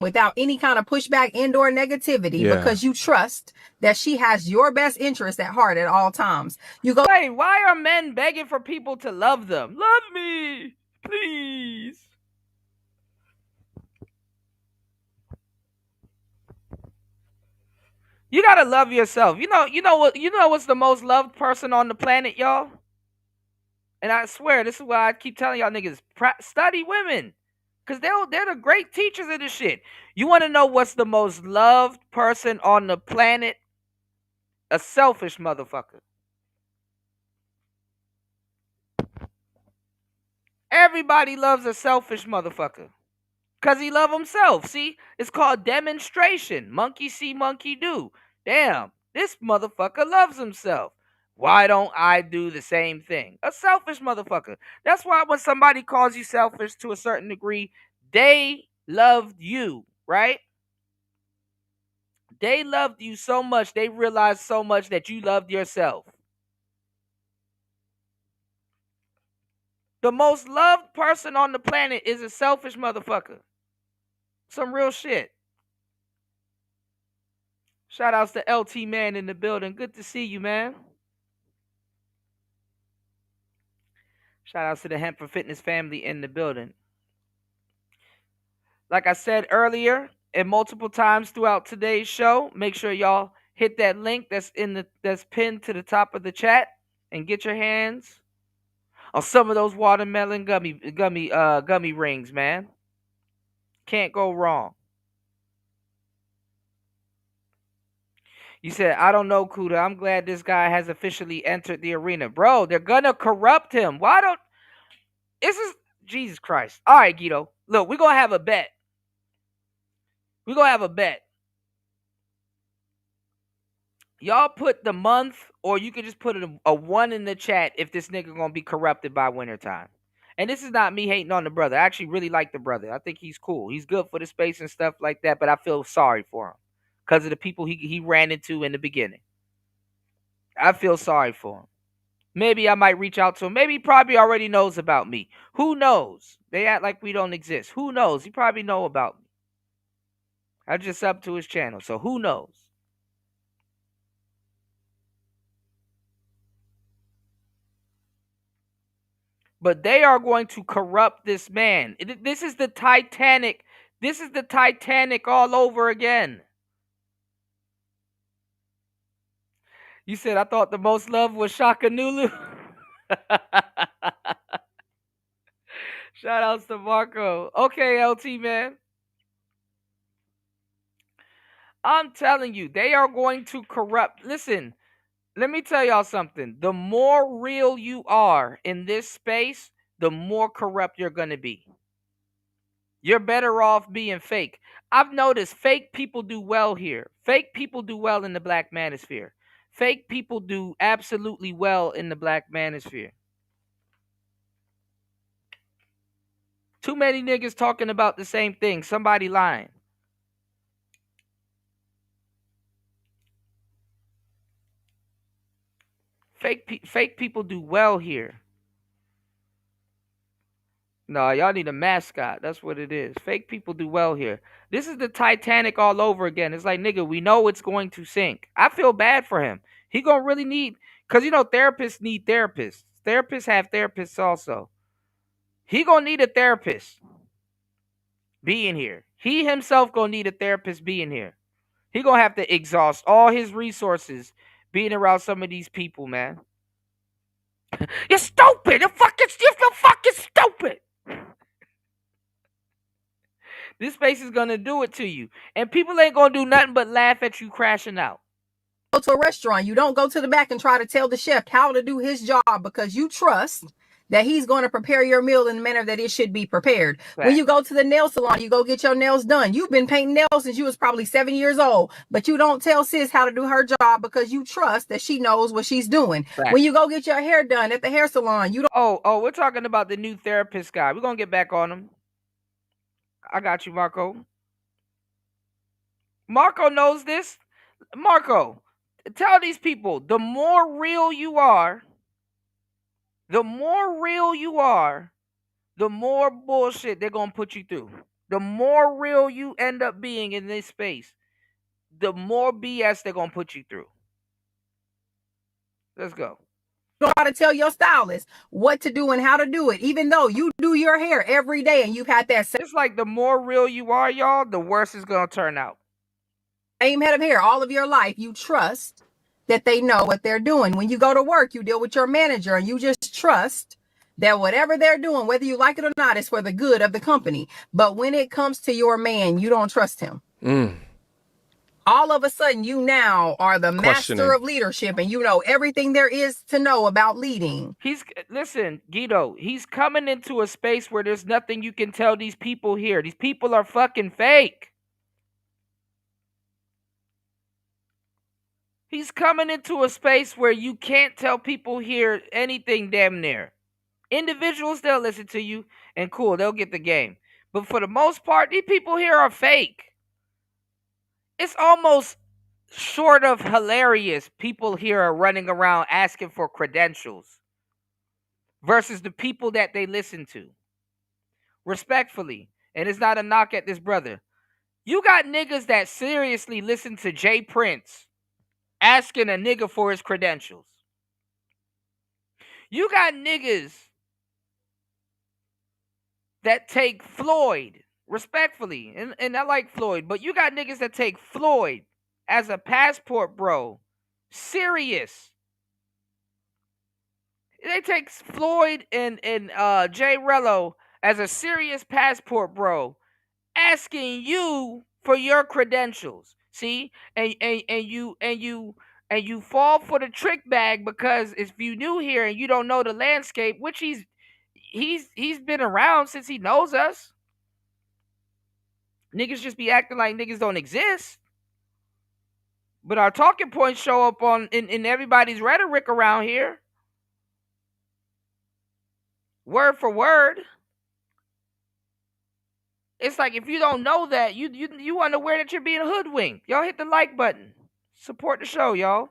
Without any kind of pushback and or negativity, because you trust that she has your best interest at heart at all times. You go, hey, why are men begging for people to love them? Love me, please. You gotta love yourself. You know what's the most loved person on the planet, y'all? And I swear, this is why I keep telling y'all niggas, study women. Because they're the great teachers of this shit. You want to know what's the most loved person on the planet? A selfish motherfucker. Everybody loves a selfish motherfucker. Because he loves himself. See? It's called demonstration. Monkey see, monkey do. Damn. This motherfucker loves himself. Why don't I do the same thing? A selfish motherfucker. That's why when somebody calls you selfish to a certain degree, they loved you, right? They loved you so much, they realized so much that you loved yourself. The most loved person on the planet is a selfish motherfucker. Some real shit. Shout outs to LT Man in the building. Good to see you, man. Shout outs to the Hemp for Fitness family in the building. Like I said earlier, and multiple times throughout today's show, make sure y'all hit that link that's pinned to the top of the chat and get your hands on some of those watermelon gummy rings, man. Can't go wrong. You said, I don't know, Kuda. I'm glad this guy has officially entered the arena. Bro, they're gonna corrupt him. Why don't... This is... Jesus Christ. All right, Guido. Look, we're gonna have a bet. We're gonna have a bet. Y'all put the month, or you can just put a 1 in the chat if this nigga gonna be corrupted by wintertime. And this is not me hating on the brother. I actually really like the brother. I think he's cool. He's good for the space and stuff like that, but I feel sorry for him because of the people he ran into in the beginning. I feel sorry for him. Maybe I might reach out to him. Maybe he probably already knows about me. Who knows? They act like we don't exist. Who knows? He probably know about me. I just subbed to his channel, so who knows? But they are going to corrupt this man. This is the Titanic. This is the Titanic all over again. You said, I thought the most loved was Shaka Nulu. Shout outs to Marco. Okay, LT, man. I'm telling you, they are going to corrupt. Listen, let me tell y'all something. The more real you are in this space, the more corrupt you're going to be. You're better off being fake. I've noticed fake people do well here. Fake people do well in the black manosphere. Fake people do absolutely well in the black manosphere. Too many niggas talking about the same thing. Somebody lying. Fake people do well here. No, y'all need a mascot. That's what it is. Fake people do well here. This is the Titanic all over again. It's like, nigga, we know it's going to sink. I feel bad for him. He gonna really need, because, you know, therapists need therapists. Therapists have therapists also. He gonna need a therapist being here. He himself gonna need a therapist being here. He gonna have to exhaust all his resources being around some of these people, man. You're stupid. You're fucking stupid. This space is gonna do it to you, and people ain't gonna do nothing but laugh at you crashing out. Go to a restaurant. You don't go to the back and try to tell the chef how to do his job because you trust that he's going to prepare your meal in the manner that it should be prepared. Right. When you go to the nail salon, you go get your nails done. You've been painting nails since you was probably 7 years old, but you don't tell sis how to do her job because you trust that she knows what she's doing. Right. When you go get your hair done at the hair salon, you don't... Oh, we're talking about the new therapist guy. We're going to get back on him. I got you, Marco. Marco knows this. Marco, tell these people, the more real you are, the more bullshit they're going to put you through. The more real you end up being in this space, the more BS they're going to put you through. Let's go. You know how to tell your stylist what to do and how to do it, even though you do your hair every day and you've had that. It's like the more real you are, y'all, the worse it's going to turn out. Same head of hair all of your life. You trust that they know what they're doing. When you go to work, you deal with your manager and you just trust that whatever they're doing, whether you like it or not, is for the good of the company. But when it comes to your man, you don't trust him. All of a sudden, you now are the master of leadership and you know everything there is to know about leading. Listen, Guido, he's coming into a space where there's nothing you can tell these people here. These people are fucking fake. He's coming into a space where you can't tell people here anything damn near. Individuals, they'll listen to you, and cool, they'll get the game. But for the most part, these people here are fake. It's almost short of hilarious. People here are running around asking for credentials versus the people that they listen to. Respectfully, and it's not a knock at this brother. You got niggas that seriously listen to Jay Prince asking a nigga for his credentials. You got niggas that take Floyd, respectfully, and I like Floyd, but you got niggas that take Floyd as a passport bro. Serious. They take Floyd and Jay Rello as a serious passport bro, asking you for your credentials. See? And you fall for the trick bag because if you new here and you don't know the landscape, which he's been around since he knows us. Niggas just be acting like niggas don't exist. But our talking points show up in everybody's rhetoric around here. Word for word. It's like if you don't know that, you unaware that you're being hoodwinked. Y'all hit the like button. Support the show, y'all.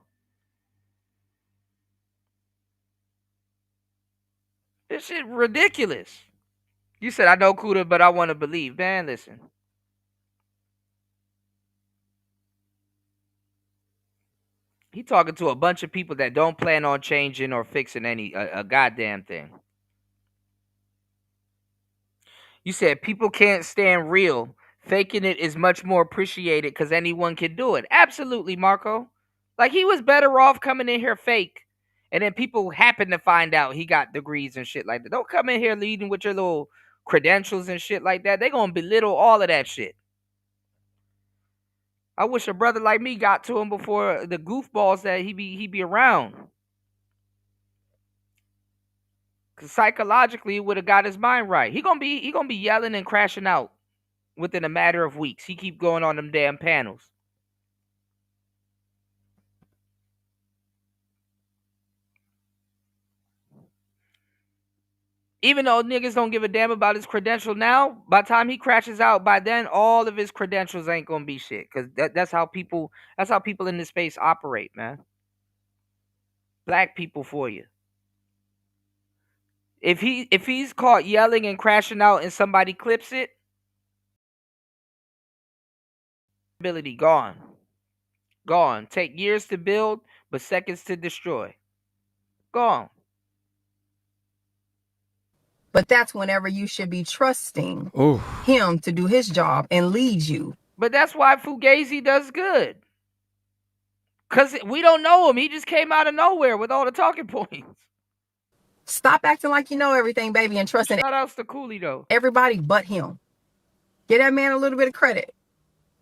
This shit ridiculous. You said I know Kuda, but I want to believe. Man, listen. He talking to a bunch of people that don't plan on changing or fixing a goddamn thing. You said people can't stand real. Faking it is much more appreciated because anyone can do it. Absolutely, Marco. Like, he was better off coming in here fake. And then people happen to find out he got degrees and shit like that. Don't come in here leading with your little credentials and shit like that. They're going to belittle all of that shit. I wish a brother like me got to him before the goofballs that he be around. Cause psychologically, it would have got his mind right. He gonna be yelling and crashing out within a matter of weeks. He keep going on them damn panels. Even though niggas don't give a damn about his credential now, by the time he crashes out, by then all of his credentials ain't gonna be shit. Cause that's how people in this space operate, man. Black people for you. If he's caught yelling and crashing out and somebody clips it, ability gone. Gone. Take years to build, but seconds to destroy. Gone. But that's whenever you should be trusting him to do his job and lead you. But that's why Fugazi does good. Because we don't know him. He just came out of nowhere with all the talking points. Stop acting like you know everything, baby, and trusting Shout outs to Cooley, though. Everybody but him. Give that man a little bit of credit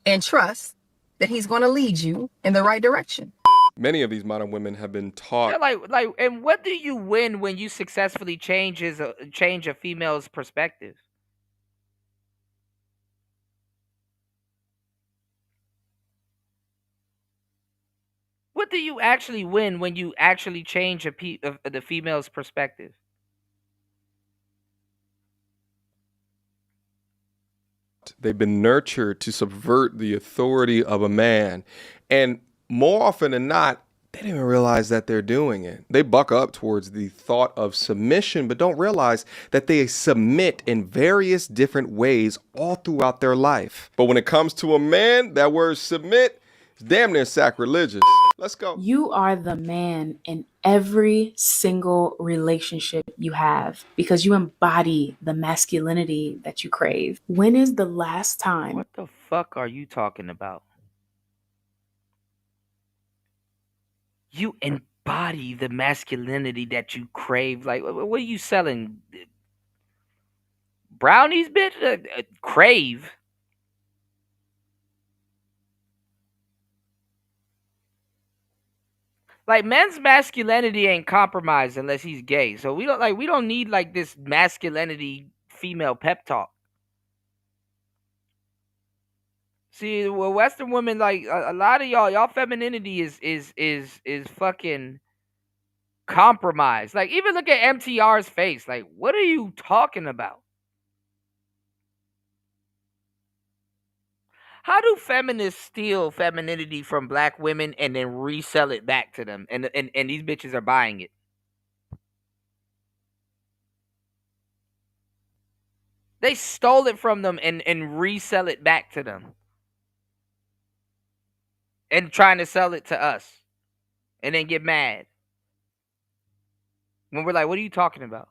and trust that he's going to lead you in the right direction. Many of these modern women have been taught. Yeah, and what do you win when you successfully change a female's perspective? What do you actually win when you actually change the female's perspective? They've been nurtured to subvert the authority of a man. And more often than not, they don't even realize that they're doing it. They buck up towards the thought of submission, but don't realize that they submit in various different ways all throughout their life. But when it comes to a man, that word submit is damn near sacrilegious. Let's go. You are the man in every single relationship you have because you embody the masculinity that you crave. When is the last time? What the fuck are you talking about? You embody the masculinity that you crave. Like, what are you selling? Brownies, bitch? Crave? Like, men's masculinity ain't compromised unless he's gay. So we don't need like this masculinity female pep talk. See, well, Western women, like a lot of y'all femininity is fucking compromised. Like, even look at MTR's face. Like, what are you talking about? How do feminists steal femininity from black women and then resell it back to them? And these bitches are buying it. They stole it from them and resell it back to them. And trying to sell it to us. And then get mad. When we're like, what are you talking about?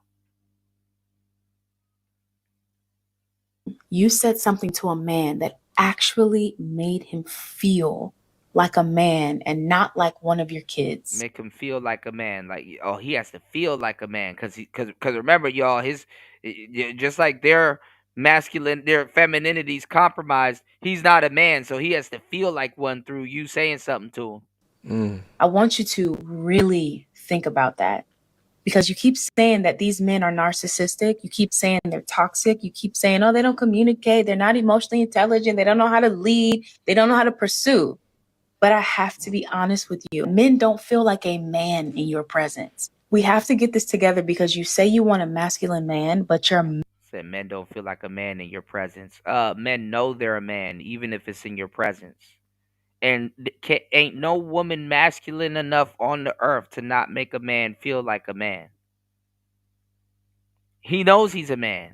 You said something to a man that actually made him feel like a man and not like one of your kids. Make him feel like a man. Like, oh, he has to feel like a man. Because remember, y'all, just like their femininity's compromised, he's not a man. So he has to feel like one through you saying something to him. I want you to really think about that. Because you keep saying that these men are narcissistic. You keep saying they're toxic. You keep saying, oh, they don't communicate. They're not emotionally intelligent. They don't know how to lead. They don't know how to pursue. But I have to be honest with you. Men don't feel like a man in your presence. We have to get this together because you say you want a masculine man, but you're... Said men don't feel like a man in your presence. Men know they're a man, even if it's in your presence. And ain't no woman masculine enough on the earth to not make a man feel like a man. He knows he's a man.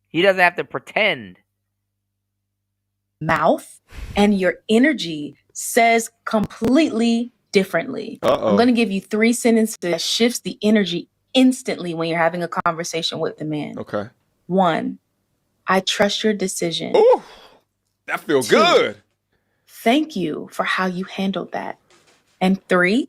He doesn't have to pretend. Mouth and your energy says completely differently. I'm going to give you 3 sentences that shifts the energy instantly when you're having a conversation with the man. Okay. 1, I trust your decision. Ooh, that feels 2, good. Thank you for how you handled that. And 3,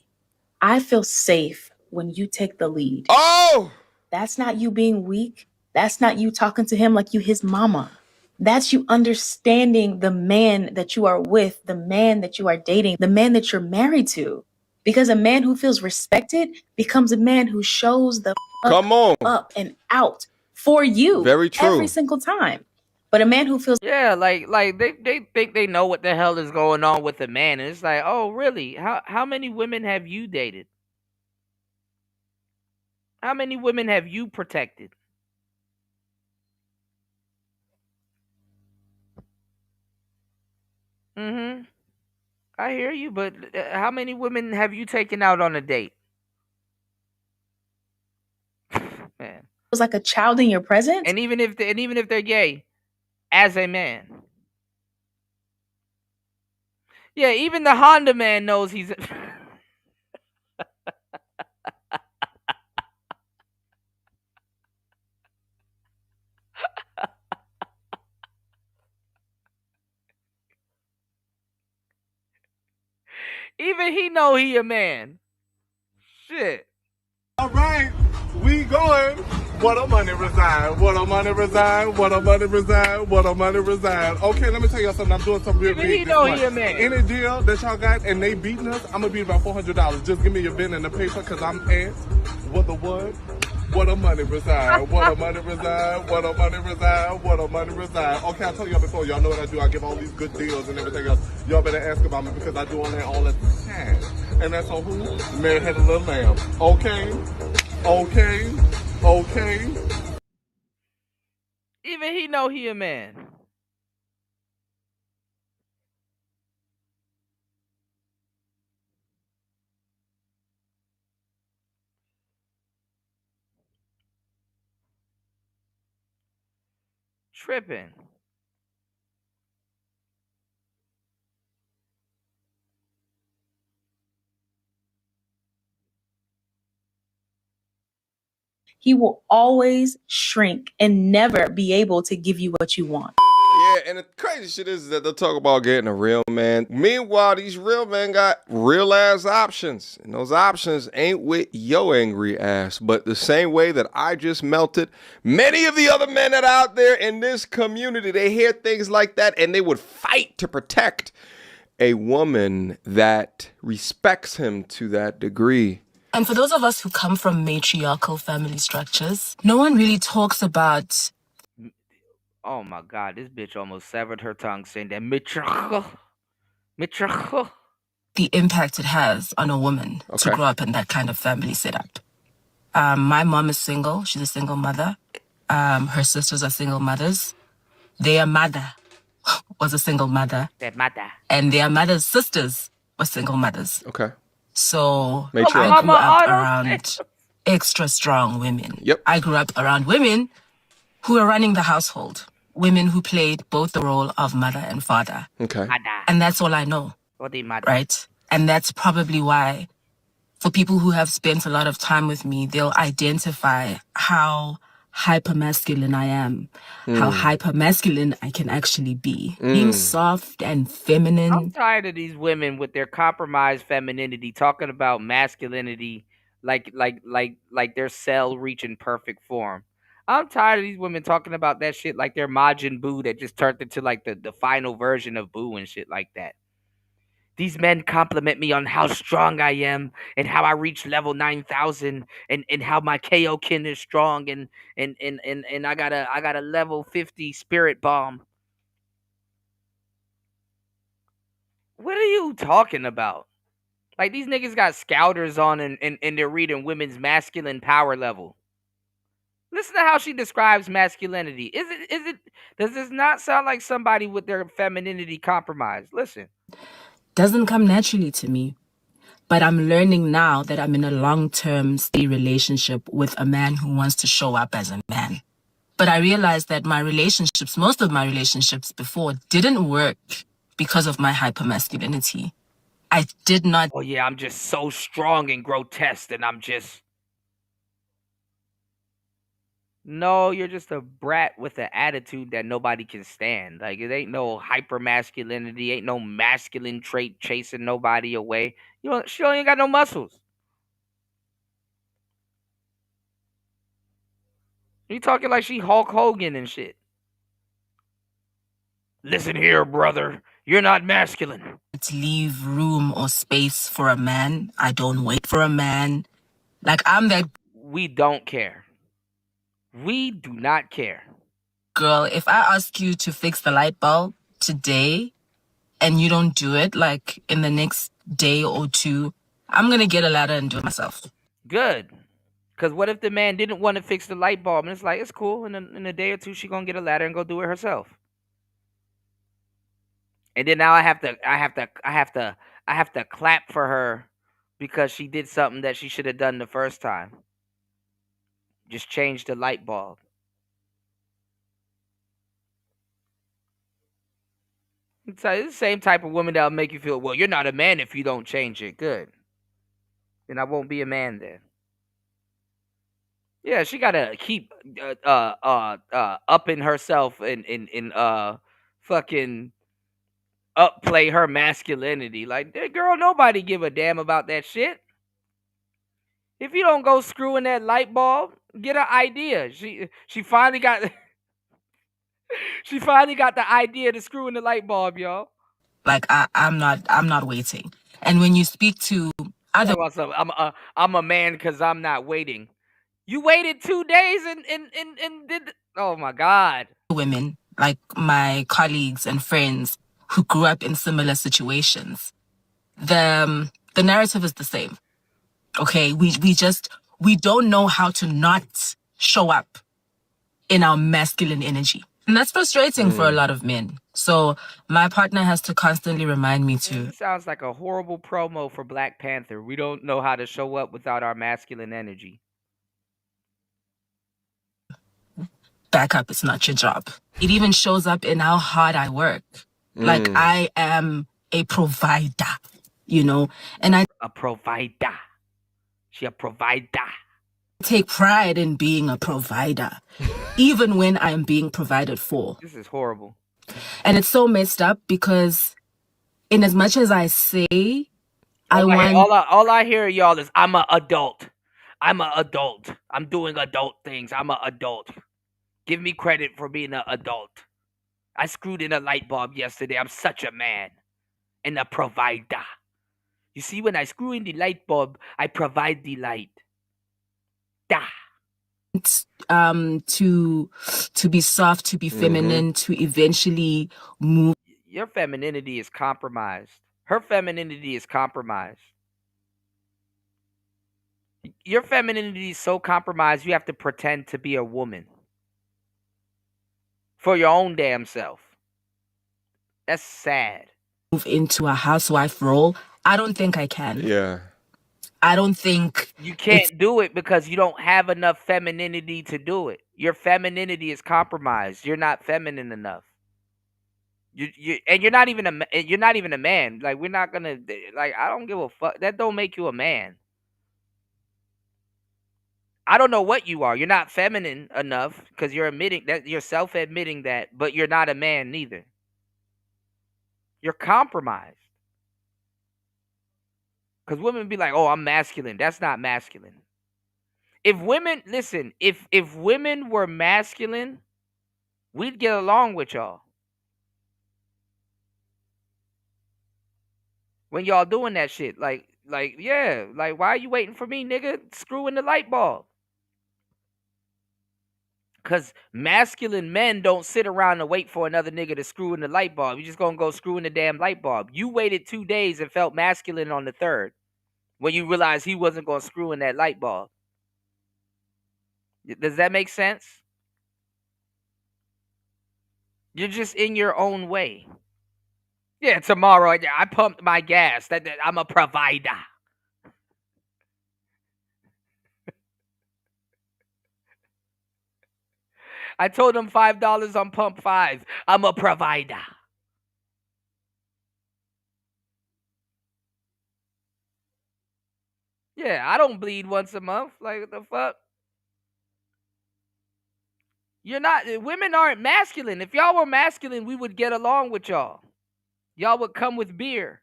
I feel safe when you take the lead. Oh! That's not you being weak. That's not you talking to him like you his mama. That's you understanding the man that you are with, the man that you are dating, the man that you're married to. Because a man who feels respected becomes a man who shows the up and out for you. Very true. Every single time. But a man who feels... Yeah, like they think they know what the hell is going on with a man. And it's like, oh, really? How many women have you dated? How many women have you protected? I hear you, but how many women have you taken out on a date? Man. Feels like a child in your presence. And even if they're gay, as a man. Yeah, even the Honda man knows he's even he know he a man. Shit. All right, we going. What a money reside, what a money reside, what a money reside, what a money reside. Okay, let me tell y'all something. I'm doing something real big. He know he a man. Any deal that y'all got and they beating us, I'm gonna be about $400. Just give me your pen and the paper, cause I'm asked what the what? What a money reside, what a money reside, what a money reside, what a money reside. Okay, I told y'all before, y'all know what I do. I give all these good deals and everything else. Y'all better ask about me because I do on that all the time. And that's on who? Mary Had a Little Lamb. Okay? Okay? Okay? Even he know he a man. Tripping. He will always shrink and never be able to give you what you want. Yeah, and the crazy shit is that they'll talk about getting a real man. Meanwhile, these real men got real ass options. And those options ain't with your angry ass. But the same way that I just melted many of the other men that are out there in this community, they hear things like that and they would fight to protect a woman that respects him to that degree. And for those of us who come from matriarchal family structures, no one really talks about... Oh my God, this bitch almost severed her tongue saying that mitracho. The impact it has on a woman to grow up in that kind of family setup. My mom is single. She's a single mother. Her sisters are single mothers. Their mother was a single mother. That mother. And their mother's sisters were single mothers. Okay. So Matriarch. I grew up around extra strong women. Yep. I grew up around women who were running the household. Women who played both the role of mother and father. Okay. And that's all I know. Right? And that's probably why, for people who have spent a lot of time with me, they'll identify how hypermasculine I am, how hypermasculine I can actually be. Being soft and feminine. I'm tired of these women with their compromised femininity talking about masculinity like their cell reaching perfect form. I'm tired of these women talking about that shit like they're Majin Buu that just turned into like the final version of Buu and shit like that. These men compliment me on how strong I am and how I reach level 9,000 and how my KO kin is strong and I got a level 50 spirit bomb. What are you talking about? Like these niggas got scouters on and they're reading women's masculine power level. Listen to how she describes masculinity. Does this not sound like somebody with their femininity compromised? Listen. Doesn't come naturally to me. But I'm learning now that I'm in a long-term steady relationship with a man who wants to show up as a man. But I realized that most of my relationships before didn't work because of my hypermasculinity. I did not. Oh yeah, I'm just so strong and grotesque and I'm just. No, you're just a brat with an attitude that nobody can stand. Like it ain't no hyper masculinity, ain't no masculine trait chasing nobody away. She don't even got no muscles. You talking like she Hulk Hogan and shit. Listen here, brother. You're not masculine. To leave room or space for a man. I don't wait for a man. Like I'm that. We don't care. We do not care. Girl, if I ask you to fix the light bulb today and you don't do it, like in the next day or two, I'm going to get a ladder and do it myself. Good. Because what if the man didn't want to fix the light bulb? And it's like, it's cool. In a day or two, she's going to get a ladder and go do it herself. And then now I have to clap for her because she did something that she should have done the first time. Just change the light bulb. It's the same type of woman that'll make you feel, well, you're not a man if you don't change it. Good. Then I won't be a man then. Yeah, she gotta keep upping herself and fucking upplay her masculinity. Like, girl, nobody give a damn about that shit. If you don't go screwing that light bulb, get an idea. She finally got she finally got the idea to screw in the light bulb, y'all. Like I'm not waiting. And when you speak to other, I'm a man because I'm not waiting. You waited 2 days and did. Oh my God. Women like my colleagues and friends who grew up in similar situations, the narrative is the same. Okay, we don't know how to not show up in our masculine energy. And that's frustrating for a lot of men. So my partner has to constantly remind me to. It sounds like a horrible promo for Black Panther. We don't know how to show up without our masculine energy. Back up, it's not your job. It even shows up in how hard I work. Like I am a provider, and a provider. She a provider. Take pride in being a provider, even when I am being provided for. This is horrible. And it's so messed up because in as much as I say all I hear y'all is I'm an adult. I'm an adult. I'm doing adult things. I'm an adult. Give me credit for being an adult. I screwed in a light bulb yesterday. I'm such a man and a provider. You see, when I screw in the light bulb, I provide the light. Da. to be soft, to be feminine, to eventually move. Your femininity is compromised. Her femininity is compromised. Your femininity is so compromised, you have to pretend to be a woman for your own damn self. That's sad. Move into a housewife role. I don't think I can. Yeah. I don't think you can't do it because you don't have enough femininity to do it. Your femininity is compromised. You're not feminine enough. You're not even a man. Like, we're not gonna, like, I don't give a fuck. That don't make you a man. I don't know what you are. You're not feminine enough because you're admitting that, you're self-admitting that, but you're not a man neither. You're compromised. Because women be like, oh, I'm masculine. That's not masculine. If women, listen, if women were masculine, we'd get along with y'all. When y'all doing that shit, like, yeah, like, why are you waiting for me, nigga? Screw in the light bulb. Because masculine men don't sit around and wait for another nigga to screw in the light bulb. You just gonna go screw in the damn light bulb. You waited 2 days and felt masculine on the third when you realized he wasn't gonna screw in that light bulb. Does that make sense? You're just in your own way. Yeah, tomorrow I pumped my gas. That I'm a provider. I told him $5 on pump 5. I'm a provider. Yeah, I don't bleed once a month. Like, what the fuck? You're not. Women aren't masculine. If y'all were masculine, we would get along with y'all. Y'all would come with beer.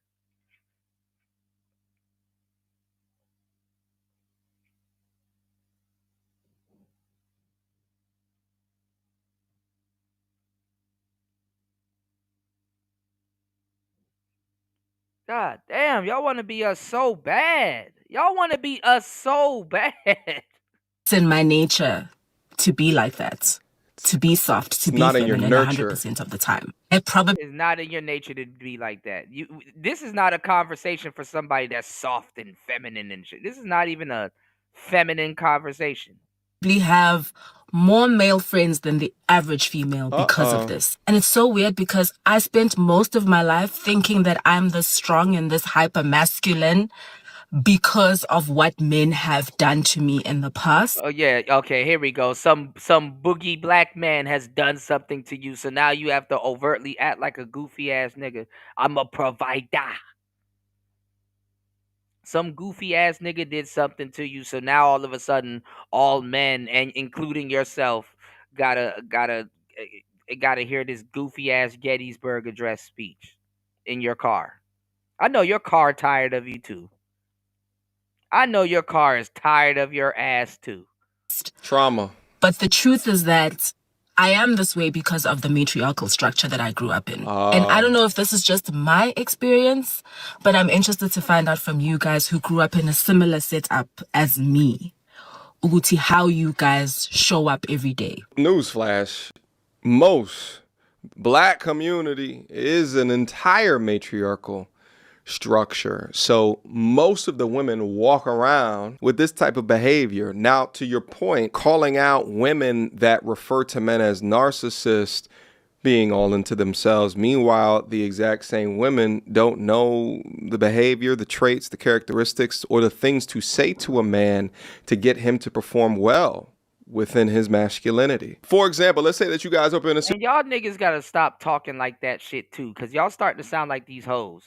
God damn, y'all want to be us so bad. Y'all want to be us so bad. It's in my nature to be like that, to be soft, to be not in your feminine nurture. 100% of the time. It probably It's not in your nature to be like that. This is not a conversation for somebody that's soft and feminine and shit. This is not even a feminine conversation. have more male friends than the average female because of this. And it's so weird because I spent most of my life thinking that I'm this strong and this hyper masculine because of what men have done to me in the past. Oh yeah, okay, here we go. Some boogie black man has done something to you, so now you have to overtly act like a goofy ass nigga. I'm a provider. Some goofy ass nigga did something to you, so now all of a sudden, all men, and including yourself, gotta hear this goofy ass Gettysburg Address speech in your car. I know your car tired of you too. I know your car is tired of your ass too. Trauma. But the truth is that I am this way because of the matriarchal structure that I grew up in. And I don't know if this is just my experience, but I'm interested to find out from you guys who grew up in a similar setup as me. Uguti, how you guys show up every day. Newsflash, most black community is an entire matriarchal structure. So most of the women walk around with this type of behavior. Now, to your point, calling out women that refer to men as narcissists being all into themselves. Meanwhile, the exact same women don't know the behavior, the traits, the characteristics, or the things to say to a man to get him to perform well within his masculinity. For example, let's say that you guys open a... And y'all niggas gotta stop talking like that shit too, because y'all starting to sound like these hoes.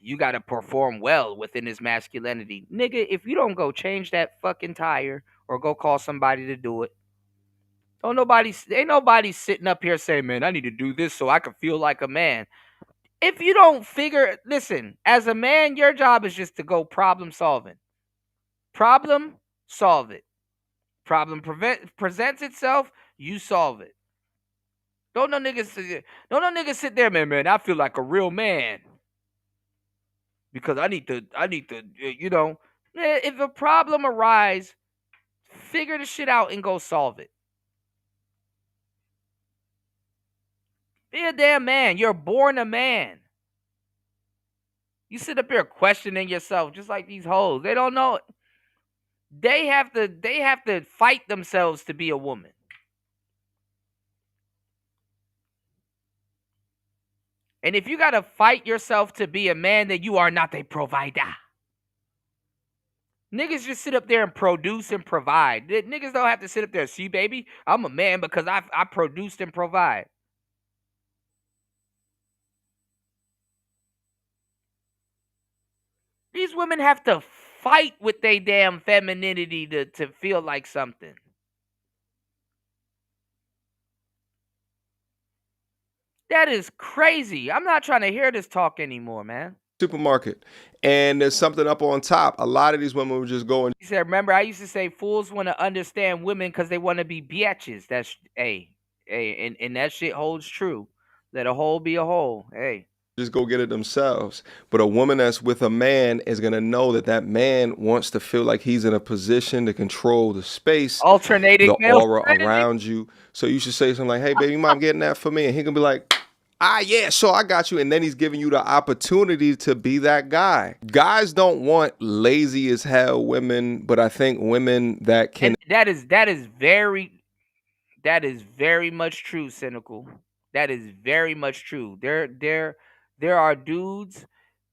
You gotta perform well within his masculinity. Nigga, if you don't go change that fucking tire or go call somebody to do it, ain't nobody sitting up here saying, man, I need to do this so I can feel like a man. If you don't listen, as a man, your job is just to go problem solving. Problem, solve it. Problem presents itself, you solve it. Don't no niggas sit there, man, I feel like a real man. Because I need to, if a problem arises, figure the shit out and go solve it. Be a damn man. You're born a man. You sit up here questioning yourself just like these hoes. They don't know. They have to fight themselves to be a woman. And if you got to fight yourself to be a man, then you are not a provider. Niggas just sit up there and produce and provide. Niggas don't have to sit up there and see, baby, I'm a man because I produced and provide. These women have to fight with their damn femininity to feel like something. That is crazy. I'm not trying to hear this talk anymore, man. Supermarket, and there's something up on top. A lot of these women would just go and... He said, remember, I used to say fools want to understand women because they want to be bitches. That's, and that shit holds true. Let a hole be a hole. Hey. Just go get it themselves. But a woman that's with a man is going to know that that man wants to feel like he's in a position to control the space, alternating the aura around you. So you should say something like, hey, baby, mom, getting that for me. And he can be like, yeah, sure, I got you. And then he's giving you the opportunity to be that guy. Guys don't want lazy as hell women, but I think women that can... And that is very much true, Cynical. That is very much true. There are dudes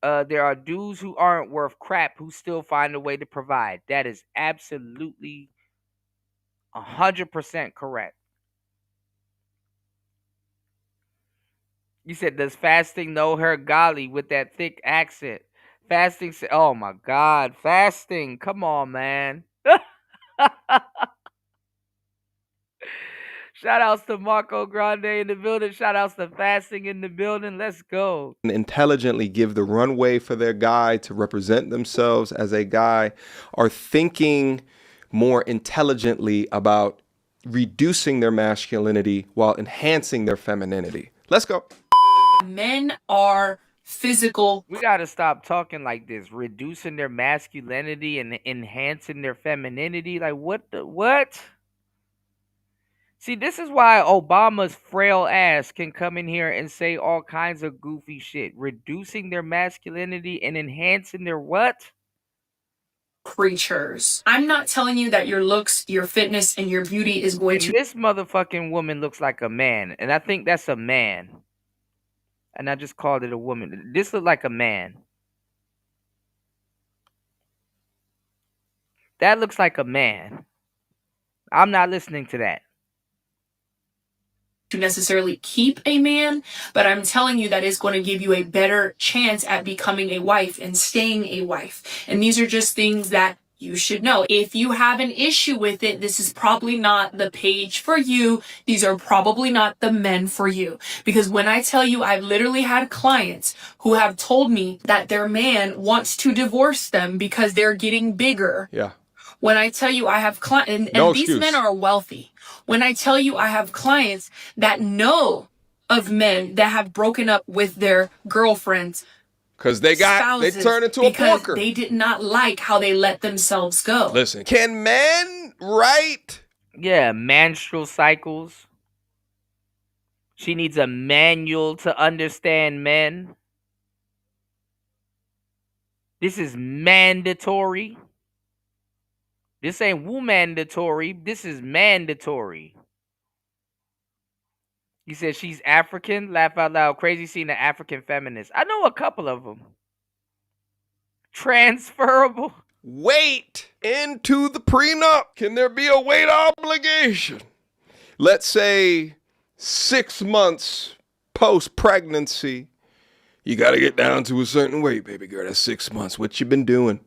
who aren't worth crap who still find a way to provide. That is absolutely 100% correct. You said, does fasting know her? Golly, with that thick accent. Fasting, oh my God, fasting. Come on, man. Shout outs to Marco Grande in the building. Shout outs to Fasting in the building. Let's go. Intelligently give the runway for their guy to represent themselves as a guy, are thinking more intelligently about reducing their masculinity while enhancing their femininity. Let's go. Men are physical. We got to stop talking like this, reducing their masculinity and enhancing their femininity. Like, what? See, this is why Obama's frail ass can come in here and say all kinds of goofy shit. Reducing their masculinity and enhancing their what? Creatures. I'm not telling you that your looks, your fitness, and your beauty is going to... This motherfucking woman looks like a man, and I think that's a man. And I just called it a woman. This look like a man. That looks like a man. I'm not listening to that. To necessarily keep a man, but I'm telling you that it's going to give you a better chance at becoming a wife and staying a wife. And these are just things that you should know. If you have an issue with it, this is probably not the page for you. These are probably not the men for you. Because when I tell you, I've literally had clients who have told me that their man wants to divorce them because they're getting bigger. Yeah. When I tell you I have clients, and these men are wealthy. When I tell you I have clients that know of men that have broken up with their girlfriends, because they turned into a porker. They did not like how they let themselves go. Listen, can men write? Yeah, menstrual cycles. She needs a manual to understand men. This is mandatory. This ain't womandatory. This is mandatory. He said she's African. Laugh out loud. Crazy seeing an African feminist. I know a couple of them. Transferable. Wait into the prenup. Can there be a weight obligation? Let's say 6 months post-pregnancy. You got to get down to a certain weight, baby girl. That's 6 months. What you been doing?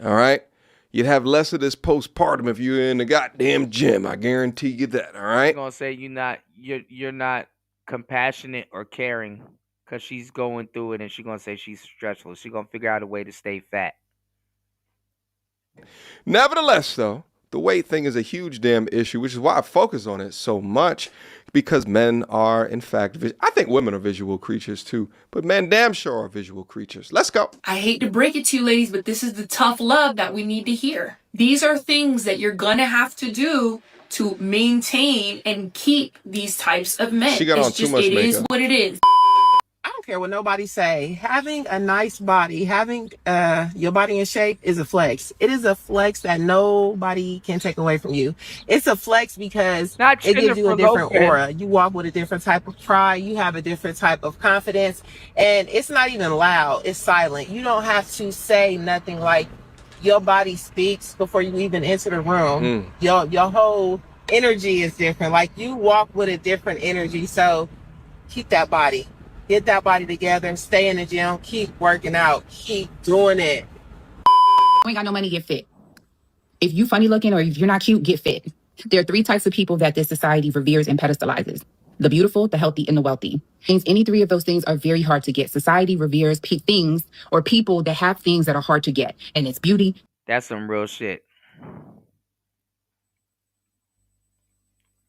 All right? You'd have less of this postpartum if you're in the goddamn gym. I guarantee you that, all right? I'm going to say you're not compassionate or caring because she's going through it and she's going to say she's stressful. She's going to figure out a way to stay fat. Nevertheless, though, The weight thing is a huge damn issue, which is why I focus on it so much, because men are, in fact, I think women are visual creatures too, but men damn sure are visual creatures. Let's go. I hate to break it to you ladies, but this is the tough love that we need to hear. These are things that you're gonna have to do to maintain and keep these types of men. She got on too much It is makeup. what it is. I don't care what nobody say. Having a nice body, having your body in shape is a flex. It is a flex that nobody can take away from you. It's a flex because it gives you a different aura. You walk with a different type of pride. You have a different type of confidence. And it's not even loud. It's silent. You don't have to say nothing. Like, your body speaks before you even enter the room. Your whole energy is different. Like, you walk with a different energy. So keep that body. Get that body together, stay in the gym, keep working out, keep doing it. You ain't got no money, get fit. If you funny looking or if you're not cute, get fit. There are 3 types of people that this society reveres and pedestalizes: the beautiful, the healthy, and the wealthy. Means any 3 of those things are very hard to get. Society reveres things or people that have things that are hard to get. And it's beauty. That's some real shit.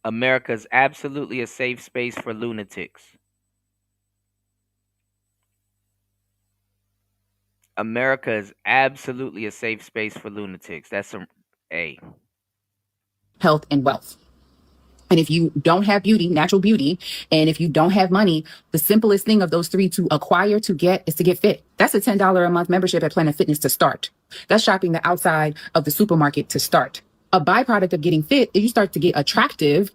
America's absolutely a safe space for lunatics. America is absolutely a safe space for lunatics. That's some Health and wealth. And if you don't have beauty, natural beauty, and if you don't have money, the simplest thing of those 3 to acquire, to get, is to get fit. That's a $10 a month membership at Planet Fitness to start. That's shopping the outside of the supermarket to start. A byproduct of getting fit is you start to get attractive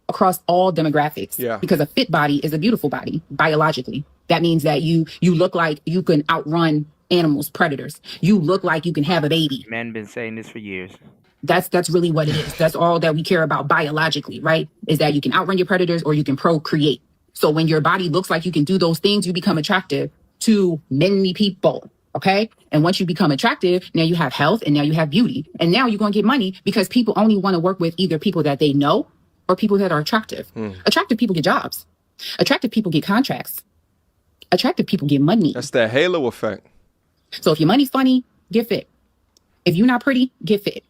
across all demographics. Yeah. Because a fit body is a beautiful body, biologically. That means that you look like you can outrun animals, predators. You look like you can have a baby. Men been saying this for years. That's really what it is. That's all that we care about biologically, right? Is that you can outrun your predators or you can procreate. So when your body looks like you can do those things, you become attractive to many people, okay? And once you become attractive, now you have health and now you have beauty. And now you're going to get money because people only want to work with either people that they know or people that are attractive. Attractive people get jobs. Attractive people get contracts. Attractive people get money. That's that halo effect. So if your money's funny, get fit. If you're not pretty, get fit.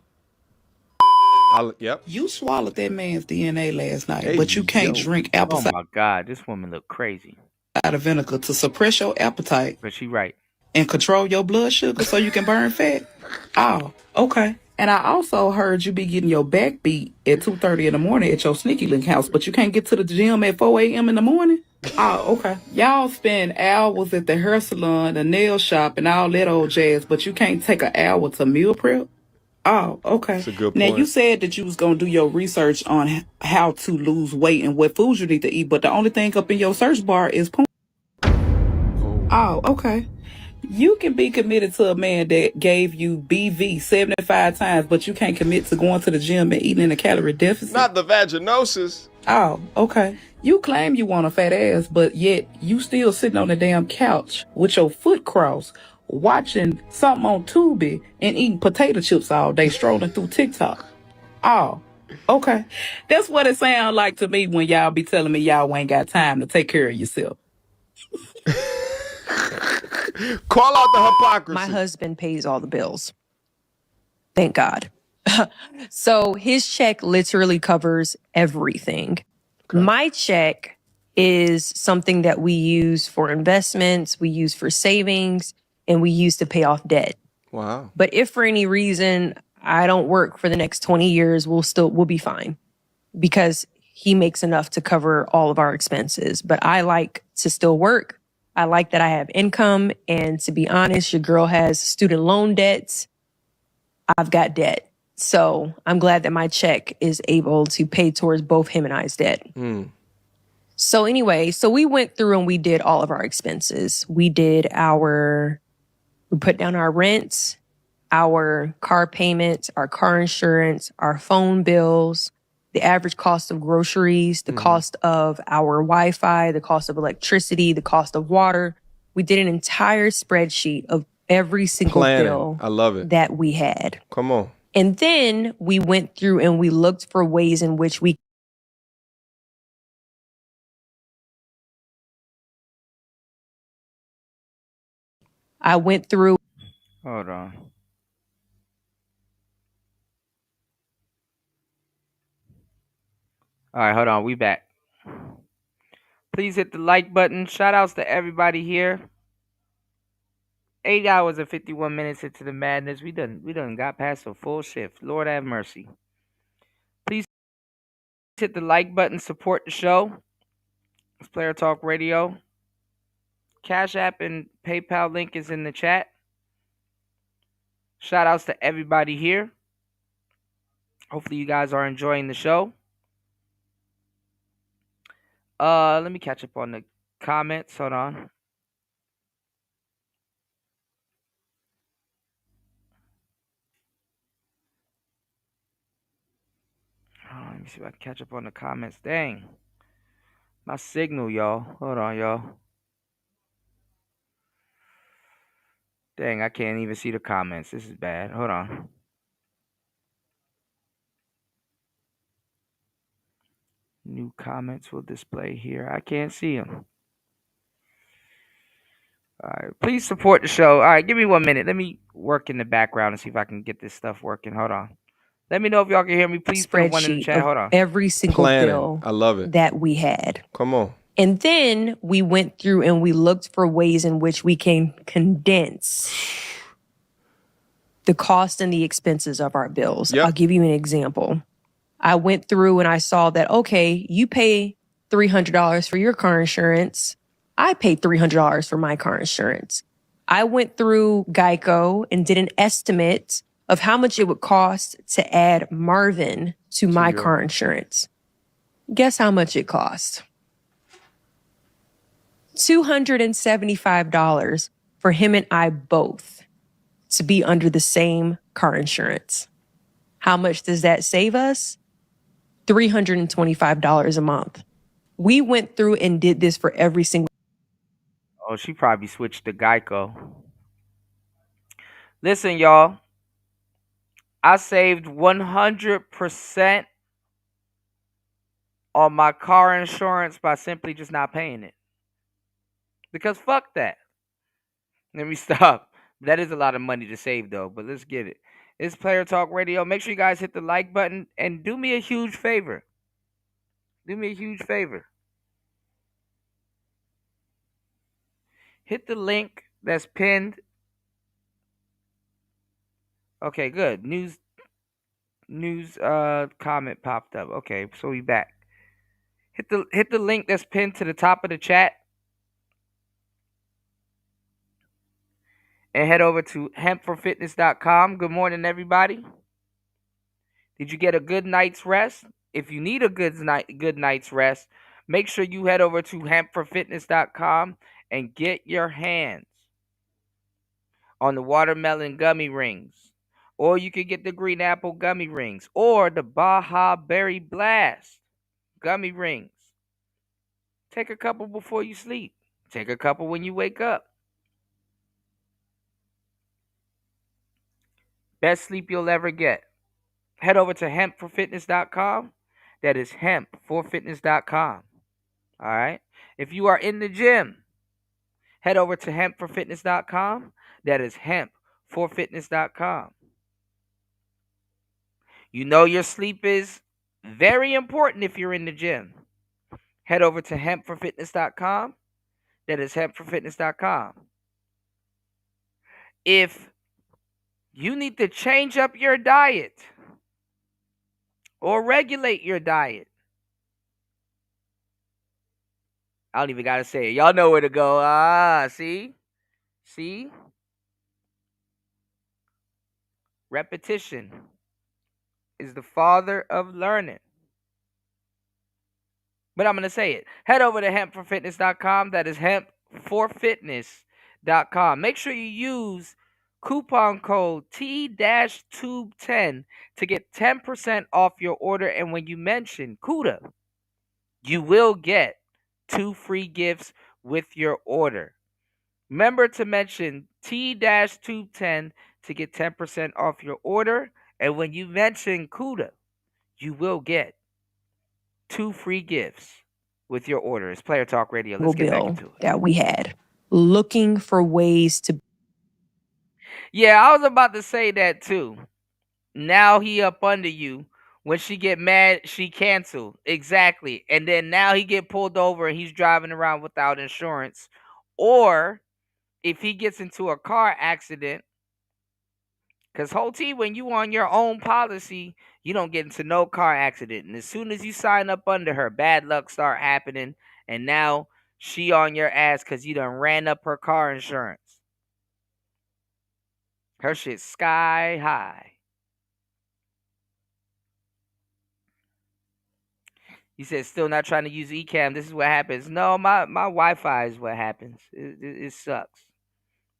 Yep. You swallowed that man's DNA last night, but you can't drink apple Oh my God, this woman look crazy. cider vinegar to suppress your appetite. But she right. And control your blood sugar so you can burn fat. Oh, okay. And I also heard you be getting your back beat at 2:30 in the morning at your sneaky link house, but you can't get to the gym at 4 a.m. in the morning? Oh, okay. Y'all spend hours at the hair salon, the nail shop, and all that old jazz, but you can't take an hour to meal prep? Oh, okay. That's a good Now, point. you said that you was going to do your research on how to lose weight and what foods you need to eat, but the only thing up in your search bar is porn. Oh, okay. You can be committed to a man that gave you BV 75 times, but you can't commit to going to the gym and eating in a calorie deficit. Not the vaginosis. Oh, okay. You claim you want a fat ass, but yet you still sitting on the damn couch with your foot crossed, watching something on Tubi and eating potato chips all day, strolling through TikTok. Oh, okay. That's what it sounds like to me when y'all be telling me y'all ain't got time to take care of yourself. Call out the hypocrisy. My husband pays all the bills. Thank God. So his check literally covers everything. Okay. My check is something that we use for investments, we use for savings, and we use to pay off debt. Wow. But if for any reason I don't work for the next 20 years, we'll be fine because he makes enough to cover all of our expenses. But I like to still work. I like that I have income. And to be honest, your girl has student loan debts. I've got debt. So I'm glad that my check is able to pay towards both him and I's debt. So anyway, so we went through and we did all of our expenses. We put down our rent, our car payment, our car insurance, our phone bills, the average cost of groceries, the cost of our Wi-Fi, the cost of electricity, the cost of water. We did an entire spreadsheet of every single bill I love it. that we had. Come on. And then we went through and we looked for ways in which we I went through. Hold on. All right, hold on. We back. Please hit the like button. Shout outs to everybody here. 8 hours and 51 minutes into the madness. We done got past a full shift. Lord have mercy. Please hit the like button. Support the show. It's Player Talk Radio. Cash App and PayPal link is in the chat. Shout outs to everybody here. Hopefully you guys are enjoying the show. Let me catch up on the comments. Hold on. Let me see if I can catch up on the comments. Dang. My signal, y'all. Hold on, y'all. Dang, I can't even see the comments. This is bad. Hold on. New comments will display here. I can't see them. All right. Please support the show. All right. Give me 1 minute. Let me work in the background and see if I can get this stuff working. Hold on. Let me know if y'all can hear me. Please put a 1 in the Spreadsheet chat. of Hold on. every single bill I love it. that we had. Come on. And then we went through and we looked for ways in which we can condense the cost and the expenses of our bills. Yep. I'll give you an example. I went through and I saw that, okay, you pay $300 for your car insurance. I pay $300 for my car insurance. I went through Geico and did an estimate of how much it would cost to add Marvin to my car insurance. Guess how much it cost? $275 for him and I both to be under the same car insurance. How much does that save us? $325 a month. We went through and did this for every single. Oh, she probably switched to Geico. Listen, y'all. I saved 100% on my car insurance by simply just not paying it. Because fuck that. Let me stop. That is a lot of money to save, though, but let's get it. It's Player Talk Radio. Make sure you guys hit the like button and do me a huge favor. Do me a huge favor. Hit the link that's pinned. Okay, good. News comment popped up. Okay, so we back. Hit the link that's pinned to the top of the chat. And head over to hempforfitness.com. Good morning, everybody. Did you get a good night's rest? If you need a good night's rest, make sure you head over to hempforfitness.com and get your hands on the watermelon gummy rings. Or you can get the green apple gummy rings or the Baja Berry Blast gummy rings. Take a couple before you sleep. Take a couple when you wake up. Best sleep you'll ever get. Head over to hempforfitness.com. That is hempforfitness.com. All right. If you are in the gym, head over to hempforfitness.com. That is hempforfitness.com. You know your sleep is very important if you're in the gym. Head over to hempforfitness.com. That is hempforfitness.com. If you need to change up your diet or regulate your diet, I don't even got to say it. Y'all know where to go. See? Repetition is the father of learning. But I'm going to say it. Head over to hempforfitness.com. That is hempforfitness.com. Make sure you use coupon code T-Tube10 to get 10% off your order. And when you mention CUDA, you will get 2 free gifts with your order. Remember to mention T-Tube10 to get 10% off your order. And when you mention CUDA, you will get 2 free gifts with your order. It's Player Talk Radio. Let's get back into it. That we had. Looking for ways to. Yeah, I was about to say that too. Now he up under you When she get mad, she cancel. Exactly. And then now he get pulled over and he's driving around without insurance. Or if he gets into a car accident, because whole T, when you on your own policy, you don't get into no car accident. And as soon as you sign up under her, bad luck start happening. And now she on your ass because you done ran up her car insurance. Her shit sky high. He said, still not trying to use eCam. This is what happens. No, my Wi-Fi is what happens. It sucks.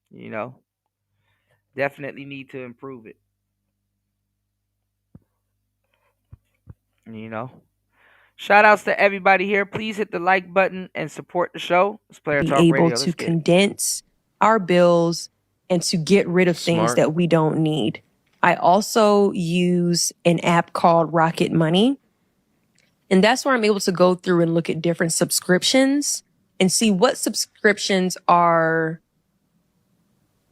You know, definitely need to improve it. You know, shout outs to everybody here. Please hit the like button and support the show. It's Player Be Talk able Radio. to condense our bills and to get rid of things Smart. that we don't need. I also use an app called Rocket Money. And that's where I'm able to go through and look at different subscriptions and see what subscriptions are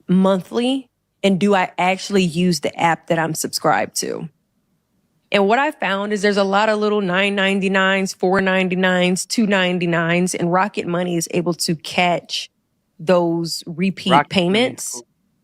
monthly and do I actually use the app that I'm subscribed to. And what I found is there's a lot of little $9.99s, $4.99s, $2.99s, and Rocket Money is able to catch those repeat payments.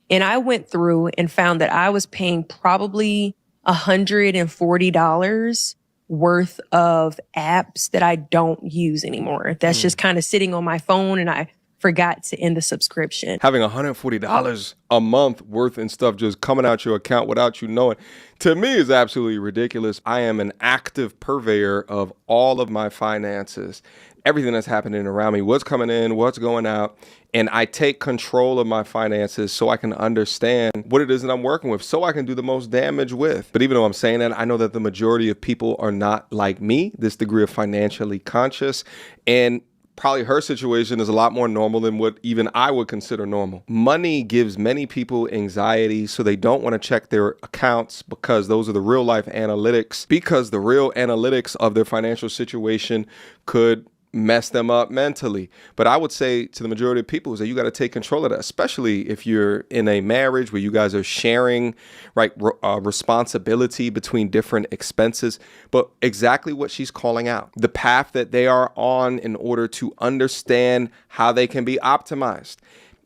And I went through and found that I was paying probably $140 worth of apps that I don't use anymore. That's just kind of sitting on my phone and I forgot to end the subscription. Having $140 a month worth and stuff just coming out your account without you knowing, to me is absolutely ridiculous. I am an active purveyor of all of my finances, everything that's happening around me, what's coming in, what's going out. And I take control of my finances so I can understand what it is that I'm working with, so I can do the most damage with. But even though I'm saying that, I know that the majority of people are not like me, this degree of financially conscious. And probably her situation is a lot more normal than what even I would consider normal. Money gives many people anxiety, so they don't want to check their accounts because those are the real life analytics, because the real analytics of their financial situation could mess them up mentally. But I would say to the majority of people is that you got to take control of that, especially if you're in a marriage where you guys are sharing, right, responsibility between different expenses. But exactly what she's calling out, the path that they are on in order to understand how they can be optimized,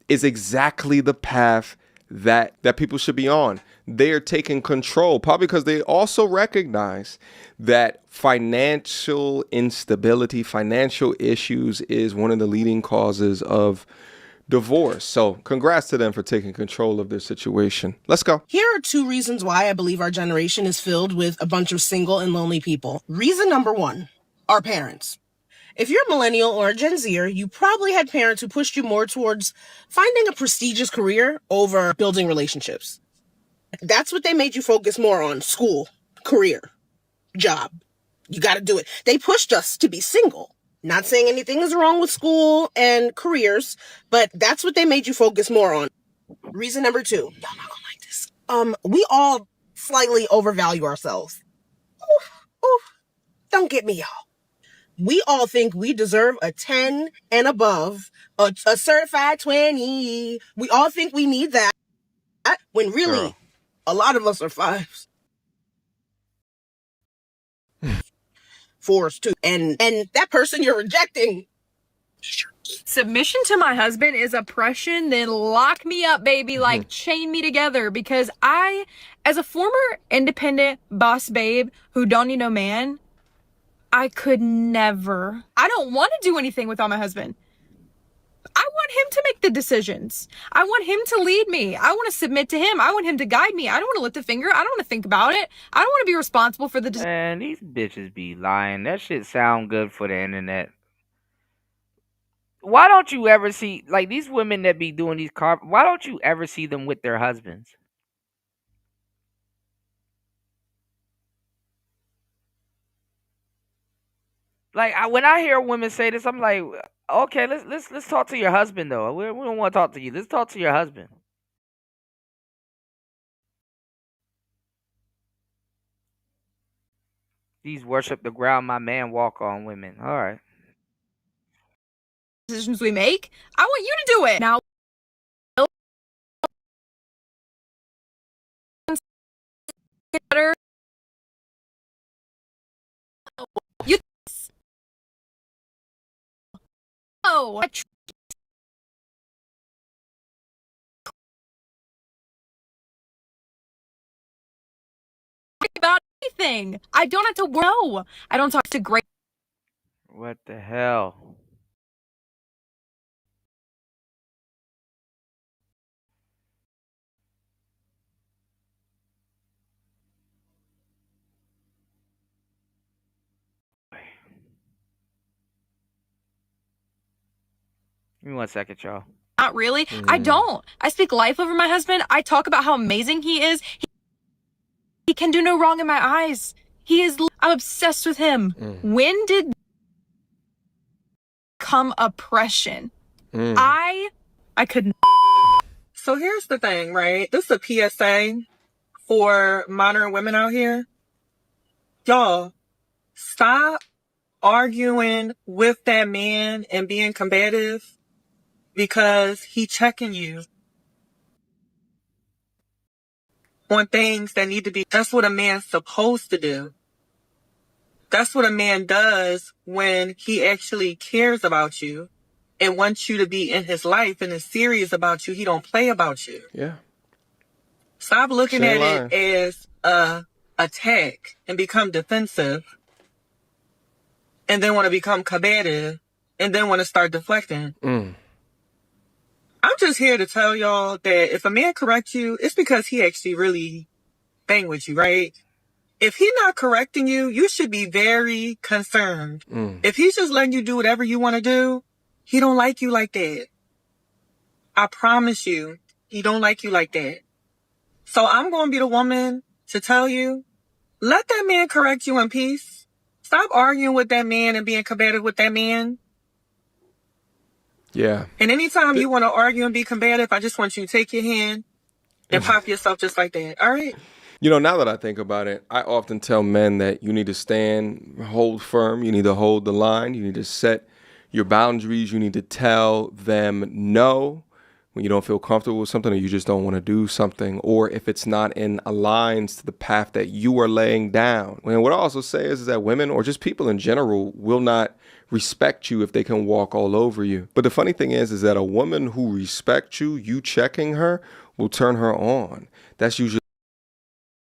is exactly the path that people should be on. They are taking control, probably because they also recognize that financial instability, financial issues is one of the leading causes of divorce. So congrats to them for taking control of their situation. Let's go. Here are 2 reasons why I believe our generation is filled with a bunch of single and lonely people. Reason number 1, our parents. If you're a millennial or a Gen Zer, you probably had parents who pushed you more towards finding a prestigious career over building relationships. That's what they made you focus more on: school, career, job. You got to do it. They pushed us to be single. Not saying anything is wrong with school and careers, but that's what they made you focus more on. Reason number 2, y'all not gonna like this. We all slightly overvalue ourselves. Oof, don't get me, y'all. We all think we deserve a 10 and above, a certified 20. We all think we need that, when really, a lot of us are 5s. 4s too. And that person you're rejecting. Submission to my husband is oppression, then lock me up, baby, like chain me together, because I, as a former independent boss babe who don't need no man, I could never. I don't want to do anything without my husband. I want him to make the decisions. I want him to lead me. I want to submit to him. I want him to guide me. I don't want to lift a finger. I don't want to think about it. I don't want to be responsible for the decisions. Man, these bitches be lying. That shit sound good for the internet. Why don't you ever see, like, these women that be doing these why don't you ever see them with their husbands? Like, when I hear women say this, I'm like, okay, let's talk to your husband though. We don't want to talk to you. Let's talk to your husband. These worship the ground my man walk on women. All right. Decisions we make, I want you to do it. Now, No. About anything. I don't have to know. I don't talk to great. What the hell? Give me 1 second, y'all. Not really. I don't. I speak life over my husband. I talk about how amazing he is. He can do no wrong in my eyes. I'm obsessed with him. When did come oppression? I couldn't. So here's the thing, right? This is a PSA for modern women out here. Y'all, stop arguing with that man and being combative because he checking you on things that need to be. That's what a man's supposed to do. That's what a man does when he actually cares about you and wants you to be in his life and is serious about you. He don't play about you. Yeah. Stop looking at it as a attack and become defensive and then want to become combative and then want to start deflecting. I'm just here to tell y'all that if a man corrects you, it's because he actually really bang with you, right? If he's not correcting you, you should be very concerned. If he's just letting you do whatever you want to do, he don't like you like that. I promise you, he don't like you like that. So I'm going to be the woman to tell you, let that man correct you in peace. Stop arguing with that man and being combative with that man. Yeah. And anytime you want to argue and be combative, I just want you to take your hand and pop yourself just like that. All right? You know, now that I think about it, I often tell men that you need to stand, hold firm. You need to hold the line. You need to set your boundaries. You need to tell them no when you don't feel comfortable with something or you just don't want to do something, or if it's not in aligns to the path that you are laying down. And what I also say is that women, or just people in general, will not respect you if they can walk all over you. But the funny thing is that a woman who respects you, you checking her, will turn her on. That's usually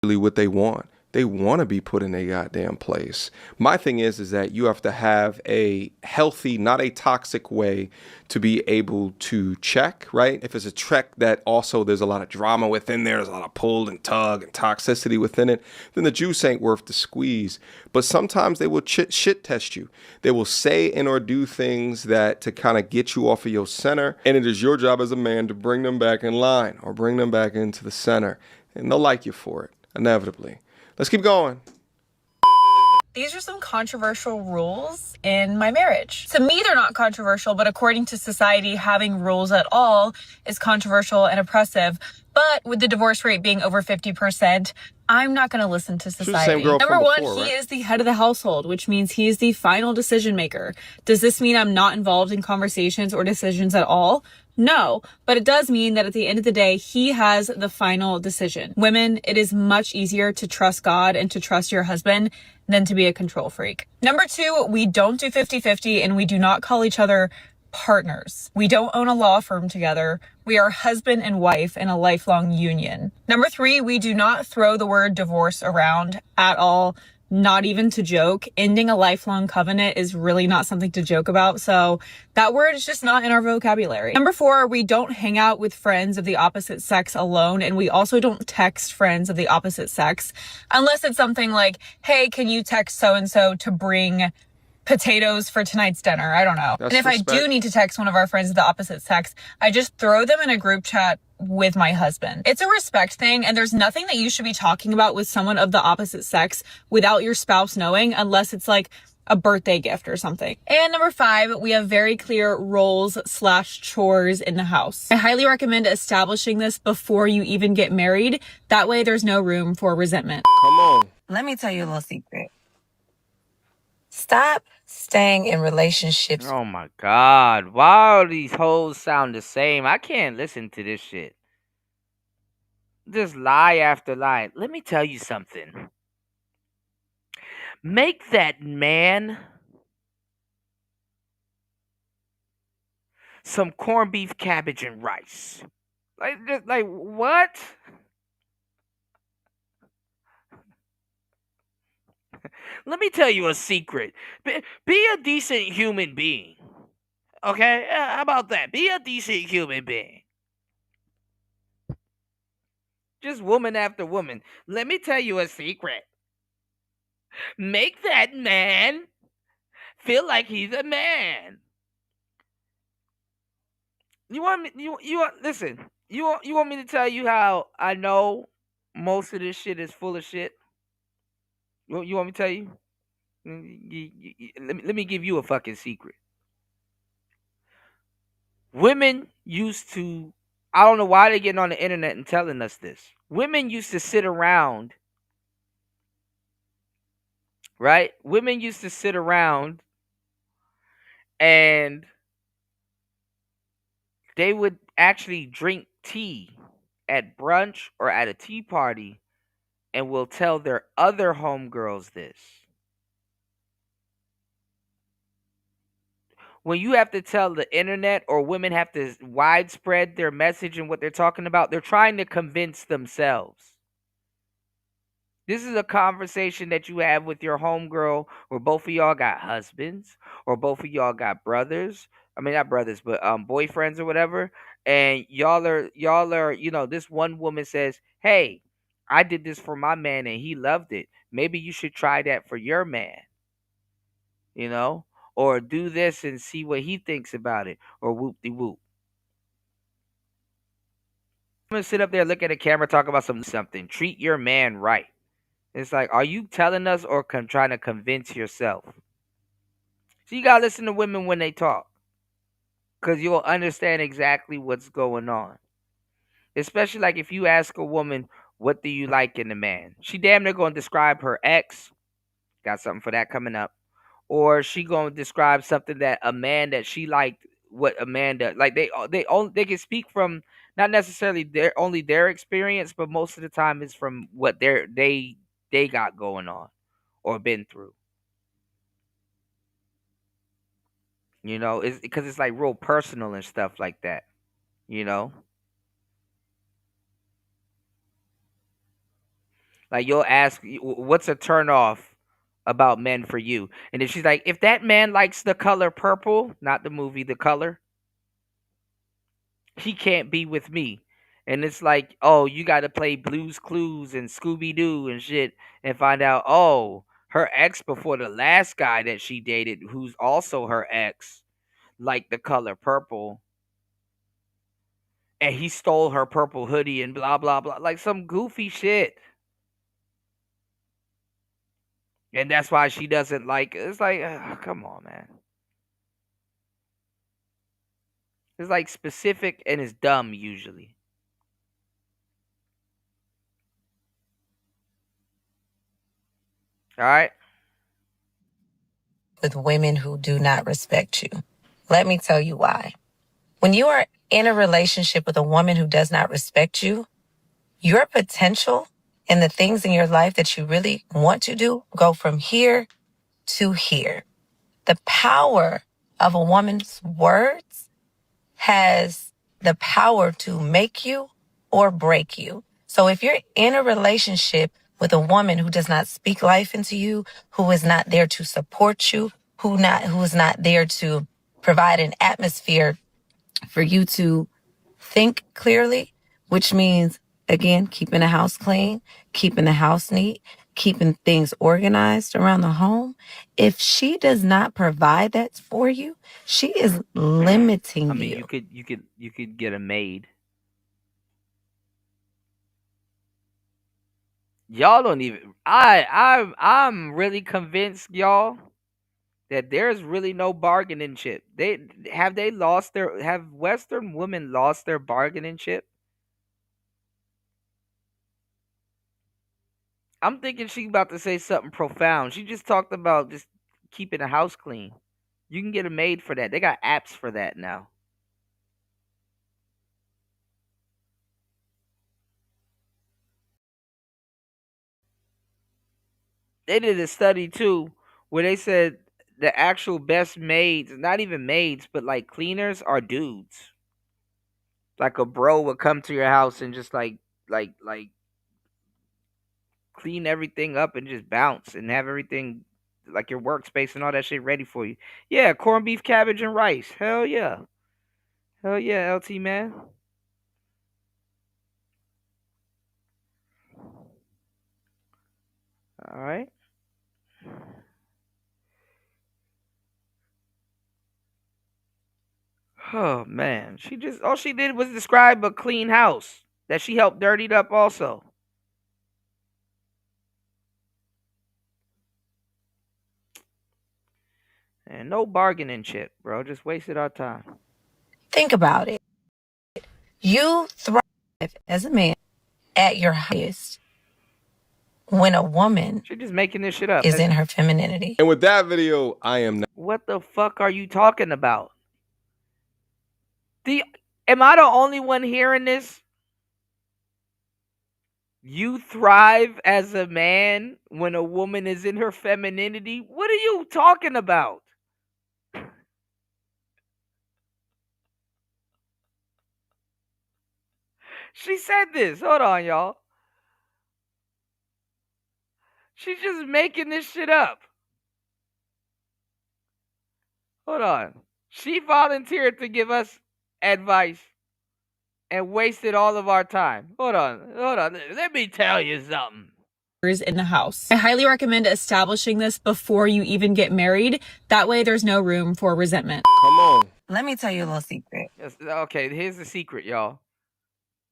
what they want. They want to be put in a goddamn place. My thing is that you have to have a healthy, not a toxic way to be able to check, right? If it's a check that also there's a lot of drama within there, there's a lot of pull and tug and toxicity within it, then the juice ain't worth the squeeze. But sometimes they will shit test you. They will say and or do things that to kind of get you off of your center. And it is your job as a man to bring them back in line or bring them back into the center. And they'll like you for it, inevitably. Let's keep going. These are some controversial rules in my marriage. To me, they're not controversial, but according to society, having rules at all is controversial and oppressive. But with the divorce rate being over 50%, I'm not going to listen to society. Number one, he is the head of the household, which means he is the final decision maker. Does this mean I'm not involved in conversations or decisions at all? No, but it does mean that at the end of the day, he has the final decision. Women, it is much easier to trust God and to trust your husband than to be a control freak. Number two, we don't do 50-50 and we do not call each other partners. We don't own a law firm together. We are husband and wife in a lifelong union. Number three, we do not throw the word divorce around at all. Not even to joke. Ending a lifelong covenant is really not something to joke about. So that word is just not in our vocabulary. Number four, we don't hang out with friends of the opposite sex alone. And we also don't text friends of the opposite sex unless it's something like, hey, can you text so-and-so to bring potatoes for tonight's dinner? I don't know. That's and if respect. I do need to text one of our friends of the opposite sex, I just throw them in a group chat with my husband. It's a respect thing, and there's nothing that you should be talking about with someone of the opposite sex without your spouse knowing, unless it's like a birthday gift or something. And number five, we have very clear roles/chores in the house. I highly recommend establishing this before you even get married. That way there's no room for resentment. Come on. Let me tell you a little secret. Stop staying in relationships. Oh my God. Why all these hoes sound the same? I can't listen to this shit. Just lie after lie. Let me tell you something. Make that man some corned beef, cabbage, and rice. Like what? Let me tell you a secret. Be a decent human being. Okay? How about that? Be a decent human being. Just woman after woman. Let me tell you a secret. Make that man feel like he's a man. You want me? You want listen? You want me to tell you how I know most of this shit is full of shit? You want me to tell you? Let me give you a fucking secret. Women used to. I don't know why they're getting on the internet and telling us this. Women used to sit around. Right? Women used to sit around and they would actually drink tea at brunch or at a tea party and will tell their other homegirls this. When you have to tell the internet or women have to widespread their message and what they're talking about, they're trying to convince themselves. This is a conversation that you have with your homegirl where both of y'all got husbands or both of y'all got brothers. I mean, not brothers, but boyfriends or whatever. And y'all are, this one woman says, "Hey, I did this for my man and he loved it. Maybe you should try that for your man." Or do this and see what he thinks about it, or whoop de whoop. I'm gonna sit up there, look at the camera, talk about something. Treat your man right. It's like, are you telling us or trying to convince yourself? So you gotta listen to women when they talk, because you'll understand exactly what's going on. Especially like if you ask a woman, "What do you like in a man?" She damn near gonna describe her ex. Got something for that coming up. Or she gonna describe something that a man that she liked, what a man does. Like they can speak from not necessarily their experience, but most of the time it's from what they got going on or been through. It's because it's like real personal and stuff like that. You know, like you'll ask, "What's a turn off about men for you?" And if she's like, "If that man likes the color purple, not the movie, the color, he can't be with me." And it's like, oh, you got to play Blues Clues and Scooby Doo and shit and find out, oh, her ex before the last guy that she dated, who's also her ex, liked the color purple. And he stole her purple hoodie and blah, blah, blah. Like some goofy shit. And that's why she doesn't like it. It's like, come on, man. It's like specific and it's dumb usually. All right. With women who do not respect you. Let me tell you why. When you are in a relationship with a woman who does not respect you, your potential and the things in your life that you really want to do go from here to here. The power of a woman's words has the power to make you or break you. So if you're in a relationship with a woman who does not speak life into you, who is not there to support you, who is not there to provide an atmosphere for you to think clearly, which means, again, keeping the house clean, keeping the house neat, keeping things organized around the home. If she does not provide that for you, she is limiting I mean, you. you could get a maid. Y'all don't even. I'm really convinced, y'all, that there's really no bargaining chip. Have Western women lost their bargaining chip? I'm thinking she about to say something profound. She just talked about just keeping the house clean. You can get a maid for that. They got apps for that now. They did a study too where they said the actual best maids, not even maids, but like cleaners, are dudes. Like a bro would come to your house and just like clean everything up and just bounce and have everything like your workspace and all that shit ready for you. Yeah, corned beef, cabbage, and rice. Hell yeah. Hell yeah, LT man. All right. Oh man, she just all she did was describe a clean house that she helped dirtied up also. And no bargaining chip, bro. Just wasted our time. Think about it. You thrive as a man at your highest when a woman She's just making this shit up. is in her femininity. And with that video, I am not. What the fuck are you talking about? Am I the only one hearing this? You thrive as a man when a woman is in her femininity? What are you talking about? She said this. Hold on, y'all. She's just making this shit up. Hold on. She volunteered to give us advice and wasted all of our time. Hold on. Let me tell you something. In the house. I highly recommend establishing this before you even get married. That way there's no room for resentment. Come on. Let me tell you a little secret. Yes, okay, here's the secret, y'all.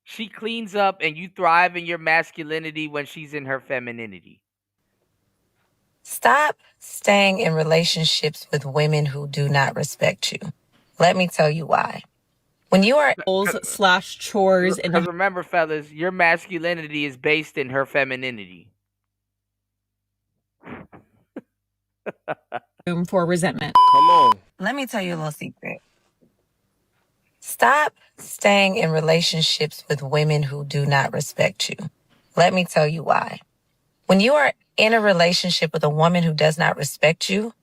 She cleans up and you thrive in your masculinity when she's in her femininity. Stop staying in relationships with women who do not respect you. Let me tell you why. When you are /chores in Because remember, fellas, your masculinity is based in her femininity. room for resentment. Come on. Let me tell you a little secret. Stop staying in relationships with women who do not respect you. Let me tell you why. When you are in a relationship with a woman who does not respect you,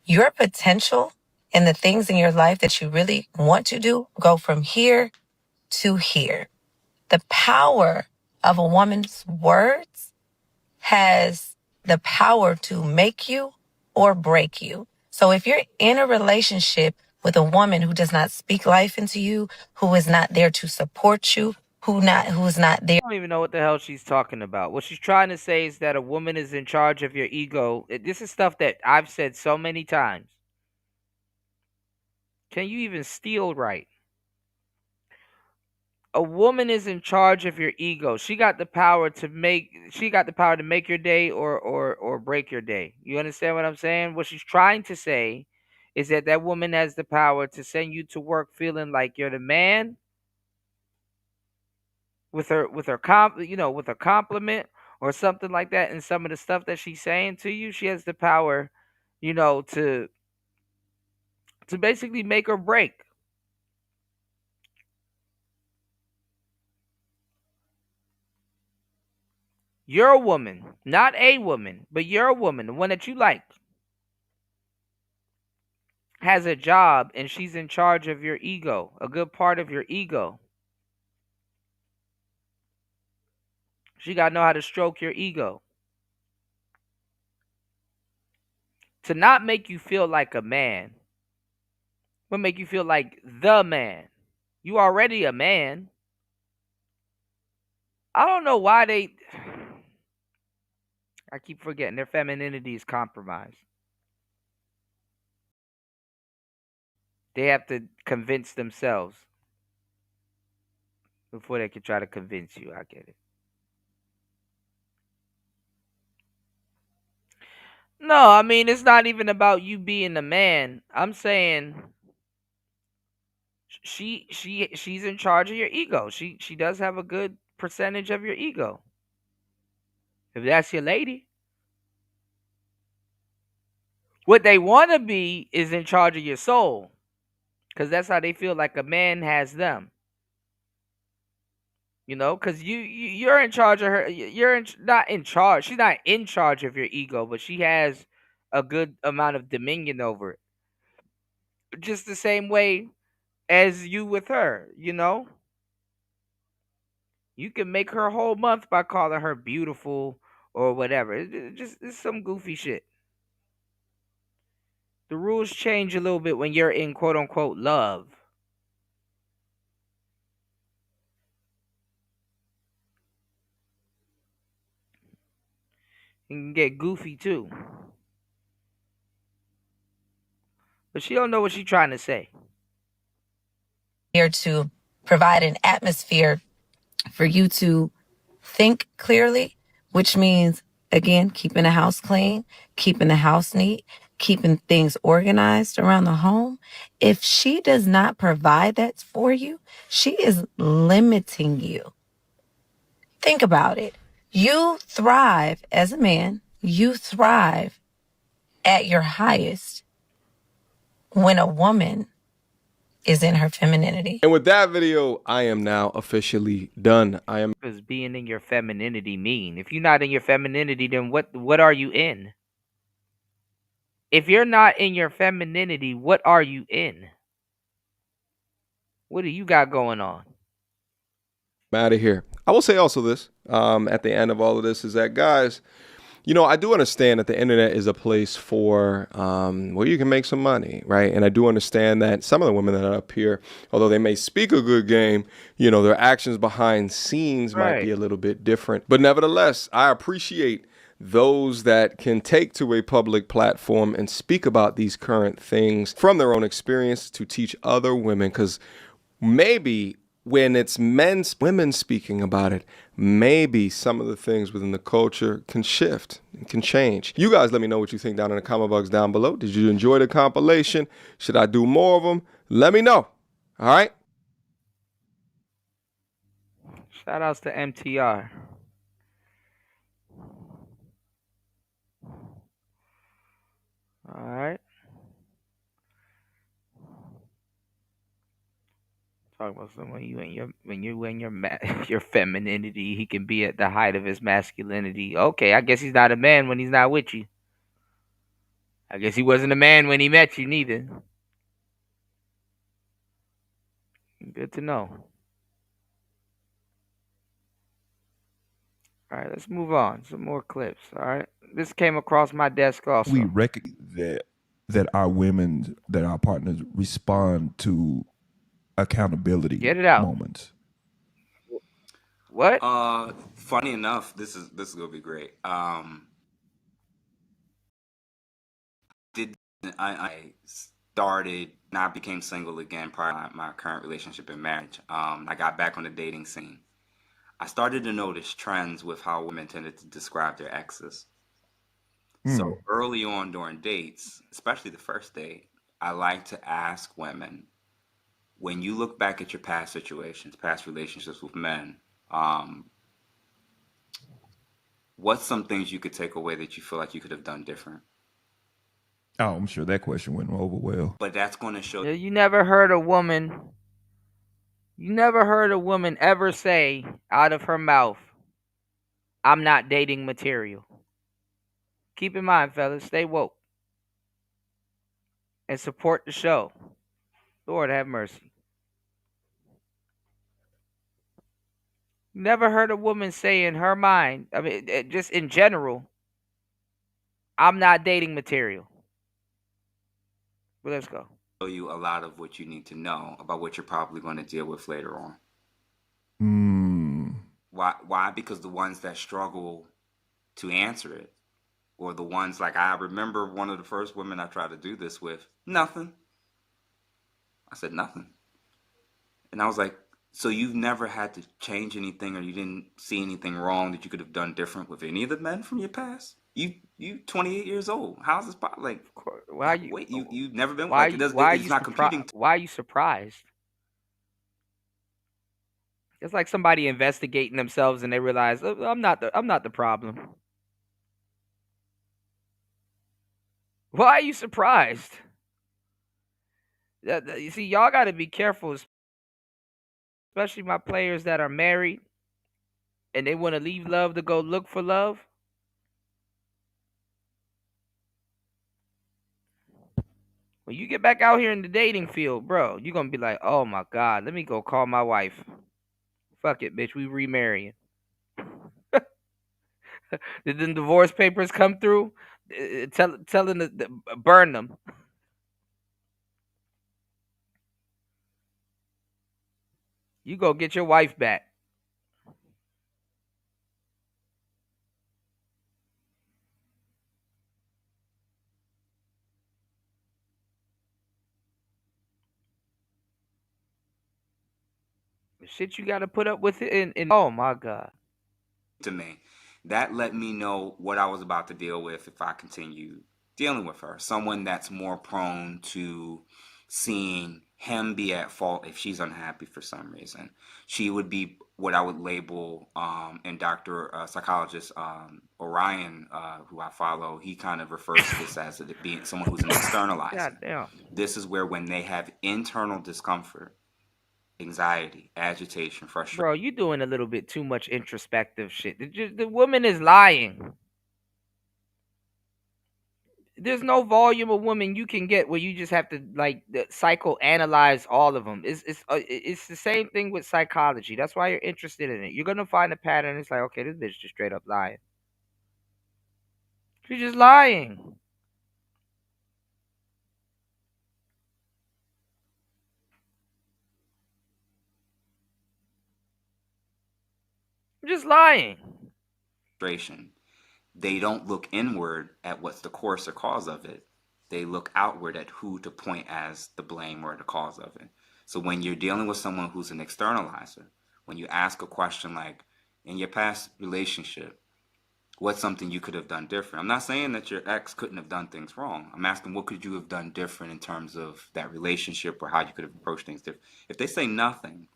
your potential and the things in your life that you really want to do go from here to here. The power of a woman's words has the power to make you or break you. So if you're in a relationship with a woman who does not speak life into you, who is not there to support you, who is not there. I don't even know what the hell she's talking about. What she's trying to say is that a woman is in charge of your ego. This is stuff that I've said so many times. Can you even steal right? A woman is in charge of your ego. She got the power to make your day or break your day. You understand what I'm saying? What she's trying to say is that woman has the power to send you to work feeling like you're the man with her compliment or something like that. And some of the stuff that she's saying to you, she has the power, to basically make or break. You're a woman, not a woman, but you're a woman, the one that you like, has a job and she's in charge of your ego, a good part of your ego. She got to know how to stroke your ego. To not make you feel like a man, but make you feel like the man. You already a man. I don't know why I keep forgetting their femininity is compromised. They have to convince themselves before they can try to convince you. I get it. No, I mean, it's not even about you being a man. I'm saying she's in charge of your ego. She does have a good percentage of your ego. If that's your lady. What they want to be is in charge of your soul. Because that's how they feel like a man has them. Because you're in charge of her. Not in charge. She's not in charge of your ego, but she has a good amount of dominion over it. Just the same way as you with her, you know? You can make her whole month by calling her beautiful or whatever. It's some goofy shit. The rules change a little bit when you're in quote unquote love. You can get goofy too. But she don't know what she's trying to say. Here to provide an atmosphere for you to think clearly, which means, again, keeping the house clean, keeping the house neat, keeping things organized around the home. If she does not provide that for you, she is limiting you. Think about it. You thrive as a man, you thrive at your highest when a woman is in her femininity. And with that video, I am now officially done. What does being in your femininity mean? If you're not in your femininity, then what are you in? If you're not in your femininity, what are you in? What do you got going on? I'm out of here. I will say also this, at the end of all of this, is that, guys, you know, I do understand that the internet is a place for where you can make some money, right? And I do understand that some of the women that are up here, although they may speak a good game, you know, their actions behind scenes might be a little bit different. But nevertheless, I appreciate those that can take to a public platform and speak about these current things from their own experience to teach other women, because maybe when it's women speaking about it, maybe some of the things within the culture can shift and can change. You guys let me know what you think down in the comment box down below. Did you enjoy the compilation? Should I do more of them? Let me know. All right? Shout outs to MTR. All right. Talk about someone when you in your femininity, he can be at the height of his masculinity. Okay, I guess he's not a man when he's not with you. I guess he wasn't a man when he met you neither. Good to know. All right, let's move on. Some more clips. All right, this came across my desk also. We recognize that our women, that our partners respond to accountability moments. What? Funny enough, this is gonna be great. I started, I became single again prior to my current relationship and marriage. I got back on the dating scene. I started to notice trends with how women tended to describe their exes. So early on during dates, especially the first date, I like to ask women, when you look back at your past situations, past relationships with men, what's some things you could take away that you feel like you could have done different? Oh, I'm sure that question went over well. But that's going to show. You never heard a woman ever say out of her mouth, "I'm not dating material." Keep in mind, fellas, stay woke and support the show. Lord have mercy. Never heard a woman say in her mind, I mean, just in general, "I'm not dating material." Well, let's go. Show you a lot of what you need to know about what you're probably going to deal with later on. Why? Because the ones that struggle to answer it, or the ones like, I remember one of the first women I tried to do this with, nothing. I said nothing. And I was like, so you've never had to change anything, or you didn't see anything wrong that you could have done different with any of the men from your past? You 28 years old. How's this possible? Like, why you? Wait, you've never been. Why? Like, it's you not computing. Why are you surprised? It's like somebody investigating themselves and they realize, oh, I'm not the problem. Why are you surprised? You see, y'all got to be careful, especially my players that are married and they want to leave love to go look for love. When you get back out here in the dating field, bro, you're gonna be like, oh my God, let me go call my wife. Fuck it, bitch, we remarrying. Did the divorce papers come through? Telling the burn them. You go get your wife back. The shit you got to put up with it, and oh my God. To me, that let me know what I was about to deal with if I continue dealing with her. Someone that's more prone to seeing him be at fault if she's unhappy for some reason. She would be what I would label, and Dr. Psychologist Orion, who I follow, he kind of refers to this as it being someone who's an externalizer. God damn. This is where when they have internal discomfort, anxiety, agitation, frustration. Bro, you doing a little bit too much introspective shit. The woman is lying. There's no volume of women you can get where you just have to like psychoanalyze all of them. It's the same thing with psychology. That's why you're interested in it. You're gonna find a pattern. It's like, okay, this bitch just straight up lying. She's just lying. Just lying. They don't look inward at what's the course or cause of it. They look outward at who to point as the blame or the cause of it. So when you're dealing with someone who's an externalizer, when you ask a question like, in your past relationship, what's something you could have done different? I'm not saying that your ex couldn't have done things wrong. I'm asking, what could you have done different in terms of that relationship or how you could have approached things different? If they say nothing,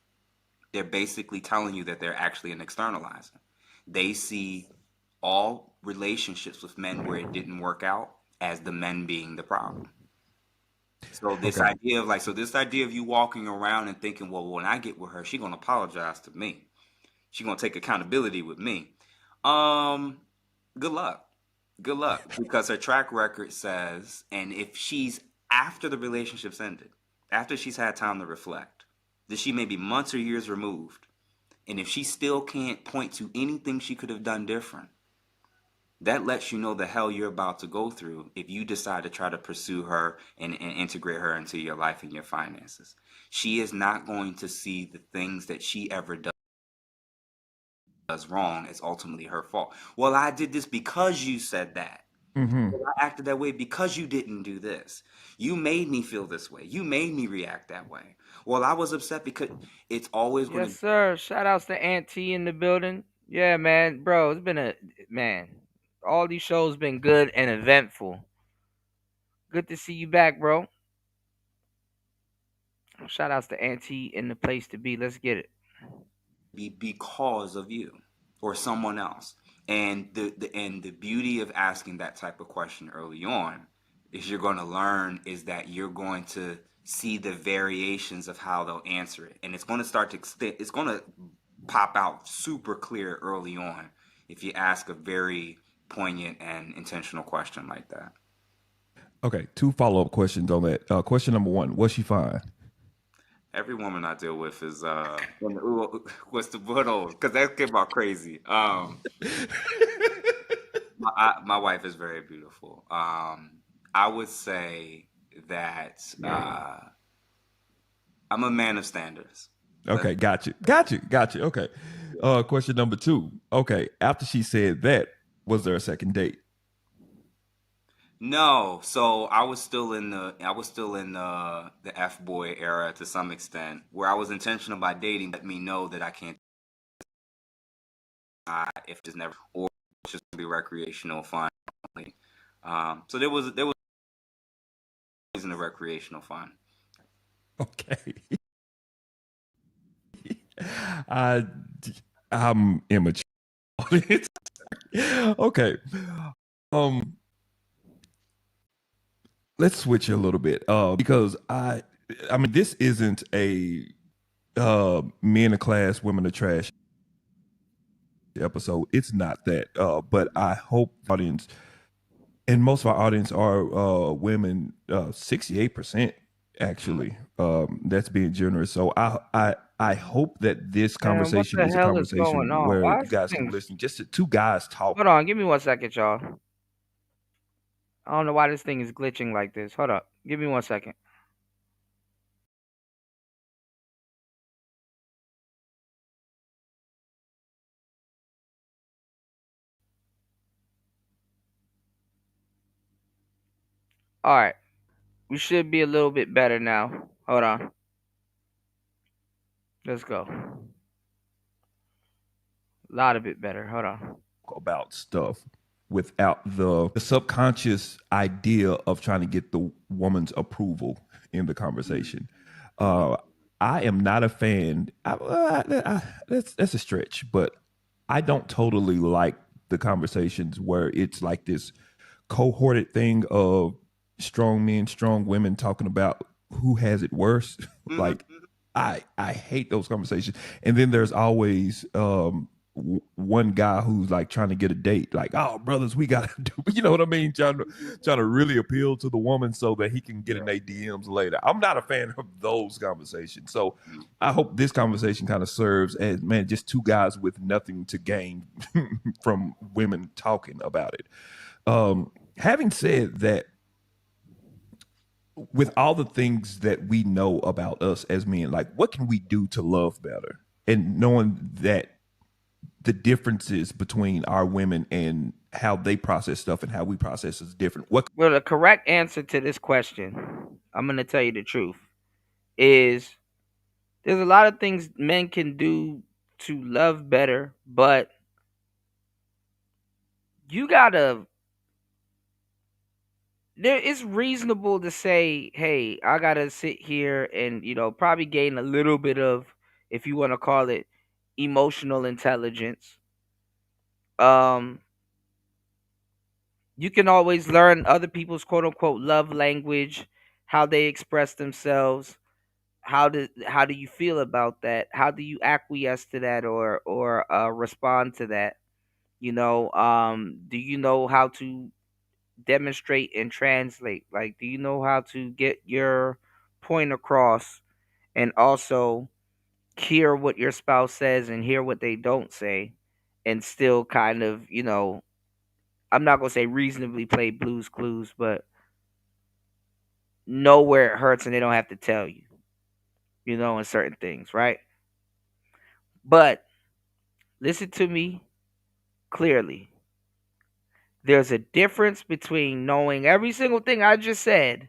they're basically telling you that they're actually an externalizer. They see all relationships with men where it didn't work out as the men being the problem. So this idea of you walking around and thinking, well, when I get with her, she's gonna apologize to me. She's gonna take accountability with me. Good luck. Good luck. Because her track record says, and if she's after the relationship's ended, after she's had time to reflect, that she may be months or years removed, and if she still can't point to anything she could have done different, that lets you know the hell you're about to go through if you decide to try to pursue her and integrate her into your life and your finances. She is not going to see the things that she ever does wrong as ultimately her fault. Well, I did this because you said that. Mm-hmm. Well, I acted that way because you didn't do this. You made me feel this way. You made me react that way. Well, I was upset because it's always going to... Yes, sir. Shout outs to Aunt T in the building. Yeah, man. Bro, it's been all these shows been good and eventful. Good to see you back, bro. Shout outs to Aunt T in the place to be. Let's get it. Because of you or someone else. And the beauty of asking that type of question early on is you're going to learn is that you're going to see the variations of how they'll answer it. And it's going to start to extend, it's going to pop out super clear early on if you ask a very poignant and intentional question like that. Okay, 2 follow-up questions on that. Question number 1, was she fine? Every woman I deal with is what's the butthole? Because that came out crazy. My wife is very beautiful. I would say that I'm a man of standards. Okay, got you. Okay. Question number 2. Okay, after she said that, was there a second date? No, so I was still in the F-boy era to some extent, where I was intentional about dating, let me know that I can't if it's never, or it's just be recreational fun. So there was reason to recreational fun. Okay. I'm immature. Okay. Let's switch a little bit because I mean this isn't a men are class, women are trash episode. It's not that. But I hope audience and most of our audience are women, 68% actually. That's being generous. So I hope that this Man, what conversation the is a hell is going conversation on? where Why you is guys can things... listen just to two guys talk. Hold on, give me 1 second, y'all. I don't know why this thing is glitching like this. Hold up. Give me 1 second. All right. We should be a little bit better now. Hold on. Let's go. A lot of it better. Hold on. About stuff without the subconscious idea of trying to get the woman's approval in the conversation. I am not a fan. That's a stretch, but I don't totally like the conversations where it's like this cohorted thing of strong men, strong women talking about who has it worse. Like I hate those conversations. And then there's always one guy who's like trying to get a date, like, oh brothers, we gotta do, you know what I mean? Trying to really appeal to the woman so that he can get in their DMs later. I'm not a fan of those conversations. So I hope this conversation kind of serves as, man, just two guys with nothing to gain from women talking about it. Having said that, with all the things that we know about us as men, like what can we do to love better? And knowing that the differences between our women and how they process stuff and how we process is different. Well, the correct answer to this question, I'm going to tell you the truth, is there's a lot of things men can do to love better, but you gotta... It's reasonable to say, hey, I gotta sit here and, probably gain a little bit of, if you want to call it, emotional intelligence. You can always learn other people's quote unquote love language, how they express themselves. How do you feel about that? How do you acquiesce to that or respond to that? Do you know how to demonstrate and translate? Like, do you know how to get your point across and also hear what your spouse says and hear what they don't say and still kind of, I'm not going to say reasonably play Blue's Clues, but know where it hurts and they don't have to tell you, in certain things, right? But listen to me clearly. There's a difference between knowing every single thing I just said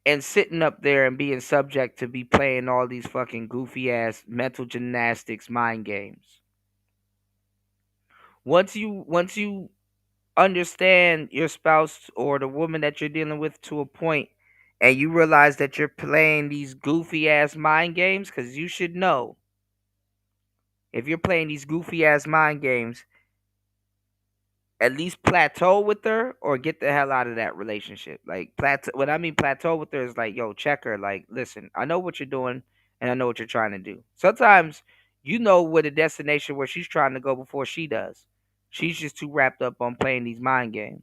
and sitting up there and being subject to be playing all these fucking goofy ass mental gymnastics mind games. Once you understand your spouse or the woman that you're dealing with to a point and you realize that you're playing these goofy ass mind games, because you should know, if you're playing these goofy ass mind games, at least plateau with her or get the hell out of that relationship. Like, what I mean plateau with her is like, yo, check her. Like, listen, I know what you're doing and I know what you're trying to do. Sometimes you know where the destination where she's trying to go before she does. She's just too wrapped up on playing these mind games.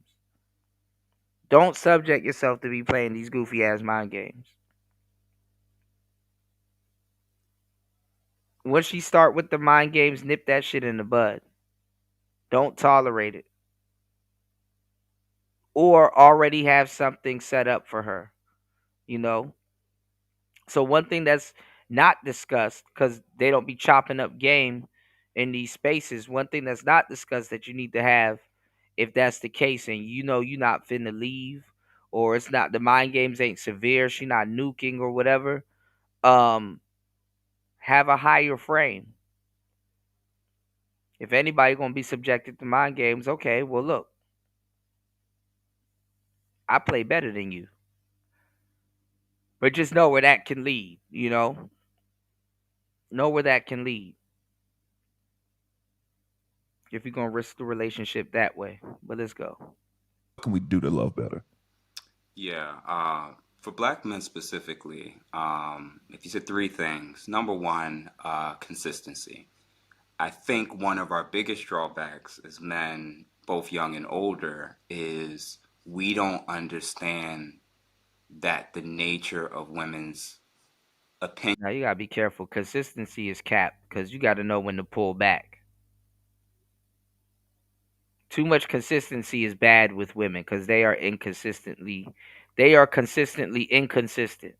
Don't subject yourself to be playing these goofy ass mind games. Once she start with the mind games, nip that shit in the bud. Don't tolerate it. Or already have something set up for her, So one thing that's not discussed, because they don't be chopping up game in these spaces, one thing that's not discussed that you need to have, if that's the case, and you're not finna leave, or it's not, the mind games ain't severe, she not nuking or whatever, have a higher frame. If anybody gonna be subjected to mind games, okay, well look, I play better than you. But just know where that can lead, Know where that can lead. If you're going to risk the relationship that way. But let's go. What can we do to love better? Yeah. For Black men specifically, if you said three things, number one, consistency. I think one of our biggest drawbacks as men, both young and older, is we don't understand that the nature of women's opinion. Now you gotta be careful. Consistency is capped because you got to know when to pull back. Too much consistency is bad with women because they are consistently inconsistent.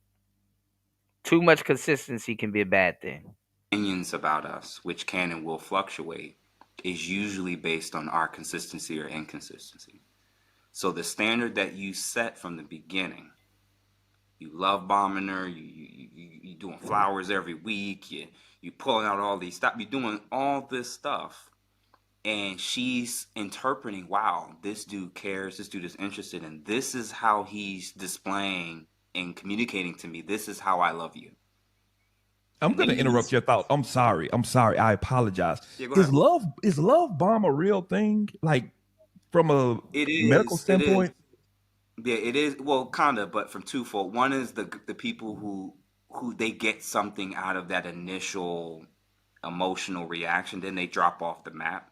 Too much consistency can be a bad thing. Opinions about us, which can and will fluctuate, is usually based on our consistency or inconsistency. So the standard that you set from the beginning, you love bombing her, you doing flowers every week, you pulling out all these stuff, you're doing all this stuff, and she's interpreting, wow, this dude cares, this dude is interested, and this is how he's displaying and communicating to me, this is how I love you. I'm going to interrupt your thought. I'm sorry. I apologize. Yeah, go ahead. Is love bomb a real thing? Like from a medical standpoint? Yeah, it is. Well, kind of, but from twofold. One is the people who they get something out of that initial emotional reaction, then they drop off the map.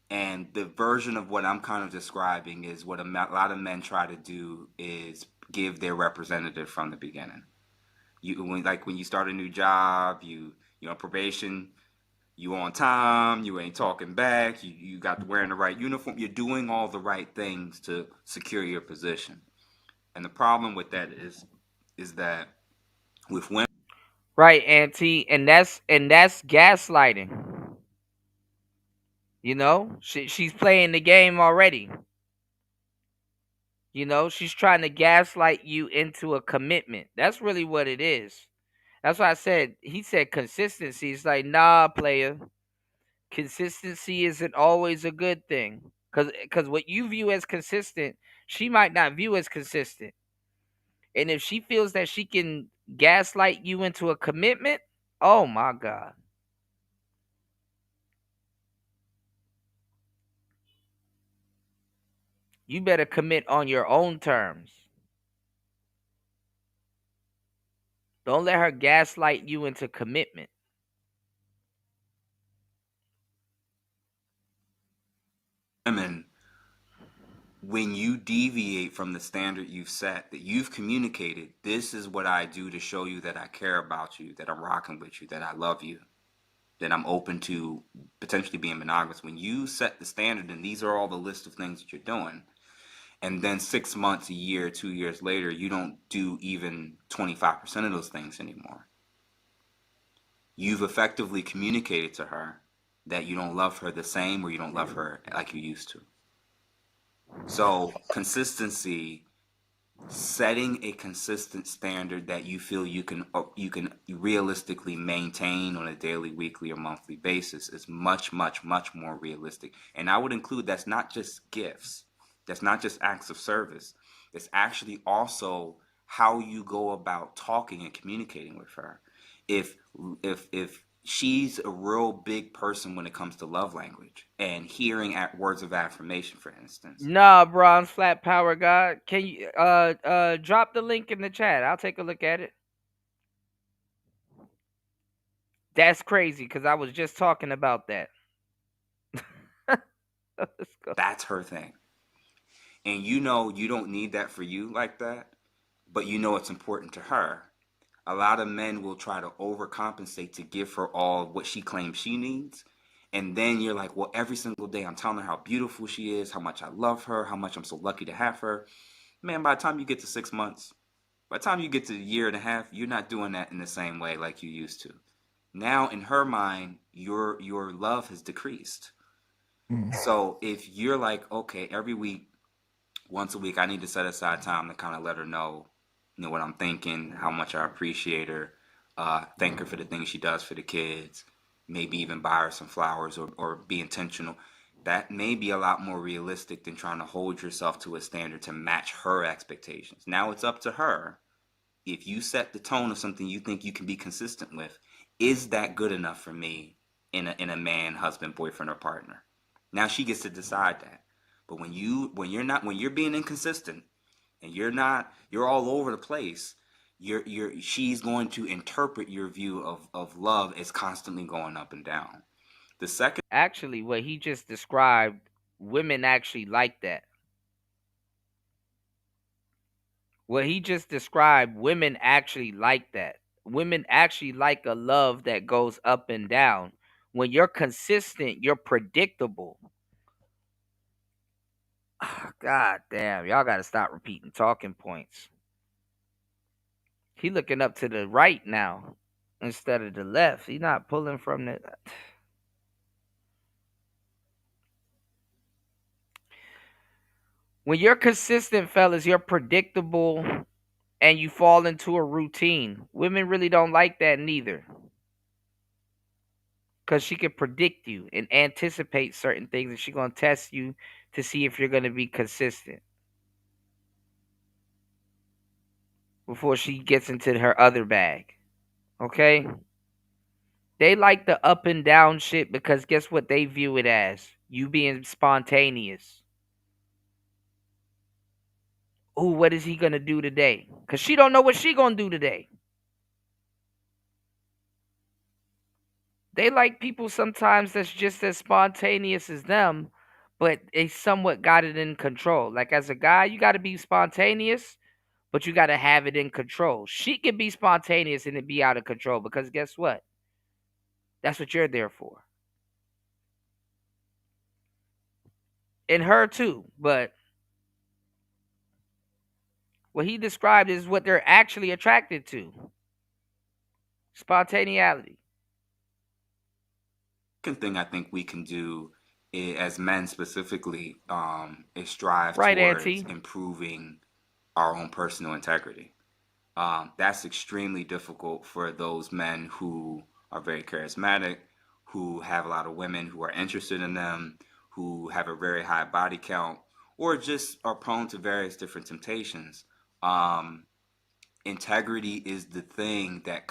And the version of what I'm kind of describing is what a lot of men try to do is give their representative from the beginning. When you start a new job, you're on probation, you on time, you ain't talking back, you got wearing the right uniform, you're doing all the right things to secure your position. And the problem with that is that with women, right, Auntie, and that's gaslighting. You know, she's playing the game already. You know, she's trying to gaslight you into a commitment. That's really what it is. That's why he said consistency. It's like, nah, player. Consistency isn't always a good thing. Because what you view as consistent, she might not view as consistent. And if she feels that she can gaslight you into a commitment, oh my God. You better commit on your own terms. Don't let her gaslight you into commitment. women, when you deviate from the standard you've set, that you've communicated, this is what I do to show you that I care about you, that I'm rocking with you, that I love you, that I'm open to potentially being monogamous. When you set the standard and these are all the list of things that you're doing, and then 6 months, a year, 2 years later, you don't do even 25% of those things anymore. You've effectively communicated to her that you don't love her the same or you don't love her like you used to. So consistency, setting a consistent standard that you feel you can realistically maintain on a daily, weekly, or monthly basis is much, much, much more realistic. And I would include that's not just gifts. That's not just acts of service. It's actually also how you go about talking and communicating with her. If she's a real big person when it comes to love language and hearing words of affirmation, for instance. Nah, bronze flat power god. Can you drop the link in the chat? I'll take a look at it. That's crazy because I was just talking about that. Let's go. That's her thing. And you know you don't need that for you like that, but you know it's important to her. A lot of men will try to overcompensate to give her all what she claims she needs. And then you're like, well, every single day I'm telling her how beautiful she is, how much I love her, how much I'm so lucky to have her. Man, by the time you get to 6 months, by the time you get to a year and a half, you're not doing that in the same way like you used to. Now, in her mind, your love has decreased. So if you're like, okay, every week, once a week, I need to set aside time to kind of let her know, what I'm thinking, how much I appreciate her, thank her for the things she does for the kids, maybe even buy her some flowers or be intentional. That may be a lot more realistic than trying to hold yourself to a standard to match her expectations. Now it's up to her. If you set the tone of something you think you can be consistent with, is that good enough for me in a man, husband, boyfriend, or partner? Now she gets to decide that. But when you're being inconsistent and you're all over the place, she's going to interpret your view of love as constantly going up and down. The second, actually, what he just described, women actually like that. What he just described, women actually like that. Women actually like a love that goes up and down. When you're consistent, you're predictable. God damn, y'all got to stop repeating talking points. He looking up to the right now instead of the left. He not pulling from the. When you're consistent, fellas, you're predictable and you fall into a routine. Women really don't like that neither. Because she can predict you and anticipate certain things, and she's going to test you to see if you're going to be consistent before she gets into her other bag. Okay? They like the up and down shit because guess what they view it as? You being spontaneous. Ooh, what is he going to do today? Because she don't know what she going to do today. They like people sometimes that's just as spontaneous as them, but they somewhat got it in control. Like as a guy, you got to be spontaneous, but you got to have it in control. She can be spontaneous and it be out of control because guess what? That's what you're there for. And her too, but what he described is what they're actually attracted to. Spontaneity. second thing I think we can do as men specifically is strive Right, towards Auntie. improving our own personal integrity. That's extremely difficult for those men who are very charismatic, who have a lot of women who are interested in them, who have a very high body count, or just are prone to various different temptations. Integrity is the thing that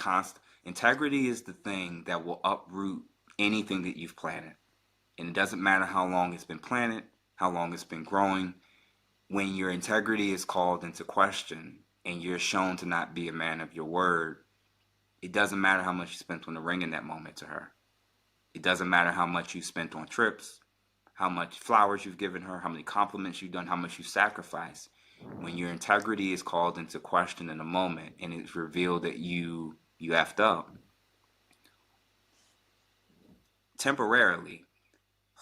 integrity is the thing that will uproot anything that you've planted. And it doesn't matter how long it's been planted, how long it's been growing. When your integrity is called into question and you're shown to not be a man of your word, it doesn't matter how much you spent on the ring in that moment to her. It doesn't matter how much you spent on trips, how much flowers you've given her, how many compliments you've done, how much you sacrificed. When your integrity is called into question in a moment and it's revealed that you effed up, temporarily,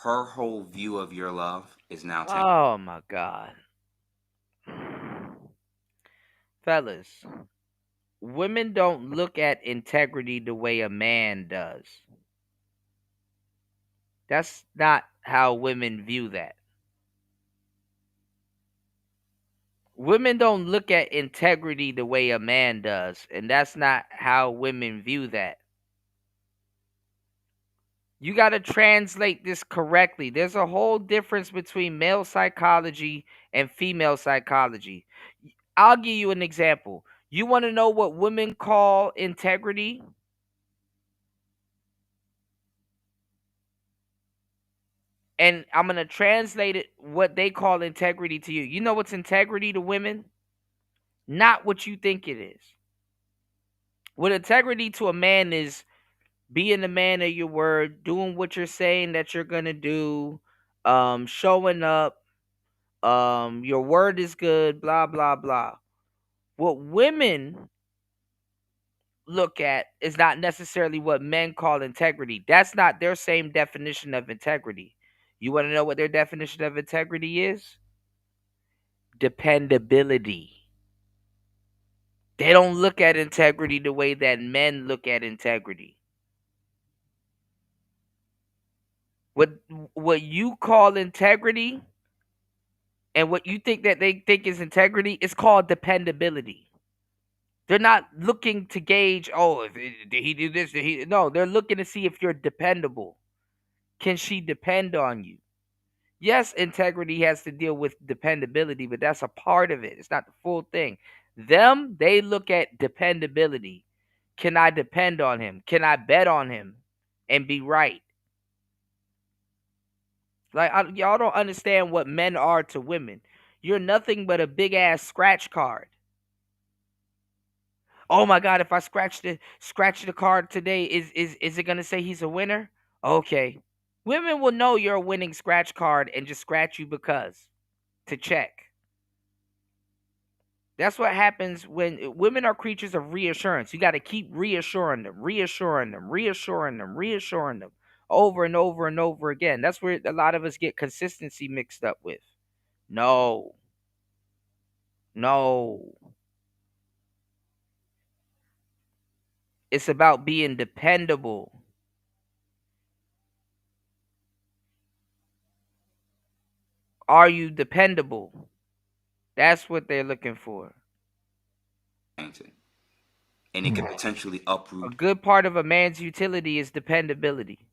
her whole view of your love is now taken. Oh my God. Fellas, women don't look at integrity the way a man does. That's not how women view that. Women don't look at integrity the way a man does, and that's not how women view that. You got to translate this correctly. There's a whole difference between male psychology and female psychology. I'll give you an example. You want to know what women call integrity? And I'm going to translate it what they call integrity to you. You know what's integrity to women? Not what you think it is. What integrity to a man is being a man of your word, doing what you're saying that you're going to do, showing up, your word is good, blah, blah, blah. What women look at is not necessarily what men call integrity. That's not their same definition of integrity. You want to know what their definition of integrity is? Dependability. They don't look at integrity the way that men look at integrity. What you call integrity and what you think that they think is integrity is called dependability. They're not looking to gauge, did he do this? No, they're looking to see if you're dependable. Can she depend on you? Yes, integrity has to deal with dependability, but that's a part of it. It's not the full thing. They look at dependability. Can I depend on him? Can I bet on him and be right? Like, y'all don't understand what men are to women. You're nothing but a big ass scratch card. Oh my God! If I scratch the card today, is it gonna say he's a winner? Okay. Women will know you're a winning scratch card and just scratch you because to check. That's what happens when women are creatures of reassurance. You got to keep reassuring them over and over and over again. That's where a lot of us get consistency mixed up with. No. It's about being dependable. Are you dependable? That's what they're looking for. And it can potentially uproot A good part of a man's utility is dependability.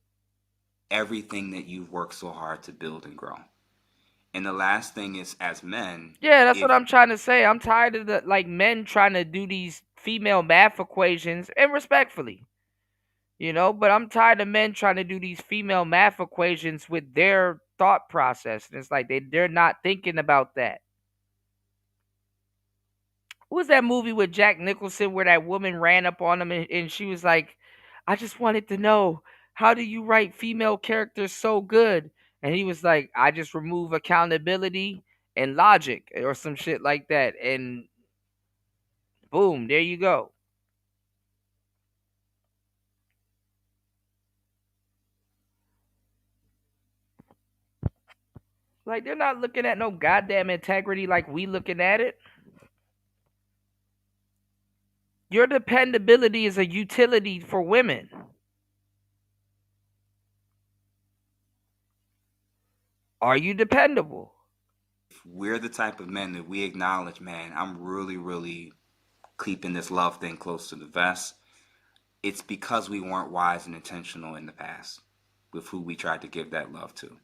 everything that you've worked so hard to build and grow. And the last thing is, as men, yeah, that's what I'm trying to say. I'm tired of the men trying to do these female math equations, and respectfully, but I'm tired of men trying to do these female math equations with their thought process, and it's like they're not thinking about that. What was that movie with Jack Nicholson where that woman ran up on him and she was like, I just wanted to know, how do you write female characters so good? And he was like, I just remove accountability and logic or some shit like that. And boom, there you go. Like, they're not looking at no goddamn integrity like we looking at it. Your dependability is a utility for women. Are you dependable? We're the type of men that we acknowledge, man, I'm really, really keeping this love thing close to the vest. It's because we weren't wise and intentional in the past with who we tried to give that love to.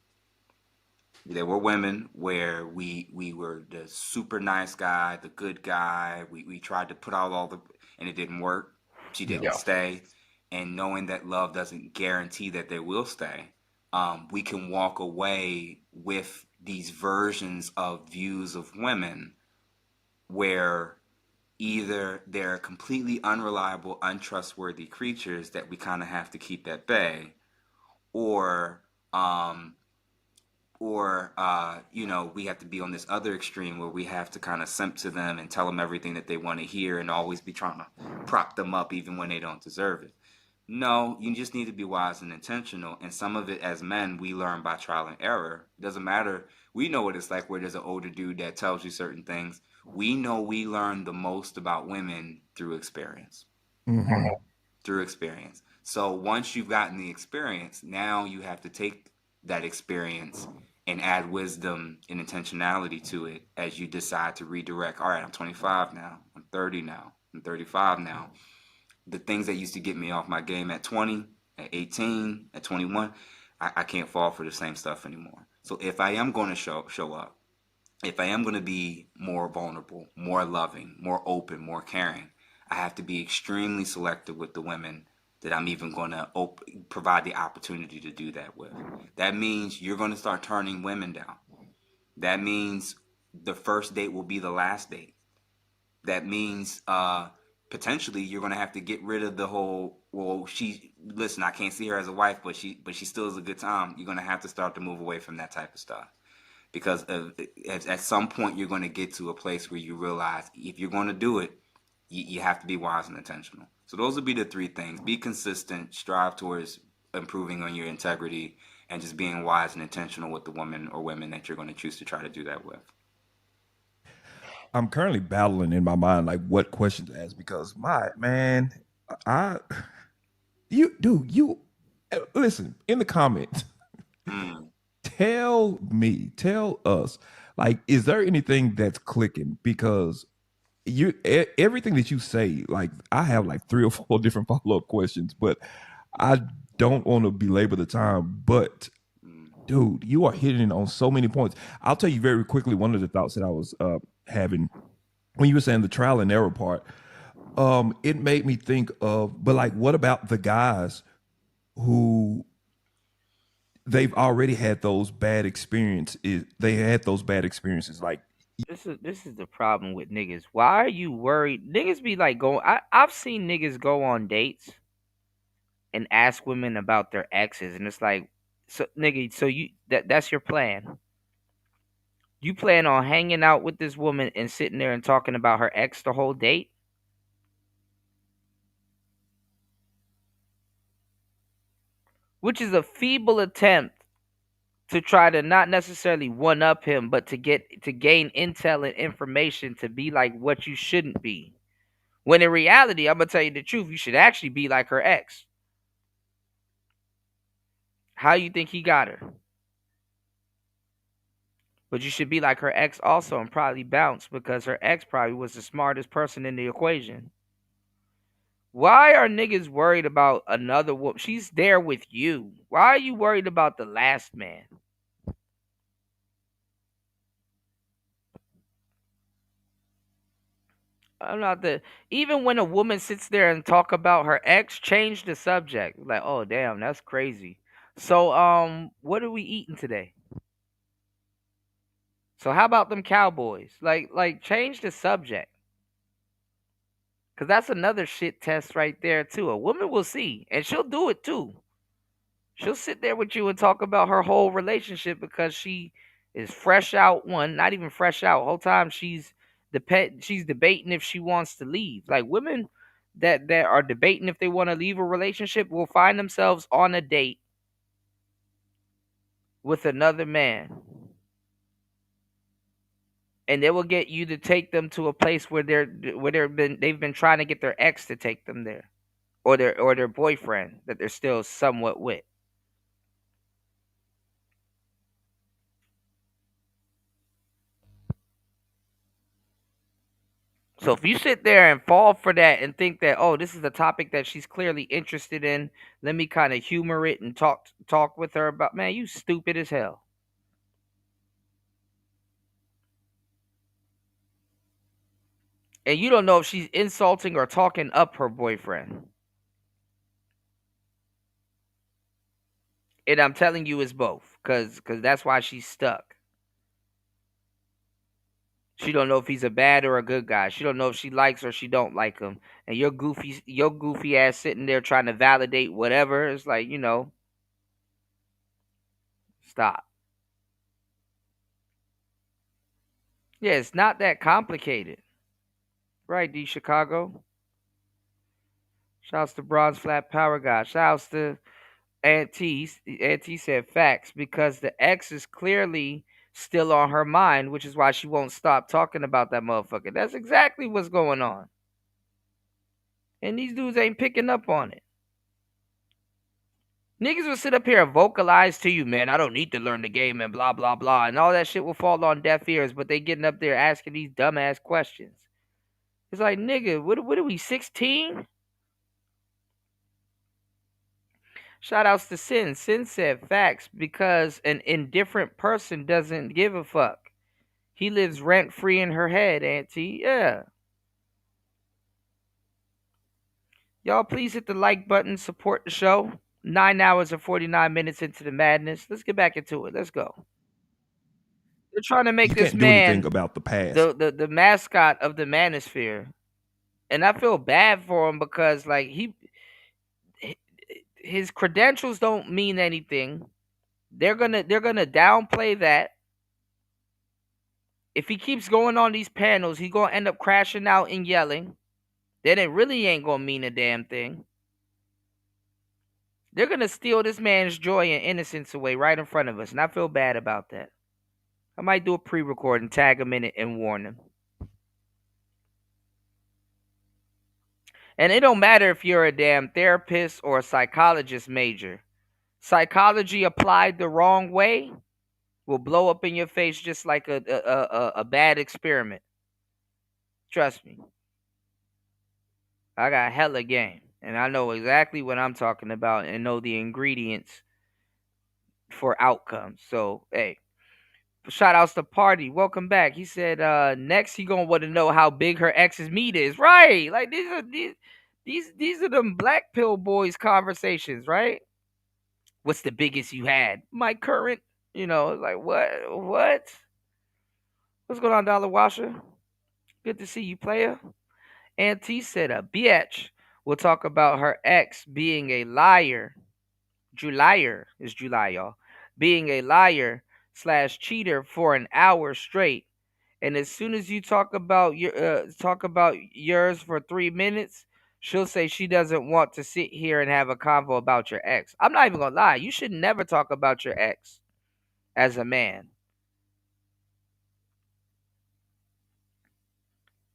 There were women where we were the super nice guy, the good guy. We tried to put out all the, and it didn't work. She didn't stay. And knowing that love doesn't guarantee that they will stay, we can walk away with these versions of views of women where either they're completely unreliable, untrustworthy creatures that we kind of have to keep at bay, or we have to be on this other extreme where we have to kind of simp to them and tell them everything that they want to hear and always be trying to prop them up even when they don't deserve it. No, you just need to be wise and intentional. And some of it as men, we learn by trial and error. It doesn't matter. We know what it's like where there's an older dude that tells you certain things. We know we learn the most about women through experience. Mm-hmm. Through experience. So once you've gotten the experience, now you have to take that experience and add wisdom and intentionality to it as you decide to redirect. All right, I'm 25 now. I'm 30 now. I'm 35 now. The things that used to get me off my game at 20, at 18, at 21, I can't fall for the same stuff anymore. So if I am going to show up, if I am going to be more vulnerable, more loving, more open, more caring, I have to be extremely selective with the women that I'm even going to provide the opportunity to do that with. That means you're going to start turning women down. That means the first date will be the last date. That means potentially you're going to have to get rid of the whole, listen, I can't see her as a wife, but she still is a good time. You're going to have to start to move away from that type of stuff. Because at some point you're going to get to a place where you realize if you're going to do it, you have to be wise and intentional. So those would be the three things. Be consistent, strive towards improving on your integrity, and just being wise and intentional with the woman or women that you're going to choose to try to do that with. I'm currently battling in my mind like what questions to ask because listen in the comments. Tell us, like, is there anything that's clicking? Because everything that you say, like, I have like 3 or 4 different follow-up questions, but I don't want to belabor the time. But dude, you are hitting on so many points. I'll tell you very quickly one of the thoughts that I was having when you were saying the trial and error part. It made me think of, but like, what about the guys who they've already had those bad experiences? They had those bad experiences. Like, this is the problem with niggas. Why are you worried? Niggas be like I've seen niggas go on dates and ask women about their exes, and it's like, So nigga, so that's your plan. You plan on hanging out with this woman and sitting there and talking about her ex the whole date? Which is a feeble attempt to try to not necessarily one up him, but to gain intel and information to be like what you shouldn't be. When in reality, I'm gonna tell you the truth, you should actually be like her ex. How you think he got her? But you should be like her ex also and probably bounce, because her ex probably was the smartest person in the equation. Why are niggas worried about another woman? She's there with you. Why are you worried about the last man? I'm not the Even when a woman sits there and talk about her ex, change the subject. Like, oh damn, that's crazy. So what are we eating today? So how about them Cowboys? Like change the subject. Cause that's another shit test right there too. A woman will see, and she'll do it too. She'll sit there with you and talk about her whole relationship because she is fresh out. One, not even fresh out. Whole time she's debating if she wants to leave. Like women that are debating if they want to leave a relationship will find themselves on a date with another man, and they will get you to take them to a place where they've been trying to get their ex to take them there, or their boyfriend that they're still somewhat with. So if you sit there and fall for that and think that, oh, this is a topic that she's clearly interested in, let me kind of humor it and talk with her about, man, you stupid as hell. And you don't know if she's insulting or talking up her boyfriend. And I'm telling you it's both, cause that's why she's stuck. She don't know if he's a bad or a good guy. She don't know if she likes or she don't like him. And your goofy ass sitting there trying to validate whatever. It's like, stop. Yeah, it's not that complicated. Right, D Chicago. Shouts to Bronze Flat Power Guy. Shouts to Auntie. Auntie said facts, because the ex is clearly still on her mind, which is why she won't stop talking about that motherfucker. That's exactly what's going on. And these dudes ain't picking up on it. Niggas will sit up here and vocalize to you, man, I don't need to learn the game and blah, blah, blah. And all that shit will fall on deaf ears, but they getting up there asking these dumbass questions. It's like, nigga, what are we, 16? Shout outs to Sin. Sin said facts, because an indifferent person doesn't give a fuck. He lives rent free in her head, Auntie. Yeah. Y'all, please hit the like button, support the show. 9 hours and 49 minutes into the madness. Let's get back into it. Let's go. They're trying to make You this can't do man anything about the past. the mascot of the manosphere. And I feel bad for him because like his credentials don't mean anything. They're gonna downplay that. If he keeps going on these panels, he's gonna end up crashing out and yelling. Then it really ain't gonna mean a damn thing. They're gonna steal this man's joy and innocence away right in front of us, and I feel bad about that. I might do a pre-record and tag him in it and warn him. And it don't matter if you're a damn therapist or a psychologist major. Psychology applied the wrong way will blow up in your face just like a bad experiment. Trust me. I got hella game, and I know exactly what I'm talking about and know the ingredients for outcomes. So, hey, shout outs to Party. Welcome back. He said next he gonna want to know how big her ex's meat is. Right. Like these are them black pill boys conversations, right? What's the biggest you had? My current, like what? What's going on, Dollar Washer? Good to see you, player. Auntie said a bitch will talk about her ex being a liar, Julier is July, y'all. Being a liar slash cheater for an hour straight. And as soon as you talk about yours for 3 minutes, she'll say she doesn't want to sit here and have a convo about your ex. I'm not even gonna lie. You should never talk about your ex as a man.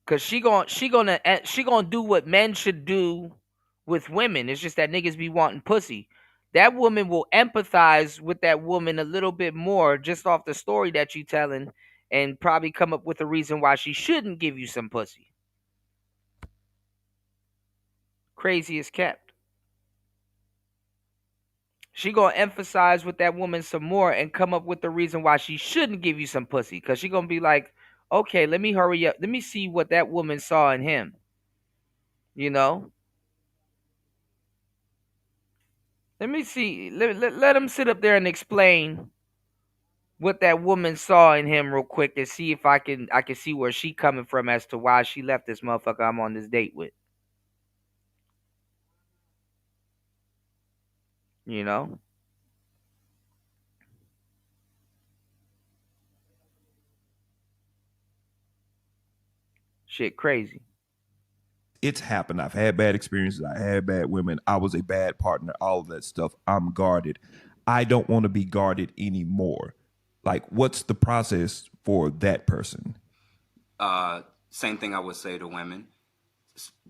Cause she gonna do what men should do with women. It's just that niggas be wanting pussy. That woman will empathize with that woman a little bit more just off the story that you telling, and probably come up with a reason why she shouldn't give you some pussy. Crazy as kept. She gonna emphasize with that woman some more and come up with the reason why she shouldn't give you some pussy. Cause she gonna be like, okay, let me hurry up. Let me see what that woman saw in him. You know? Let me see. Let him sit up there and explain what that woman saw in him real quick and see if I can see where she coming from as to why she left this motherfucker I'm on this date with. You know? Shit crazy. It's happened. I've had bad experiences. I had bad women. I was a bad partner. All of that stuff. I'm guarded. I don't want to be guarded anymore. Like, what's the process for that person? Same thing I would say to women.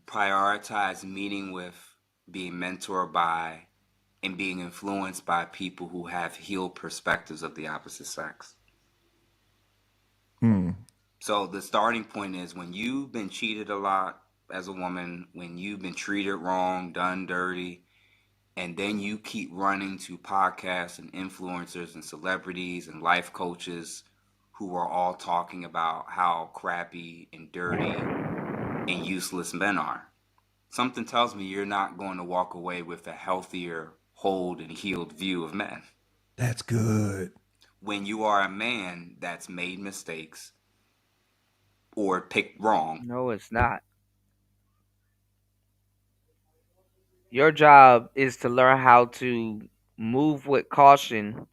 Prioritize meeting with, being mentored by, and being influenced by people who have healed perspectives of the opposite sex. So the starting point is when you've been cheated a lot as a woman, when you've been treated wrong, done dirty, and then you keep running to podcasts and influencers and celebrities and life coaches who are all talking about how crappy and dirty and useless men are. Something tells me you're not going to walk away with a healthier, whole, and healed view of men. That's good. When you are a man that's made mistakes or picked wrong. No, it's not. Your job is to learn how to move with caution,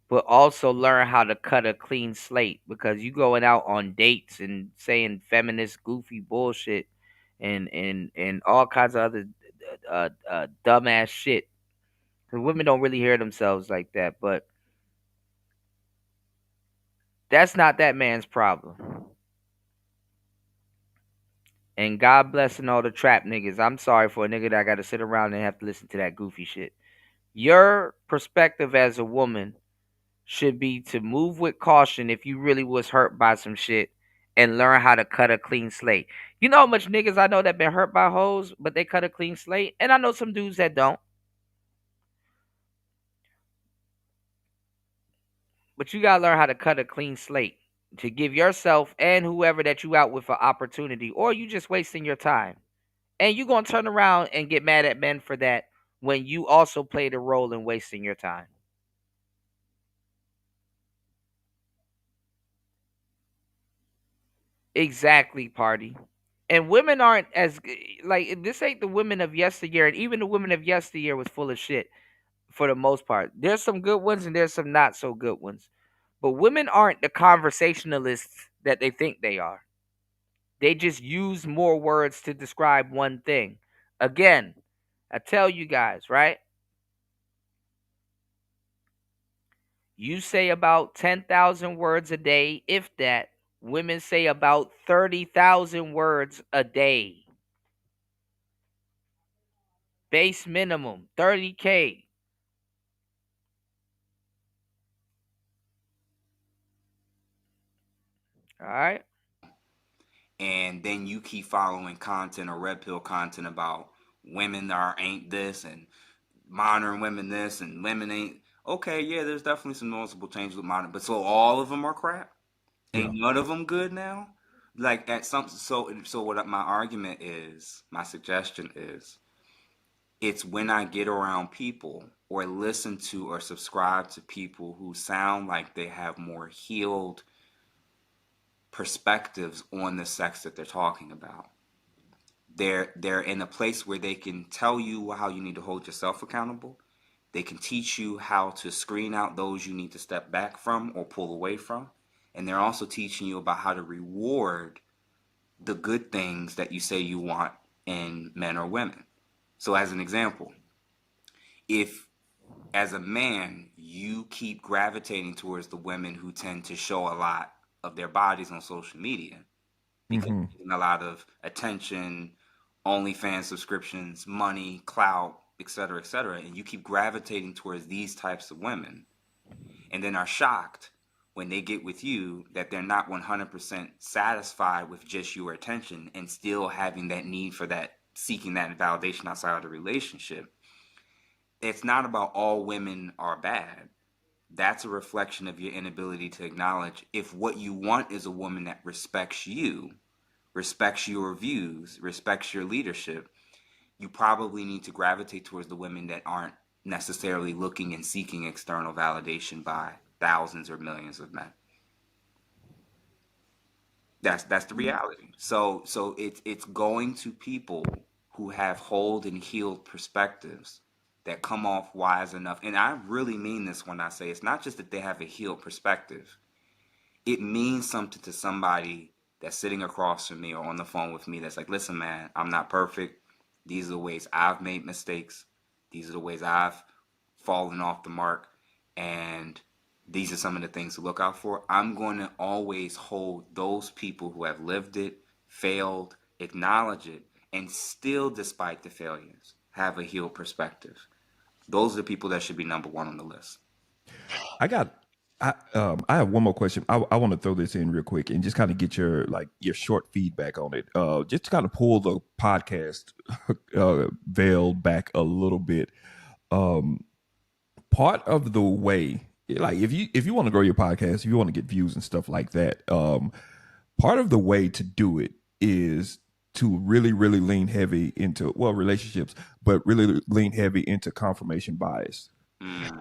but also learn how to cut a clean slate, because you going out on dates and saying feminist goofy bullshit and all kinds of other dumbass shit. Because women don't really hear themselves like that, but that's not that man's problem. And God blessing all the trap niggas. I'm sorry for a nigga that got to sit around and have to listen to that goofy shit. Your perspective as a woman should be to move with caution if you really was hurt by some shit and learn how to cut a clean slate. You know how much niggas I know that been hurt by hoes, but they cut a clean slate? And I know some dudes that don't. But you gotta learn how to cut a clean slate to give yourself and whoever that you out with an opportunity, or you just wasting your time. And you gonna turn around and get mad at men for that when you also played a role in wasting your time. Exactly, party. And women aren't as like, this ain't the women of yesteryear, and even the women of yesteryear was full of shit for the most part. There's some good ones and there's some not so good ones. But women aren't the conversationalists that they think they are. They just use more words to describe one thing. Again, I tell you guys, right? You say about 10,000 words a day, if that. Women say about 30,000 words a day. Base minimum, 30K. All right. And then you keep following content or red pill content about women ain't this and modern women this and women ain't. Okay, yeah, there's definitely some noticeable changes with modern, but so all of them are crap. Ain't none of them good now. Like at some so what my argument is, my suggestion is, it's when I get around people or listen to or subscribe to people who sound like they have more healed perspectives on the sex that they're talking about. They're in a place where they can tell you how you need to hold yourself accountable, They can teach you how to screen out those you need to step back from or pull away from. And they're also teaching you about how to reward the good things that you say you want in men or women. So as an example, if as a man, you keep gravitating towards the women who tend to show a lot of their bodies on social media because they're getting a lot of attention, OnlyFans subscriptions, money, clout, et cetera, and you keep gravitating towards these types of women, and then are shocked when they get with you that they're not 100% satisfied with just your attention and still having that need for that, seeking that validation outside of the relationship. It's not about all women are bad. That's a reflection of your inability to acknowledge if what you want is a woman that respects you, respects your views, respects your leadership, you probably need to gravitate towards the women that aren't necessarily looking and seeking external validation by thousands or millions of men. That's the reality. So it's going to people who have hold and healed perspectives that come off wise enough. And I really mean this when I say it's not just that they have a healed perspective. It means something to somebody that's sitting across from me or on the phone with me that's like, listen, man, I'm not perfect. These are the ways I've made mistakes. These are the ways I've fallen off the mark. And these are some of the things to look out for. I'm going to always hold those people who have lived it, failed, acknowledge it, and still, despite the failures, have a healed perspective. Those are the people that should be number one on the list. I have one more question. I want to throw this in real quick and just kind of get your short feedback on it. Just to kind of pull the podcast veil back a little bit. Part of the way, like if you want to grow your podcast, if you want to get views and stuff like that, part of the way to do it is to really, really lean heavy into relationships, but really lean heavy into confirmation bias.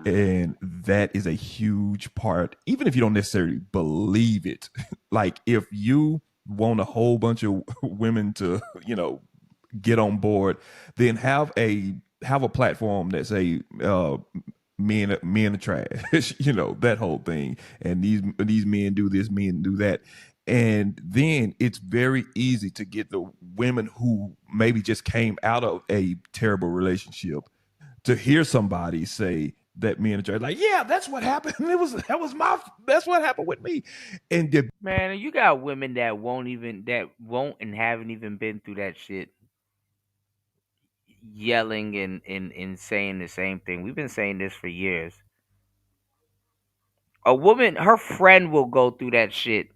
And that is a huge part, even if you don't necessarily believe it. Like if you want a whole bunch of women to, get on board, then have a platform that say men are trash, that whole thing. And these men do this, men do that. And then it's very easy to get the women who maybe just came out of a terrible relationship to hear somebody say that men are trash. Like, yeah, that's what happened. That's what happened with me. And man, you got women that won't and haven't even been through that shit, yelling and saying the same thing. We've been saying this for years. A woman, her friend will go through that shit,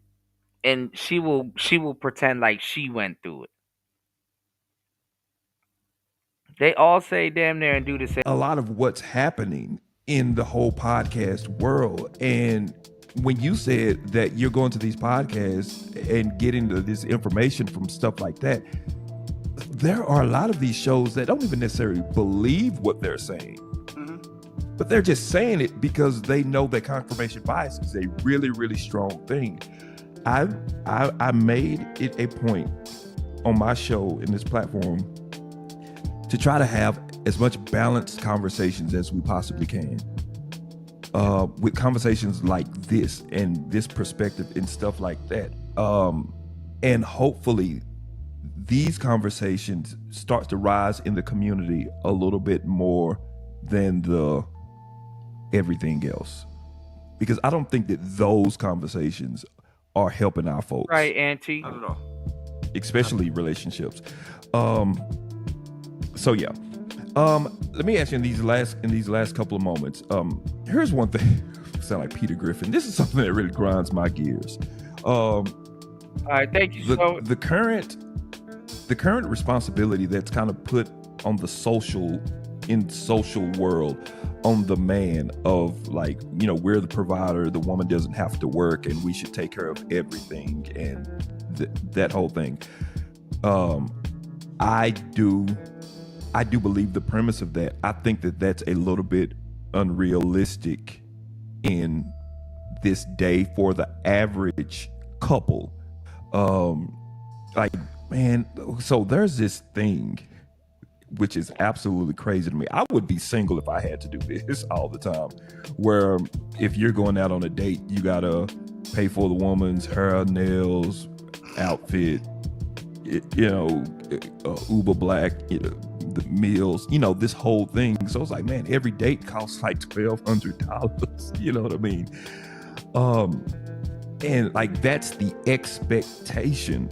and she will pretend like she went through it. They all say damn near and do the same. A lot of what's happening in the whole podcast world. And when you said that you're going to these podcasts and getting this information from stuff like that, there are a lot of these shows that don't even necessarily believe what they're saying. But they're just saying it because they know that confirmation bias is a really, really strong thing. I made it a point on my show in this platform to try to have as much balanced conversations as we possibly can. With conversations like this and this perspective and stuff like that. And hopefully these conversations start to rise in the community a little bit more than the everything else. Because I don't think that those conversations are helping our folks. Right, Auntie? I don't know. Especially relationships. So yeah. Let me ask you in these last couple of moments. Here's one thing. Sound like Peter Griffin. This is something that really grinds my gears. All right, thank you. The current responsibility that's kind of put on the social world on the man of we're the provider, the woman doesn't have to work, and we should take care of everything and that whole thing. I do believe the premise of that. I think that that's a little bit unrealistic in this day for the average couple. So there's this thing which is absolutely crazy to me. I would be single if I had to do this all the time, where if you're going out on a date, you gotta pay for the woman's hair, nails, outfit, Uber Black, the meals, this whole thing. So it's like, man, every date costs like $1,200. You know what I mean? And like, that's the expectation.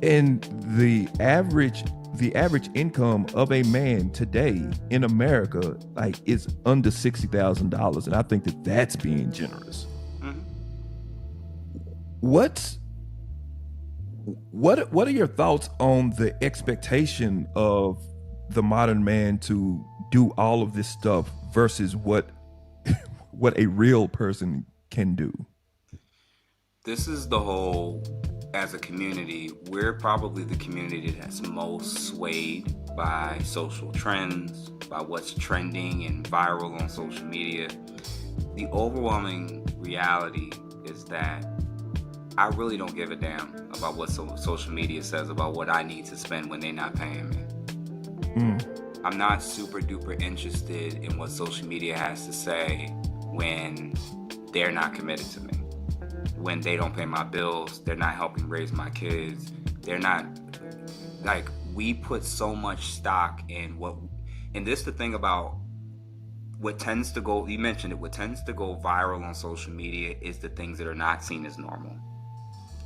And the average income of a man today in America, like, is under $60,000. And I think that that's being generous. Mm-hmm. What are your thoughts on the expectation of the modern man to do all of this stuff versus what a real person can do? This is the whole, as a community, we're probably the community that's most swayed by social trends, by what's trending and viral on social media. The overwhelming reality is that I really don't give a damn about what social media says about what I need to spend when they're not paying me. I'm not super duper interested in what social media has to say when they're not committed to me. When they don't pay my bills, they're not helping raise my kids. They're not, like, we put so much stock in and this is the thing about what tends to go, you mentioned it, what tends to go viral on social media is the things that are not seen as normal.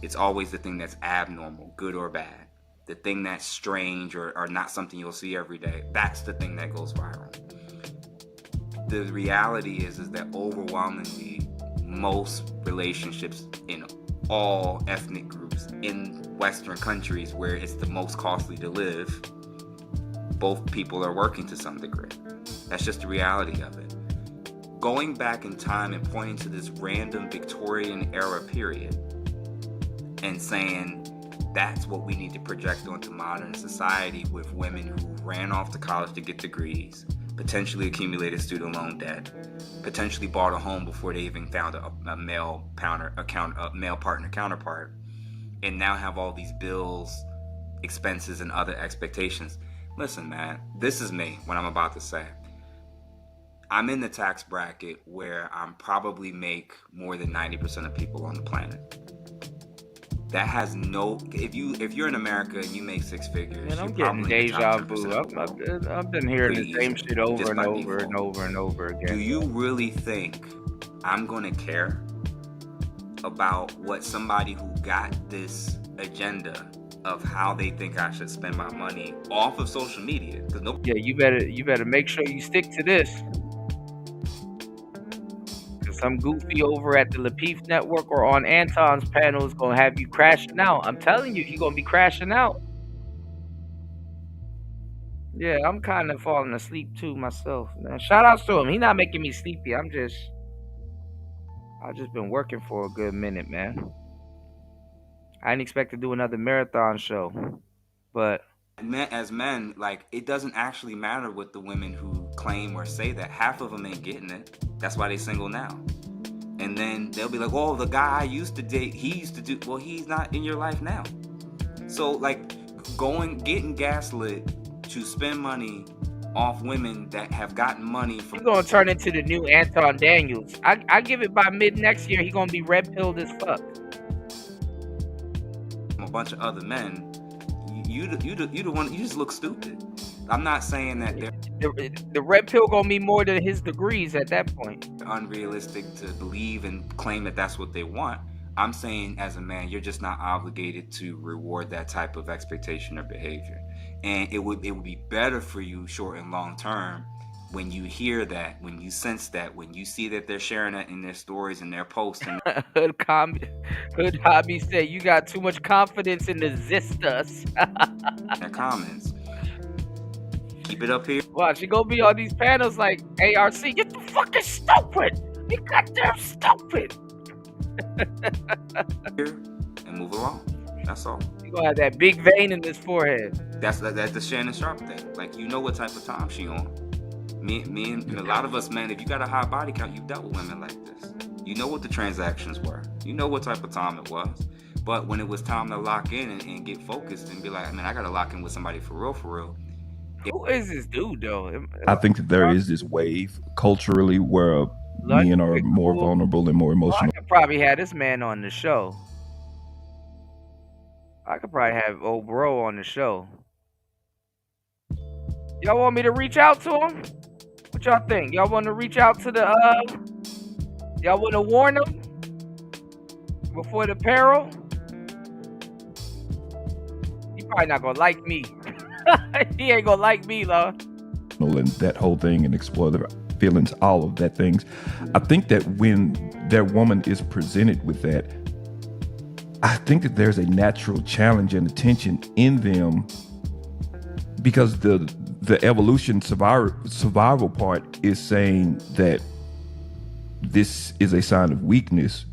It's always the thing that's abnormal, good or bad. The thing that's strange or not something you'll see every day, that's the thing that goes viral. The reality is that overwhelmingly, most relationships in all ethnic groups in Western countries where it's the most costly to live, both people are working to some degree. That's just the reality of it. Going back in time and pointing to this random Victorian era period and saying that's what we need to project onto modern society with women who ran off to college to get degrees, potentially accumulated student loan debt, potentially bought a home before they even found a male partner counterpart, and now have all these bills, expenses, and other expectations. Listen, man, this is me, what I'm about to say. I'm in the tax bracket where I'm probably make more than 90% of people on the planet. That has if you're in America and you make six figures, man, I'm getting deja vu. I've been hearing the same shit over and over and over and over again. Do you really think I'm going to care about what somebody who got this agenda of how they think I should spend my money off of social media? Yeah, you better make sure you stick to this. Some goofy over at the Lapeef Network or on Anton's panel is going to have you crashing out. I'm telling you, you're going to be crashing out. Yeah, I'm kind of falling asleep too myself, man. Shout outs to him. He's not making me sleepy. I've just been working for a good minute, man. I didn't expect to do another marathon show, but as men, like, it doesn't actually matter what the women who claim or say that. Half of them ain't getting it. That's why they single now. And then they'll be like, oh, the guy I used to date, he used to do, well, he's not in your life now. So, like, getting gaslit to spend money off women that have gotten money from... He's going to turn into the new Anton Daniels. I give it by mid next year, he's going to be red-pilled as fuck. A bunch of other men, you the one, you just look stupid. I'm not saying that the red pill gonna be more than his degrees at that point. Unrealistic to believe and claim that that's what they want. I'm saying, as a man, you're just not obligated to reward that type of expectation or behavior. And it would be better for you short and long term when you hear that, when you sense that, when you see that they're sharing that in their stories and their posts. And Hood Hobby said, you got too much confidence in the Zistas. their comments. Keep it up here. Watch, you go be on these panels like, ARC, get the fucking stupid. You goddamn stupid. And move along. That's all. You gonna have that big vein in his forehead. That's the Shannon Sharpe thing. Like, you know what type of time she on. Me and a lot of us, man, if you got a high body count, you've dealt with women like this. You know what the transactions were. You know what type of time it was. But when it was time to lock in and get focused and be like, man, I got to lock in with somebody for real, Who is this dude though? I think that there is this wave culturally where men are more vulnerable and more emotional. I could probably have this man on the show. I could probably have old bro on the show. Y'all want me to reach out to him? What y'all think? Y'all want to reach out to the y'all want to warn him before the peril? He probably not gonna like me. He ain't gonna like me, Lord. And that whole thing, and explore their feelings, all of that things. I think that when their woman is presented with that, I think that there's a natural challenge and attention in them, because the evolution survival part is saying that this is a sign of weakness,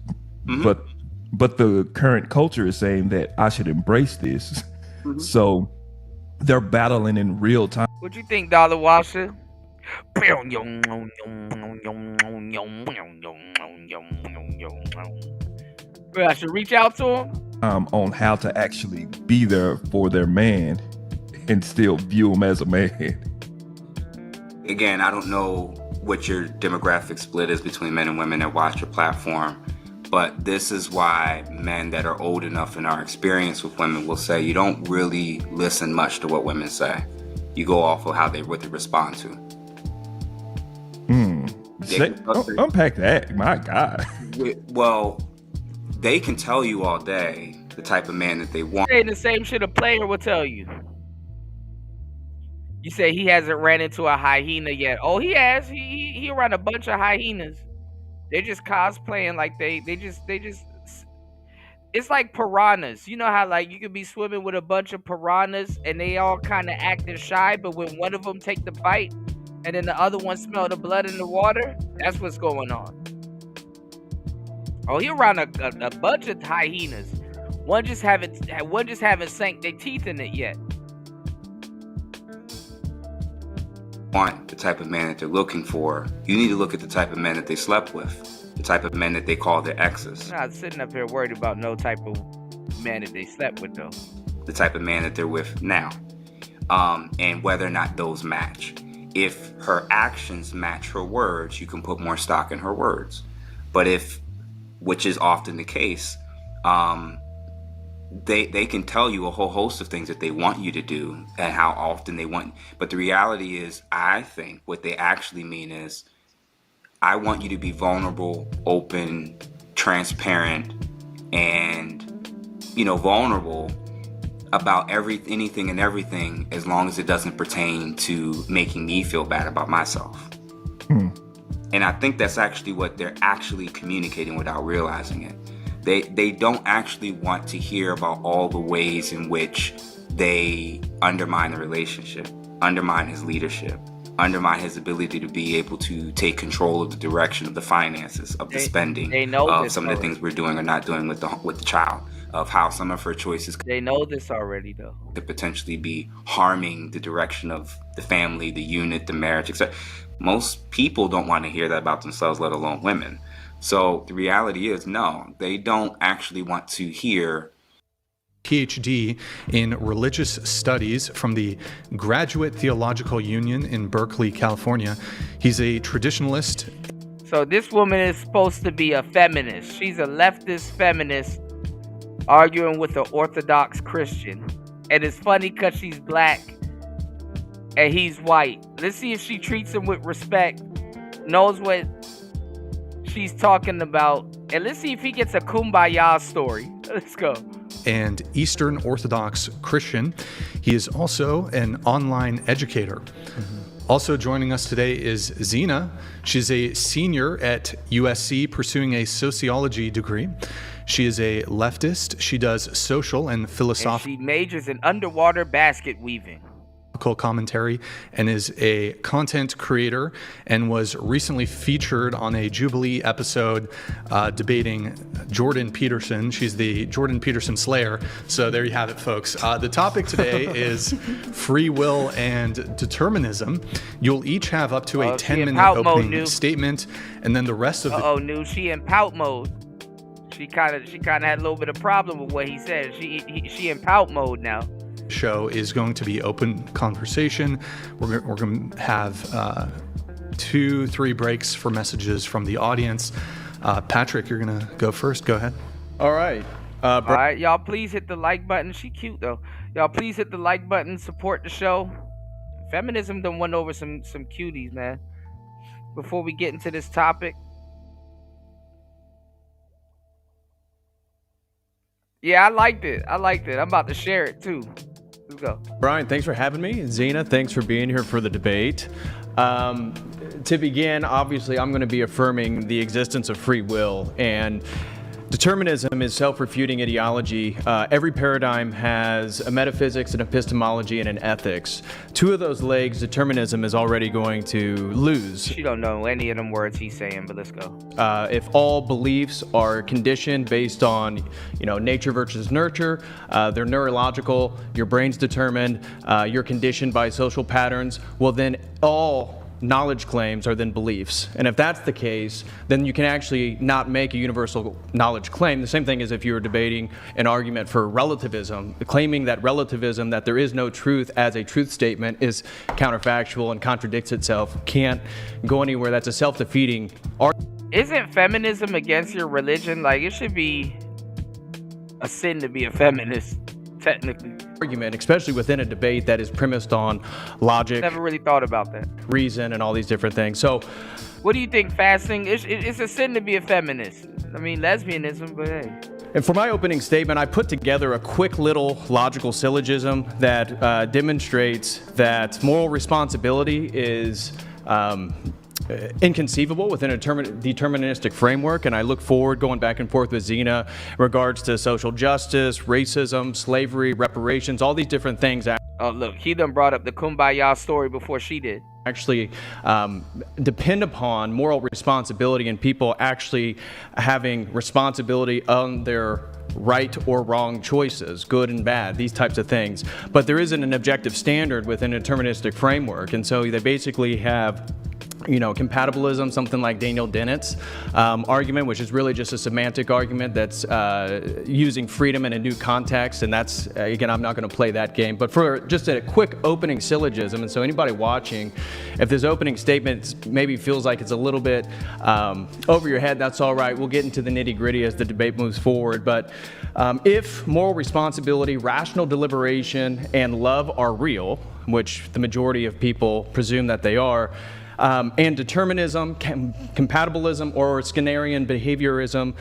but the current culture is saying that I should embrace this. So they're battling in real time. What you think, Dollar Washer? I should reach out to him on how to actually be there for their man and still view him as a man. Again, I don't know what your demographic split is between men and women that watch your platform, but this is why men that are old enough in our experience with women will say you don't really listen much to what women say. You go off of what they respond to. Unpack that, my God. Well, they can tell you all day the type of man that they want. Saying the same shit a player will tell you. You say he hasn't ran into a hyena yet. Oh, he has. He around a bunch of hyenas. They're just cosplaying like they just. It's like piranhas. You know how like you could be swimming with a bunch of piranhas and they all kind of acting shy, but when one of them take the bite and then the other one smell the blood in the water, that's what's going on. Oh, he around a bunch of hyenas. One just haven't sank their teeth in it yet. Want the type of man that they're looking for, you need to look at the type of men that they slept with, the type of men that they call their exes. I'm not sitting up here worried about no type of man that they slept with though. The type of man that they're with now, and whether or not those match. If her actions match her words, you can put more stock in her words. But which is often the case, they can tell you a whole host of things that they want you to do and how often they want. But the reality is, I think what they actually mean is, I want you to be vulnerable, open, transparent, and vulnerable about anything and everything, as long as it doesn't pertain to making me feel bad about myself. And I think that's actually what they're actually communicating without realizing it. They don't actually want to hear about all the ways in which they undermine the relationship, undermine his leadership, undermine his ability to be able to take control of the direction of the finances, of the spending, of some of the things we're doing or not doing with the child, of how some of her choices. They know this already, though. Could potentially be harming the direction of the family, the unit, the marriage, etc. Most people don't want to hear that about themselves, let alone women. So the reality is, no, they don't actually want to hear. PhD in religious studies from the Graduate Theological Union in Berkeley, California. He's a traditionalist. So this woman is supposed to be a feminist. She's a leftist feminist arguing with an Orthodox Christian. And it's funny because she's black and he's white. Let's see if she treats him with respect, knows what she's talking about, and let's see if he gets a kumbaya story. Let's go. And Eastern Orthodox Christian. He is also an online educator. Also joining us today is Zena. She's a senior at USC pursuing a sociology degree. She is a leftist. She does social and philosophical. She majors in underwater basket weaving. Commentary, and is a content creator, and was recently featured on a Jubilee episode debating Jordan Peterson. She's the Jordan Peterson Slayer. So there you have it, folks. The topic today is free will and determinism. You'll each have up to a 10-minute opening statement, and then the rest of the... She in pout mode. She kind of had a little bit of problem with what he said. She in pout mode now. Show is going to be open conversation. We're going to have 2-3 breaks for messages from the audience. Patrick, you're going to go first. Go ahead. All right. All right, y'all, please hit the like button. She cute though. Y'all, please hit the like button. Support the show. Feminism done won over some cuties, man. Before we get into this topic, yeah, I liked it. I'm about to share it too. Let's go. Brian, thanks for having me. Zena, thanks for being here for the debate. To begin, obviously, I'm going to be affirming the existence of free will, and determinism is self-refuting ideology. Every paradigm has a metaphysics, an epistemology, and an ethics. Two of those legs, determinism is already going to lose. She don't know any of them words he's saying, but let's go. If all beliefs are conditioned based on, nature versus nurture, they're neurological, your brain's determined, you're conditioned by social patterns, well then all knowledge claims are then beliefs. And if that's the case, then you can actually not make a universal knowledge claim. The same thing as if you were debating an argument for relativism. Claiming that relativism, that there is no truth as a truth statement, is counterfactual and contradicts itself, can't go anywhere. That's a self-defeating argument. Isn't feminism against your religion? Like, it should be a sin to be a feminist, technically. Argument, especially within a debate that is premised on logic. Never really thought about that. Reason and all these different things. So, what do you think, fasting? It's a sin to be a feminist. I mean, lesbianism, but hey. And for my opening statement, I put together a quick little logical syllogism that demonstrates that moral responsibility is inconceivable within a deterministic framework, and I look forward going back and forth with Zena in regards to social justice, racism, slavery, reparations, all these different things. Oh, look, he done brought up the Kumbaya story before she did. Actually depend upon moral responsibility and people actually having responsibility on their right or wrong choices, good and bad, these types of things. But there isn't an objective standard within a deterministic framework, and so they basically have compatibilism, something like Daniel Dennett's argument, which is really just a semantic argument that's using freedom in a new context. And that's, again, I'm not going to play that game. But for just a quick opening syllogism, and so anybody watching, if this opening statement maybe feels like it's a little bit over your head, that's all right. We'll get into the nitty-gritty as the debate moves forward. But if moral responsibility, rational deliberation, and love are real, which the majority of people presume that they are, and determinism, compatibilism, or Skinnerian behaviorism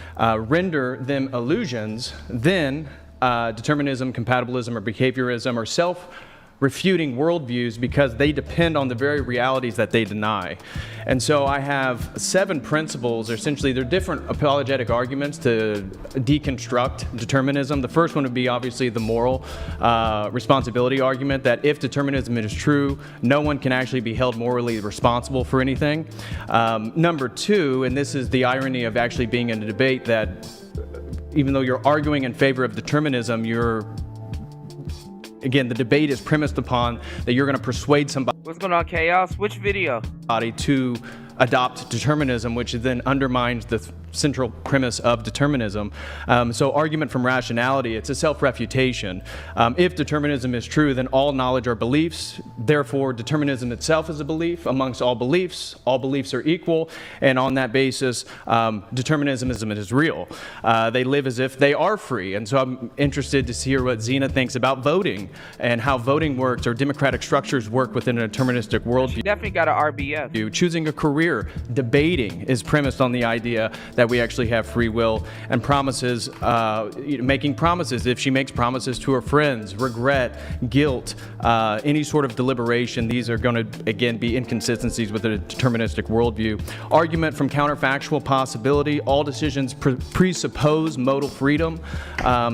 render them illusions, then determinism, compatibilism, or behaviorism are self-refuting worldviews because they depend on the very realities that they deny. And so I have 7 principles. Essentially, they're different apologetic arguments to deconstruct determinism. The first one would be obviously the moral responsibility argument, that if determinism is true, no one can actually be held morally responsible for anything. Number 2, and this is the irony of actually being in a debate, that even though you're arguing in favor of determinism, again, the debate is premised upon that you're going to persuade somebody. What's going on, Chaos? Which video? To adopt determinism, which then undermines the central premise of determinism. So argument from rationality, it's a self-refutation. If determinism is true, then all knowledge are beliefs. Therefore, determinism itself is a belief. Amongst all beliefs are equal. And on that basis, determinism is real. They live as if they are free. And so I'm interested to hear what Zena thinks about voting and how voting works, or democratic structures work within a deterministic worldview. You definitely got an RBF. Choosing a career, debating is premised on the idea that we actually have free will, and promises, making promises. If she makes promises to her friends, regret, guilt, any sort of deliberation, these are going to, again, be inconsistencies with a deterministic worldview. Argument from counterfactual possibility, all decisions presuppose modal freedom.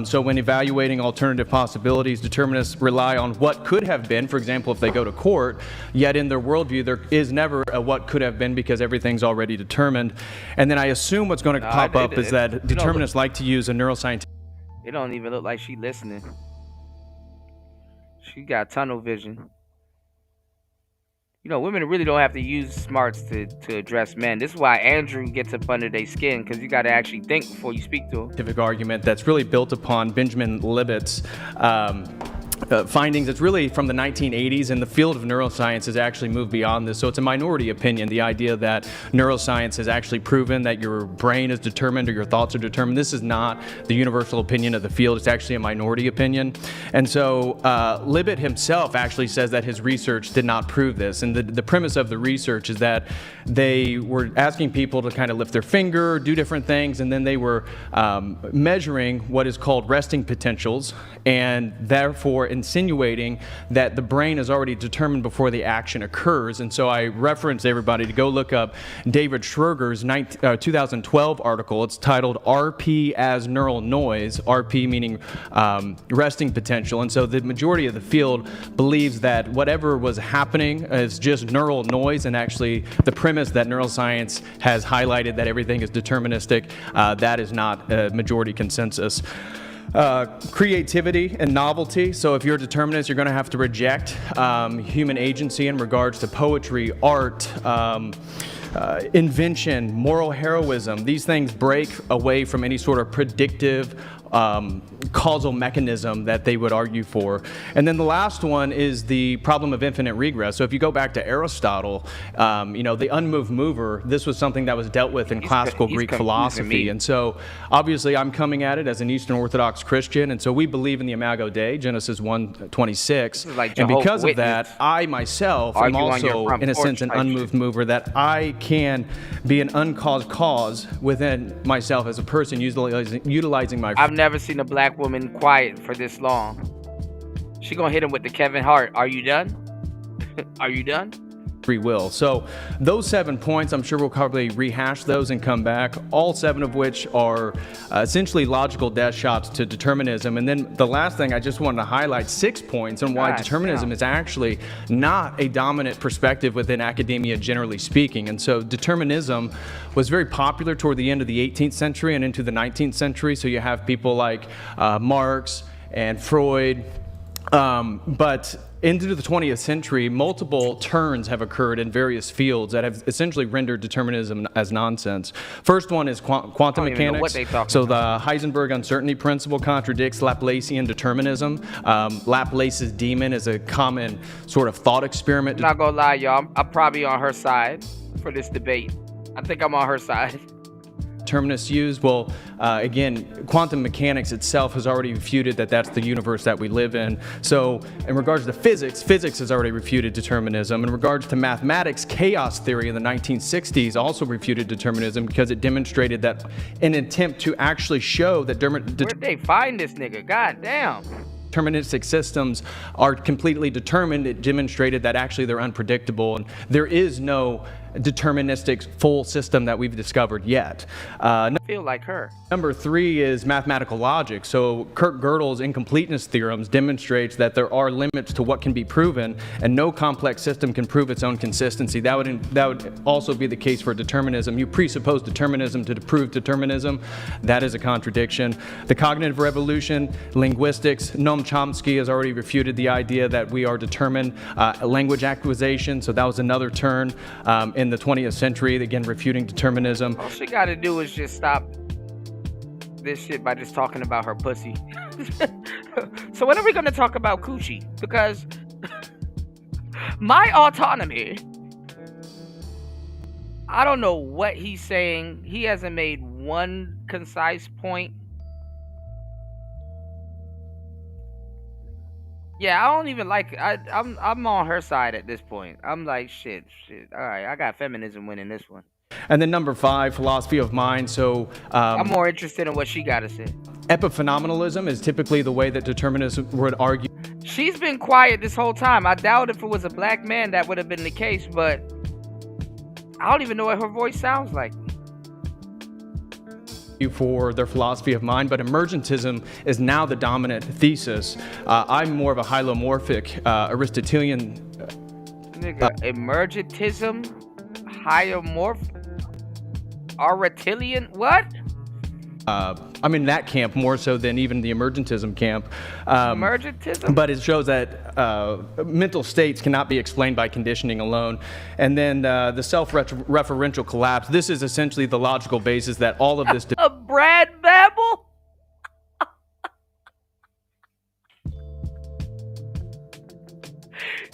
So when evaluating alternative possibilities, determinists rely on what could have been. For example, if they go to court, yet in their worldview, there is never a what could have been, because everything's already determined. And then I assume what's going to pop up is that determinists like to use a neuroscientific. It don't even look like she listening. She got tunnel vision. Women really don't have to use smarts to address men. This is why Andrew gets up under their skin, because you got to actually think before you speak to him. Argument that's really built upon Benjamin Libet's findings. It's really from the 1980s, and the field of neuroscience has actually moved beyond this. So it's a minority opinion, the idea that neuroscience has actually proven that your brain is determined or your thoughts are determined. This is not the universal opinion of the field. It's actually a minority opinion. And so Libet himself actually says that his research did not prove this. And the premise of the research is that they were asking people to kind of lift their finger, do different things, and then they were measuring what is called resting potentials, and therefore insinuating that the brain is already determined before the action occurs. And so I reference everybody to go look up David Schroeder's 2012 article. It's titled RP as Neural Noise, RP meaning resting potential. And so the majority of the field believes that whatever was happening is just neural noise, and actually the premise that neuroscience has highlighted that everything is deterministic, that is not a majority consensus. Creativity and novelty. So if you're a determinist, you're going to have to reject human agency in regards to poetry, art, invention, moral heroism. These things break away from any sort of predictive causal mechanism that they would argue for. And then the last one is the problem of infinite regress. So if you go back to Aristotle, the unmoved mover, this was something that was dealt with in classical Greek philosophy. And so obviously I'm coming at it as an Eastern Orthodox Christian, and so we believe in the Imago Dei, Genesis 1:26. Like and because Jehovah's of that, I myself am also, in a sense, an unmoved mover, that I can be an uncaused cause within myself as a person, utilizing my... I've never seen a black woman quiet for this long. She gonna hit him with the Kevin Hart. Are you done? Are you done? Free will. So those 7 points, I'm sure we'll probably rehash those and come back, all 7 of which are essentially logical death shots to determinism. And then the last thing I just wanted to highlight, 6 points on why determinism is actually not a dominant perspective within academia, generally speaking. And so determinism was very popular toward the end of the 18th century and into the 19th century. So you have people like Marx and Freud, but into the 20th century, multiple turns have occurred in various fields that have essentially rendered determinism as nonsense. First one is quantum mechanics. So the Heisenberg uncertainty principle contradicts Laplacian determinism. Laplace's demon is a common sort of thought experiment. I'm not gonna lie, y'all. I'm probably on her side for this debate. I think I'm on her side. Determinists use? Well, again, quantum mechanics itself has already refuted that that's the universe that we live in. So in regards to physics, physics has already refuted determinism. In regards to mathematics, chaos theory in the 1960s also refuted determinism because it demonstrated that in an attempt to actually show that... Where'd they find this nigga? God damn. Deterministic systems are completely determined. It demonstrated that actually they're unpredictable, and there is no deterministic full system that we've discovered yet. I feel like her. Number 3 is mathematical logic. So Kurt Gödel's incompleteness theorems demonstrates that there are limits to what can be proven, and no complex system can prove its own consistency. That would also be the case for determinism. You presuppose determinism to prove determinism. That is a contradiction. The cognitive revolution, linguistics, Noam Chomsky has already refuted the idea that we are determined. Language acquisition, so that was another turn in the 20th century, again refuting determinism. All she gotta do is just stop this shit by just talking about her pussy. So when are we gonna talk about coochie? Because my autonomy, I don't know what he's saying. He hasn't made one concise point. Yeah, I don't even like. I'm on her side at this point. I'm like, shit. All right, I got feminism winning this one. And then number 5, philosophy of mind. So I'm more interested in what she got to say. Epiphenomenalism is typically the way that determinism would argue. She's been quiet this whole time. I doubt if it was a black man that would have been the case, but I don't even know what her voice sounds like. For their philosophy of mind, but emergentism is now the dominant thesis. I'm more of a hylomorphic Aristotelian. Emergentism? Aristotelian? What? I'm in that camp more so than even the emergentism camp. Emergentism? But it shows that mental states cannot be explained by conditioning alone. And then the self-referential collapse. This is essentially the logical basis that all of this... A Brad Babel?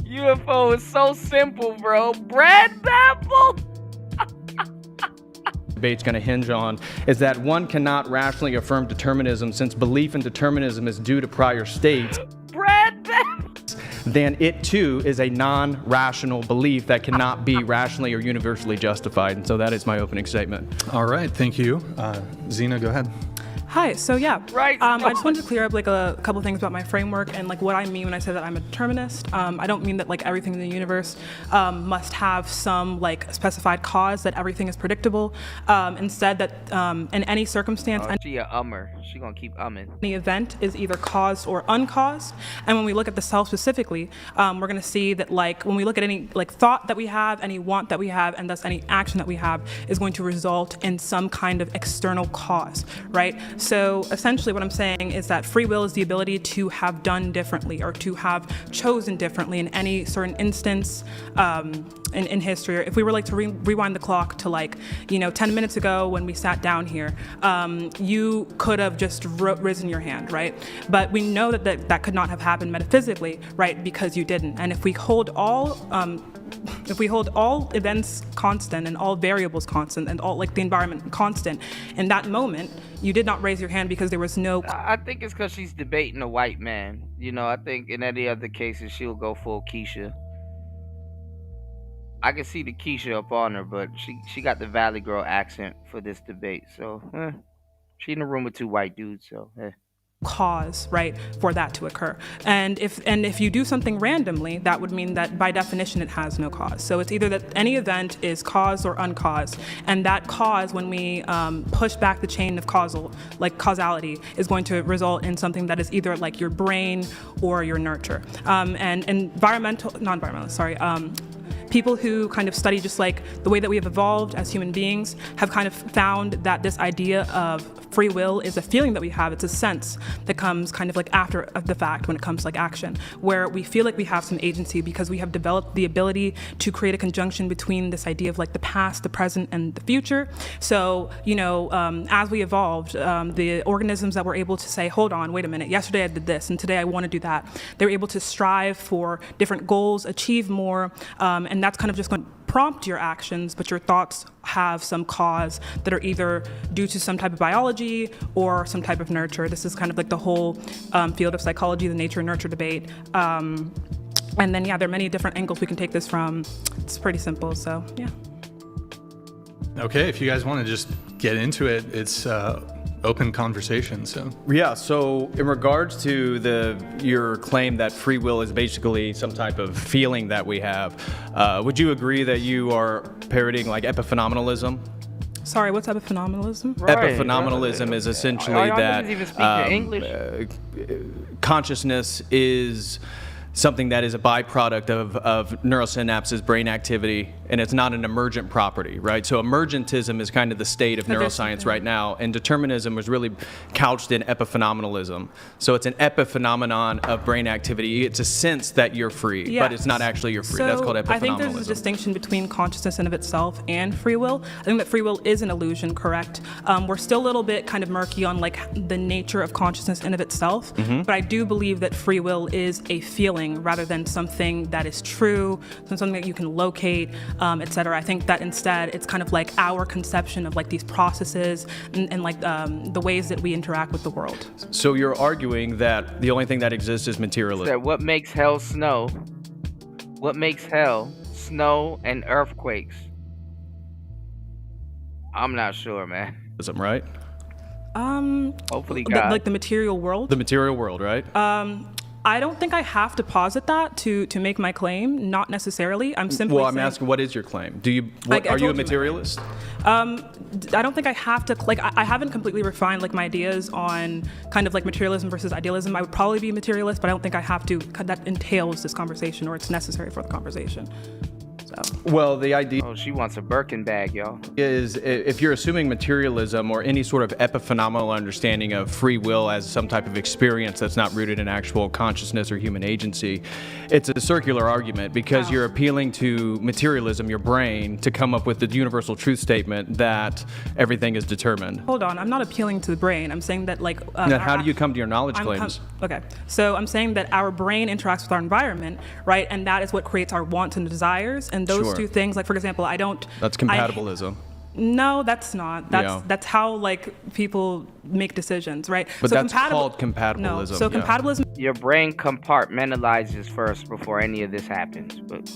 UFO is so simple, bro. Brad Babel. Debate's going to hinge on is that one cannot rationally affirm determinism since belief in determinism is due to prior states. Brad Babel. Then it too is a non-rational belief that cannot be rationally or universally justified. And so that is my opening statement. All right, thank you. Zena, go ahead. Hi, so yeah, right. I just wanted to clear up like a couple things about my framework and like what I mean when I say that I'm a determinist. I don't mean that like everything in the universe must have some like specified cause, that everything is predictable. Instead, that in any circumstance, She a ummer. She gonna keep umming. any event is either caused or uncaused. And when we look at the self specifically, we're going to see that like when we look at any like thought that we have, any want that we have, and thus any action that we have is going to result in some kind of external cause, right? So essentially what I'm saying is that free will is the ability to have done differently or to have chosen differently in any certain instance in history. Or if we were like to rewind the clock to like, 10 minutes ago when we sat down here, you could have just risen your hand, right? But we know that could not have happened metaphysically, right? Because you didn't. And if we hold all events constant and all variables constant and all like the environment constant, in that moment, you did not raise your hand because there was no. I think it's because she's debating a white man. I think in any other cases she'll go full Keisha. I can see the Keisha up on her, but she got the Valley Girl accent for this debate. So she in a room with two white dudes. So. Cause, right, for that to occur. And if you do something randomly, that would mean that by definition it has no cause. So it's either that any event is caused or uncaused, and that cause, when we push back the chain of causality, is going to result in something that is either like your brain or your nurture. People who kind of study just like the way that we have evolved as human beings have kind of found that this idea of free will is a feeling that we have. It's a sense that comes kind of like after the fact when it comes to like action, where we feel like we have some agency because we have developed the ability to create a conjunction between this idea of like the past, the present, and the future. So, as we evolved, the organisms that were able to say, hold on, wait a minute, yesterday I did this and today I want to do that. They're able to strive for different goals, achieve more, and that's kind of just going to prompt your actions, but your thoughts have some cause that are either due to some type of biology or some type of nurture. This is kind of like the whole field of psychology, the nature-nurture debate. And then, there are many different angles we can take this from. It's pretty simple, so, yeah. Okay, if you guys want to just get into it, it's open conversation. So in regards to your claim that free will is basically some type of feeling that we have, would you agree that you are parodying like epiphenomenalism? Sorry, what's epiphenomenalism? Epiphenomenalism is essentially that English. Consciousness is something that is a byproduct of neurosynapses, brain activity, and it's not an emergent property, right? So emergentism is kind of the state of neuroscience right now, and determinism was really couched in epiphenomenalism. So it's an epiphenomenon of brain activity. It's a sense that you're free, but it's not actually you're free. That's called epiphenomenalism. I think there's a distinction between consciousness in of itself and free will. I think that free will is an illusion, correct? We're still a little bit kind of murky on like the nature of consciousness in of itself, but I do believe that free will is a feeling rather than something that is true, something that you can locate, etc. I think that instead it's kind of like our conception of like these processes and like the ways that we interact with the world. So you're arguing that the only thing that exists is materialism. That what makes hell snow? What makes hell snow and earthquakes? I'm not sure, man. Right? Hopefully, God. Like the material world. The material world, right? I don't think I have to posit that to make my claim. Not necessarily. I'm simply. Well, I'm asking, what is your claim? Are you a materialist? I don't think I have to. Like, I haven't completely refined like my ideas on kind of like materialism versus idealism. I would probably be a materialist, but I don't think I have to. That entails this conversation, or it's necessary for the conversation. So. Well, the idea she wants a Birkin bag, y'all. is if you're assuming materialism or any sort of epiphenomenal understanding of free will as some type of experience that's not rooted in actual consciousness or human agency, it's a circular argument because you're appealing to materialism, your brain, to come up with the universal truth statement that everything is determined. Hold on, I'm not appealing to the brain. I'm saying that like. Now, how do you come to your knowledge claims? Okay, so I'm saying that our brain interacts with our environment, right, and that is what creates our wants and desires. And those two things, like for example, That's compatibilism. No, that's not. That's how like people make decisions, right? But that's called compatibilism. No, so compatibilism. Your brain compartmentalizes first before any of this happens. But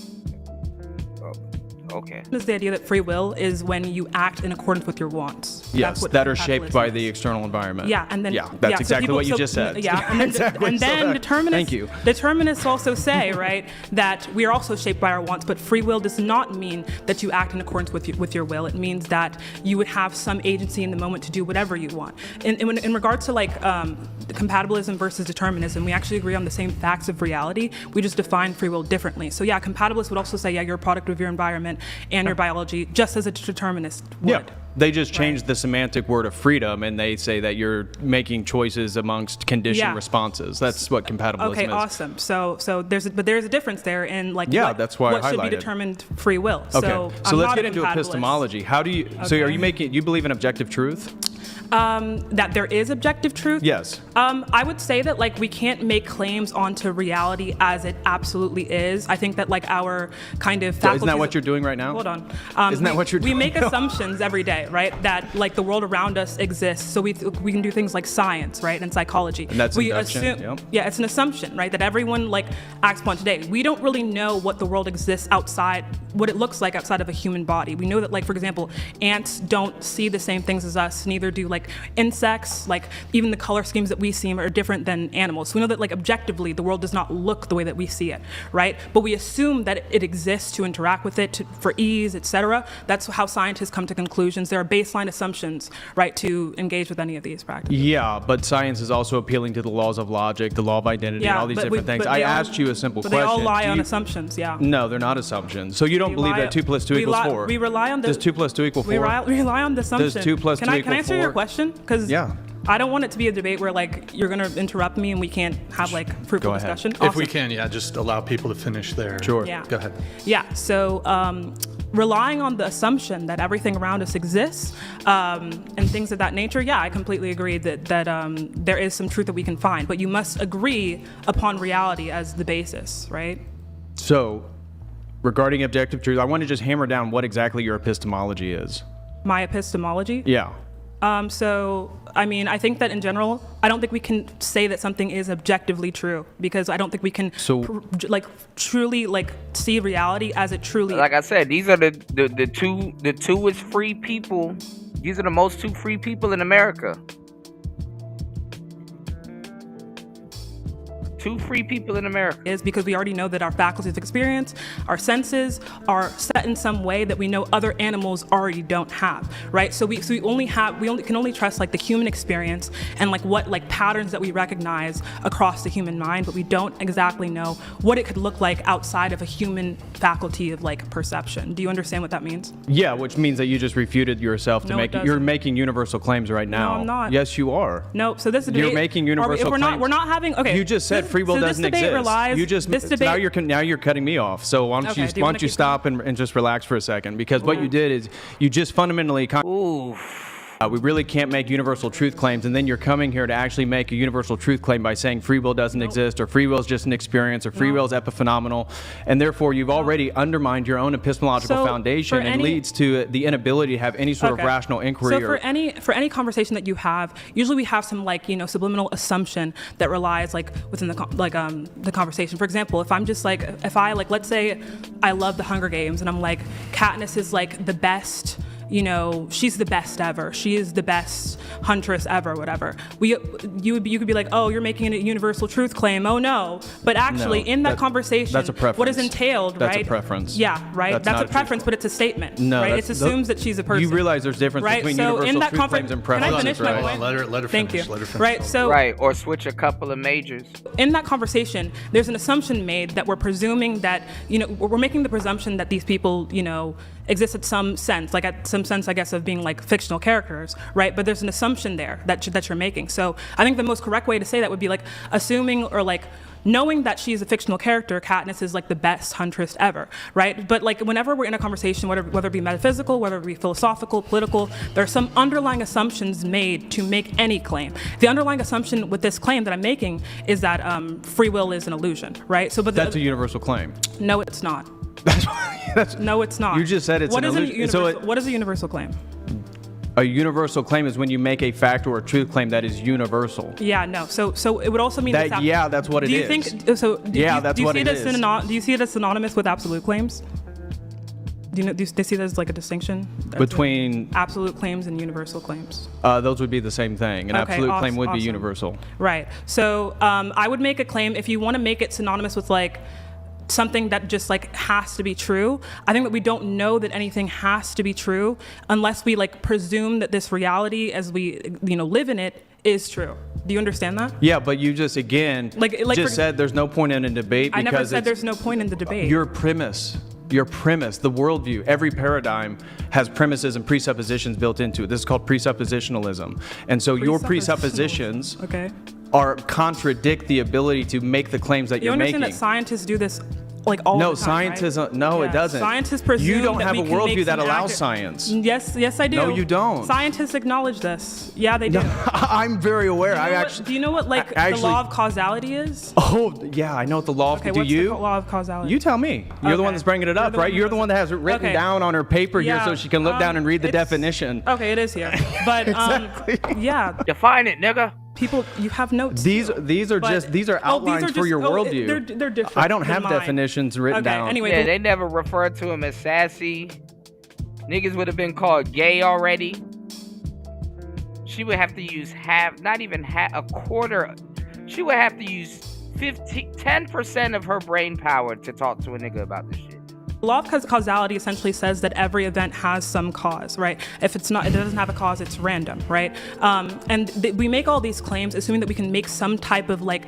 okay. Is the idea that free will is when you act in accordance with your wants. Yes, that are shaped by the external environment. Yeah, and then that's exactly what you just said. Yeah, and then, determinists. Thank you. Determinists also say, right, that we are also shaped by our wants, but free will does not mean that you act in accordance with your will. It means that you would have some agency in the moment to do whatever you want. In regards to like compatibilism versus determinism, we actually agree on the same facts of reality. We just define free will differently. So yeah, compatibilists would also say, you're a product of your environment and your biology, just as a determinist would. Yeah. They just changed the semantic word of freedom, and they say that you're making choices amongst conditioned responses. That's what compatibilism is. Okay, awesome. So there's a difference there in like that's why what I should be highlighted. determined free will. Okay, so let's not get a into compatibilist. epistemology. How do you? So are you making? You believe in objective truth? That there is objective truth? Yes. I would say that like we can't make claims onto reality as it absolutely is. I think that like our kind of faculties. Isn't that what you're doing right now? Hold on. Isn't that what you're doing? We make assumptions every day, right? That like the world around us exists. So we can do things like science, right, and psychology. And that's induction. Assume, yeah, it's an assumption, right, that everyone like acts upon today. We don't really know what the world exists outside, what it looks like outside of a human body. We know that like, for example, ants don't see the same things as us. Neither do like insects, like even the color schemes that we see are different than animals. So we know that like objectively the world does not look the way that we see it, right? But we assume that it exists to interact with it for ease, etc. That's how scientists come to conclusions. There are baseline assumptions, right, to engage with any of these practices. Yeah, but science is also appealing to the laws of logic, the law of identity, and all these different things. I asked you a simple question. They all lie on assumptions, yeah. No, they're not assumptions. So you don't believe that 2 + 2 equals 4? We rely on the. Does 2 + 2 equal 4? We rely on the assumption. Does 2 + 2 equal 4? Can I answer your question? Because I don't want it to be a debate where like you're gonna interrupt me and we can't have like fruitful discussion. If we can, just allow people to finish their. Sure. Yeah. Go ahead. Yeah. So relying on the assumption that everything around us exists and things of that nature, I completely agree that there is some truth that we can find, but you must agree upon reality as the basis, right? So, regarding objective truth, I want to just hammer down what exactly your epistemology is. My epistemology? Yeah. So, I mean, I think that in general, I don't think we can say that something is objectively true because I don't think we can truly like see reality as it truly. Like I said, these are the two is free people. These are the most two free people in America. Two free people in America. Is because we already know that our faculties of experience, our senses are set in some way that we know other animals already don't have, right? So we can only trust like the human experience and like what like patterns that we recognize across the human mind, but we don't exactly know what it could look like outside of a human faculty of like perception. Do you understand what that means? Yeah, which means that you just refuted yourself to you're making universal claims right now. No, I'm not. Yes, you are. No, so this is a debate. You're making universal claims. We're not having. Okay. You just said free will doesn't exist. Now you're cutting me off. So why don't you stop and just relax for a second? Because what you did is you just fundamentally. We really can't make universal truth claims, and then you're coming here to actually make a universal truth claim by saying free will doesn't exist, or free will is just an experience, or free will is epiphenomenal, and therefore you've already undermined your own epistemological foundation, and leads to the inability to have any sort of rational inquiry. So for any conversation that you have, usually we have some like subliminal assumption that relies like within the conversation. For example, if I'm just like let's say I love the Hunger Games, and I'm like Katniss is like the best you know, she's the best ever. She is the best huntress ever, whatever. You could be like, oh, you're making a universal truth claim. Oh no. But actually, in that conversation, that's a preference. what is entailed, That's right? a preference. Yeah, right. That's a preference, but it's a statement. No, right? It assumes that she's a person. You realize there's difference right? between So universal in that truth claims and preferences, can I finish my right? point? Let her Thank finish. you. Let her finish. Right. So right, or switch a couple of majors. in that conversation, there's an assumption made that we're presuming that, you know, we're making the presumption that these people, you know, exist at some sense, like at some sense, I guess, of being like fictional characters, right? But there's an assumption there that you're making. So I think the most correct way to say that would be like assuming or like knowing that she's a fictional character, Katniss is like the best huntress ever, right? But like whenever we're in a conversation, whether it be metaphysical, whether it be philosophical, political, there are some underlying assumptions made to make any claim. The underlying assumption with this claim that I'm making is that free will is an illusion, right? So, but that's a universal claim. No, it's not. No, it's not. You just said it's an illusion. What is a universal claim? A universal claim is when you make a fact or a truth claim that is universal. Yeah, no. So it would also mean that. Yeah, that's what it is. Do you think so? Do you see it as synonymous with absolute claims? Do they see that as like a distinction between absolute claims and universal claims? Those would be the same thing. An absolute claim would be universal. Right. So I would make a claim if you want to make it synonymous with like something that just like has to be true. I think that we don't know that anything has to be true unless we like presume that this reality as we, you know, live in it is true. Do you understand that? Yeah, but you just again said there's no point in a debate because I never said there's no point in the debate. Your premise, the worldview, every paradigm has premises and presuppositions built into it. This is called presuppositionalism. And so your presuppositions contradict the ability to make the claims that you're making. You understand that scientists do this like all the time, scientists, right? No, it doesn't. Scientists presume you don't that have we a can make worldview that some allows science. Yes, I do. No, you don't. Scientists acknowledge this. Yeah, they do. I'm very aware. Do you know what like the law of causality is? Oh, yeah, I know what the law of what's the law of causality? You tell me. You're the one that's bringing it up, right? You're the one that has it written down on her paper here so she can look down and read the definition. Okay, it is here. But yeah. Define it, nigga. People, you have notes. These are outlines for your worldview. They're different. I don't have definitions written down. Anyway, yeah, they never referred to him as sassy. Niggas would have been called gay already. She would have to use a quarter. She would have to use 10% of her brain power to talk to a nigga about this shit. The law of causality essentially says that every event has some cause, right? If it doesn't have a cause, it's random, right? We make all these claims assuming that we can make some type of like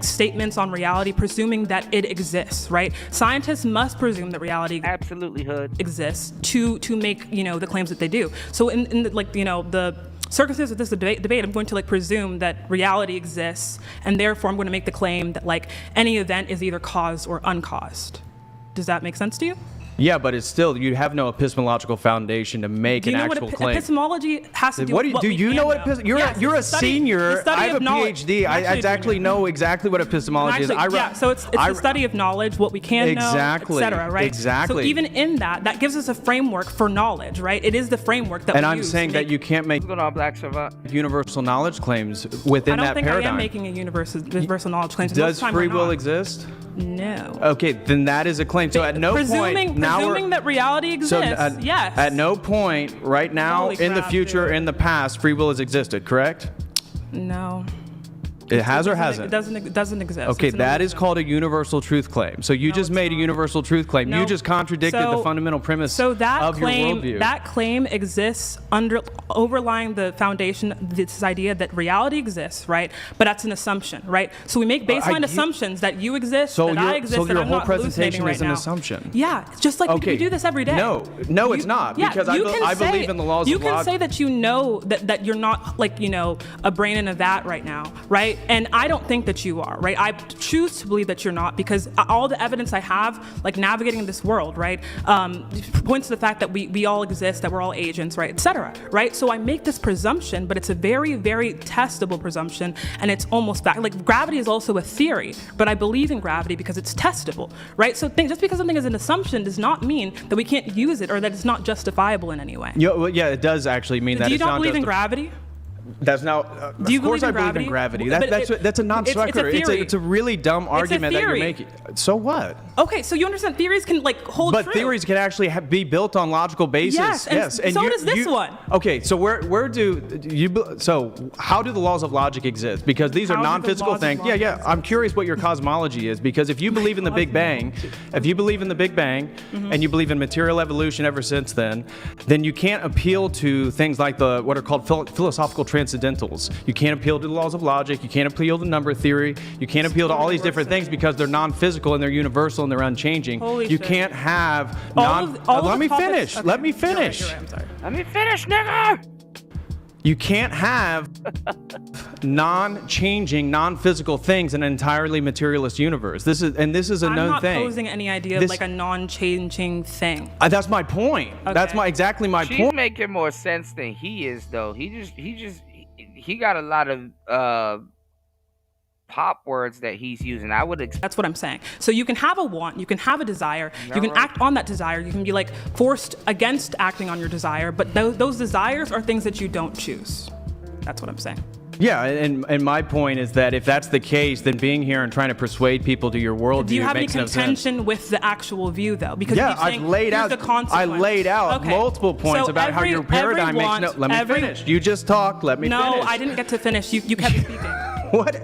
statements on reality, presuming that it exists, right? Scientists must presume that reality absolutely exists to make, you know, the claims that they do. So in the circumstances of this debate, I'm going to like presume that reality exists, and therefore I'm going to make the claim that like any event is either caused or uncaused. Does that make sense to you? Yeah, but it's still, you have no epistemological foundation to make an actual claim. Epistemology has to do with do you know what you're a senior. I have a PhD. I actually know exactly what epistemology is. So it's the study of knowledge, what we can know, etc. Right? Exactly. So even in that gives us a framework for knowledge, right? It is the framework that we use. And I'm saying that you can't make universal knowledge claims within that paradigm. I don't think I am making a universal knowledge claim. Does free will exist? No. Okay, then that is a claim. So at no point presuming that reality exists, yes. At no point right now, in the future, in the past, free will has existed, correct? No. It has or hasn't? It doesn't exist. Okay, that is called a universal truth claim. So you just made a universal truth claim. You just contradicted the fundamental premise of your worldview. That claim exists overlying the foundation, this idea that reality exists, right? But that's an assumption, right? So we make baseline assumptions that you exist, that I exist, that I'm not hallucinating right now. So your whole presentation is an assumption. Yeah, it's just like we do this every day. No, it's not, because I believe in the laws of logic. You can say that you know that you're not like, you know, a brain in a vat right now, right? And I don't think that you are, right? I choose to believe that you're not because all the evidence I have, like navigating this world, right, points to the fact that we all exist, that we're all agents, right, et cetera, right? So I make this presumption, but it's a very, very testable presumption, and it's almost back. Like gravity is also a theory, but I believe in gravity because it's testable, right? So just because something is an assumption does not mean that we can't use it or that it's not justifiable in any way. Yeah, it does actually mean that. Do you it's not not believe in gravity? That's now. Do you of course, believe in I believe in gravity. But That's a non-sequitur. It's a really dumb argument that you're making. So what? Okay, so you understand theories can hold But true. theories can actually be built on logical basis. Yes, and so does this one. Okay, so where do you? So how do the laws of logic exist? Because these are non-physical things. Yeah. I'm curious what your cosmology is, because if you believe in the Big Bang, and you believe in material evolution ever since then you can't appeal to things like what are called philosophical transcendentals. You can't appeal to the laws of logic. You can't appeal to number theory. You can't appeal to all these different things because they're non-physical and they're universal and they're unchanging. You can't have Let me finish. Let me finish, nigga. You can't have non-changing, non-physical things in an entirely materialist universe. This is a known thing. I'm not posing any idea of like a non-changing thing. That's my point. Okay. That's exactly my point. She's making more sense than he is, though. He got a lot of pop words that he's using. That's what I'm saying. So you can have a want, you can have a desire, you can act on that desire, you can be like forced against acting on your desire, but those desires are things that you don't choose. That's what I'm saying. Yeah, and my point is that if that's the case, then being here and trying to persuade people to your worldview Do you have any makes no sense. contention with the actual view, though? Because Yeah, you keep saying, I've laid here's out. the consequence. I laid out Okay. multiple points So about how your paradigm makes. No, let me finish. You just talked. Let me finish. No, I didn't get to finish. You kept speaking. What?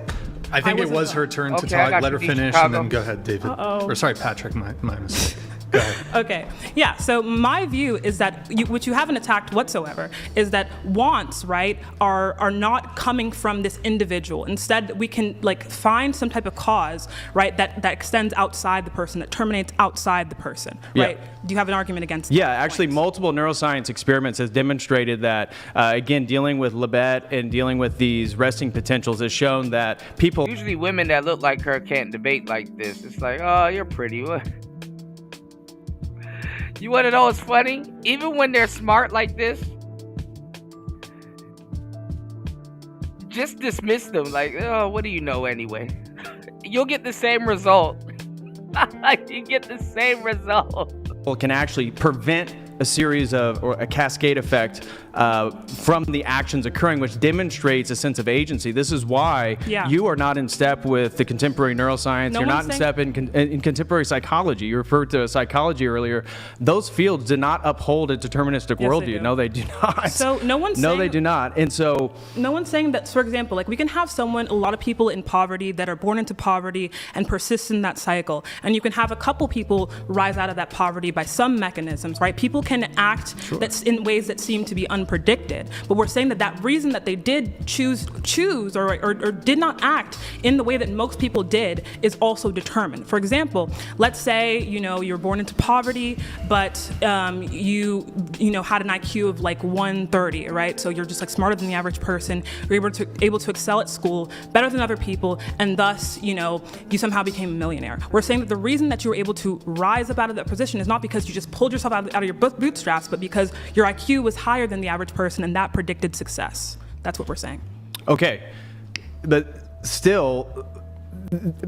I think it was her turn to talk. Let her finish, and then go ahead, David. Uh-oh. Or sorry, Patrick. My mistake. Go ahead. Okay. Yeah. So my view is that which you haven't attacked whatsoever, is that wants, right, are not coming from this individual. Instead, we can find some type of cause, right, that extends outside the person, that terminates outside the person, right? Yeah. Do you have an argument against? Yeah, actually, multiple neuroscience experiments has demonstrated that. Again, dealing with Libet and dealing with these resting potentials has shown that people. Usually, women that look like her can't debate like this. It's like, oh, you're pretty. What? You want to know what's funny? Even when they're smart like this, just dismiss them. Like, oh, what do you know anyway? You'll get the same result. You get the same result. Can actually prevent a series of, or a cascade effect from the actions occurring, which demonstrates a sense of agency. This is why you are not in step with the contemporary neuroscience. You're not in step in contemporary psychology. You referred to psychology earlier. Those fields do not uphold a deterministic worldview. No, they do not. So no one's saying, they do not. And so no one's saying that, for example, we can have a lot of people in poverty that are born into poverty and persist in that cycle. And you can have a couple people rise out of that poverty by some mechanisms, right? People can act that's in ways that seem to be unpredicted. But we're saying that reason that they did choose or did not act in the way that most people did is also determined. For example, let's say, you're born into poverty, but you had an IQ of 130, right? So you're just smarter than the average person. You're able to excel at school better than other people, and thus, you somehow became a millionaire. We're saying that the reason that you were able to rise up out of that position is not because you just pulled yourself out of your bootstraps, but because your IQ was higher than the average person, and that predicted success. That's what we're saying. Okay, but still,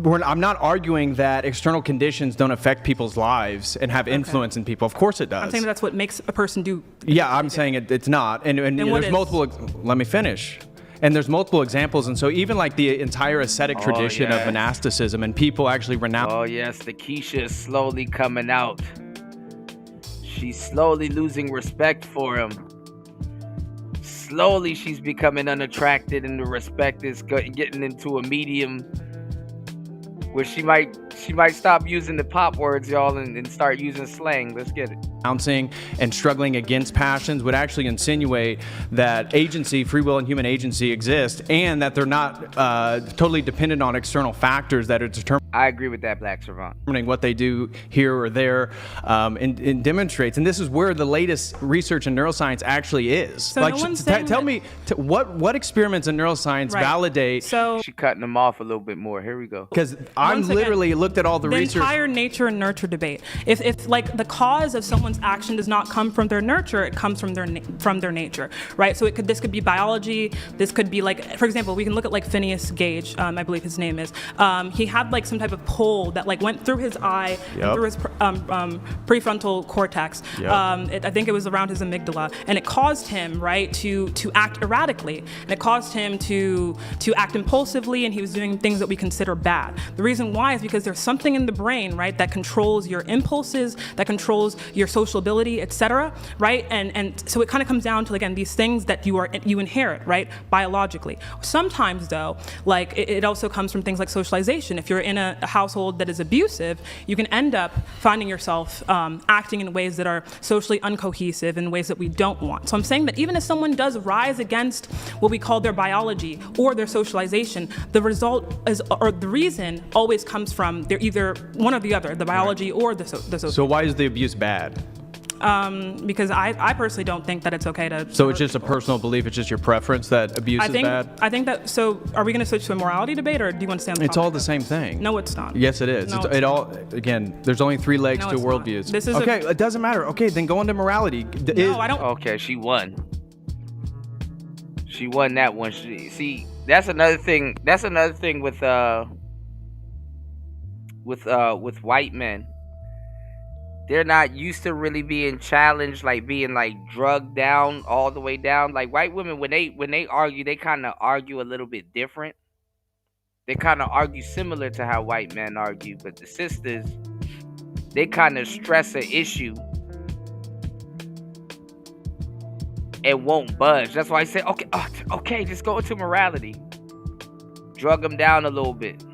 I'm not arguing that external conditions don't affect people's lives and have influence in people. Of course it does. I'm saying that's what makes a person do. Yeah, I'm saying it's not. And there's multiple. Let me finish. And there's multiple examples, and so even the entire ascetic tradition of monasticism, and people actually renounce. Oh yes, the Keisha is slowly coming out. She's slowly losing respect for him. Slowly, she's becoming unattracted, and the respect is getting into a medium where she might stop using the pop words, y'all, and start using slang. Let's get it. Renouncing and struggling against passions would actually insinuate that agency, free will and human agency exist, and that they're not totally dependent on external factors that are determined. I agree with that, Black Savant. What they do here or there and demonstrates. And this is where the latest research in neuroscience actually is. So no one's saying tell me, what experiments in neuroscience validate. So she's cutting them off a little bit more. Here we go. Because I'm literally looked at all the research. The entire nature and nurture debate. If the cause of someone's action does not come from their nurture, it comes from their nature, right? So this could be biology. This could be for example, we can look at Phineas Gage, I believe his name is. He had some type of pull that like went through his eye, and through his prefrontal cortex. I think it was around his amygdala, and it caused him, right, to act erratically, and it caused him to act impulsively, and he was doing things that we consider bad. The reason why is because there's something in the brain, right, that controls your impulses, that controls your social ability, etc., right? And so it kind of comes down to, again, these things that you inherit, right, biologically. Sometimes, though, like it also comes from things like socialization. If you're in a household that is abusive, you can end up finding yourself acting in ways that are socially uncohesive, in ways that we don't want. So I'm saying that even if someone does rise against what we call their biology or their socialization, the result is, or the reason always comes from they're either one or the other, the biology or the social. So why is the abuse bad? Because I personally don't think that it's okay to. So it's just a personal belief. It's just your preference that abuse is bad. I think that. So are we going to switch to a morality debate, or do you want to stay on the It's all the same thing. No, it's not. Yes, it is. No, it all. Again, there's only three legs to it's worldviews. not. This is okay. It doesn't matter. Okay, then go into morality. No, I don't. Okay, she won. She won that one. See, that's another thing. That's another thing with white men. They're not used to really being challenged, like being like drugged down all the way down. Like white women, when they argue, they kind of argue a little bit different. They kind of argue similar to how white men argue, but the sisters, they kind of stress an issue and won't budge. That's why I say, okay, just go into morality. Drug them down a little bit.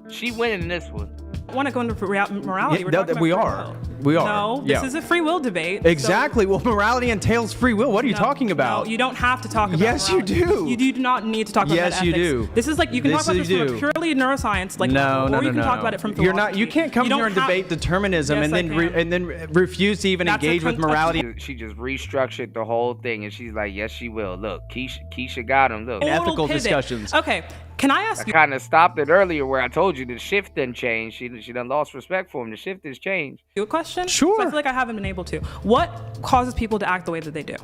She winning this one. I want to go into morality. We are. No, this is a free will debate. Exactly. Well, morality entails free will. What are you talking about? No, you don't have to talk about Yes, morality. you do. You do not need to talk about Yes, ethics. you do. This is like, you can talk about this from a purely neuroscience, like, or you can talk about it from philosophy. You can't come here and debate determinism and then refuse to even engage with morality. She just restructured the whole thing, and she's like, yes, she will. Look, Keisha got him. Look, ethical discussions. Okay. Can I ask you? I kind of stopped it earlier where I told you the shift done changed. She done lost respect for him. The shift has changed. You a question? Sure. So I feel like I haven't been able to. What causes people to act the way that they do?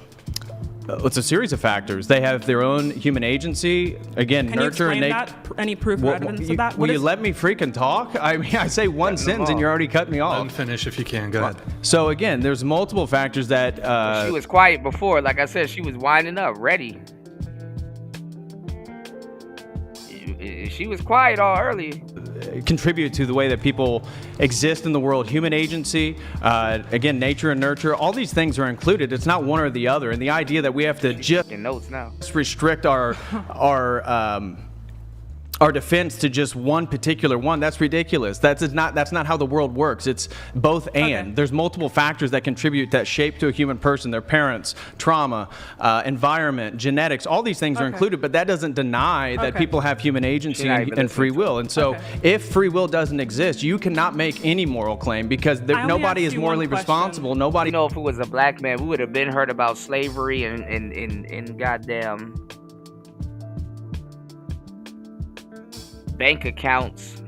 It's a series of factors. They have their own human agency. Again, Can nurture you explain and that? Any proof or evidence of that? Will you let me freaking talk? I mean, I say one sentence and you're already cutting me off. Let him finish if you can. Go ahead. So again, there's multiple factors that. She was quiet before. Like I said, she was winding up, ready. She was quiet all early. Contribute to the way that people exist in the world. Human agency, again, nature and nurture, all these things are included. It's not one or the other. And the idea that we have to just restrict our defense to just one particular one, that's ridiculous. That's not how the world works. It's both and. Okay. There's multiple factors that contribute, that shape to a human person, their parents, trauma, environment, genetics, all these things are included, but that doesn't deny that people have human agency and free will. And so if free will doesn't exist, you cannot make any moral claim because nobody is morally responsible. Nobody. You know, if it was a black man, we would have been heard about slavery and goddamn bank accounts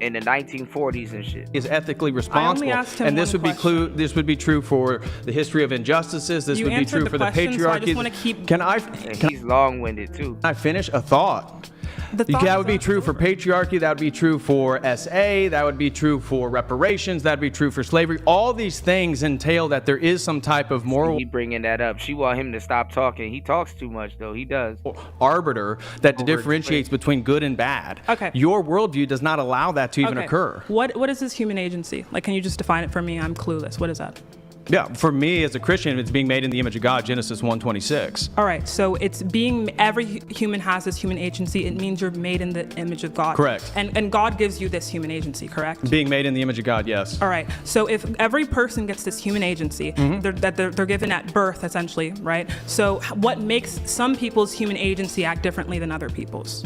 in the 1940s and shit. Is ethically responsible, and this would be true for the history of injustices. This would be true for the patriarchy. He's long-winded too. Can I finish a thought? That would be true for patriarchy. That would be true for SA. That would be true for reparations. That would be true for slavery. All these things entail that there is some type of moral. He bringing that up. She want him to stop talking. He talks too much, though. He does. Arbiter that differentiates between good and bad. Okay. Your worldview does not allow that to even occur. What is this human agency? Like, can you just define it for me? I'm clueless. What is that? Yeah, for me as a Christian, it's being made in the image of God, Genesis 1:26. All right, so it's every human has this human agency. It means you're made in the image of God. Correct. And God gives you this human agency, correct? Being made in the image of God, yes. All right, so if every person gets this human agency, they're given at birth, essentially, right? So what makes some people's human agency act differently than other people's?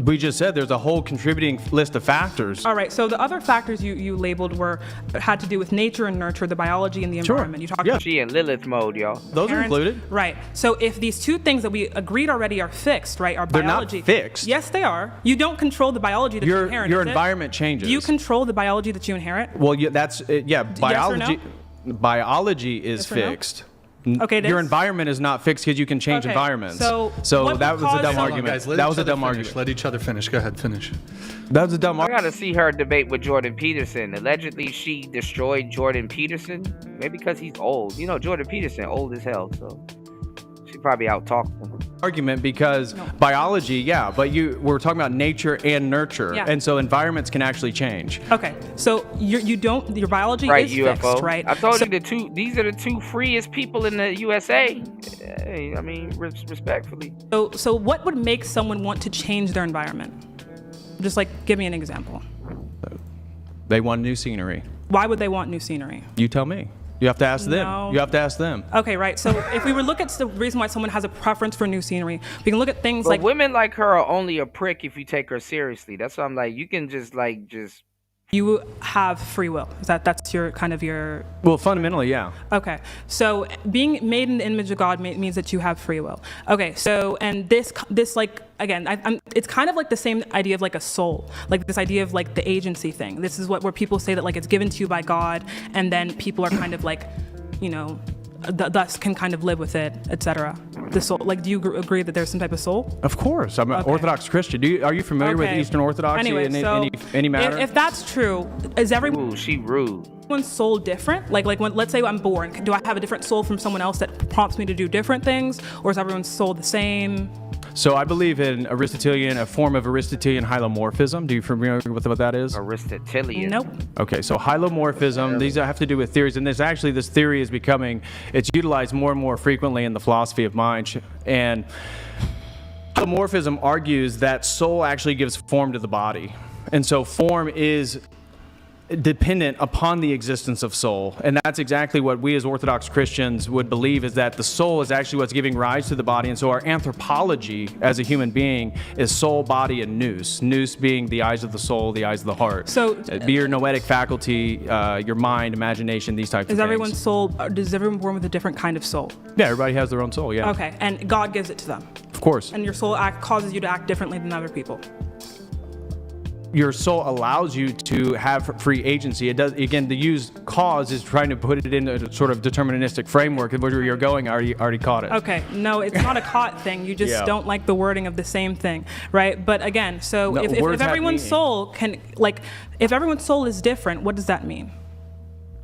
We just said there's a whole contributing list of factors. All right, so the other factors you labeled had to do with nature and nurture, the biology and the environment. You talked about she in Lilith mode, y'all. Those are included. Right. So if these two things that we agreed already are fixed, right, our biology. They're not fixed. Yes, they are. You don't control the biology that you inherit. Your environment changes. Do you control the biology that you inherit? Well, biology. Yes or no? Biology is fixed. Okay, it Your is? environment is not fixed because you can change Okay, environments. so what that would was a cause- dumb Hold on, argument. Guys, let That each was a other dumb finish. argument. Let each other finish. Go ahead, finish. That was a dumb I argument. gotta see her debate with Jordan Peterson. Allegedly, she destroyed Jordan Peterson. Maybe because he's old. You know, Jordan Peterson, old as hell, so she probably out-talked him. Argument because biology, yeah, but we're talking about nature and nurture, Yeah. and so environments can actually change. Okay, so your biology Right, is UFO. fixed, right? I told you these are the two freest people in the USA. Hey, I mean, respectfully. So what would make someone want to change their environment? Just like, give me an example. They want new scenery. Why would they want new scenery? You tell me. You have to ask them. No. You have to ask them. Okay, right. So if we were look at the reason why someone has a preference for new scenery, we can look at things But like women like her are only a prick if you take her seriously. That's why I'm like, you can just you have free will. That's your kind of your. Well, fundamentally, yeah. Okay, so being made in the image of God means that you have free will. Okay, so and this like again, it's kind of like the same idea of like a soul, like this idea of like the agency thing. This is where people say that like it's given to you by God, and then people are kind of like, you know, thus can kind of live with it, etc. The soul, like, do you agree that there's some type of soul? Of course, I'm an Orthodox Christian. Are you familiar with Eastern Orthodoxy Anyway, in so any matter? if that's true, is everyone? Ooh, she rude. Everyone's soul different? Like when, let's say I'm born, do I have a different soul from someone else that prompts me to do different things, or is everyone's soul the same? So I believe in a form of Aristotelian hylomorphism. Do you familiar with what that is? Aristotelian. Nope. Okay, so hylomorphism, these have to do with theories, and this theory is it's utilized more and more frequently in the philosophy of mind. And hylomorphism argues that soul actually gives form to the body. And so form is dependent upon the existence of soul. And that's exactly what we as Orthodox Christians would believe, is that the soul is actually what's giving rise to the body. And so our anthropology as a human being is soul, body, and nous. Nous being the eyes of the soul, the eyes of the heart. So be your noetic faculty, your mind, imagination, these types of things. Everyone's soul, does everyone born with a different kind of soul? Yeah, everybody has their own soul, yeah. Okay, and God gives it to them. Of course. And your soul causes you to act differently than other people. Your soul allows you to have free agency. It does. Again, the used cause is trying to put it in a sort of deterministic framework. Where you're going, I already caught it. Okay, no, it's not a caught thing. You just don't like the wording of the same thing, right? But again, so if everyone's soul if everyone's soul is different, what does that mean?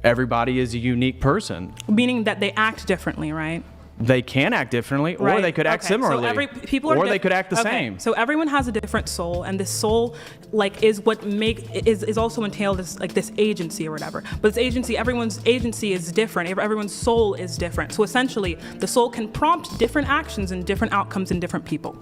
Everybody is a unique person. Meaning that they act differently, right? They can act differently, or they could act similarly, so they could act the same. So everyone has a different soul, and this soul, is what is also entailed as this agency or whatever. But this agency, everyone's agency is different. Everyone's soul is different. So essentially, the soul can prompt different actions and different outcomes in different people.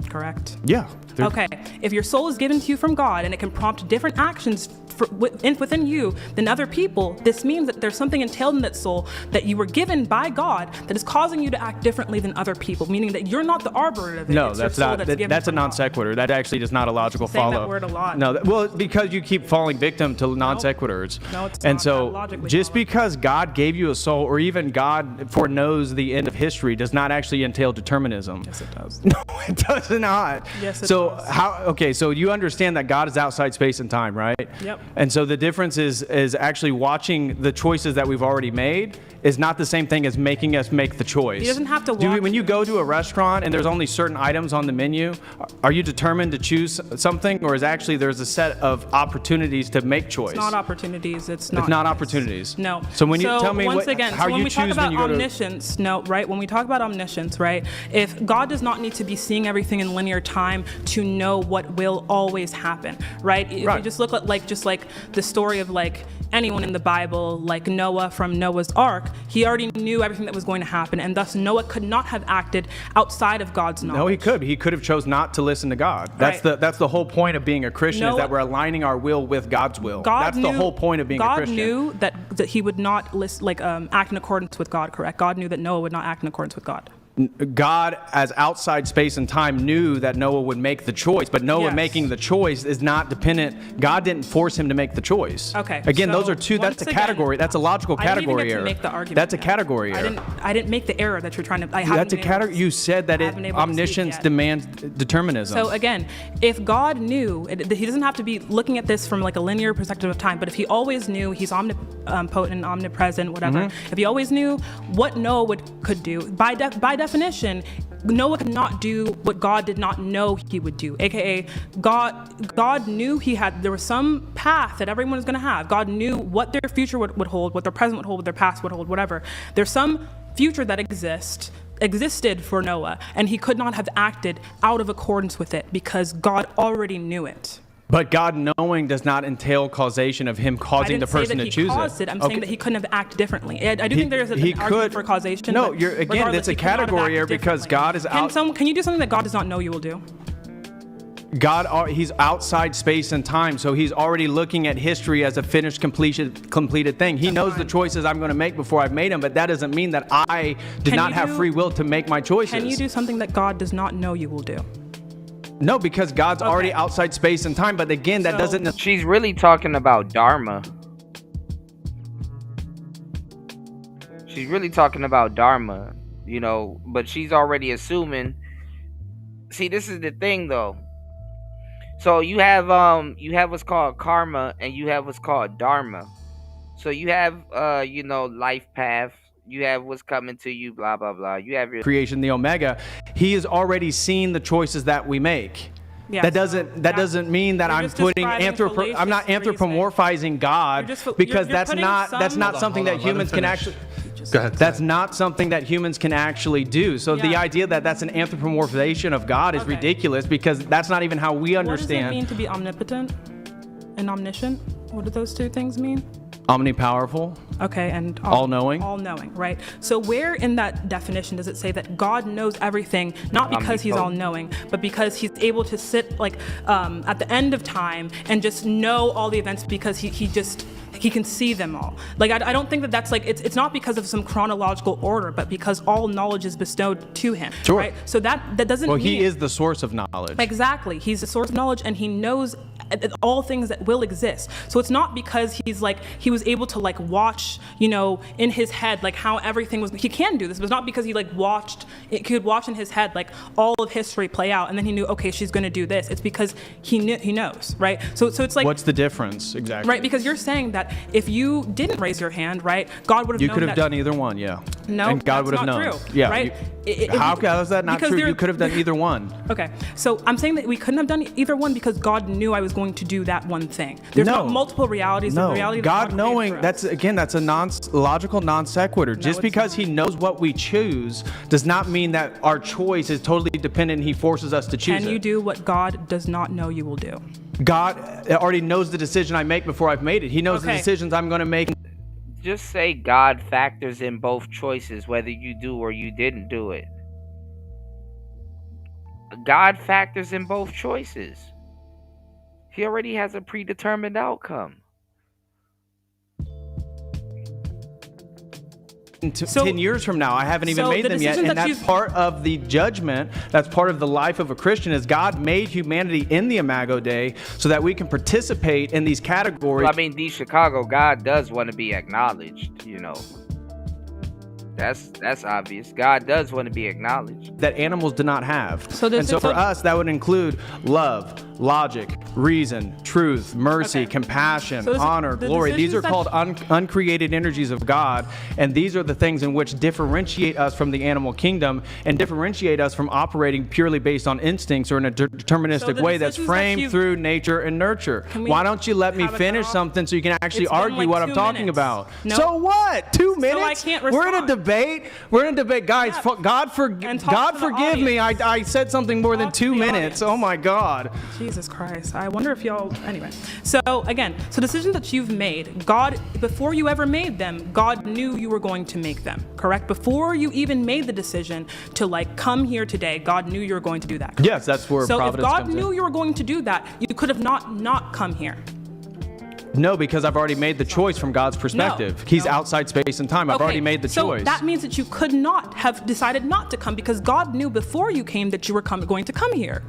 Correct? Yeah. Okay. If your soul is given to you from God and it can prompt different actions within you than other people, this means that there's something entailed in that soul that you were given by God that is causing you to act differently than other people, meaning that you're not the arbiter of it. No, it's that's your soul not. given That's a from non God. sequitur. That actually is not a logical Saying follow. that word a lot. No, well, because you keep falling victim to non sequiturs. No, it's and not. so, That logically just because God gave you a soul, or even God foreknows the end of history, does not actually entail determinism. Yes, it does. No, it does not. Yes, it so does. Okay, so you understand that God is outside space and time, right? Yep. And so the difference is actually watching the choices that we've already made is not the same thing as making us make the choice. He doesn't have to watch. When you go to a restaurant and there's only certain items on the menu, are you determined to choose something, or is actually there's a set of opportunities to make choice? It's not opportunities. It's not. It's not opportunities. No. So when you tell me how you when we talk choose about when you go to omniscience, right? When we talk about omniscience, right? If God does not need to be seeing everything in linear time to know what will always happen, right? If you just look at just the story of anyone in the Bible, like Noah from Noah's Ark, he already knew everything that was going to happen, and thus Noah could not have acted outside of God's knowledge. No, he could. He could have chose not to listen to God. That's the whole point of being a Christian, is that we're aligning our will with God's will. That's the whole point of being a Christian. God knew that he would not act in accordance with God, correct? God knew that Noah would not act in accordance with God. God, as outside space and time, knew that Noah would make the choice, but Noah making the choice is not dependent. God didn't force him to make the choice. Okay. Again, so those are two. That's a category. That's a logical category error. Make the argument That's a yet. category error. I didn't make the error that you're trying to. That's a category. You said that omniscience demands determinism. So again, if God knew, he doesn't have to be looking at this from like a linear perspective of time, but if he always knew, he's omnipotent, omnipresent, whatever. If he always knew what Noah could do, by definition, Noah could not do what God did not know he would do, aka God knew there was some path that everyone was going to have. God knew what their future would hold, what their present would hold, what their past would hold, whatever. There's some future that existed for Noah, and he could not have acted out of accordance with it because God already knew it. But God knowing does not entail causation of him causing the person to choose it. I'm saying that he couldn't have acted differently. I do think there is an argument for causation. No, again, it's a category error because God is out. Can you do something that God does not know you will do? God, he's outside space and time, so he's already looking at history as a finished, completed thing. He knows the choices I'm going to make before I've made them, but that doesn't mean that I did not have free will to make my choices. Can you do something that God does not know you will do? No, because God's already outside space and time, but again, that doesn't... She's really talking about Dharma. She's really talking about Dharma, but she's already assuming... See, this is the thing, though. So you have what's called karma, and you have what's called Dharma. So you have, life path. You have what's coming to you, blah, blah, blah. You have your creation, the Omega. He has already seen the choices that we make. Yes. That doesn't mean that I'm putting I'm not anthropomorphizing God because that's not something that humans can actually. Go ahead. That's not something that humans can actually do. So the idea that that's an anthropomorphization of God is ridiculous because that's not even how we understand. What does it mean to be omnipotent and omniscient? What do those two things mean? Omnipowerful. Okay, and all-knowing. All-knowing, right? So where in that definition does it say that God knows everything, not because he's all-knowing, but because he's able to sit at the end of time and just know all the events because he can see them all. I don't think that that's it's not because of some chronological order, but because all knowledge is bestowed to him. Sure. Right? So that doesn't mean... Well, he is the source of knowledge. Exactly. He's the source of knowledge, and he knows all things that will exist. So it's not because he was able to watch, in his head, how everything was. He can do this, but it's not because he he could watch in his head all of history play out, and then he knew, okay, she's going to do this. It's because he knows, right? So it's what's the difference exactly? Right, because you're saying that if you didn't raise your hand, right, God would have known. You could have done either one, yeah. No, and God would have known. True, yeah. Right? How is that not true? You could have done either one. Okay, so I'm saying that we couldn't have done either one because God knew I was going to do that one thing. There's not multiple realities. No, the reality God knowing, that's a logical non sequitur. Just because he knows what we choose does not mean that our choice is totally dependent and he forces us to choose it. Can you do what God does not know you will do? God already knows the decision I make before I've made it. He knows the decisions I'm going to make. Just say God factors in both choices, whether you do or you didn't do it. God factors in both choices. He already has a predetermined outcome. 10 years from now, I haven't even made them yet, and that's part of the judgment. That's part of the life of a Christian. Is God made humanity in the Imago Dei so that we can participate in these categories. Well, I mean, Chicago, God does want to be acknowledged. That's obvious. God does want to be acknowledged. That animals do not have. So for us, that would include love, logic, reason, truth, mercy, compassion, honor, glory. These are called uncreated energies of God, and these are the things in which differentiate us from the animal kingdom and differentiate us from operating purely based on instincts or in a deterministic way that's framed through nature and nurture. Why don't you let me finish something so you can actually argue what I'm talking about? No. So what? 2 minutes? So I can't respond. We're in a debate. Guys, God forgive me. I said something more than 2 minutes. Oh my God. Jesus Christ. I wonder if y'all... Anyway. So, again, decisions that you've made, God, before you ever made them, God knew you were going to make them, correct? Before you even made the decision to, come here today, God knew you were going to do that, correct? Yes, that's where providence comes in. So if God knew you were going to do that, you could have not come here. No, because I've already made the choice from God's perspective. He's outside space and time. I've already made the choice. So that means that you could not have decided not to come because God knew before you came that you were going to come here.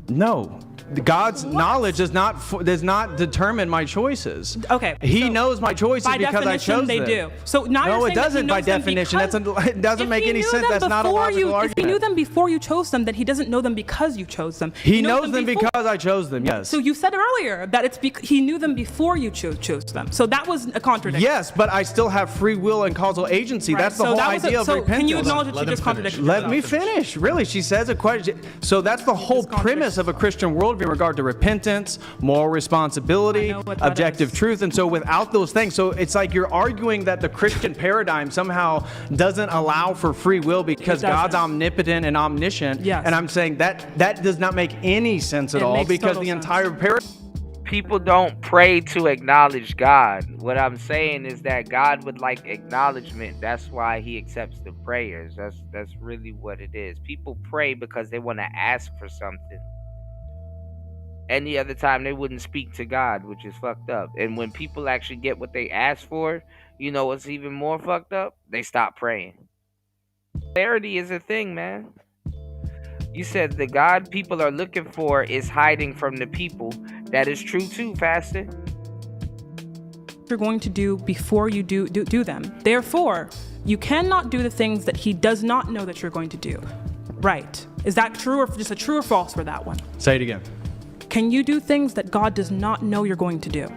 No. God's knowledge does not determine my choices. Okay. He knows my choices because I chose they them. do. So now no, you're it saying doesn't by definition. It doesn't make any sense. That's not a logical argument. If he knew them before you chose them, then he doesn't know them because you chose them. He knows them because I chose them, yes. So you said earlier that he knew them before you chose them. So that was a contradiction. Yes, but I still have free will and causal agency. Right. That's the whole idea of repentance. Can you acknowledge that you just contradicted? Let me finish. Really, she says a question. So that's the whole premise of a Christian worldview in regard to repentance, moral responsibility, objective truth. And so without those things, so it's like you're arguing that the Christian paradigm somehow doesn't allow for free will because God's omnipotent and omniscient. Yes. And I'm saying that does not make any sense at all because the entire paradigm. People don't pray to acknowledge God. What I'm saying is that God would like acknowledgement. That's why he accepts the prayers. That's really what it is. People pray because they want to ask for something. Any other time they wouldn't speak to God, which is fucked up. And when people actually get what they ask for, you know what's even more fucked up? They stop praying. Clarity is a thing, man. You said the God people are looking for is hiding from the people. That is true too, Faster. You're going to do before you do them. Therefore, you cannot do the things that he does not know that you're going to do. Right. Is that true or just a true or false for that one? Say it again. Can you do things that God does not know you're going to do?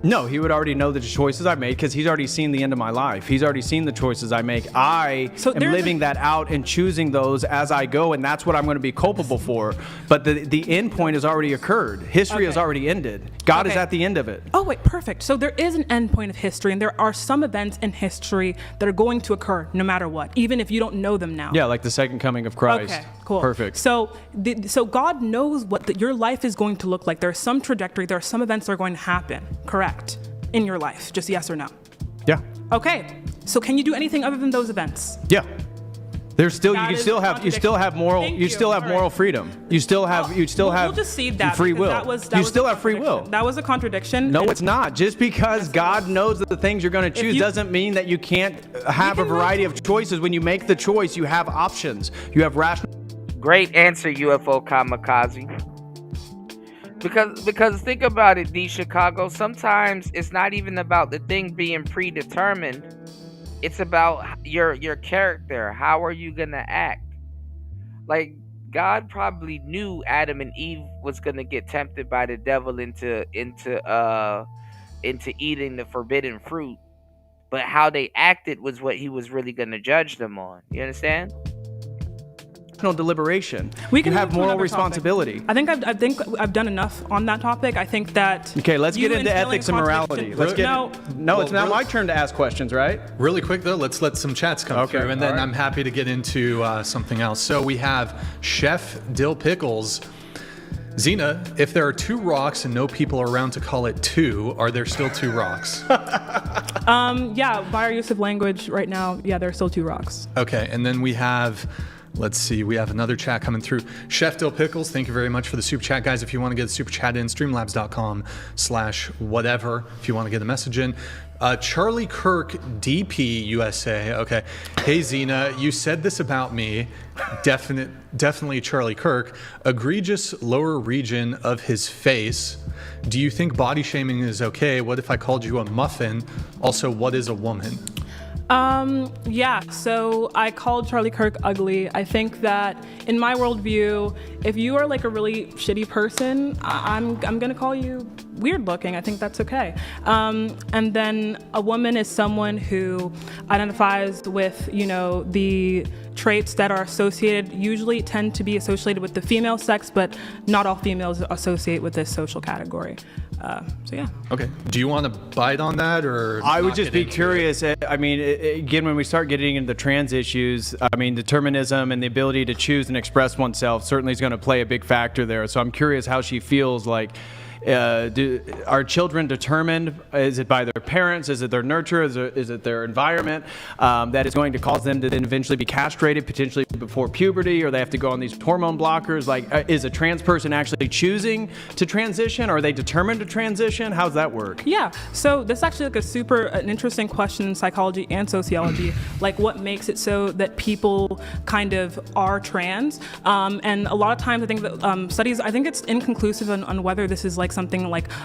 No, he would already know the choices I made because he's already seen the end of my life. He's already seen the choices I make. I am living that out and choosing those as I go, and that's what I'm going to be culpable for. But the end point has already occurred. History has already ended. God is at the end of it. Oh, wait, perfect. So there is an end point of history, and there are some events in history that are going to occur no matter what, even if you don't know them now. Yeah, like the second coming of Christ. Okay, cool. Perfect. So God knows what your life is going to look like. There's some trajectory. There are some events that are going to happen. Correct. In your life, just yes or no? Yeah. Okay. So can you do anything other than those events? Yeah. There's still you still have moral freedom. You still have we'll just see that free will. You still have free will. That was a contradiction. No, it's not. Just because God knows that the things you're going to choose doesn't mean that you can't have a variety of choices. When you make the choice, you have options. You have rational. Great answer, UFO Kamikaze. Because think about it, D Chicago. Sometimes it's not even about the thing being predetermined. It's about your character. How are you gonna act? Like God probably knew Adam and Eve was gonna get tempted by the devil into eating the forbidden fruit, but how they acted was what he was really gonna judge them on. You understand? Deliberation. We can have moral responsibility. I think I've done enough on that topic. I think that. Okay, let's get into ethics and morality. Let's get. No, it's now my turn to ask questions, right? Really quick though, let's let some chats come through, and then I'm happy to get into something else. So we have Chef Dill Pickles. Zena, if there are 2 rocks and no people are around to call it 2, are there still 2 rocks? Yeah, by our use of language right now, yeah, there are still 2 rocks. Okay, and then we have. Let's see, we have another chat coming through. Chef Dill Pickles, thank you very much for the super chat, guys. If you want to get a super chat in, streamlabs.com/whatever, if you want to get a message in. Charlie Kirk, DP USA. Okay. Hey, Zena, you said this about me. Definitely Charlie Kirk. Egregious lower region of his face. Do you think body shaming is okay? What if I called you a muffin? Also, what is a woman? Yeah, so I called Charlie Kirk ugly. I think that in my worldview, if you are like a really shitty person, I'm gonna call you weird looking. I think that's okay. And then a woman is someone who identifies with, the traits that are usually tend to be associated with the female sex, but not all females associate with this social category. So yeah. Okay. Do you want to bite on that, or? I would just be curious. I mean, again, when we start getting into the trans issues, I mean, determinism and the ability to choose and express oneself certainly is going to play a big factor there. So I'm curious how she feels like, Are children determined? Is it by their parents? Is it their nurture? Is it their environment that is going to cause them to then eventually be castrated, potentially before puberty, or they have to go on these hormone blockers? Like, is a trans person actually choosing to transition? Are they determined to transition? How's that work? Yeah, so this is actually like an interesting question in psychology and sociology, like what makes it so that people kind of are trans. And a lot of times I think that studies, I think it's inconclusive on whether this is like something like